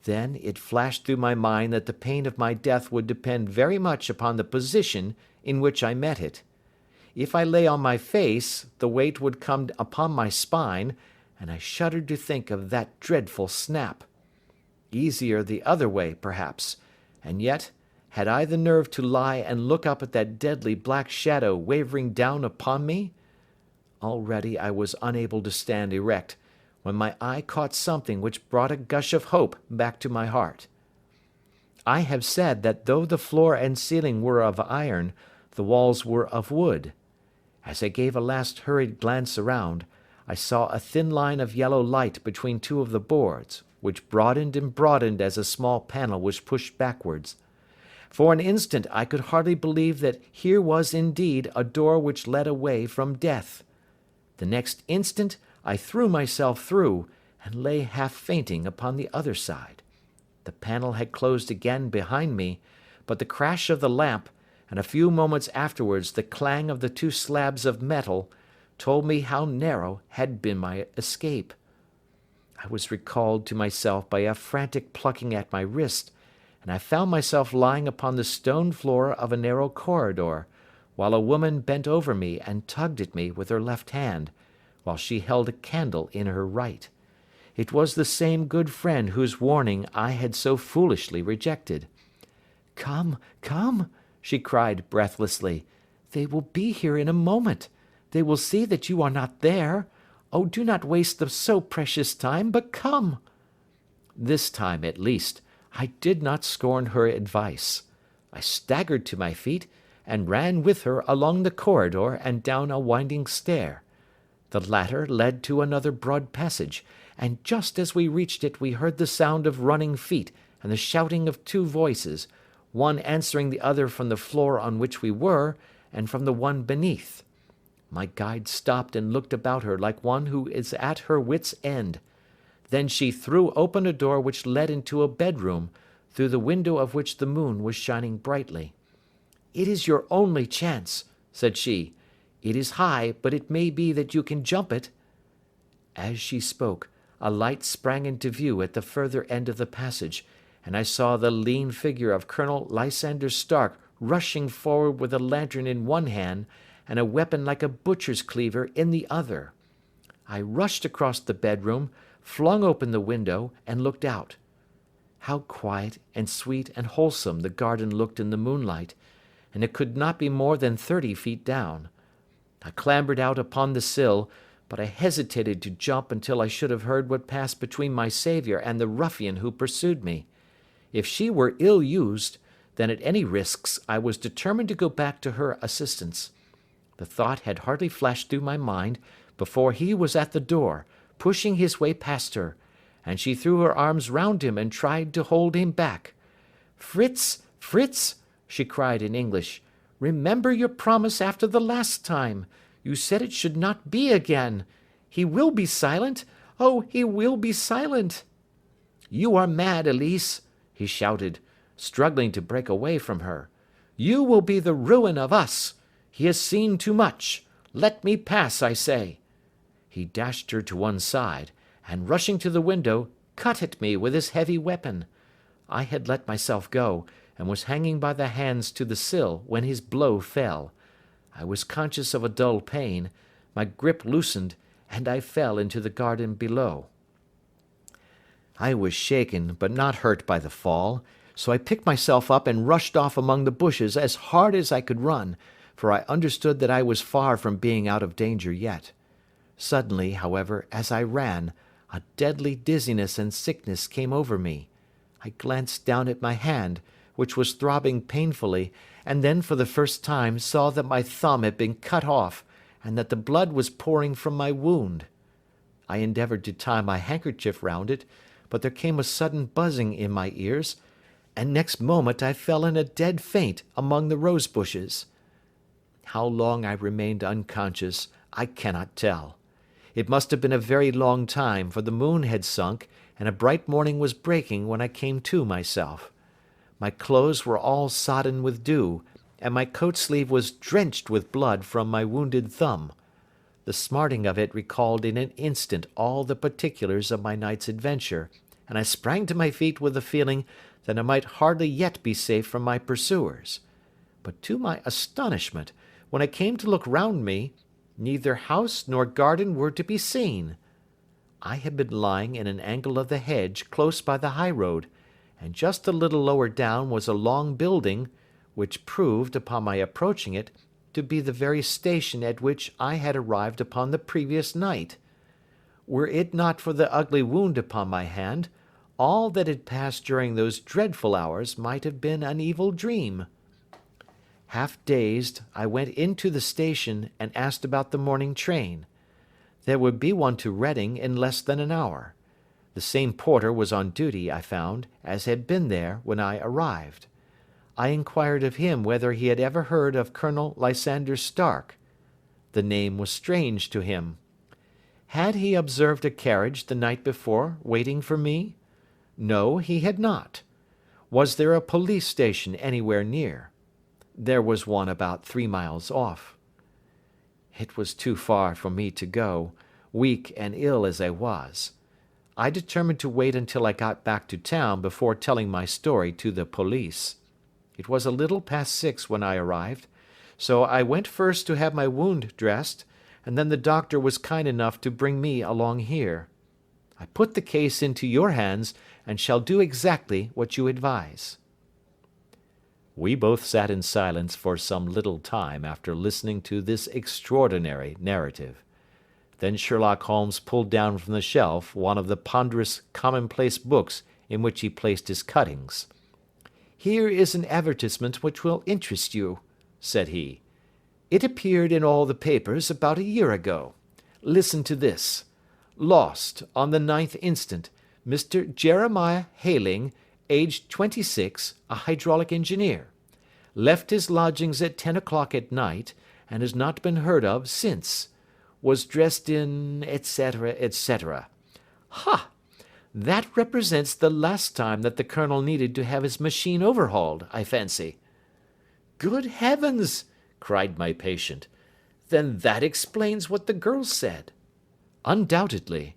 Then it flashed through my mind that the pain of my death would depend very much upon the position in which I met it. If I lay on my face, the weight would come upon my spine, and I shuddered to think of that dreadful snap. Easier the other way, perhaps, and yet, had I the nerve to lie and look up at that deadly black shadow wavering down upon me? Already I was unable to stand erect, when my eye caught something which brought a gush of hope back to my heart. I have said that though the floor and ceiling were of iron, the walls were of wood. As I gave a last hurried glance around, I saw a thin line of yellow light between two of the boards, which broadened and broadened as a small panel was pushed backwards. For an instant I could hardly believe that here was indeed a door which led away from death. The next instant I threw myself through, and lay half fainting upon the other side. The panel had closed again behind me, but the crash of the lamp, and a few moments afterwards the clang of the two slabs of metal, told me how narrow had been my escape. I was recalled to myself by a frantic plucking at my wrist, and I found myself lying upon the stone floor of a narrow corridor, while a woman bent over me and tugged at me with her left hand, while she held a candle in her right. It was the same good friend whose warning I had so foolishly rejected. "Come, come," she cried breathlessly. "They will be here in a moment. They will see that you are not there. Oh, do not waste the so precious time, but come." This time, at least, I did not scorn her advice. I staggered to my feet, and ran with her along the corridor and down a winding stair. The latter led to another broad passage, and just as we reached it we heard the sound of running feet and the shouting of two voices, one answering the other from the floor on which we were, and from the one beneath. My guide stopped and looked about her like one who is at her wit's end. Then she threw open a door which led into a bedroom, through the window of which the moon was shining brightly. "It is your only chance," said she. "It is high, but it may be that you can jump it." As she spoke, a light sprang into view at the further end of the passage, and I saw the lean figure of Colonel Lysander Stark rushing forward with a lantern in one hand and a weapon like a butcher's cleaver in the other. I rushed across the bedroom, flung open the window, and looked out. How quiet and sweet and wholesome the garden looked in the moonlight, and it could not be more than 30 feet down. I clambered out upon the sill, but I hesitated to jump until I should have heard what passed between my saviour and the ruffian who pursued me. If she were ill used, then at any risks I was determined to go back to her assistance. The thought had hardly flashed through my mind before he was at the door, pushing his way past her, and she threw her arms round him and tried to hold him back. "Fritz, Fritz," she cried in English, "remember your promise after the last time. You said it should not be again. He will be silent. Oh, he will be silent." "You are mad, Elise," he shouted, struggling to break away from her. "You will be the ruin of us. He has seen too much. Let me pass, I say." He dashed her to one side, and rushing to the window, cut at me with his heavy weapon. I had let myself go, and was hanging by the hands to the sill, when his blow fell. I was conscious of a dull pain, my grip loosened, and I fell into the garden below. I was shaken, but not hurt by the fall, so I picked myself up and rushed off among the bushes as hard as I could run, for I understood that I was far from being out of danger yet. Suddenly, however, as I ran, a deadly dizziness and sickness came over me. I glanced down at my hand, which was throbbing painfully, and then for the first time saw that my thumb had been cut off, and that the blood was pouring from my wound. I endeavoured to tie my handkerchief round it, but there came a sudden buzzing in my ears, and next moment I fell in a dead faint among the rose bushes. How long I remained unconscious I cannot tell. It must have been a very long time, for the moon had sunk, and a bright morning was breaking when I came to myself. My clothes were all sodden with dew, and my coat sleeve was drenched with blood from my wounded thumb. The smarting of it recalled in an instant all the particulars of my night's adventure, and I sprang to my feet with the feeling that I might hardly yet be safe from my pursuers. But to my astonishment, when I came to look round me, neither house nor garden were to be seen. I had been lying in an angle of the hedge close by the high road, and just a little lower down was a long building, which proved, upon my approaching it, to be the very station at which I had arrived upon the previous night. Were it not for the ugly wound upon my hand, all that had passed during those dreadful hours might have been an evil dream. Half dazed, I went into the station and asked about the morning train. There would be one to Reading in less than an hour. The same porter was on duty, I found, as had been there when I arrived. I inquired of him whether he had ever heard of Colonel Lysander Stark. The name was strange to him. Had he observed a carriage the night before waiting for me? No, he had not. Was there a police station anywhere near? There was one about 3 miles off. It was too far for me to go, weak and ill as I was. I determined to wait until I got back to town before telling my story to the police. It was a little past 6 when I arrived, so I went first to have my wound dressed, and then the doctor was kind enough to bring me along here. I put the case into your hands, and shall do exactly what you advise. We both sat in silence for some little time after listening to this extraordinary narrative. Then Sherlock Holmes pulled down from the shelf one of the ponderous commonplace books in which he placed his cuttings. "Here is an advertisement which will interest you," said he. "It appeared in all the papers about a year ago. Listen to this. Lost, on the 9th instant, Mr. Jeremiah Hayling, aged 26, a hydraulic engineer. Left his lodgings at 10 o'clock at night, and has not been heard of since. Was dressed in, etc., etc. Ha! That represents the last time that the Colonel needed to have his machine overhauled, I fancy." "Good heavens!" cried my patient. "Then that explains what the girl said." "Undoubtedly.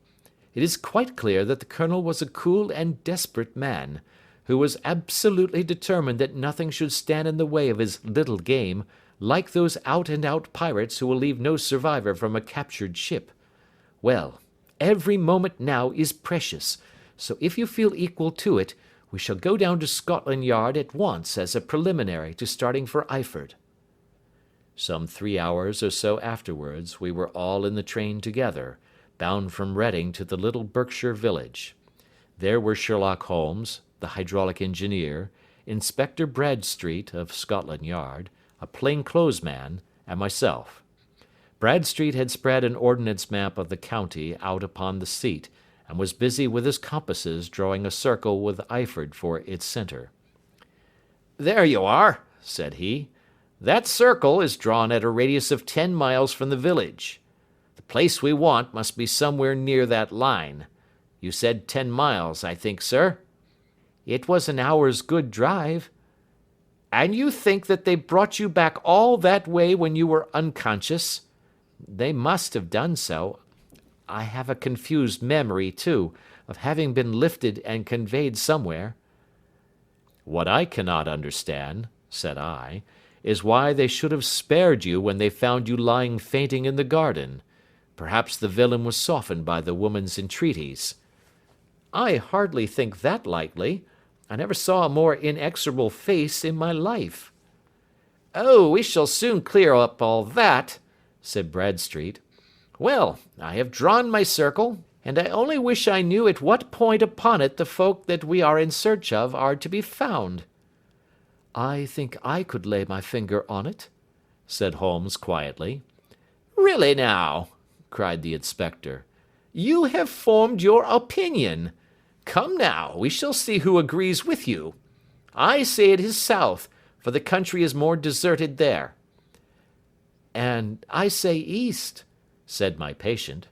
It is quite clear that the Colonel was a cool and desperate man, who was absolutely determined that nothing should stand in the way of his little game, like those out-and-out pirates who will leave no survivor from a captured ship. Well, every moment now is precious, so if you feel equal to it, we shall go down to Scotland Yard at once as a preliminary to starting for Eyford." Some 3 hours or so afterwards we were all in the train together, bound from Reading to the little Berkshire village. There were Sherlock Holmes, the hydraulic engineer, Inspector Bradstreet of Scotland Yard, a plain-clothes man, and myself. Bradstreet had spread an ordnance map of the county out upon the seat, and was busy with his compasses drawing a circle with Iford for its centre. "There you are," said he. "That circle is drawn at a radius of 10 miles from the village. The place we want must be somewhere near that line. You said 10 miles, I think, sir?" "It was an hour's good drive." "And you think that they brought you back all that way when you were unconscious?" "They must have done so. I have a confused memory, too, of having been lifted and conveyed somewhere." "What I cannot understand," said I, "is why they should have spared you when they found you lying fainting in the garden. Perhaps the villain was softened by the woman's entreaties." "I hardly think that likely. I never saw a more inexorable face in my life." "Oh, we shall soon clear up all that," said Bradstreet. "Well, I have drawn my circle, and I only wish I knew at what point upon it the folk that we are in search of are to be found." "I think I could lay my finger on it," said Holmes quietly. "Really now," cried the inspector, "you have formed your opinion. Come now, we shall see who agrees with you. I say it is south, for the country is more deserted there." "And I say east," said my patient.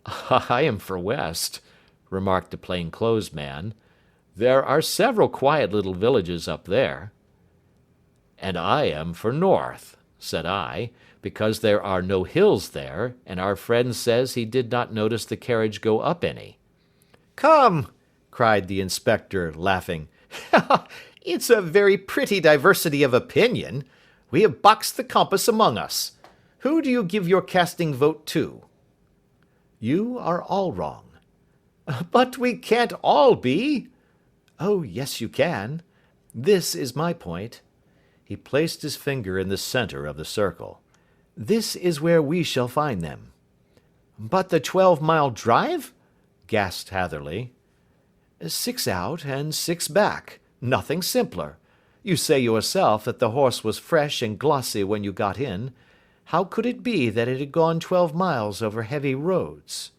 "I am for west," remarked the plain-clothes man. "There are several quiet little villages up there." "And I am for north," said I, "because there are no hills there, and our friend says he did not notice the carriage go up any." "Come," cried the inspector, laughing. "It's a very pretty diversity of opinion. We have boxed the compass among us. Who do you give your casting vote to?" "You are all wrong." "But we can't all be." "Oh, yes, you can. This is my point." He placed his finger in the centre of the circle. "This is where we shall find them." "But the 12-mile drive?" gasped Hatherley. 6 out and 6 back. Nothing simpler. You say yourself that the horse was fresh and glossy when you got in. How could it be that it had gone 12 miles over heavy roads?"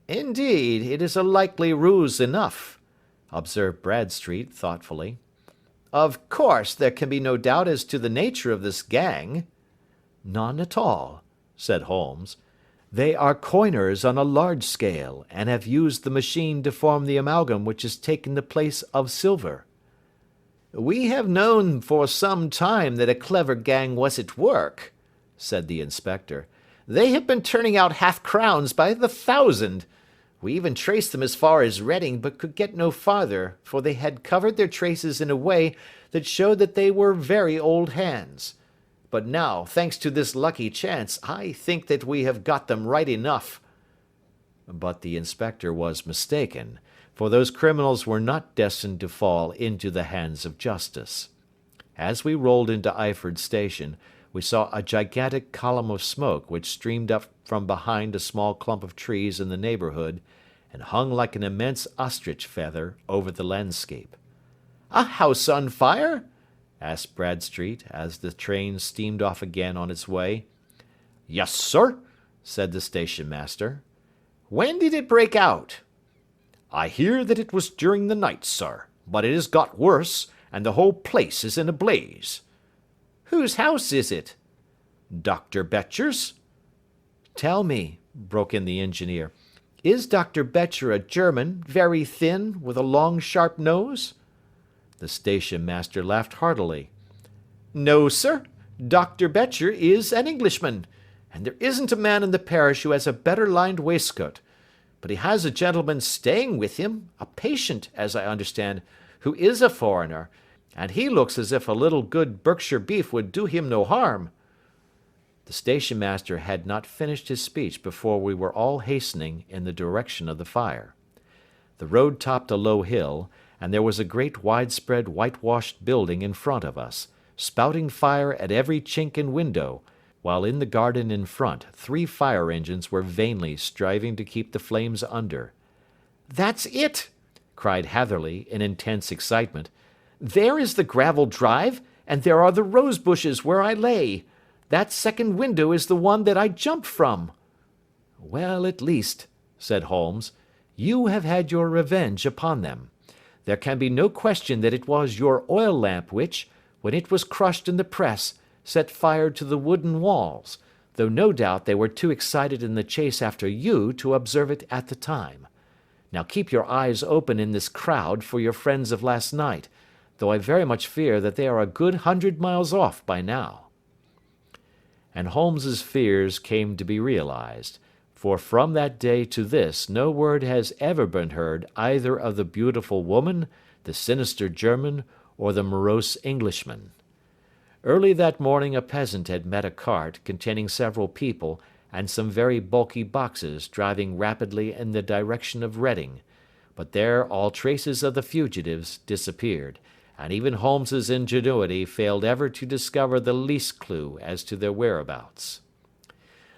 "Indeed, it is a likely ruse enough," observed Bradstreet thoughtfully. "Of course, there can be no doubt as to the nature of this gang." "None at all," said Holmes. "They are coiners on a large scale, and have used the machine to form the amalgam which has taken the place of silver." "We have known for some time that a clever gang was at work," said the inspector. "They have been turning out half-crowns by the thousand. We even traced them as far as Reading, but could get no farther, for they had covered their traces in a way that showed that they were very old hands. But now, thanks to this lucky chance, I think that we have got them right enough." But the inspector was mistaken, for those criminals were not destined to fall into the hands of justice. As we rolled into Iford station, we saw a gigantic column of smoke which streamed up from behind a small clump of trees in the neighbourhood, and hung like an immense ostrich feather over the landscape. "A house on fire?" asked Bradstreet, as the train steamed off again on its way. "Yes, sir," said the station master. "When did it break out?" "I hear that it was during the night, sir, but it has got worse, and the whole place is in a blaze." "Whose house is it?" "Dr. Betcher's." "Tell me," broke in the engineer, "is Dr. Betcher a German, very thin, with a long sharp nose?" The station master laughed heartily. "No, sir. Dr. Betcher is an Englishman, and there isn't a man in the parish who has a better lined waistcoat. But he has a gentleman staying with him, a patient, as I understand, who is a foreigner, and he looks as if a little good Berkshire beef would do him no harm." The station master had not finished his speech before we were all hastening in the direction of the fire. The road topped a low hill, and there was a great widespread whitewashed building in front of us, spouting fire at every chink and window, while in the garden in front 3 fire engines were vainly striving to keep the flames under. "That's it!" cried Hatherley in intense excitement. "There is the gravel drive, and there are the rose bushes where I lay. That second window is the one that I jumped from." "Well, at least," said Holmes, "you have had your revenge upon them. There can be no question that it was your oil lamp which, when it was crushed in the press, set fire to the wooden walls, though no doubt they were too excited in the chase after you to observe it at the time. Now keep your eyes open in this crowd for your friends of last night, though I very much fear that they are a good 100 miles off by now." And Holmes's fears came to be realized, for from that day to this no word has ever been heard either of the beautiful woman, the sinister German, or the morose Englishman. Early that morning a peasant had met a cart containing several people and some very bulky boxes driving rapidly in the direction of Reading, but there all traces of the fugitives disappeared, and even Holmes's ingenuity failed ever to discover the least clue as to their whereabouts.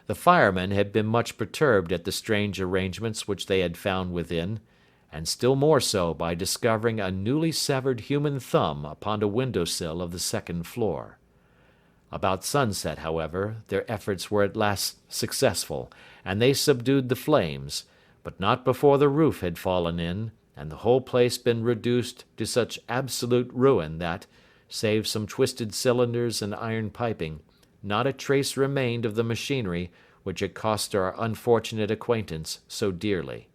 The firemen had been much perturbed at the strange arrangements which they had found within, and still more so by discovering a newly severed human thumb upon a window-sill of the second floor. About sunset, however, their efforts were at last successful, and they subdued the flames, but not before the roof had fallen in, and the whole place been reduced to such absolute ruin that, save some twisted cylinders and iron piping, not a trace remained of the machinery which had cost our unfortunate acquaintance so dearly.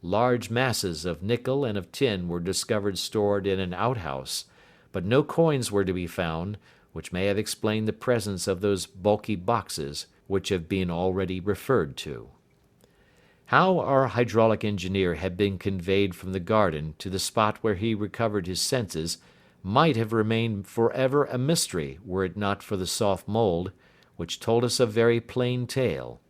Large masses of nickel and of tin were discovered stored in an outhouse, but no coins were to be found, which may have explained the presence of those bulky boxes which have been already referred to. How our hydraulic engineer had been conveyed from the garden to the spot where he recovered his senses might have remained for ever a mystery were it not for the soft mould, which told us a very plain tale.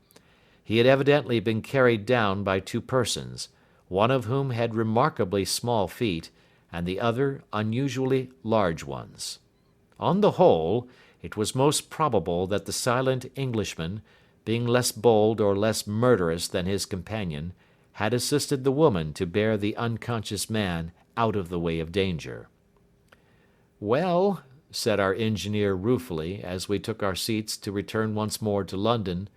He had evidently been carried down by two persons, one of whom had remarkably small feet, and the other unusually large ones. On the whole, it was most probable that the silent Englishman, being less bold or less murderous than his companion, had assisted the woman to bear the unconscious man out of the way of danger. "Well," said our engineer ruefully, as we took our seats to return once more to London,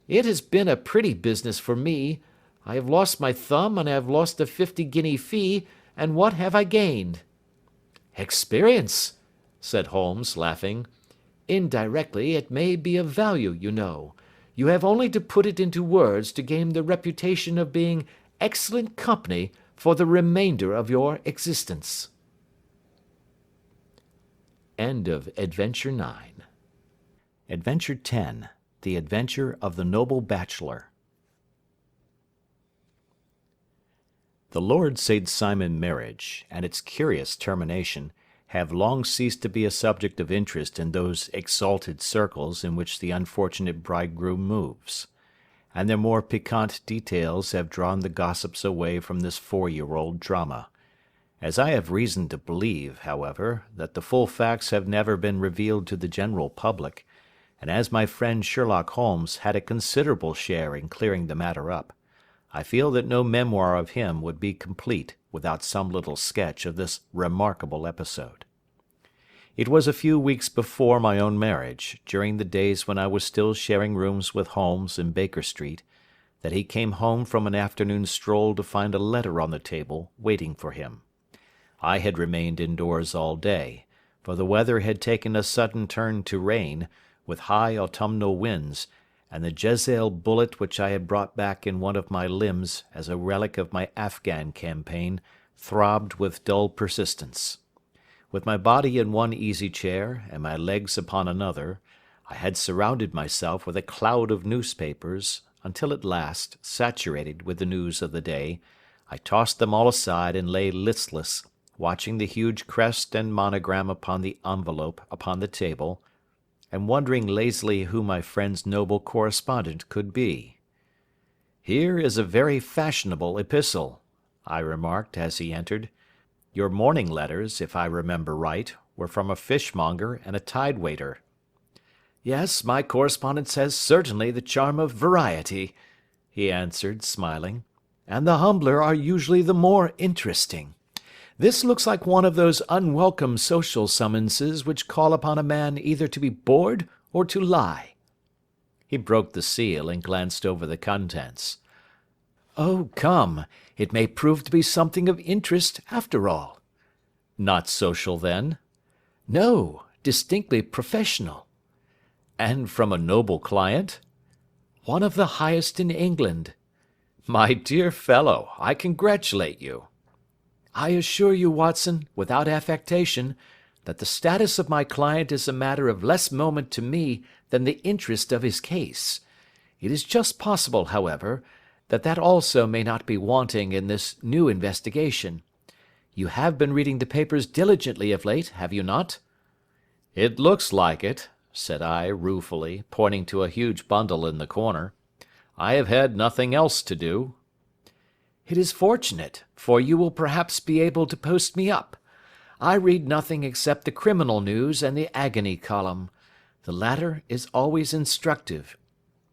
"it has been a pretty business for me. I have lost my thumb, and I have lost a 50-guinea fee, and what have I gained?" "Experience," said Holmes, laughing. "Indirectly it may be of value, you know. You have only to put it into words to gain the reputation of being excellent company for the remainder of your existence." End of Adventure 9. Adventure 10. The Adventure of the Noble Bachelor. The Lord St. Simon marriage, and its curious termination, have long ceased to be a subject of interest in those exalted circles in which the unfortunate bridegroom moves, and their more piquant details have drawn the gossips away from this 4-year-old drama. As I have reason to believe, however, that the full facts have never been revealed to the general public, and as my friend Sherlock Holmes had a considerable share in clearing the matter up, I feel that no memoir of him would be complete without some little sketch of this remarkable episode. It was a few weeks before my own marriage, during the days when I was still sharing rooms with Holmes in Baker Street, that he came home from an afternoon stroll to find a letter on the table waiting for him. I had remained indoors all day, for the weather had taken a sudden turn to rain, with high autumnal winds, and the Jezeel bullet which I had brought back in one of my limbs as a relic of my Afghan campaign throbbed with dull persistence. With my body in one easy chair and my legs upon another, I had surrounded myself with a cloud of newspapers, until at last, saturated with the news of the day, I tossed them all aside and lay listless, watching the huge crest and monogram upon the envelope upon the table, and wondering lazily who my friend's noble correspondent could be. "Here is a very fashionable epistle," I remarked as he entered. "Your morning letters, if I remember right, were from a fishmonger and a tide-waiter." "Yes, my correspondence has certainly the charm of variety," he answered, smiling, "and the humbler are usually the more interesting. This looks like one of those unwelcome social summonses which call upon a man either to be bored or to lie?" He broke the seal and glanced over the contents. "Oh, come, it may prove to be something of interest after all." "Not social, then?" "No, distinctly professional." "And from a noble client?" "One of the highest in England." "My dear fellow, I congratulate you." "I assure you, Watson, without affectation, that the status of my client is a matter of less moment to me than the interest of his case. It is just possible, however, that also may not be wanting in this new investigation. You have been reading the papers diligently of late, have you not?" "It looks like it," said I ruefully, pointing to a huge bundle in the corner. "I have had nothing else to do." "It is fortunate, for you will perhaps be able to post me up. I read nothing except the criminal news and the agony column. The latter is always instructive.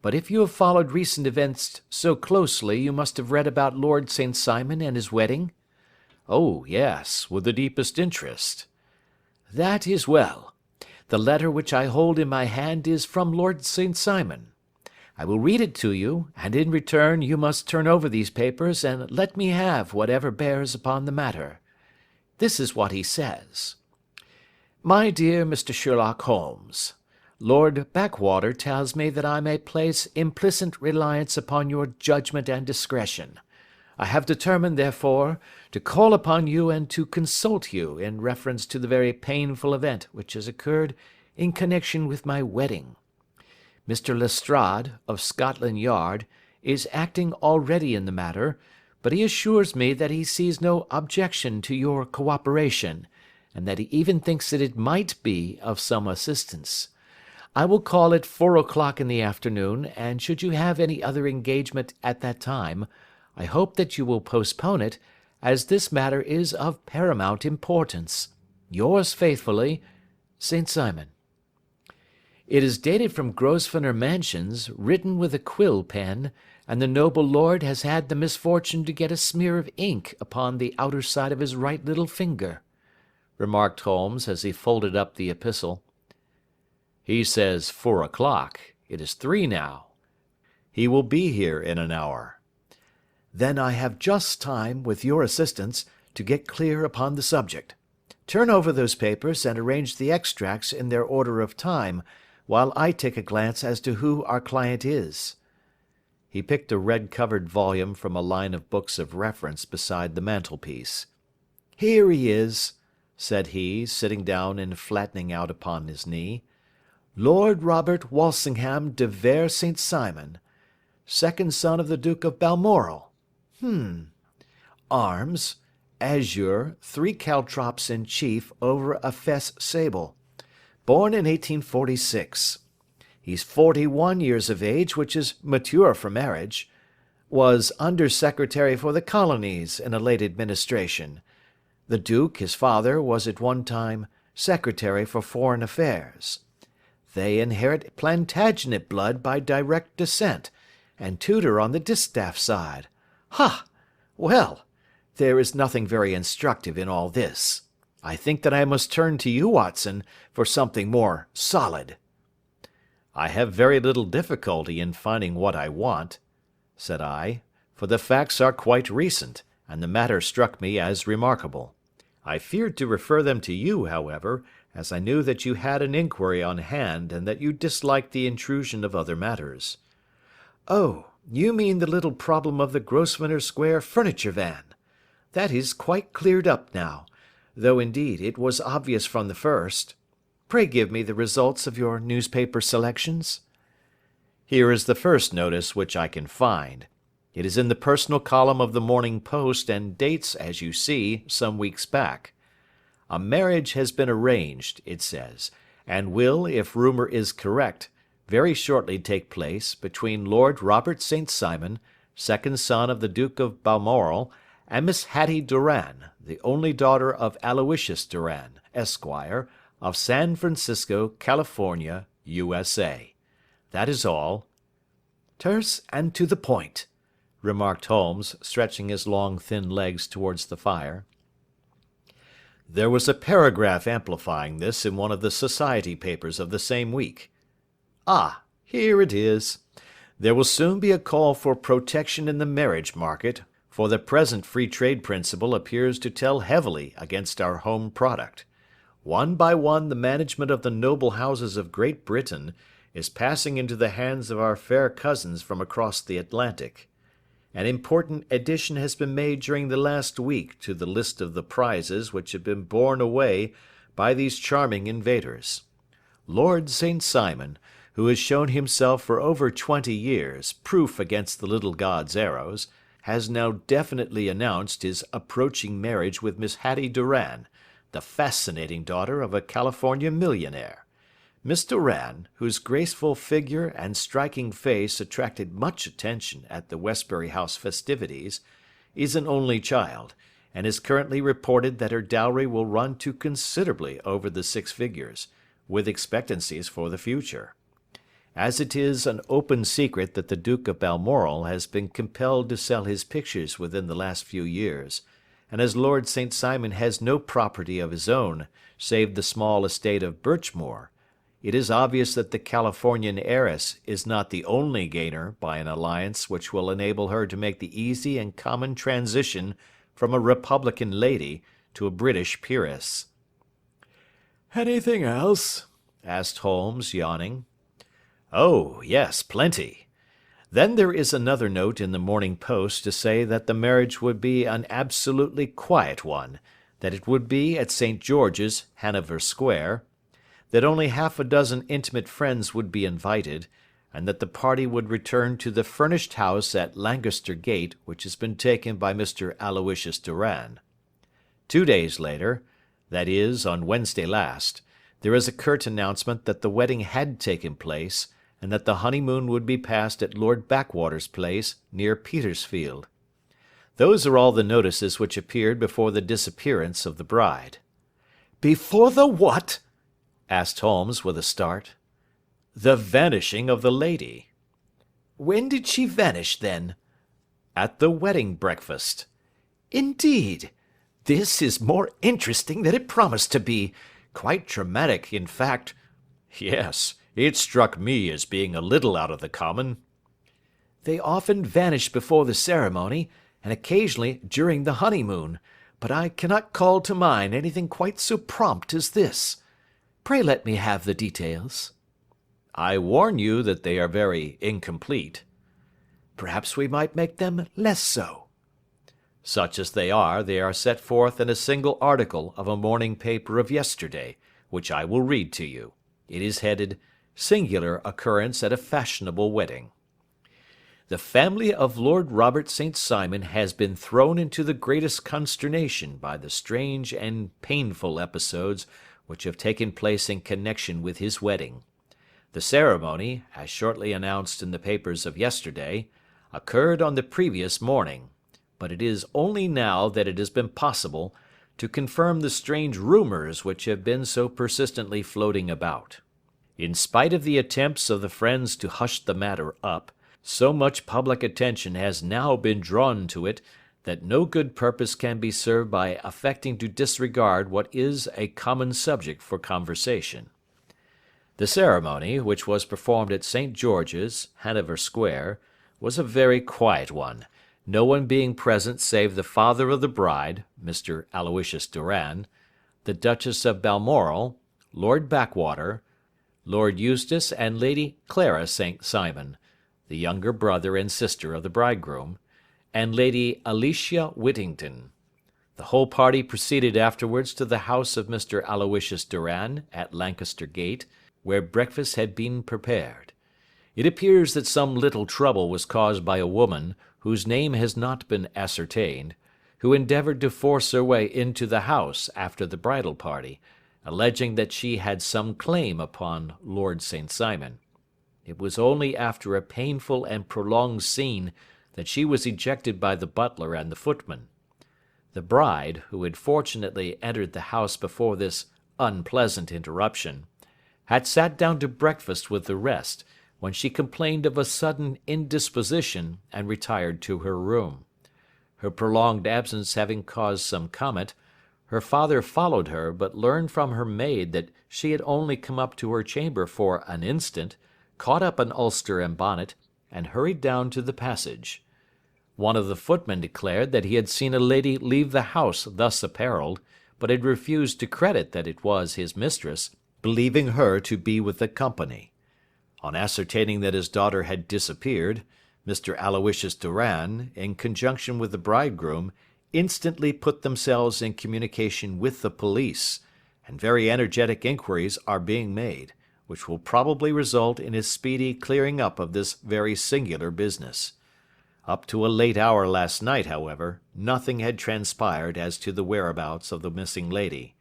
But if you have followed recent events so closely, you must have read about Lord St. Simon and his wedding?" "Oh, yes, with the deepest interest." "That is well. The letter which I hold in my hand is from Lord St. Simon. I will read it to you, and in return you must turn over these papers and let me have whatever bears upon the matter. This is what he says: "My dear Mr. Sherlock Holmes, Lord Backwater tells me that I may place implicit reliance upon your judgment and discretion. I have determined, therefore, to call upon you and to consult you in reference to the very painful event which has occurred in connection with my wedding. Mr. Lestrade, of Scotland Yard, is acting already in the matter, but he assures me that he sees no objection to your cooperation, and that he even thinks that it might be of some assistance. I will call at 4 o'clock in the afternoon, and should you have any other engagement at that time, I hope that you will postpone it, as this matter is of paramount importance. Yours faithfully, St. Simon." It is dated from Grosvenor Mansions, written with a quill pen, and the noble lord has had the misfortune to get a smear of ink upon the outer side of his right little finger, remarked Holmes as he folded up the epistle. "He says 4 o'clock. It is 3 now. He will be here in an hour." "Then I have just time, with your assistance, to get clear upon the subject. Turn over those papers and arrange the extracts in their order of time, while I take a glance as to who our client is." He picked a red-covered volume from a line of books of reference beside the mantelpiece. "Here he is," said he, sitting down and flattening out upon his knee. "Lord Robert Walsingham de Vere St. Simon, second son of the Duke of Balmoral. Arms, azure, 3 caltrops in chief over a fess sable. Born in 1846. He's 41 years of age, which is mature for marriage. Was Under-Secretary for the Colonies in a late administration. The Duke, his father, was at one time Secretary for Foreign Affairs. They inherit Plantagenet blood by direct descent, and Tudor on the distaff side. Ha! Well, there is nothing very instructive in all this. I think that I must turn to you, Watson, for something more solid." "I have very little difficulty in finding what I want," said I, "for the facts are quite recent, and the matter struck me as remarkable. I feared to refer them to you, however, as I knew that you had an inquiry on hand and that you disliked the intrusion of other matters." "Oh, you mean the little problem of the Grosvenor Square furniture van. That is quite cleared up now, though indeed it was obvious from the first. Pray give me the results of your newspaper selections." "Here is the first notice which I can find. It is in the personal column of the Morning Post and dates, as you see, some weeks back. A marriage has been arranged, it says, and will, if rumour is correct, very shortly take place between Lord Robert St. Simon, second son of the Duke of Balmoral, and Miss Hattie Doran, the only daughter of Aloysius Doran, Esquire, of San Francisco, California, USA. That is all." "Terse and to the point," remarked Holmes, stretching his long thin legs towards the fire. "There was a paragraph amplifying this in one of the society papers of the same week," Ah, here it is. There will soon be a call for protection in the marriage market, for the present free trade principle appears to tell heavily against our home product. One by one the management of the noble houses of Great Britain is passing into the hands of our fair cousins from across the Atlantic. An important addition has been made during the last week to the list of the prizes which have been borne away by these charming invaders. Lord St. Simon, who has shown himself for over 20 years proof against the little god's arrows, has now definitely announced his approaching marriage with Miss Hattie Doran, the fascinating daughter of a California millionaire. Miss Doran, whose graceful figure and striking face attracted much attention at the Westbury House festivities, is an only child, and is currently reported that her dowry will run to considerably over the 6 figures, with expectancies for the future. As it is an open secret that the Duke of Balmoral has been compelled to sell his pictures within the last few years, and as Lord St. Simon has no property of his own save the small estate of Birchmoor, it is obvious that the Californian heiress is not the only gainer by an alliance which will enable her to make the easy and common transition from a Republican lady to a British peeress. Anything else? Asked Holmes, yawning. Oh, yes, plenty. Then there is another note in the Morning Post to say that the marriage would be an absolutely quiet one, that it would be at St. George's, Hanover Square, that only half a dozen intimate friends would be invited, and that the party would return to the furnished house at Lancaster Gate which has been taken by Mr. Aloysius Doran. 2 days later, that is, on Wednesday last, there is a curt announcement that the wedding had taken place, and that the honeymoon would be passed at Lord Backwater's place, near Petersfield. Those are all the notices which appeared before the disappearance of the bride. Before the what? Asked Holmes with a start. The vanishing of the lady. When did she vanish, then? At the wedding breakfast. Indeed. This is more interesting than it promised to be. Quite dramatic, in fact. Yes, it struck me as being a little out of the common. They often vanish before the ceremony, and occasionally during the honeymoon, but I cannot call to mind anything quite so prompt as this. Pray let me have the details. I warn you that they are very incomplete. Perhaps we might make them less so. Such as they are set forth in a single article of a morning paper of yesterday, which I will read to you. It is headed, Singular Occurrence at a Fashionable Wedding. The family of Lord Robert St. Simon has been thrown into the greatest consternation by the strange and painful episodes which have taken place in connection with his wedding. The ceremony, as shortly announced in the papers of yesterday, occurred on the previous morning, but it is only now that it has been possible to confirm the strange rumours which have been so persistently floating about. In spite of the attempts of the friends to hush the matter up, so much public attention has now been drawn to it that no good purpose can be served by affecting to disregard what is a common subject for conversation. The ceremony, which was performed at St. George's, Hanover Square, was a very quiet one, no one being present save the father of the bride, Mr. Aloysius Doran, the Duchess of Balmoral, Lord Backwater, Lord Eustace and Lady Clara St. Simon, the younger brother and sister of the bridegroom, and Lady Alicia Whittington. The whole party proceeded afterwards to the house of Mr. Aloysius Doran at Lancaster Gate, where breakfast had been prepared. It appears that some little trouble was caused by a woman, whose name has not been ascertained, who endeavoured to force her way into the house after the bridal party, alleging that she had some claim upon Lord St. Simon. It was only after a painful and prolonged scene that she was ejected by the butler and the footman. The bride, who had fortunately entered the house before this unpleasant interruption, had sat down to breakfast with the rest, when she complained of a sudden indisposition and retired to her room. Her prolonged absence having caused some comment, her father followed her, but learned from her maid that she had only come up to her chamber for an instant, caught up an ulster and bonnet, and hurried down to the passage. One of the footmen declared that he had seen a lady leave the house thus apparelled, but had refused to credit that it was his mistress, believing her to be with the company. On ascertaining that his daughter had disappeared, Mr. Aloysius Doran, in conjunction with the bridegroom, instantly put themselves in communication with the police, and very energetic inquiries are being made, which will probably result in a speedy clearing up of this very singular business. Up to a late hour last night, however, nothing had transpired as to the whereabouts of the missing lady.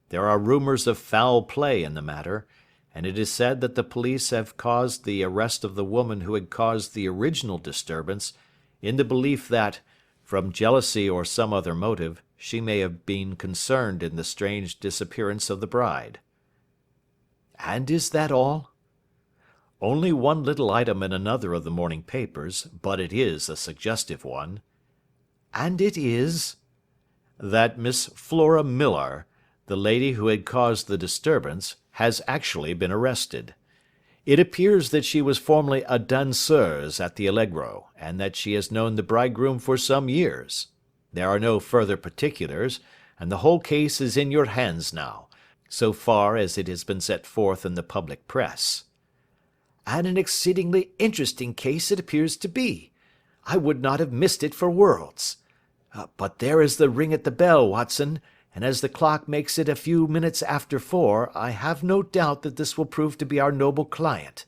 There are rumours of foul play in the matter, and it is said that the police have caused the arrest of the woman who had caused the original disturbance, in the belief that, from jealousy or some other motive, she may have been concerned in the strange disappearance of the bride. And is that all? Only one little item in another of the morning papers, but it is a suggestive one. And it is? That Miss Flora Millar, the lady who had caused the disturbance, has actually been arrested. It appears that she was formerly a danseuse at the Allegro, and that she has known the bridegroom for some years. There are no further particulars, and the whole case is in your hands now, so far as it has been set forth in the public press. And an exceedingly interesting case it appears to be. I would not have missed it for worlds. But there is the ring at the bell, Watson, and as the clock makes it a few minutes after 4, I have no doubt that this will prove to be our noble client.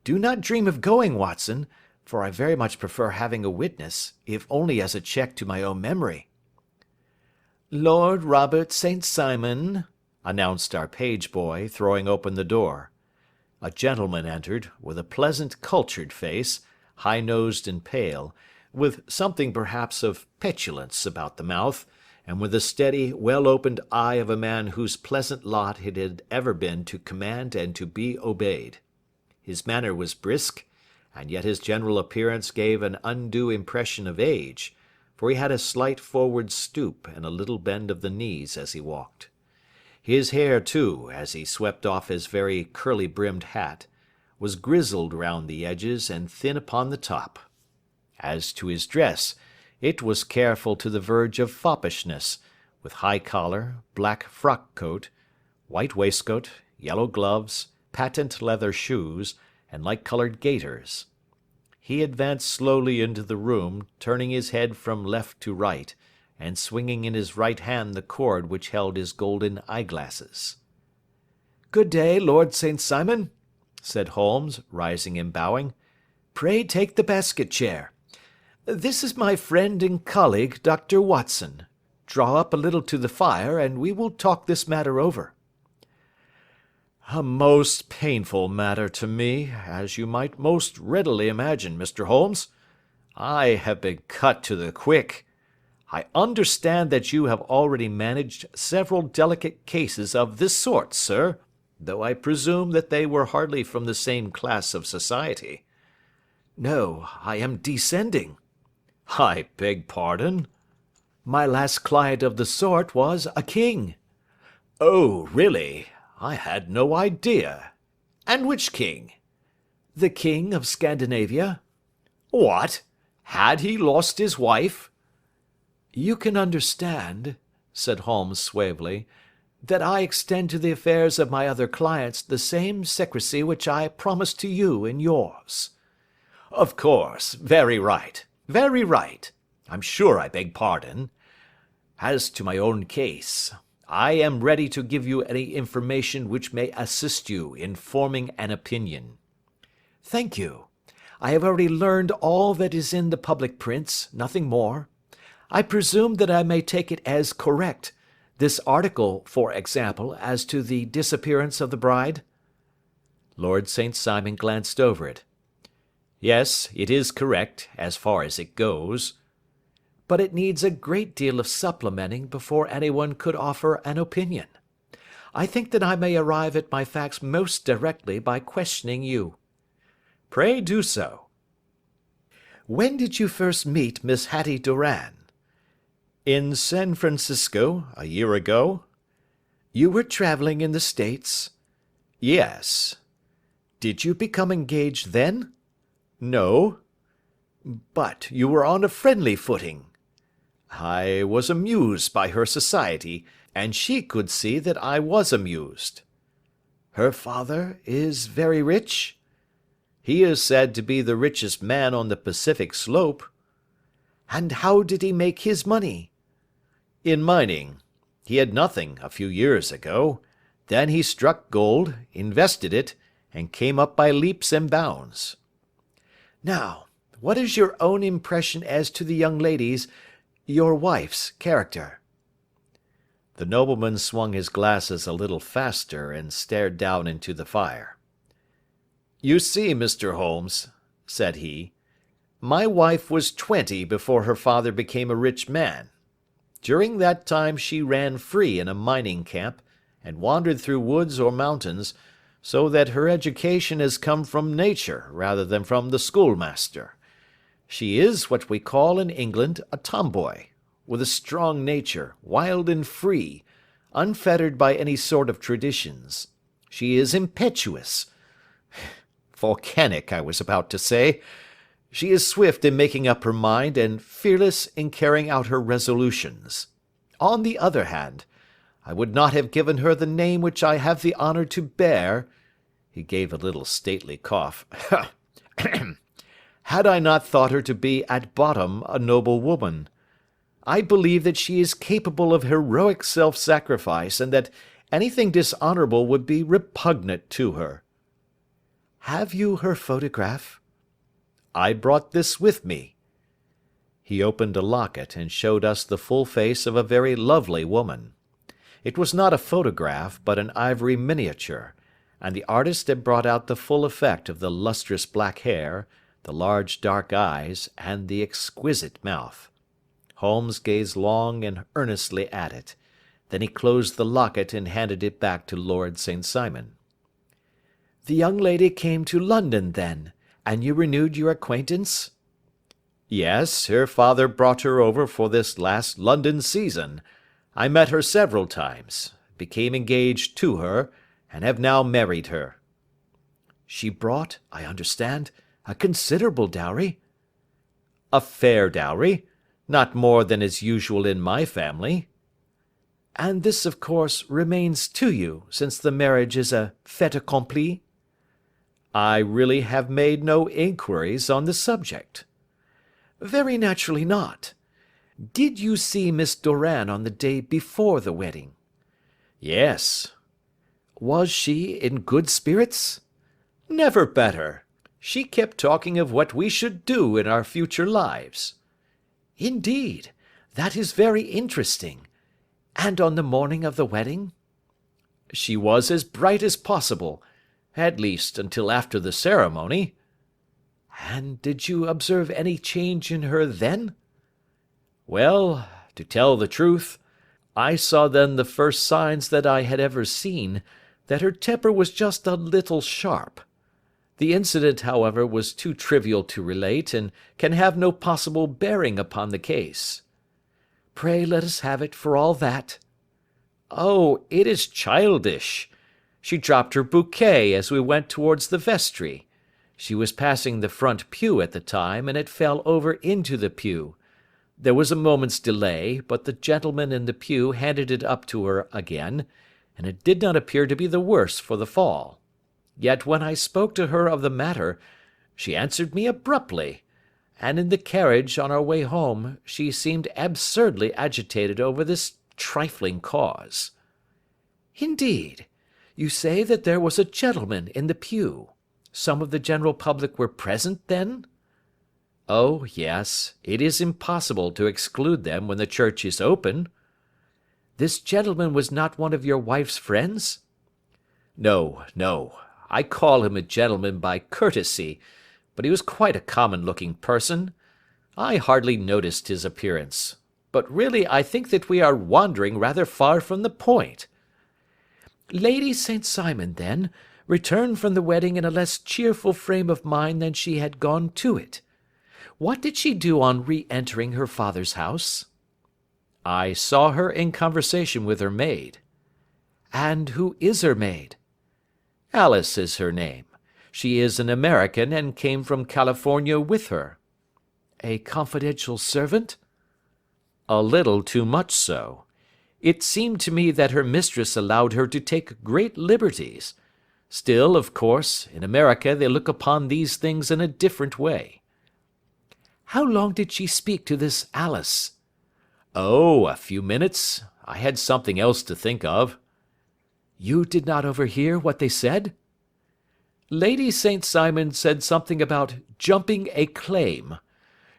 Do not dream of going, Watson, for I very much prefer having a witness, if only as a check to my own memory. Lord Robert St. Simon, announced our page boy, throwing open the door. A gentleman entered, with a pleasant, cultured face, high-nosed and pale, with something perhaps of petulance about the mouth, and with the steady, well-opened eye of a man whose pleasant lot it had ever been to command and to be obeyed. His manner was brisk, and yet his general appearance gave an undue impression of age, for he had a slight forward stoop and a little bend of the knees as he walked. His hair, too, as he swept off his very curly-brimmed hat, was grizzled round the edges and thin upon the top. As to his dress, it was careful to the verge of foppishness, with high collar, black frock-coat, white waistcoat, yellow gloves, patent leather shoes, and light-coloured gaiters. He advanced slowly into the room, turning his head from left to right, and swinging in his right hand the cord which held his golden eyeglasses. "Good day, Lord St. Simon," said Holmes, rising and bowing. "Pray take the basket chair. This is my friend and colleague, Dr. Watson. Draw up a little to the fire, and we will talk this matter over." "A most painful matter to me, as you might most readily imagine, Mr. Holmes. I have been cut to the quick. I understand that you have already managed several delicate cases of this sort, sir, though I presume that they were hardly from the same class of society." "No, I am descending." "I beg pardon?" "My last client of the sort was a king." "Oh, really? I had no idea. And which king?" "The king of Scandinavia." "What? Had he lost his wife?" "You can understand," said Holmes suavely, "that I extend to the affairs of my other clients the same secrecy which I promised to you in yours." "Of course. Very right. Very right. I'm sure I beg pardon. As to my own case, I am ready to give you any information which may assist you in forming an opinion." "Thank you. I have already learned all that is in the public prints, nothing more. I presume that I may take it as correct, this article, for example, as to the disappearance of the bride?" Lord St. Simon glanced over it. "Yes, it is correct, as far as it goes." "But it needs a great deal of supplementing before anyone could offer an opinion. I think that I may arrive at my facts most directly by questioning you." "Pray do so." "When did you first meet Miss Hattie Doran?" "In San Francisco, a year ago." "You were travelling in the States?" "Yes." Did you become engaged then? No. But you were on a friendly footing. I was amused by her society, and she could see that I was amused. Her father is very rich? He is said to be the richest man on the Pacific slope. And how did he make his money? In mining. He had nothing a few years ago. Then he struck gold, invested it, and came up by leaps and bounds. Now, what is your own impression as to the young lady's, your wife's, character? The nobleman swung his glasses a little faster and stared down into the fire. You see, Mr. Holmes, said he, my wife was 20 before her father became a rich man. During that time she ran free in a mining camp, and wandered through woods or mountains, so that her education has come from nature rather than from the schoolmaster. She is what we call in England a tomboy, with a strong nature, wild and free, unfettered by any sort of traditions. She is impetuous. Volcanic, I was about to say. She is swift in making up her mind and fearless in carrying out her resolutions. On the other hand, I would not have given her the name which I have the honour to bear. He gave a little stately cough. Had I not thought her to be at bottom a noble woman. I believe that she is capable of heroic self-sacrifice, and that anything dishonourable would be repugnant to her. Have you her photograph? I brought this with me. He opened a locket and showed us the full face of a very lovely woman. It was not a photograph, but an ivory miniature, and the artist had brought out the full effect of the lustrous black hair, the large dark eyes, and the exquisite mouth. Holmes gazed long and earnestly at it. Then he closed the locket and handed it back to Lord St. Simon. The young lady came to London, then, and you renewed your acquaintance? Yes, her father brought her over for this last London season. I met her several times, became engaged to her, and have now married her. She brought, I understand, a considerable dowry? A fair dowry, not more than is usual in my family. And this, of course, remains to you, since the marriage is a fait accompli? I really have made no inquiries on the subject. Very naturally not. Did you see Miss Doran on the day before the wedding? Yes. Was she in good spirits? Never better. She kept talking of what we should do in our future lives. Indeed, that is very interesting. And on the morning of the wedding? She was as bright as possible, at least until after the ceremony. And did you observe any change in her then? Well, to tell the truth, I saw then the first signs that I had ever seen, that her temper was just a little sharp. The incident, however, was too trivial to relate, and can have no possible bearing upon the case. Pray let us have it for all that. Oh, it is childish. She dropped her bouquet as we went towards the vestry. She was passing the front pew at the time, and it fell over into the pew. There was a moment's delay, but the gentleman in the pew handed it up to her again, and it did not appear to be the worse for the fall. Yet when I spoke to her of the matter, she answered me abruptly, and in the carriage on our way home she seemed absurdly agitated over this trifling cause. Indeed, you say that there was a gentleman in the pew. Some of the general public were present, then? Oh, yes, it is impossible to exclude them when the church is open. This gentleman was not one of your wife's friends? No, no. I call him a gentleman by courtesy, but he was quite a common-looking person. I hardly noticed his appearance. But really I think that we are wandering rather far from the point. Lady St. Simon, then, returned from the wedding in a less cheerful frame of mind than she had gone to it. What did she do on re-entering her father's house? I saw her in conversation with her maid. And who is her maid? Alice is her name. She is an American and came from California with her." "A confidential servant?" "A little too much so. It seemed to me that her mistress allowed her to take great liberties. Still, of course, in America they look upon these things in a different way." "How long did she speak to this Alice?" "Oh, a few minutes. I had something else to think of." "You did not overhear what they said?" "Lady St. Simon said something about jumping a claim.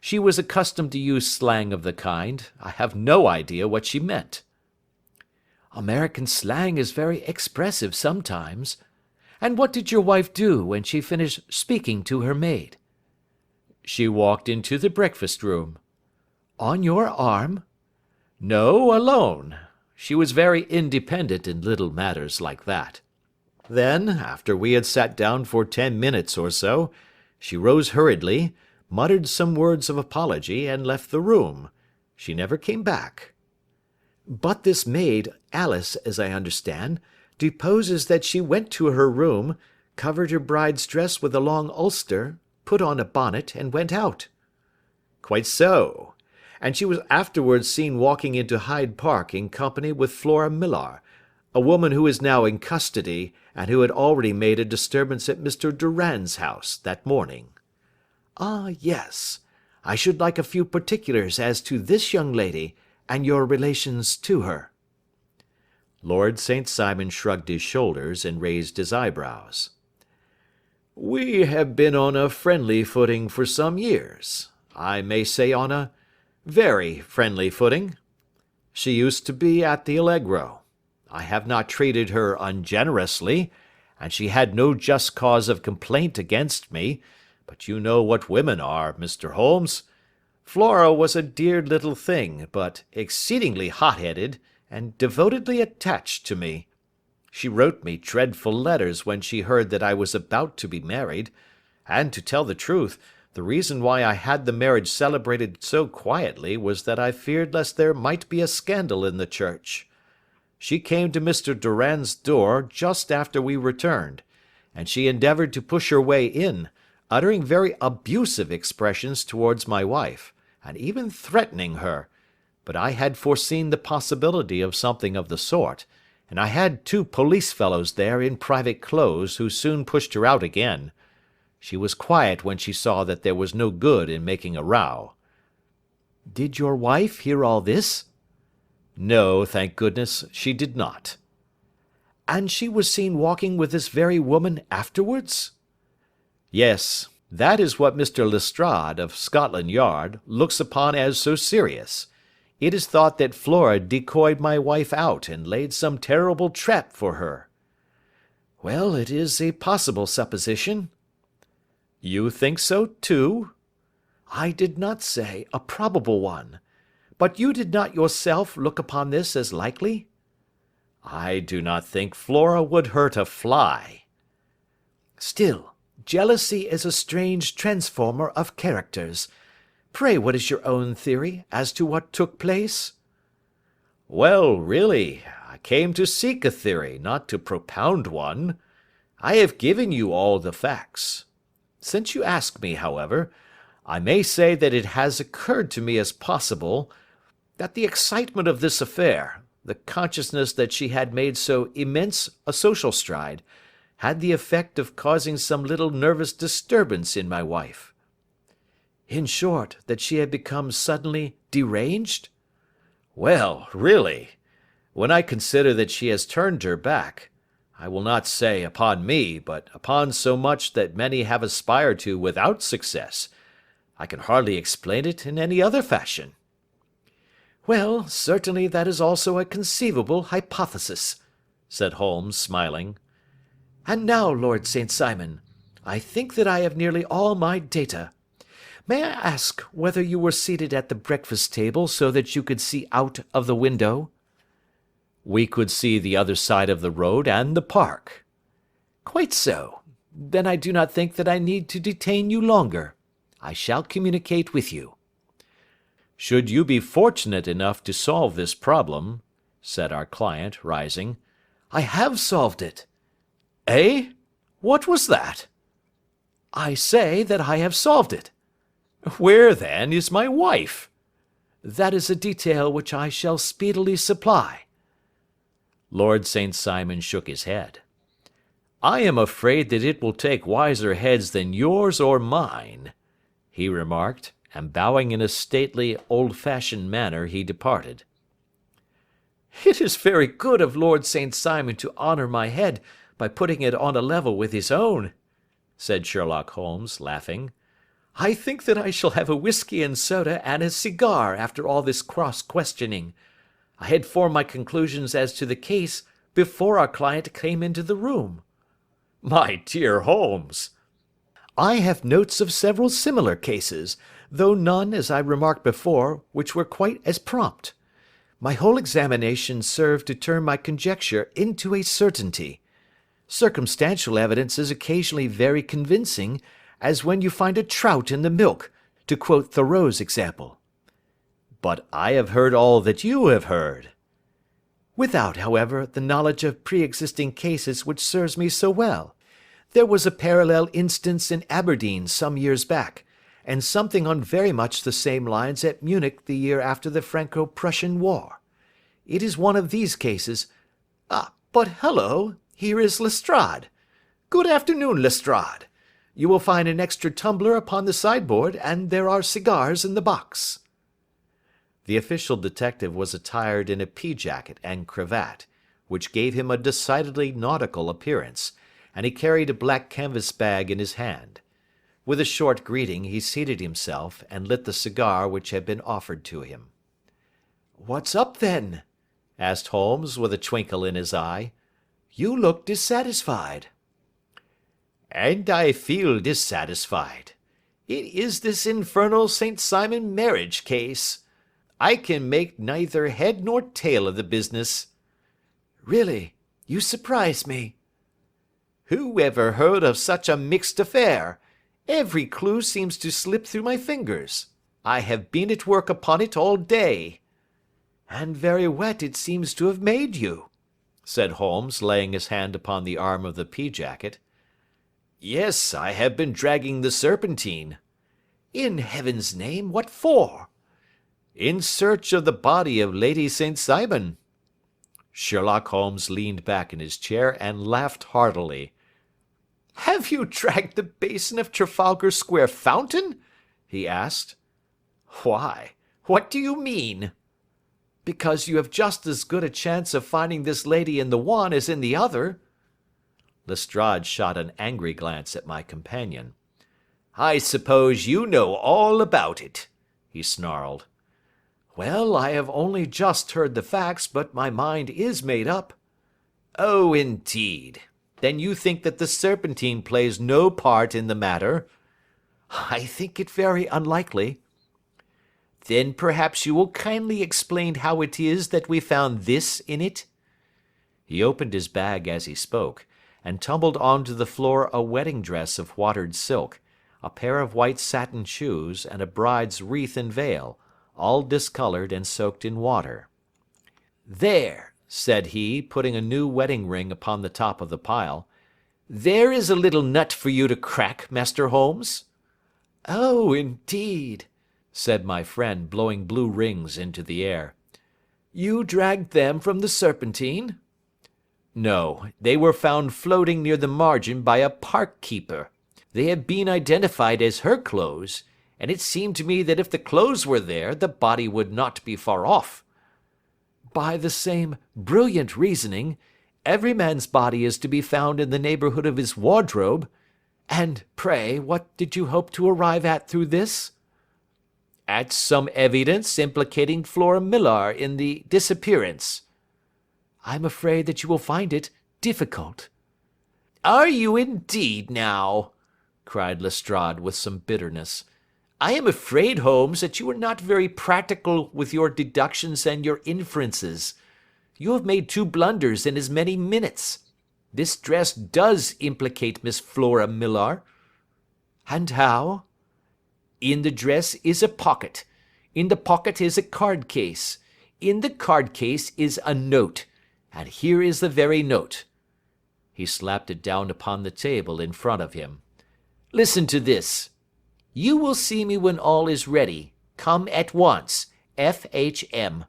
She was accustomed to use slang of the kind. I have no idea what she meant." "American slang is very expressive sometimes. And what did your wife do when she finished speaking to her maid?" "She walked into the breakfast room." "On your arm?" "No, alone. She was very independent in little matters like that. Then, after we had sat down for 10 minutes or so, she rose hurriedly, muttered some words of apology, and left the room. She never came back." "But this maid, Alice, as I understand, deposes that she went to her room, covered her bride's dress with a long ulster, put on a bonnet, and went out." "Quite so. And she was afterwards seen walking into Hyde Park in company with Flora Millar, a woman who is now in custody, and who had already made a disturbance at Mr. Durand's house that morning." "Ah, yes. I should like a few particulars as to this young lady, and your relations to her." Lord St. Simon shrugged his shoulders and raised his eyebrows. "We have been on a friendly footing for some years. I may say on a very friendly footing. She used to be at the Allegro. I have not treated her ungenerously, and she had no just cause of complaint against me, but you know what women are, Mr. Holmes. Flora was a dear little thing, but exceedingly hot-headed, and devotedly attached to me. She wrote me dreadful letters when she heard that I was about to be married, and, to tell the truth, the reason why I had the marriage celebrated so quietly was that I feared lest there might be a scandal in the church. She came to Mr. Durand's door just after we returned, and she endeavoured to push her way in, uttering very abusive expressions towards my wife, and even threatening her, but I had foreseen the possibility of something of the sort, and I had 2 police fellows there in private clothes who soon pushed her out again. She was quiet when she saw that there was no good in making a row." "Did your wife hear all this?" "No, thank goodness, she did not." "And she was seen walking with this very woman afterwards?" "Yes, that is what Mr. Lestrade, of Scotland Yard, looks upon as so serious. It is thought that Flora decoyed my wife out and laid some terrible trap for her." "Well, it is a possible supposition." "You think so, too?" "I did not say a probable one. But you did not yourself look upon this as likely?" "I do not think Flora would hurt a fly." "Still, jealousy is a strange transformer of characters. Pray, what is your own theory as to what took place?" "Well, really, I came to seek a theory, not to propound one. I have given you all the facts. Since you ask me, however, I may say that it has occurred to me as possible that the excitement of this affair, the consciousness that she had made so immense a social stride, had the effect of causing some little nervous disturbance in my wife." "In short, that she had become suddenly deranged?" "Well, really, when I consider that she has turned her back, I will not say upon me, but upon so much that many have aspired to without success, I can hardly explain it in any other fashion." "Well, certainly that is also a conceivable hypothesis," said Holmes, smiling. "And now, Lord St. Simon, I think that I have nearly all my data. May I ask whether you were seated at the breakfast table so that you could see out of the window?" "We could see the other side of the road and the park." "Quite so. Then I do not think that I need to detain you longer. I shall communicate with you." "Should you be fortunate enough to solve this problem," said our client, rising. "I have solved it." "Eh? What was that?" I say that I have solved it. Where, then, is my wife? That is a detail which I shall speedily supply. Lord St. Simon shook his head. I am afraid that it will take wiser heads than yours or mine, he remarked, and bowing in a stately, old-fashioned manner, he departed. It is very good of Lord St. Simon to honour my head by putting it on a level with his own, said Sherlock Holmes, laughing. I think that I shall have a whisky and soda and a cigar after all this cross-questioning. I had formed my conclusions as to the case before our client came into the room. My dear Holmes! I have notes of several similar cases, though none, as I remarked before, which were quite as prompt. My whole examination served to turn my conjecture into a certainty. Circumstantial evidence is occasionally very convincing, as when you find a trout in the milk, to quote Thoreau's example. But I have heard all that you have heard. Without, however, the knowledge of pre-existing cases which serves me so well. There was a parallel instance in Aberdeen some years back, and something on very much the same lines at Munich the year after the Franco-Prussian War. It is one of these cases. But hello, here is Lestrade. Good afternoon, Lestrade. You will find an extra tumbler upon the sideboard, and there are cigars in the box. The official detective was attired in a pea-jacket and cravat, which gave him a decidedly nautical appearance, and he carried a black canvas bag in his hand. With a short greeting, he seated himself and lit the cigar which had been offered to him. "What's up, then?" asked Holmes, with a twinkle in his eye. "You look dissatisfied." "And I feel dissatisfied. It is this infernal St. Simon marriage case. I can make neither head nor tail of the business." "Really, you surprise me." "Who ever heard of such a mixed affair? Every clue seems to slip through my fingers. I have been at work upon it all day." "And very wet it seems to have made you," said Holmes, laying his hand upon the arm of the pea-jacket. "Yes, I have been dragging the Serpentine." "In heaven's name, what for?" "In search of the body of Lady St. Simon." Sherlock Holmes leaned back in his chair and laughed heartily. "Have you dragged the basin of Trafalgar Square fountain?" he asked. "Why? What do you mean?" "Because you have just as good a chance of finding this lady in the one as in the other." Lestrade shot an angry glance at my companion. "I suppose you know all about it," he snarled. "Well, I have only just heard the facts, but my mind is made up." "Oh, indeed. Then you think that the Serpentine plays no part in the matter?" "I think it very unlikely." "Then perhaps you will kindly explain how it is that we found this in it?" He opened his bag as he spoke, and tumbled onto the floor a wedding dress of watered silk, a pair of white satin shoes, and a bride's wreath and veil, all discoloured and soaked in water. "There," said he, putting a new wedding ring upon the top of the pile. "There is a little nut for you to crack, Master Holmes." "Oh, indeed," said my friend, blowing blue rings into the air. "You dragged them from the Serpentine?" "No, they were found floating near the margin by a park keeper. They had been identified as her clothes, and it seemed to me that if the clothes were there, the body would not be far off." "By the same brilliant reasoning, every man's body is to be found in the neighbourhood of his wardrobe. And, pray, what did you hope to arrive at through this?" "At some evidence implicating Flora Millar in the disappearance." "I'm afraid that you will find it difficult." "Are you indeed now?" cried Lestrade with some bitterness. "I am afraid, Holmes, that you are not very practical with your deductions and your inferences. You have made 2 blunders in as many minutes. This dress does implicate Miss Flora Millar." "And how?" "In the dress is a pocket. In the pocket is a card case. In the card case is a note. And here is the very note." He slapped it down upon the table in front of him. Listen to this. You will see me when all is ready. Come at once. F.H.M.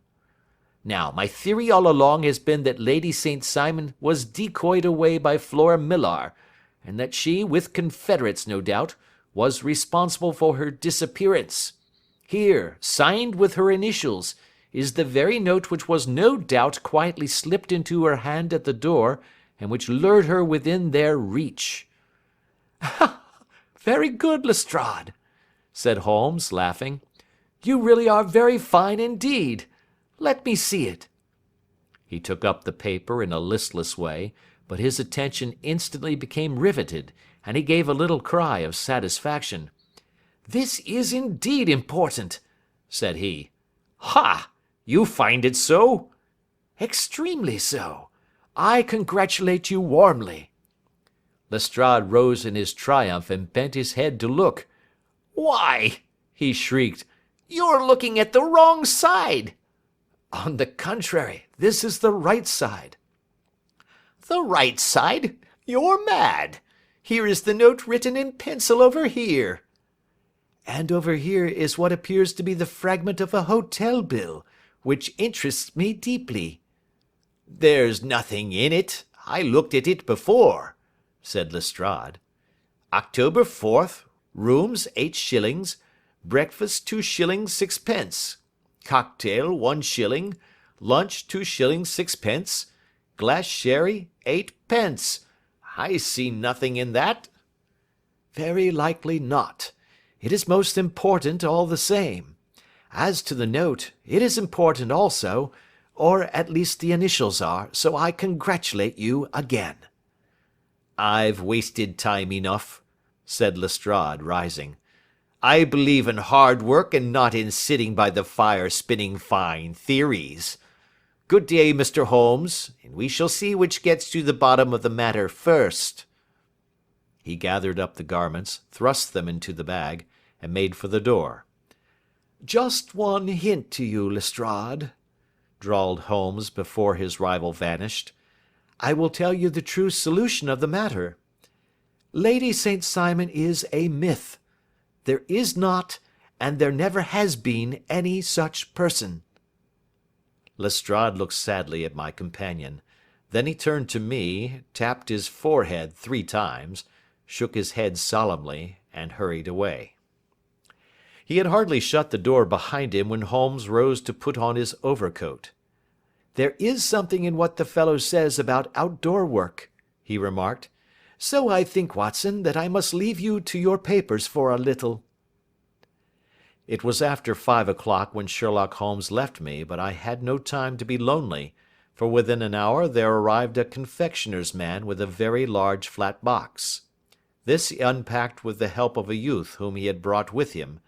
Now, my theory all along has been that Lady St. Simon was decoyed away by Flora Millar, and that she, with confederates no doubt, was responsible for her disappearance. Here, signed with her initials, is the very note which was no doubt quietly slipped into her hand at the door, and which lured her within their reach." "Very good, Lestrade," said Holmes, laughing. "You really are very fine indeed. Let me see it." He took up the paper in a listless way, but his attention instantly became riveted, and he gave a little cry of satisfaction. "This is indeed important," said he. "Ha! You find it so?" "Extremely so. I congratulate you warmly." Lestrade rose in his triumph and bent his head to look. "Why," he shrieked, "you're looking at the wrong side." "On the contrary, this is the right side." "The right side? You're mad. Here is the note written in pencil over here." "And over here is what appears to be the fragment of a hotel bill, which interests me deeply." "There's nothing in it. I looked at it before," said Lestrade. "October 4th, rooms 8 shillings, breakfast 2 shillings 6 pence, cocktail 1 shilling, lunch 2 shillings 6 pence, glass sherry 8 pence. I see nothing in that." "Very likely not. It is most important all the same. As to the note, it is important also, or at least the initials are, so I congratulate you again." "I've wasted time enough," said Lestrade, rising. "I believe in hard work and not in sitting by the fire spinning fine theories. Good day, Mr. Holmes, and we shall see which gets to the bottom of the matter first." He gathered up the garments, thrust them into the bag, and made for the door. "Just one hint to you, Lestrade," drawled Holmes before his rival vanished. "I will tell you the true solution of the matter. Lady St. Simon is a myth. There is not, and there never has been, any such person." Lestrade looked sadly at my companion. Then he turned to me, tapped his forehead 3 times, shook his head solemnly, and hurried away. He had hardly shut the door behind him when Holmes rose to put on his overcoat. "There is something in what the fellow says about outdoor work," he remarked. "So I think, Watson, that I must leave you to your papers for a little." It was after 5 o'clock when Sherlock Holmes left me, but I had no time to be lonely, for within an hour there arrived a confectioner's man with a very large flat box. This he unpacked with the help of a youth whom he had brought with him,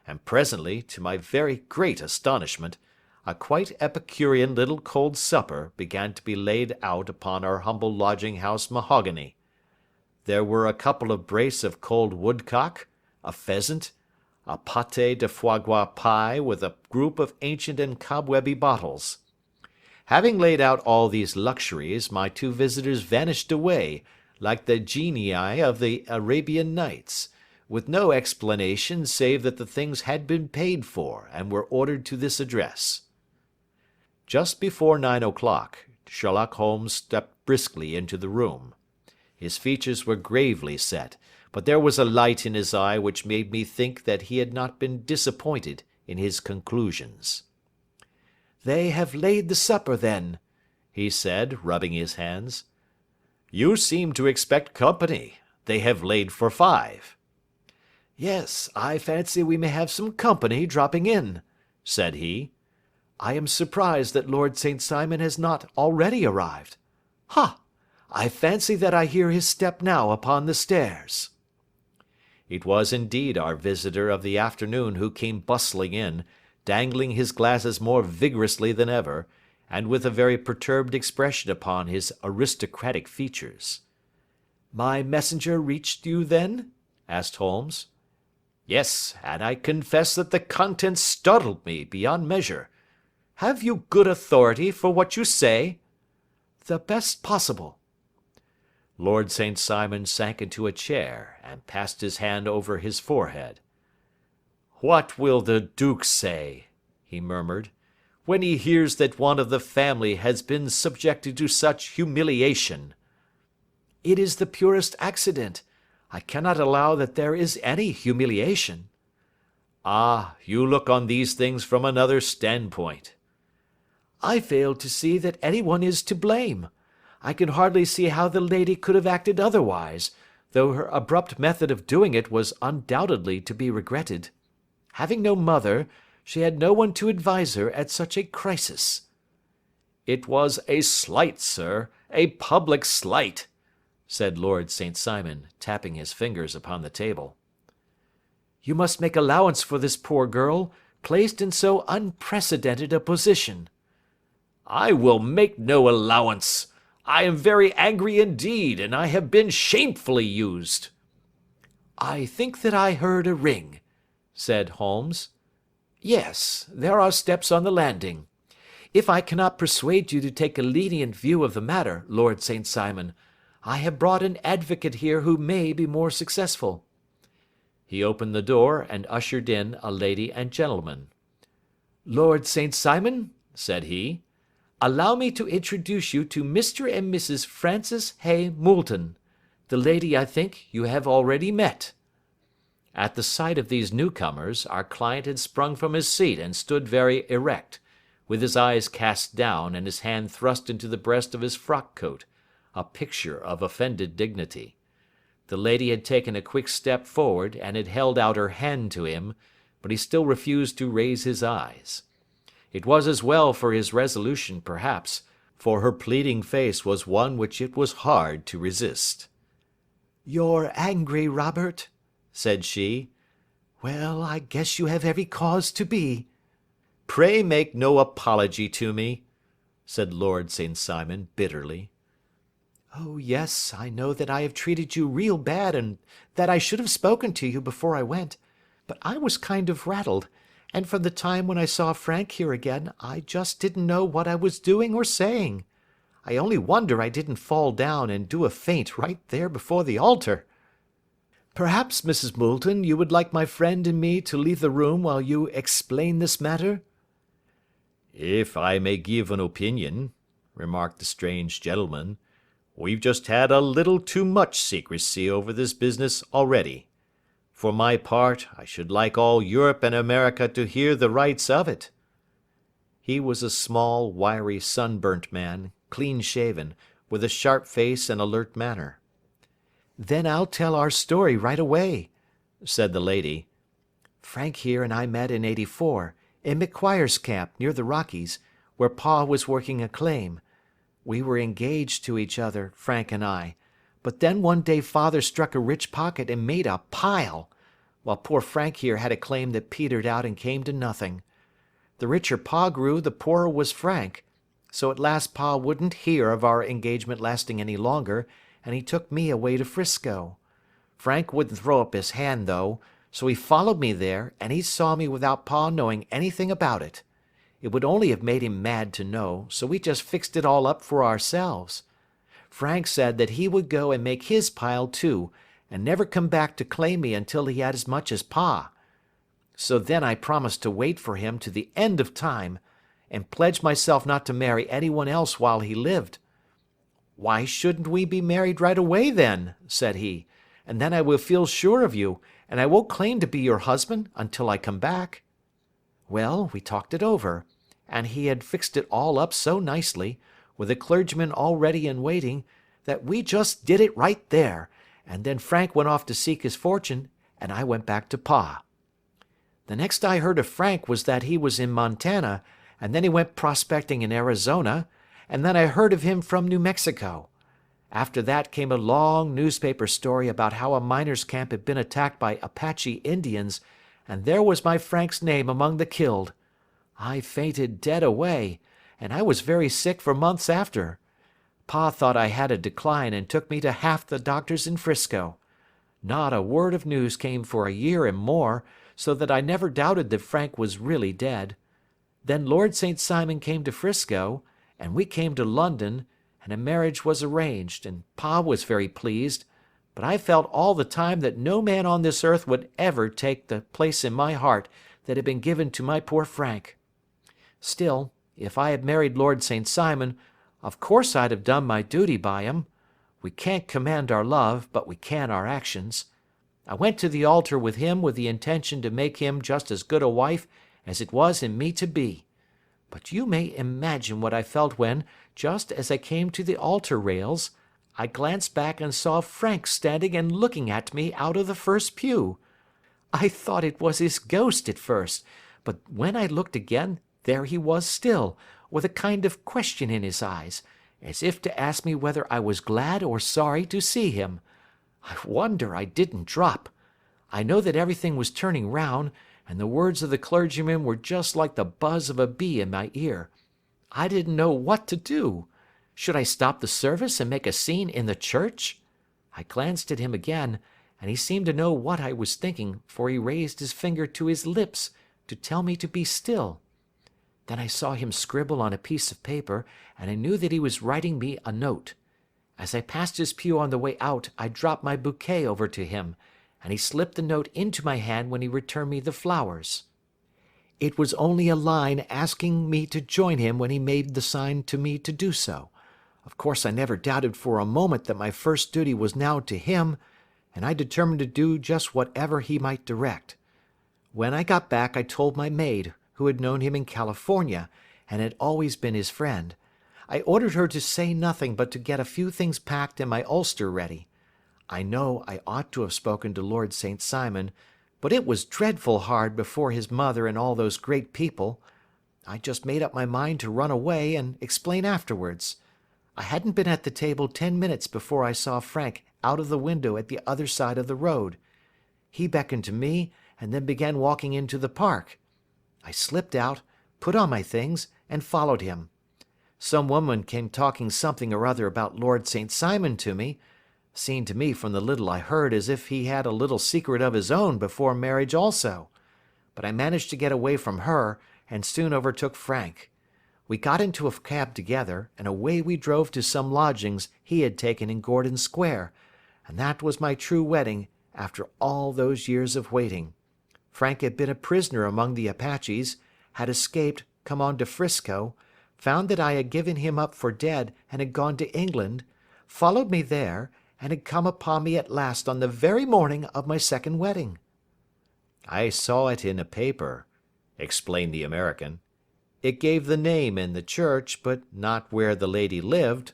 and presently, to my very great astonishment, a quite epicurean little cold supper began to be laid out upon our humble lodging-house mahogany. There were a couple of brace of cold woodcock, a pheasant, a pâté de foie gras pie with a group of ancient and cobwebby bottles. Having laid out all these luxuries, my 2 visitors vanished away, like the genii of the Arabian Nights, with no explanation save that the things had been paid for and were ordered to this address. Just before 9 o'clock, Sherlock Holmes stepped briskly into the room. His features were gravely set, but there was a light in his eye which made me think that he had not been disappointed in his conclusions. "They have laid the supper, then," he said, rubbing his hands. "You seem to expect company. They have laid for 5. "Yes, I fancy we may have some company dropping in," said he. "I am surprised that Lord St. Simon has not already arrived. Ha! I fancy that I hear his step now upon the stairs." It was indeed our visitor of the afternoon who came bustling in, dangling his glasses more vigorously than ever, and with a very perturbed expression upon his aristocratic features. "My messenger reached you, then?" asked Holmes. "Yes, and I confess that the contents startled me beyond measure. Have you good authority for what you say?" "The best possible." Lord St. Simon sank into a chair and passed his hand over his forehead. "What will the Duke say," he murmured, "when he hears that one of the family has been subjected to such humiliation?" "It is the purest accident. I cannot allow that there is any humiliation." "Ah, you look on these things from another standpoint." "I fail to see that anyone is to blame. I can hardly see how the lady could have acted otherwise, though her abrupt method of doing it was undoubtedly to be regretted. Having no mother, she had no one to advise her at such a crisis." "It was a slight, sir, a public slight," said Lord St. Simon, tapping his fingers upon the table. "You must make allowance for this poor girl, placed in so unprecedented a position." "I will make no allowance. I am very angry indeed, and I have been shamefully used." "I think that I heard a ring," said Holmes. "Yes, there are steps on the landing. If I cannot persuade you to take a lenient view of the matter, Lord St. Simon, I have brought an advocate here who may be more successful." He opened the door and ushered in a lady and gentleman. "Lord St. Simon," said he, "allow me to introduce you to Mr. and Mrs. Francis Hay Moulton. The lady, I think, you have already met." At the sight of these newcomers, our client had sprung from his seat and stood very erect, with his eyes cast down and his hand thrust into the breast of his frock coat, a picture of offended dignity. The lady had taken a quick step forward and had held out her hand to him, but he still refused to raise his eyes. It was as well for his resolution, perhaps, for her pleading face was one which it was hard to resist. "You're angry, Robert," said she. "Well, I guess you have every cause to be." "Pray make no apology to me," said Lord St. Simon bitterly. "Oh, yes, I know that I have treated you real bad and that I should have spoken to you before I went, but I was kind of rattled, and from the time when I saw Frank here again, I just didn't know what I was doing or saying. I only wonder I didn't fall down and do a faint right there before the altar. Perhaps, Mrs. Moulton, you would like my friend and me to leave the room while you explain this matter?" "If I may give an opinion," remarked the strange gentleman, "we've just had a little too much secrecy over this business already. For my part, I should like all Europe and America to hear the rights of it." He was a small, wiry, sunburnt man, clean-shaven, with a sharp face and alert manner. "Then I'll tell our story right away," said the lady. "Frank here and I met in '84, in McQuire's camp near the Rockies, where Pa was working a claim. We were engaged to each other, Frank and I, but then one day Father struck a rich pocket and made a pile, while poor Frank here had a claim that petered out and came to nothing. The richer Pa grew, the poorer was Frank, so at last Pa wouldn't hear of our engagement lasting any longer, and he took me away to Frisco. Frank wouldn't throw up his hand, though, so he followed me there, and he saw me without Pa knowing anything about it. It would only have made him mad to know, so we just fixed it all up for ourselves. Frank said that he would go and make his pile too, and never come back to claim me until he had as much as Pa. So then I promised to wait for him to the end of time, and pledged myself not to marry anyone else while he lived. 'Why shouldn't we be married right away then?' said he, 'and then I will feel sure of you, and I won't claim to be your husband until I come back.' Well, we talked it over, and he had fixed it all up so nicely, with a clergyman all ready and waiting, that we just did it right there, and then Frank went off to seek his fortune, and I went back to Pa. The next I heard of Frank was that he was in Montana, and then he went prospecting in Arizona, and then I heard of him from New Mexico. After that came a long newspaper story about how a miners' camp had been attacked by Apache Indians, and there was my Frank's name among the killed. I fainted dead away, and I was very sick for months after. Pa thought I had a decline and took me to half the doctors in Frisco. Not a word of news came for a year and more, so that I never doubted that Frank was really dead. Then Lord St. Simon came to Frisco, and we came to London, and a marriage was arranged, and Pa was very pleased, but I felt all the time that no man on this earth would ever take the place in my heart that had been given to my poor Frank. Still, if I had married Lord St. Simon, of course I'd have done my duty by him. We can't command our love, but we can our actions. I went to the altar with him with the intention to make him just as good a wife as it was in me to be. But you may imagine what I felt when, just as I came to the altar rails, I glanced back and saw Frank standing and looking at me out of the first pew. I thought it was his ghost at first, but when I looked again, there he was still, with a kind of question in his eyes, as if to ask me whether I was glad or sorry to see him. I wonder I didn't drop. I know that everything was turning round, and the words of the clergyman were just like the buzz of a bee in my ear. I didn't know what to do. Should I stop the service and make a scene in the church? I glanced at him again, and he seemed to know what I was thinking, for he raised his finger to his lips to tell me to be still. Then I saw him scribble on a piece of paper, and I knew that he was writing me a note. As I passed his pew on the way out, I dropped my bouquet over to him, and he slipped the note into my hand when he returned me the flowers. It was only a line asking me to join him when he made the sign to me to do so. Of course I never doubted for a moment that my first duty was now to him, and I determined to do just whatever he might direct. When I got back I told my maid, who had known him in California, and had always been his friend. I ordered her to say nothing but to get a few things packed and my ulster ready. I know I ought to have spoken to Lord St. Simon, but it was dreadful hard before his mother and all those great people. I just made up my mind to run away and explain afterwards. I hadn't been at the table 10 minutes before I saw Frank out of the window at the other side of the road. He beckoned to me and then began walking into the park. I slipped out, put on my things, and followed him. Some woman came talking something or other about Lord St. Simon to me. Seemed to me from the little I heard as if he had a little secret of his own before marriage also. But I managed to get away from her, and soon overtook Frank. We got into a cab together, and away we drove to some lodgings he had taken in Gordon Square, and that was my true wedding after all those years of waiting. Frank had been a prisoner among the Apaches, had escaped, come on to 'Frisco, found that I had given him up for dead and had gone to England, followed me there, and had come upon me at last on the very morning of my second wedding. I saw it in a paper, explained the American. It gave the name in the church, but not where the lady lived.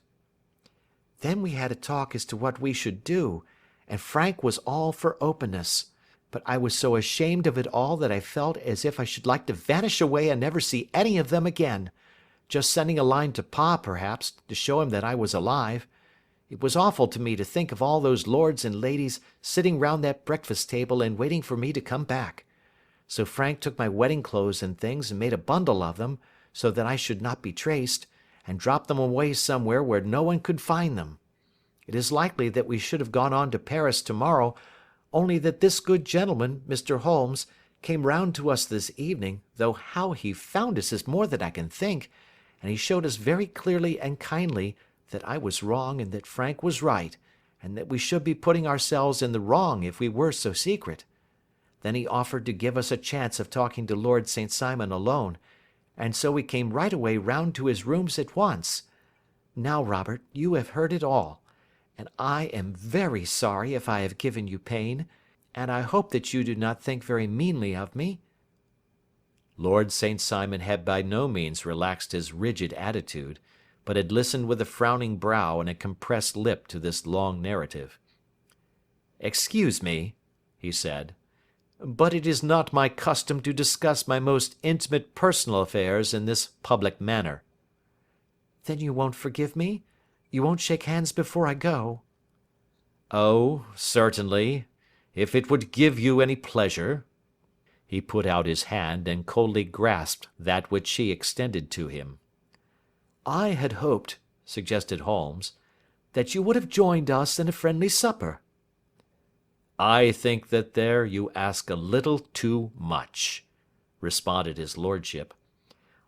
Then we had a talk as to what we should do, and Frank was all for openness. But I was so ashamed of it all that I felt as if I should like to vanish away and never see any of them again. Just sending a line to Pa, perhaps, to show him that I was alive. It was awful to me to think of all those lords and ladies sitting round that breakfast table and waiting for me to come back. So Frank took my wedding clothes and things and made a bundle of them, so that I should not be traced, and dropped them away somewhere where no one could find them. It is likely that we should have gone on to Paris tomorrow, only that this good gentleman, Mr. Holmes, came round to us this evening, though how he found us is more than I can think, and he showed us very clearly and kindly that I was wrong and that Frank was right, and that we should be putting ourselves in the wrong if we were so secret. Then he offered to give us a chance of talking to Lord St. Simon alone, and so we came right away round to his rooms at once. Now, Robert, you have heard it all, and I am very sorry if I have given you pain, and I hope that you do not think very meanly of me." Lord St. Simon had by no means relaxed his rigid attitude, but had listened with a frowning brow and a compressed lip to this long narrative. "Excuse me," he said, "but it is not my custom to discuss my most intimate personal affairs in this public manner." "Then you won't forgive me? You won't shake hands before I go?" "Oh, certainly, if it would give you any pleasure." He put out his hand and coldly grasped that which she extended to him. "I had hoped," suggested Holmes, "that you would have joined us in a friendly supper." "I think that there you ask a little too much," responded his lordship.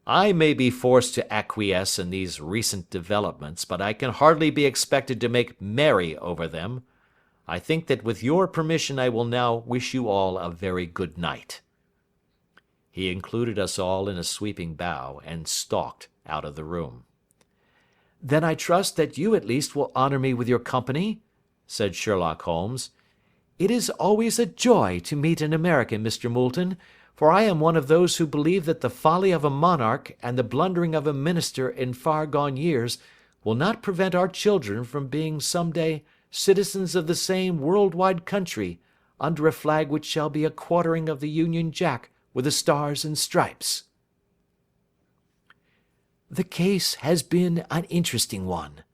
I may be forced to acquiesce in these recent developments, but I can hardly be expected to make merry over them. I think that with your permission I will now wish you all a very good night." He included us all in a sweeping bow, and stalked out of the room. "Then I trust that you at least will honour me with your company," said Sherlock Holmes. "It is always a joy to meet an American, Mr. Moulton, for I am one of those who believe that the folly of a monarch and the blundering of a minister in far gone years will not prevent our children from being some day citizens of the same world-wide country under a flag which shall be a quartering of the Union Jack with the stars and stripes." "The case has been an interesting one,"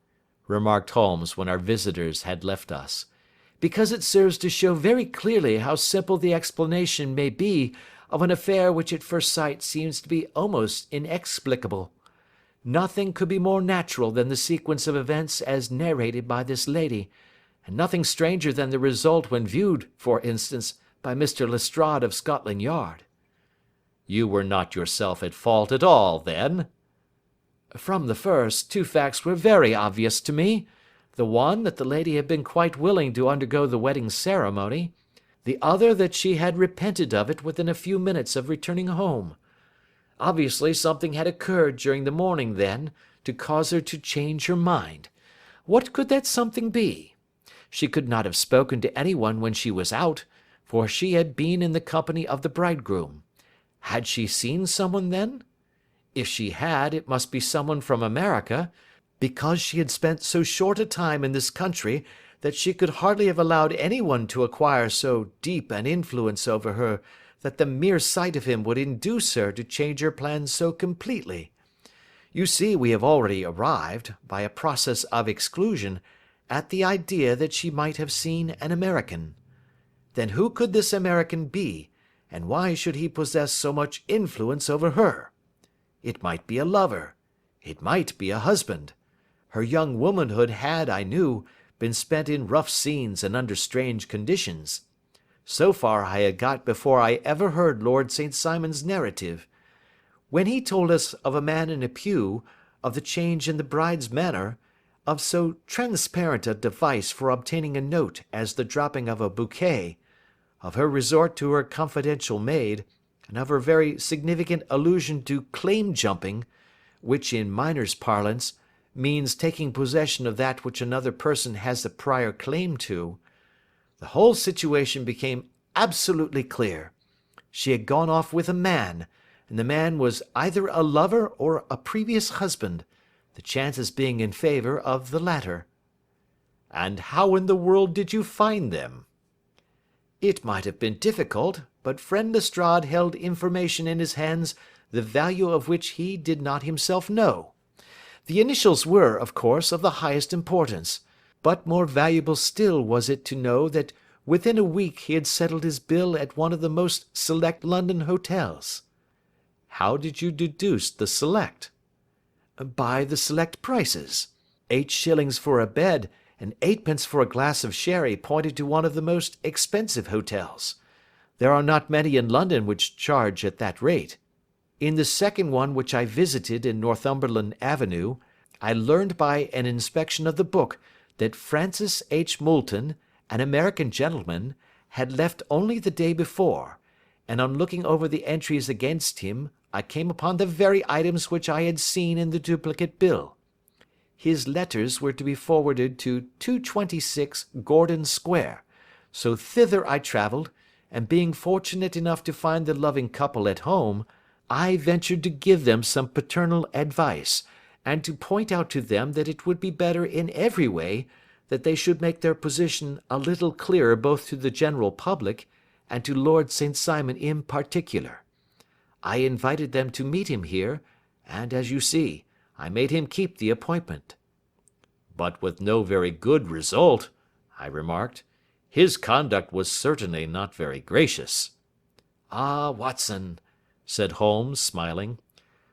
remarked Holmes when our visitors had left us, "because it serves to show very clearly how simple the explanation may be of an affair which at first sight seems to be almost inexplicable. Nothing could be more natural than the sequence of events as narrated by this lady, and nothing stranger than the result when viewed, for instance, by Mr. Lestrade of Scotland Yard." "You were not yourself at fault at all, then?" "From the first, two facts were very obvious to me. The one, that the lady had been quite willing to undergo the wedding ceremony. The other, that she had repented of it within a few minutes of returning home. Obviously something had occurred during the morning, then, to cause her to change her mind. What could that something be? She could not have spoken to anyone when she was out, for she had been in the company of the bridegroom. Had she seen someone then? If she had, it must be someone from America, because she had spent so short a time in this country that she could hardly have allowed anyone to acquire so deep an influence over her that the mere sight of him would induce her to change her plans so completely. You see, we have already arrived, by a process of exclusion, at the idea that she might have seen an American. Then who could this American be, and why should he possess so much influence over her? It might be a lover. It might be a husband. Her young womanhood had, I knew, been spent in rough scenes and under strange conditions. So far I had got before I ever heard Lord St. Simon's narrative. When he told us of a man in a pew, of the change in the bride's manner, of so transparent a device for obtaining a note as the dropping of a bouquet, of her resort to her confidential maid, and of her very significant allusion to claim-jumping, which in miners' parlance means taking possession of that which another person has a prior claim to, the whole situation became absolutely clear. She had gone off with a man, and the man was either a lover or a previous husband, the chances being in favour of the latter. "And how in the world did you find them?" It might have been difficult, but friend Lestrade held information in his hands the value of which he did not himself know. The initials were, of course, of the highest importance, but more valuable still was it to know that within a week he had settled his bill at one of the most select London hotels. "How did you deduce the select?" "By the select prices. 8 shillings for a bed and 8 pence for a glass of sherry pointed to one of the most expensive hotels. There are not many in London which charge at that rate. In the second one which I visited in Northumberland Avenue, I learned by an inspection of the book that Francis H. Moulton, an American gentleman, had left only the day before, and on looking over the entries against him, I came upon the very items which I had seen in the duplicate bill. His letters were to be forwarded to 226 Gordon Square, so thither I travelled, and being fortunate enough to find the loving couple at home, I ventured to give them some paternal advice, and to point out to them that it would be better in every way that they should make their position a little clearer both to the general public and to Lord St. Simon in particular. I invited them to meet him here, and, as you see, I made him keep the appointment." "But with no very good result," I remarked. "His conduct was certainly not very gracious." "Ah, Watson," said Holmes, smiling,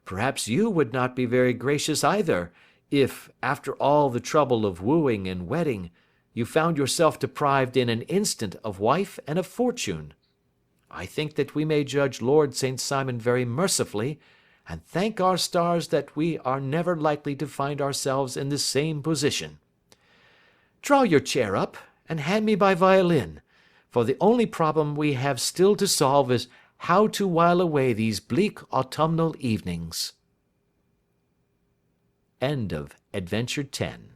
"perhaps you would not be very gracious either, if, after all the trouble of wooing and wedding, you found yourself deprived in an instant of wife and of fortune. I think that we may judge Lord St. Simon very mercifully, and thank our stars that we are never likely to find ourselves in the same position. Draw your chair up, and hand me my violin, for the only problem we have still to solve is how to while away these bleak autumnal evenings. End of Adventure 10.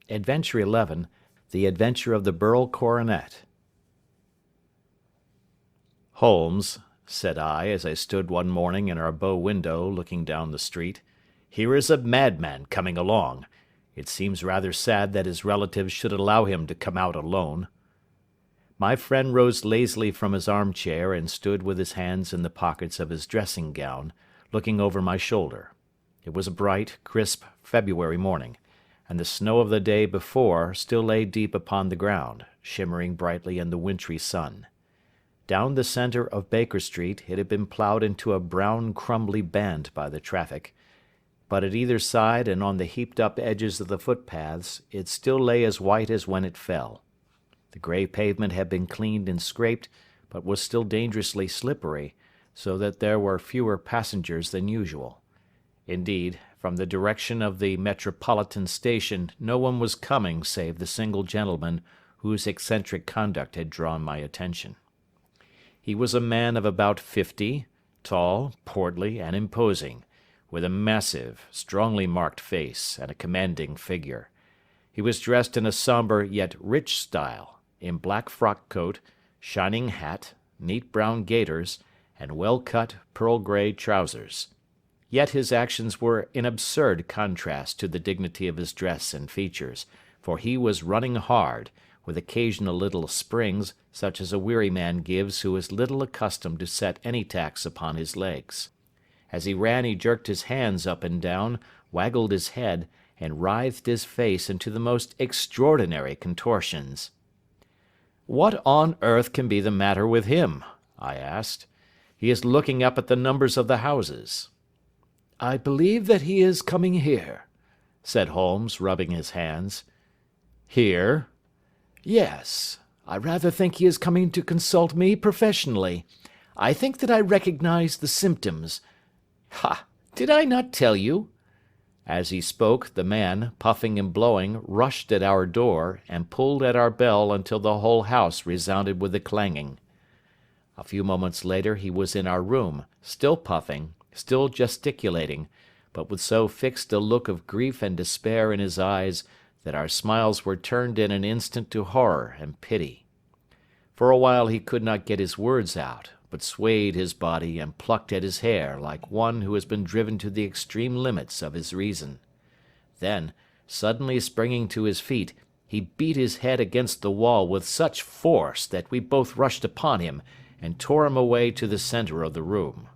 Adventure 11, The Adventure of the Burl Coronet. Holmes, said I, as I stood one morning in our bow window looking down the street, here is a madman coming along. It seems rather sad that his relatives should allow him to come out alone. My friend rose lazily from his armchair and stood with his hands in the pockets of his dressing gown, looking over my shoulder. It was a bright, crisp February morning, and the snow of the day before still lay deep upon the ground, shimmering brightly in the wintry sun. Down the centre of Baker Street it had been ploughed into a brown crumbly band by the traffic, but at either side and on the heaped-up edges of the footpaths it still lay as white as when it fell. The grey pavement had been cleaned and scraped, but was still dangerously slippery, so that there were fewer passengers than usual. Indeed, from the direction of the Metropolitan Station no one was coming save the single gentleman whose eccentric conduct had drawn my attention. He was a man of about 50, tall, portly, and imposing, with a massive, strongly marked face and a commanding figure. He was dressed in a sombre yet rich style, in black frock coat, shining hat, neat brown gaiters, and well-cut pearl-grey trousers. Yet his actions were in absurd contrast to the dignity of his dress and features, for he was running hard, with occasional little springs, such as a weary man gives who is little accustomed to set any tax upon his legs. As he ran he jerked his hands up and down, waggled his head, and writhed his face into the most extraordinary contortions. "What on earth can be the matter with him?" I asked. "He is looking up at the numbers of the houses." "I believe that he is coming here," said Holmes, rubbing his hands. "Here?" "Yes. I rather think he is coming to consult me professionally. I think that I recognize the symptoms. Ha! Did I not tell you?" As he spoke, the man, puffing and blowing, rushed at our door, and pulled at our bell until the whole house resounded with the clanging. A few moments later he was in our room, still puffing, still gesticulating, but with so fixed a look of grief and despair in his eyes that our smiles were turned in an instant to horror and pity. For a while he could not get his words out, but swayed his body and plucked at his hair like one who has been driven to the extreme limits of his reason. Then, suddenly springing to his feet, he beat his head against the wall with such force that we both rushed upon him and tore him away to the centre of the room.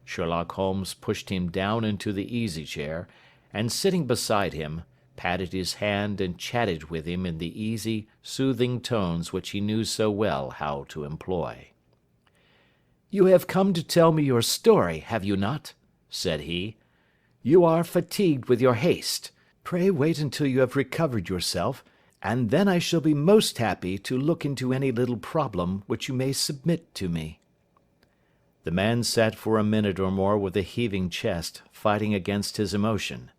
Sherlock Holmes pushed him down into the easy-chair, and sitting beside him, patted his hand and chatted with him in the easy, soothing tones which he knew so well how to employ. "You have come to tell me your story, have you not?" said he. "You are fatigued with your haste. Pray wait until you have recovered yourself, and then I shall be most happy to look into any little problem which you may submit to me." The man sat for a minute or more with a heaving chest, fighting against his emotion.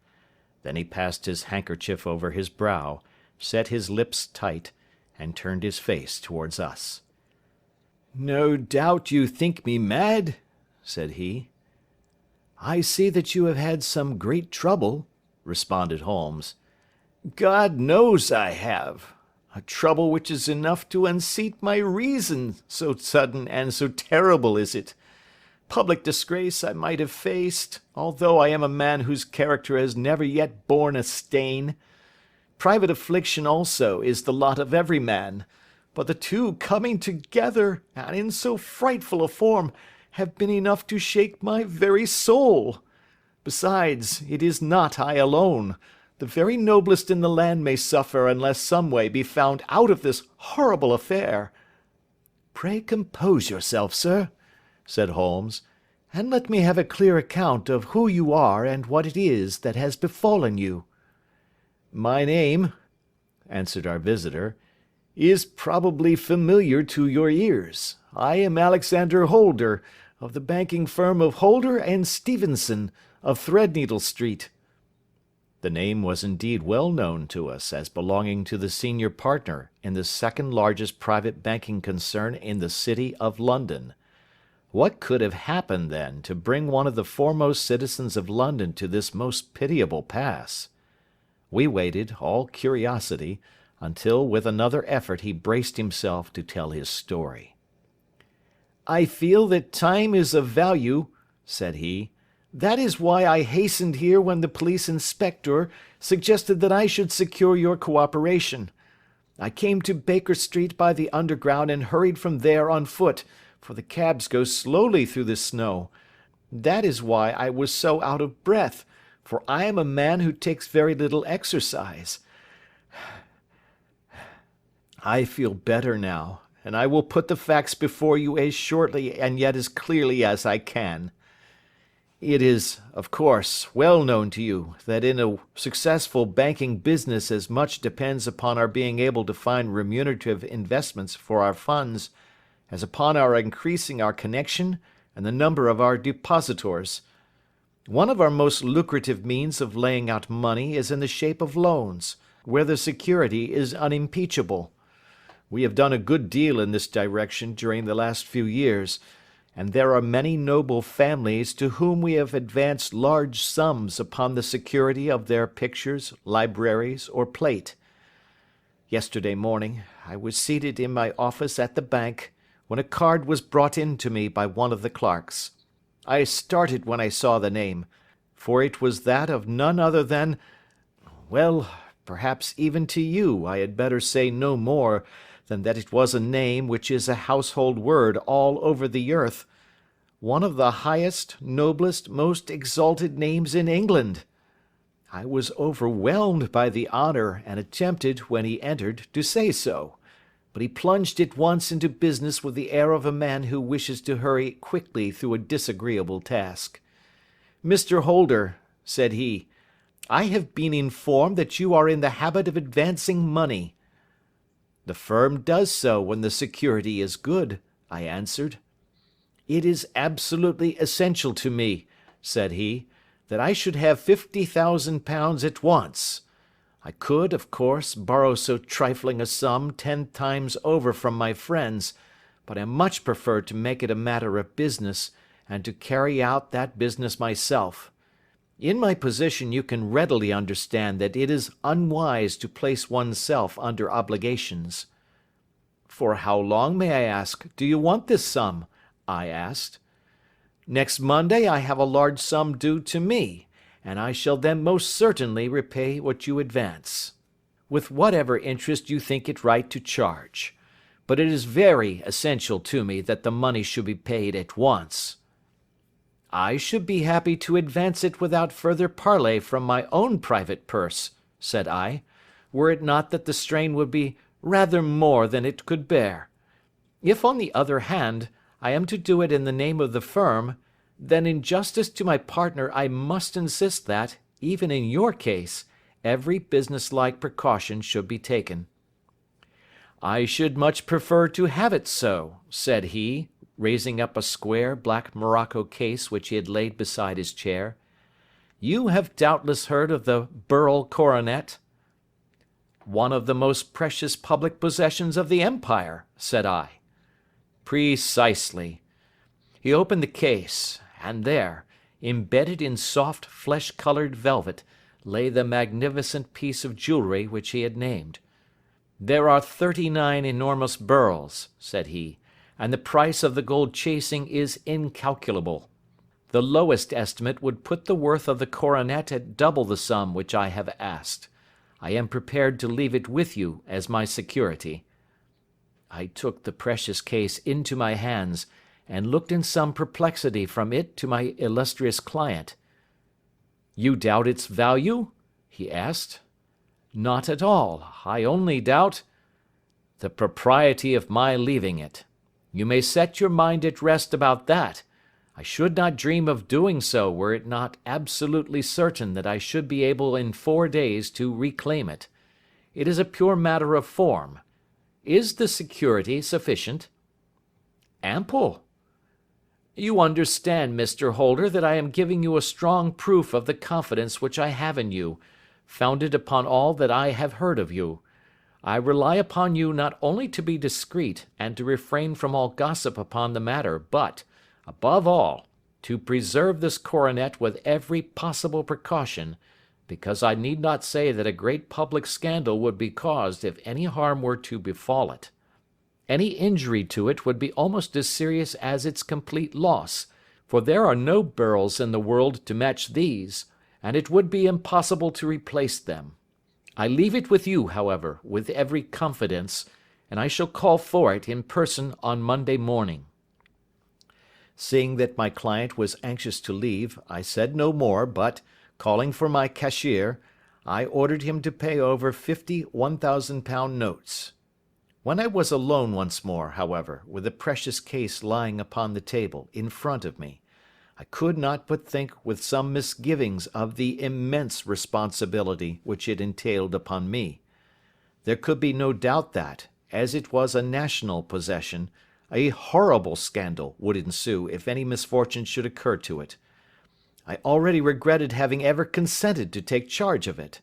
Then he passed his handkerchief over his brow, set his lips tight, and turned his face towards us. "No doubt you think me mad," said he. "I see that you have had some great trouble," responded Holmes. "God knows I have. A trouble which is enough to unseat my reason, so sudden and so terrible is it. Public disgrace I might have faced, although I am a man whose character has never yet borne a stain. Private affliction also is the lot of every man, but the two coming together, and in so frightful a form, have been enough to shake my very soul. Besides, it is not I alone. The very noblest in the land may suffer unless some way be found out of this horrible affair." "Pray compose yourself, sir," said Holmes, "and let me have a clear account of who you are and what it is that has befallen you." "My name," answered our visitor, "is probably familiar to your ears. I am Alexander Holder, of the banking firm of Holder and Stevenson, of Threadneedle Street." The name was indeed well known to us as belonging to the senior partner in the second largest private banking concern in the City of London. What could have happened, then, to bring one of the foremost citizens of London to this most pitiable pass? We waited, all curiosity, until with another effort he braced himself to tell his story. "I feel that time is of value," said he. "That is why I hastened here when the police inspector suggested that I should secure your cooperation. I came to Baker Street by the Underground and hurried from there on foot, for the cabs go slowly through the snow. That is why I was so out of breath, for I am a man who takes very little exercise. I feel better now, and I will put the facts before you as shortly and yet as clearly as I can. It is, of course, well known to you that in a successful banking business as much depends upon our being able to find remunerative investments for our funds as upon our increasing our connection and the number of our depositors. One of our most lucrative means of laying out money is in the shape of loans, where the security is unimpeachable. We have done a good deal in this direction during the last few years, and there are many noble families to whom we have advanced large sums upon the security of their pictures, libraries, or plate. Yesterday morning I was seated in my office at the bank, when a card was brought in to me by one of the clerks. I started when I saw the name, for it was that of none other than, well, perhaps even to you I had better say no more than that it was a name which is a household word all over the earth, one of the highest, noblest, most exalted names in England. I was overwhelmed by the honour and attempted, when he entered, to say so, but he plunged at once into business with the air of a man who wishes to hurry quickly through a disagreeable task. "Mr. Holder," said he, "I have been informed that you are in the habit of advancing money." "The firm does so when the security is good," I answered. "It is absolutely essential to me," said he, "that I should have £50,000 at once. I could, of course, borrow so trifling a sum 10 times over from my friends, but I much prefer to make it a matter of business, and to carry out that business myself. In my position you can readily understand that it is unwise to place oneself under obligations." "For how long, may I ask, do you want this sum?" I asked. "Next Monday I have a large sum due to me, and I shall then most certainly repay what you advance, with whatever interest you think it right to charge. But it is very essential to me that the money should be paid at once." "I should be happy to advance it without further parley from my own private purse," said I, "were it not that the strain would be rather more than it could bear. If, on the other hand, I am to do it in the name of the firm, then in justice to my partner I must insist that, even in your case, every businesslike precaution should be taken." "I should much prefer to have it so," said he, raising up a square black morocco case which he had laid beside his chair. "You have doubtless heard of the Burrell coronet?" "One of the most precious public possessions of the empire," said I. "Precisely." He opened the case, and there, embedded in soft flesh-coloured velvet, lay the magnificent piece of jewellery which he had named. "There are 39 enormous Burrells," said he, "and the price of the gold chasing is incalculable. The lowest estimate would put the worth of the coronet at double the sum which I have asked. I am prepared to leave it with you as my security." I took the precious case into my hands, and looked in some perplexity from it to my illustrious client. "You doubt its value?" he asked. "Not at all. I only doubt—" "The propriety of my leaving it. You may set your mind at rest about that. I should not dream of doing so were it not absolutely certain that I should be able in 4 days to reclaim it. It is a pure matter of form. Is the security sufficient?" "Ample." You understand, Mr. Holder, that I am giving you a strong proof of the confidence which I have in you, founded upon all that I have heard of you. I rely upon you not only to be discreet and to refrain from all gossip upon the matter, but, above all, to preserve this coronet with every possible precaution, because I need not say that a great public scandal would be caused if any harm were to befall it. Any injury to it would be almost as serious as its complete loss, for there are no beryls in the world to match these, and it would be impossible to replace them. I leave it with you, however, with every confidence, and I shall call for it in person on Monday morning." Seeing that my client was anxious to leave, I said no more, but, calling for my cashier, I ordered him to pay over 50 £1,000 notes. When I was alone once more, however, with the precious case lying upon the table in front of me, I could not but think with some misgivings of the immense responsibility which it entailed upon me. There could be no doubt that, as it was a national possession, a horrible scandal would ensue if any misfortune should occur to it. I already regretted having ever consented to take charge of it.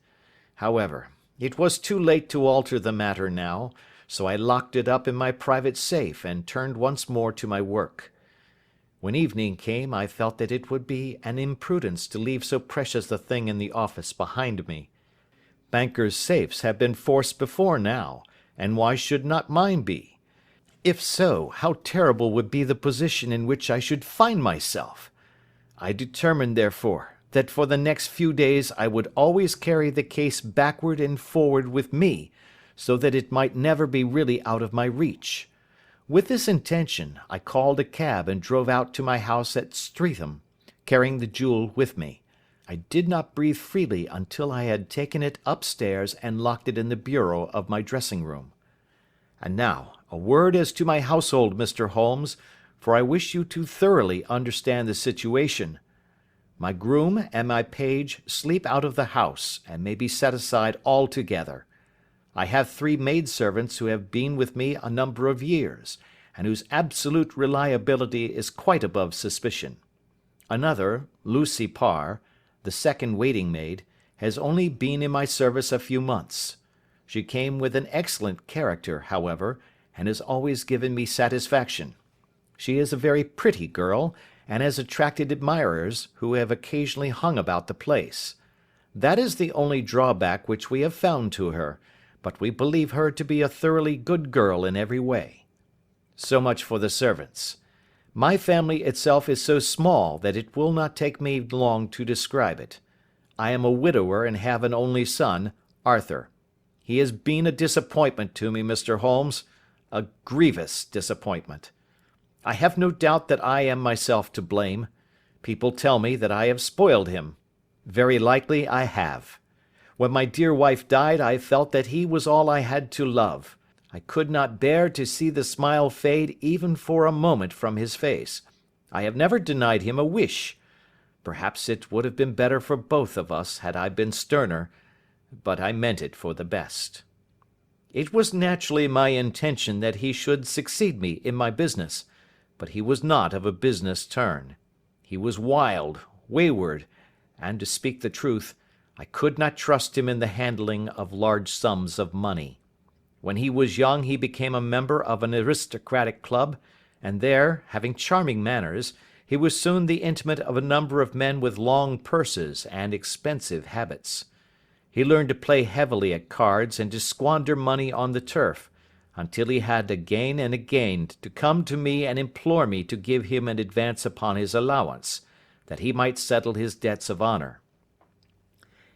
However, it was too late to alter the matter now, so I locked it up in my private safe and turned once more to my work. When evening came, I felt that it would be an imprudence to leave so precious a thing in the office behind me. Bankers' safes have been forced before now, and why should not mine be? If so, how terrible would be the position in which I should find myself! I determined, therefore, that for the next few days I would always carry the case backward and forward with me, so that it might never be really out of my reach. With this intention, I called a cab and drove out to my house at Streatham, carrying the jewel with me. I did not breathe freely until I had taken it upstairs and locked it in the bureau of my dressing-room. And now, a word as to my household, Mr. Holmes, for I wish you to thoroughly understand the situation. My groom and my page sleep out of the house, and may be set aside altogether. I have 3 maidservants who have been with me a number of years, and whose absolute reliability is quite above suspicion. Another, Lucy Parr, the second waiting-maid, has only been in my service a few months. She came with an excellent character, however, and has always given me satisfaction. She is a very pretty girl, and has attracted admirers, who have occasionally hung about the place. That is the only drawback which we have found to her, but we believe her to be a thoroughly good girl in every way. So much for the servants. My family itself is so small that it will not take me long to describe it. I am a widower and have an only son, Arthur. He has been a disappointment to me, Mr. Holmes, a grievous disappointment. I have no doubt that I am myself to blame. People tell me that I have spoiled him. Very likely I have. When my dear wife died, I felt that he was all I had to love. I could not bear to see the smile fade even for a moment from his face. I have never denied him a wish. Perhaps it would have been better for both of us had I been sterner, but I meant it for the best. It was naturally my intention that he should succeed me in my business, but he was not of a business turn. He was wild, wayward, and, to speak the truth, I could not trust him in the handling of large sums of money. When he was young he became a member of an aristocratic club, and there, having charming manners, he was soon the intimate of a number of men with long purses and expensive habits. He learned to play heavily at cards and to squander money on the turf, until he had again and again to come to me and implore me to give him an advance upon his allowance, that he might settle his debts of honour.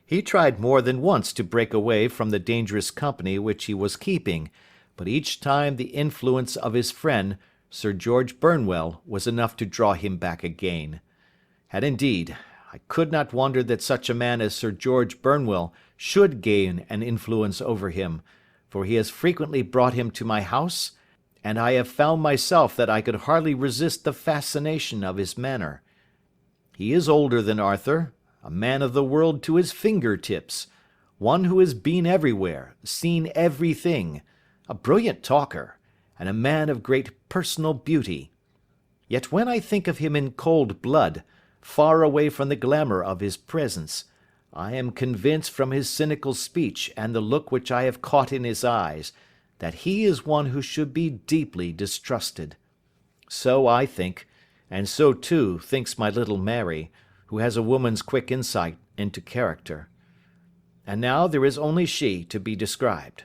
He tried more than once to break away from the dangerous company which he was keeping, but each time the influence of his friend, Sir George Burnwell, was enough to draw him back again. And indeed, I could not wonder that such a man as Sir George Burnwell should gain an influence over him, for he has frequently brought him to my house, and I have found myself that I could hardly resist the fascination of his manner. He is older than Arthur, a man of the world to his finger-tips, one who has been everywhere, seen everything, a brilliant talker, and a man of great personal beauty. Yet when I think of him in cold blood, far away from the glamour of his presence, I am convinced from his cynical speech and the look which I have caught in his eyes, that he is one who should be deeply distrusted. So I think, and so too thinks my little Mary, who has a woman's quick insight into character. And now there is only she to be described.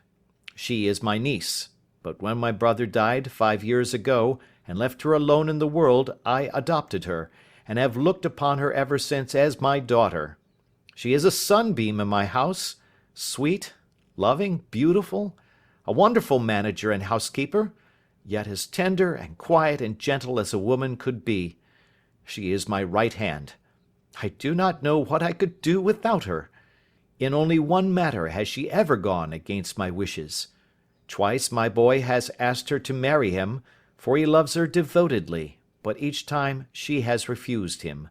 She is my niece, but when my brother died 5 years ago and left her alone in the world, I adopted her, and have looked upon her ever since as my daughter. She is a sunbeam in my house, sweet, loving, beautiful, a wonderful manager and housekeeper, yet as tender and quiet and gentle as a woman could be. She is my right hand. I do not know what I could do without her. In only one matter has she ever gone against my wishes. Twice my boy has asked her to marry him, for he loves her devotedly, but each time she has refused him.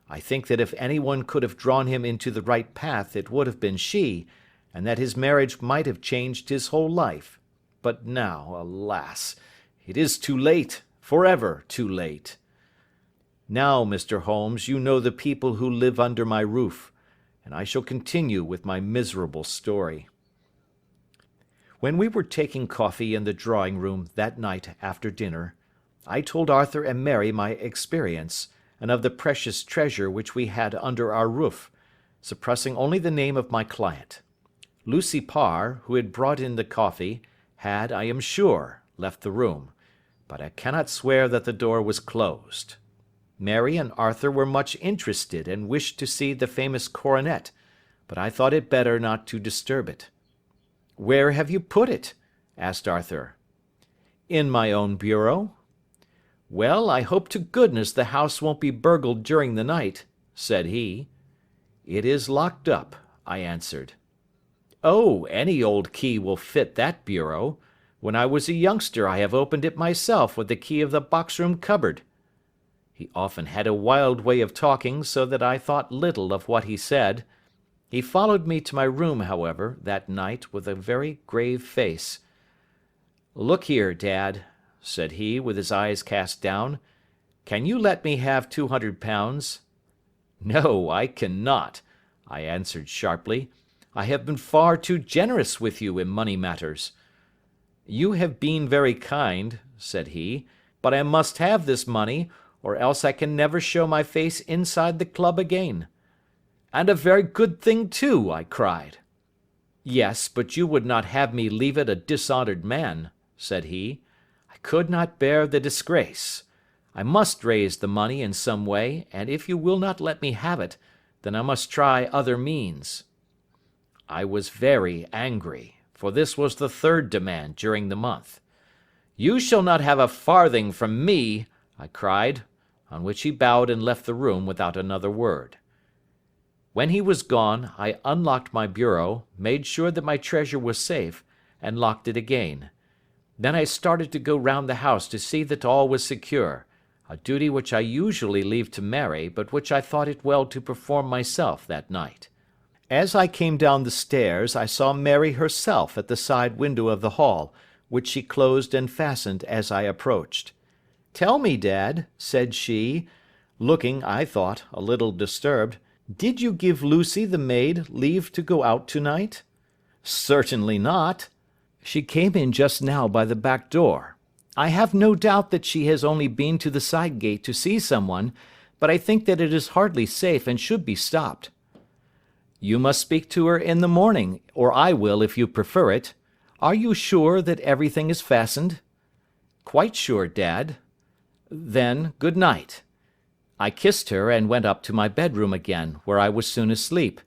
I think that if anyone could have drawn him into the right path, it would have been she, and that his marriage might have changed his whole life. But now, alas, it is too late, forever too late. Now, Mr. Holmes, you know the people who live under my roof, and I shall continue with my miserable story. When we were taking coffee in the drawing-room that night after dinner, I told Arthur and Mary my experience, and of the precious treasure which we had under our roof, suppressing only the name of my client. Lucy Parr, who had brought in the coffee, had, I am sure, left the room, but I cannot swear that the door was closed. Mary and Arthur were much interested and wished to see the famous coronet, but I thought it better not to disturb it. "Where have you put it?" asked Arthur. "In my own bureau." "Well, I hope to goodness the house won't be burgled during the night," said he. "It is locked up," I answered. "Oh, any old key will fit that bureau. When I was a youngster I have opened it myself with the key of the box-room cupboard." He often had a wild way of talking, so that I thought little of what he said. He followed me to my room, however, that night with a very grave face. "Look here, Dad," said he, with his eyes cast down, "can you let me have £200? "No, I cannot," I answered sharply. "I have been far too generous with you in money matters." "You have been very kind," said he, "but I must have this money, or else I can never show my face inside the club again." "And a very good thing too," I cried. "Yes, but you would not have me leave it a dishonoured man," said he. "I could not bear the disgrace. I must raise the money in some way, and if you will not let me have it, then I must try other means." I was very angry, for this was the third demand during the month. "You shall not have a farthing from me," I cried, on which he bowed and left the room without another word. When he was gone, I unlocked my bureau, made sure that my treasure was safe, and locked it again. Then I started to go round the house to see that all was secure, a duty which I usually leave to Mary, but which I thought it well to perform myself that night. As I came down the stairs, I saw Mary herself at the side window of the hall, which she closed and fastened as I approached. "Tell me, Dad," said she, looking, I thought, a little disturbed, "did you give Lucy the maid leave to go out to-night?" "Certainly not. She came in just now by the back door. I have no doubt that she has only been to the side gate to see someone, but I think that it is hardly safe and should be stopped." "You must speak to her in the morning, or I will if you prefer it. Are you sure that everything is fastened?" "Quite sure, Dad." "Then, good night." I kissed her and went up to my bedroom again, where I was soon asleep.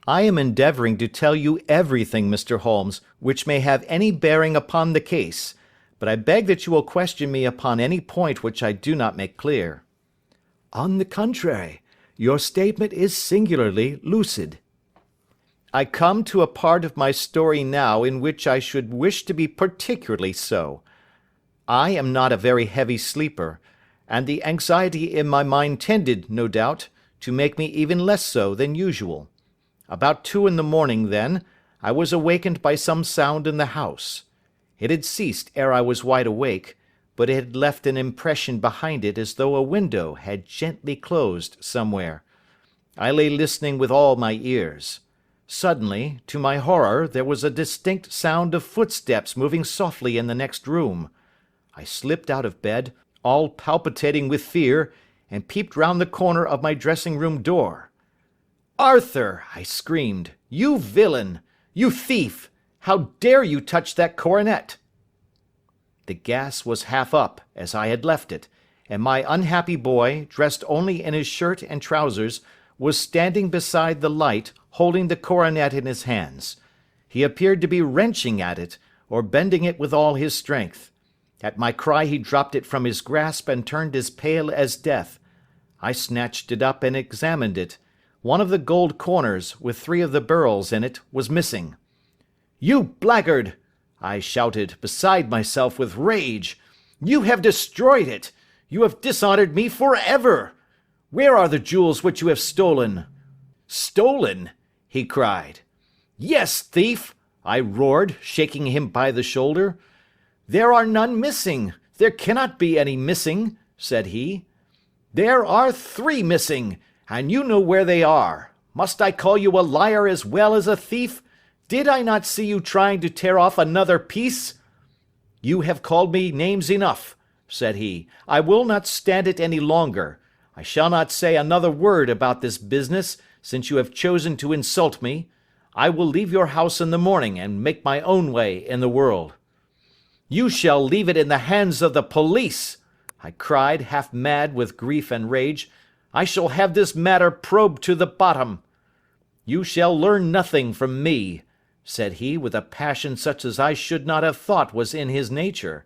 I am endeavouring to tell you everything, Mr. Holmes, which may have any bearing upon the case, but I beg that you will question me upon any point which I do not make clear. On the contrary, your statement is singularly lucid. I come to a part of my story now in which I should wish to be particularly so. I am not a very heavy sleeper, and the anxiety in my mind tended, no doubt, to make me even less so than usual. About 2 in the morning, then, I was awakened by some sound in the house. It had ceased ere I was wide awake, but it had left an impression behind it as though a window had gently closed somewhere. I lay listening with all my ears. Suddenly, to my horror, there was a distinct sound of footsteps moving softly in the next room. I slipped out of bed, all palpitating with fear, and peeped round the corner of my dressing-room door. "Arthur!" I screamed. "You villain! You thief! How dare you touch that coronet?" The gas was half up, as I had left it, and my unhappy boy, dressed only in his shirt and trousers, was standing beside the light, holding the coronet in his hands. He appeared to be wrenching at it, or bending it with all his strength. At my cry he dropped it from his grasp and turned as pale as death. I snatched it up and examined it. One of the gold corners, with 3 of the beryls in it, was missing. "You blackguard!" I shouted, beside myself with rage. "You have destroyed it! You have dishonored me forever! Where are the jewels which you have stolen?" "Stolen?" he cried. "Yes, thief!" I roared, shaking him by the shoulder. "There are none missing. There cannot be any missing," said he. "There are 3 missing, and you know where they are. Must I call you a liar as well as a thief? Did I not see you trying to tear off another piece?" "You have called me names enough," said he. "I will not stand it any longer. I shall not say another word about this business, since you have chosen to insult me. I will leave your house in the morning, and make my own way in the world." "You shall leave it in the hands of the police!" I cried, half mad with grief and rage. "I shall have this matter probed to the bottom." "You shall learn nothing from me," said he, with a passion such as I should not have thought was in his nature.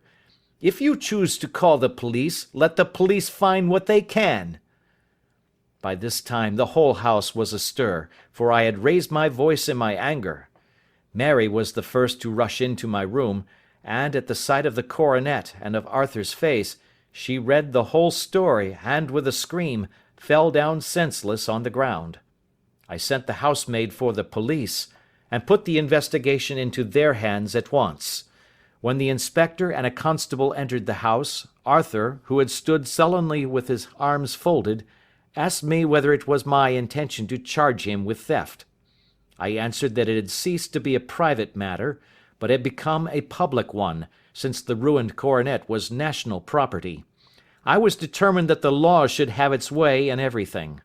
"If you choose to call the police, let the police find what they can." By this time the whole house was astir, for I had raised my voice in my anger. Mary was the first to rush into my room, and, at the sight of the coronet and of Arthur's face, she read the whole story, and, with a scream, fell down senseless on the ground. I sent the housemaid for the police, and put the investigation into their hands at once. When the inspector and a constable entered the house, Arthur, who had stood sullenly with his arms folded, asked me whether it was my intention to charge him with theft. I answered that it had ceased to be a private matter, but had become a public one, since the ruined coronet was national property. I was determined that the law should have its way in everything.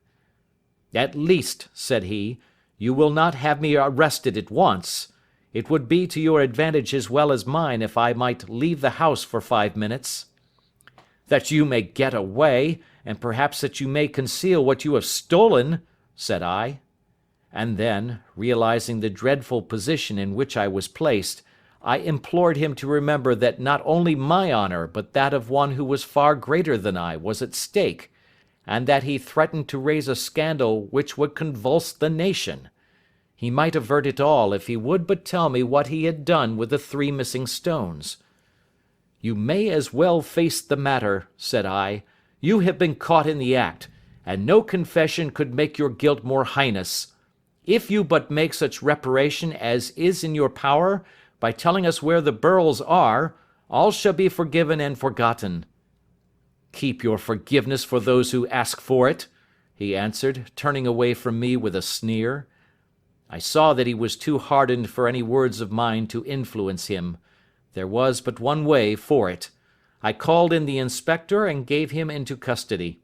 "At least," said he, "you will not have me arrested at once. It would be to your advantage as well as mine if I might leave the house for 5 minutes." "That you may get away, and perhaps that you may conceal what you have stolen," said I. And then, realizing the dreadful position in which I was placed, I implored him to remember that not only my honour but that of one who was far greater than I was at stake, and that he threatened to raise a scandal which would convulse the nation. He might avert it all if he would but tell me what he had done with the 3 missing stones. "You may as well face the matter," said I. "You have been caught in the act, and no confession could make your guilt more heinous. If you but make such reparation as is in your power, by telling us where the beryls are, all shall be forgiven and forgotten." "Keep your forgiveness for those who ask for it," he answered, turning away from me with a sneer. I saw that he was too hardened for any words of mine to influence him. There was but one way for it. I called in the inspector and gave him into custody.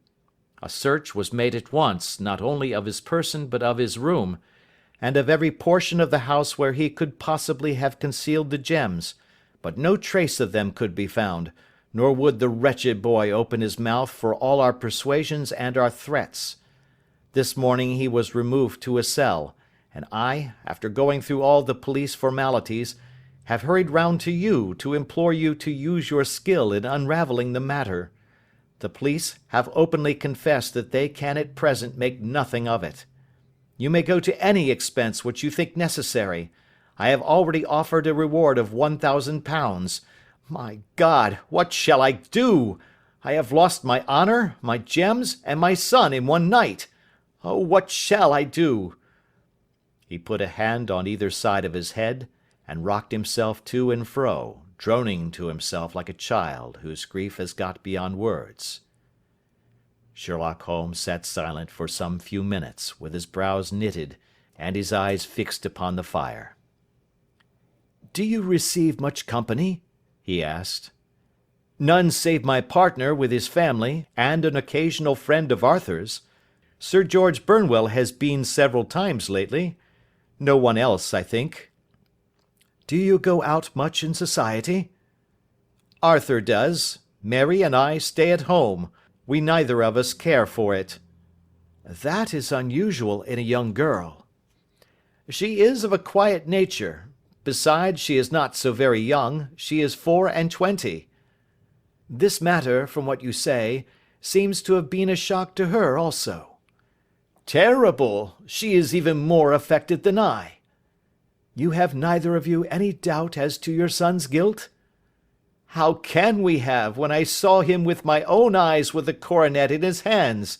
A search was made at once, not only of his person but of his room, and of every portion of the house where he could possibly have concealed the gems, but no trace of them could be found, nor would the wretched boy open his mouth for all our persuasions and our threats. This morning he was removed to a cell, and I, after going through all the police formalities, have hurried round to you to implore you to use your skill in unravelling the matter. The police have openly confessed that they can at present make nothing of it. You may go to any expense which you think necessary. I have already offered a reward of £1,000. My God, what shall I do? I have lost my honour, my gems, and my son in one night. Oh, what shall I do?" He put a hand on either side of his head, and rocked himself to and fro, droning to himself like a child whose grief has got beyond words. Sherlock Holmes sat silent for some few minutes, with his brows knitted and his eyes fixed upon the fire. "Do you receive much company?" he asked. "None save my partner with his family, and an occasional friend of Arthur's. Sir George Burnwell has been several times lately. No one else, I think." "Do you go out much in society?" "Arthur does. Mary and I stay at home. We neither of us care for it." "That is unusual in a young girl." "She is of a quiet nature. Besides, she is not so very young. She is 24. This matter, from what you say, seems to have been a shock to her also." "Terrible! She is even more affected than I." "You have neither of you any doubt as to your son's guilt?" "How can we have, when I saw him with my own eyes with the coronet in his hands?"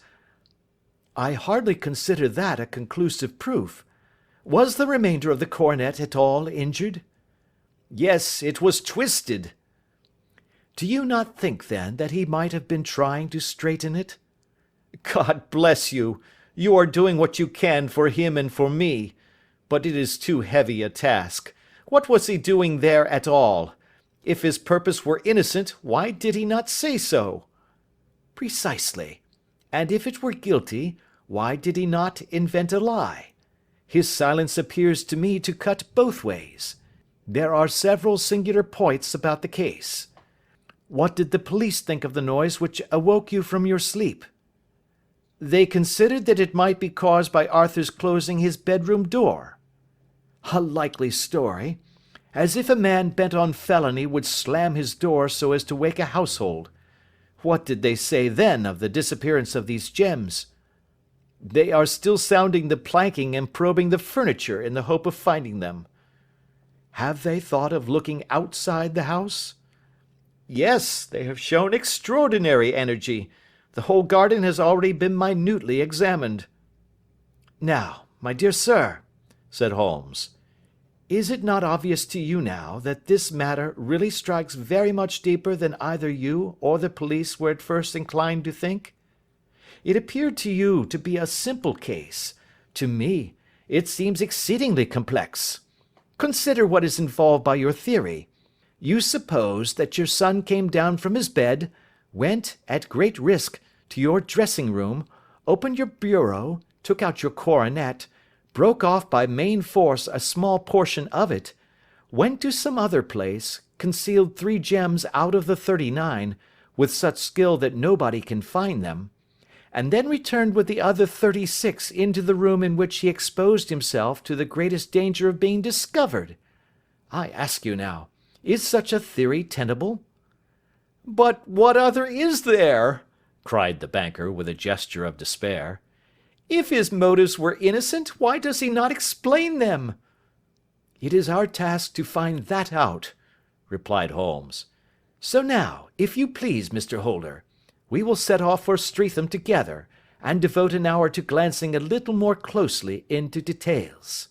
"I hardly consider that a conclusive proof. Was the remainder of the coronet at all injured?" "Yes, it was twisted." "Do you not think, then, that he might have been trying to straighten it?" "God bless you! You are doing what you can for him and for me. But it is too heavy a task. What was he doing there at all? If his purpose were innocent, why did he not say so?" "Precisely. And if it were guilty, why did he not invent a lie? His silence appears to me to cut both ways. There are several singular points about the case. What did the police think of the noise which awoke you from your sleep?" "They considered that it might be caused by Arthur's closing his bedroom door." "A likely story. As if a man bent on felony would slam his door so as to wake a household. What did they say then of the disappearance of these gems?" "They are still sounding the planking and probing the furniture in the hope of finding them." "Have they thought of looking outside the house?" "Yes, they have shown extraordinary energy. The whole garden has already been minutely examined." "Now, my dear sir," said Holmes, "is it not obvious to you now that this matter really strikes very much deeper than either you or the police were at first inclined to think? It appeared to you to be a simple case. To me, it seems exceedingly complex. Consider what is involved by your theory. You suppose that your son came down from his bed, went, at great risk, to your dressing room, opened your bureau, took out your coronet, broke off by main force a small portion of it, went to some other place, concealed 3 gems out of the 39, with such skill that nobody can find them, and then returned with the other 36 into the room in which he exposed himself to the greatest danger of being discovered. I ask you now, is such a theory tenable?" "But what other is there?" cried the banker with a gesture of despair. "If his motives were innocent, why does he not explain them?" "It is our task to find that out," replied Holmes. "So now, if you please, Mr. Holder, we will set off for Streatham together, and devote an hour to glancing a little more closely into details."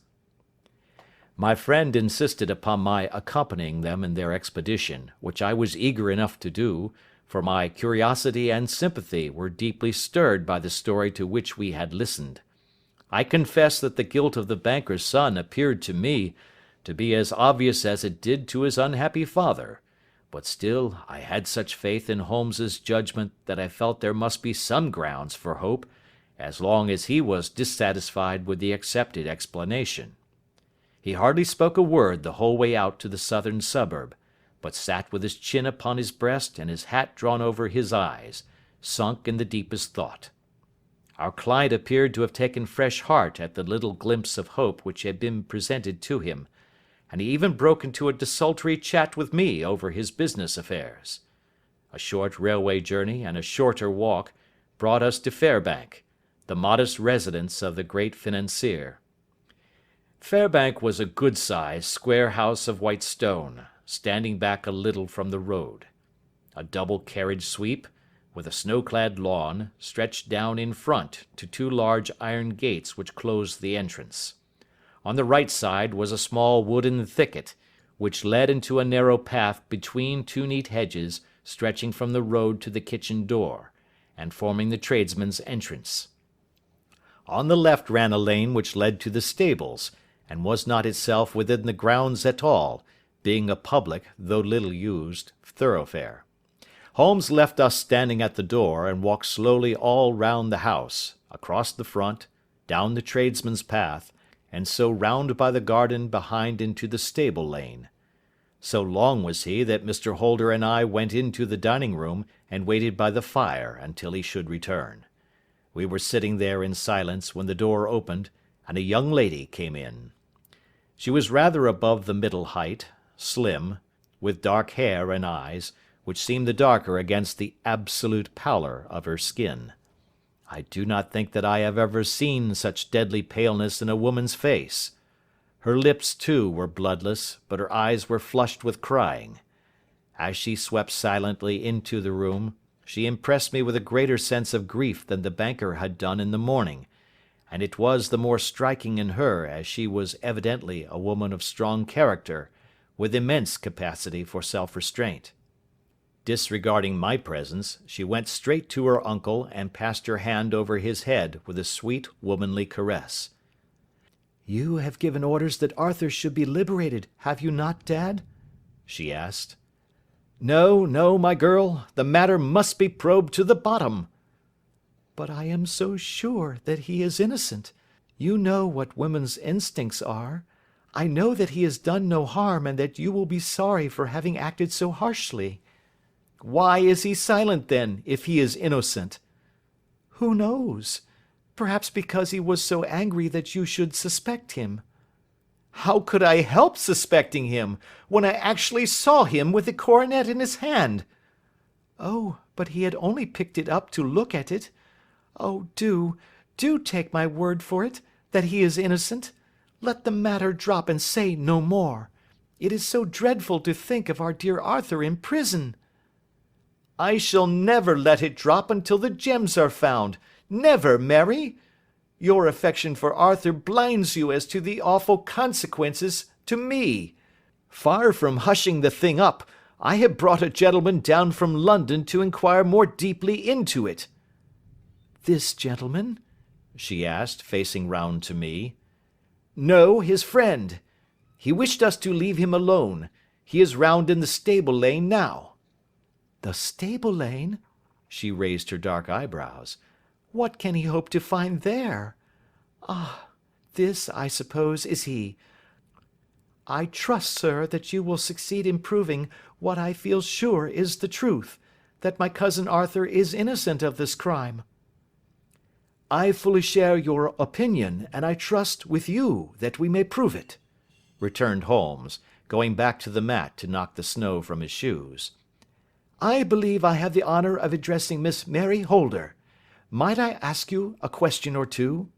My friend insisted upon my accompanying them in their expedition, which I was eager enough to do, for my curiosity and sympathy were deeply stirred by the story to which we had listened. I confess that the guilt of the banker's son appeared to me to be as obvious as it did to his unhappy father, but still I had such faith in Holmes's judgment that I felt there must be some grounds for hope, as long as he was dissatisfied with the accepted explanation. He hardly spoke a word the whole way out to the southern suburb, but sat with his chin upon his breast and his hat drawn over his eyes, sunk in the deepest thought. Our client appeared to have taken fresh heart at the little glimpse of hope which had been presented to him, and he even broke into a desultory chat with me over his business affairs. A short railway journey and a shorter walk brought us to Fairbank, the modest residence of the great financier. Fairbank was a good-sized, square house of white stone, standing back a little from the road. A double carriage sweep, with a snow-clad lawn, stretched down in front to 2 large iron gates which closed the entrance. On the right side was a small wooden thicket, which led into a narrow path between two neat hedges stretching from the road to the kitchen door, and forming the tradesmen's entrance. On the left ran a lane which led to the stables, and was not itself within the grounds at all, being a public, though little used, thoroughfare. Holmes left us standing at the door, and walked slowly all round the house, across the front, down the tradesmen's path, and so round by the garden behind into the stable lane. So long was he that Mr. Holder and I went into the dining room and waited by the fire until he should return. We were sitting there in silence when the door opened, and a young lady came in. She was rather above the middle height, slim, with dark hair and eyes, which seemed the darker against the absolute pallor of her skin. I do not think that I have ever seen such deadly paleness in a woman's face. Her lips, too, were bloodless, but her eyes were flushed with crying. As she swept silently into the room, she impressed me with a greater sense of grief than the banker had done in the morning, and it was the more striking in her as she was evidently a woman of strong character, with immense capacity for self-restraint. Disregarding my presence, she went straight to her uncle and passed her hand over his head with a sweet womanly caress. "You have given orders that Arthur should be liberated, have you not, Dad?" she asked. "No, no, my girl, the matter must be probed to the bottom." "But I am so sure that he is innocent. You know what women's instincts are. I know that he has done no harm, and that you will be sorry for having acted so harshly." "Why is he silent, then, if he is innocent?" "Who knows? Perhaps because he was so angry that you should suspect him." "How could I help suspecting him, when I actually saw him with the coronet in his hand?" "Oh, but he had only picked it up to look at it. Oh, do take my word for it, that he is innocent. Let the matter drop and say no more. It is so dreadful to think of our dear Arthur in prison." "I shall never let it drop until the gems are found. Never, Mary. Your affection for Arthur blinds you as to the awful consequences to me. Far from hushing the thing up, I have brought a gentleman down from London to inquire more deeply into it." "This gentleman?" she asked, facing round to me. "No, his friend. He wished us to leave him alone. He is round in the stable lane now." "The stable lane?" She raised her dark eyebrows. "What can he hope to find there? Ah, this, I suppose, is he. I trust, sir, that you will succeed in proving what I feel sure is the truth, that my cousin Arthur is innocent of this crime." "I fully share your opinion, and I trust with you that we may prove it," returned Holmes, going back to the mat to knock the snow from his shoes. "I believe I have the honour of addressing Miss Mary Holder. Might I ask you a question or two?"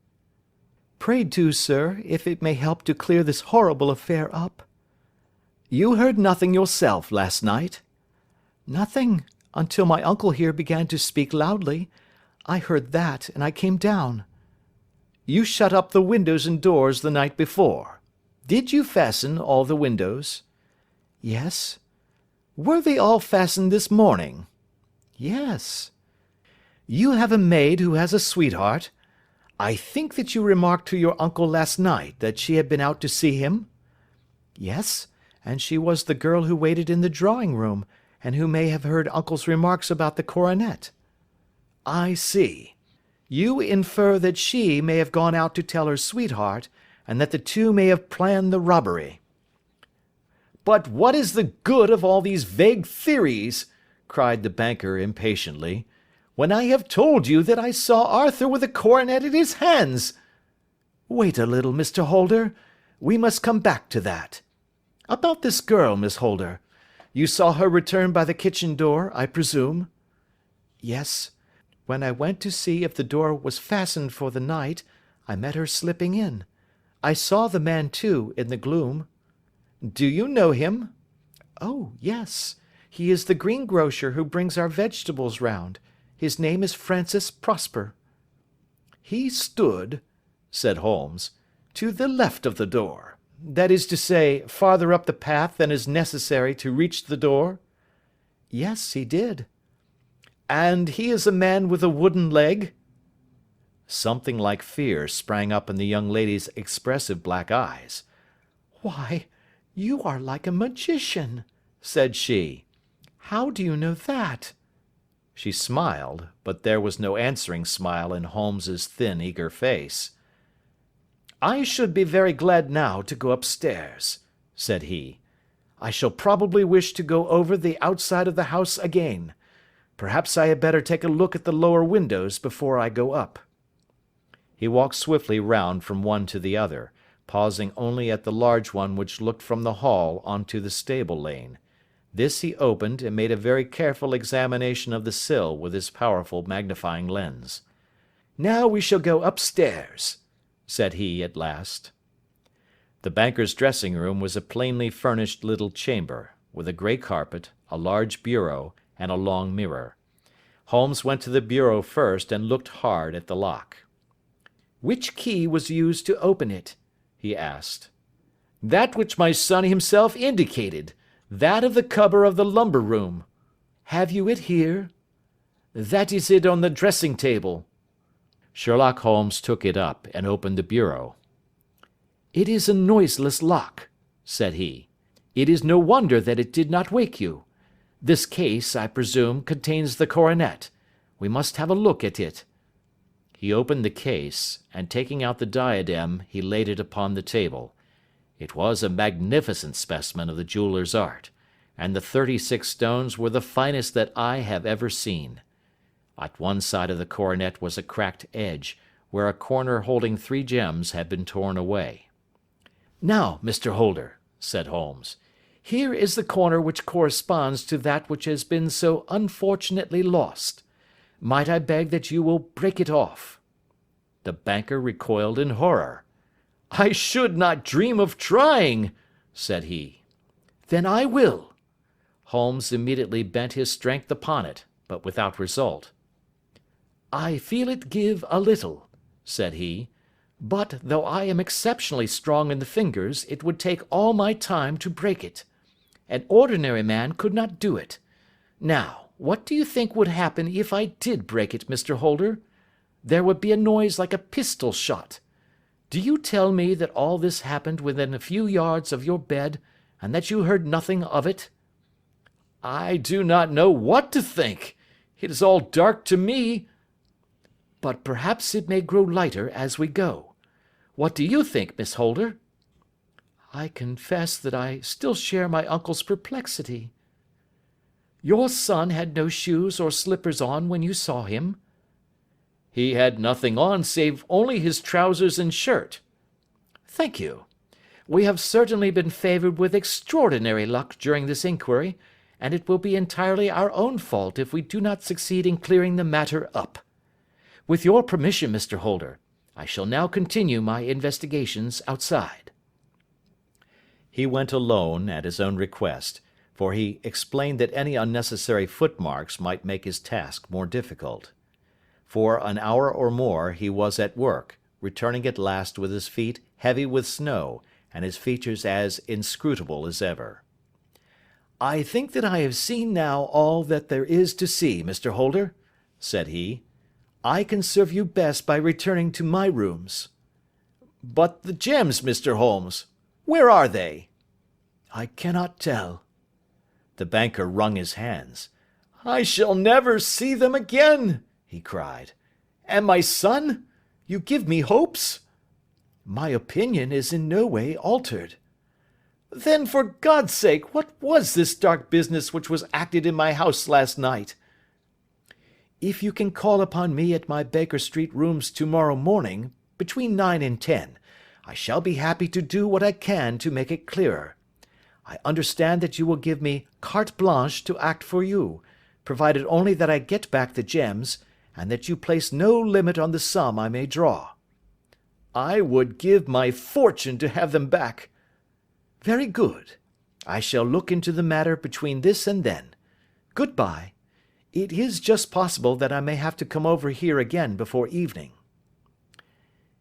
"Pray do, sir, if it may help to clear this horrible affair up." "You heard nothing yourself last night?" "Nothing, until my uncle here began to speak loudly. I heard that, and I came down." "You shut up the windows and doors the night before. Did you fasten all the windows?" "Yes." "Were they all fastened this morning?" "Yes." "You have a maid who has a sweetheart. I think that you remarked to your uncle last night that she had been out to see him?" "Yes, and she was the girl who waited in the drawing-room, and who may have heard uncle's remarks about the coronet." "I see. You infer that she may have gone out to tell her sweetheart, and that the two may have planned the robbery." "But what is the good of all these vague theories?" cried the banker impatiently, "when I have told you that I saw Arthur with a coronet in his hands?" "Wait a little, Mr. Holder. We must come back to that. About this girl, Miss Holder. You saw her return by the kitchen door, I presume?" "Yes. When I went to see if the door was fastened for the night, I met her slipping in. I saw the man, too, in the gloom." "Do you know him?" "Oh, yes. He is the greengrocer who brings our vegetables round. His name is Francis Prosper." "He stood," said Holmes, "to the left of the door. That is to say, farther up the path than is necessary to reach the door?" "Yes, he did." "And he is a man with a wooden leg?" Something like fear sprang up in the young lady's expressive black eyes. "Why, you are like a magician," said she. "How do you know that?" She smiled, but there was no answering smile in Holmes's thin, eager face. "I should be very glad now to go upstairs," said he. "I shall probably wish to go over the outside of the house again. Perhaps I had better take a look at the lower windows before I go up." He walked swiftly round from one to the other, pausing only at the large one which looked from the hall on to the stable lane. This he opened, and made a very careful examination of the sill with his powerful magnifying lens. "Now we shall go upstairs," said he at last. The banker's dressing room was a plainly furnished little chamber, with a grey carpet, a large bureau, and a long mirror. Holmes went to the bureau first and looked hard at the lock. "Which key was used to open it?" he asked. "That which my son himself indicated, that of the cupboard of the lumber room." "Have you it here?" "That is it on the dressing table." Sherlock Holmes took it up and opened the bureau. "It is a noiseless lock," said he. "It is no wonder that it did not wake you. This case, I presume, contains the coronet. We must have a look at it." He opened the case, and taking out the diadem, he laid it upon the table. It was a magnificent specimen of the jeweller's art, and the 36 stones were the finest that I have ever seen. At one side of the coronet was a cracked edge, where a corner holding 3 gems had been torn away. "Now, Mr. Holder," said Holmes, "here is the corner which corresponds to that which has been so unfortunately lost. Might I beg that you will break it off?" The banker recoiled in horror. "I should not dream of trying," said he. "Then I will." Holmes immediately bent his strength upon it, but without result. "I feel it give a little," said he, "but, though I am exceptionally strong in the fingers, it would take all my time to break it. An ordinary man could not do it. Now, what do you think would happen if I did break it, Mr. Holder? There would be a noise like a pistol shot. Do you tell me that all this happened within a few yards of your bed, and that you heard nothing of it?" "I do not know what to think. It is all dark to me." "But perhaps it may grow lighter as we go. What do you think, Miss Holder?" "I confess that I still share my uncle's perplexity." "Your son had no shoes or slippers on when you saw him?" "He had nothing on save only his trousers and shirt." "Thank you. We have certainly been favoured with extraordinary luck during this inquiry, and it will be entirely our own fault if we do not succeed in clearing the matter up. With your permission, Mr. Holder, I shall now continue my investigations outside." He went alone at his own request, for he explained that any unnecessary footmarks might make his task more difficult. For an hour or more he was at work, returning at last with his feet heavy with snow, and his features as inscrutable as ever. "I think that I have seen now all that there is to see, Mr. Holder," said he. "I can serve you best by returning to my rooms." "But the gems, Mr. Holmes, where are they?" "I cannot tell." The banker wrung his hands. "I shall never see them again," he cried. "And my son? You give me hopes?" "My opinion is in no way altered." "Then, for God's sake, what was this dark business which was acted in my house last night?" "If you can call upon me at my Baker Street rooms tomorrow morning, between 9 and 10, I shall be happy to do what I can to make it clearer. I understand that you will give me carte blanche to act for you, provided only that I get back the gems, and that you place no limit on the sum I may draw." "I would give my fortune to have them back." "Very good. I shall look into the matter between this and then. Good-bye. It is just possible that I may have to come over here again before evening."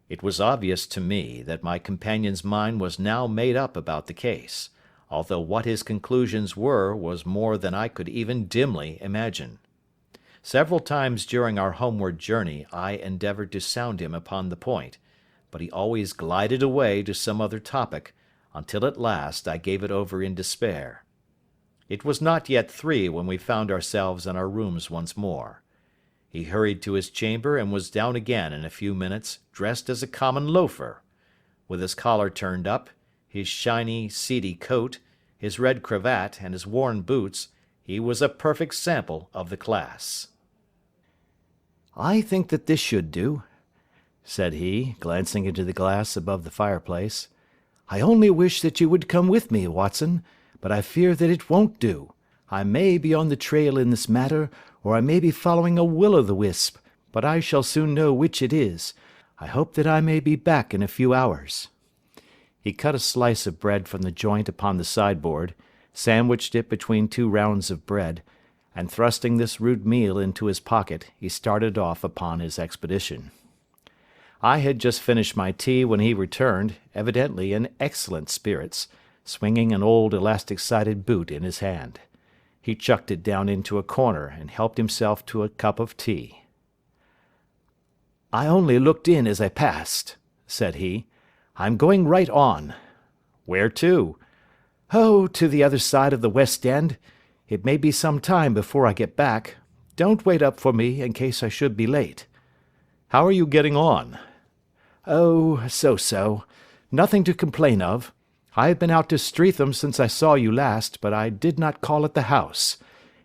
It was obvious to me that my companion's mind was now made up about the case, although what his conclusions were was more than I could even dimly imagine. Several times during our homeward journey I endeavoured to sound him upon the point, but he always glided away to some other topic, until at last I gave it over in despair. It was not yet 3 when we found ourselves in our rooms once more. He hurried to his chamber and was down again in a few minutes, dressed as a common loafer. With his collar turned up, his shiny, seedy coat, his red cravat, and his worn boots, he was a perfect sample of the class. "I think that this should do," said he, glancing into the glass above the fireplace. "I only wish that you would come with me, Watson, but I fear that it won't do. I may be on the trail in this matter, or I may be following a will-o'-the-wisp, but I shall soon know which it is. I hope that I may be back in a few hours." He cut a slice of bread from the joint upon the sideboard, sandwiched it between 2 rounds of bread, and thrusting this rude meal into his pocket, he started off upon his expedition. I had just finished my tea when he returned, evidently in excellent spirits, swinging an old elastic-sided boot in his hand. He chucked it down into a corner and helped himself to a cup of tea. "I only looked in as I passed," said he. "I'm going right on." "Where to?" "Oh, to the other side of the West End. It may be some time before I get back. Don't wait up for me in case I should be late." "How are you getting on?" "Oh, so-so. Nothing to complain of. I have been out to Streatham since I saw you last, but I did not call at the house.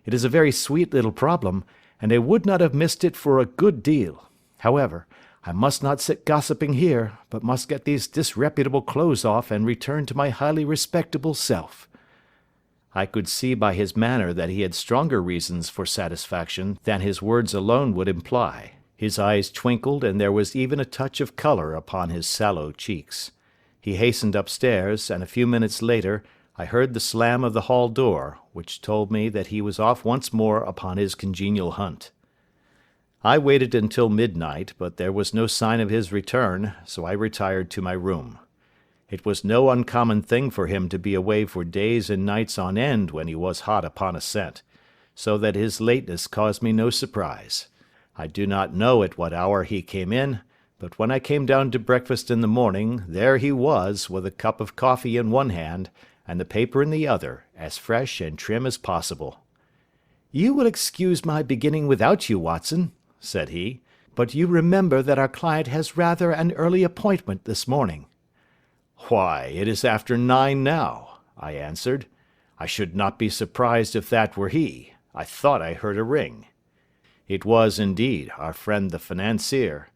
It is a very sweet little problem, and I would not have missed it for a good deal. However, I must not sit gossiping here, but must get these disreputable clothes off and return to my highly respectable self." I could see by his manner that he had stronger reasons for satisfaction than his words alone would imply. His eyes twinkled, and there was even a touch of colour upon his sallow cheeks. He hastened upstairs, and a few minutes later I heard the slam of the hall door, which told me that he was off once more upon his congenial hunt. I waited until midnight, but there was no sign of his return, so I retired to my room. It was no uncommon thing for him to be away for days and nights on end when he was hot upon a scent, so that his lateness caused me no surprise. I do not know at what hour he came in, but when I came down to breakfast in the morning, there he was, with a cup of coffee in one hand, and the paper in the other, as fresh and trim as possible. "You will excuse my beginning without you, Watson," said he, "but you remember that our client has rather an early appointment this morning." "Why, it is after 9 now," I answered. "I should not be surprised if that were he. I thought I heard a ring." It was, indeed, our friend the financier.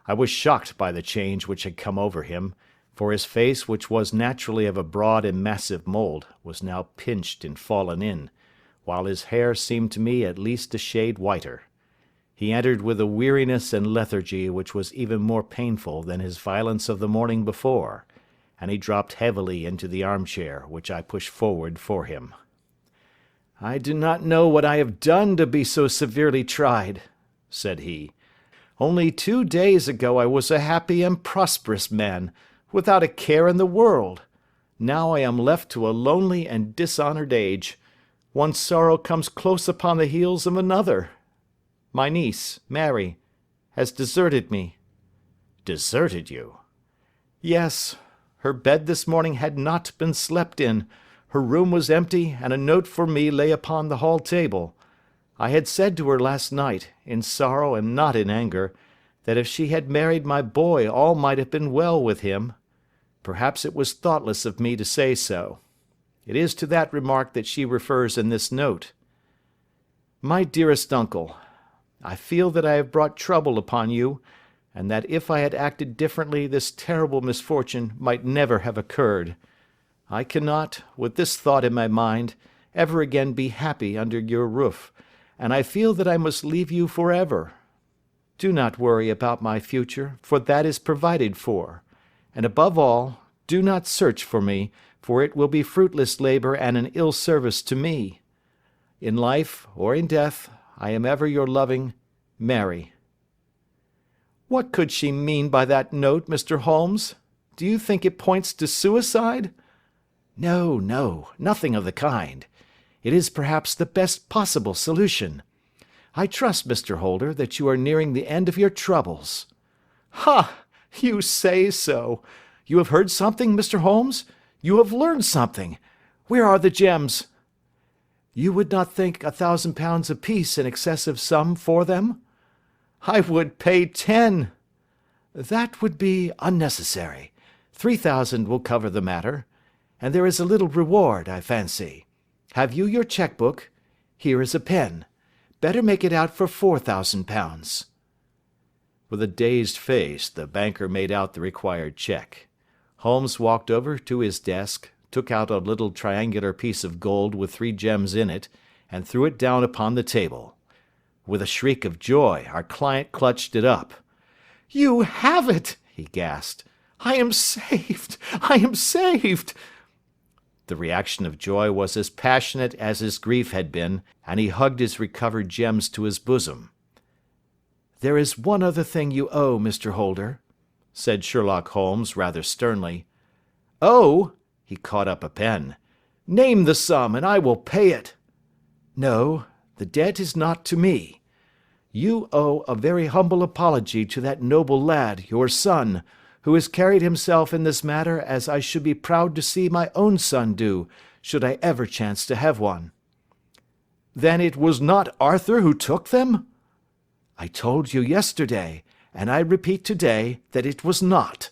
I was shocked by the change which had come over him, for his face, which was naturally of a broad and massive mould, was now pinched and fallen in, while his hair seemed to me at least a shade whiter. He entered with a weariness and lethargy which was even more painful than his violence of the morning before, and he dropped heavily into the armchair which I pushed forward for him. "I do not know what I have done to be so severely tried," said he. "Only 2 days ago I was a happy and prosperous man, without a care in the world. Now I am left to a lonely and dishonoured age. One sorrow comes close upon the heels of another. My niece, Mary, has deserted me." "Deserted you?" "Yes. Her bed this morning had not been slept in. Her room was empty, and a note for me lay upon the hall table. I had said to her last night, in sorrow and not in anger, that if she had married my boy all might have been well with him. Perhaps it was thoughtless of me to say so. It is to that remark that she refers in this note. My dearest uncle, I feel that I have brought trouble upon you, and that if I had acted differently this terrible misfortune might never have occurred. I cannot, with this thought in my mind, ever again be happy under your roof, and I feel that I must leave you forever. Do not worry about my future, for that is provided for, and above all, do not search for me, for it will be fruitless labour and an ill service to me. In life or in death, I am ever your loving Mary." What could she mean by that note, Mr. Holmes? Do you think it points to suicide? No, no, nothing of the kind. It is perhaps the best possible solution. I trust, Mr. Holder, that you are nearing the end of your troubles. Ha! You say so. You have heard something, Mr. Holmes? You have learned something. Where are the gems? You would not think £1,000 apiece an excessive sum for them? I would pay 10. That would be unnecessary. 3,000 will cover the matter. And there is a little reward, I fancy. Have you your cheque-book? Here is a pen. Better make it out for £4,000. With a dazed face, the banker made out the required cheque. Holmes walked over to his desk, took out a little triangular piece of gold with 3 gems in it, and threw it down upon the table. With a shriek of joy, our client clutched it up. "You have it!" he gasped. "I am saved! I am saved!" The reaction of joy was as passionate as his grief had been, and he hugged his recovered gems to his bosom. "There is one other thing you owe, Mr. Holder," said Sherlock Holmes rather sternly. "Oh!" He caught up a pen. "Name the sum, and I will pay it." "No, the debt is not to me. You owe a very humble apology to that noble lad, your son, who has carried himself in this matter as I should be proud to see my own son do, should I ever chance to have one." "Then it was not Arthur who took them?" "I told you yesterday, and I repeat today, that it was not."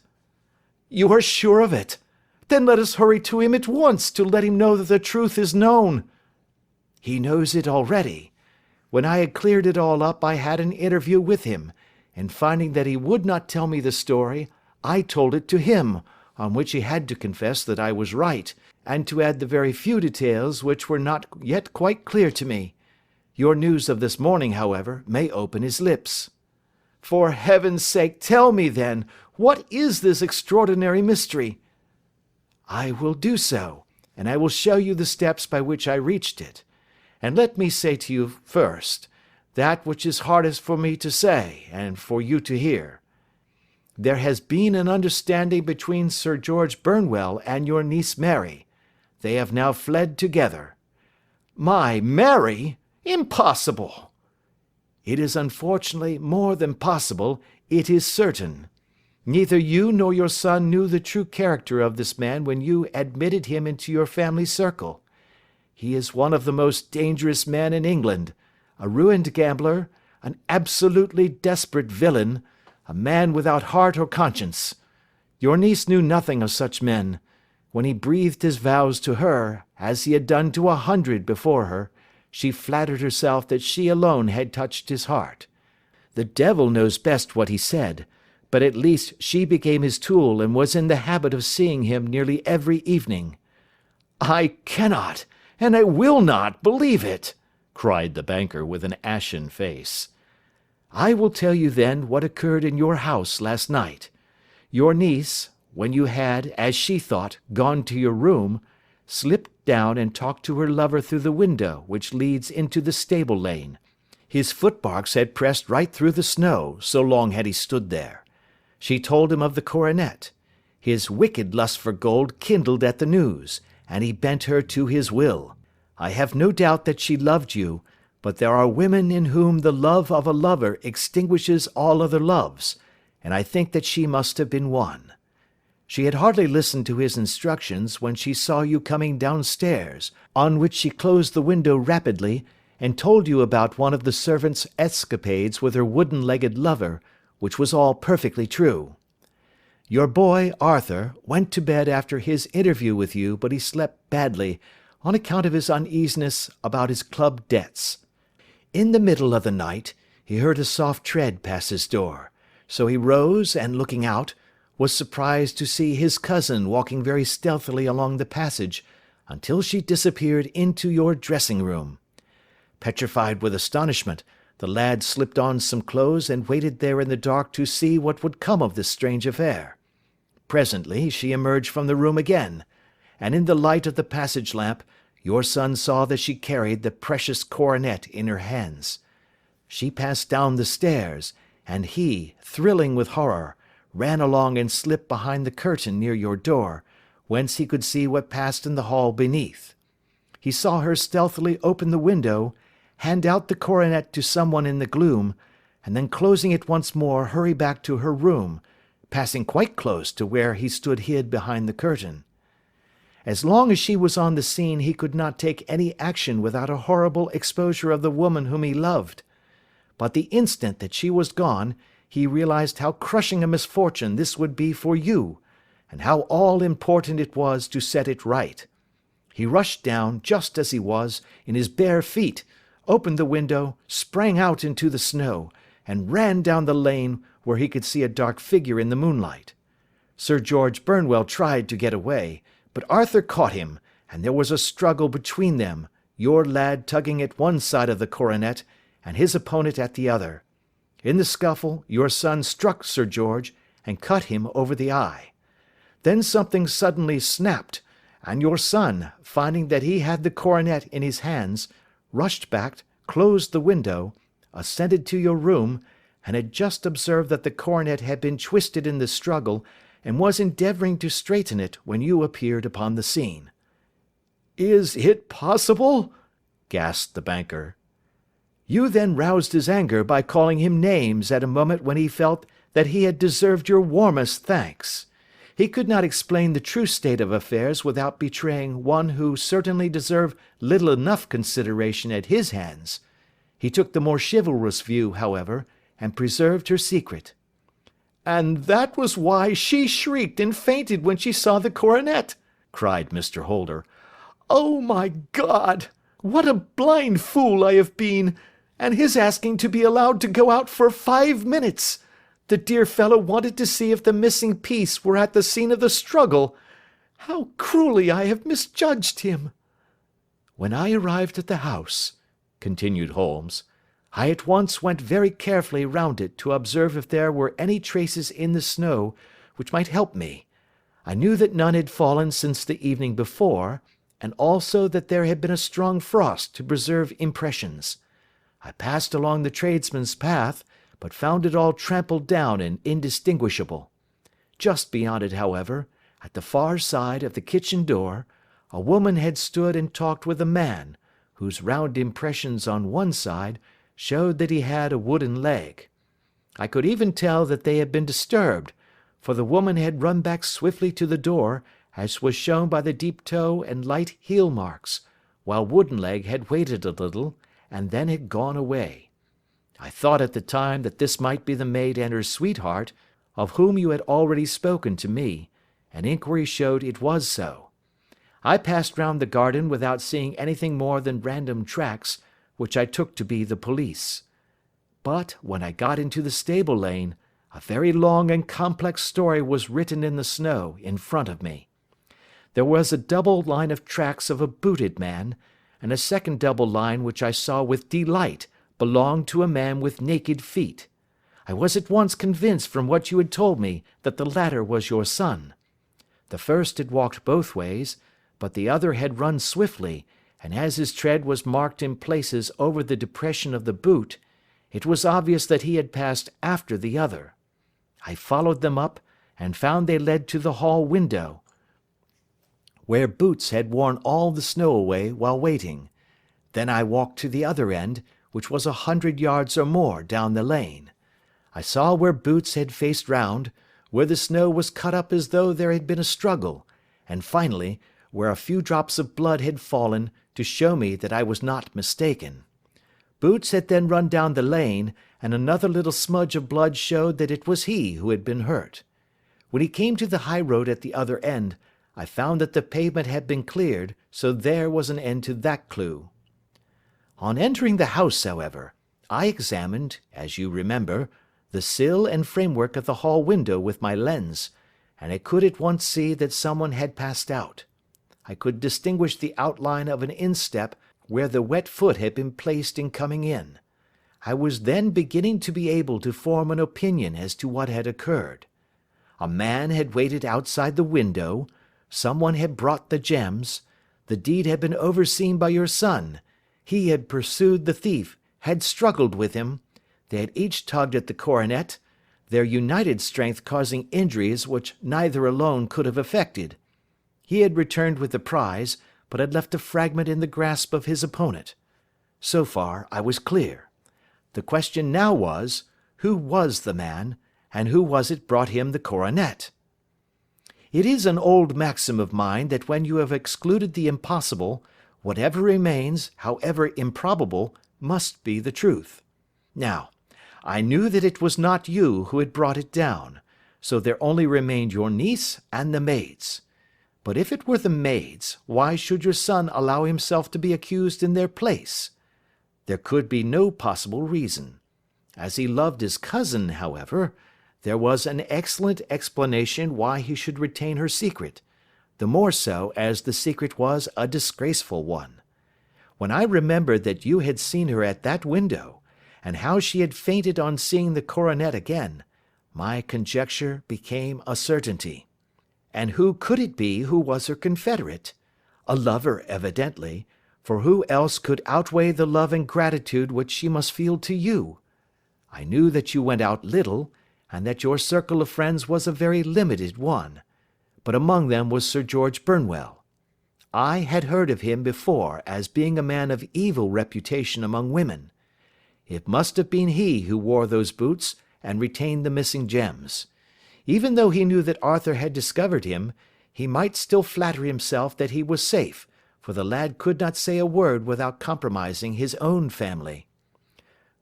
"You are sure of it? Then let us hurry to him at once to let him know that the truth is known." "He knows it already. When I had cleared it all up I had an interview with him, and finding that he would not tell me the story, I told it to him, on which he had to confess that I was right, and to add the very few details which were not yet quite clear to me. Your news of this morning, however, may open his lips." "For heaven's sake, tell me, then, what is this extraordinary mystery?" "I will do so, and I will show you the steps by which I reached it. And let me say to you first, that which is hardest for me to say, and for you to hear. There has been an understanding between Sir George Burnwell and your niece Mary. They have now fled together." "My Mary? Impossible!" "It is unfortunately more than possible, it is certain. Neither you nor your son knew the true character of this man when you admitted him into your family circle. He is one of the most dangerous men in England, a ruined gambler, an absolutely desperate villain, a man without heart or conscience. Your niece knew nothing of such men. When he breathed his vows to her, as he had done to 100 before her, she flattered herself that she alone had touched his heart. The devil knows best what he said, but at least she became his tool and was in the habit of seeing him nearly every evening." "I cannot, and I will not, believe it," cried the banker with an ashen face. "I will tell you then what occurred in your house last night. Your niece, when you had, as she thought, gone to your room, slipped down and talked to her lover through the window which leads into the stable lane. His footmarks had pressed right through the snow, so long had he stood there. She told him of the coronet. His wicked lust for gold kindled at the news, and he bent her to his will. I have no doubt that she loved you, but there are women in whom the love of a lover extinguishes all other loves, and I think that she must have been one. She had hardly listened to his instructions when she saw you coming downstairs, on which she closed the window rapidly, and told you about one of the servants' escapades with her wooden-legged lover, which was all perfectly true. Your boy, Arthur, went to bed after his interview with you, but he slept badly, on account of his uneasiness about his club debts. In the middle of the night, he heard a soft tread pass his door, so he rose and, looking out, was surprised to see his cousin walking very stealthily along the passage, until she disappeared into your dressing-room. Petrified with astonishment, the lad slipped on some clothes and waited there in the dark to see what would come of this strange affair. Presently she emerged from the room again, and in the light of the passage lamp your son saw that she carried the precious coronet in her hands. She passed down the stairs, and he, thrilling with horror, ran along and slipped behind the curtain near your door, whence he could see what passed in the hall beneath. He saw her stealthily open the window, hand out the coronet to someone in the gloom, and then closing it once more hurry back to her room, passing quite close to where he stood hid behind the curtain. As long as she was on the scene he could not take any action without a horrible exposure of the woman whom he loved. But the instant that she was gone, he realized how crushing a misfortune this would be for you, and how all-important it was to set it right. He rushed down, just as he was, in his bare feet, opened the window, sprang out into the snow, and ran down the lane where he could see a dark figure in the moonlight. Sir George Burnwell tried to get away, but Arthur caught him, and there was a struggle between them, your lad tugging at one side of the coronet, and his opponent at the other. In the scuffle, your son struck Sir George, and cut him over the eye. Then something suddenly snapped, and your son, finding that he had the coronet in his hands, rushed back, closed the window, ascended to your room, and had just observed that the coronet had been twisted in the struggle, and was endeavouring to straighten it when you appeared upon the scene. "Is it possible?" gasped the banker. You then roused his anger by calling him names at a moment when he felt that he had deserved your warmest thanks. He could not explain the true state of affairs without betraying one who certainly deserved little enough consideration at his hands. He took the more chivalrous view, however, and preserved her secret. "And that was why she shrieked and fainted when she saw the coronet," cried Mr. Holder. "Oh, my God! What a blind fool I have been! And his asking to be allowed to go out for 5 minutes! The dear fellow wanted to see if the missing piece were at the scene of the struggle. How cruelly I have misjudged him!" "When I arrived at the house," continued Holmes, "I at once went very carefully round it to observe if there were any traces in the snow which might help me. I knew that none had fallen since the evening before, and also that there had been a strong frost to preserve impressions. I passed along the tradesman's path, but found it all trampled down and indistinguishable. Just beyond it, however, at the far side of the kitchen door, a woman had stood and talked with a man, whose round impressions on one side showed that he had a wooden leg. I could even tell that they had been disturbed, for the woman had run back swiftly to the door, as was shown by the deep toe and light heel marks, while Woodenleg had waited a little, and then had gone away. I thought at the time that this might be the maid and her sweetheart, of whom you had already spoken to me, and inquiry showed it was so. I passed round the garden without seeing anything more than random tracks, which I took to be the police. But, when I got into the stable lane, a very long and complex story was written in the snow in front of me. There was a double line of tracks of a booted man, and a second double line which I saw with delight belonged to a man with naked feet. I was at once convinced from what you had told me that the latter was your son. The first had walked both ways, but the other had run swiftly, and as his tread was marked in places over the depression of the boot, it was obvious that he had passed after the other. I followed them up, and found they led to the hall window, where Boots had worn all the snow away while waiting. Then I walked to the other end, which was 100 yards or more down the lane. I saw where Boots had faced round, where the snow was cut up as though there had been a struggle, and finally, where a few drops of blood had fallen to show me that I was not mistaken. Boots had then run down the lane, and another little smudge of blood showed that it was he who had been hurt. When he came to the high road at the other end, I found that the pavement had been cleared, so there was an end to that clue. On entering the house, however, I examined, as you remember, the sill and framework of the hall window with my lens, and I could at once see that someone had passed out. I could distinguish the outline of an instep where the wet foot had been placed in coming in. I was then beginning to be able to form an opinion as to what had occurred. A man had waited outside the window, someone had brought the gems, the deed had been overseen by your son, he had pursued the thief, had struggled with him, They had each tugged at the coronet, their united strength causing injuries which neither alone could have effected. He had returned with the prize, but had left a fragment in the grasp of his opponent. So far I was clear. The question now was, who was the man, and who was it brought him the coronet? It is an old maxim of mine that when you have excluded the impossible, whatever remains, however improbable, must be the truth. Now, I knew that it was not you who had brought it down, so there only remained your niece and the maids. But if it were the maids, why should your son allow himself to be accused in their place? There could be no possible reason. As he loved his cousin, however, there was an excellent explanation why he should retain her secret, the more so as the secret was a disgraceful one. When I remembered that you had seen her at that window, and how she had fainted on seeing the coronet again, my conjecture became a certainty. And who could it be who was her confederate? A lover, evidently, for who else could outweigh the love and gratitude which she must feel to you? I knew that you went out little, and that your circle of friends was a very limited one, but among them was Sir George Burnwell. I had heard of him before as being a man of evil reputation among women. It must have been he who wore those boots and retained the missing gems. Even though he knew that Arthur had discovered him, he might still flatter himself that he was safe, for the lad could not say a word without compromising his own family.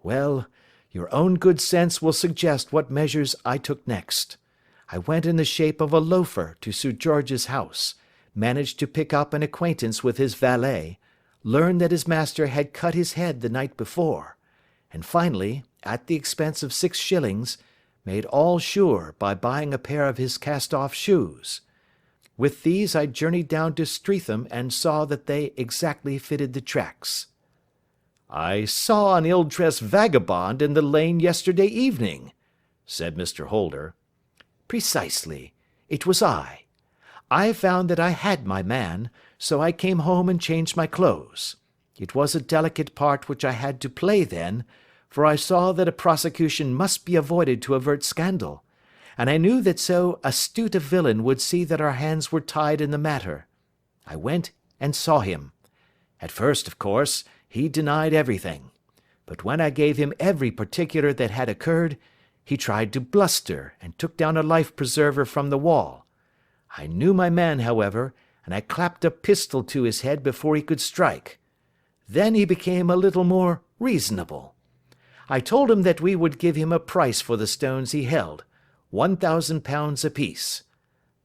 Well, your own good sense will suggest what measures I took next. I went in the shape of a loafer to Sir George's house, managed to pick up an acquaintance with his valet, learned that his master had cut his head the night before, and finally, at the expense of 6 shillings, made all sure by buying a pair of his cast-off shoes. With these I journeyed down to Streatham and saw that they exactly fitted the tracks. "I saw an ill-dressed vagabond in the lane yesterday evening," said Mr. Holder. "Precisely. It was I. I found that I had my man, so I came home and changed my clothes. It was a delicate part which I had to play then, for I saw that a prosecution must be avoided to avert scandal, and I knew that so astute a villain would see that our hands were tied in the matter. I went and saw him. At first, of course, he denied everything, but when I gave him every particular that had occurred, he tried to bluster and took down a life-preserver from the wall. I knew my man, however, and I clapped a pistol to his head before he could strike. Then he became a little more reasonable. I told him that we would give him a price for the stones he held, £1,000 apiece.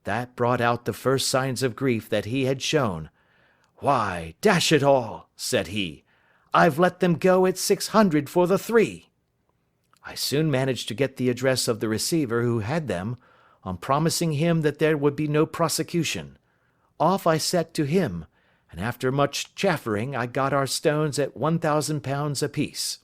That brought out the first signs of grief that he had shown. 'Why, dash it all,' said he, 'I've let them go at 600 for the 3. I soon managed to get the address of the receiver who had them, on promising him that there would be no prosecution. Off I set to him, and after much chaffering I got our stones at £1,000 apiece.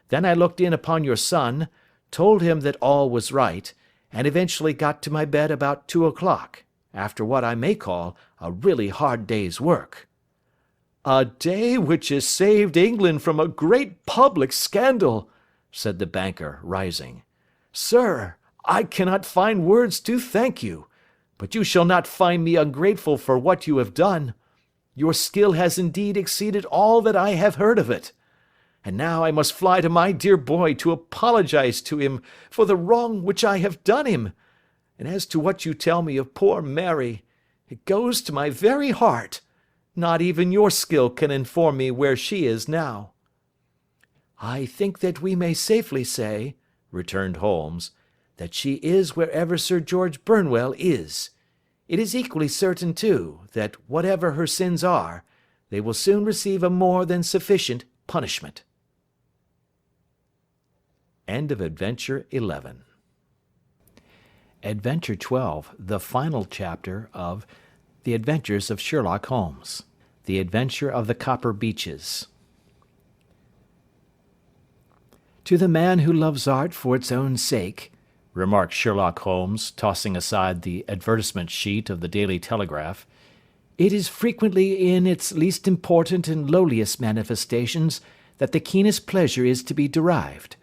Then I looked in upon your son, told him that all was right, and eventually got to my bed about 2 o'clock, after what I may call a really hard day's work.' 'A day which has saved England from a great public scandal,' said the banker, rising. 'Sir, I cannot find words to thank you, but you shall not find me ungrateful for what you have done. Your skill has indeed exceeded all that I have heard of it. And now I must fly to my dear boy to apologize to him for the wrong which I have done him. And as to what you tell me of poor Mary, it goes to my very heart. Not even your skill can inform me where she is now.' 'I think that we may safely say,' returned Holmes, 'that she is wherever Sir George Burnwell is. It is equally certain, too, that whatever her sins are, they will soon receive a more than sufficient punishment.'" End of Adventure 11. Adventure 12, the final chapter of The Adventures of Sherlock Holmes. The Adventure of the Copper Beeches. "To the man who loves art for its own sake," remarked Sherlock Holmes, tossing aside the advertisement sheet of the Daily Telegraph, "it is frequently in its least important and lowliest manifestations that the keenest pleasure is to be derived.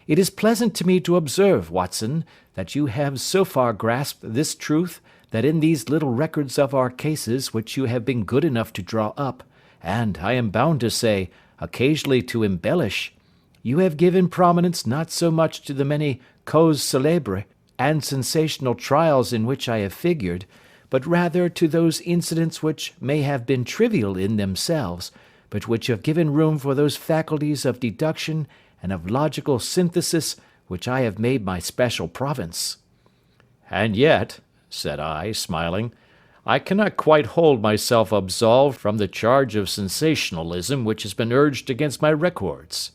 It is pleasant to me to observe, Watson, that you have so far grasped this truth, that in these little records of our cases which you have been good enough to draw up, and, I am bound to say, occasionally to embellish, you have given prominence not so much to the many causes célèbres and sensational trials in which I have figured, but rather to those incidents which may have been trivial in themselves, but which have given room for those faculties of deduction and of logical synthesis which I have made my special province. And yet, said I, smiling, I cannot quite hold myself absolved from the charge of sensationalism which has been urged against my records.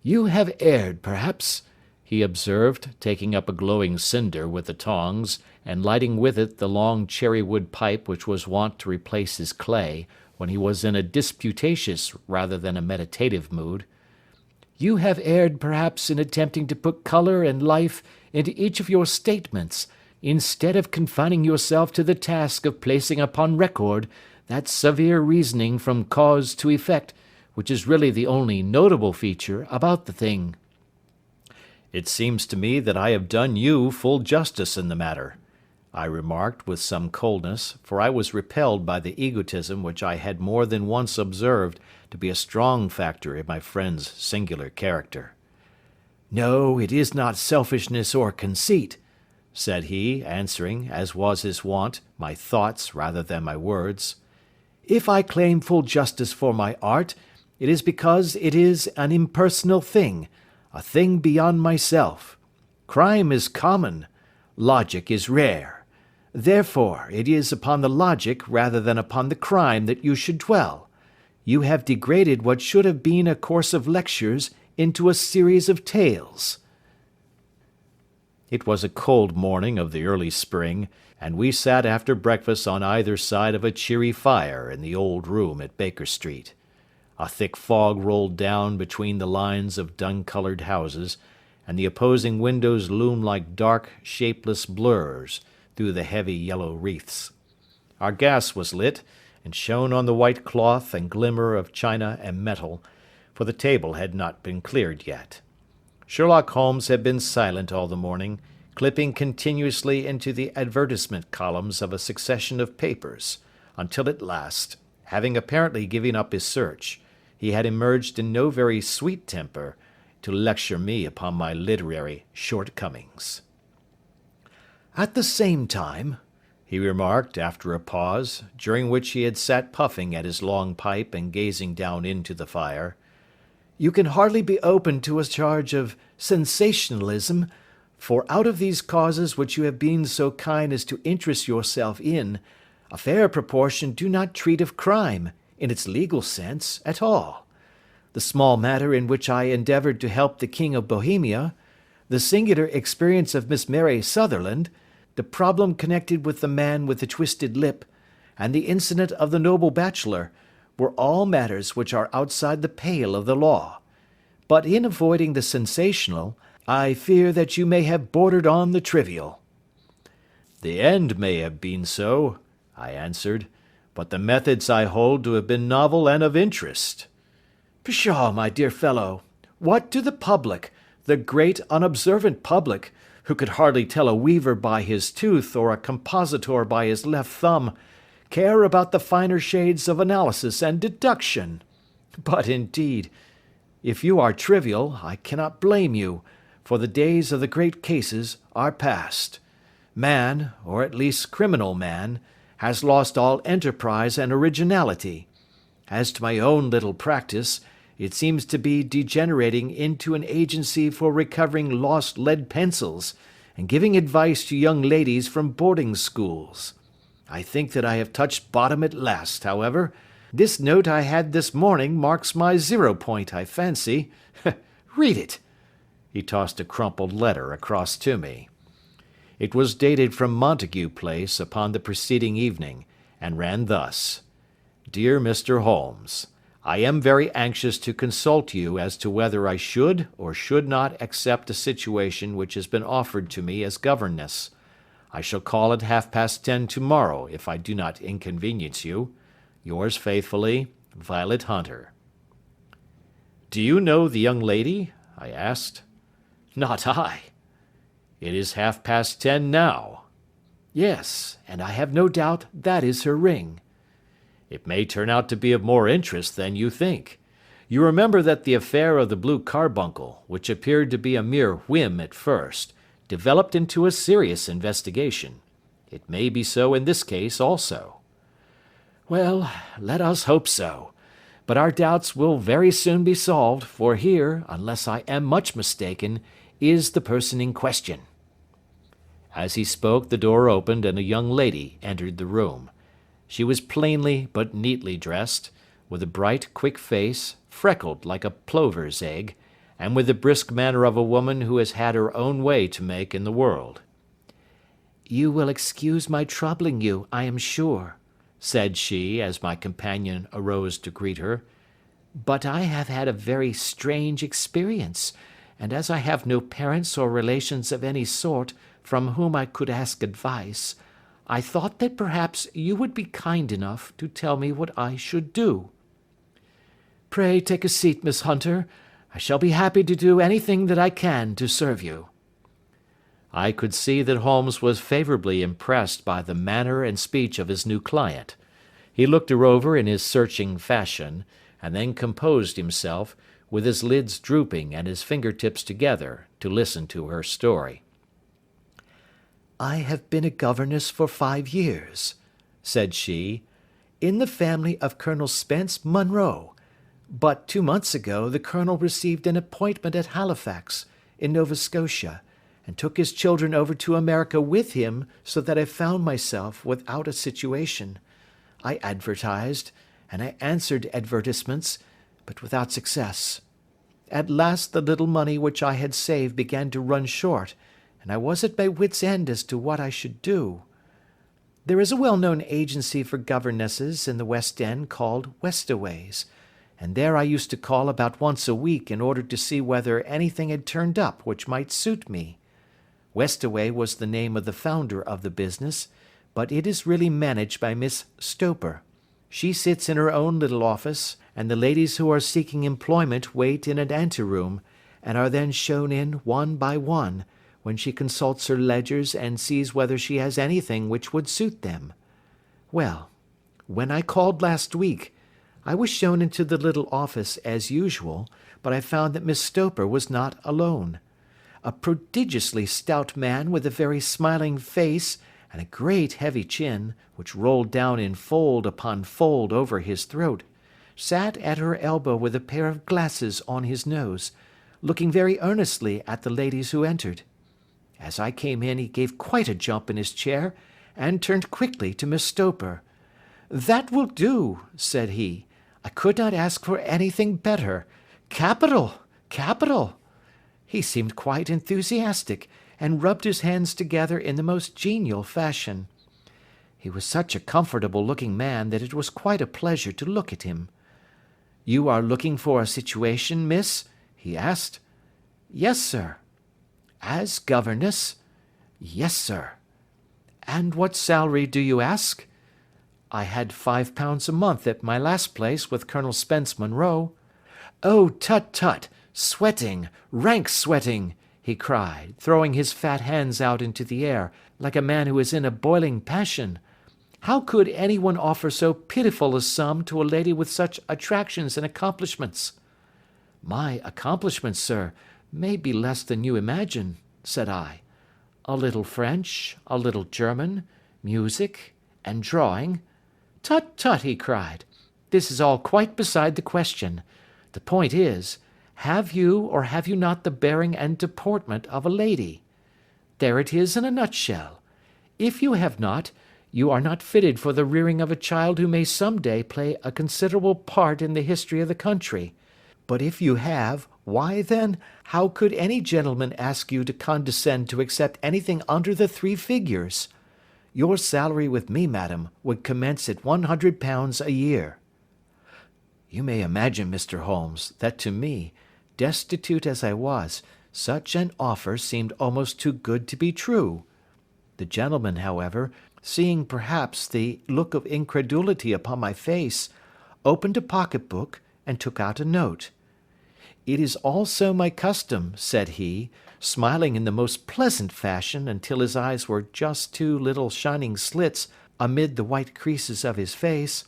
You have erred, perhaps, he observed, taking up a glowing cinder with the tongs, and lighting with it the long cherry-wood pipe which was wont to replace his clay, when he was in a disputatious rather than a meditative mood. You have erred, perhaps, in attempting to put colour and life into each of your statements, instead of confining yourself to the task of placing upon record that severe reasoning from cause to effect, which is really the only notable feature about the thing. It seems to me that I have done you full justice in the matter, I remarked with some coldness, for I was repelled by the egotism which I had more than once observed to be a strong factor in my friend's singular character. No, it is not selfishness or conceit, said he, answering, as was his wont, my thoughts rather than my words. If I claim full justice for my art, it is because it is an impersonal thing, a thing beyond myself. Crime is common, logic is rare. Therefore, it is upon the logic rather than upon the crime that you should dwell. You have degraded what should have been a course of lectures into a series of tales. It was a cold morning of the early spring, and we sat after breakfast on either side of a cheery fire in the old room at Baker Street. A thick fog rolled down between the lines of dun-coloured houses, and the opposing windows loomed like dark, shapeless blurs through the heavy yellow wreaths. Our gas was lit, and shone on the white cloth and glimmer of china and metal, for the table had not been cleared yet. Sherlock Holmes had been silent all the morning, clipping continuously into the advertisement columns of a succession of papers, until at last, having apparently given up his search, he had emerged in no very sweet temper to lecture me upon my literary shortcomings. At the same time, he remarked after a pause, during which he had sat puffing at his long pipe and gazing down into the fire, you can hardly be open to a charge of sensationalism, for out of these causes which you have been so kind as to interest yourself in, a fair proportion do not treat of crime, in its legal sense, at all. The small matter in which I endeavoured to help the King of Bohemia, the singular experience of Miss Mary Sutherland, the problem connected with the man with the twisted lip, and the incident of the noble Bachelor, were all matters which are outside the pale of the law. But in avoiding the sensational, I fear that you may have bordered on the trivial. The end may have been so, I answered, but the methods I hold to have been novel and of interest. Pshaw, my dear fellow, what do the public, the great unobservant public, who could hardly tell a weaver by his tooth or a compositor by his left thumb, care about the finer shades of analysis and deduction? But indeed, if you are trivial, I cannot blame you, for the days of the great cases are past. Man, or at least criminal man, has lost all enterprise and originality. As to my own little practice, it seems to be degenerating into an agency for recovering lost lead pencils, and giving advice to young ladies from boarding schools. I think that I have touched bottom at last, however. This note I had this morning marks my 0 point, I fancy. Read it. He tossed a crumpled letter across to me. It was dated from Montague Place upon the preceding evening, and ran thus: Dear Mr. Holmes, I am very anxious to consult you as to whether I should or should not accept a situation which has been offered to me as governess. I shall call at 10:30 tomorrow if I do not inconvenience you. Yours faithfully, Violet Hunter. Do you know the young lady? I asked. Not I. It is 10:30 now. Yes, and I have no doubt that is her ring. It may turn out to be of more interest than you think. You remember that the affair of the blue carbuncle, which appeared to be a mere whim at first, developed into a serious investigation. It may be so in this case also. Well, let us hope so. But our doubts will very soon be solved, for here, unless I am much mistaken, is the person in question. As he spoke, the door opened and a young lady entered the room. She was plainly but neatly dressed, with a bright, quick face, freckled like a plover's egg, and with the brisk manner of a woman who has had her own way to make in the world. "You will excuse my troubling you, I am sure," said she, as my companion arose to greet her, "but I have had a very strange experience, and as I have no parents or relations of any sort from whom I could ask advice, I thought that perhaps you would be kind enough to tell me what I should do." "Pray take a seat, Miss Hunter. I shall be happy to do anything that I can to serve you." I could see that Holmes was favourably impressed by the manner and speech of his new client. He looked her over in his searching fashion, and then composed himself, with his lids drooping and his finger-tips together, to listen to her story. "I have been a governess for 5 years," said she, "in the family of Colonel Spence Munro, but 2 months ago the Colonel received an appointment at Halifax, in Nova Scotia, and took his children over to America with him, so that I found myself without a situation. I advertised, and I answered advertisements, but without success. At last the little money which I had saved began to run short, and I was at my wits' end as to what I should do. There is a well-known agency for governesses in the West End called Westaway's, and there I used to call about once a week in order to see whether anything had turned up which might suit me. Westaway was the name of the founder of the business, but it is really managed by Miss Stoper. She sits in her own little office, and the ladies who are seeking employment wait in an anteroom, and are then shown in one by one, when she consults her ledgers and sees whether she has anything which would suit them. Well, when I called last week, I was shown into the little office as usual, but I found that Miss Stoper was not alone. A prodigiously stout man with a very smiling face and a great heavy chin, which rolled down in fold upon fold over his throat, sat at her elbow with a pair of glasses on his nose, looking very earnestly at the ladies who entered. As I came in he gave quite a jump in his chair, and turned quickly to Miss Stoper. "That will do," said he. "I could not ask for anything better. Capital! Capital!" He seemed quite enthusiastic, and rubbed his hands together in the most genial fashion. He was such a comfortable-looking man that it was quite a pleasure to look at him. "You are looking for a situation, miss?" he asked. "Yes, sir." "As governess?" "Yes, sir." "And what salary do you ask?" "I had £5 a month at my last place with Colonel Spence Munro." "Oh, tut, tut! Sweating! Rank sweating!" he cried, throwing his fat hands out into the air, like a man who is in a boiling passion. "How could any one offer so pitiful a sum to a lady with such attractions and accomplishments?" "My accomplishments, sir, may be less than you imagine," said I. "A little French, a little German, music, and drawing." "Tut, tut!" he cried. "This is all quite beside the question. The point is, have you or have you not the bearing and deportment of a lady? There it is in a nutshell. If you have not, you are not fitted for the rearing of a child who may some day play a considerable part in the history of the country. But if you have, why then, how could any gentleman ask you to condescend to accept anything under the 3 figures? Your salary with me, madam, would commence at £100 a year." You may imagine, Mr. Holmes, that to me, destitute as I was, such an offer seemed almost too good to be true. The gentleman, however, seeing perhaps the look of incredulity upon my face, opened a pocket-book and took out a note. It is also my custom, said he, smiling in the most pleasant fashion until his eyes were just two little shining slits amid the white creases of his face,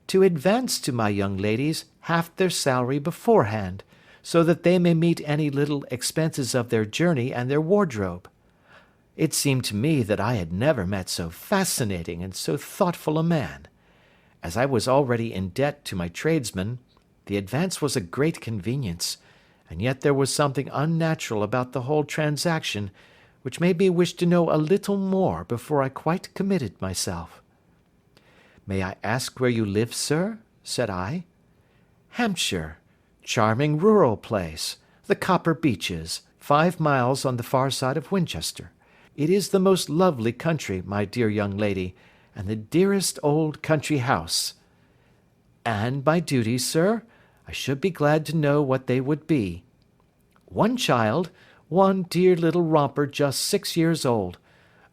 to advance to my young ladies half their salary beforehand, so that they may meet any little expenses of their journey and their wardrobe. It seemed to me that I had never met so fascinating and so thoughtful a man. As I was already in debt to my tradesmen, the advance was a great convenience, and yet there was something unnatural about the whole transaction which made me wish to know a little more before I quite committed myself. May I ask where you live, sir? Said I. Hampshire. Charming rural place. The Copper Beeches, 5 miles on the far side of Winchester. It is the most lovely country, my dear young lady, and the dearest old country house. And my duties, sir? I should be glad to know what they would be. One child, one dear little romper just 6 years old.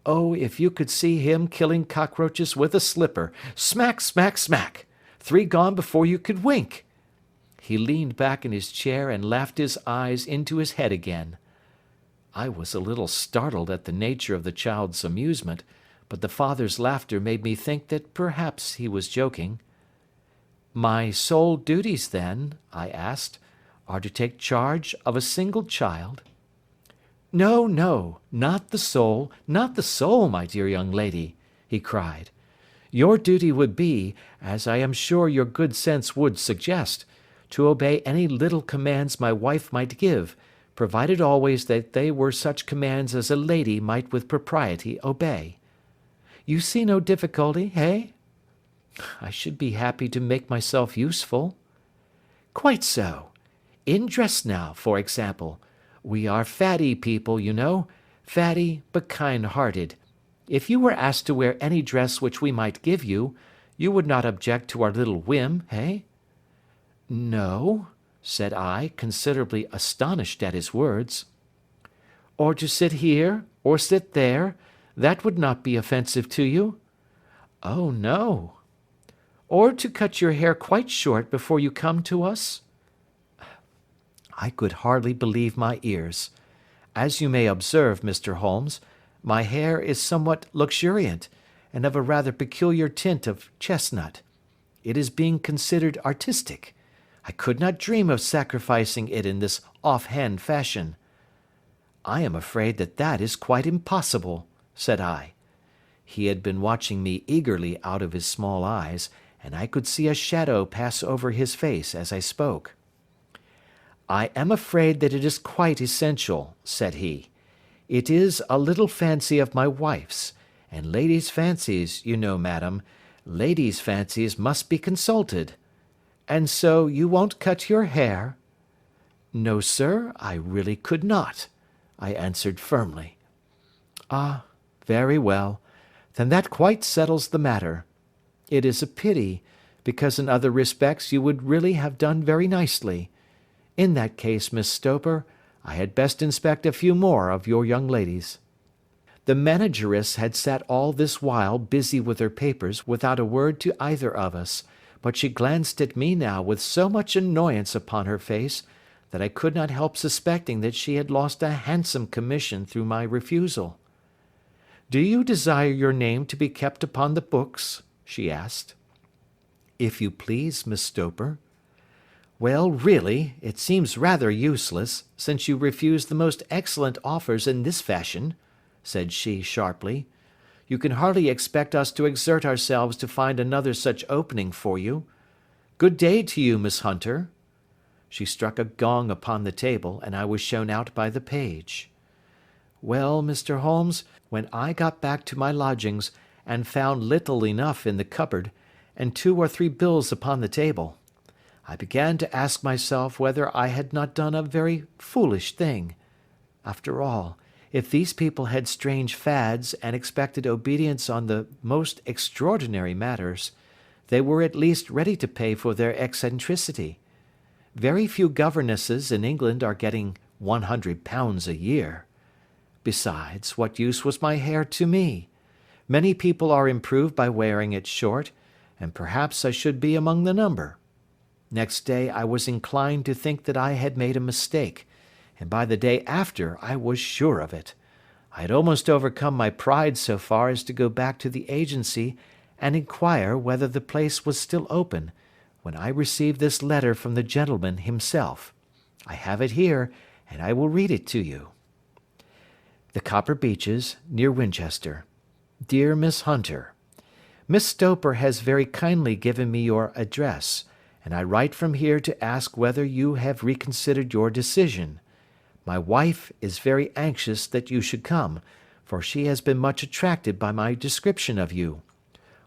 Oh, if you could see him killing cockroaches with a slipper. Smack, smack, smack. 3 gone before you could wink. He leaned back in his chair and laughed his eyes into his head again. I was a little startled at the nature of the child's amusement, but the father's laughter made me think that perhaps he was joking. My sole duties, then, I asked, are to take charge of a single child? No, no, not the soul, my dear young lady, he cried. Your duty would be, as I am sure your good sense would suggest, to obey any little commands my wife might give, provided always that they were such commands as a lady might with propriety obey. You see no difficulty, eh? I should be happy to make myself useful. Quite so. In dress now, for example. We are fatty people, you know, fatty but kind-hearted. If you were asked to wear any dress which we might give you, you would not object to our little whim, eh? No, said I, considerably astonished at his words. Or to sit here, or sit there, that would not be offensive to you? Oh, no. Or to cut your hair quite short before you come to us? I could hardly believe my ears. As you may observe, Mr. Holmes, my hair is somewhat luxuriant, and of a rather peculiar tint of chestnut. It is being considered artistic. I could not dream of sacrificing it in this off-hand fashion. I am afraid that that is quite impossible, said I. He had been watching me eagerly out of his small eyes, and I could see a shadow pass over his face as I spoke. I am afraid that it is quite essential, said he. It is a little fancy of my wife's, and ladies' fancies, you know, madam, ladies' fancies must be consulted. And so you won't cut your hair? No, sir, I really could not, I answered firmly. Ah, very well, then that quite settles the matter. It is a pity, because in other respects you would really have done very nicely. In that case, Miss Stoper, I had best inspect a few more of your young ladies. The manageress had sat all this while busy with her papers without a word to either of us, but she glanced at me now with so much annoyance upon her face that I could not help suspecting that she had lost a handsome commission through my refusal. Do you desire your name to be kept upon the books? She asked. If you please, Miss Stoper. Well, really, it seems rather useless, since you refuse the most excellent offers in this fashion, said she sharply. You can hardly expect us to exert ourselves to find another such opening for you. Good day to you, Miss Hunter. She struck a gong upon the table, and I was shown out by the page. Well, Mr. Holmes, when I got back to my lodgings, and found little enough in the cupboard, and 2 or 3 bills upon the table, I began to ask myself whether I had not done a very foolish thing. After all, if these people had strange fads and expected obedience on the most extraordinary matters, they were at least ready to pay for their eccentricity. Very few governesses in England are getting £100 a year. Besides, what use was my hair to me? Many people are improved by wearing it short, and perhaps I should be among the number. Next day I was inclined to think that I had made a mistake, and by the day after I was sure of it. I had almost overcome my pride so far as to go back to the agency and inquire whether the place was still open, when I received this letter from the gentleman himself. I have it here, and I will read it to you. The Copper Beeches, near Winchester. Dear Miss Hunter, Miss Stoper has very kindly given me your address, and I write from here to ask whether you have reconsidered your decision. My wife is very anxious that you should come, for she has been much attracted by my description of you.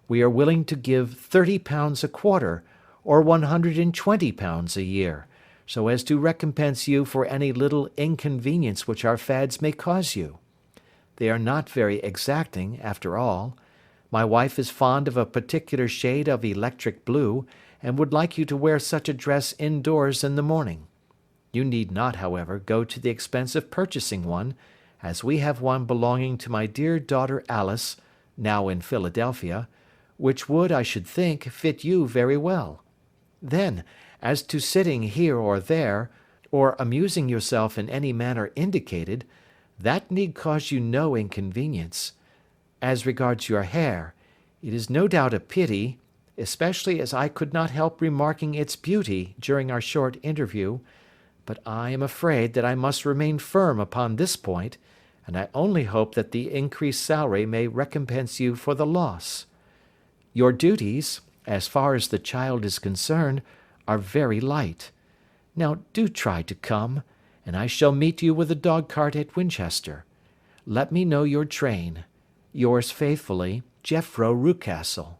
We are willing to give £30 a quarter, or £120 a year, so as to recompense you for any little inconvenience which our fads may cause you. They are not very exacting, after all. My wife is fond of a particular shade of electric blue, and would like you to wear such a dress indoors in the morning. You need not, however, go to the expense of purchasing one, as we have one belonging to my dear daughter Alice, now in Philadelphia, which would, I should think, fit you very well. Then, as to sitting here or there, or amusing yourself in any manner indicated, that need cause you no inconvenience. As regards your hair, it is no doubt a pity, especially as I could not help remarking its beauty during our short interview, but I am afraid that I must remain firm upon this point, and I only hope that the increased salary may recompense you for the loss. Your duties, as far as the child is concerned, are very light. Now do try to come, and I shall meet you with a dog-cart at Winchester. Let me know your train. Yours faithfully, Jeffro Rucastle.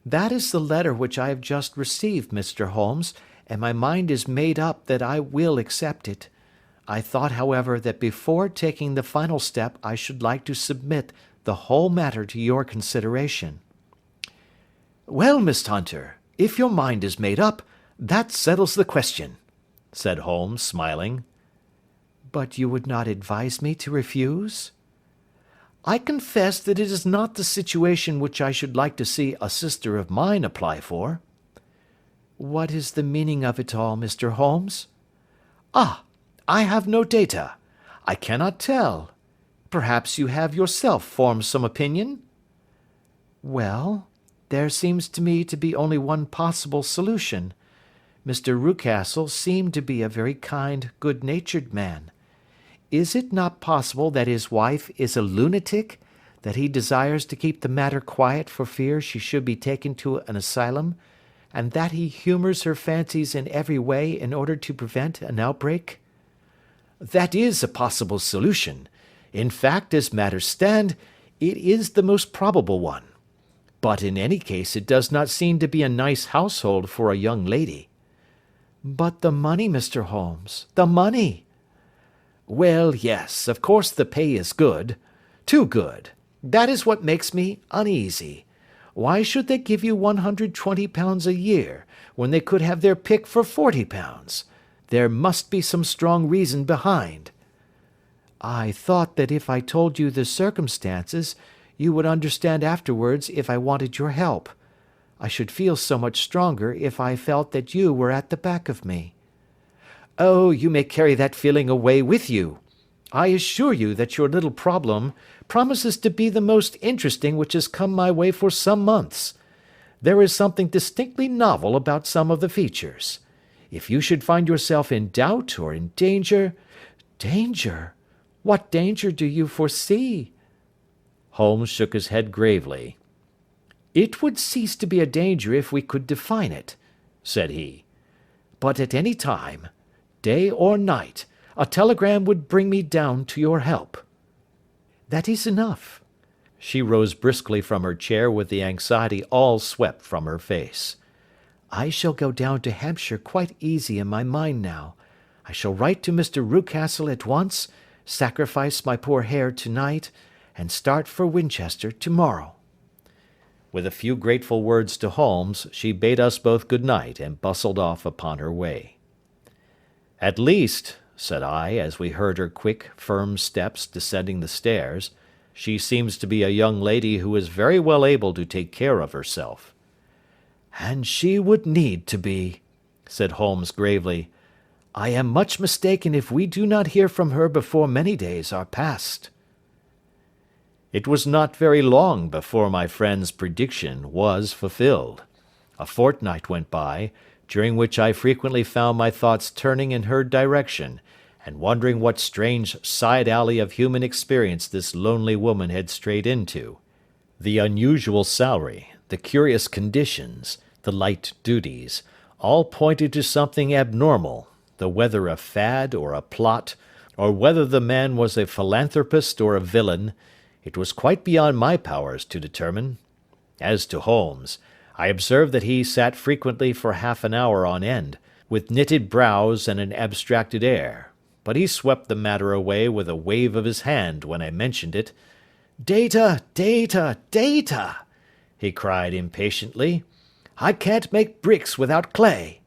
That is the letter which I have just received, Mr. Holmes, and my mind is made up that I will accept it. I thought, however, that before taking the final step I should like to submit the whole matter to your consideration. Well, Miss Hunter, if your mind is made up, that settles the question, said Holmes, smiling. But you would not advise me to refuse? I confess that it is not the situation which I should like to see a sister of mine apply for. What is the meaning of it all, Mr. Holmes? Ah, I have no data. I cannot tell. Perhaps you have yourself formed some opinion? Well, there seems to me to be only one possible solution. Mr. Rucastle seemed to be a very kind, good-natured man. Is it not possible that his wife is a lunatic, that he desires to keep the matter quiet for fear she should be taken to an asylum, and that he humours her fancies in every way in order to prevent an outbreak? That is a possible solution. In fact, as matters stand, it is the most probable one. But in any case it does not seem to be a nice household for a young lady. But the money, Mr. Holmes, the money! Well, yes, of course the pay is good. Too good. That is what makes me uneasy. Why should they give you £120 a year, when they could have their pick for £40? There must be some strong reason behind. I thought that if I told you the circumstances, you would understand afterwards if I wanted your help. I should feel so much stronger if I felt that you were at the back of me. Oh, you may carry that feeling away with you. I assure you that your little problem promises to be the most interesting which has come my way for some months. There is something distinctly novel about some of the features. If you should find yourself in doubt or in danger— Danger? What danger do you foresee? Holmes shook his head gravely. It would cease to be a danger if we could define it, said he. But at any time, day or night, a telegram would bring me down to your help. That is enough. She rose briskly from her chair with the anxiety all swept from her face. I shall go down to Hampshire quite easy in my mind now. I shall write to Mr. Rucastle at once, sacrifice my poor hair to-night, and start for Winchester to-morrow. With a few grateful words to Holmes, she bade us both good night and bustled off upon her way. At least, said I, as we heard her quick, firm steps descending the stairs, she seems to be a young lady who is very well able to take care of herself. And she would need to be, said Holmes gravely. I am much mistaken if we do not hear from her before many days are past. It was not very long before my friend's prediction was fulfilled. A fortnight went by, during which I frequently found my thoughts turning in her direction, and wondering what strange side alley of human experience this lonely woman had strayed into. The unusual salary, the curious conditions, the light duties, all pointed to something abnormal, though whether a fad or a plot, or whether the man was a philanthropist or a villain, it was quite beyond my powers to determine. As to Holmes, I observed that he sat frequently for half an hour on end, with knitted brows and an abstracted air, but he swept the matter away with a wave of his hand when I mentioned it. "Data, data, data!" he cried impatiently. "I can't make bricks without clay."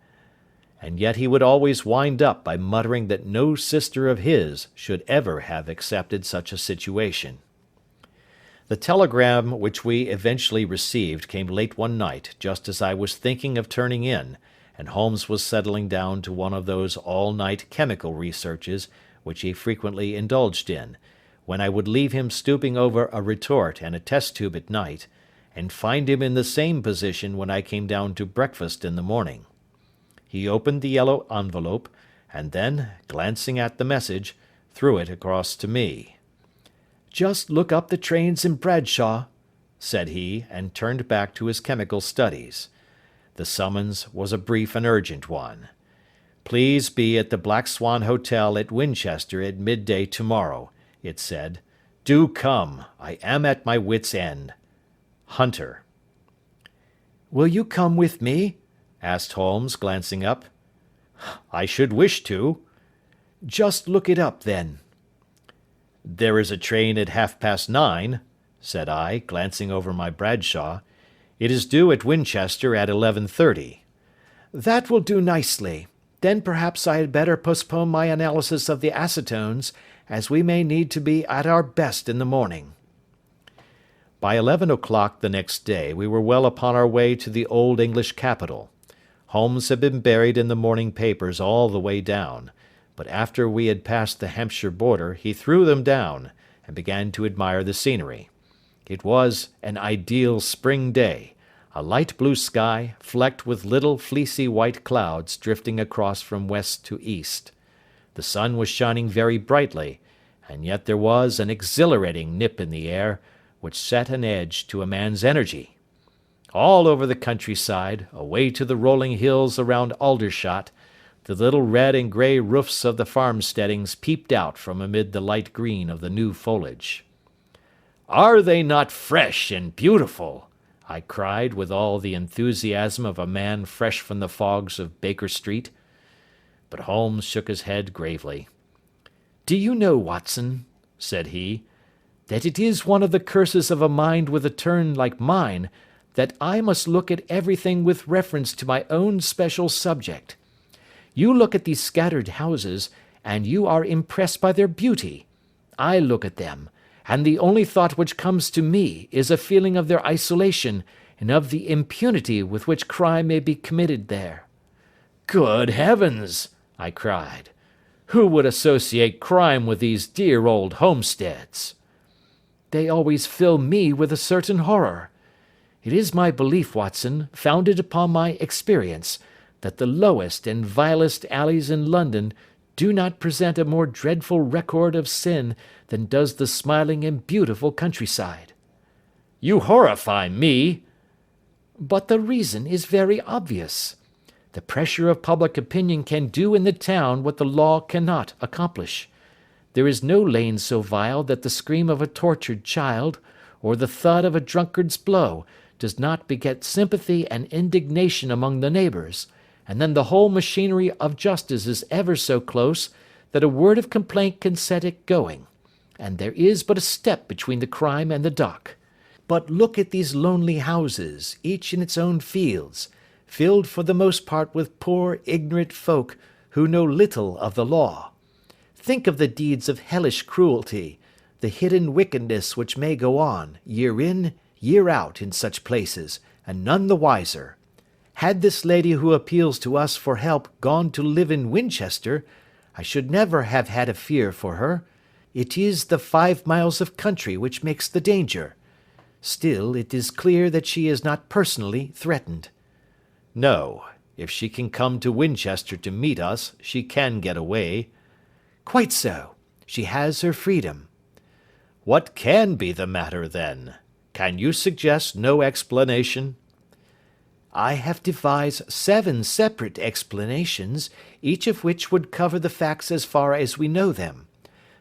And yet he would always wind up by muttering that no sister of his should ever have accepted such a situation. The telegram which we eventually received came late one night, just as I was thinking of turning in, and Holmes was settling down to one of those all-night chemical researches which he frequently indulged in, when I would leave him stooping over a retort and a test tube at night, and find him in the same position when I came down to breakfast in the morning. He opened the yellow envelope, and then, glancing at the message, threw it across to me. "Just look up the trains in Bradshaw," said he, and turned back to his chemical studies. The summons was a brief and urgent one. "Please be at the Black Swan Hotel at Winchester at midday tomorrow," it said. "Do come. I am at my wits' end. Hunter." "Will you come with me?" asked Holmes, glancing up. "I should wish to." "Just look it up, then." "There is a train at 9:30, said I, glancing over my Bradshaw. "It is due at Winchester at 11:30. "That will do nicely. Then perhaps I had better postpone my analysis of the acetones, as we may need to be at our best in the morning." By 11 o'clock the next day we were well upon our way to the old English capital. Holmes had been buried in the morning papers all the way down, but after we had passed the Hampshire border he threw them down, and began to admire the scenery. It was an ideal spring day, a light blue sky, flecked with little fleecy white clouds drifting across from west to east. The sun was shining very brightly, and yet there was an exhilarating nip in the air, which set an edge to a man's energy. All over the countryside, away to the rolling hills around Aldershot, the little red and grey roofs of the farmsteadings peeped out from amid the light green of the new foliage. "Are they not fresh and beautiful?" I cried with all the enthusiasm of a man fresh from the fogs of Baker Street. But Holmes shook his head gravely. "Do you know, Watson," said he, "that it is one of the curses of a mind with a turn like mine, that I must look at everything with reference to my own special subject. You look at these scattered houses, and you are impressed by their beauty. I look at them, and the only thought which comes to me is a feeling of their isolation, and of the impunity with which crime may be committed there." "Good heavens!" I cried. "Who would associate crime with these dear old homesteads?" "They always fill me with a certain horror. It is my belief, Watson, founded upon my experience, that the lowest and vilest alleys in London do not present a more dreadful record of sin than does the smiling and beautiful countryside." "You horrify me." "But the reason is very obvious. The pressure of public opinion can do in the town what the law cannot accomplish. There is no lane so vile that the scream of a tortured child, or the thud of a drunkard's blow, does not beget sympathy and indignation among the neighbours, and then the whole machinery of justice is ever so close that a word of complaint can set it going, and there is but a step between the crime and the dock. But look at these lonely houses, each in its own fields, filled for the most part with poor ignorant folk who know little of the law. Think of the deeds of hellish cruelty, the hidden wickedness which may go on, year in, year out, in such places, and none the wiser. Had this lady who appeals to us for help gone to live in Winchester, I should never have had a fear for her. It is the 5 miles of country which makes the danger. Still, it is clear that she is not personally threatened. No, if she can come to Winchester to meet us, she can get away. Quite so. She has her freedom. What can be the matter, then? Can you suggest no explanation? I have devised 7 separate explanations, each of which would cover the facts as far as we know them.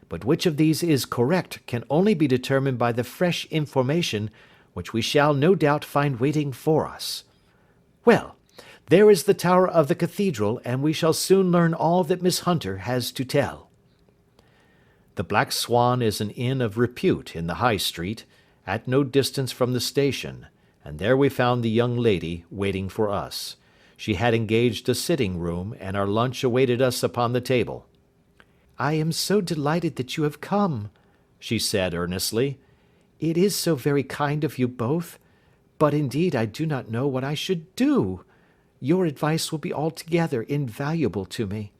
But which of these is correct can only be determined by the fresh information which we shall no doubt find waiting for us. Well, there is the tower of the cathedral, and we shall soon learn all that Miss Hunter has to tell. The Black Swan is an inn of repute in the High Street, at no distance from the station, and there we found the young lady waiting for us. She had engaged a sitting room, and our lunch awaited us upon the table. "I am so delighted that you have come," she said earnestly. "It is so very kind of you both, but indeed I do not know what I should do. Your advice will be altogether invaluable to me."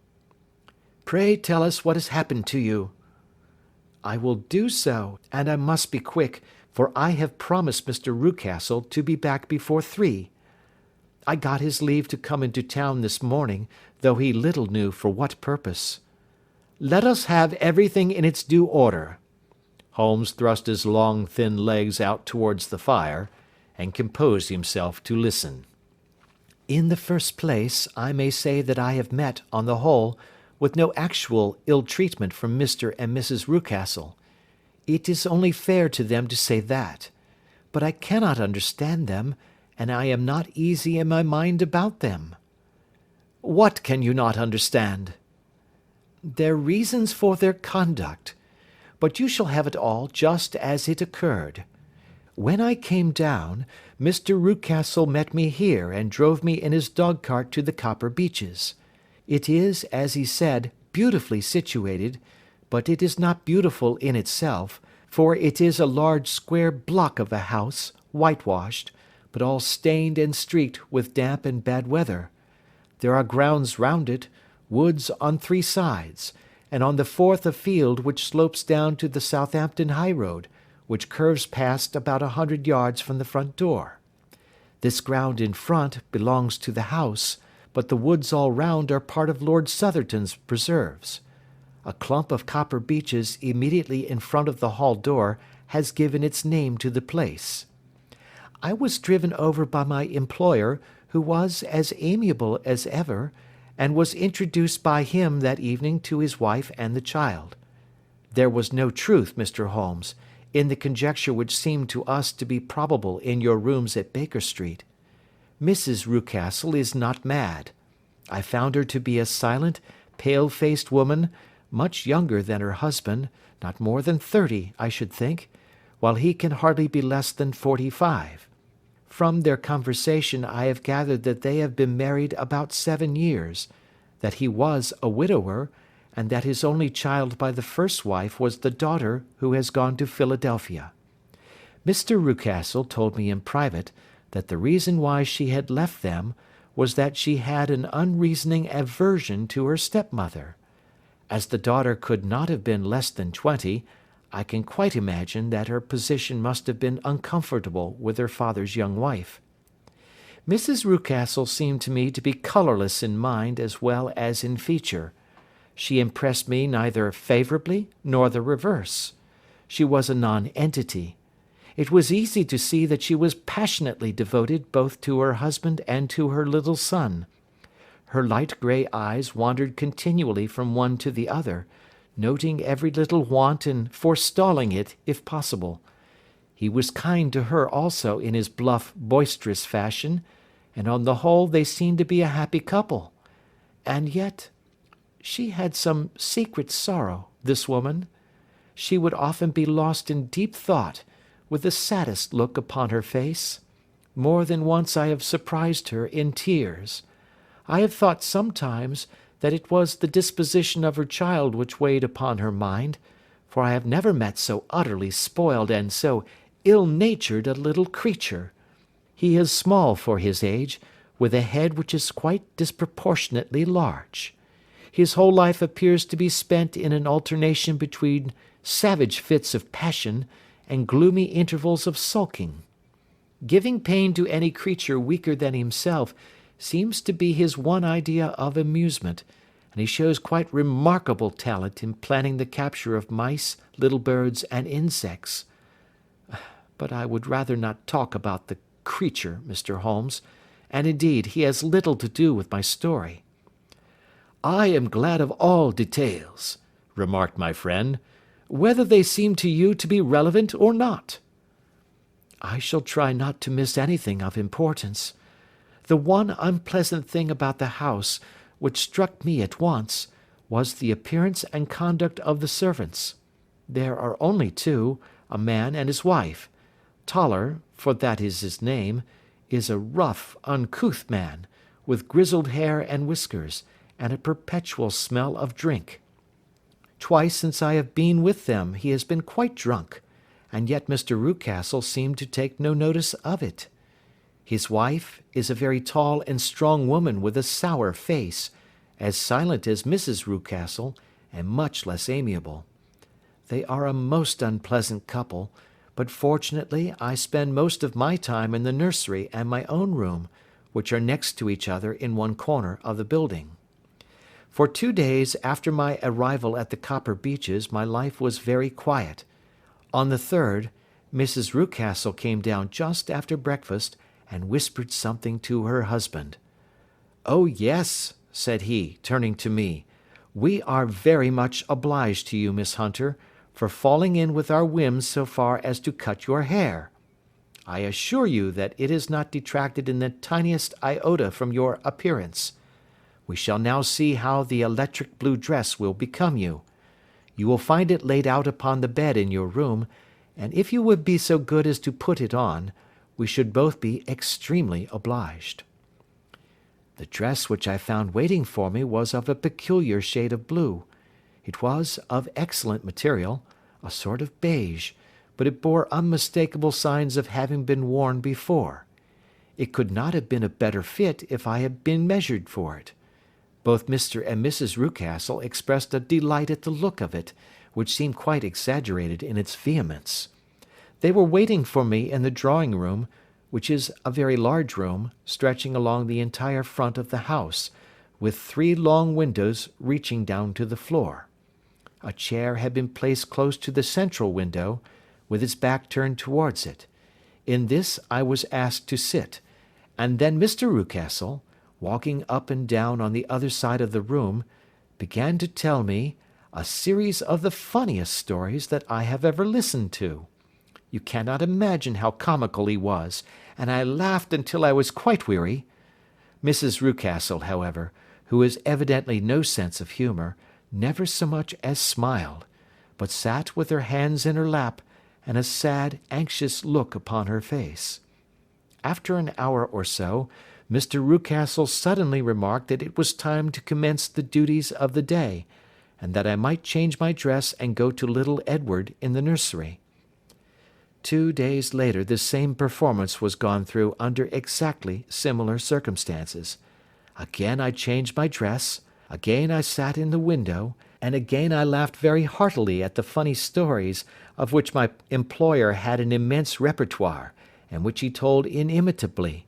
"Pray tell us what has happened to you." "I will do so, and I must be quick, for I have promised Mr. Rucastle to be back before 3. I got his leave to come into town this morning, though he little knew for what purpose. Let us have everything in its due order." Holmes thrust his long, thin legs out towards the fire, and composed himself to listen. "In the first place, I may say that I have met, on the whole, with no actual ill treatment from Mr. and Mrs. Rucastle. It is only fair to them to say that. But I cannot understand them, and I am not easy in my mind about them." "What can you not understand?" "Their reasons for their conduct. But you shall have it all just as it occurred. When I came down, Mr. Rucastle met me here and drove me in his dog-cart to the Copper Beeches. It is, as he said, beautifully situated, but it is not beautiful in itself, for it is a large square block of a house, whitewashed, but all stained and streaked with damp and bad weather. There are grounds round it, woods on 3 sides, and on the 4th a field which slopes down to the Southampton high road, which curves past about 100 yards from the front door. This ground in front belongs to the house, but the woods all round are part of Lord Southerton's preserves. A clump of copper beeches immediately in front of the hall door has given its name to the place. I was driven over by my employer, who was as amiable as ever, and was introduced by him that evening to his wife and the child. There was no truth, Mr. Holmes, in the conjecture which seemed to us to be probable in your rooms at Baker Street. Mrs. Rucastle is not mad. I found her to be a silent, pale-faced woman, much younger than her husband, not more than 30, I should think, while he can hardly be less than 45. From their conversation I have gathered that they have been married about 7 years, that he was a widower, and that his only child by the first wife was the daughter who has gone to Philadelphia. Mr. Rucastle told me in private that the reason why she had left them was that she had an unreasoning aversion to her stepmother. As the daughter could not have been less than 20, I can quite imagine that her position must have been uncomfortable with her father's young wife. Mrs. Rucastle seemed to me to be colourless in mind as well as in feature. She impressed me neither favourably nor the reverse. She was a nonentity. It was easy to see that she was passionately devoted both to her husband and to her little son. Her light grey eyes wandered continually from one to the other, noting every little want and forestalling it if possible. He was kind to her also in his bluff, boisterous fashion, and on the whole they seemed to be a happy couple. And yet she had some secret sorrow, this woman. She would often be lost in deep thought, with the saddest look upon her face. More than once I have surprised her in tears. I have thought sometimes that it was the disposition of her child which weighed upon her mind, for I have never met so utterly spoiled and so ill-natured a little creature. He is small for his age, with a head which is quite disproportionately large. His whole life appears to be spent in an alternation between savage fits of passion and gloomy intervals of sulking. Giving pain to any creature weaker than himself seems to be his one idea of amusement, and he shows quite remarkable talent in planning the capture of mice, little birds, and insects. But I would rather not talk about the creature, Mr. Holmes, and indeed he has little to do with my story. I am glad of all details, remarked my friend, whether they seem to you to be relevant or not. I shall try not to miss anything of importance. The one unpleasant thing about the house, which struck me at once, was the appearance and conduct of the servants. There are only two, a man and his wife. Toller, for that is his name, is a rough, uncouth man, with grizzled hair and whiskers, and a perpetual smell of drink. Twice since I have been with them he has been quite drunk, and yet Mr. Rucastle seemed to take no notice of it. His wife is a very tall and strong woman with a sour face, as silent as Mrs. Rucastle, and much less amiable. They are a most unpleasant couple, but fortunately I spend most of my time in the nursery and my own room, which are next to each other in one corner of the building. For 2 days after my arrival at the Copper Beeches my life was very quiet. On the third, Mrs. Rucastle came down just after breakfast and whispered something to her husband. "Oh, yes," said he, turning to me, "we are very much obliged to you, Miss Hunter, for falling in with our whims so far as to cut your hair. I assure you that it has not detracted in the tiniest iota from your appearance. We shall now see how the electric blue dress will become you. You will find it laid out upon the bed in your room, and if you would be so good as to put it on, we should both be extremely obliged." The dress which I found waiting for me was of a peculiar shade of blue. It was of excellent material, a sort of beige, but it bore unmistakable signs of having been worn before. It could not have been a better fit if I had been measured for it. Both Mr. and Mrs. Rucastle expressed a delight at the look of it, which seemed quite exaggerated in its vehemence. They were waiting for me in the drawing-room, which is a very large room, stretching along the entire front of the house, with 3 long windows reaching down to the floor. A chair had been placed close to the central window, with its back turned towards it. In this I was asked to sit, and then Mr. Rucastle, walking up and down on the other side of the room, began to tell me a series of the funniest stories that I have ever listened to. You cannot imagine how comical he was, and I laughed until I was quite weary. Mrs. Rucastle, however, who has evidently no sense of humour, never so much as smiled, but sat with her hands in her lap and a sad, anxious look upon her face. After an hour or so, Mr. Rucastle suddenly remarked that it was time to commence the duties of the day, and that I might change my dress and go to little Edward in the nursery. 2 days later the same performance was gone through under exactly similar circumstances. Again I changed my dress, again I sat in the window, and again I laughed very heartily at the funny stories of which my employer had an immense repertoire, and which he told inimitably.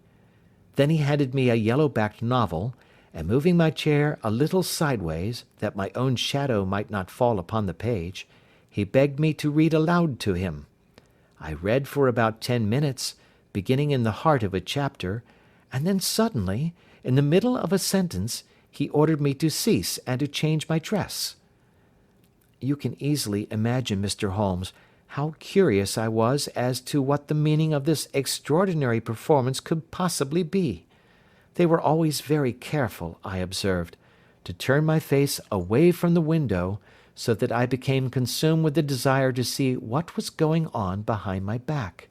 Then he handed me a yellow-backed novel, and moving my chair a little sideways, that my own shadow might not fall upon the page, he begged me to read aloud to him. I read for about 10 minutes, beginning in the heart of a chapter, and then suddenly, in the middle of a sentence, he ordered me to cease and to change my dress. You can easily imagine, Mr. Holmes, how curious I was as to what the meaning of this extraordinary performance could possibly be. They were always very careful, I observed, to turn my face away from the window, so that I became consumed with the desire to see what was going on behind my back.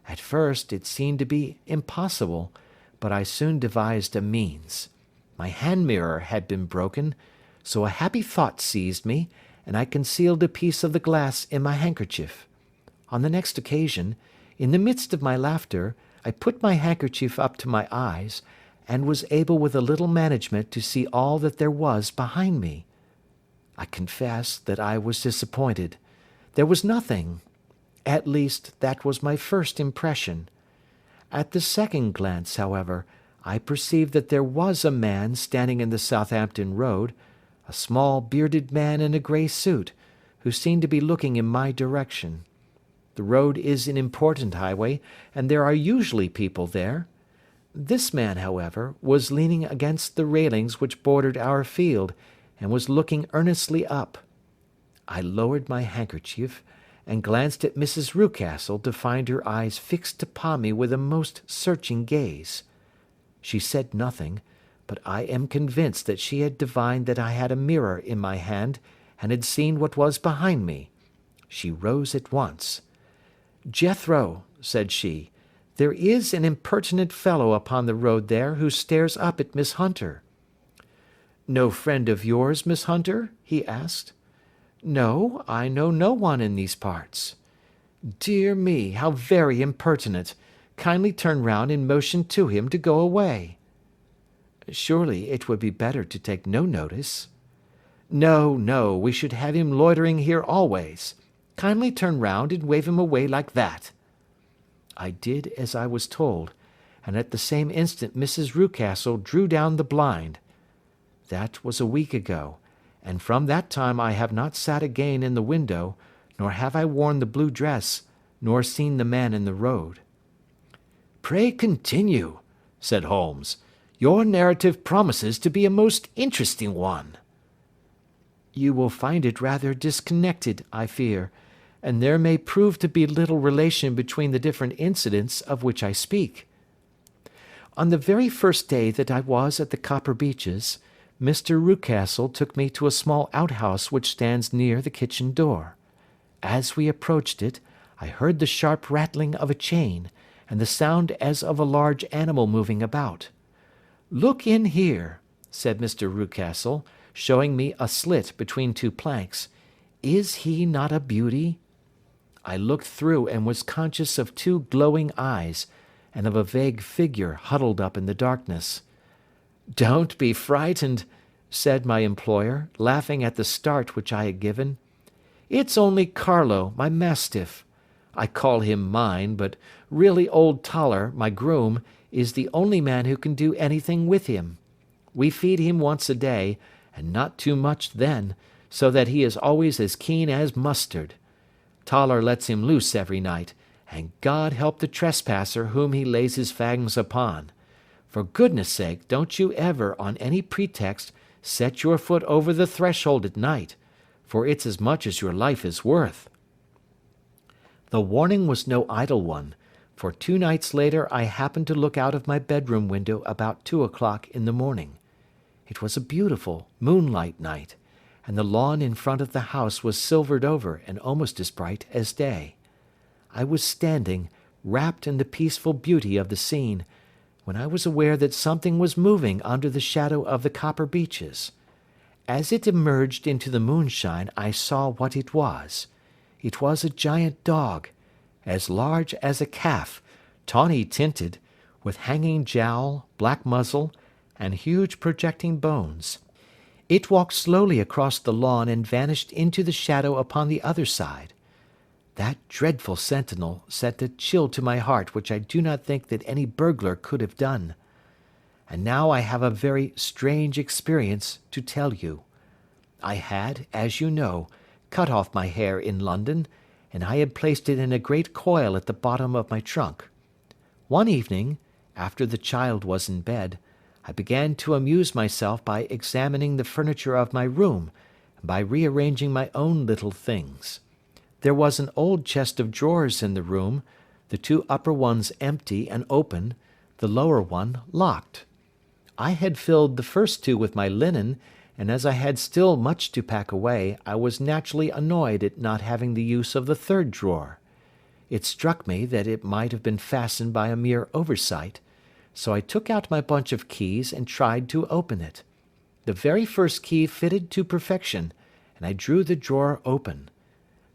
At first it seemed to be impossible, but I soon devised a means. My hand mirror had been broken, so a happy thought seized me, and I concealed a piece of the glass in my handkerchief. On the next occasion, in the midst of my laughter, I put my handkerchief up to my eyes, and was able with a little management to see all that there was behind me. I confess that I was disappointed. There was nothing. At least, that was my first impression. At the second glance, however, I perceived that there was a man standing in the Southampton Road, a small bearded man in a grey suit, who seemed to be looking in my direction. The road is an important highway, and there are usually people there. This man, however, was leaning against the railings which bordered our field, and was looking earnestly up. I lowered my handkerchief, and glanced at Mrs. Rucastle to find her eyes fixed upon me with a most searching gaze. She said nothing, but I am convinced that she had divined that I had a mirror in my hand, and had seen what was behind me. She rose at once. "Jethro," said she, "there is an impertinent fellow upon the road there who stares up at Miss Hunter." "No friend of yours, Miss Hunter?" he asked. "No, I know no one in these parts." "Dear me, how very impertinent! Kindly turn round and motion to him to go away." "Surely it would be better to take no notice." "No, no, we should have him loitering here always. Kindly turn round and wave him away like that." I did as I was told, and at the same instant Mrs. Rucastle drew down the blind. That was a week ago, and from that time I have not sat again in the window, nor have I worn the blue dress, nor seen the man in the road. "Pray continue," said Holmes. "Your narrative promises to be a most interesting one." "You will find it rather disconnected, I fear, and there may prove to be little relation between the different incidents of which I speak. On the very first day that I was at the Copper Beeches, Mr. Rucastle took me to a small outhouse which stands near the kitchen door. As we approached it, I heard the sharp rattling of a chain, and the sound as of a large animal moving about. "Look in here," said Mr. Rucastle, showing me a slit between two planks. "Is he not a beauty?" I looked through and was conscious of two glowing eyes, and of a vague figure huddled up in the darkness. "Don't be frightened," said my employer, laughing at the start which I had given. "It's only Carlo, my mastiff. I call him mine, but really old Toller, my groom, is the only man who can do anything with him. We feed him once a day, and not too much then, so that he is always as keen as mustard. Toller lets him loose every night, and God help the trespasser whom he lays his fangs upon. For goodness sake, don't you ever, on any pretext, set your foot over the threshold at night, for it's as much as your life is worth." The warning was no idle one, for 2 nights later I happened to look out of my bedroom window about 2 o'clock in the morning. It was a beautiful moonlight night, and the lawn in front of the house was silvered over and almost as bright as day. I was standing, wrapped in the peaceful beauty of the scene, when I was aware that something was moving under the shadow of the Copper Beeches. As it emerged into the moonshine I saw what it was. It was a giant dog, as large as a calf, tawny tinted, with hanging jowl, black muzzle, and huge projecting bones. It walked slowly across the lawn and vanished into the shadow upon the other side. That dreadful sentinel sent a chill to my heart which I do not think that any burglar could have done. And now I have a very strange experience to tell you. I had, as you know, cut off my hair in London, and I had placed it in a great coil at the bottom of my trunk. One evening, after the child was in bed, I began to amuse myself by examining the furniture of my room, and by rearranging my own little things. There was an old chest of drawers in the room, the 2 upper ones empty and open, the lower one locked. I had filled the first 2 with my linen, and as I had still much to pack away, I was naturally annoyed at not having the use of the 3rd drawer. It struck me that it might have been fastened by a mere oversight, so I took out my bunch of keys and tried to open it. The very first key fitted to perfection, and I drew the drawer open.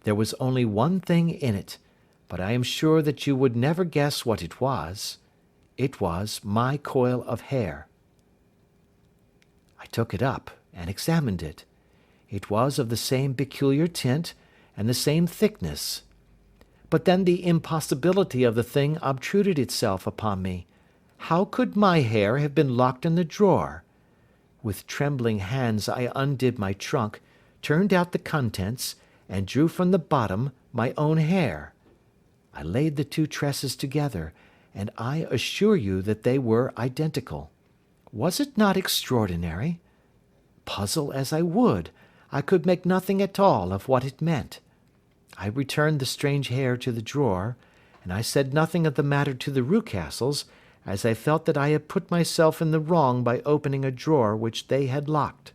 There was only one thing in it, but I am sure that you would never guess what it was. It was my coil of hair. I took it up and examined it. It was of the same peculiar tint and the same thickness. But then the impossibility of the thing obtruded itself upon me. How could my hair have been locked in the drawer? With trembling hands I undid my trunk, turned out the contents, and drew from the bottom my own hair. I laid the two tresses together, and I assure you that they were identical. Was it not extraordinary? Puzzle as I would, I could make nothing at all of what it meant. I returned the strange hair to the drawer, and I said nothing of the matter to the Rucastles, as I felt that I had put myself in the wrong by opening a drawer which they had locked.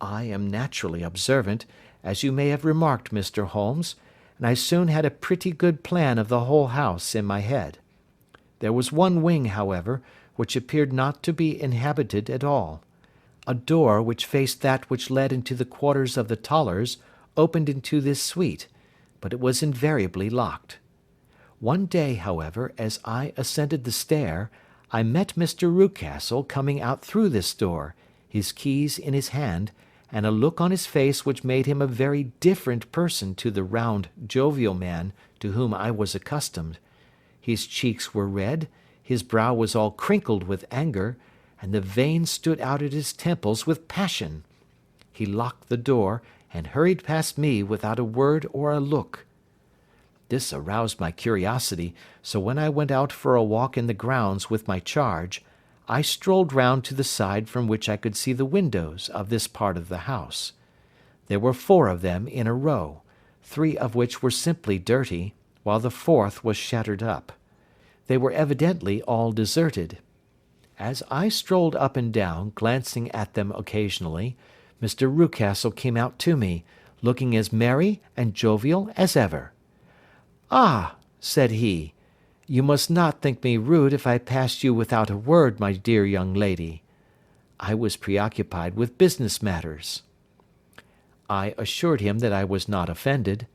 I am naturally observant, as you may have remarked, Mr. Holmes, and I soon had a pretty good plan of the whole house in my head. There was one wing, however, which appeared not to be inhabited at all. A door which faced that which led into the quarters of the Tollers opened into this suite, but it was invariably locked. One day, however, as I ascended the stair, I met Mr. Rucastle coming out through this door, his keys in his hand, and a look on his face which made him a very different person to the round, jovial man to whom I was accustomed. His cheeks were red, his brow was all crinkled with anger, and the veins stood out at his temples with passion. He locked the door, and hurried past me without a word or a look. This aroused my curiosity, so when I went out for a walk in the grounds with my charge, I strolled round to the side from which I could see the windows of this part of the house. There were 4 of them in a row, 3 of which were simply dirty, while the 4th was shattered up. They were evidently all deserted. As I strolled up and down, glancing at them occasionally, Mr. Rucastle came out to me, looking as merry and jovial as ever. "Ah," said he, "you must not think me rude if I passed you without a word, my dear young lady." I was preoccupied with business matters. I assured him that I was not offended.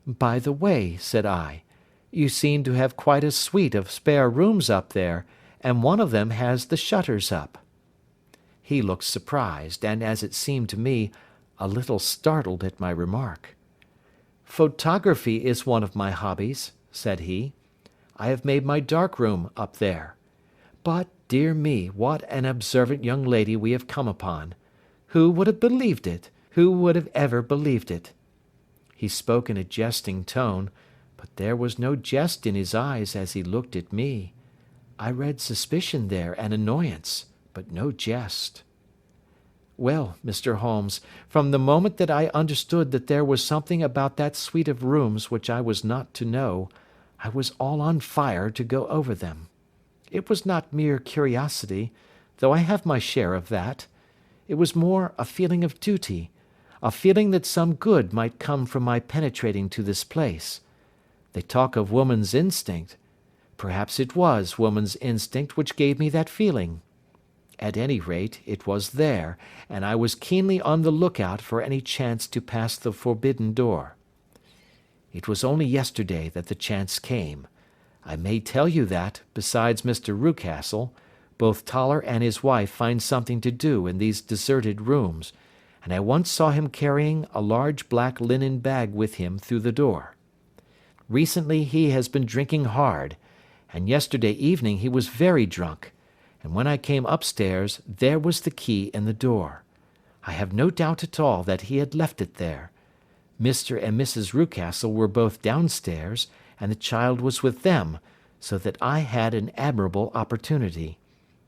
"By the way," said I, "you seem to have quite a suite of spare rooms up there, and one of them has the shutters up." He looked surprised, and, as it seemed to me, a little startled at my remark. "Photography is one of my hobbies," said he. "I have made my dark room up there. But, dear me, what an observant young lady we have come upon! Who would have believed it? Who would have ever believed it?" He spoke in a jesting tone, but there was no jest in his eyes as he looked at me. I read suspicion there and annoyance, but no jest. Well, Mr. Holmes, from the moment that I understood that there was something about that suite of rooms which I was not to know, I was all on fire to go over them. It was not mere curiosity, though I have my share of that. It was more a feeling of duty, a feeling that some good might come from my penetrating to this place. They talk of woman's instinct. Perhaps it was woman's instinct which gave me that feeling. At any rate, it was there, and I was keenly on the lookout for any chance to pass the forbidden door. It was only yesterday that the chance came. I may tell you that, besides Mr. Rucastle, both Toller and his wife find something to do in these deserted rooms, and I once saw him carrying a large black linen bag with him through the door. Recently he has been drinking hard, and yesterday evening he was very drunk, and when I came upstairs there was the key in the door. I have no doubt at all that he had left it there. Mr. and Mrs. Rucastle were both downstairs, and the child was with them, so that I had an admirable opportunity.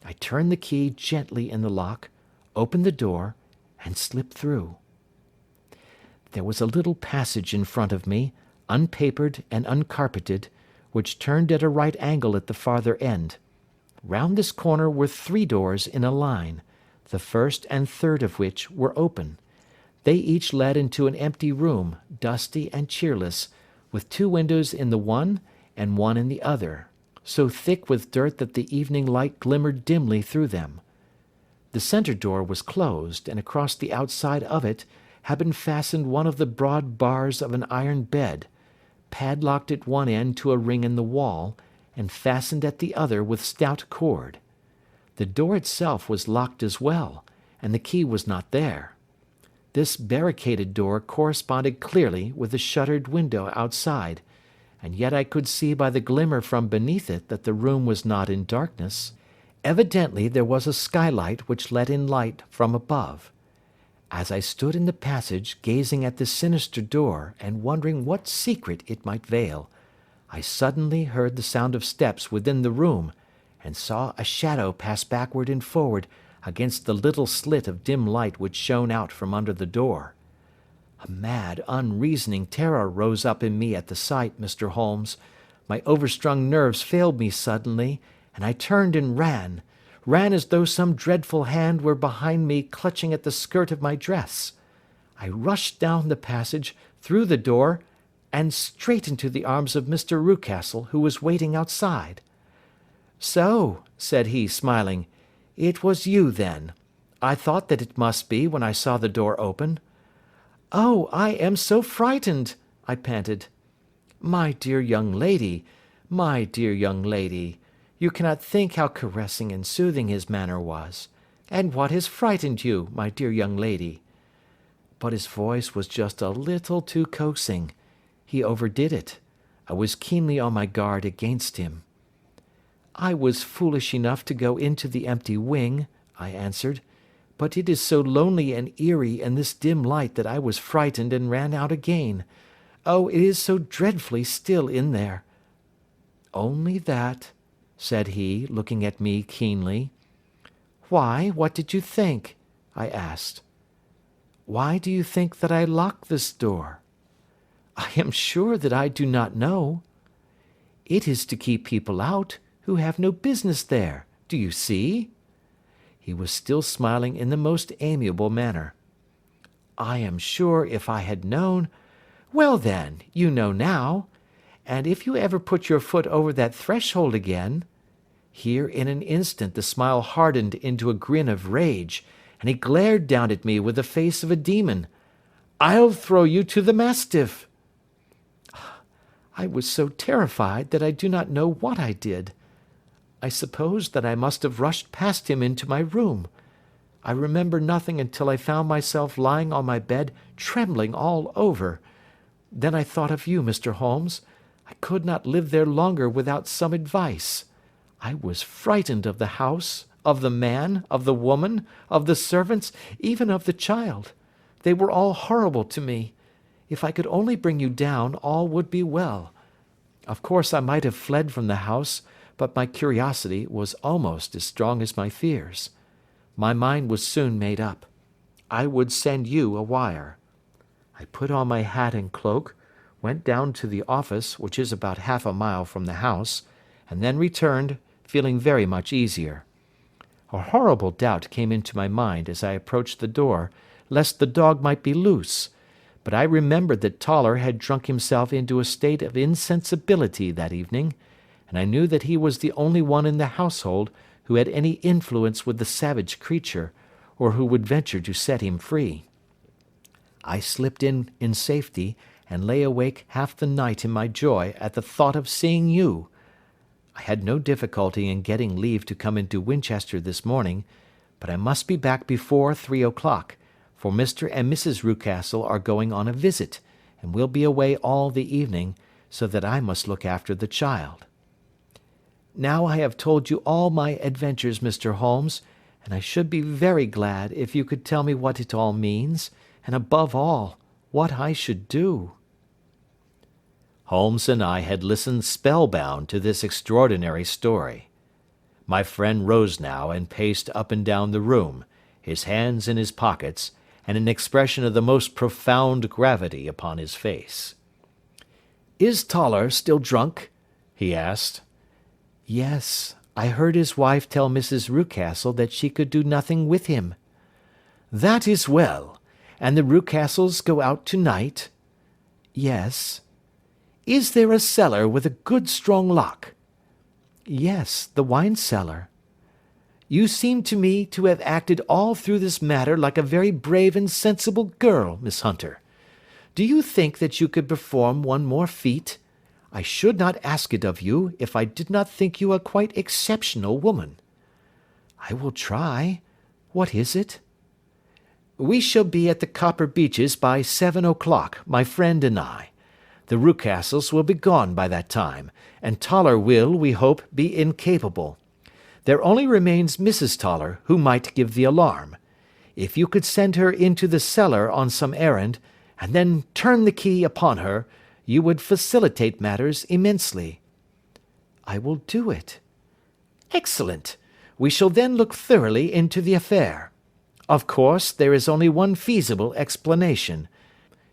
I turned the key gently in the lock, opened the door, and slipped through. There was a little passage in front of me, unpapered and uncarpeted, which turned at a right angle at the farther end. Round this corner were 3 doors in a line, the first and third of which were open. They each led into an empty room, dusty and cheerless, with 2 windows in the one and one in the other, so thick with dirt that the evening light glimmered dimly through them. The centre door was closed, and across the outside of it had been fastened one of the broad bars of an iron bed, padlocked at one end to a ring in the wall, and fastened at the other with stout cord. The door itself was locked as well, and the key was not there. This barricaded door corresponded clearly with the shuttered window outside, and yet I could see by the glimmer from beneath it that the room was not in darkness. Evidently there was a skylight which let in light from above. As I stood in the passage gazing at the sinister door and wondering what secret it might veil, I suddenly heard the sound of steps within the room, and saw a shadow pass backward and forward against the little slit of dim light which shone out from under the door. A mad, unreasoning terror rose up in me at the sight, Mr. Holmes. My overstrung nerves failed me suddenly, and I turned and ran as though some dreadful hand were behind me clutching at the skirt of my dress. I rushed down the passage, through the door, and straight into the arms of Mr. Rucastle, who was waiting outside. "So," said he, smiling, "it was you, then. I thought that it must be when I saw the door open." "Oh, I am so frightened," I panted. My dear young lady, you cannot think how caressing and soothing his manner was. And what has frightened you, my dear young lady?" But his voice was just a little too coaxing. He overdid it. I was keenly on my guard against him. "I was foolish enough to go into the empty wing," I answered, "but it is so lonely and eerie in this dim light that I was frightened and ran out again. Oh, it is so dreadfully still in there." "Only that?" said he, looking at me keenly. "Why, what did you think?" I asked. "Why do you think that I locked this door?" "I am sure that I do not know." "It is to keep people out who have no business there. Do you see?" He was still smiling in the most amiable manner. "I am sure if I had known—" "Well then, you know now. And if you ever put your foot over that threshold again—" Here in an instant the smile hardened into a grin of rage, and he glared down at me with the face of a demon. "I'll throw you to the mastiff." I was so terrified that I do not know what I did. I suppose that I must have rushed past him into my room. I remember nothing until I found myself lying on my bed, trembling all over. Then I thought of you, Mr. Holmes. I could not live there longer without some advice. I was frightened of the house, of the man, of the woman, of the servants, even of the child. They were all horrible to me. If I could only bring you down, all would be well. Of course I might have fled from the house, but my curiosity was almost as strong as my fears. My mind was soon made up. I would send you a wire. I put on my hat and cloak, went down to the office, which is about half a mile from the house, and then returned, feeling very much easier. A horrible doubt came into my mind as I approached the door, lest the dog might be loose, but I remembered that Toller had drunk himself into a state of insensibility that evening, and I knew that he was the only one in the household who had any influence with the savage creature, or who would venture to set him free. I slipped in safety, and lay awake half the night in my joy at the thought of seeing you. I had no difficulty in getting leave to come into Winchester this morning, but I must be back before 3 o'clock, for Mr. and Mrs. Rucastle are going on a visit, and will be away all the evening, so that I must look after the child. Now I have told you all my adventures, Mr. Holmes, and I should be very glad if you could tell me what it all means, and above all, what I should do." Holmes and I had listened spellbound to this extraordinary story. My friend rose now and paced up and down the room, his hands in his pockets, and an expression of the most profound gravity upon his face. "Is Toller still drunk?" he asked. "Yes, I heard his wife tell Mrs. Rucastle that she could do nothing with him." "That is well. And the Rucastles go out to-night?" "Yes." "Is there a cellar with a good strong lock?" "Yes, the wine cellar." "You seem to me to have acted all through this matter like a very brave and sensible girl, Miss Hunter. Do you think that you could perform one more feat? I should not ask it of you if I did not think you a quite exceptional woman." "I will try. What is it?" "We shall be at the Copper Beeches by 7 o'clock, my friend and I. The Rucastles will be gone by that time, and Toller will, we hope, be incapable. There only remains Mrs. Toller, who might give the alarm. If you could send her into the cellar on some errand, and then turn the key upon her, you would facilitate matters immensely." "I will do it." "Excellent. We shall then look thoroughly into the affair. Of course, there is only one feasible explanation.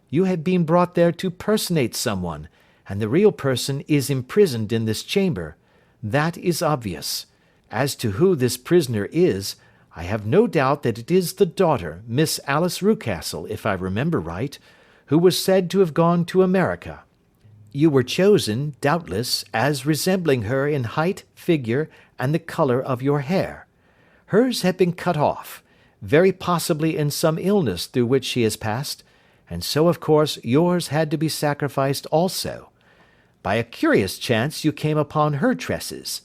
You have been brought there to personate someone, and the real person is imprisoned in this chamber. That is obvious. As to who this prisoner is, I have no doubt that it is the daughter, Miss Alice Rucastle, if I remember right, who was said to have gone to America. You were chosen, doubtless, as resembling her in height, figure, and the colour of your hair. Hers had been cut off, very possibly in some illness through which she has passed, and so of course yours had to be sacrificed also. By a curious chance you came upon her tresses.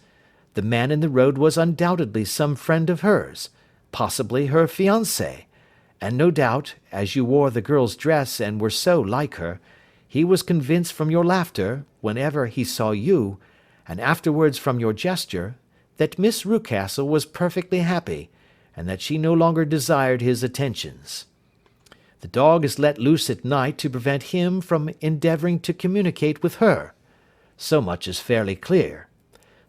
The man in the road was undoubtedly some friend of hers, possibly her fiancé, and no doubt, as you wore the girl's dress and were so like her, he was convinced from your laughter, whenever he saw you, and afterwards from your gesture, that Miss Rucastle was perfectly happy, and that she no longer desired his attentions. The dog is let loose at night to prevent him from endeavouring to communicate with her. So much is fairly clear.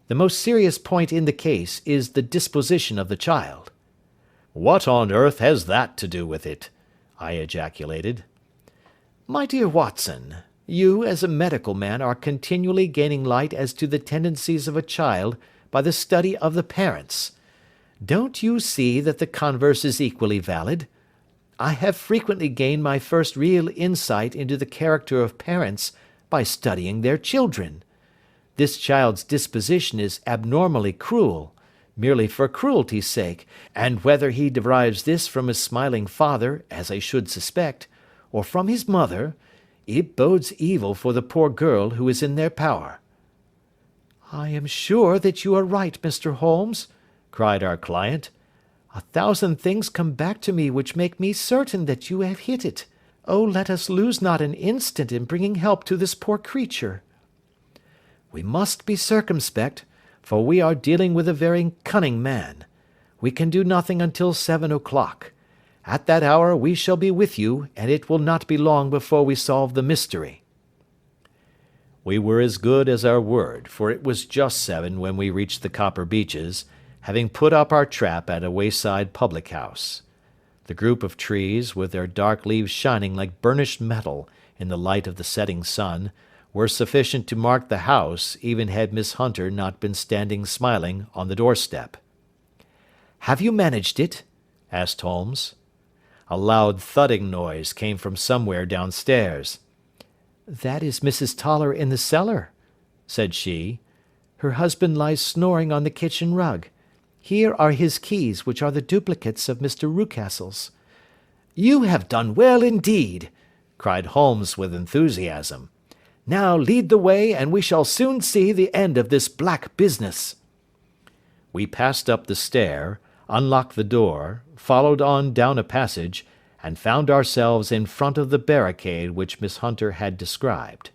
The most serious point in the case is the disposition of the child." "What on earth has that to do with it?" I ejaculated. "My dear Watson, you as a medical man are continually gaining light as to the tendencies of a child by the study of the parents. Don't you see that the converse is equally valid? I have frequently gained my first real insight into the character of parents by studying their children. This child's disposition is abnormally cruel, merely for cruelty's sake, and whether he derives this from his smiling father, as I should suspect, or from his mother, it bodes evil for the poor girl who is in their power." "I am sure that you are right, Mr. Holmes," cried our client. "A thousand things come back to me which make me certain that you have hit it. Oh, let us lose not an instant in bringing help to this poor creature." "We must be circumspect, for we are dealing with a very cunning man. We can do nothing until 7 o'clock. At that hour we shall be with you, and it will not be long before we solve the mystery." We were as good as our word, for it was just 7 when we reached the Copper Beeches, having put up our trap at a wayside public-house. The group of trees, with their dark leaves shining like burnished metal in the light of the setting sun, were sufficient to mark the house, even had Miss Hunter not been standing smiling on the doorstep. "Have you managed it?" asked Holmes. A loud thudding noise came from somewhere downstairs. "That is Mrs. Toller in the cellar," said she. "Her husband lies snoring on the kitchen rug. Here are his keys, which are the duplicates of Mr. Rucastle's." "You have done well indeed," cried Holmes with enthusiasm. "Now lead the way, and we shall soon see the end of this black business." We passed up the stair, unlocked the door, followed on down a passage, and found ourselves in front of the barricade which Miss Hunter had described.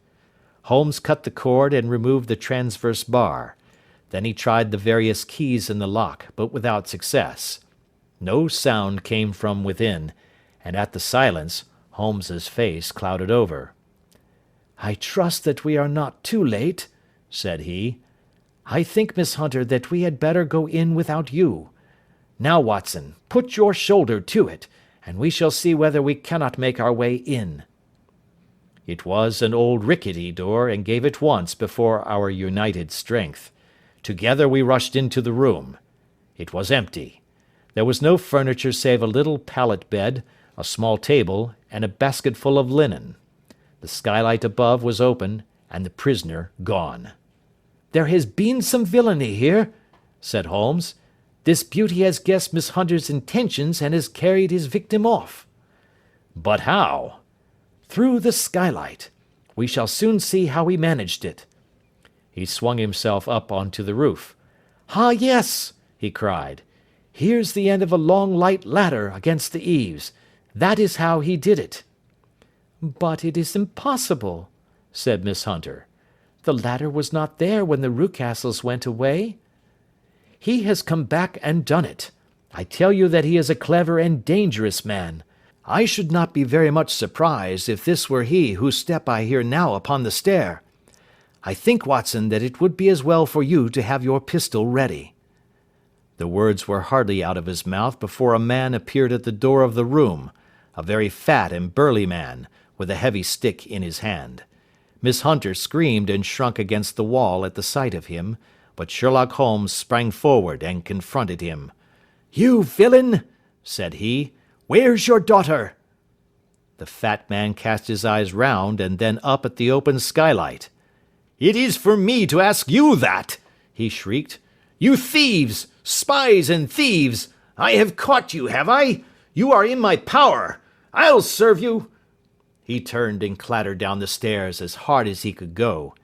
Holmes cut the cord and removed the transverse bar. Then he tried the various keys in the lock, but without success. No sound came from within, and at the silence Holmes's face clouded over. "I trust that we are not too late," said he. "I think, Miss Hunter, that we had better go in without you. Now, Watson, put your shoulder to it, and we shall see whether we cannot make our way in." It was an old rickety door, and gave at once before our united strength. Together we rushed into the room. It was empty. There was no furniture save a little pallet bed, a small table, and a basketful of linen. The skylight above was open, and the prisoner gone. "There has been some villainy here," said Holmes. "This beauty has guessed Miss Hunter's intentions and has carried his victim off." "But how?" "Through the skylight. We shall soon see how he managed it. He swung himself up onto the roof. "Ah, yes!" he cried. "Here's the end of a long light ladder against the eaves. That is how he did it." "But it is impossible," said Miss Hunter. "The ladder was not there when the Rucastles went away." "He has come back and done it. I tell you that he is a clever and dangerous man. I should not be very much surprised if this were he whose step I hear now upon the stair. I think, Watson, that it would be as well for you to have your pistol ready." The words were hardly out of his mouth before a man appeared at the door of the room, a very fat and burly man, with a heavy stick in his hand. Miss Hunter screamed and shrunk against the wall at the sight of him, but Sherlock Holmes sprang forward and confronted him. "You villain!" said he. "Where's your daughter?" The fat man cast his eyes round and then up at the open skylight. "It is for me to ask you that!" he shrieked. "You thieves! Spies and thieves! I have caught you, have I? You are in my power! I'll serve you!" He turned and clattered down the stairs as hard as he could go.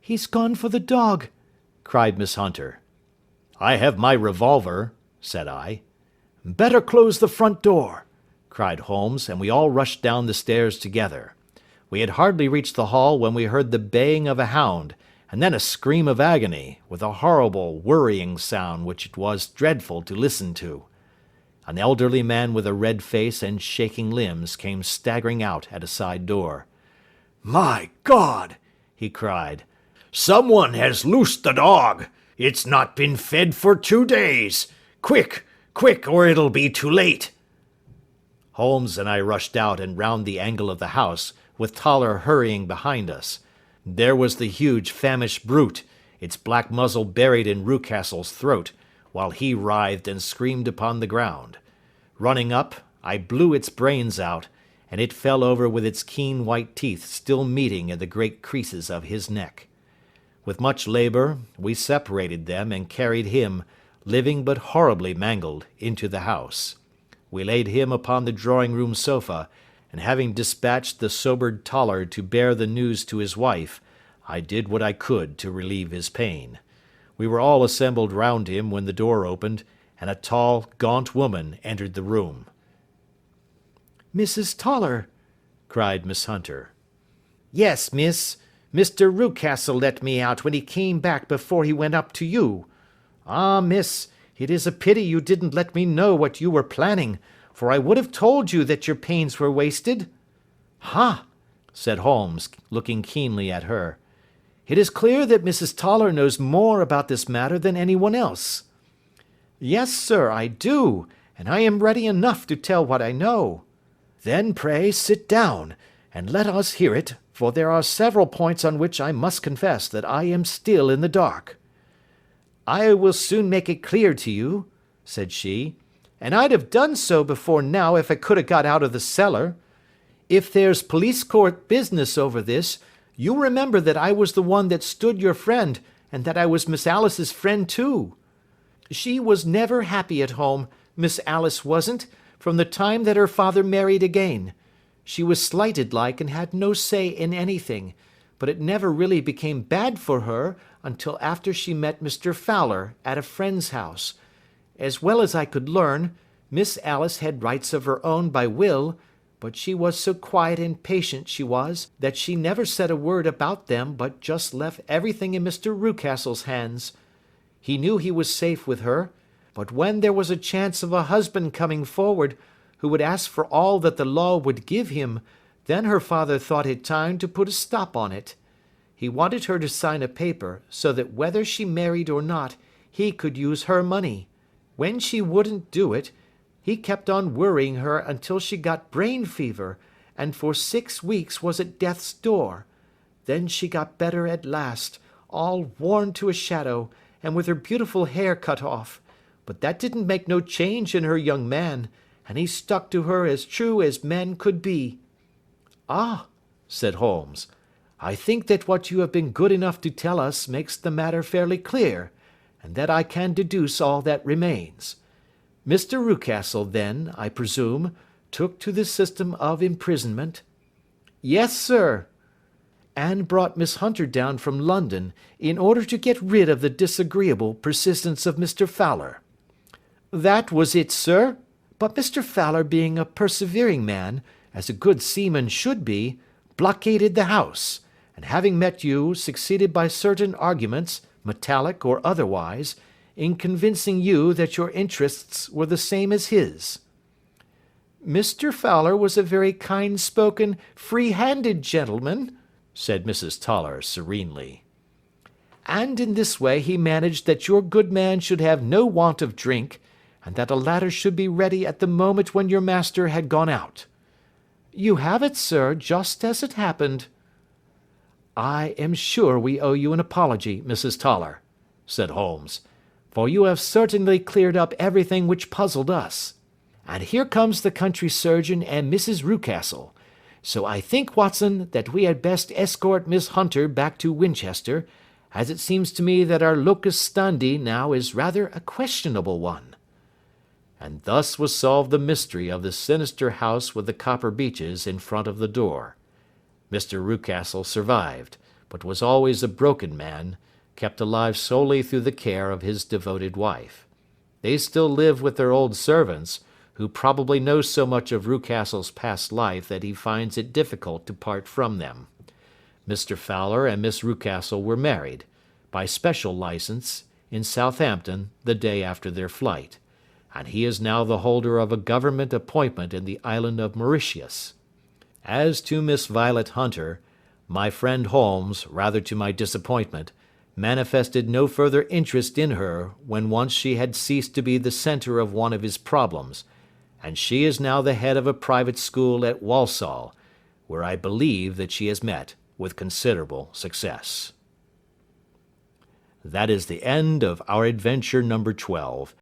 "He's gone for the dog," cried Miss Hunter. "I have my revolver," said I. "Better close the front door," cried Holmes, and we all rushed down the stairs together. We had hardly reached the hall when we heard the baying of a hound, and then a scream of agony, with a horrible worrying sound which it was dreadful to listen to. An elderly man with a red face and shaking limbs came staggering out at a side door. "My God!" he cried. "Someone has loosed the dog. It's not been fed for 2 days. Quick, quick, or it'll be too late." Holmes and I rushed out and round the angle of the house, with Toller hurrying behind us. There was the huge famished brute, its black muzzle buried in Rucastle's throat, while he writhed and screamed upon the ground. Running up, I blew its brains out, and it fell over with its keen white teeth still meeting in the great creases of his neck. With much labour, we separated them and carried him, living but horribly mangled, into the house. We laid him upon the drawing-room sofa, and having dispatched the sobered Toller to bear the news to his wife, I did what I could to relieve his pain. We were all assembled round him when the door opened, and a tall, gaunt woman entered the room. "Mrs. Toller," cried Miss Hunter. "Yes, miss. Mr. Rucastle let me out when he came back before he went up to you. Ah, miss, it is a pity you didn't let me know what you were planning, for I would have told you that your pains were wasted." "Ha!" said Holmes, looking keenly at her. "It is clear that Mrs. Toller knows more about this matter than anyone else." "Yes, sir, I do, and I am ready enough to tell what I know." "Then pray sit down, and let us hear it, for there are several points on which I must confess that I am still in the dark." "I will soon make it clear to you," said she, "and I'd have done so before now if I could have got out of the cellar. If there's police court business over this, you'll remember that I was the one that stood your friend, and that I was Miss Alice's friend too. She was never happy at home, Miss Alice wasn't, from the time that her father married again. She was slighted like and had no say in anything, but it never really became bad for her until after she met Mr. Fowler at a friend's house. As well as I could learn, Miss Alice had rights of her own by will, but she was so quiet and patient she was, that she never said a word about them but just left everything in Mr. Rucastle's hands. He knew he was safe with her, but when there was a chance of a husband coming forward who would ask for all that the law would give him, then her father thought it time to put a stop on it. He wanted her to sign a paper, so that whether she married or not, he could use her money. When she wouldn't do it, he kept on worrying her until she got brain fever, and for 6 weeks was at death's door. Then she got better at last, all worn to a shadow, and with her beautiful hair cut off, but that didn't make no change in her young man, and he stuck to her as true as men could be." "Ah," said Holmes, "I think that what you have been good enough to tell us makes the matter fairly clear, and that I can deduce all that remains. Mr. Rucastle, then, I presume, took to the system of imprisonment?" "Yes, sir." and brought Miss Hunter down from London in order to get rid of the disagreeable persistence of Mr. Fowler. That was it, sir. But Mr. Fowler, being a persevering man, as a good seaman should be, blockaded the house, and having met you, succeeded by certain arguments, metallic or otherwise, in convincing you that your interests were the same as his. Mr. Fowler was a very kind-spoken, free-handed gentleman, said Mrs. Toller serenely. And in this way he managed that your good man should have no want of drink, and that a ladder should be ready at the moment when your master had gone out. You have it, sir, just as it happened. I am sure we owe you an apology, Mrs. Toller, said Holmes, for you have certainly cleared up everything which puzzled us. And here comes the country surgeon and Mrs. Rucastle. So I think, Watson, that we had best escort Miss Hunter back to Winchester, as it seems to me that our locus standi now is rather a questionable one. And thus was solved the mystery of the sinister house with the copper beeches in front of the door. Mr. Rucastle survived, but was always a broken man, kept alive solely through the care of his devoted wife. They still live with their old servants, who probably know so much of Rucastle's past life that he finds it difficult to part from them. Mr. Fowler and Miss Rucastle were married, by special license, in Southampton the day after their flight, and he is now the holder of a government appointment in the island of Mauritius. As to Miss Violet Hunter, my friend Holmes, rather to my disappointment, manifested no further interest in her when once she had ceased to be the centre of one of his problems, and she is now the head of a private school at Walsall, where I believe that she has met with considerable success. That is the end of our adventure number 12,